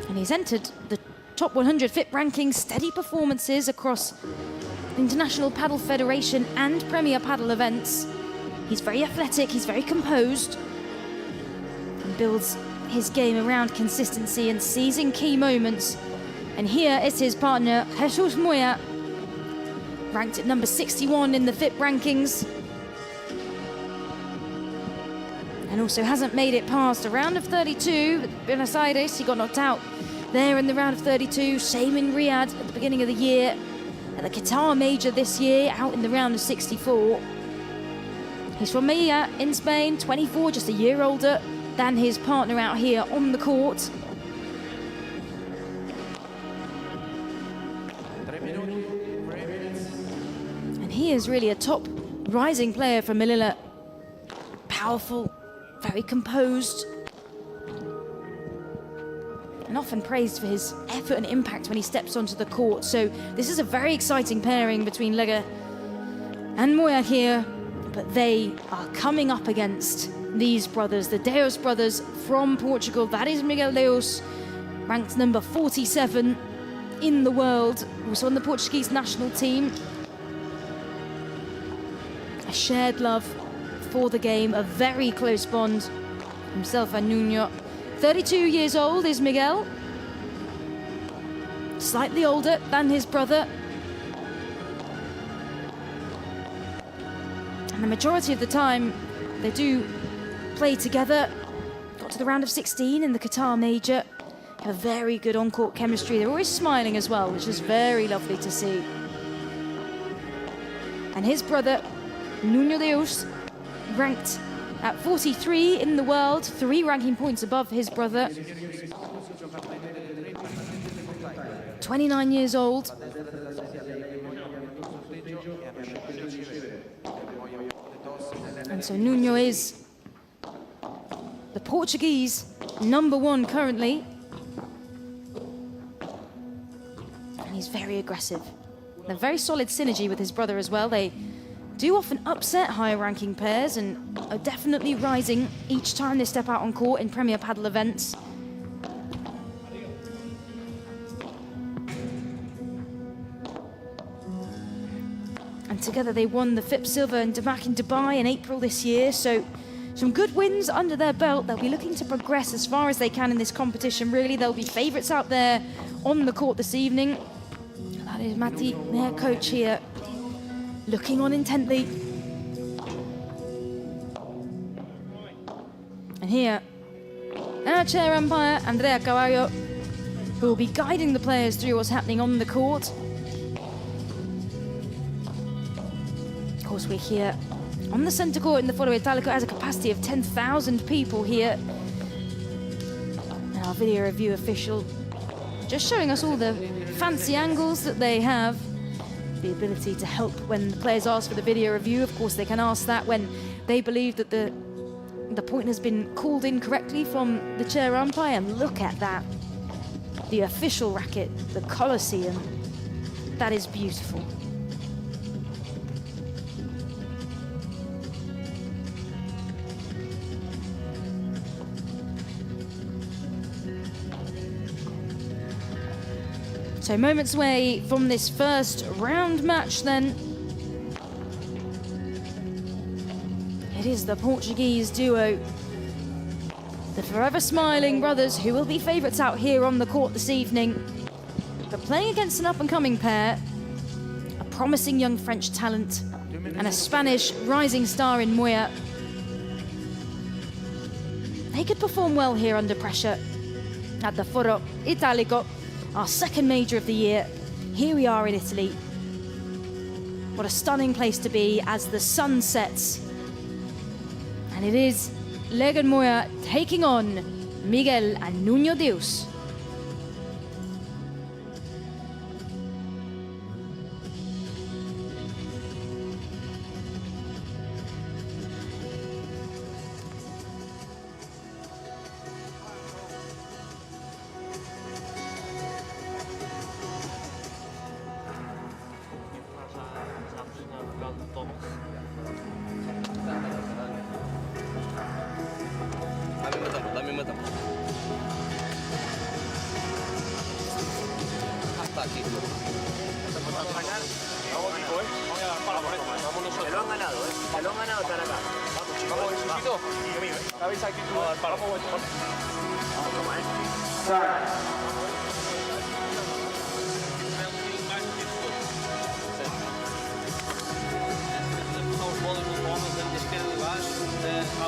And he's entered the top 100 FIP rankings, steady performances across International Padel Federation and Premier Padel events. He's very athletic, he's very composed, and builds his game around consistency and seizing key moments And here is his partner, Jesus Moya, ranked at number 61 in the FIP rankings. And also hasn't made it past a round of 32 with Buenos Aires. He got knocked out there in the round of 32. Same in Riyadh at the beginning of the year. At the Qatar Major this year, out in the round of 64. He's from Melilla in Spain, 24, just a year older than his partner out here on the court. And he is really a top rising player from Melilla. Powerful, very composed, and often praised for his effort and impact when he steps onto the court. So this is a very exciting pairing between Lega and Moya here, but they are coming up against these brothers, the Deus brothers from Portugal. That is Miguel Deus, ranked number 47 in the world, also on the Portuguese national team. A shared love for the game, a very close bond, himself and Nuno. 32 years old is Miguel, slightly older than his brother. And the majority of the time, they do play together. Got to the round of 16 in the Qatar Major. Have very good on-court chemistry. They're always smiling as well, which is very lovely to see. And his brother, Nuno Deus, ranked at 43 in the world, 3 ranking points above his brother. 29 years old. And so Nuno is the Portuguese #1 currently. And he's very aggressive. A very solid synergy with his brother as well. They do often upset higher ranking pairs and are definitely rising each time they step out on court in Premier Padel events. And together they won the FIP Silver and back in Dubai in April this year, so some good wins under their belt. They'll be looking to progress as far as they can in this competition, really. They'll be favourites out there on the court this evening. That is Matti, their coach here, looking on intently. And here, our chair umpire, Andrea Cavallo, who will be guiding the players through what's happening on the court. Of course, we're here on the centre court in the Foro Italico. It has a capacity of 10,000 people here. And our video review official just showing us all the fancy angles that they have. The ability to help when the players ask for the video review. Of course, they can ask that when they believe that the point has been called incorrectly from the chair umpire. And look at that. The official racket, the Colosseum. That is beautiful. So moments away from this first round match then. It is the Portuguese duo, the forever smiling brothers, who will be favourites out here on the court this evening. But playing against an up-and-coming pair, a promising young French talent and a Spanish rising star in Moya. They could perform well here under pressure at the Foro Italico, our second major of the year. Here we are in Italy. What a stunning place to be as the sun sets. And it is Lega and Moya taking on Miguel and Nuno Deus.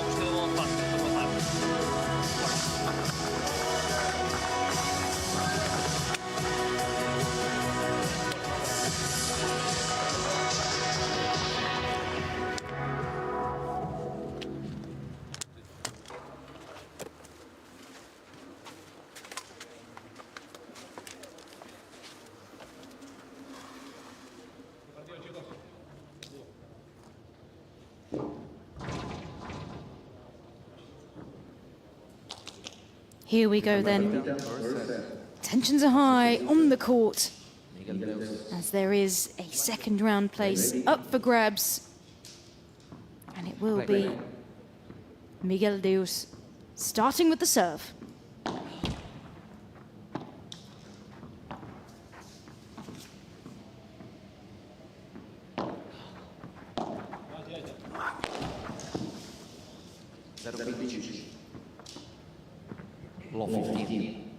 pues tenemos fácil. Here we go then. Tensions are high on the court as there is a second round place up for grabs. And it will be Miguel Deus starting with the serve. Law 15.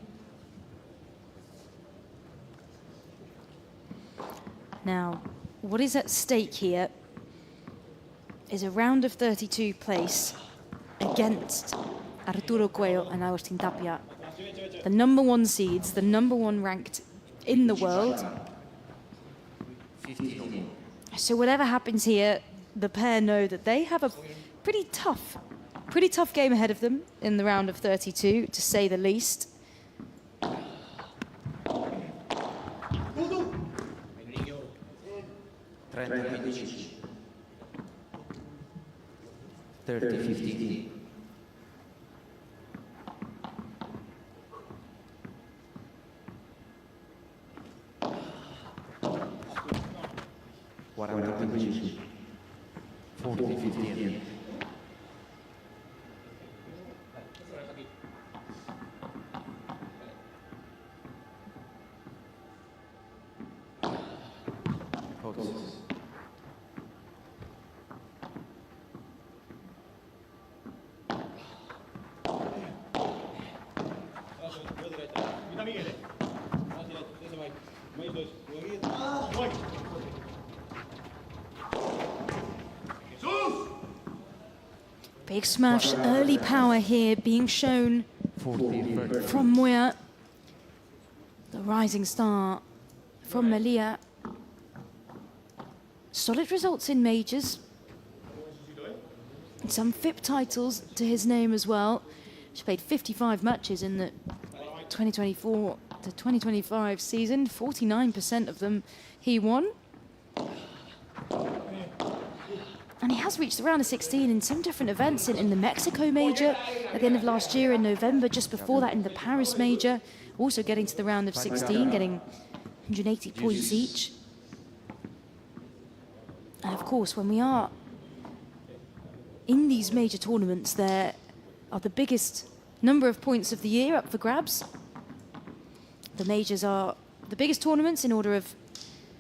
Now, what is at stake here is a round of 32 place against Arturo Cuello and Agustin Tapia, the number one seeds, the number one ranked in the world. 15. So whatever happens here, the pair know that they have a pretty tough game ahead of them in the round of 32, to say the least. 30-15. 30-15. $40-15. 40-15. Big smash, early power here being shown from Moya, the rising star from Melilla. Solid results in majors. And some FIP titles to his name as well. He played 55 matches in the 2024 to 2025 season. 49% of them he won. And he has reached the round of 16 in some different events, in the Mexico major at the end of last year in November, just before that in the Paris major, also getting to the round of 16, getting 180 points each. And of course, when we are in these major tournaments, there are the biggest number of points of the year up for grabs. The majors are the biggest tournaments in order of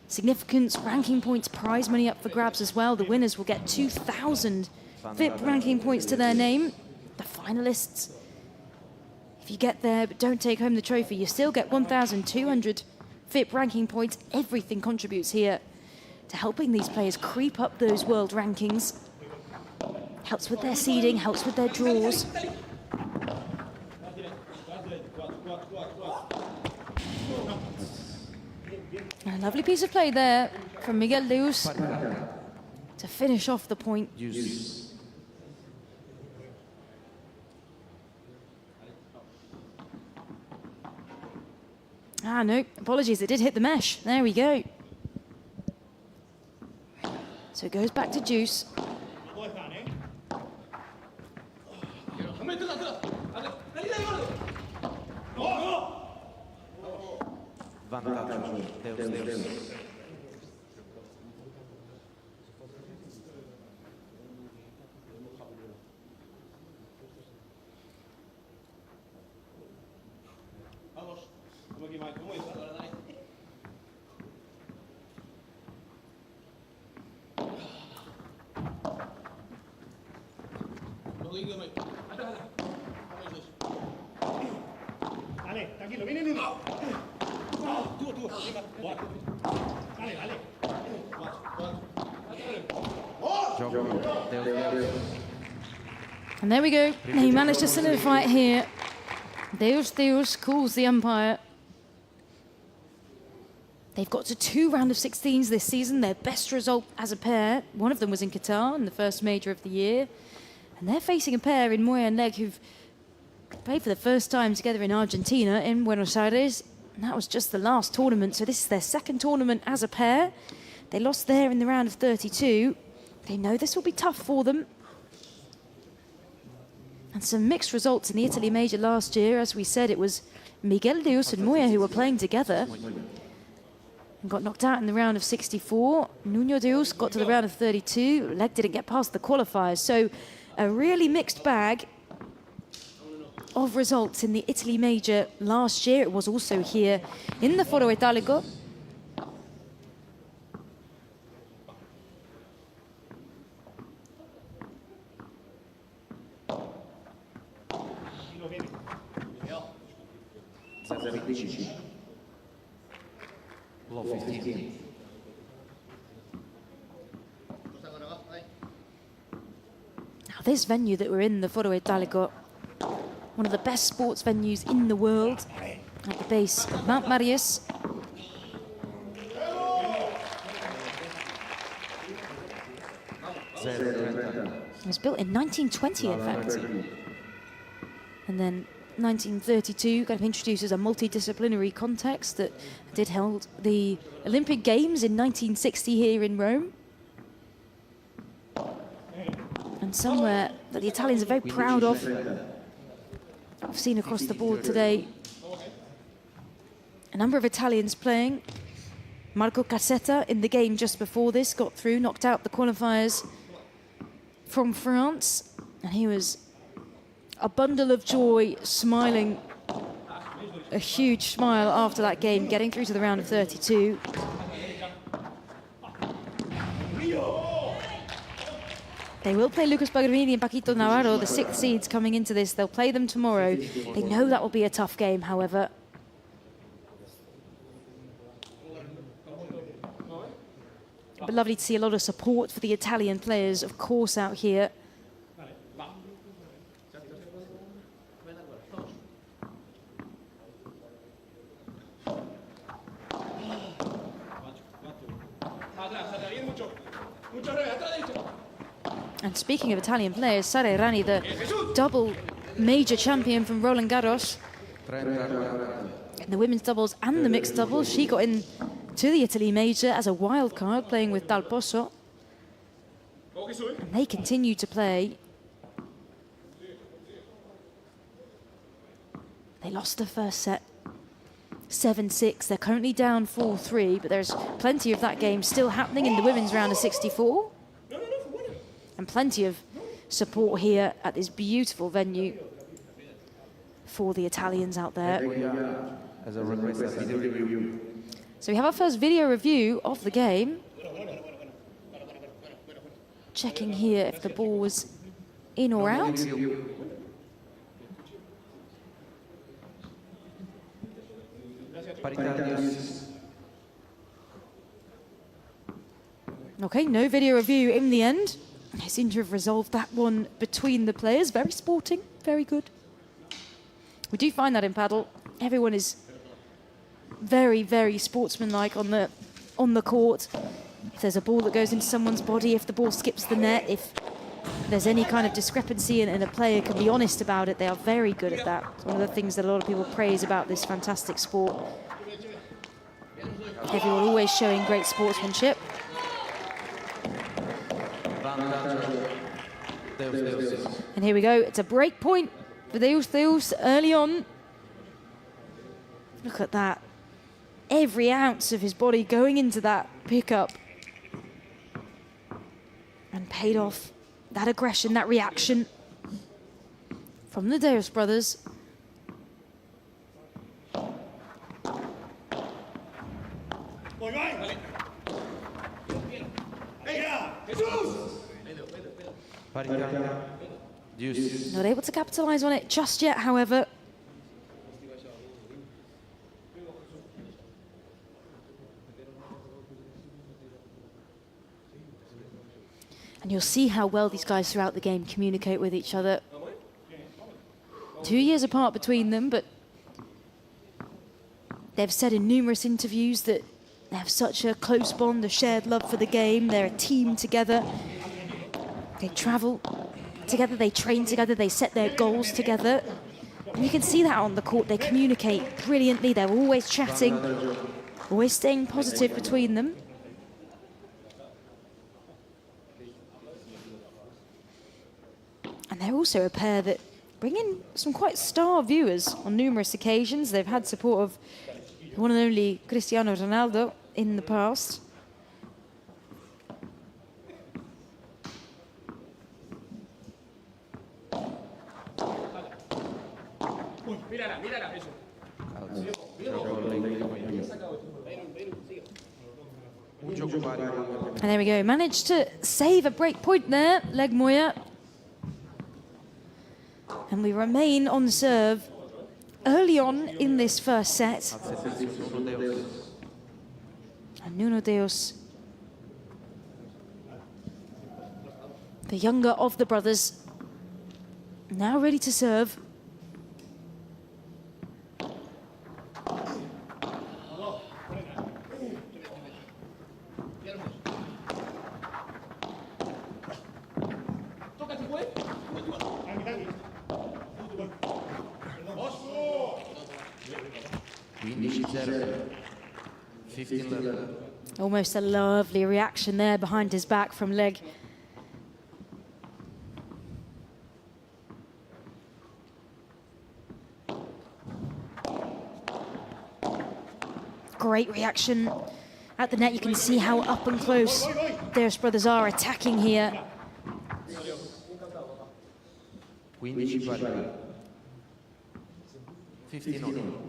significance, ranking points, prize money up for grabs as well. The winners will get 2,000 VIP ranking points to their name. The finalists, if you get there but don't take home the trophy, you still get 1,200 VIP ranking points. Everything contributes here to helping these players creep up those world rankings. Helps with their seeding, helps with their draws. A lovely piece of play there from Miguel Deus to finish off the point. Ah, no, apologies, it did hit the mesh. There we go. So it goes back to Juice. Dale, tranquilo, viene en uno. Tú, dale, dale. And there we go. He managed to solidify it here. Deus calls the umpire. They've got to 2 round of 16s this season, their best result as a pair. One of them was in Qatar in the first major of the year. And they're facing a pair in Moya and Leg who've played for the first time together in Argentina, in Buenos Aires. And that was just the last tournament, so this is their second tournament as a pair. They lost there in the round of 32. They know this will be tough for them. And some mixed results in the Italy Major last year. As we said, it was Miguel Deus and Moya who were playing together and got knocked out in the round of 64. Nuno Deus got to the round of 32. Leg didn't get past the qualifiers. So a really mixed bag of results in the Italy Major last year. It was also here in the Foro Italico. Low 15. Now this venue that we're in, the Foro Italico, one of the best sports venues in the world, at the base of Mount Marius. It was built in 1920, in fact. And then 1932 kind of introduces a multidisciplinary context that did held the Olympic Games in 1960 here in Rome. And somewhere that the Italians are very proud of. I've seen across the board today a number of Italians playing. Marco Cassetta in the game just before this got through, knocked out the qualifiers from France, and he was a bundle of joy, smiling a huge smile after that game, getting through to the round of 32. They will play Lucas Bagherini and Paquito Navarro, the 6th seeds coming into this. They'll play them tomorrow. They know that will be a tough game, however. But lovely to see a lot of support for the Italian players, of course, out here. And speaking of Italian players, Sara Errani, the double major champion from Roland Garros, in the women's doubles and the mixed doubles, she got in to the Italy Major as a wild card, playing with Dal Pozo. And they continue to play. They lost the first set, 7-6. They're currently down 4-3, but there's plenty of that game still happening in the women's round of 64. And plenty of support here at this beautiful venue for the Italians out there. So we have our first video review of the game. Checking here if the ball was in or out. Okay, no video review in the end. They seem to have resolved that one between the players. Very sporting, very good. We do find that in paddle. Everyone is very, very sportsmanlike on the court. If there's a ball that goes into someone's body, if the ball skips the net, if there's any kind of discrepancy and a player can be honest about it, they are very good at that. It's one of the things that a lot of people praise about this fantastic sport. Everyone always showing great sportsmanship. And here we go, it's a break point for Deus early on. Look at that. Every ounce of his body going into that pickup. And paid off. That aggression, that reaction from the Deus brothers. Not able to capitalize on it just yet, however. And you'll see how well these guys throughout the game communicate with each other. 2 years apart between them, but they've said in numerous interviews that they have such a close bond, a shared love for the game. They're a team together. They travel together, they train together, they set their goals together. And you can see that on the court. They communicate brilliantly. They're always chatting, always staying positive between them. And they're also a pair that bring in some quite star viewers on numerous occasions. They've had support of the one and only Cristiano Ronaldo in the past. And there we go, managed to save a break point there, Leg Moya. And we remain on serve early on in this first set. And Nuno Deus, the younger of the brothers, now ready to serve. Almost a lovely reaction there behind his back from Leg. Great reaction at the net. You can see how up and close Deus brothers are attacking here. 15.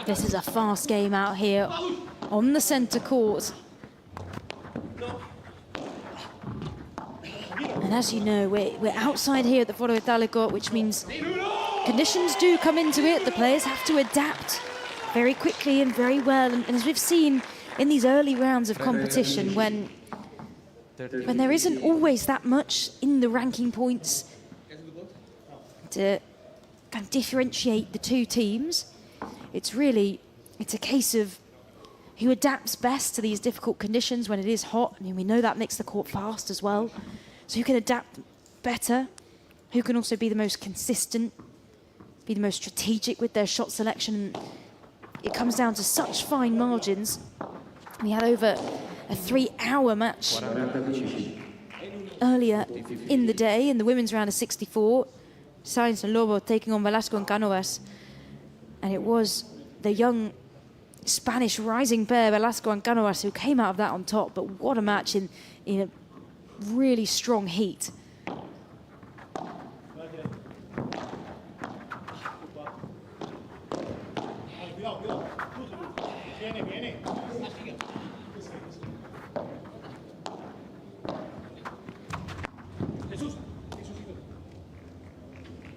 This is a fast game out here on the center court. And as you know, we're outside here at the Foro Italico, which means conditions do come into it. The players have to adapt very quickly and very well. And as we've seen in these early rounds of competition, when there isn't always that much in the ranking points to kind of differentiate the two teams, it's a case of who adapts best to these difficult conditions when it is hot. I mean, we know that makes the court fast as well. So who can adapt better, who can also be the most consistent, be the most strategic with their shot selection. It comes down to such fine margins. We had over a 3-hour match earlier in the day in the women's round of 64. Saiz and Lobo taking on Velasco and Canovas. And it was the young Spanish rising pair, Velasco and Canovas, who came out of that on top. But what a match in a really strong heat.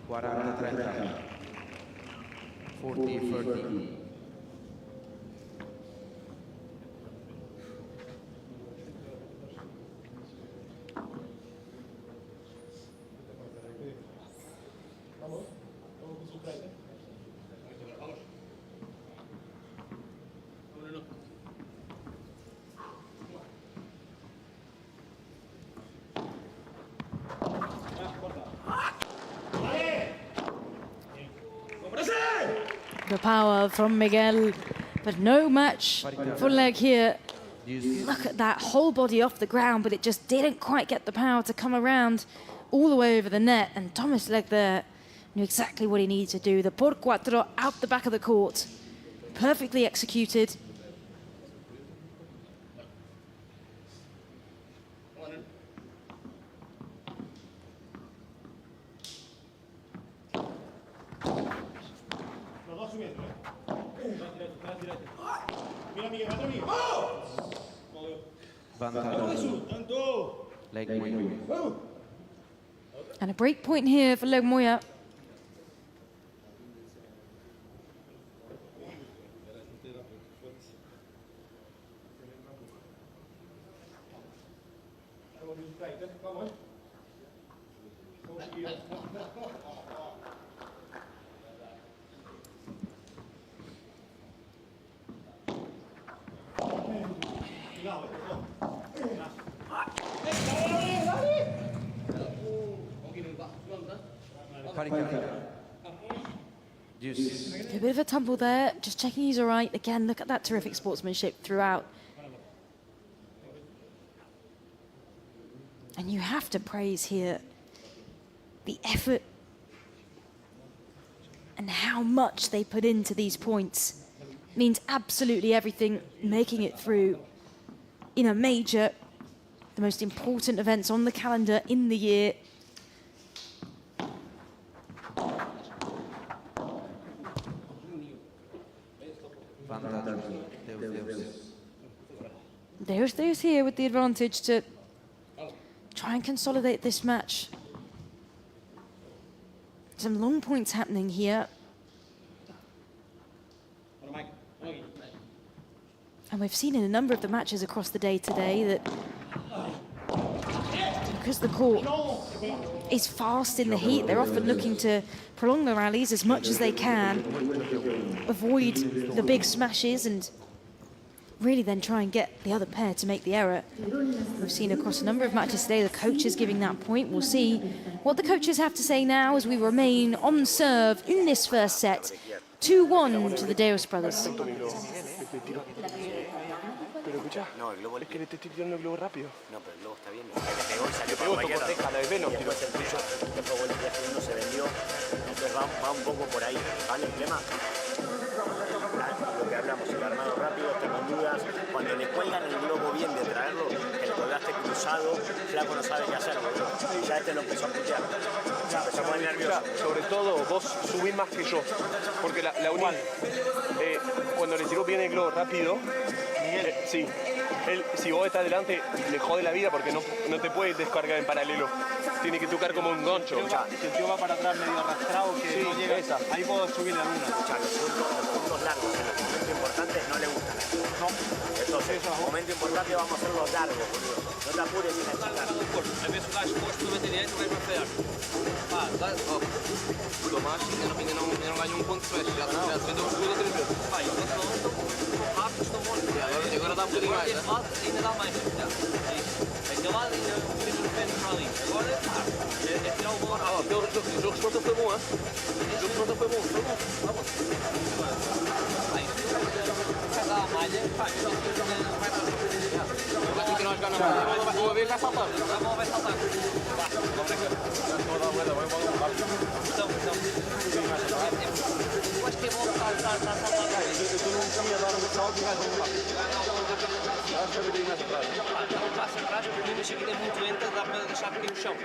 Guarda 40-30. The power from Miguel, but no match for Leg here. Look at that whole body off the ground, but it just didn't quite get the power to come around all the way over the net. And Thomas Leg there Knew exactly what he needed to do. The por cuatro out the back of the court. Perfectly executed. And a break point here for Moya. A bit of a tumble there, just checking he's all right. Again, look at that terrific sportsmanship throughout. And you have to praise here the effort and how much they put into these points. Means absolutely everything, making it through in a major, the most important events on the calendar in the year. There's here with the advantage to try and consolidate this match. Some long points happening here. And we've seen in a number of the matches across the day today that because the court is fast in the heat, they're often looking to prolong the rallies as much as they can, avoid the big smashes and really then try and get the other pair to make the error. We've seen across a number of matches today the coaches giving that point. We'll see what the coaches have to say now as we remain on serve in this first set. 2-1 to the Deos brothers. No, el globo es que le estoy tirando el globo rápido. No, pero el globo está bien. Le pegó y salió para cualquiera. Después el tuyo, después el día segundo se vendió. Entonces va un poco por ahí, ¿vale? El problema, lo que hablamos, el armado rápido, está con dudas. Cuando le cuelgan el globo bien de traerlo, que le colgaste cruzado, Flaco no sabe qué hacer, boludo. Y ya lo empezó a putear. Empezó muy nervioso. Sobre todo, vos subís más que yo. Porque la unión, cuando le tiró bien el globo rápido, sí. Él, si vos estás delante, le jode la vida porque no te puede descargar en paralelo. Tiene que tocar como un gancho. Si el tío va para atrás medio arrastrado, que sí, no llega, ahí puedo subir la luna. Los puntos largos en los momentos importantes no le gustan. No. Entonces, en los momentos importantes vamos a hacer los largos, boludo. No te apures en achicar. Às vezes o gajo gosta do bater direito e vai para ferro. Pá, o Tomás ainda não ganhou ponto de fecho. Já defendeu o segundo outra vez. Pá, e eles estão rápidos, estão bons. Agora dá um bocadinho mais. Este lado ainda dá mais. Aquele lado ainda fez o pé para ali. Agora, é tirar o bola. O jogo de resposta foi bom, hein? O jogo de resposta foi bom. Vamos. Vai dar a malha. Pá, vai dar vai continuar a jogar na malha. Uma vez vai saltar. A bola vai saltar. Vamos ver. Vou dar uma moeda, vou embora rápido. Então. Eu acho que é bom estar a saltar. Eu estou num caminho a dar um salto e mais um rápido. Acho que é um bocadinho mais atrás. Não passa atrás, porque a chegada é muito lenta, dá para deixar cair no chão.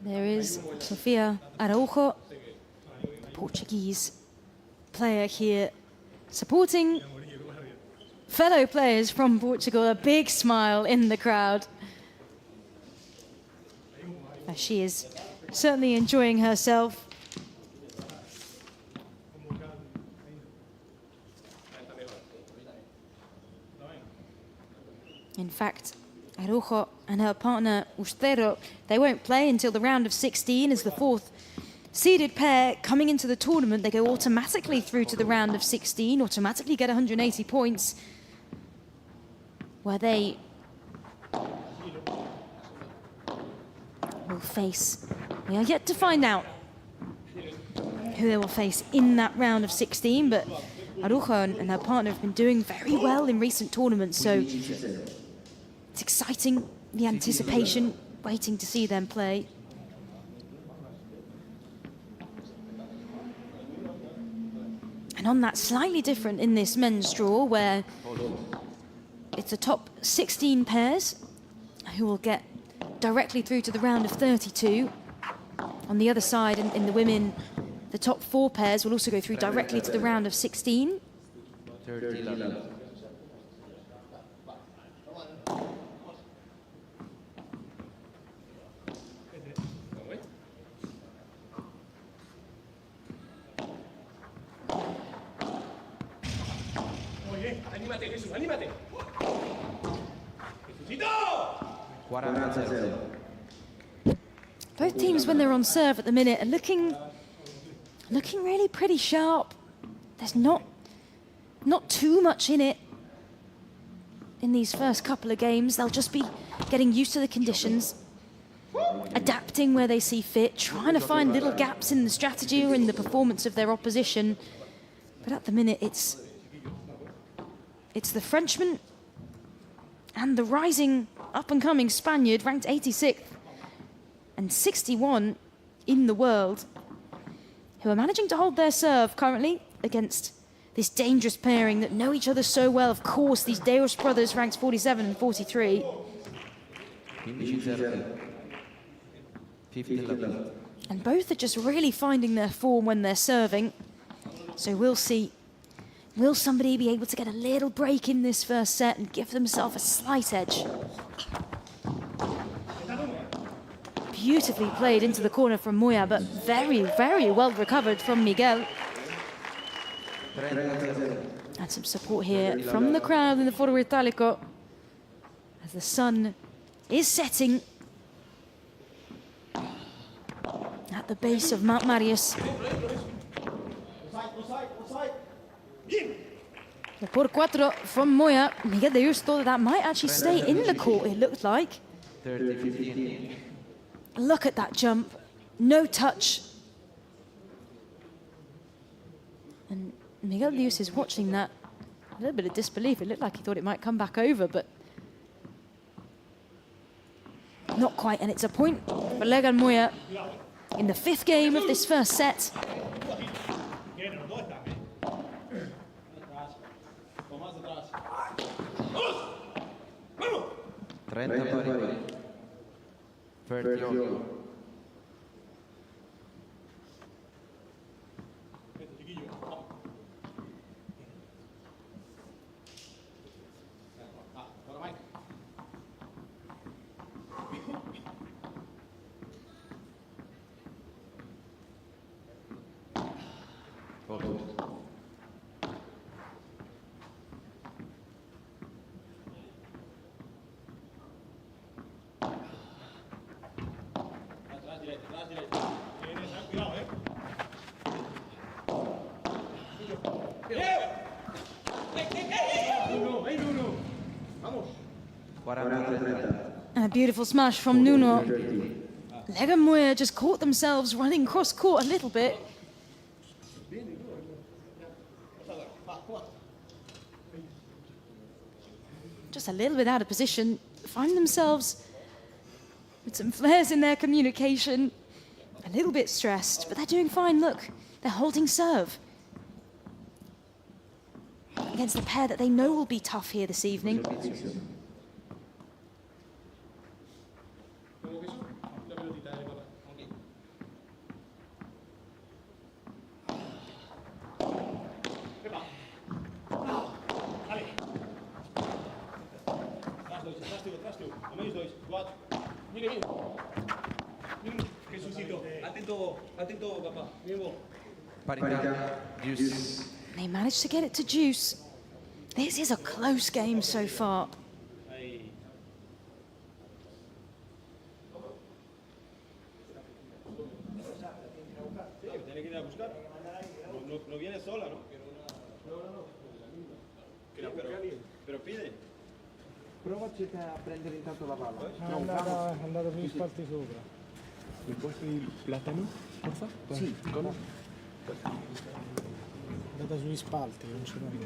There is Sofia Araujo, the Portuguese player here, supporting fellow players from Portugal. A big smile in the crowd. She is certainly enjoying herself. In fact, Araujo and her partner Ustero, they won't play until the round of 16 as the fourth seeded pair coming into the tournament. They go automatically through to the round of 16, automatically get 180 points, where they will face. We are yet to find out who they will face in that round of 16, but Arujo and her partner have been doing very well in recent tournaments, so it's exciting, the anticipation, waiting to see them play. And on that, slightly different in this men's draw, where it's the top 16 pairs who will get directly through to the round of 32. On the other side, in the women, the top 4 pairs will also go through directly to the round of 16. 30-11. Anímate, Jesús, anímate. Both teams, when they're on serve at the minute, are looking really pretty sharp. There's not too much in it in these first couple of games. They'll just be getting used to the conditions, adapting where they see fit, trying to find little gaps in the strategy or in the performance of their opposition. But at the minute, it's the Frenchman and the rising up-and-coming Spaniard, ranked 86th and 61 in the world, who are managing to hold their serve currently against this dangerous pairing that know each other so well. Of course, these Deus brothers, ranked 47 and 43. And both are just really finding their form when they're serving. So we'll see. Will somebody be able to get a little break in this first set and give themselves a slight edge? Beautifully played into the corner from Moya, but very, very well recovered from Miguel. And some support here from the crowd in the Foro Italico as the sun is setting at the base of Mount Marius. The por cuatro from Moya. Miguel de Urs thought that might actually stay in the court, it looked like. 30-15. Look at that jump. No touch. And Miguel de Urs is watching that. A little bit of disbelief. It looked like he thought it might come back over, but not quite. And it's a point for Legan Moya in the 5th game of this first set. 30 pari. 38. A beautiful smash from Nuno. Legan Moya just caught themselves running cross court a little bit. Just a little bit out of position. Find themselves with some flares in their communication. A little bit stressed, but they're doing fine. Look, they're holding serve against the pair that they know will be tough here this evening. They managed to get it to juice. This is a close game so far. Provaci a prendere intanto la palla. È andato più sparti sopra. ¿Me puedes pedir plátano, porfa? Sì, con Andata sugli spalti, non c'è nulla.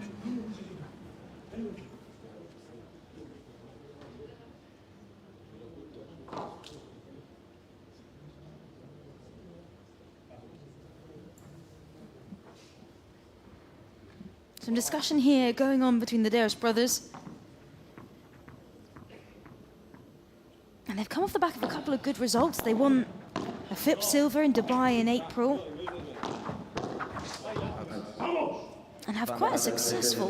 Some discussion here going on between the Heras brothers. And they've come off the back of a couple of good results. They won a FIP Silver in Dubai in April. And have quite a successful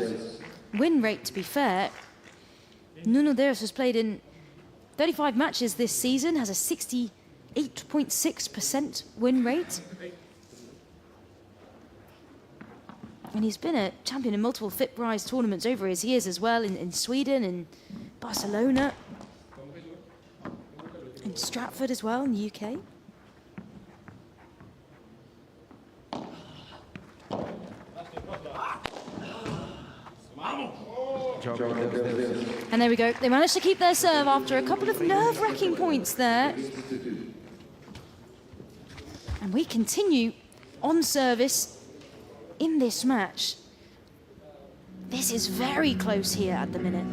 win rate, to be fair. Nuno Heras has played in 35 matches this season, has a 68.6% win rate. And he's been a champion in multiple FIP Rise tournaments over his years as well, in Sweden and Barcelona, in Stratford as well in the UK. And there we go. They managed to keep their serve after a couple of nerve-wracking points there. And we continue on service in this match. This is very close here at the minute.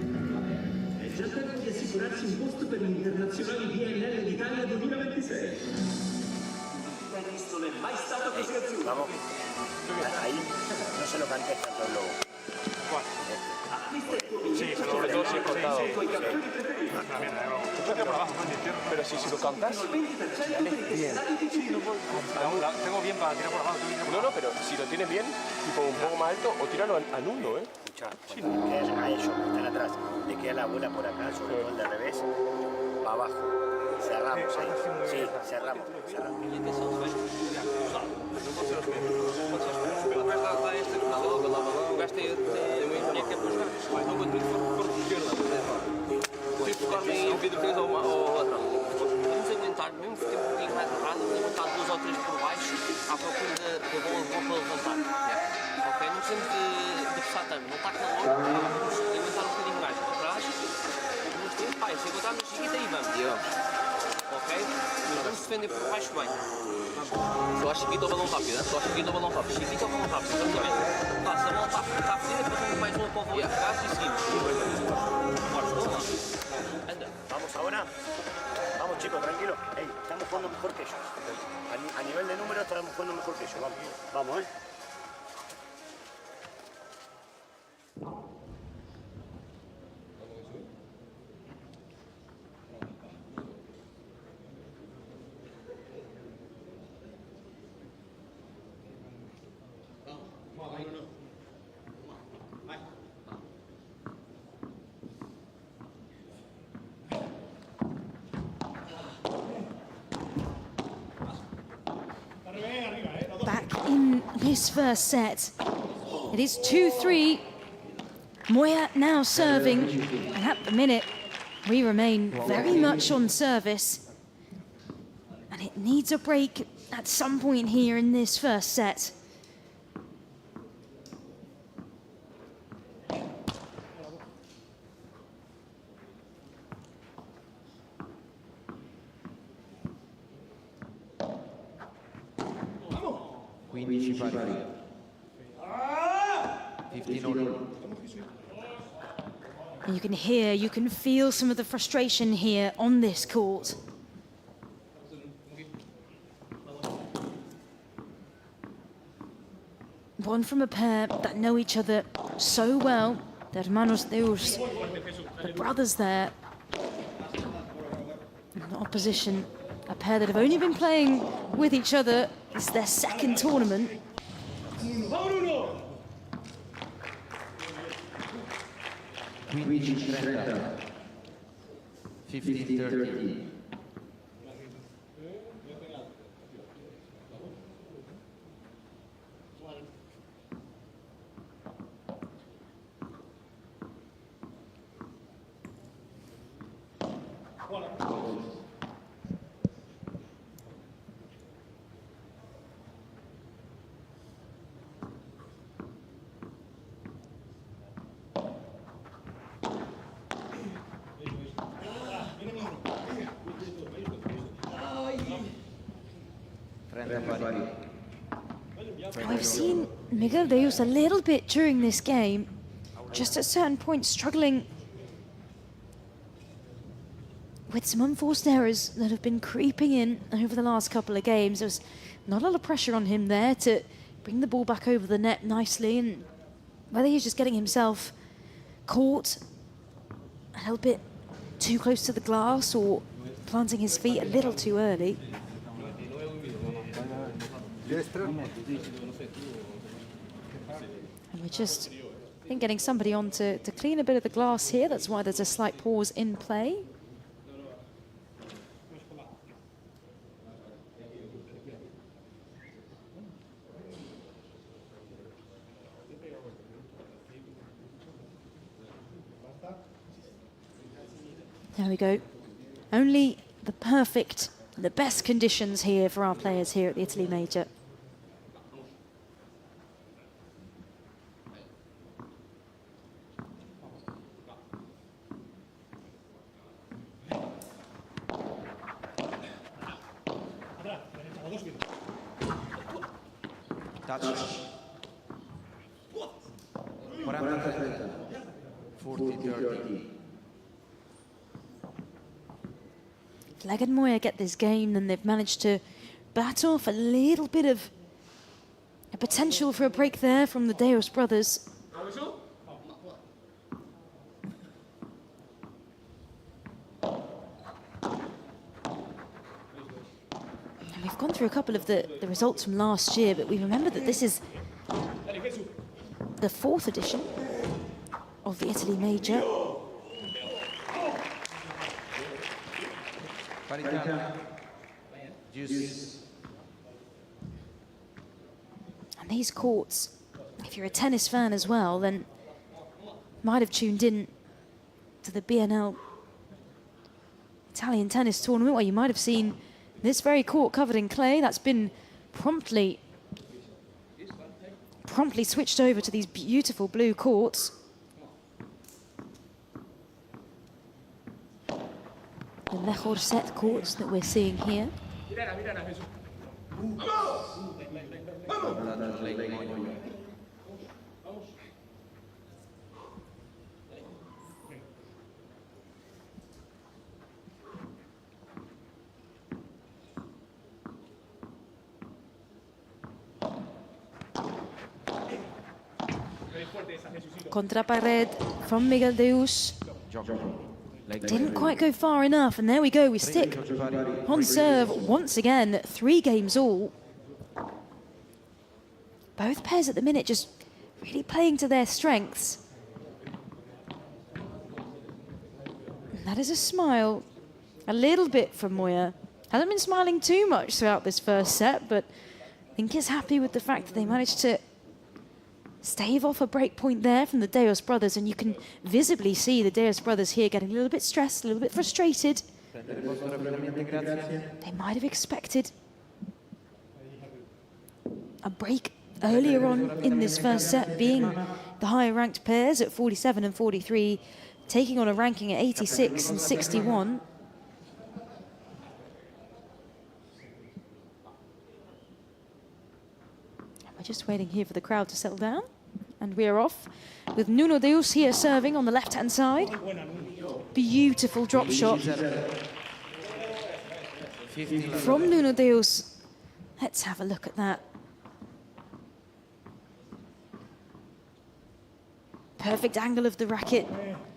È già tempo di assicurarsi un posto per gli internazionali BNL d'Italia 2026. Questo non è mai stato così azzurro. Vamos. Ahí no se lo cantes tanto al Lobo. Sí, sobre todo si es cortado. Pero si lo cantas, bien. Tengo bien para tirar por abajo. No, pero si lo tienes bien, tipo un poco más alto, o tirarlo al nulo, Escucha, cuando le queda a ellos que están atrás, le queda la bola por acá, sobre todo el de revés, para abajo. Cerramos ahí. Sí, cerramos. Em vidro fez ou lateral. Vamos inventar, mesmo que tenha um pouquinho mais atrás, vamos inventar 2 ou 3 por baixo à procura da bola para levantar. Ok? Não precisamos de forçar tanto, não está calor, vamos inventar um bocadinho mais para trás. Vamos ter, pá, se encontrarmos a chiquita aí vamos. Ok? Mas vamos defender por baixo bem. Só a chiquita ou balão rápido, só a chiquita ou balão rápido. Chiquita ou balão rápido, vamos ver. Pá, se a bola está a fedida, depois vamos mais uma para o voo de trás e seguimos. Vamos ahora. Vamos chicos, tranquilo. Hey, estamos jugando mejor que ellos. A nivel de números estamos jugando mejor que ellos. Vamos, vamos, Back in this first set, it is 2-3. Moya now serving, and at the minute, we remain very much on service. And it needs a break at some point here in this first set. And you can hear, you can feel some of the frustration here on this court. One from a pair that know each other so well, the hermanos Deus, the brothers there. In the opposition, a pair that have only been playing with each other. It's their second tournament. 15-30, 15-30. We've seen Miguel Deus a little bit during this game, just at certain points struggling with some unforced errors that have been creeping in over the last couple of games. There was not a lot of pressure on him there to bring the ball back over the net nicely, and whether he's just getting himself caught a little bit too close to the glass or planting his feet a little too early. And we're just, I think, getting somebody on to clean a bit of the glass here. That's why there's a slight pause in play. There we go. Only the perfect, the best conditions here for our players here at the Italy Major. Touch. 40-30. 40-30. Leg and Moya get this game, and they've managed to bat off a little bit of a potential for a break there from the Deus brothers. And we've gone through a couple of the results from last year, but we remember that this is the 4th edition of the Italy Major. And these courts, if you're a tennis fan as well, then might have tuned in to the BNL Italian tennis tournament, where you might have seen this very court covered in clay. That's been promptly switched over to these beautiful blue courts. The mejor set courts that we're seeing here. Contra pared from Miguel Deus. Didn't quite go far enough, and there we go. We stick on serve once again, 3 games all. Both pairs at the minute just really playing to their strengths. And that is a smile, a little bit from Moya. Hasn't been smiling too much throughout this first set, but I think he's happy with the fact that they managed to stave off a break point there from the Deus brothers, and you can visibly see the Deus brothers here getting a little bit stressed, a little bit frustrated. They might have expected a break earlier on in this first set, being the higher ranked pairs at 47 and 43, taking on a ranking at 86 and 61. We're just waiting here for the crowd to settle down. And we are off with Nuno Deus here serving on the left-hand side. Beautiful drop shot from Nuno Deus. Let's have a look at that. Perfect angle of the racket.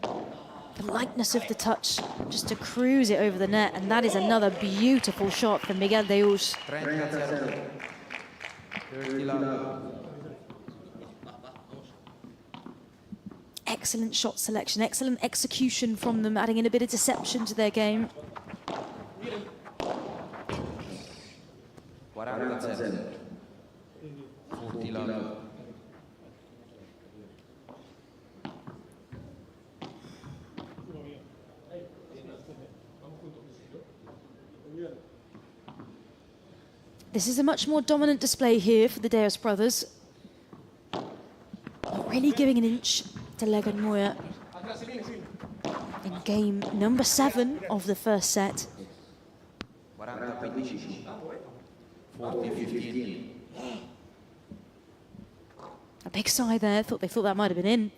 The lightness of the touch, just to cruise it over the net. And that is another beautiful shot from Miguel Deus. Excellent shot selection, excellent execution from them, adding in a bit of deception to their game. This is a much more dominant display here for the Deus brothers. Not really giving an inch to Leg and Moya in game number 7 of the first set. 40-15. A big sigh there, they thought that might have been in,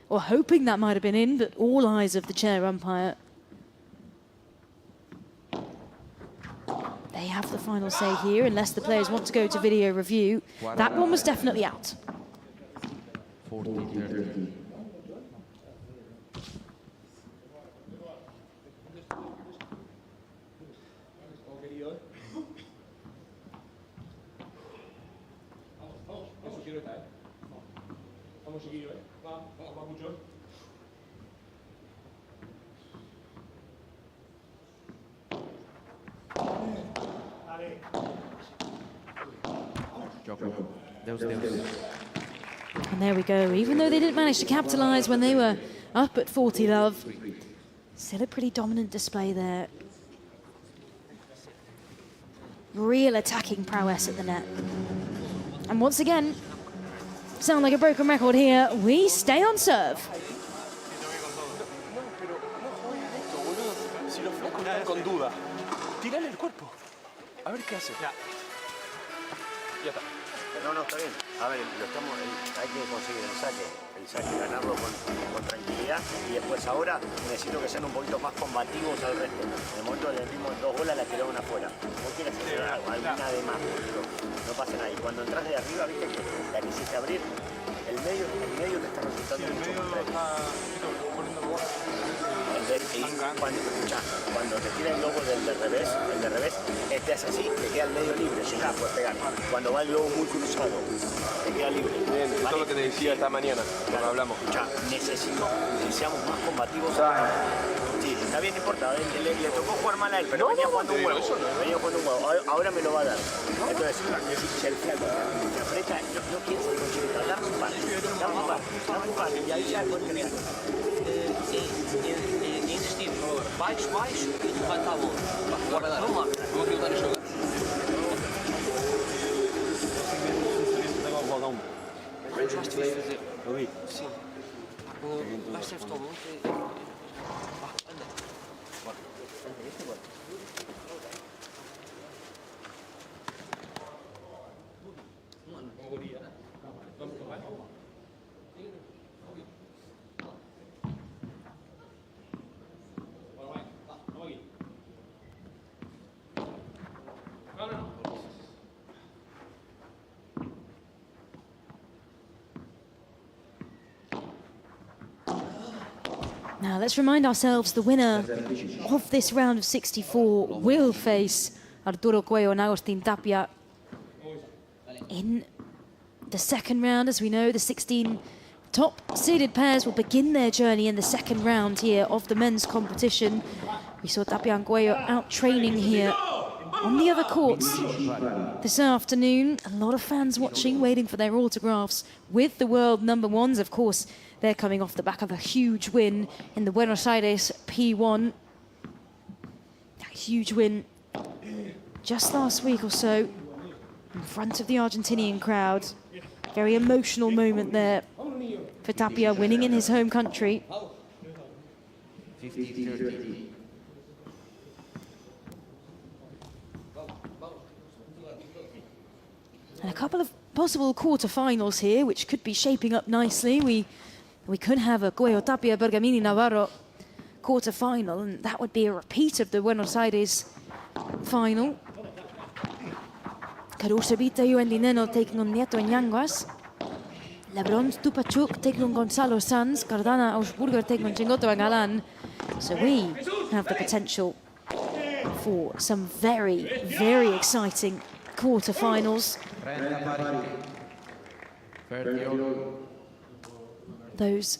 or hoping that might have been in, but all eyes of the chair umpire. They have the final say here, unless the players want to go to video review. That one was definitely out. 40-30. And there we go. Even though they didn't manage to capitalise when they were up at 40 love, still a pretty dominant display there. Real attacking prowess at the net. And once again, sound like a broken record here, we stay on serve. Con duda. Tírale el cuerpo. A ver qué hace. Ya. Ya está. No, está bien. A ver, hay que conseguir el saque, ganarlo con tranquilidad y después ahora necesito que sean un poquito más combativos al resto. En el momento que le dimos 2 bolas la tiraron afuera. No quieres hacer alguna de más, no pasa nada. Y cuando entras de arriba, viste que la quisiste abrir, el medio te está resultando mucho más frágil. Cuando te tira el lobo el de revés, este hace así, te queda el medio libre, si no puedes pegar. Cuando va el lobo muy cruzado, te queda libre. Bien, ¿vale? Esto es lo que te decía esta mañana, cuando hablamos. Necesito que seamos más combativos. Sí, está bien, no importa, le tocó jugar mal a él, pero venía jugando un huevo. Ahora me lo va a dar. Entonces, si el flaco te aprieta, no quieres ir con chivita, dame un par, y ahí ya puedes crear. Insistir, baixo, e vai estar bom. Vamos lá, vamos voltar a jogar. Quantos mais tiveste a fazer? Eu vi. Sim. Vais ter futebol muito e... Anda. Bora. Now let's remind ourselves the winner of this round of 64 will face Arturo Cuello and Agustin Tapia in the second round. As we know, the 16 top-seeded pairs will begin their journey in the second round here of the men's competition. We saw Tapia and Cuello out training here on the other courts this afternoon. A lot of fans watching, waiting for their autographs with the world number ones. Of course, they're coming off the back of a huge win in the Buenos Aires P1. A huge win just last week or so in front of the Argentinian crowd. Very emotional moment there for Tapia, winning in his home country. 50-30. And a couple of possible quarter-finals here, which could be shaping up nicely. We could have a Cuello Tapia Bergamini Navarro quarter-final, and that would be a repeat of the Buenos Aires final. Could also be Teo and Lineno taking on Nieto and Yanguas. Lebron Stupachuk taking on Gonzalo Sanz. Cardana Augsburger taking on Chingoto and Galan. So we have the potential for some very, very exciting quarter-finals. Those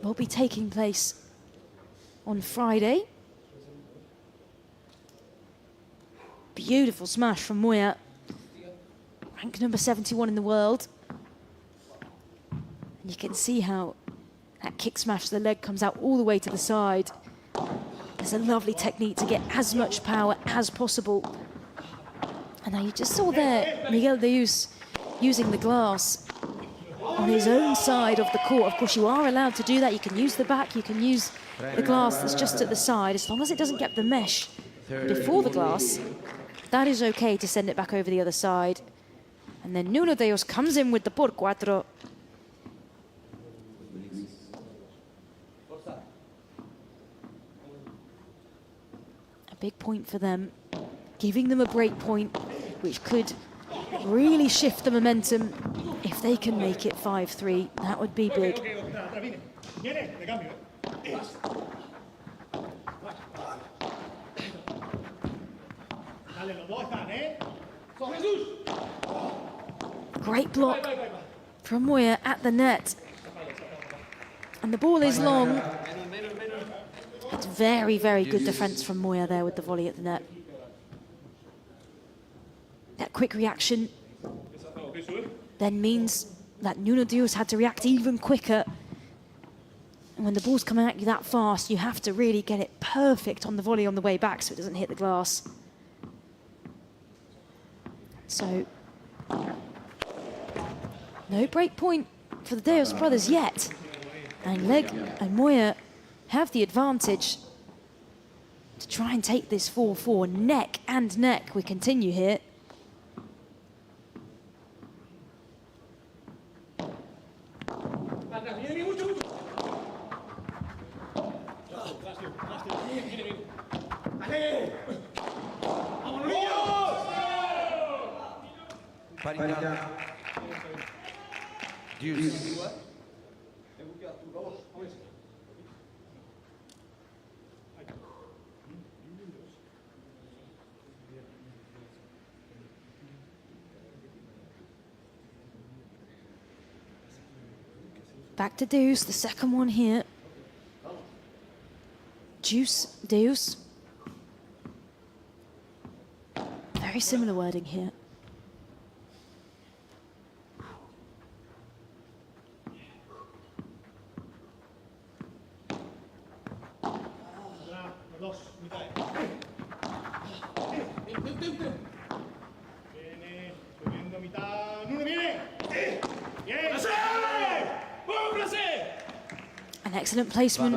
will be taking place on Friday. Beautiful smash from Moya, ranked number 71 in the world. And you can see how that kick smash, the leg comes out all the way to the side. There's a lovely technique to get as much power as possible. And now you just saw there Miguel Deus using the glass on his own side of the court. Of course, you are allowed to do that. You can use the back, you can use the glass that's just at the side. As long as it doesn't get the mesh before the glass, that is okay to send it back over the other side. And then Nuno Deus comes in with the por cuatro. A big point for them, giving them a break point, which could really shift the momentum. If they can make it 5-3, that would be big. Great block from Moya at the net. And the ball is long. It's very, very good defense from Moya there with the volley at the net. That quick reaction then means that Nuno Deus had to react even quicker. And when the ball's coming at you that fast, you have to really get it perfect on the volley on the way back so it doesn't hit the glass. So, no break point for the Deus brothers yet. And Leg and Moya have the advantage to try and take this 4-4 neck and neck. We continue here. Marina. Deuce. Back to Deus, the second one here. Deuce, Deus. Very similar wording here. An excellent placement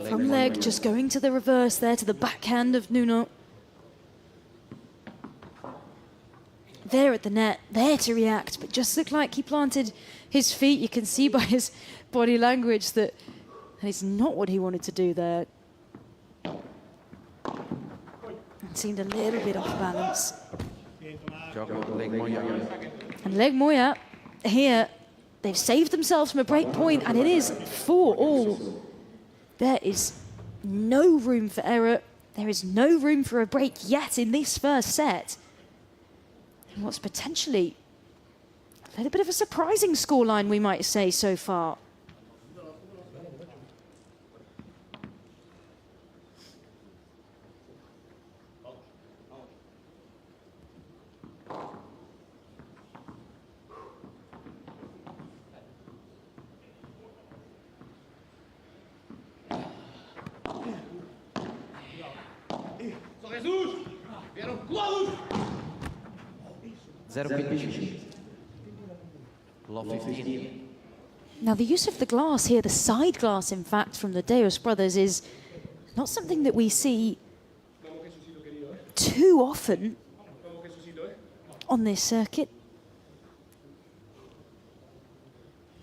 from Leg, just going to the reverse there, to the backhand of Nuno. There at the net, there to react, but just looked like he planted his feet. You can see by his body language that is not what he wanted to do there. It seemed a little bit off balance. And Leg Moya here, they've saved themselves from a break point, and it is 4-all. There is no room for error. There is no room for a break yet in this first set. And what's potentially a little bit of a surprising scoreline, we might say, so far. Now, the use of the glass here, the side glass, in fact, from the Deus brothers, is not something that we see too often on this circuit.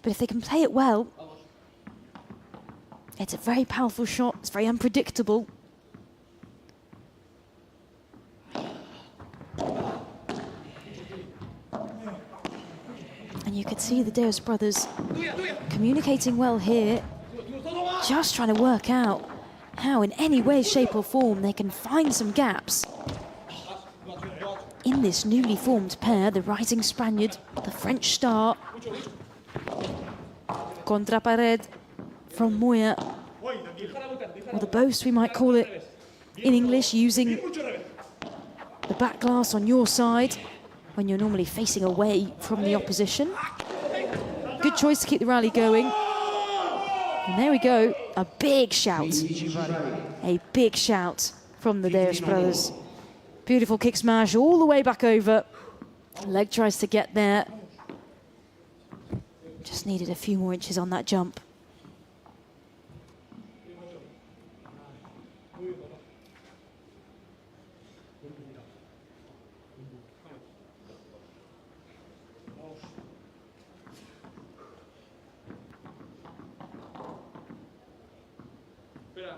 But if they can play it well, it's a very powerful shot. It's very unpredictable. And you could see the Deus brothers communicating well here, just trying to work out how in any way, shape or form they can find some gaps in this newly formed pair, the rising Spaniard, the French star. Contra pared from Moya, or the boast we might call it in English, using the back glass on your side when you're normally facing away from the opposition. Good choice to keep the rally going. And there we go, a big shout. A big shout from the Deus brothers. Beautiful kick smash all the way back over. Leg tries to get there. Just needed a few more inches on that jump.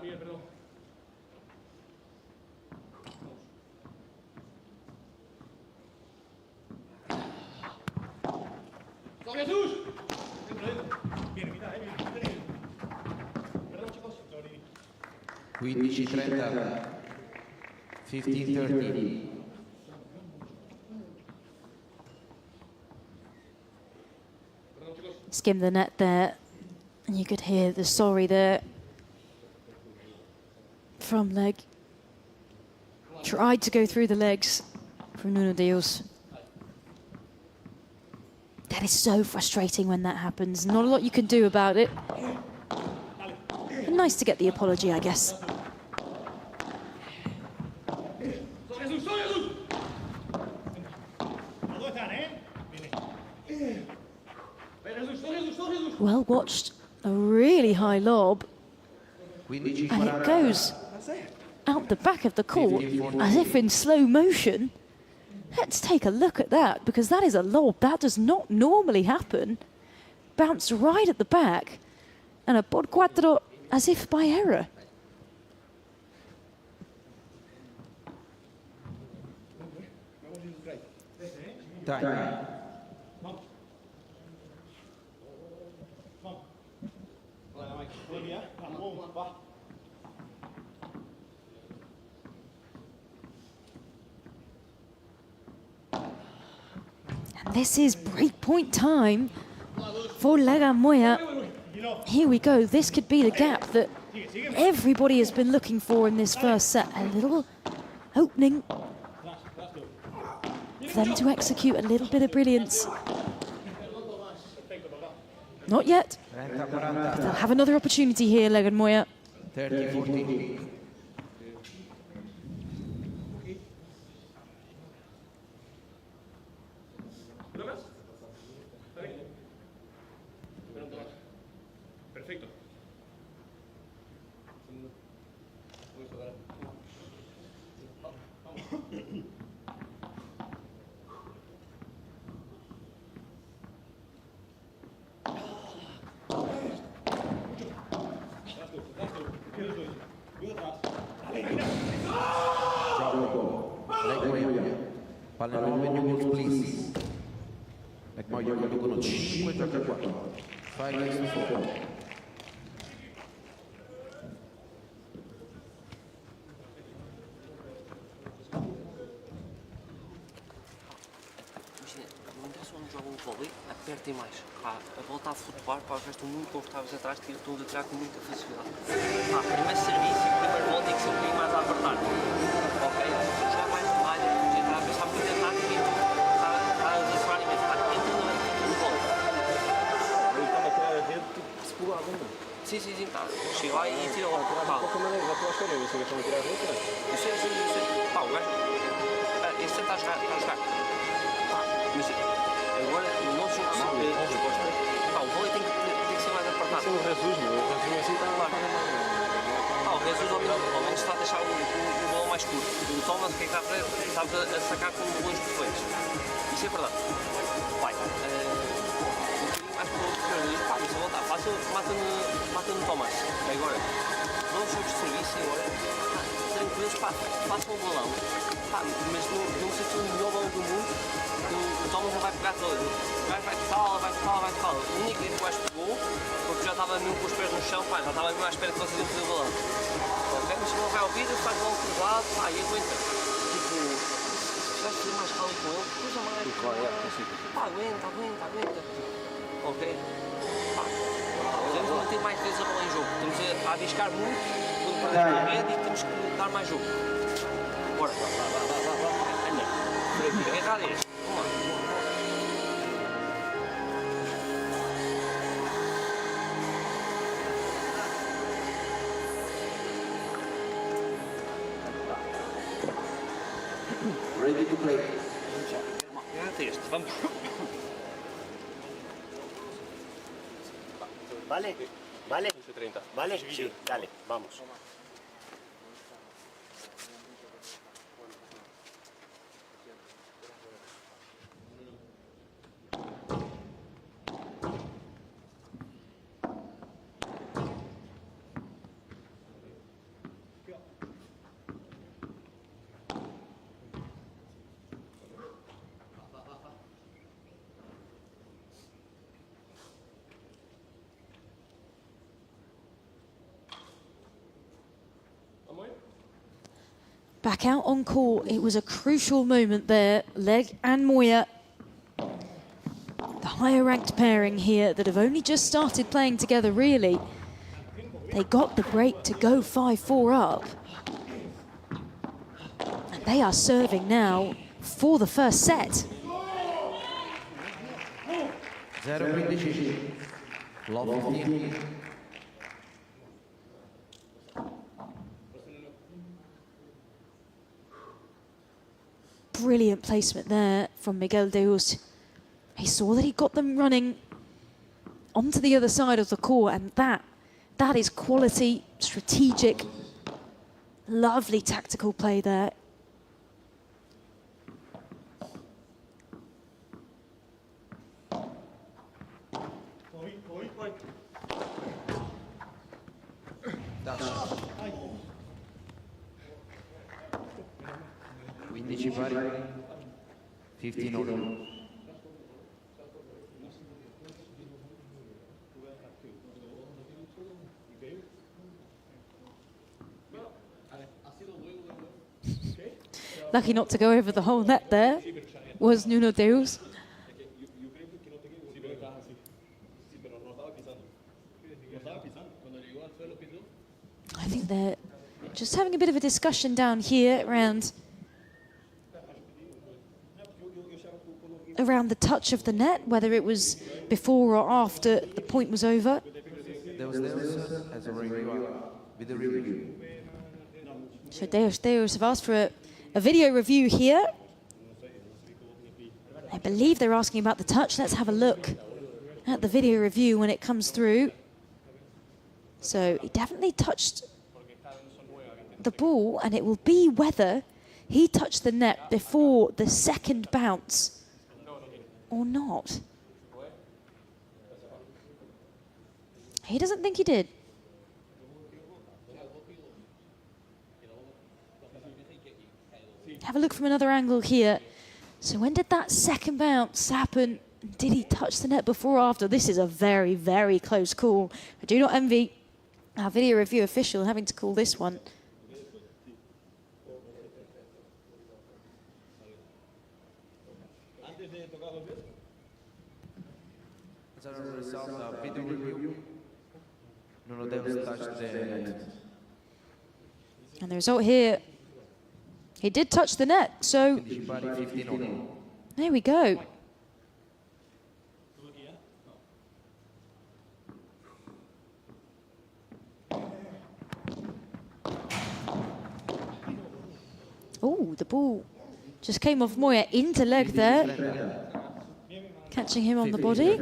Miguel, perdón. ¡Vamos, Jesús! Viene, mitad, viene. Perdón, chicos. 15-30. 15-30. Skimmed the net there, and you could hear the sorry there from leg. Tried to go through the legs from Nuno Dios. That is so frustrating when that happens. Not a lot you can do about it. But nice to get the apology, I guess. Well watched, a really high lob, and it goes out the back of the court as if in slow motion. Let's take a look at that, because that is a lob that does not normally happen. Bounced right at the back, and a bod cuatro as if by error. Time. And this is breakpoint time for Legamoya. Here we go. This could be the gap that everybody has been looking for in this first set. A little opening for them to execute a little bit of brilliance. Not yet. They'll have another opportunity here, Legamoya. 30-40. Perfecto. Palla 9 minuti, please. Legamoya conducono 5-4. 5-4. Apertem mais. Pá, a bola está a flutuar, pá, estou muito confortável atrás, estou a tirar com muita facilidade. Pá, primeiro serviço e primeiro bola tem que ser um bocadinho mais a apertar. Ok? Já mais de malha, já está a pensar muito em tática e está a desaforar imenso. Entra no bola. Aí quando aquela rede, se pula a bunda. Sim, tá. Chega lá e tira logo. De qualquer maneira, já estou a chorar, eu sei que estão a tirar a rede, não é? Eu sei. Pá, o gajo. Este está a jogar. Pá, mas agora não sou possível a resposta. Pá, o vôlei tem que ser mais apertado. Tem o Jesus, meu. O Jesus assim está lá. Pá, o Jesus ao menos está a deixar o balão mais curto. O Thomas, o que é que está a fazer? Está a sacar com balões perfeitos. Isso é verdade. Vai. Um bocadinho mais para o outro. Pá, isso a voltar. Fácil, mata no Thomas. Agora, não jogos de serviço agora. Tranquilos, pá, façam o balão. Pá, mas não sei se é o melhor balão do mundo. O Thomas não vai pegar todo. O gajo vai tocar. O único que o gajo pegou, porque já estava mesmo com os pés no chão, pá, já estava mesmo à espera que vocês iam fazer o balão. Ok? Mas se não vai ao vídeo, faz o balão cruzado, pá, e aguenta. Tipo, se vais fazer mais rally com ele, cruza mais. Pá, aguenta. Ok? Pá, temos de manter mais vezes a bola em jogo. Estamos a arriscar muito quando perdemos a rede e temos que dar mais jogo. Bora. Anda. Agarrar este. Vamos lá. Ready to play. Agarra este. Vamos. ¿Vale? ¿Vale? 30. ¿Vale? Sí, dale, vamos. back out on court. It was a crucial moment there. Leg and Moya, the higher ranked pairing here that have only just started playing together, really. They got the break to go 5-4 up. And they are serving now for the first set. 0-15. Lobo 15. Brilliant placement there from Miguel Deus. He saw that he got them running onto the other side of the court, and that is quality, strategic, lovely tactical play there. Quindici pari, 15 all. Lucky not to go over the whole net there was Nuno Deus. I think they're just having a bit of a discussion down here around the touch of the net, whether it was before or after the point was over. So Deus have asked for a video review here. I believe they're asking about the touch. Let's have a look at the video review when it comes through. So he definitely touched the ball, and it will be whether he touched the net before the second bounce or not. He doesn't think he did. Have a look from another angle here. So when did that second bounce happen? Did he touch the net before or after? This is a very, very close call. I do not envy our video review official having to call this one. As a result of video review, Nuno Deus touched the net. And the result here, he did touch the net, so there we go. Oh, the ball just came off Moya into leg there, catching him on the body.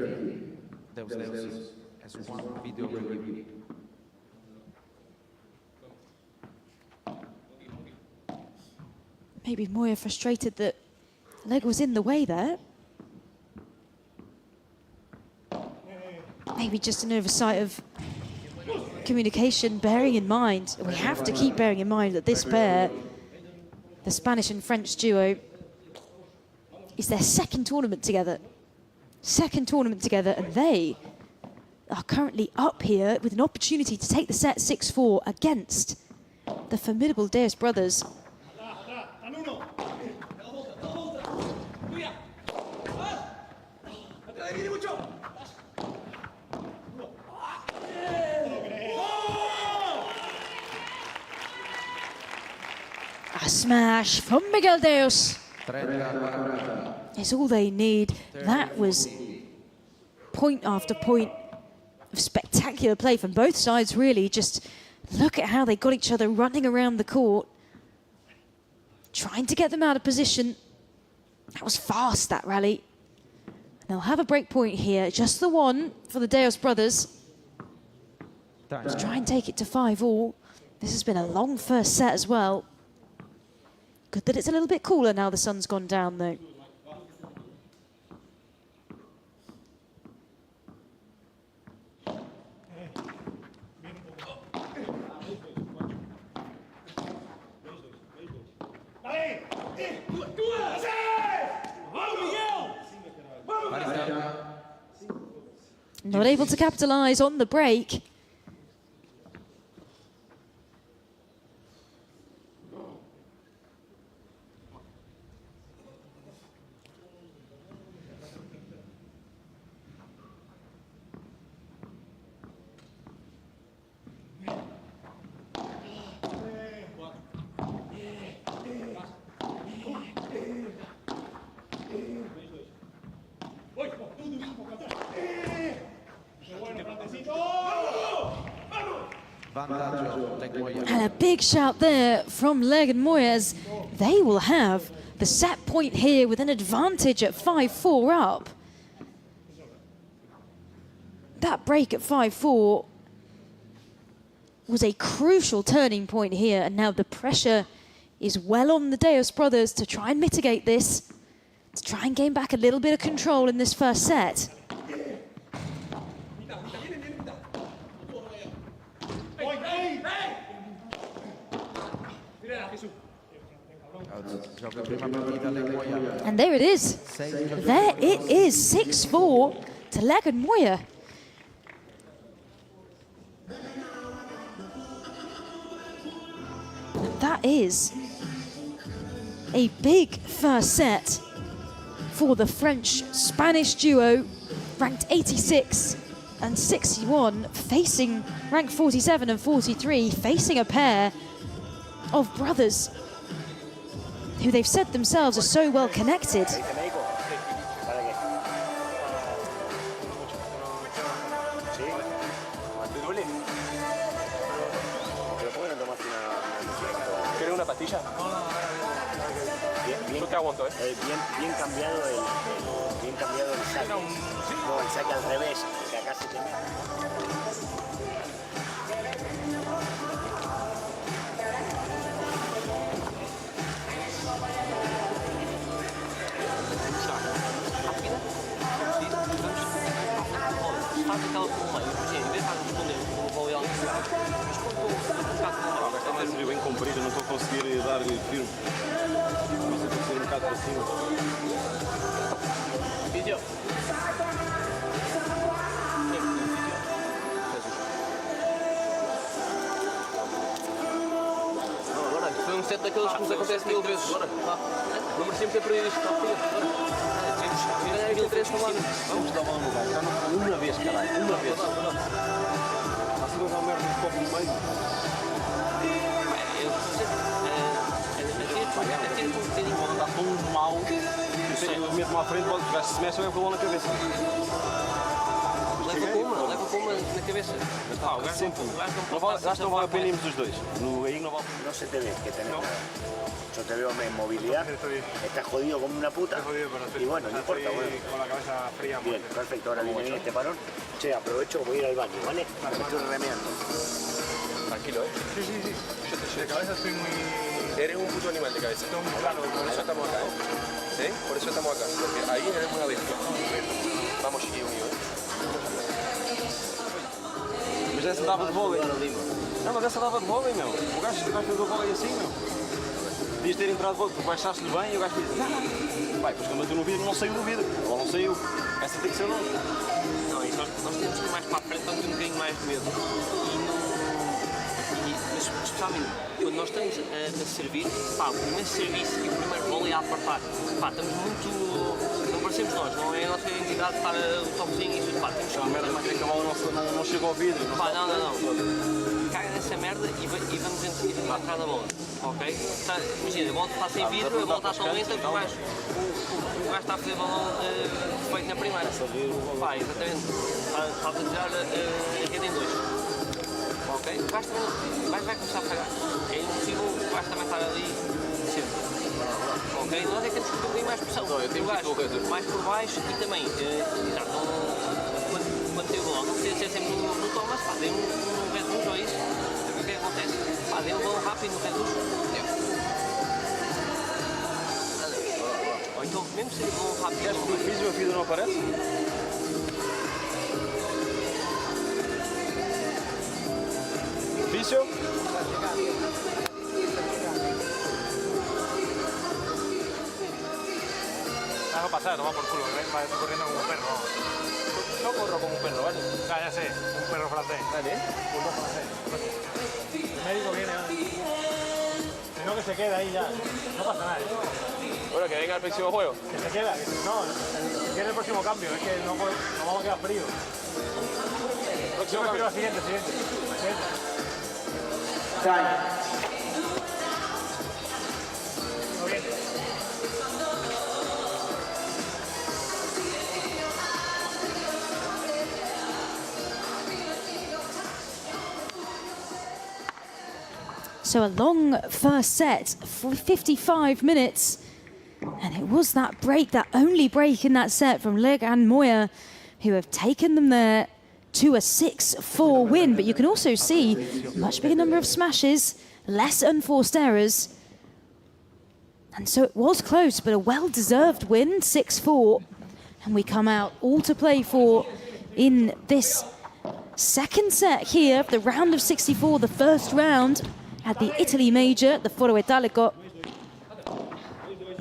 Deus has one video review. Maybe Moya frustrated that leg was in the way there. Maybe just an oversight of communication, bearing in mind, we have to keep bearing in mind that this pair, the Spanish and French duo, is their second tournament together. Second tournament together, and they are currently up here with an opportunity to take the set 6-4 against the formidable Deus brothers. A smash from Miguel Deus. It's all they need. That was point after point of spectacular play from both sides, really. Just look at how they got each other running around the court, trying to get them out of position. That was fast, that rally. And they'll have a break point here, just the one for the Deus brothers. To try and take it to 5-all. This has been a long first set as well. Good that it's a little bit cooler now the sun's gone down, though. Not able to capitalise on the break. big shout there from Leg and Moyes. They will have the set point here with an advantage at 5-4 up. That break at 5-4 was a crucial turning point here, and now the pressure is well on the Deos brothers to try and mitigate this, to try and gain back a little bit of control in this first set. And there it is. There it is, 6-4 to Leg and Moya. That is a big first set for the French-Spanish duo, ranked 86 and 61, facing ranked 47 and 43, facing a pair of brothers who they've said themselves are so well connected. ¿Quieres una pastilla? Yo te aguanto, bien cambiado el saque. No, el saque al revés, que acá se te mete. Faz aquela por meio, em vez de estar a responder com o voo e algo assim, mas quando estou a tocar com uma Está mais bem comprido, não estou a conseguir dar-lhe firme. Começa a ser um bocado para cima. Vídeo. Agora, foi um set daqueles que nos acontece 1000 vezes. Não merecíamos ter perdido isto. Ganhar aquele 3 para lá. Vamos dar uma lugar. Uma vez, caralho. Uma vez. A segunda merda um pouco no meio. Está tão mal. Eu meto-me à frente, se mexe, eu vou na cabeça. Leva com uma na cabeça. O gajo sempre. Não vale a pena irmos os dois. Aí não vale. No se te ve que tenés nada. Yo te veo en movilidad, estás jodido como una puta. Y bueno, no importa, bueno. Con la cabeza fría. Bien, perfecto, ahora viene bien este parón. Che, aprovecho, voy a ir al baño, ¿vale? Me estoy remeando. Tranquilo, Sí. De cabeza estoy muy... Eres un puto animal de cabeza. Claro, por eso estamos acá, ¿eh? Por eso estamos acá. Porque ahí eres una bestia. Vamos, chiquillo mío, Mas essa dava de vôlei. Não, mas essa dava de vôlei, meu. O gajo fez o vôlei assim, meu. Podias ter entrado de vôlei, porque baixaste-lhe bem e o gajo disse, vai, pois quando bateu no vidro, não saiu do vidro. Ou não saiu. Essa tem que ser longe. Não, isso nós temos que ir mais para a frente para ter um bocadinho mais de medo. Mas especialmente quando nós estamos a servir, pá, o primeiro serviço e o primeiro vôlei a apartar, pá, estamos muito... Não parecemos nós, não é a nossa identidade estar o toquezinho e isso, pá, temos que... A merda mais é que a bola não chega ao vidro. Pá, não. Caga nessa merda e vamos atrás da bola, ok? Tá, imagina, a bola está sem vidro, a bola está tão lenta que o gajo está a fazer balão feito na primeira. Pá, exatamente. Está a tirar a rede em 2. Ok? O gajo também vai começar a pagar. É impossível o gajo também estar ali sempre. Ok? Nós é que temos que ter um bocadinho mais pressão. O gajo mais por baixo e também, quando tem o balão, não precisa ser sempre no tom, mas pá, dê um reduzo ou isso. O que é que acontece? Pá, dê um balão rápido no reduzo. Ou então, mesmo se ele balão rápido... Queres que o físio, a vida não aparece? Físio? Dejo pasar, toma por culo, que va corriendo como un perro. No corro como un perro, ¿vale? Ya sé, un perro francés. ¿Vale? Un perro francés. El médico viene, si no que se queda ahí ya, no pasa nada. Bueno, que venga el próximo juego. Que se queda, no, quiere el próximo cambio, es que no vamos a quedar frío. Próximo cambio. Siguiente. So a long first set for 55 minutes. And it was that break, that only break in that set from Leg and Moya, who have taken them there to a 6-4 win. But you can also see a much bigger number of smashes, less unforced errors. And so it was close, but a well-deserved win, 6-4. And we come out all to play for in this second set here, the round of 64, the first round at the Italy Major, the Foro Italico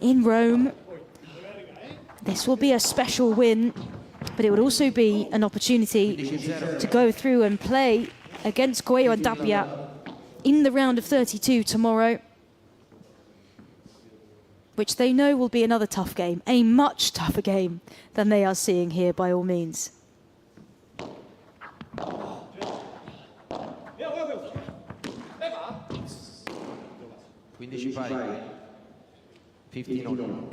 in Rome. This will be a special win, but it would also be an opportunity to go through and play against Coelho and Tapia in the round of 32 tomorrow, which they know will be another tough game, a much tougher game than they are seeing here by all means. 15 pari. 15-1.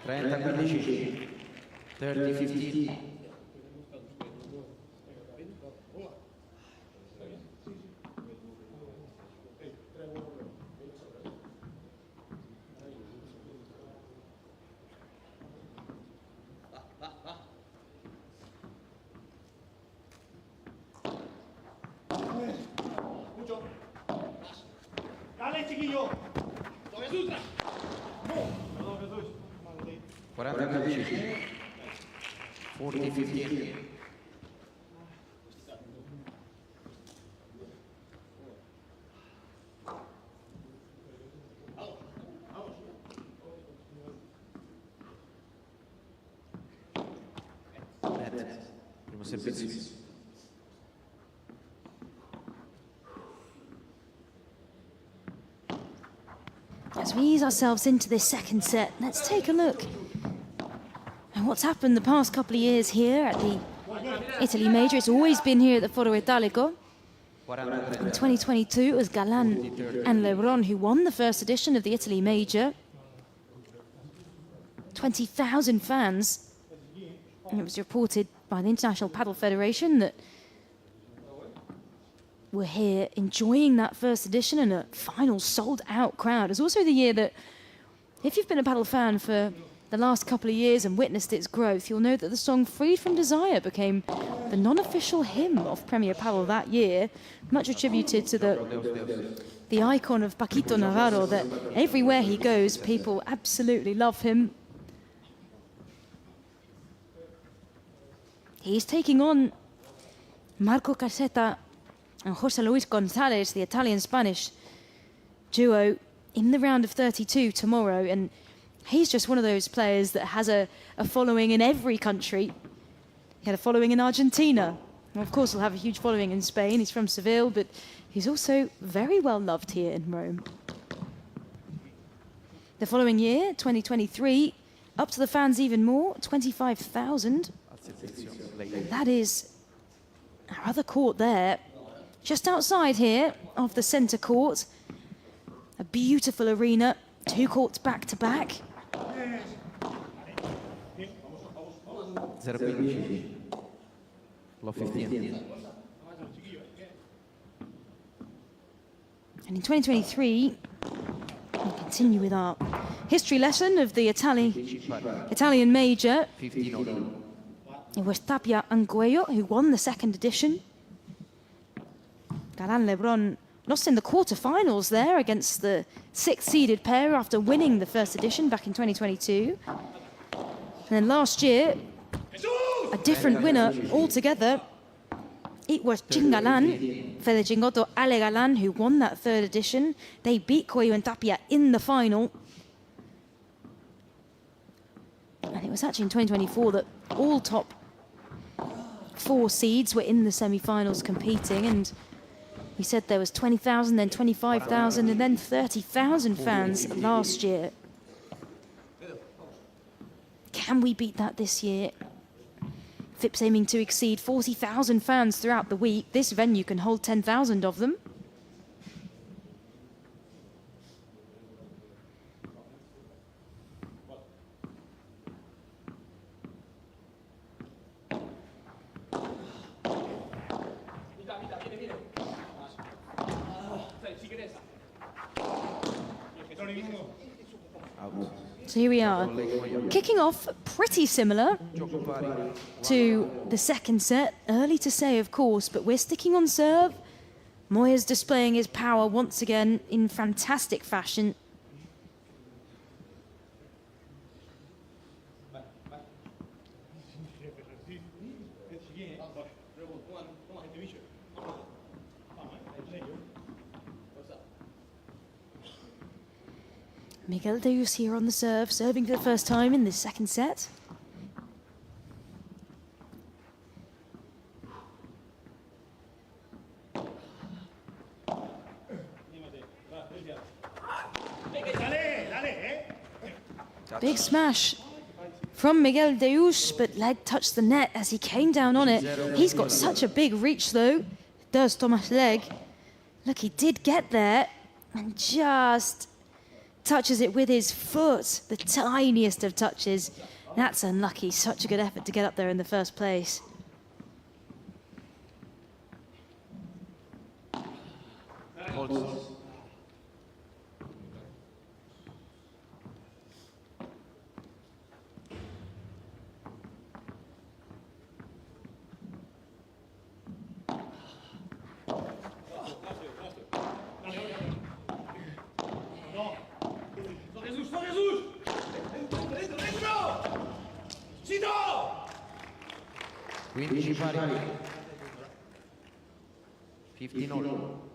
$30-15. 30-15. Dale, chiquillo. 40-15. 40-15. Primo servizio. As we ease ourselves into this second set, let's take a look at what's happened the past couple of years here at the Italy Major. It's always been here at the Foro Italico. In 2022, it was Galan and Lebron who won the first edition of the Italy Major. 20,000 fans. And it was reported by the International Padel Federation that we're here enjoying that first edition and a final sold-out crowd. It's also the year that, if you've been a paddle fan for the last couple of years and witnessed its growth, you'll know that the song Freed from Desire became the non-official hymn of Premier Paddle that year, much attributed to the icon of Paquito Navarro, that everywhere he goes, people absolutely love him. He's taking on Marco Casetta and José Luis González, the Italian-Spanish duo, in the round of 32 tomorrow. And he's just one of those players that has a following in every country. He had a following in Argentina. And of course, he'll have a huge following in Spain. He's from Seville, but he's also very well loved here in Rome. The following year, 2023, up to the fans even more, 25,000. And that is our other court there, just outside here of the centre court. A beautiful arena, two courts back to back. 0-15. Low 15. And in 2023, we continue with our history lesson of the Italian Major. 15-1. It was Tapia and Coelho who won the second edition. Galan Lebron lost in the quarterfinals there against the sixth-seeded pair after winning the first edition back in 2022. And then last year, a different winner altogether. It was Chingalan, Fede Chingoto, Ale Galan, who won that third edition. They beat Coelho and Tapia in the final. And it was actually in 2024 that all top 4 seeds were in the semi-finals competing, and we said there was 20,000, then 25,000, and then 30,000 fans last year. Can we beat that this year? Outfit's aiming to exceed 40,000 fans throughout the week. This venue can hold 10,000 of them. So here we are, kicking off pretty similar to the second set. Early to say, of course, but we're sticking on serve. Moya's displaying his power once again in fantastic fashion. Miguel Deus here on the serve, serving for the first time in this second set. Big smash from Miguel Deus, but leg touched the net as he came down on it. He's got such a big reach though, does Tomas Leg. Look, he did get there and just touches it with his foot, the tiniest of touches. That's unlucky, such a good effort to get up there in the first place. Quindi pari 15-all.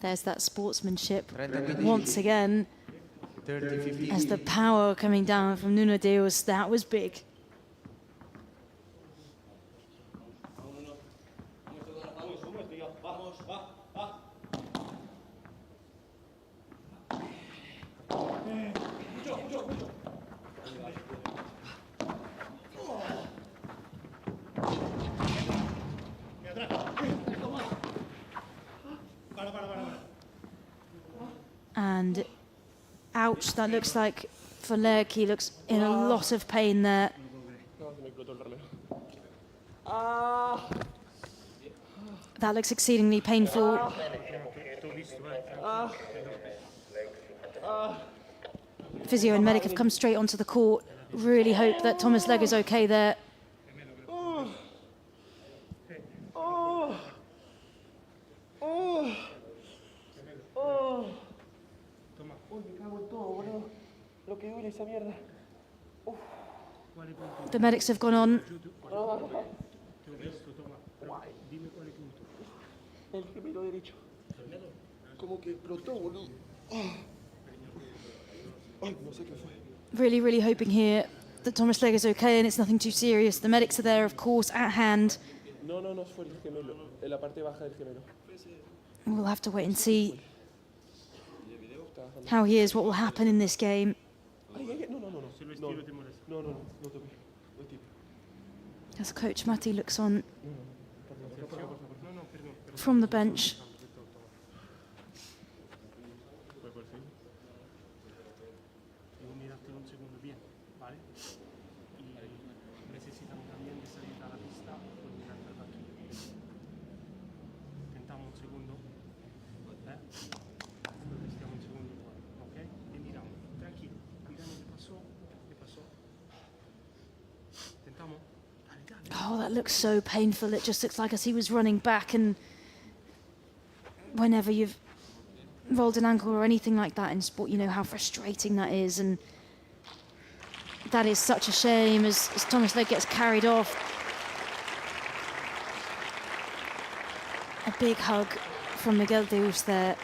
There's that sportsmanship once again. As the power coming down from Nuno Deus, that was big. And ouch, that looks like for Leg, he looks in a lot of pain there. That looks exceedingly painful. Physio and medic have come straight onto the court. Really hope that Tomas Leg is okay there. The medics have gone on. Really, really hoping here that Tomas Leg is okay and it's nothing too serious. The medics are there, of course, at hand. We'll have to wait and see how he is, what will happen in this game. As Coach Matti looks on from the bench. Oh, that looks so painful. It just looks like as he was running back, and whenever you've rolled an ankle or anything like that in sport, you know how frustrating that is, and That is such a shame as Thomas Leg gets carried off. A big hug from Miguel Deus there.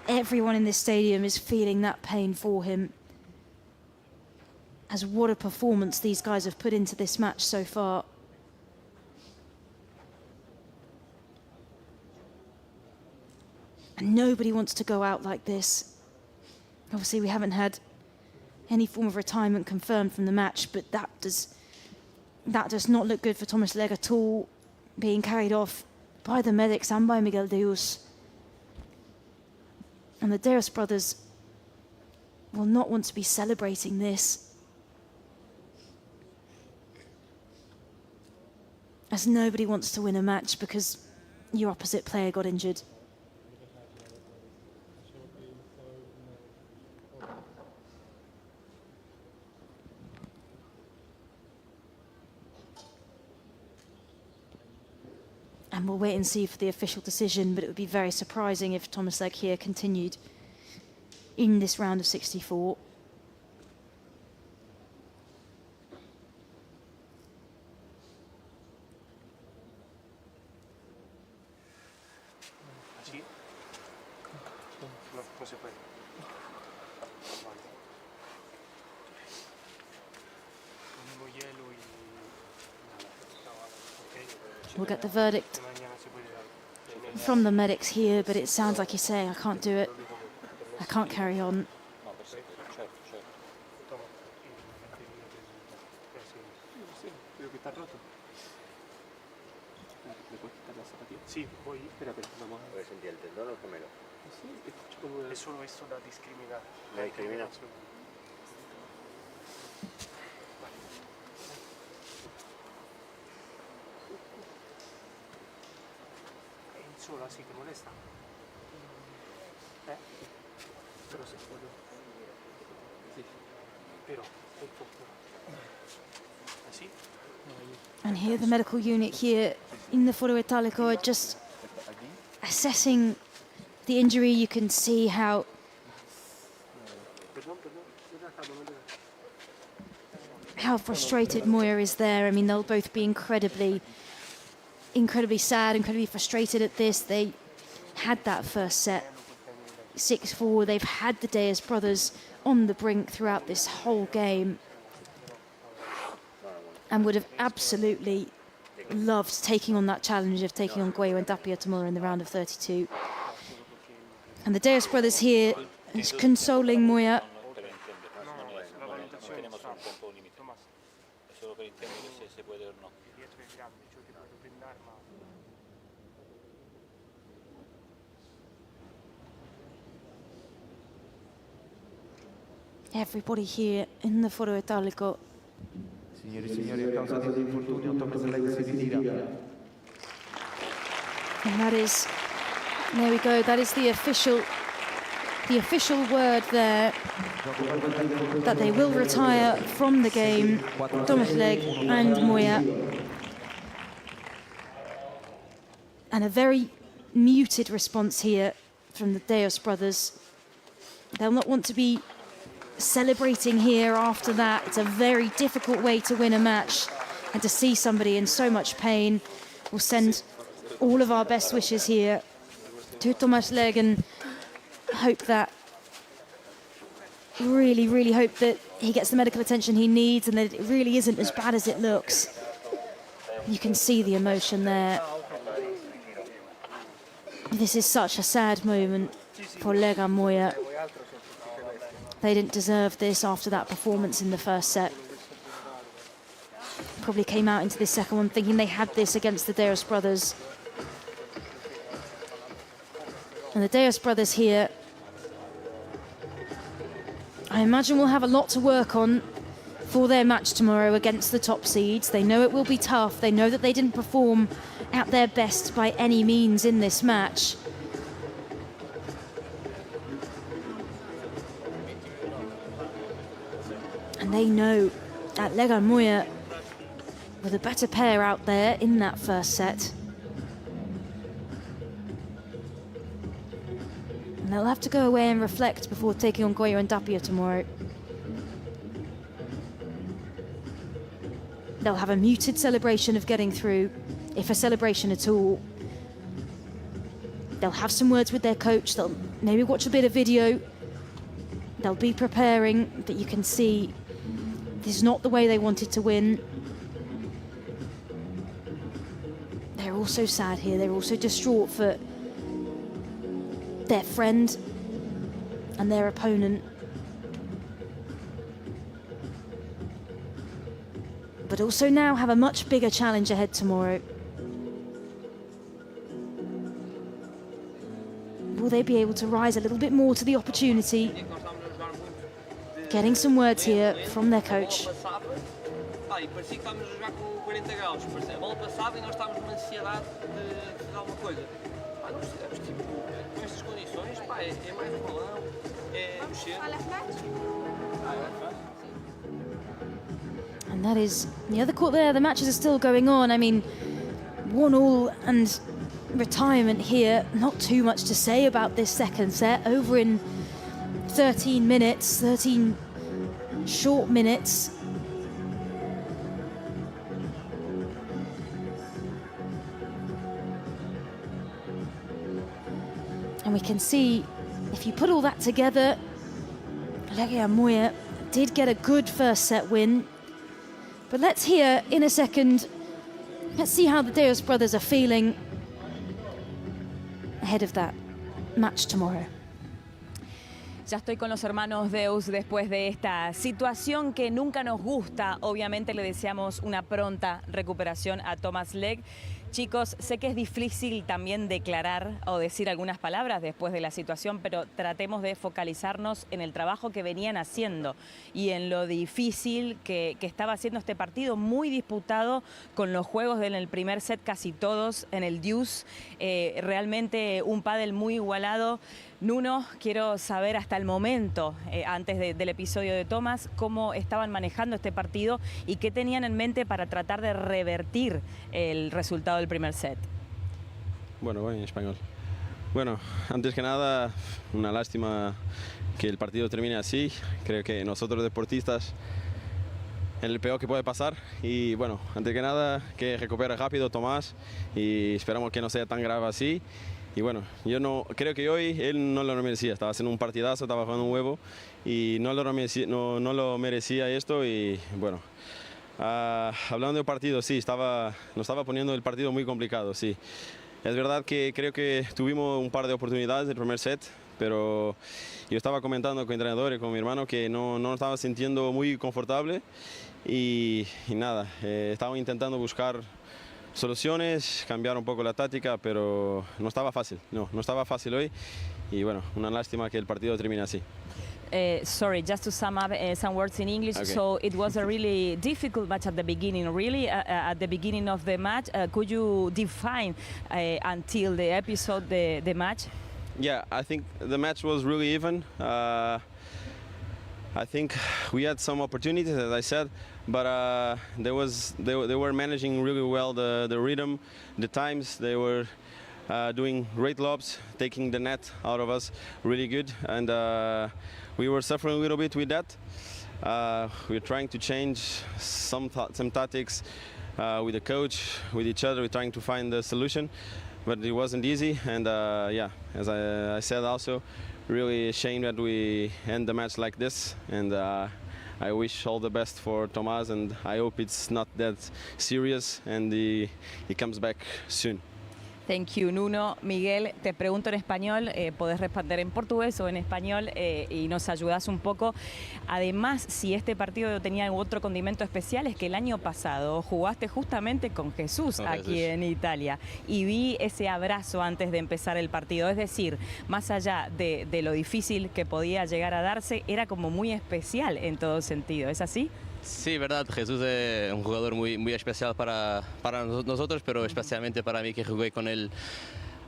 Everyone in this stadium is feeling that pain for him. As what a performance these guys have put into this match so far. And nobody wants to go out like this. Obviously, we haven't had any form of retirement confirmed from the match, but that does not look good for Thomas Leg at all, being carried off by the medics and by Miguel Deus. And the Deus brothers will not want to be celebrating this, as nobody wants to win a match because your opposite player got injured. And we'll wait and see for the official decision, but it would be very surprising if Thomas Leg here continued in this round of 64. We'll get the verdict from the medics here, but it sounds like he's saying, I can't do it. I can't carry on. Sola sì che molesta. Però se voglio. Sì. Però un po'. Sì. And here the medical unit here in the Foro Italico are just assessing the injury. You can see how frustrated Moya is there. I mean, they'll both be incredibly sad, incredibly frustrated at this. They had that first set 6-4. They've had the Deus brothers on the brink throughout this whole game and would have absolutely loved taking on that challenge of taking on Guayo and Tapia tomorrow in the round of 32. And the Deus brothers here is consoling Moya. Everybody here in the Foro Italico. Signori e signori, a causa di un infortunio, Thomas Leg si ritira. And that is, there we go, that is the official word there, that they will retire from the game, Thomas Leg and Moya. And a very muted response here from the Deus brothers. They'll not want to be celebrating here after that. It's a very difficult way to win a match, and to see somebody in so much pain. We'll send all of our best wishes here to Thomas Leg and hope that, really hope that he gets the medical attention he needs and that it really isn't as bad as it looks. You can see the emotion there. This is such a sad moment for Leg and Moya. They didn't deserve this after that performance in the first set. Probably came out into this second one thinking they had this against the Deus brothers. And the Deus brothers here, I imagine will have a lot to work on for their match tomorrow against the top seeds. They know it will be tough. They know that they didn't perform at their best by any means in this match. And they know that Leg and Moya were the better pair out there in that first set. And they'll have to go away and reflect before taking on Guayo and Tapia tomorrow. They'll have a muted celebration of getting through, if a celebration at all. They'll have some words with their coach. They'll maybe watch a bit of video. They'll be preparing, but you can see this is not the way they wanted to win. They're also sad here. They're also distraught for their friend and their opponent. But also now have a much bigger challenge ahead tomorrow. Will they be able to rise a little bit more to the opportunity? Getting some words here from their coach. E parecia que estávamos a jogar com 40 graus, a bola passava e nós estávamos numa ansiedade de fazer alguma coisa. Nós fizemos tipo, com estas condições, é mais um balão, é mexer. And that is the other court there. The matches are still going on. I mean, 1-1 and retirement here. Not too much to say about this second set. Over in 13 minutes, 13 short minutes. And we can see, if you put all that together, Legia Moya did get a good first set win. But let's hear in a second, let's see how the Deos brothers are feeling ahead of that match tomorrow. Ya estoy con los hermanos Deus después de esta situación que nunca nos gusta. Obviamente le deseamos una pronta recuperación a Thomas Leg. Chicos, sé que es difícil también declarar o decir algunas palabras después de la situación, pero tratemos de focalizarnos en el trabajo que venían haciendo y en lo difícil que estaba haciendo este partido, muy disputado con los juegos en el primer set, casi todos en el deuce. Realmente un pádel muy igualado. Nuno, quiero saber hasta el momento, antes del episodio de Thomas, cómo estaban manejando este partido y qué tenían en mente para tratar de revertir el resultado del primer set. Bueno, voy en español. Bueno, antes que nada, una lástima que el partido termine así. Creo que nosotros deportistas, en el peor que puede pasar. Y bueno, antes que nada, que recupere rápido Tomás y esperamos que no sea tan grave así. Y bueno, yo no creo que hoy él no lo merecía, estaba haciendo un partidazo, estaba jugando un huevo y no lo merecía esto. Y bueno, hablando del partido, sí, nos estaba poniendo el partido muy complicado, sí. Es verdad que creo que tuvimos un par de oportunidades del primer set, pero yo estaba comentando con el entrenador y con mi hermano que no nos estaba sintiendo muy confortable y nada, estaba intentando buscar soluciones, cambiar un poco la táctica, pero no estaba fácil, no estaba fácil hoy y bueno, una lástima que el partido termine así. Sorry, just to sum up some words in English. Okay. So it was a really difficult match at the beginning, really. At the beginning of the match, could you define until the episode the match? Yeah, I think the match was really even. I think we had some opportunities, as I said, but they were managing really well the rhythm, the times. They were doing great lobs, taking the net out of us really good, and we were suffering a little bit with that. We were trying to change some tactics with the coach, with each other. We're trying to find the solution, but it wasn't easy. And yeah, as I said also, really a shame that we end the match like this. And I wish all the best for Tomás, and I hope it's not that serious and he comes back soon. Thank you, Nuno. Miguel, te pregunto en español, podés responder en portugués o en español y nos ayudás un poco. Además, si este partido tenía otro condimento especial, es que el año pasado jugaste justamente con Jesús aquí en Italia y vi ese abrazo antes de empezar el partido. Es decir, más allá de lo difícil que podía llegar a darse, era como muy especial en todo sentido. ¿Es así? Sí, verdad, Jesús es un jugador muy especial para nosotros, pero especialmente para mí que jugué con él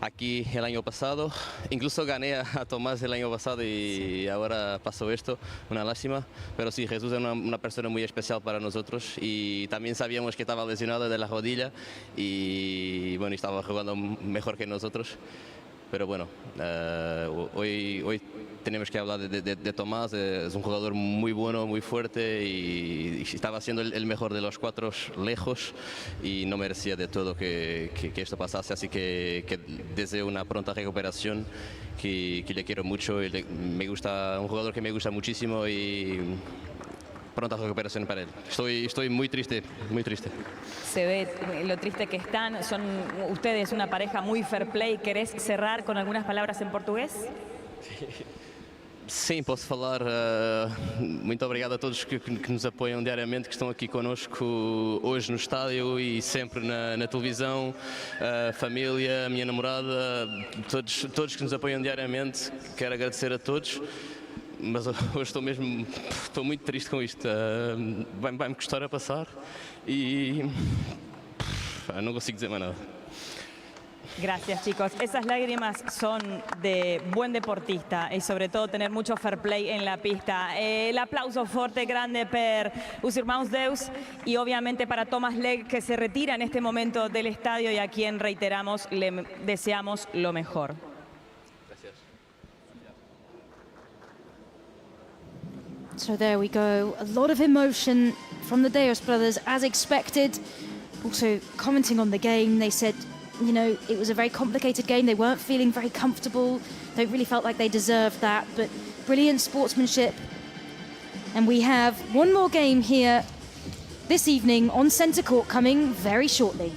aquí el año pasado. Incluso gané a Tomás el año pasado y ahora pasó esto, una lástima. Pero sí, Jesús es una persona muy especial para nosotros y también sabíamos que estaba lesionado de la rodilla y bueno, estaba jugando mejor que nosotros. pero bueno, hoy tenemos que hablar de Tomás. Es un jugador muy bueno, muy fuerte y estaba siendo el mejor de los cuatro lejos y no merecía de todo que esto pasase, así que deseo una pronta recuperación, que le quiero mucho y me gusta, un jugador que me gusta muchísimo y pronta recuperación para él. Estoy muy triste, muy triste. Se ve lo triste que están. Son ustedes una pareja muy fair play. ¿Querés cerrar con algunas palabras en portugués? Sim, posso falar. Muito obrigado a todos que nos apoiam diariamente, que estão aqui connosco hoje no estádio e sempre na televisão, a família, a minha namorada, todos que nos apoiam diariamente. Quero agradecer a todos, mas hoje estou muito triste com isto. Vai-me custar a passar e não consigo dizer mais nada. Gracias, chicos. Esas lágrimas son de buen deportista y sobre todo tener mucho fair play en la pista. El aplauso fuerte, grande per os irmãos Deus y obviamente para Thomas Legg, que se retira en este momento del estadio y a quien reiteramos, le deseamos lo mejor. Gracias. So there we go. A lot of emotion from the Deus brothers, as expected. Also commenting on the game, they said, you know, it was a very complicated game. They weren't feeling very comfortable. They really felt like they deserved that, but brilliant sportsmanship. And we have one more game here this evening on centre court coming very shortly.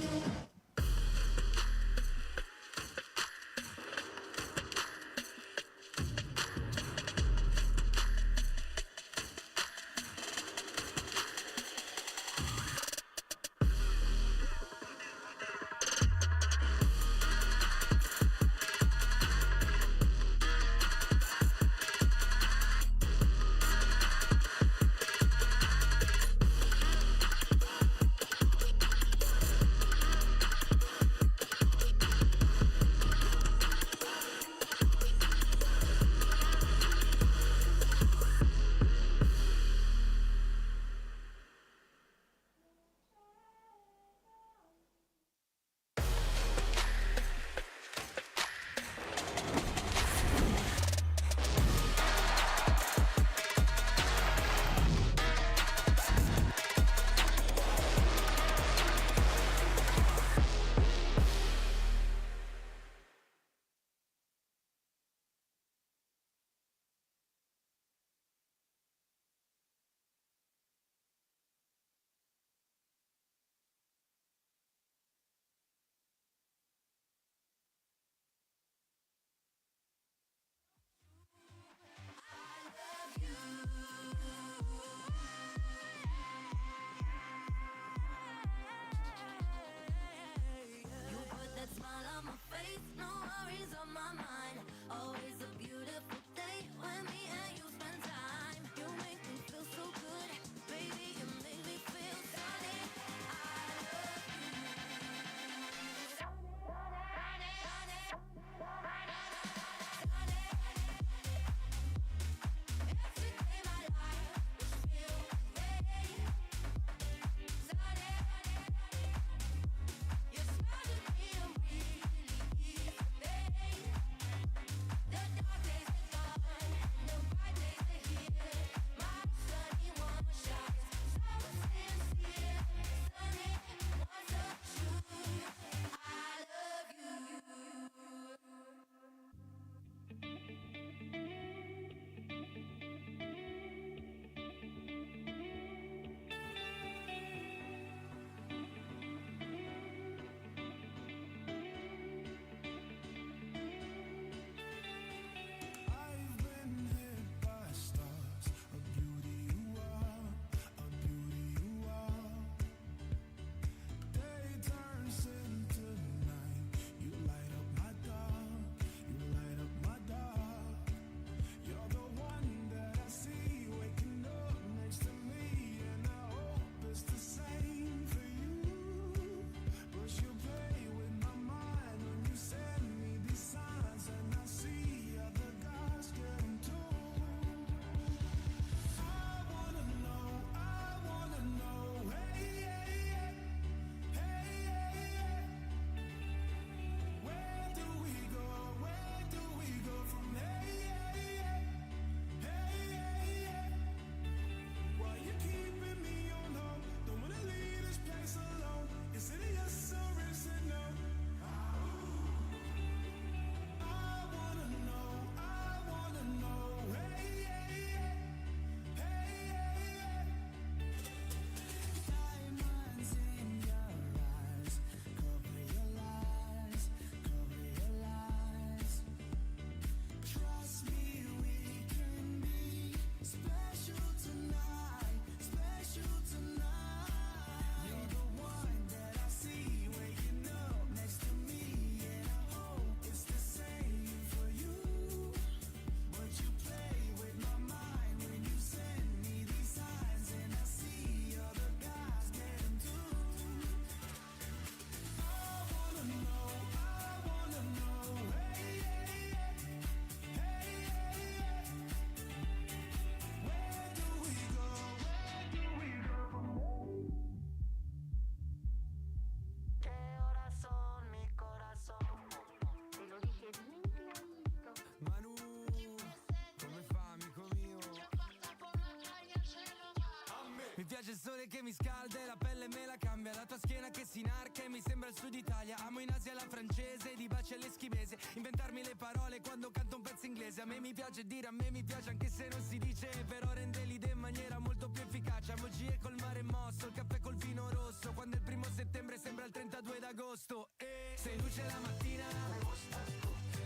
il sole che mi scalda e la pelle me la cambia, la tua schiena che si inarca e mi sembra il sud Italia. Amo in Asia la francese, di baci all'eschimese, inventarmi le parole quando canto un pezzo inglese. A me mi piace dire, a me mi piace anche se non si dice, però rende l'idea in maniera molto più efficace. Amo G col mare mosso, il caffè col vino rosso, quando il 1° settembre sembra il 32 d'agosto. E sei luce la mattina,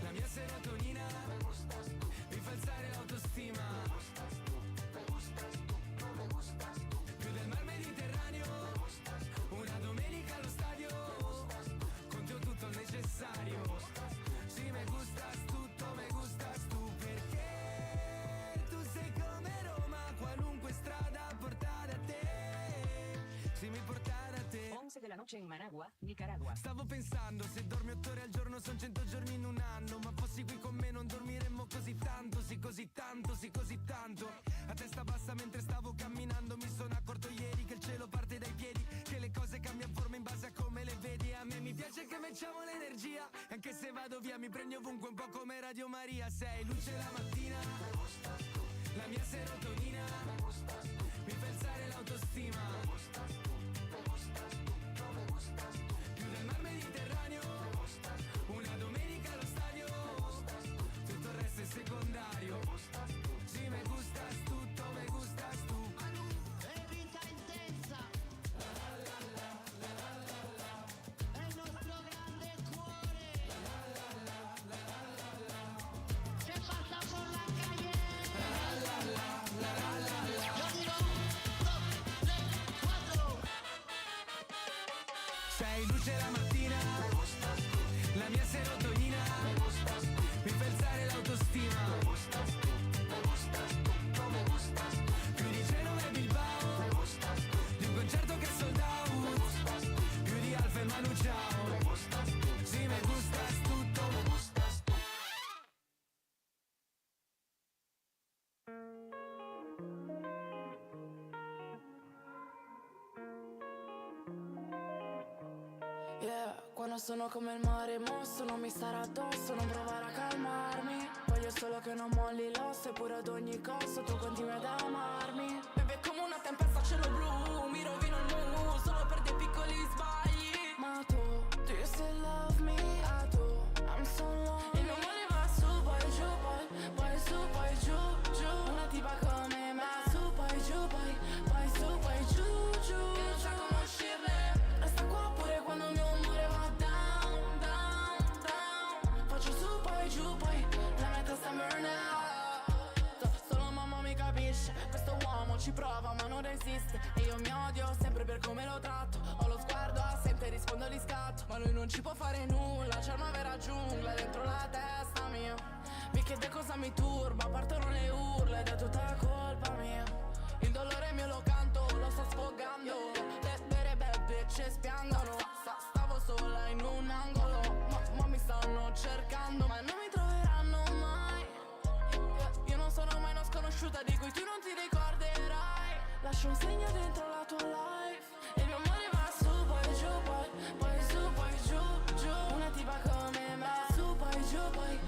la mia serotonina, mi fa alzare l'autostima, più del mar Mediterraneo, una domenica allo stadio, con te ho tutto il necessario. Si me gustas tutto, me gustas tu, perché tu sei come Roma, qualunque strada portare a te, se mi portare a te. 11 della noche in Managua, Nicaragua. Stavo pensando, se dormi 8 ore al giorno son 100 giorni in un anno, ma fossi qui con me non dormiremmo così tanto, sì così tanto, sì così tanto. A testa bassa mentre stavo camminando mi sono accorto ieri che il cielo parte dai piedi, che le cose cambiano forma in base a come le vedi. A me mi piace che mettiamo l'energia, anche se vado via mi prendi ovunque un po' come Radio Maria. Sei luce la mattina, la mia serotonina, mi fa alzare l'autostima, più del mar Mediterraneo, una domenica allo stadio, tutto il resto è secondario. Si me gustas tutto, me gustas tu. Vita intensa, è il nostro grande cuore, che passa por la calle. Yo digo 1, 2, 3, 4. Sei luce la mattina, la mia serotonina, mi fa alzare l'autostima, più di Genova e Bilbao, di un concerto che è sold out, più di Alfa e Manu Ciao. Si me gustas tutto, me gustas tu. Yeah, quando sono come il mare mosso, non mi stare addosso, non provare a calmarmi. Voglio solo che non molli l'osso, eppure ad ogni costo tu continui ad amarmi. Bebe come una tempesta cielo blu, mi rovino il mood solo per dei piccoli sbagli. Ma tu, do you still love me? I do, I'm so lonely. Il mio amore va su, poi giù, poi su, poi giù, giù. Una tipa come me, su, poi giù, poi su, poi giù, giù. Che non sa come uscirne, resta qua pure quando il mio amore va down, down, down. Faccio su, poi giù, poi la mia testa burn out. Solo mamma mi capisce, questo uomo ci prova ma non resiste. E io mi odio sempre per come lo tratto. Ho lo sguardo assente, rispondo di scatto. Ma lui non ci può fare nulla, c'è una vera giungla dentro la testa mia. Mi chiede cosa mi turba, partono le urla ed è tutta colpa mia. Il dolore mio lo canto, lo sto sfogando. Le vere bad bitches piangono. Stavo sola in un angolo, ma mi stanno cercando, ma non mi troveranno mai. Io non sono mai una sconosciuta di cui tu non ti ricorderai. Lascio un segno dentro la tua life. E il mio amore va su, poi giù, poi su, poi giù, giù. Una tipa come me, su, poi giù, poi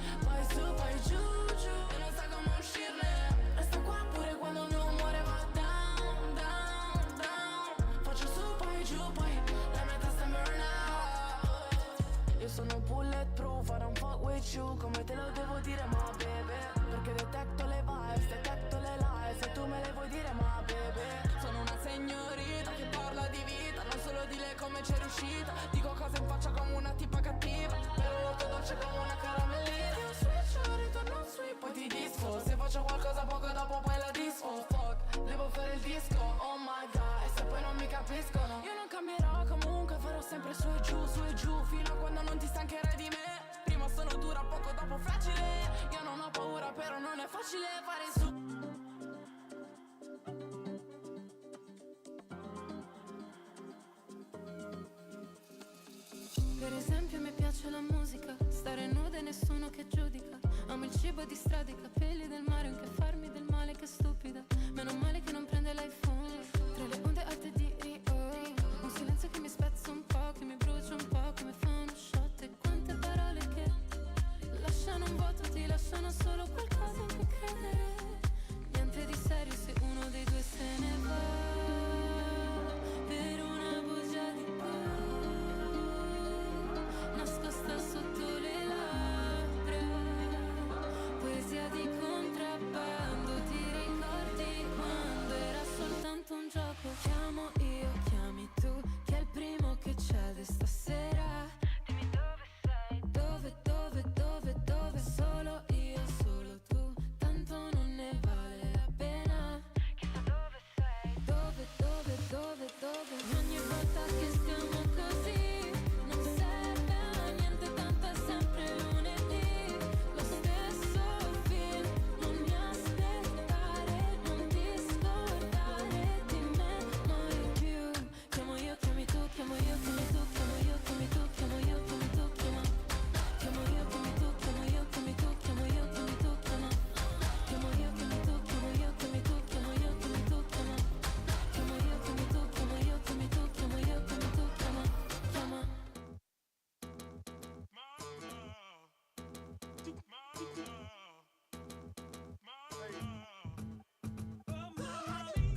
su, poi giù, giù. E non sa come uscirne, resta qua pure quando il mio amore va down, down, down. Faccio su, poi giù, poi la mia testa è burn out. Io sono bulletproof, I don't fuck with you. Come te lo devo dire, ma bebe, perché detecto le vibes, detecto le lies. E tu me le vuoi dire, ma bebe, sono una signorita che parla di vita, non solo di lei come c'è riuscita. Dico cose in faccia come una tipa cattiva, però molto dolce come una caramellina. Io switch, ritorno sweet, poi ti disco. Se faccio qualcosa poco dopo poi la disco. Fuck, devo fare il disco, oh my god. E se poi non mi capiscono, io non cambierò comunque, farò sempre su e giù, fino a quando non ti stancherai di me. Prima sono dura, poco dopo facile. Io non ho paura, però non è facile fare su. Per esempio mi piace la musica, stare nuda e nessuno che giudica. Amo il cibo di strada, i capelli del mare, anche farmi del male, che stupida. Meno male che non prende l'iPhone, tra le onde alte di Rio. Un silenzio che mi spezza un po', che mi brucia un po', che mi fa uno shot. E quante parole che lasciano un vuoto, ti lasciano solo qualcosa in cui credere. Niente di serio se uno dei due se ne va.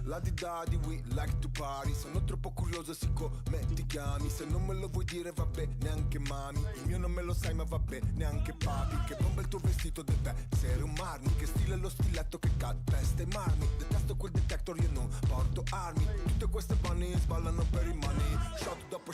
La di daddy, we like to party. Sono troppo curioso, siccome ti chiami. Se non me lo vuoi dire vabbè, neanche mami. Il mio non me lo sai ma vabbè, neanche papi. Che bomba il tuo vestito, deve essere un marmi. Che stile lo stiletto che calpesta i marmi. Detesto quel detector, io non porto armi. Tutte queste bunnies ballano per i money. Shot dopo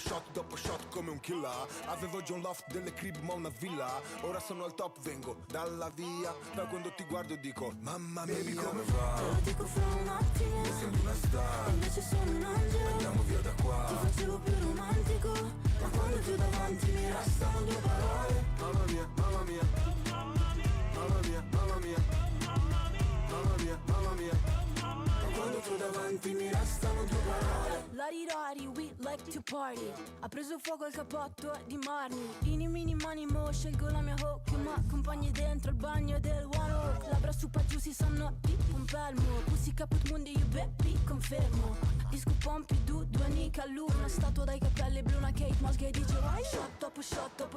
shot come un killer. Avevo già un loft delle crib ma una villa. Ora sono al top, vengo dalla via. Da quando ti guardo dico mamma mia. Baby come va? Te lo dico fra un attimo. Mi sembri una star. Invece sono un angelo. Andiamo via da qua. Ti facevo più romantico. Ma quando ti ho davanti mi restano due parole. Mamma mia, mamma mia. Mamma mia, mamma mia. Mamma mia, mamma mia. Ma quando ti ho davanti mi restano due parole. Larirari, we like to party. Ha preso fuoco il cappotto di Marni. Ini mini mani mo, scelgo la mia hook. Ma accompagni dentro il bagno del One Oak. Labbra su pa' giù si sanno tipo un pelmo. Pussy caput mundi, io baby, confermo. Disco Pompidou, due nica all'uno. Una statua dai capelli blu, una Kate Moss che dice vai. Shot dopo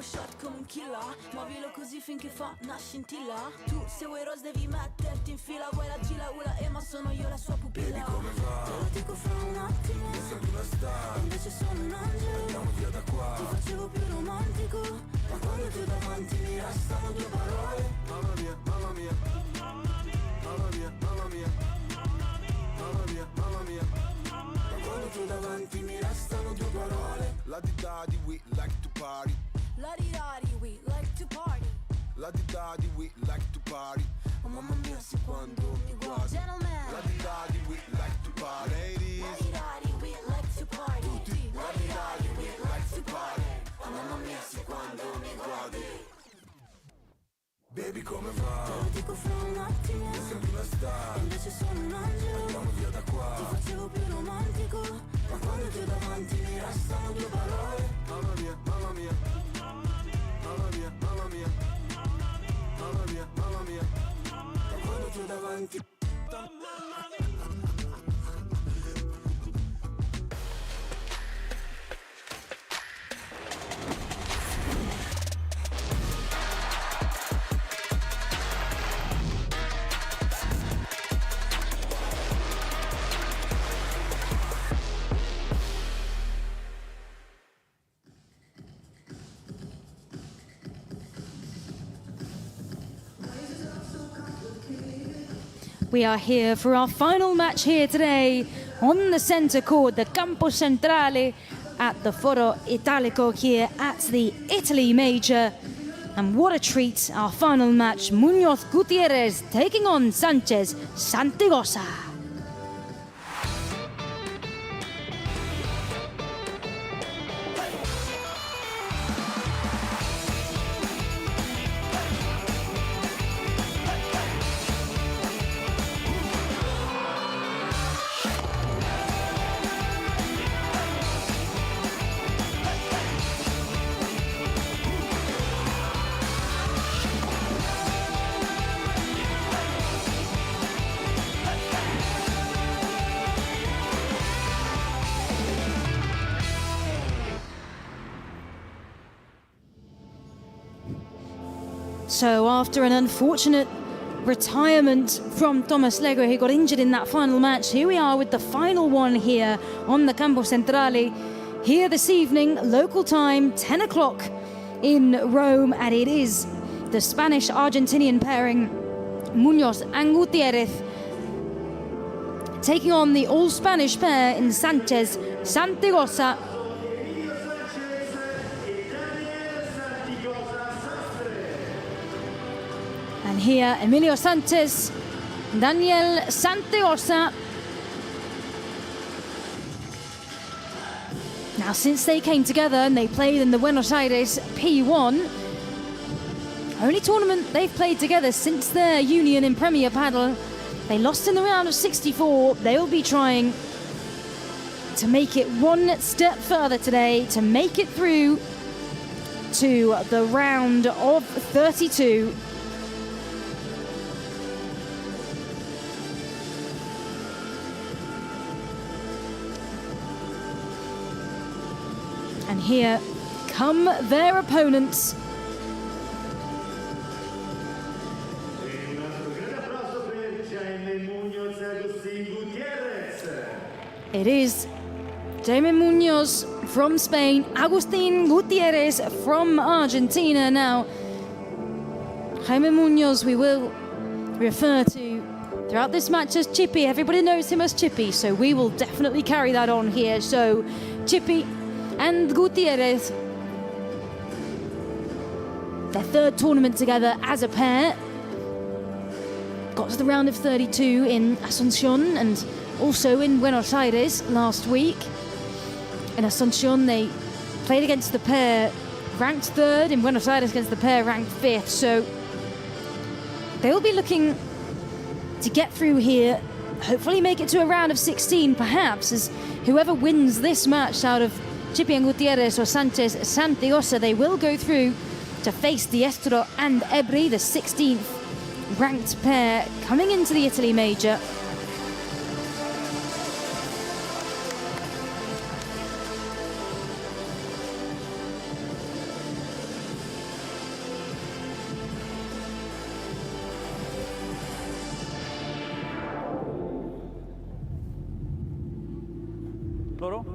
shot come un killer. Muovilo così finché fa una scintilla. Tu se vuoi rose devi metterti in fila. Vuoi la gila ula ma sono io la sua pupilla. Baby come va? Te lo dico fra un attimo. Mi sembri una star. Invece sono un angelo. Andiamo via da qua. Ti facevo più romantico. Ma quando ti ho davanti mi restano due parole. Mamma mia, mamma mia. Mamma mia, mamma mia. Mamma mia, mamma mia. Ma quando ti ho davanti mi restano due parole. La di daddy, we like to party. Larirari, we like to party. La di daddy, we like to party. Oh mamma mia, se quando mi guardi. Gentleman. La di daddy, we like to party. Ladies. Larirari, we like to party. Tutti. La di daddy, we like to party. Oh mamma mia, se quando mi guardi. Baby come va? Te lo dico fra un attimo. Mi sembri una star. Invece sono un angelo. Andiamo via da qua. Ti facevo più romantico. Ma quando ti ho davanti mi restano due parole. Mamma mia, mamma mia. Mamma mia, mamma mia. Mamma mia, mamma mia. Ma quando ti ho davanti. We are here for our final match here today on the centre court, the Campo Centrale at the Foro Italico here at the Italy Major. And what a treat, our final match, Muñoz Gutiérrez taking on Sánchez Santigosa. So after an unfortunate retirement from Thomas Lego, who got injured in that final match, here we are with the final one here on the Campo Centrale. Here this evening, local time, 10 o'clock in Rome, and it is the Spanish-Argentinian pairing, Muñoz and Gutiérrez, taking on the all-Spanish pair in Sánchez Santigosa. And here, Emilio Sánchez, Daniel Santigosa. Now, since they came together and they played in the Buenos Aires P1, only tournament they've played together since their union in Premier Padel, they lost in the round of 64. They will be trying to make it one step further today, to make it through to the round of 32. And here come their opponents. It is Jaime Munoz from Spain, Agustin Gutierrez from Argentina. Now, Jaime Munoz we will refer to throughout this match as Chippy. Everybody knows him as Chippy, so we will definitely carry that on here. So, Chippy and Gutierrez, their third tournament together as a pair. Got to the round of 32 in Asunción and also in Buenos Aires last week. In Asunción, they played against the pair ranked third, in Buenos Aires against the pair ranked fifth. So they will be looking to get through here, hopefully make it to a round of 16 perhaps, as whoever wins this match out of Chippy and Gutierrez or Sanchez Santigosa, they will go through to face Diestro and Ebri, the 16th ranked pair coming into the Italy Major. Loro?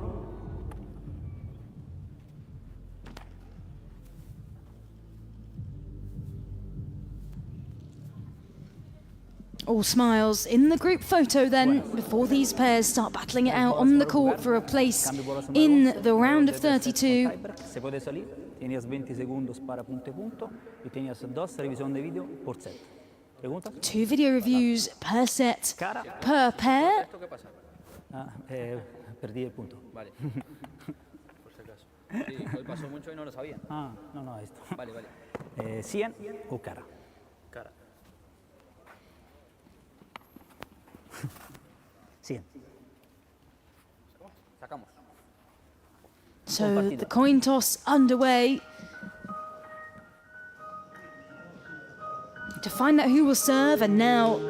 All smiles in the group photo then, before these pairs start battling it out on the court for a place in the round of 32. Se puede salir, tenías 20 segundos para punto y punto y tenías 2 revisión de vídeo por set. ¿Preguntas? 2 video reviews per set, per pair. Perdí el punto. Vale. Por si acaso. Sí, hoy pasó mucho y no lo sabía. No, esto. Vale. 100 o cara. Cara. 100. Sacamos. So the coin toss underway to find out who will serve, and now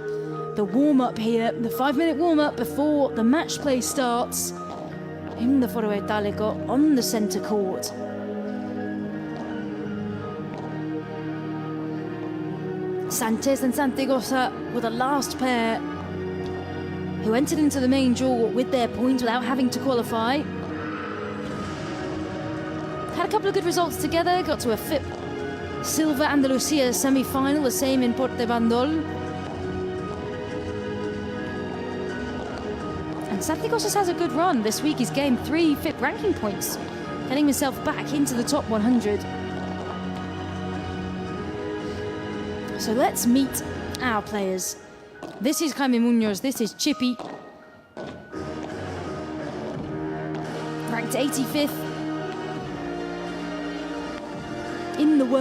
the warm-up here, the 5-minute warm-up before the match play starts in the Foro Italico on the centre court. Sanchez and Santigosa were the last pair who entered into the main draw with their points without having to qualify. Had a couple of good results together, got to a FIP Silver Andalusia semi-final, the same in Porte Bandol. And Santigosa has a good run. This week he's gained 3 FIP ranking points, getting himself back into the top 100. So let's meet our players. This is Jaime Munoz, this is Chippy. Ranked 85th in the world.